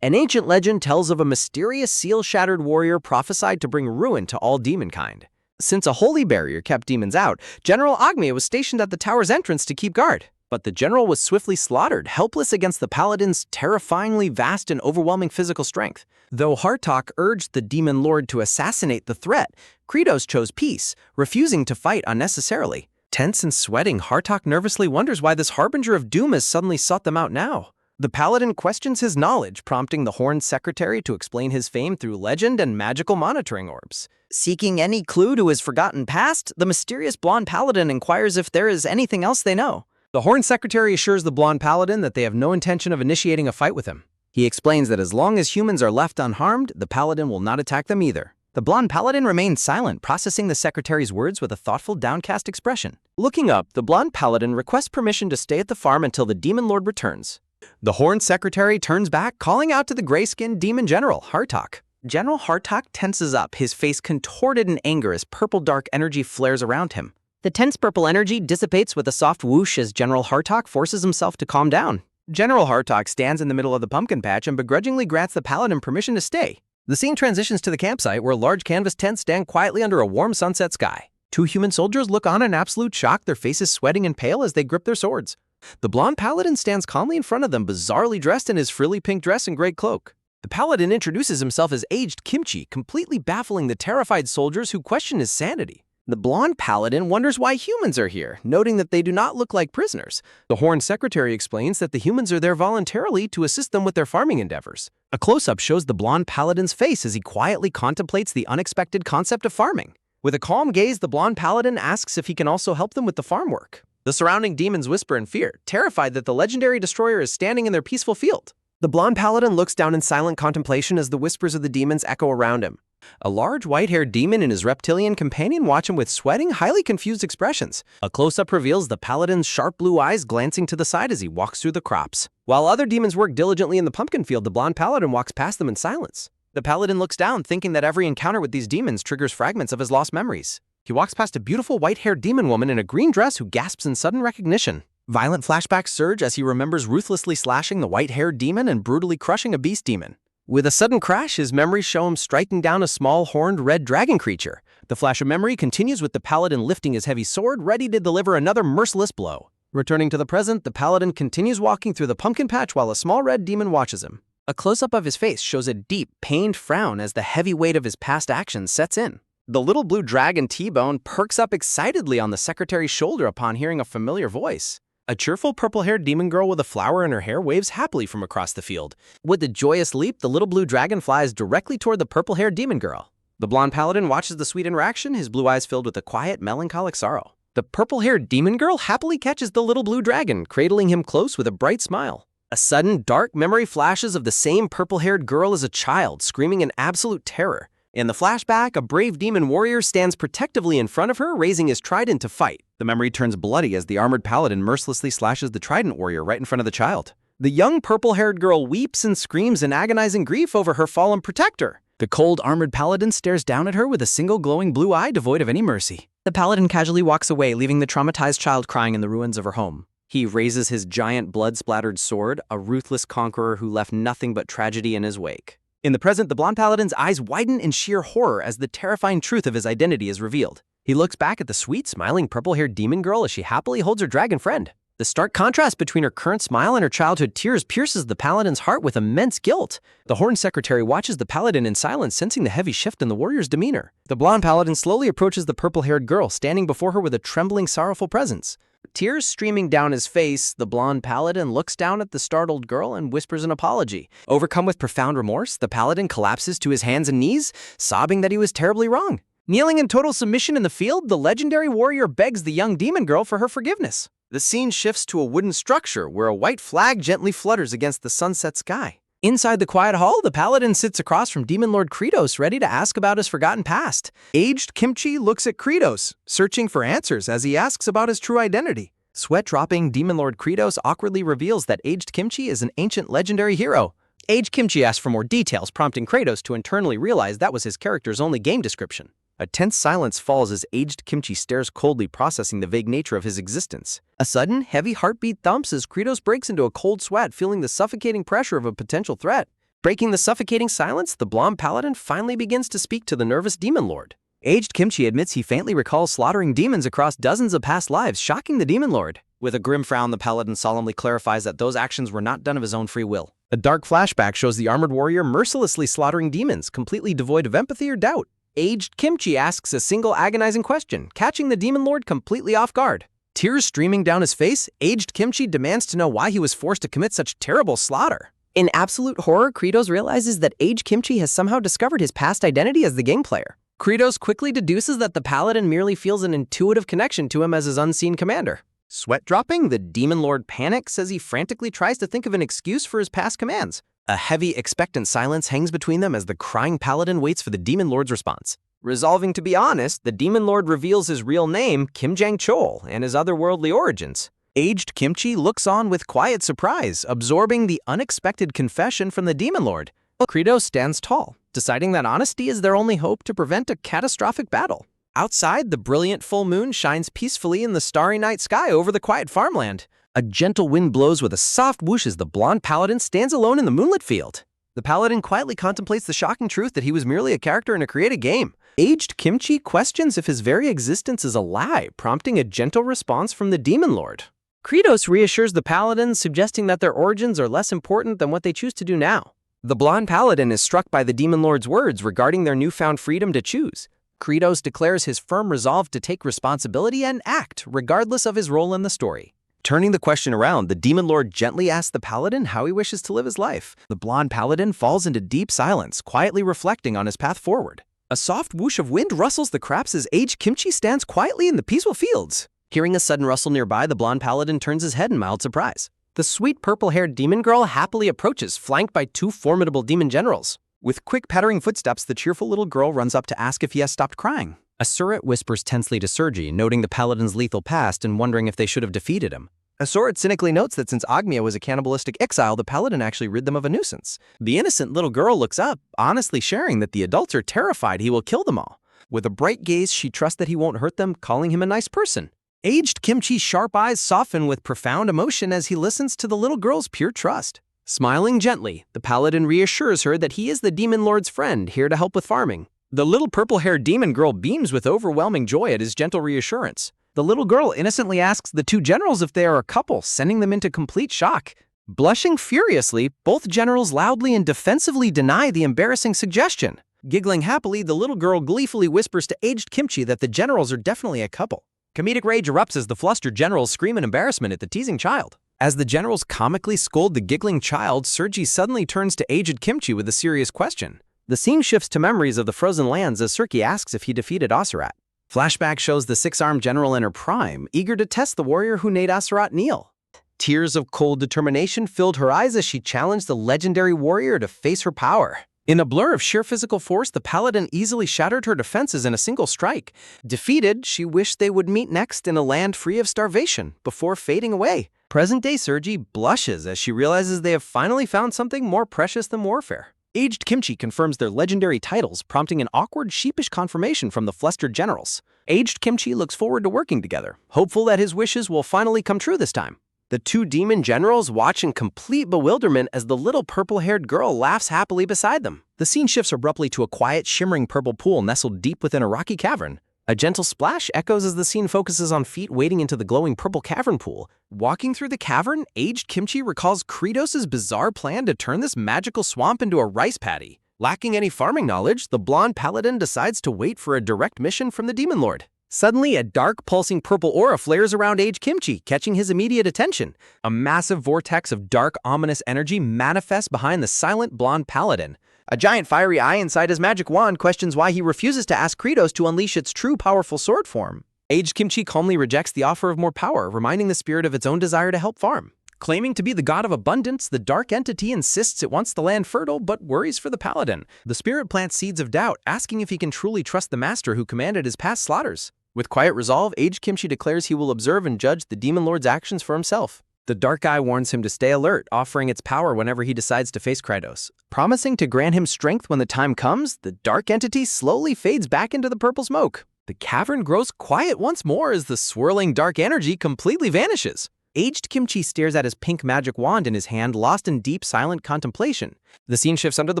An ancient legend tells of a mysterious seal-shattered warrior prophesied to bring ruin to all demonkind. Since a holy barrier kept demons out, General Ogmia was stationed at the tower's entrance to keep guard. But the general was swiftly slaughtered, helpless against the paladin's terrifyingly vast and overwhelming physical strength. Though Hartok urged the demon lord to assassinate the threat, Kratos chose peace, refusing to fight unnecessarily. Tense and sweating, Hartok nervously wonders why this harbinger of doom has suddenly sought them out now. The paladin questions his knowledge, prompting the Horned Secretary to explain his fame through legend and magical monitoring orbs. Seeking any clue to his forgotten past, the mysterious blonde paladin inquires if there is anything else they know. The Horned Secretary assures the blonde paladin that they have no intention of initiating a fight with him. He explains that as long as humans are left unharmed, the paladin will not attack them either. The blonde paladin remains silent, processing the secretary's words with a thoughtful, downcast expression. Looking up, the blonde paladin requests permission to stay at the farm until the demon lord returns. The Horned Secretary turns back, calling out to the gray-skinned demon general, Hartok.
General Hartok tenses up, his face contorted in anger as purple dark energy flares around him.
The tense purple energy dissipates with a soft whoosh as General Hartok forces himself to calm down.
General Hartok stands in the middle of the pumpkin patch and begrudgingly grants the paladin permission to stay. The scene transitions to the campsite where large canvas tents stand quietly under a warm sunset sky. Two human soldiers look on in absolute shock, their faces sweating and pale as they grip their swords. The blonde paladin stands calmly in front of them, bizarrely dressed in his frilly pink dress and gray cloak. The paladin introduces himself as aged Kimchi, completely baffling the terrified soldiers who question his sanity. The blonde paladin wonders why humans are here, noting that they do not look like prisoners. The Horn secretary explains that the humans are there voluntarily to assist them with their farming endeavors. A close-up shows the blonde paladin's face as he quietly contemplates the unexpected concept of farming. With a calm gaze, the blonde paladin asks if he can also help them with the farm work. The surrounding demons whisper in fear, terrified that the legendary destroyer is standing in their peaceful field.
The blonde paladin looks down in silent contemplation as the whispers of the demons echo around him.
A large white-haired demon and his reptilian companion watch him with sweating, highly confused expressions. A close-up reveals the paladin's sharp blue eyes glancing to the side as he walks through the crops. While other demons work diligently in the pumpkin field, the blonde paladin walks past them in silence. The paladin looks down, thinking that every encounter with these demons triggers fragments of his lost memories. He walks past a beautiful white-haired demon woman in a green dress who gasps in sudden recognition. Violent flashbacks surge as he remembers ruthlessly slashing the white-haired demon and brutally crushing a beast demon. With a sudden crash, his memories show him striking down a small horned red dragon creature. The flash of memory continues with the paladin lifting his heavy sword, ready to deliver another merciless blow. Returning to the present, the paladin continues walking through the pumpkin patch while a small red demon watches him. A close-up of his face shows a deep, pained frown as the heavy weight of his past actions sets in. The little blue dragon T-Bone perks up excitedly on the secretary's shoulder upon hearing a familiar voice. A cheerful purple-haired demon girl with a flower in her hair waves happily from across the field. With a joyous leap, the little blue dragon flies directly toward the purple-haired demon girl. The blonde paladin watches the sweet interaction, his blue eyes filled with a quiet, melancholic sorrow. The purple-haired demon girl happily catches the little blue dragon, cradling him close with a bright smile. A sudden, dark memory flashes of the same purple-haired girl as a child, screaming in absolute terror. In the flashback, a brave demon warrior stands protectively in front of her, raising his trident to fight. The memory turns bloody as the armored paladin mercilessly slashes the trident warrior right in front of the child. The young purple-haired girl weeps and screams in agonizing grief over her fallen protector. The cold armored paladin stares down at her with a single glowing blue eye devoid of any mercy.
The paladin casually walks away, leaving the traumatized child crying in the ruins of her home.
He raises his giant blood-splattered sword, a ruthless conqueror who left nothing but tragedy in his wake. In the present, the blonde paladin's eyes widen in sheer horror as the terrifying truth of his identity is revealed. He looks back at the sweet, smiling purple-haired demon girl as she happily holds her dragon friend. The stark contrast between her current smile and her childhood tears pierces the paladin's heart with immense guilt. The Horn secretary watches the paladin in silence, sensing the heavy shift in the warrior's demeanor. The blonde paladin slowly approaches the purple-haired girl, standing before her with a trembling, sorrowful presence. Tears streaming down his face, the blonde paladin looks down at the startled girl and whispers an apology. Overcome with profound remorse, the paladin collapses to his hands and knees, sobbing that he was terribly wrong. Kneeling in total submission in the field, the legendary warrior begs the young demon girl for her forgiveness. The scene shifts to a wooden structure where a white flag gently flutters against the sunset sky. Inside the quiet hall, the paladin sits across from Demon Lord Kratos, ready to ask about his forgotten past. Aged Kimchi looks at Kratos, searching for answers as he asks about his true identity. Sweat-dropping Demon Lord Kratos awkwardly reveals that Aged Kimchi is an ancient legendary hero. Aged Kimchi asks for more details, prompting Kratos to internally realize that was his character's only game description. A tense silence falls as Aged Kimchi stares coldly, processing the vague nature of his existence. A sudden, heavy heartbeat thumps as Kratos breaks into a cold sweat, feeling the suffocating pressure of a potential threat. Breaking the suffocating silence, the blonde paladin finally begins to speak to the nervous Demon Lord. Aged Kimchi admits he faintly recalls slaughtering demons across dozens of past lives, shocking the Demon Lord. With a grim frown, the paladin solemnly clarifies that those actions were not done of his own free will. A dark flashback shows the armored warrior mercilessly slaughtering demons, completely devoid of empathy or doubt. Aged Kimchi asks a single agonizing question, catching the Demon Lord completely off guard. Tears streaming down his face, Aged Kimchi demands to know why he was forced to commit such terrible slaughter.
In absolute horror, Kratos realizes that Aged Kimchi has somehow discovered his past identity as the game player.
Kratos quickly deduces that the paladin merely feels an intuitive connection to him as his unseen commander. Sweat-dropping, the Demon Lord panics as he frantically tries to think of an excuse for his past commands. A heavy, expectant silence hangs between them as the crying paladin waits for the Demon Lord's response. Resolving to be honest, the Demon Lord reveals his real name, Kim Jang-chol, and his otherworldly origins. Aged Kimchi looks on with quiet surprise, absorbing the unexpected confession from the Demon Lord. Kratos stands tall, deciding that honesty is their only hope to prevent a catastrophic battle. Outside, the brilliant full moon shines peacefully in the starry night sky over the quiet farmland. A gentle wind blows with a soft whoosh as the blonde paladin stands alone in the moonlit field. The paladin quietly contemplates the shocking truth that he was merely a character in a created game. Aged Kimchi questions if his very existence is a lie, prompting a gentle response from the Demon Lord. Kratos reassures the paladin, suggesting that their origins are less important than what they choose to do now. The blonde paladin is struck by the Demon Lord's words regarding their newfound freedom to choose. Kratos declares his firm resolve to take responsibility and act, regardless of his role in the story. Turning the question around, the Demon Lord gently asks the paladin how he wishes to live his life. The blonde paladin falls into deep silence, quietly reflecting on his path forward. A soft whoosh of wind rustles the crops as aged Kimchi stands quietly in the peaceful fields. Hearing a sudden rustle nearby, the blonde paladin turns his head in mild surprise. The sweet purple-haired demon girl happily approaches, flanked by two formidable demon generals. With quick pattering footsteps, the cheerful little girl runs up to ask if he has stopped crying. Asuret whispers tensely to Sergi, noting the paladin's lethal past and wondering if they should have defeated him. Asuret cynically notes that since Ogmia was a cannibalistic exile, the paladin actually rid them of a nuisance. The innocent little girl looks up, honestly sharing that the adults are terrified he will kill them all. With a bright gaze, she trusts that he won't hurt them, calling him a nice person. Aged Kimchi's sharp eyes soften with profound emotion as he listens to the little girl's pure trust. Smiling gently, the paladin reassures her that he is the Demon Lord's friend, here to help with farming. The little purple-haired demon girl beams with overwhelming joy at his gentle reassurance. The little girl innocently asks the two generals if they are a couple, sending them into complete shock. Blushing furiously, both generals loudly and defensively deny the embarrassing suggestion. Giggling happily, the little girl gleefully whispers to aged Kimchi that the generals are definitely a couple. Comedic rage erupts as the flustered generals scream in embarrassment at the teasing child. As the generals comically scold the giggling child, Sergi suddenly turns to aged Kimchi with a serious question. The scene shifts to memories of the frozen lands as Sergi asks if he defeated Asurat. Flashback shows the six-armed general in her prime, eager to test the warrior who made Asurat kneel. Tears of cold determination filled her eyes as she challenged the legendary warrior to face her power. In a blur of sheer physical force, the paladin easily shattered her defenses in a single strike. Defeated, she wished they would meet next in a land free of starvation, before fading away. Present-day Sergi blushes as she realizes they have finally found something more precious than warfare. Aged Kimchi confirms their legendary titles, prompting an awkward, sheepish confirmation from the flustered generals. Aged Kimchi looks forward to working together, hopeful that his wishes will finally come true this time. The two demon generals watch in complete bewilderment as the little purple-haired girl laughs happily beside them. The scene shifts abruptly to a quiet, shimmering purple pool nestled deep within a rocky cavern. A gentle splash echoes as the scene focuses on feet wading into the glowing purple cavern pool. Walking through the cavern, aged Kimchi recalls Kratos' bizarre plan to turn this magical swamp into a rice paddy. Lacking any farming knowledge, the blonde paladin decides to wait for a direct mission from the Demon Lord. Suddenly, a dark, pulsing purple aura flares around aged Kimchi, catching his immediate attention. A massive vortex of dark, ominous energy manifests behind the silent blonde paladin. A giant fiery eye inside his magic wand questions why he refuses to ask Kratos to unleash its true powerful sword form. Aged Kimchi calmly rejects the offer of more power, reminding the spirit of its own desire to help farm. Claiming to be the god of abundance, the dark entity insists it wants the land fertile, but worries for the paladin. The spirit plants seeds of doubt, asking if he can truly trust the master who commanded his past slaughters. With quiet resolve, aged Kimchi declares he will observe and judge the Demon Lord's actions for himself. The dark eye warns him to stay alert, offering its power whenever he decides to face Kratos. Promising to grant him strength when the time comes, the dark entity slowly fades back into the purple smoke. The cavern grows quiet once more as the swirling dark energy completely vanishes. Aged Kimchi stares at his pink magic wand in his hand, lost in deep, silent contemplation. The scene shifts under the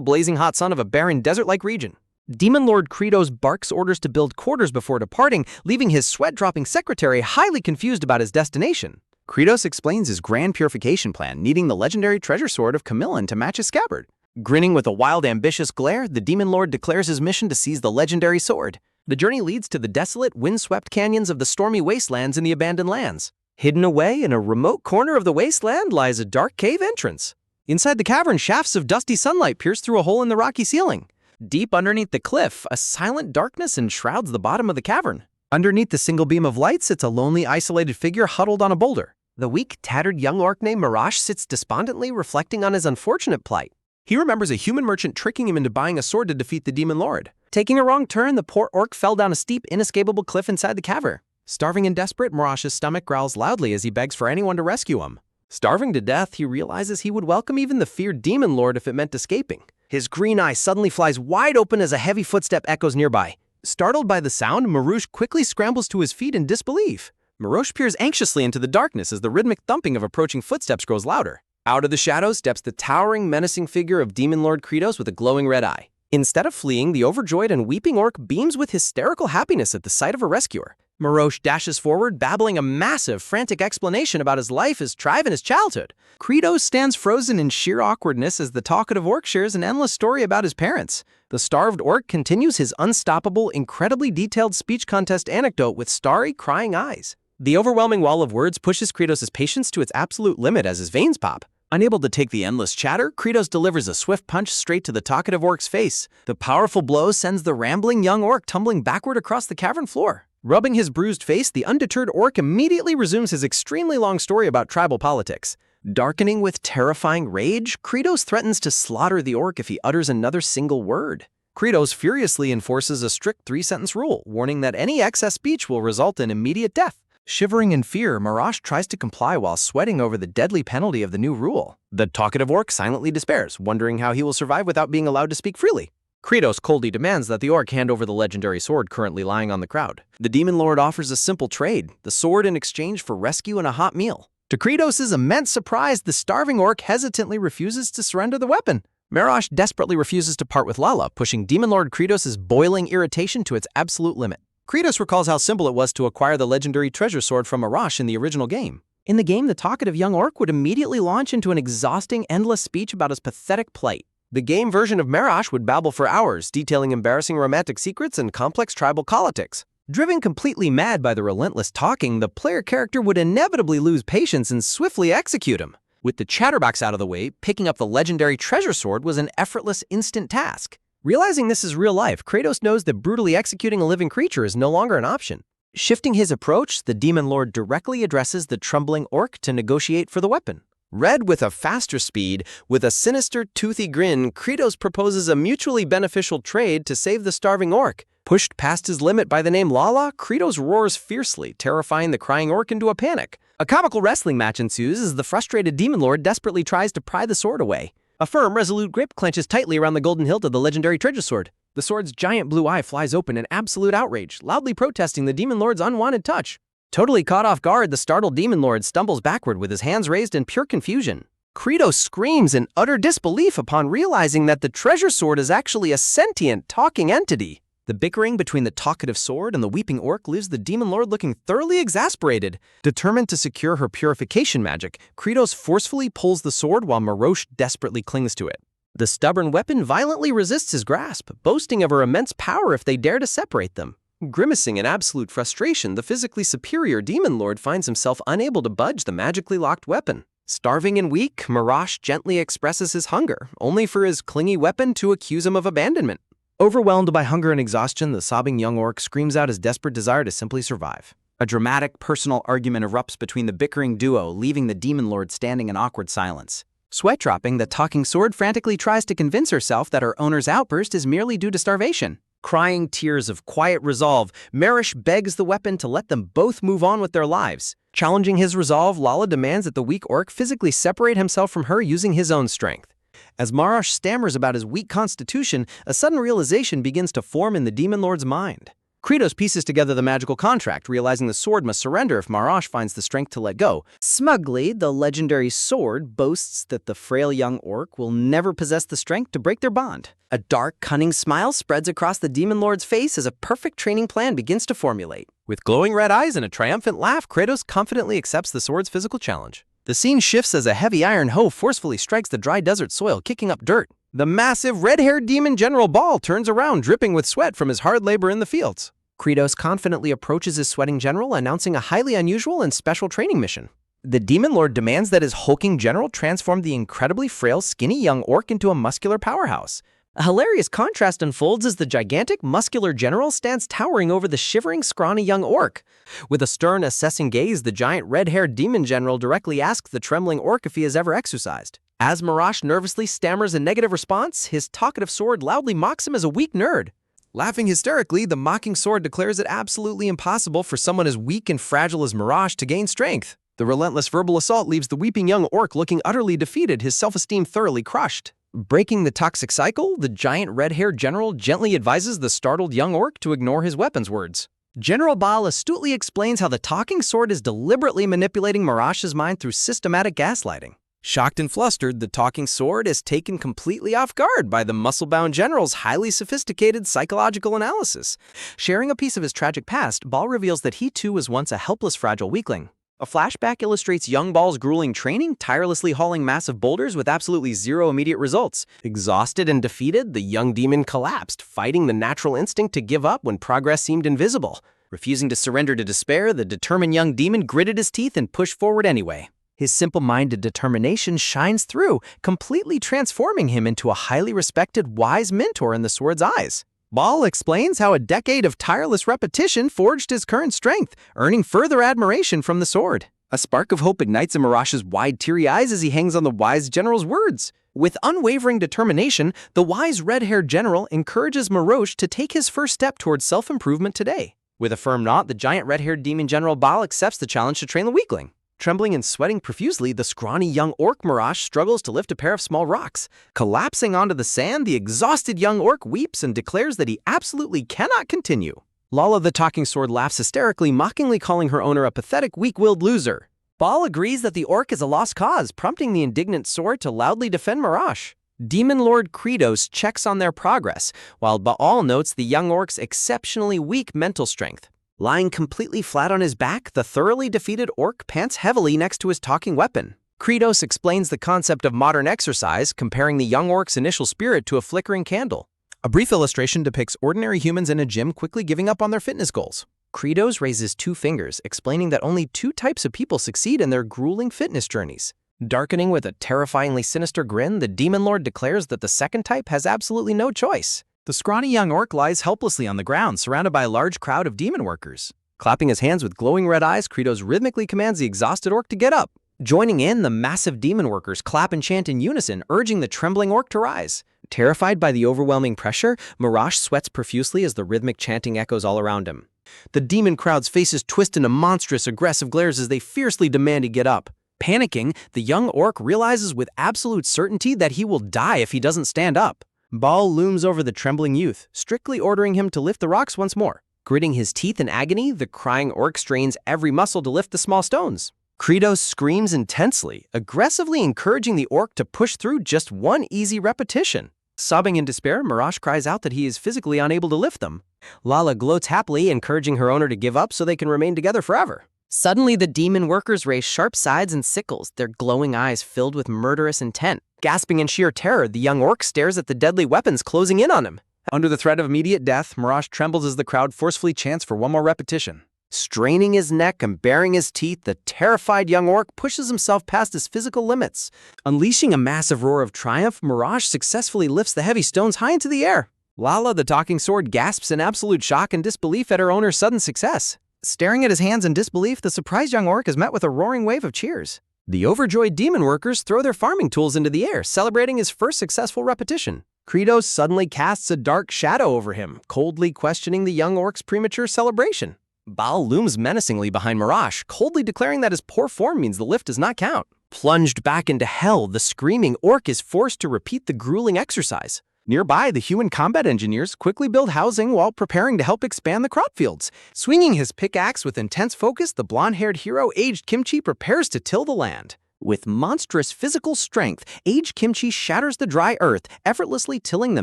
blazing hot sun of a barren, desert-like region. Demon Lord Kratos barks orders to build quarters before departing, leaving his sweat-dropping secretary highly confused about his destination. Kratos explains his grand purification plan, needing the legendary treasure sword of Camillan to match his scabbard. Grinning with a wild, ambitious glare, the Demon Lord declares his mission to seize the legendary sword. The journey leads to the desolate, wind-swept canyons of the stormy wastelands in the abandoned lands. Hidden away in a remote corner of the wasteland lies a dark cave entrance. Inside the cavern, shafts of dusty sunlight pierce through a hole in the rocky ceiling. Deep underneath the cliff, a silent darkness enshrouds the bottom of the cavern. Underneath the single beam of light sits a lonely, isolated figure huddled on a boulder. The weak, tattered young orc named Mirash sits despondently reflecting on his unfortunate plight. He remembers a human merchant tricking him into buying a sword to defeat the Demon Lord. Taking a wrong turn, the poor orc fell down a steep, inescapable cliff inside the cavern. Starving and desperate, Mirash's stomach growls loudly as he begs for anyone to rescue him. Starving to death, he realizes he would welcome even the feared Demon Lord if it meant escaping. His green eye suddenly flies wide open as a heavy footstep echoes nearby. Startled by the sound, Marouche quickly scrambles to his feet in disbelief. Marouche peers anxiously into the darkness as the rhythmic thumping of approaching footsteps grows louder. Out of the shadows steps the towering, menacing figure of Demon Lord Kratos with a glowing red eye. Instead of fleeing, the overjoyed and weeping orc beams with hysterical happiness at the sight of a rescuer. Marouche dashes forward, babbling a massive, frantic explanation about his life, his tribe, and his childhood. Kratos stands frozen in sheer awkwardness as the talkative orc shares an endless story about his parents. The starved orc continues his unstoppable, incredibly detailed speech contest anecdote with starry, crying eyes. The overwhelming wall of words pushes Kratos' patience to its absolute limit as his veins pop. Unable to take the endless chatter, Kratos delivers a swift punch straight to the talkative orc's face. The powerful blow sends the rambling young orc tumbling backward across the cavern floor. Rubbing his bruised face, the undeterred orc immediately resumes his extremely long story about tribal politics. Darkening with terrifying rage, Kratos threatens to slaughter the orc if he utters another single word. Kratos furiously enforces a strict 3-sentence rule, warning that any excess speech will result in immediate death. Shivering in fear, Marouche tries to comply while sweating over the deadly penalty of the new rule. The talkative orc silently despairs, wondering how he will survive without being allowed to speak freely. Kratos coldly demands that the orc hand over the legendary sword currently lying on the crowd. The Demon Lord offers a simple trade, the sword in exchange for rescue and a hot meal. To Kratos' immense surprise, the starving orc hesitantly refuses to surrender the weapon. Marouche desperately refuses to part with Lala, pushing Demon Lord Kratos' boiling irritation to its absolute limit. Kratos recalls how simple it was to acquire the legendary treasure sword from Marouche in the original game. In the game, the talkative young orc would immediately launch into an exhausting, endless speech about his pathetic plight. The game version of Marouche would babble for hours, detailing embarrassing romantic secrets and complex tribal politics. Driven completely mad by the relentless talking, the player character would inevitably lose patience and swiftly execute him. With the chatterbox out of the way, picking up the legendary treasure sword was an effortless, instant task. Realizing this is real life, Kratos knows that brutally executing a living creature is no longer an option. Shifting his approach, the Demon Lord directly addresses the trembling orc to negotiate for the weapon. Read with a faster speed, with a sinister, toothy grin, Kratos proposes a mutually beneficial trade to save the starving orc. Pushed past his limit by the name Lala, Kratos roars fiercely, terrifying the crying orc into a panic. A comical wrestling match ensues as the frustrated Demon Lord desperately tries to pry the sword away. A firm, resolute grip clenches tightly around the golden hilt of the legendary treasure sword. The sword's giant blue eye flies open in absolute outrage, loudly protesting the Demon Lord's unwanted touch. Totally caught off guard, the startled Demon Lord stumbles backward with his hands raised in pure confusion. Kratos screams in utter disbelief upon realizing that the treasure sword is actually a sentient, talking entity. The bickering between the talkative sword and the weeping orc leaves the Demon Lord looking thoroughly exasperated. Determined to secure her purification magic, Kratos forcefully pulls the sword while Marouche desperately clings to it. The stubborn weapon violently resists his grasp, boasting of her immense power if they dare to separate them. Grimacing in absolute frustration, the physically superior Demon Lord finds himself unable to budge the magically locked weapon. Starving and weak, Marouche gently expresses his hunger, only for his clingy weapon to accuse him of abandonment. Overwhelmed by hunger and exhaustion, the sobbing young orc screams out his desperate desire to simply survive. A dramatic, personal argument erupts between the bickering duo, leaving the Demon Lord standing in awkward silence. Sweat-dropping, the talking sword frantically tries to convince herself that her owner's outburst is merely due to starvation. Crying tears of quiet resolve, Marouche begs the weapon to let them both move on with their lives. Challenging his resolve, Lala demands that the weak orc physically separate himself from her using his own strength. As Marouche stammers about his weak constitution, a sudden realization begins to form in the Demon Lord's mind. Kratos pieces together the magical contract, realizing the sword must surrender if Marouche finds the strength to let go. Smugly, the legendary sword boasts that the frail young orc will never possess the strength to break their bond. A dark, cunning smile spreads across the Demon Lord's face as a perfect training plan begins to formulate. With glowing red eyes and a triumphant laugh, Kratos confidently accepts the sword's physical challenge. The scene shifts as a heavy iron hoe forcefully strikes the dry desert soil, kicking up dirt. The massive red-haired demon General Ball turns around, dripping with sweat from his hard labor in the fields. Kratos confidently approaches his sweating general, announcing a highly unusual and special training mission. The Demon Lord demands that his hulking general transform the incredibly frail, skinny young orc into a muscular powerhouse. A hilarious contrast unfolds as the gigantic, muscular general stands towering over the shivering, scrawny young orc. With a stern, assessing gaze, the giant red-haired demon general directly asks the trembling orc if he has ever exercised. As Marouche nervously stammers a negative response, his talkative sword loudly mocks him as a weak nerd. Laughing hysterically, the mocking sword declares it absolutely impossible for someone as weak and fragile as Marouche to gain strength. The relentless verbal assault leaves the weeping young orc looking utterly defeated, his self-esteem thoroughly crushed. Breaking the toxic cycle, the giant red-haired general gently advises the startled young orc to ignore his weapon's words. General Baal astutely explains how the talking sword is deliberately manipulating Mirash's mind through systematic gaslighting. Shocked and flustered, the talking sword is taken completely off guard by the muscle-bound general's highly sophisticated psychological analysis. Sharing a piece of his tragic past, Baal reveals that he too was once a helpless, fragile weakling. A flashback illustrates young Baal's grueling training, tirelessly hauling massive boulders with absolutely zero immediate results. Exhausted and defeated, the young demon collapsed, fighting the natural instinct to give up when progress seemed invisible. Refusing to surrender to despair, the determined young demon gritted his teeth and pushed forward anyway. His simple-minded determination shines through, completely transforming him into a highly respected, wise mentor in the sword's eyes. Baal explains how a decade of tireless repetition forged his current strength, earning further admiration from the sword. A spark of hope ignites in Mirash's wide, teary eyes as he hangs on the wise general's words. With unwavering determination, the wise red-haired general encourages Mirash to take his first step towards self-improvement today. With a firm nod, the giant red-haired demon general Baal accepts the challenge to train the weakling. Trembling and sweating profusely, the scrawny young orc Mirash struggles to lift a pair of small rocks. Collapsing onto the sand, the exhausted young orc weeps and declares that he absolutely cannot continue. Lala the talking sword laughs hysterically, mockingly calling her owner a pathetic, weak-willed loser. Baal agrees that the orc is a lost cause, prompting the indignant sword to loudly defend Mirash. Demon Lord Kratos checks on their progress, while Baal notes the young orc's exceptionally weak mental strength. Lying completely flat on his back, the thoroughly defeated orc pants heavily next to his talking weapon. Kratos explains the concept of modern exercise, comparing the young orc's initial spirit to a flickering candle. A brief illustration depicts ordinary humans in a gym quickly giving up on their fitness goals. Kratos raises 2 fingers, explaining that only 2 types of people succeed in their grueling fitness journeys. Darkening with a terrifyingly sinister grin, the Demon Lord declares that the second type has absolutely no choice. The scrawny young orc lies helplessly on the ground, surrounded by a large crowd of demon workers. Clapping his hands with glowing red eyes, Kratos rhythmically commands the exhausted orc to get up. Joining in, the massive demon workers clap and chant in unison, urging the trembling orc to rise. Terrified by the overwhelming pressure, Mirash sweats profusely as the rhythmic chanting echoes all around him. The demon crowd's faces twist into monstrous, aggressive glares as they fiercely demand he get up. Panicking, the young orc realizes with absolute certainty that he will die if he doesn't stand up. Baal looms over the trembling youth, strictly ordering him to lift the rocks once more. Gritting his teeth in agony, the crying orc strains every muscle to lift the small stones. Kratos screams intensely, aggressively encouraging the orc to push through just one easy repetition. Sobbing in despair, Mirash cries out that he is physically unable to lift them. Lala gloats happily, encouraging her owner to give up so they can remain together forever.
Suddenly, the demon workers raise sharp scythes and sickles, their glowing eyes filled with murderous intent.
Gasping in sheer terror, the young orc stares at the deadly weapons closing in on him. Under the threat of immediate death, Mirash trembles as the crowd forcefully chants for one more repetition. Straining his neck and baring his teeth, the terrified young orc pushes himself past his physical limits. Unleashing a massive roar of triumph, Mirash successfully lifts the heavy stones high into the air. Lala, the talking sword, gasps in absolute shock and disbelief at her owner's sudden success. Staring at his hands in disbelief, the surprised young orc is met with a roaring wave of cheers. The overjoyed demon workers throw their farming tools into the air, celebrating his first successful repetition. Kratos suddenly casts a dark shadow over him, coldly questioning the young orc's premature celebration. Baal looms menacingly behind Mirash, coldly declaring that his poor form means the lift does not count. Plunged back into hell, the screaming orc is forced to repeat the grueling exercise. Nearby, the human combat engineers quickly build housing while preparing to help expand the crop fields. Swinging his pickaxe with intense focus, the blonde-haired hero Aged Kimchi prepares to till the land. With monstrous physical strength, Aged Kimchi shatters the dry earth, effortlessly tilling the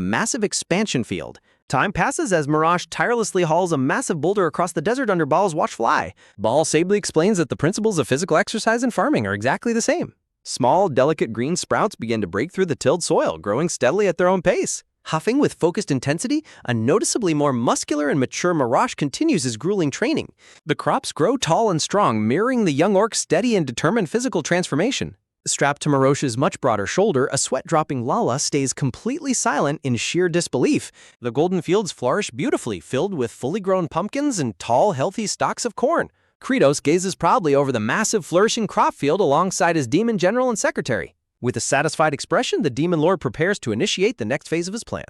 massive expansion field. Time passes as Mirash tirelessly hauls a massive boulder across the desert under Baal's watchful eye. Baal sably explains that the principles of physical exercise and farming are exactly the same. Small, delicate green sprouts begin to break through the tilled soil, growing steadily at their own pace. Huffing with focused intensity, a noticeably more muscular and mature Mirash continues his grueling training. The crops grow tall and strong, mirroring the young orc's steady and determined physical transformation. Strapped to Mirash's much broader shoulder, a sweat-dropping Lala stays completely silent in sheer disbelief. The golden fields flourish beautifully, filled with fully grown pumpkins and tall, healthy stalks of corn. Kratos gazes proudly over the massive, flourishing crop field alongside his demon general and secretary. With a satisfied expression, the demon lord prepares to initiate the next phase of his plan.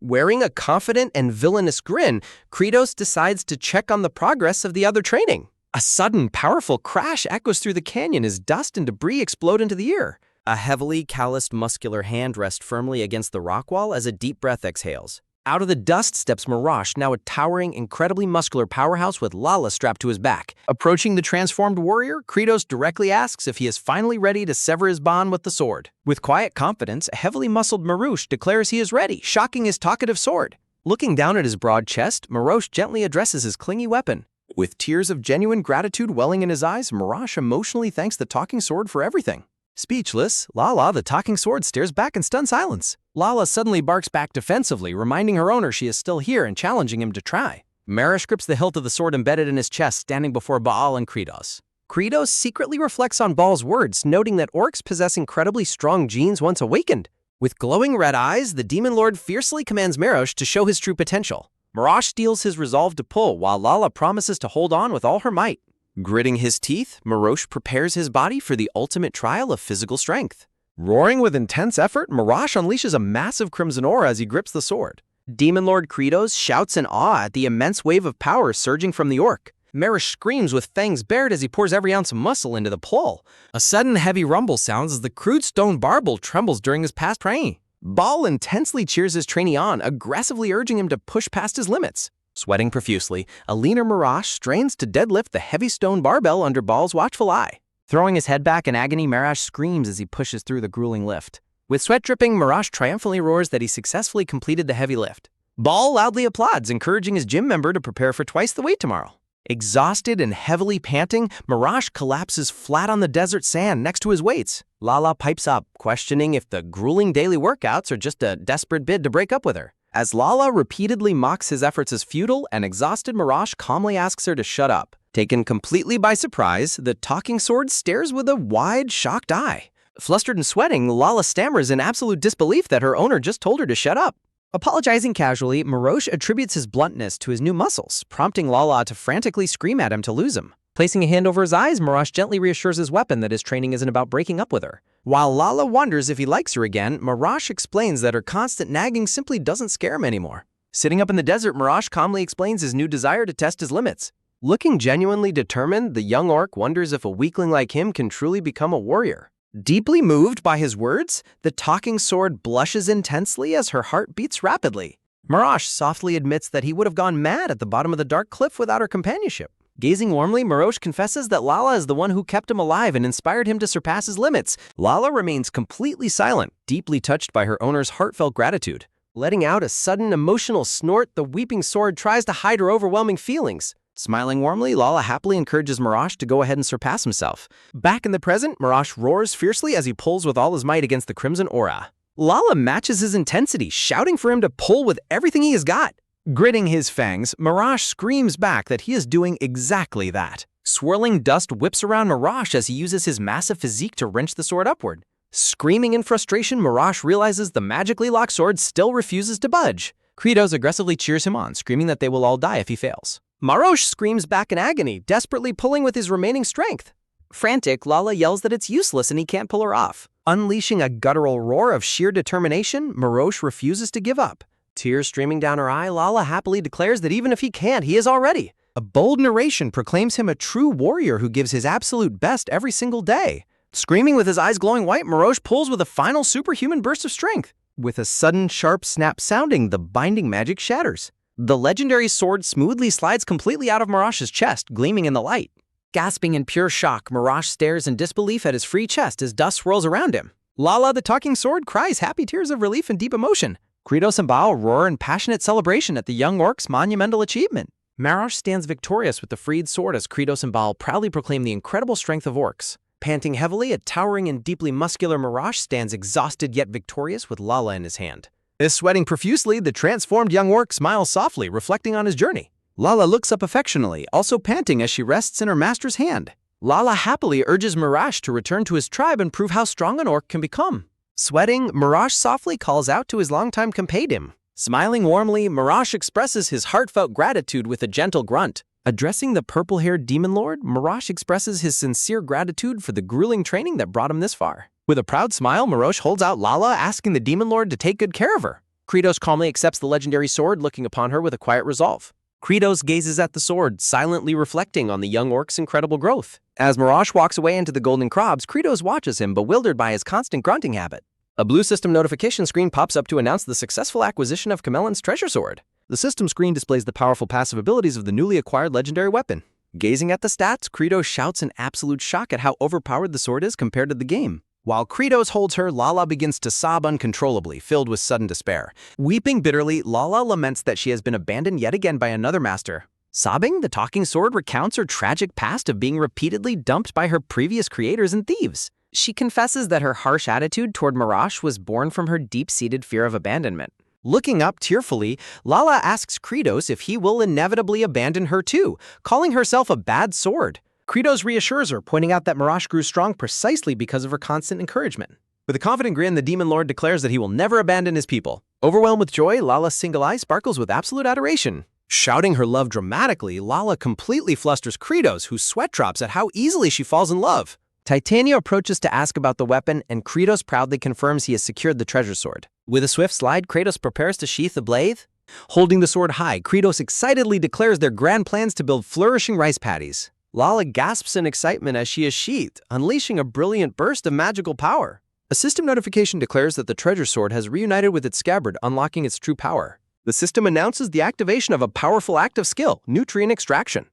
Wearing a confident and villainous grin, Kratos decides to check on the progress of the other training. A sudden, powerful crash echoes through the canyon as dust and debris explode into the air.
A heavily calloused muscular hand rests firmly against the rock wall as a deep breath exhales. Out of the dust steps Marash, now a towering, incredibly muscular powerhouse with Lala strapped to his back. Approaching the transformed warrior, Kratos directly asks if he is finally ready to sever his bond with the sword. With quiet confidence, a heavily muscled Marush declares he is ready, shocking his talkative sword. Looking down at his broad chest, Marosh gently addresses his clingy weapon. With tears of genuine gratitude welling in his eyes, Marash emotionally thanks the talking sword for everything. Speechless, Lala, the talking sword, stares back in stunned silence. Lala suddenly barks back defensively, reminding her owner she is still here and challenging him to try. Marash grips the hilt of the sword embedded in his chest, standing before Baal and Kratos. Kratos secretly reflects on Baal's words, noting that orcs possess incredibly strong genes once awakened. With glowing red eyes, the Demon Lord fiercely commands Marash to show his true potential. Marash steels his resolve to pull, while Lala promises to hold on with all her might. Gritting his teeth, Marash prepares his body for the ultimate trial of physical strength. Roaring with intense effort, Marash unleashes a massive crimson aura as he grips the sword. Demon Lord Kratos shouts in awe at the immense wave of power surging from the orc. Marash screams with fangs bared as he pours every ounce of muscle into the pull. A sudden heavy rumble sounds as the crude stone barbel trembles during his past praying. Baal intensely cheers his trainee on, aggressively urging him to push past his limits. Sweating profusely, a leaner Marash strains to deadlift the heavy stone barbell under Baal's watchful eye. Throwing his head back in agony, Marash screams as he pushes through the grueling lift. With sweat dripping, Marash triumphantly roars that he successfully completed the heavy lift. Baal loudly applauds, encouraging his gym member to prepare for twice the weight tomorrow. Exhausted and heavily panting, Marash collapses flat on the desert sand next to his weights. Lala pipes up, questioning if the grueling daily workouts are just a desperate bid to break up with her. As Lala repeatedly mocks his efforts as futile, an exhausted Marash calmly asks her to shut up. Taken completely by surprise, the talking sword stares with a wide, shocked eye. Flustered and sweating, Lala stammers in absolute disbelief that her owner just told her to shut up. Apologizing casually, Marash attributes his bluntness to his new muscles, prompting Lala to frantically scream at him to lose him. Placing a hand over his eyes, Marash gently reassures his weapon that his training isn't about breaking up with her. While Lala wonders if he likes her again, Marash explains that her constant nagging simply doesn't scare him anymore. Sitting up in the desert, Marash calmly explains his new desire to test his limits. Looking genuinely determined, the young orc wonders if a weakling like him can truly become a warrior. Deeply moved by his words, the talking sword blushes intensely as her heart beats rapidly. Marash softly admits that he would have gone mad at the bottom of the dark cliff without her companionship. Gazing warmly, Marash confesses that Lala is the one who kept him alive and inspired him to surpass his limits. Lala remains completely silent, deeply touched by her owner's heartfelt gratitude. Letting out a sudden emotional snort, the weeping sword tries to hide her overwhelming feelings. Smiling warmly, Lala happily encourages Marash to go ahead and surpass himself. Back in the present, Marash roars fiercely as he pulls with all his might against the crimson aura. Lala matches his intensity, shouting for him to pull with everything he has got. Gritting his fangs, Marash screams back that he is doing exactly that. Swirling dust whips around Marash as he uses his massive physique to wrench the sword upward. Screaming in frustration, Marash realizes the magically locked sword still refuses to budge. Kratos aggressively cheers him on, screaming that they will all die if he fails. Marash screams back in agony, desperately pulling with his remaining strength. Frantic, Lala yells that it's useless and he can't pull her off. Unleashing a guttural roar of sheer determination, Marash refuses to give up. Tears streaming down her eye, Lala happily declares that even if he can't, he is already. A bold narration proclaims him a true warrior who gives his absolute best every single day. Screaming with his eyes glowing white, Marash pulls with a final superhuman burst of strength. With a sudden, sharp snap sounding, the binding magic shatters. The legendary sword smoothly slides completely out of Marash's chest, gleaming in the light. Gasping in pure shock, Marash stares in disbelief at his free chest as dust swirls around him. Lala, the talking sword, cries happy tears of relief and deep emotion. Kratos and Baal roar in passionate celebration at the young orc's monumental achievement. Marash stands victorious with the freed sword as Kratos and Baal proudly proclaim the incredible strength of orcs. Panting heavily, a towering and deeply muscular Marash stands exhausted yet victorious with Lala in his hand. As sweating profusely, the transformed young orc smiles softly, reflecting on his journey. Lala looks up affectionately, also panting as she rests in her master's hand. Lala happily urges Marash to return to his tribe and prove how strong an orc can become. Sweating, Marash softly calls out to his longtime companion. Smiling warmly, Marash expresses his heartfelt gratitude with a gentle grunt. Addressing the purple-haired demon lord, Marash expresses his sincere gratitude for the grueling training that brought him this far. With a proud smile, Marash holds out Lala, asking the demon lord to take good care of her. Kratos calmly accepts the legendary sword, looking upon her with a quiet resolve. Kratos gazes at the sword, silently reflecting on the young orc's incredible growth.
As Mirage walks away into the golden crobs, Kratos watches him, bewildered by his constant grunting habit. A blue system notification screen pops up to announce the successful acquisition of Camelon's treasure sword. The system screen displays the powerful passive abilities of the newly acquired legendary weapon. Gazing at the stats, Kratos shouts in absolute shock at how overpowered the sword is compared to the game. While Kratos holds her, Lala begins to sob uncontrollably, filled with sudden despair. Weeping bitterly, Lala laments that she has been abandoned yet again by another master. Sobbing, the talking sword recounts her tragic past of being repeatedly dumped by her previous creators and thieves. She confesses that her harsh attitude toward Mirage was born from her deep-seated fear of abandonment. Looking up tearfully, Lala asks Kratos if he will inevitably abandon her too, calling herself a bad sword. Kratos reassures her, pointing out that Mirage grew strong precisely because of her constant encouragement. With a confident grin, the Demon Lord declares that he will never abandon his people. Overwhelmed with joy, Lala's single eye sparkles with absolute adoration. Shouting her love dramatically, Lala completely flusters Kratos, whose sweat drops at how easily she falls in love. Titania approaches to ask about the weapon, and Kratos proudly confirms he has secured the treasure sword. With a swift slide, Kratos prepares to sheath the blade. Holding the sword high, Kratos excitedly declares their grand plans to build flourishing rice paddies. Lala gasps in excitement as she is sheathed, unleashing a brilliant burst of magical power. A system notification declares that the treasure sword has reunited with its scabbard, unlocking its true power. The system announces the activation of a powerful active skill, nutrient extraction.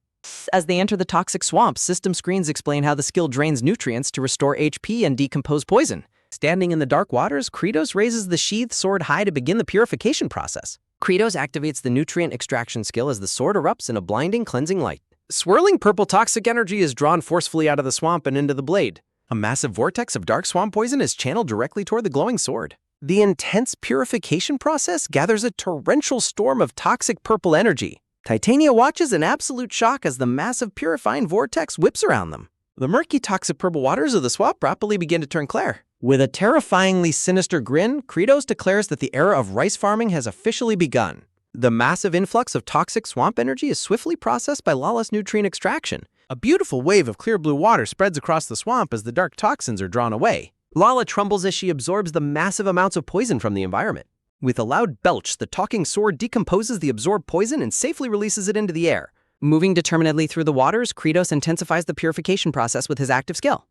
As they enter the toxic swamp, system screens explain how the skill drains nutrients to restore HP and decompose poison. Standing in the dark waters, Kratos raises the sheathed sword high to begin the purification process. Kratos activates the nutrient extraction skill as the sword erupts in a blinding, cleansing light. Swirling purple toxic energy is drawn forcefully out of the swamp and into the blade. A massive vortex of dark swamp poison is channeled directly toward the glowing sword. The intense purification process gathers a torrential storm of toxic purple energy. Titania watches in absolute shock as the massive purifying vortex whips around them. The murky toxic purple waters of the swamp rapidly begin to turn clear. With a terrifyingly sinister grin, Kratos declares that the era of rice farming has officially begun. The massive influx of toxic swamp energy is swiftly processed by Lala's nutrient extraction. A beautiful wave of clear blue water spreads across the swamp as the dark toxins are drawn away. Lala trembles as she absorbs the massive amounts of poison from the environment. With a loud belch, the talking sword decomposes the absorbed poison and safely releases it into the air. Moving determinedly through the waters, Kratos intensifies the purification process with his active skill.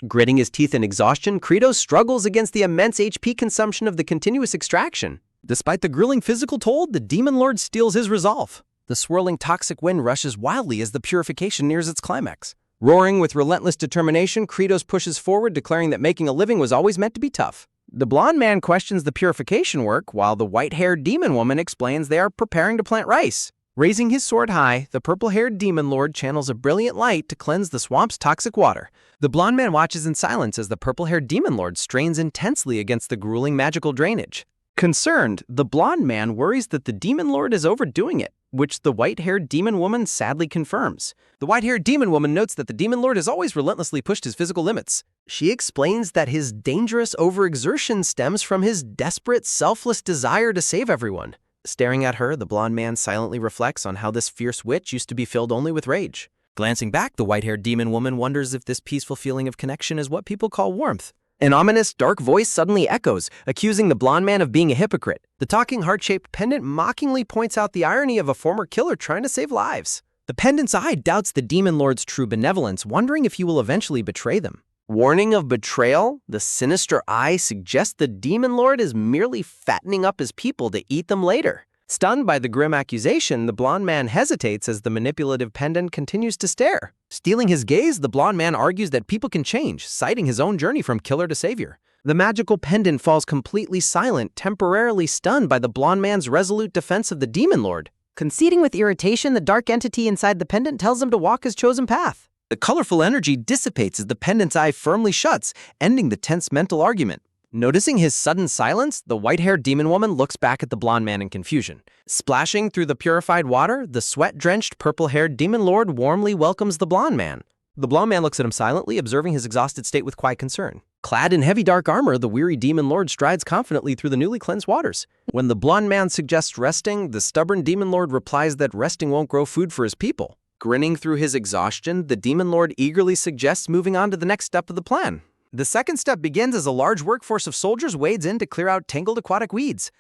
Gritting his teeth in exhaustion, Kratos struggles against the immense HP consumption of the continuous extraction. Despite the grueling physical toll, the Demon Lord steals his resolve. The swirling toxic wind rushes wildly as the purification nears its climax. Roaring with relentless determination, Kratos pushes forward, declaring that making a living was always meant to be tough. The blonde man questions the purification work, while the white-haired demon woman explains they are preparing to plant rice. Raising his sword high, the purple-haired demon lord channels a brilliant light to cleanse the swamp's toxic water. The blonde man watches in silence as the purple-haired demon lord strains intensely against the grueling magical drainage. Concerned, the blonde man worries that the demon lord is overdoing it, which the white-haired demon woman sadly confirms. The white-haired demon woman notes that the demon lord has always relentlessly pushed his physical limits. She explains that his dangerous overexertion stems from his desperate, selfless desire to save everyone. Staring at her, the blonde man silently reflects on how this fierce witch used to be filled only with rage. Glancing back, the white-haired demon woman wonders if this peaceful feeling of connection is what people call warmth. An ominous, dark voice suddenly echoes, accusing the blonde man of being a hypocrite. The talking heart-shaped pendant mockingly points out the irony of a former killer trying to save lives. The pendant's eye doubts the demon lord's true benevolence, wondering if he will eventually betray them. Warning of betrayal, the sinister eye suggests the demon lord is merely fattening up his people to eat them later. Stunned by the grim accusation, the blonde man hesitates as the manipulative pendant continues to stare. Stealing his gaze, the blonde man argues that people can change, citing his own journey from killer to savior. The magical pendant falls completely silent, temporarily stunned by the blonde man's resolute defense of the demon lord. Conceding with irritation, the dark entity inside the pendant tells him to walk his chosen path. The colorful energy dissipates as the pendant's eye firmly shuts, ending the tense mental argument. Noticing his sudden silence, the white-haired demon woman looks back at the blonde man in confusion. Splashing through the purified water, the sweat-drenched, purple-haired demon lord warmly welcomes the blonde man. The blonde man looks at him silently, observing his exhausted state with quiet concern. Clad in heavy dark armor, the weary demon lord strides confidently through the newly cleansed waters. When the blonde man suggests resting, the stubborn demon lord replies that resting won't grow food for his people. Grinning through his exhaustion, the demon lord eagerly suggests moving on to the next step of the plan. The second step begins as a large workforce of soldiers wades in to clear out tangled aquatic weeds.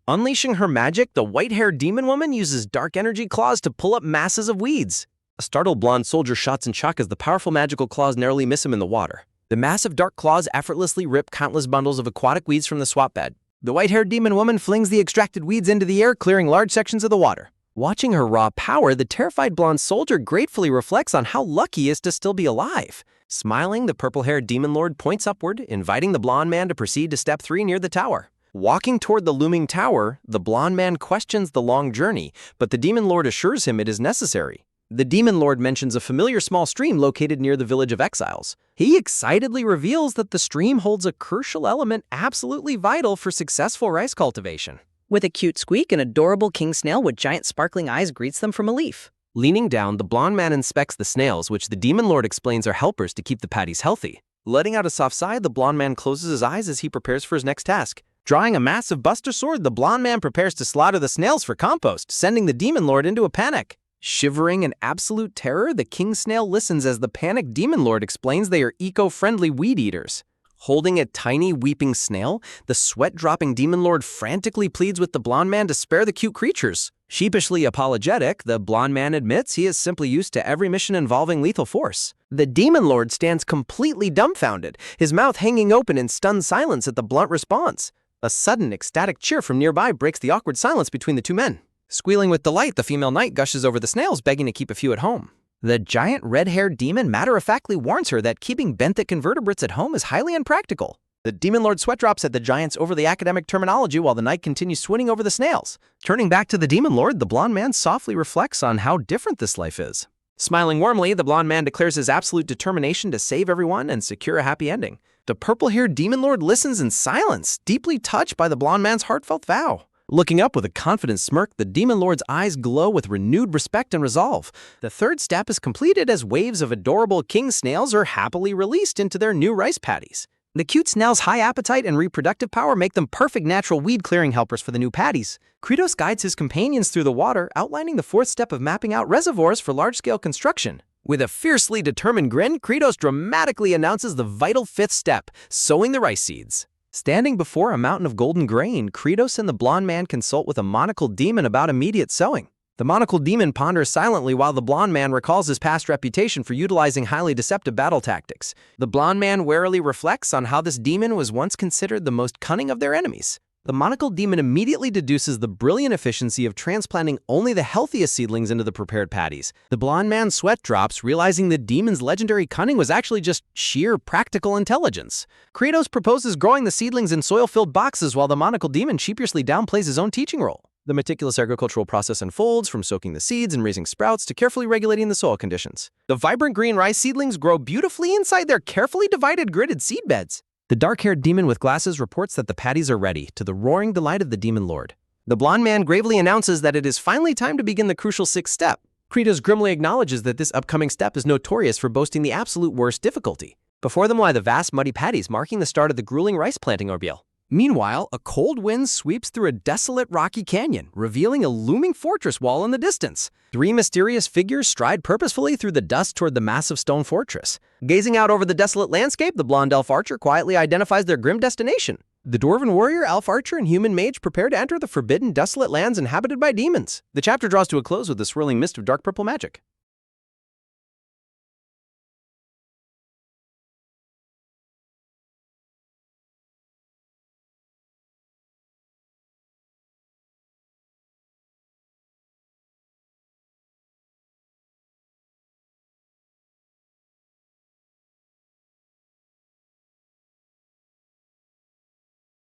Unleashing her magic, the white-haired demon woman uses dark energy claws to pull up masses of weeds.
A startled blonde soldier shots in shock as the powerful magical claws narrowly miss him in the water. The massive dark claws effortlessly rip countless bundles of aquatic weeds from the swamp bed. The white-haired demon woman flings the extracted weeds into the air, clearing large sections of the water. Watching her raw power, the terrified blonde soldier gratefully reflects on how lucky he is to still be alive. Smiling, the purple-haired demon lord points upward, inviting the blonde man to proceed to step 3 near the tower. Walking toward the looming tower, the blonde man questions the long journey, but the demon lord assures him it is necessary. The demon lord mentions a familiar small stream located near the village of exiles. He excitedly reveals that the stream holds a crucial element absolutely vital for successful rice cultivation.
With a cute squeak, an adorable king snail with giant sparkling eyes greets them from a leaf.
Leaning down, the blonde man inspects the snails, which the demon lord explains are helpers to keep the patties healthy. Letting out a soft sigh, the blonde man closes his eyes as he prepares for his next task. Drawing a massive buster sword, the blonde man prepares to slaughter the snails for compost, sending the demon lord into a panic. Shivering in absolute terror, the king snail listens as the panicked demon lord explains they are eco-friendly weed eaters. Holding a tiny weeping snail, the sweat-dropping demon lord frantically pleads with the blonde man to spare the cute creatures. Sheepishly apologetic, the blonde man admits he is simply used to every mission involving lethal force. The demon lord stands completely dumbfounded, his mouth hanging open in stunned silence at the blunt response. A sudden, ecstatic cheer from nearby breaks the awkward silence between the two men. Squealing with delight, the female knight gushes over the snails, begging to keep a few at home. The giant red-haired demon matter-of-factly warns her that keeping benthic invertebrates at home is highly impractical. The demon lord sweat drops at the giant's overly academic terminology while the knight continues swooning over the snails. Turning back to the demon lord, the blonde man softly reflects on how different this life is. Smiling warmly, the blonde man declares his absolute determination to save everyone and secure a happy ending. The purple-haired demon lord listens in silence, deeply touched by the blonde man's heartfelt vow. Looking up with a confident smirk, the demon lord's eyes glow with renewed respect and resolve. The third step is completed as waves of adorable king snails are happily released into their new rice paddies. The cute snails' high appetite and reproductive power make them perfect natural weed-clearing helpers for the new paddies. Kratos guides his companions through the water, outlining the fourth step of mapping out reservoirs for large-scale construction. With a fiercely determined grin, Kratos dramatically announces the vital fifth step, sowing the rice seeds. Standing before a mountain of golden grain, Kratos and the blonde man consult with a monocled demon about immediate sowing. The monocled demon ponders silently while the blonde man recalls his past reputation for utilizing highly deceptive battle tactics. The blonde man warily reflects on how this demon was once considered the most cunning of their enemies. The monocled demon immediately deduces the brilliant efficiency of transplanting only the healthiest seedlings into the prepared paddies. The blonde man's sweat drops, realizing the demon's legendary cunning was actually just sheer practical intelligence. Kratos proposes growing the seedlings in soil-filled boxes while the monocled demon sheepishly downplays his own teaching role. The meticulous agricultural process unfolds, from soaking the seeds and raising sprouts to carefully regulating the soil conditions. The vibrant green rice seedlings grow beautifully inside their carefully divided gridded seed beds. The dark-haired demon with glasses reports that the paddies are ready, to the roaring delight of the demon lord. The blonde man gravely announces that it is finally time to begin the crucial sixth step. Kratos grimly acknowledges that this upcoming step is notorious for boasting the absolute worst difficulty. Before them lie the vast muddy paddies, marking the start of the grueling rice planting ordeal. Meanwhile, a cold wind sweeps through a desolate rocky canyon, revealing a looming fortress wall in the distance. 3 mysterious figures stride purposefully through the dust toward the massive stone fortress. Gazing out over the desolate landscape, the blonde elf archer quietly identifies their grim destination. The dwarven warrior, elf archer, and human mage prepare to enter the forbidden, desolate lands inhabited by demons. The chapter draws to a close with a swirling mist of dark purple magic.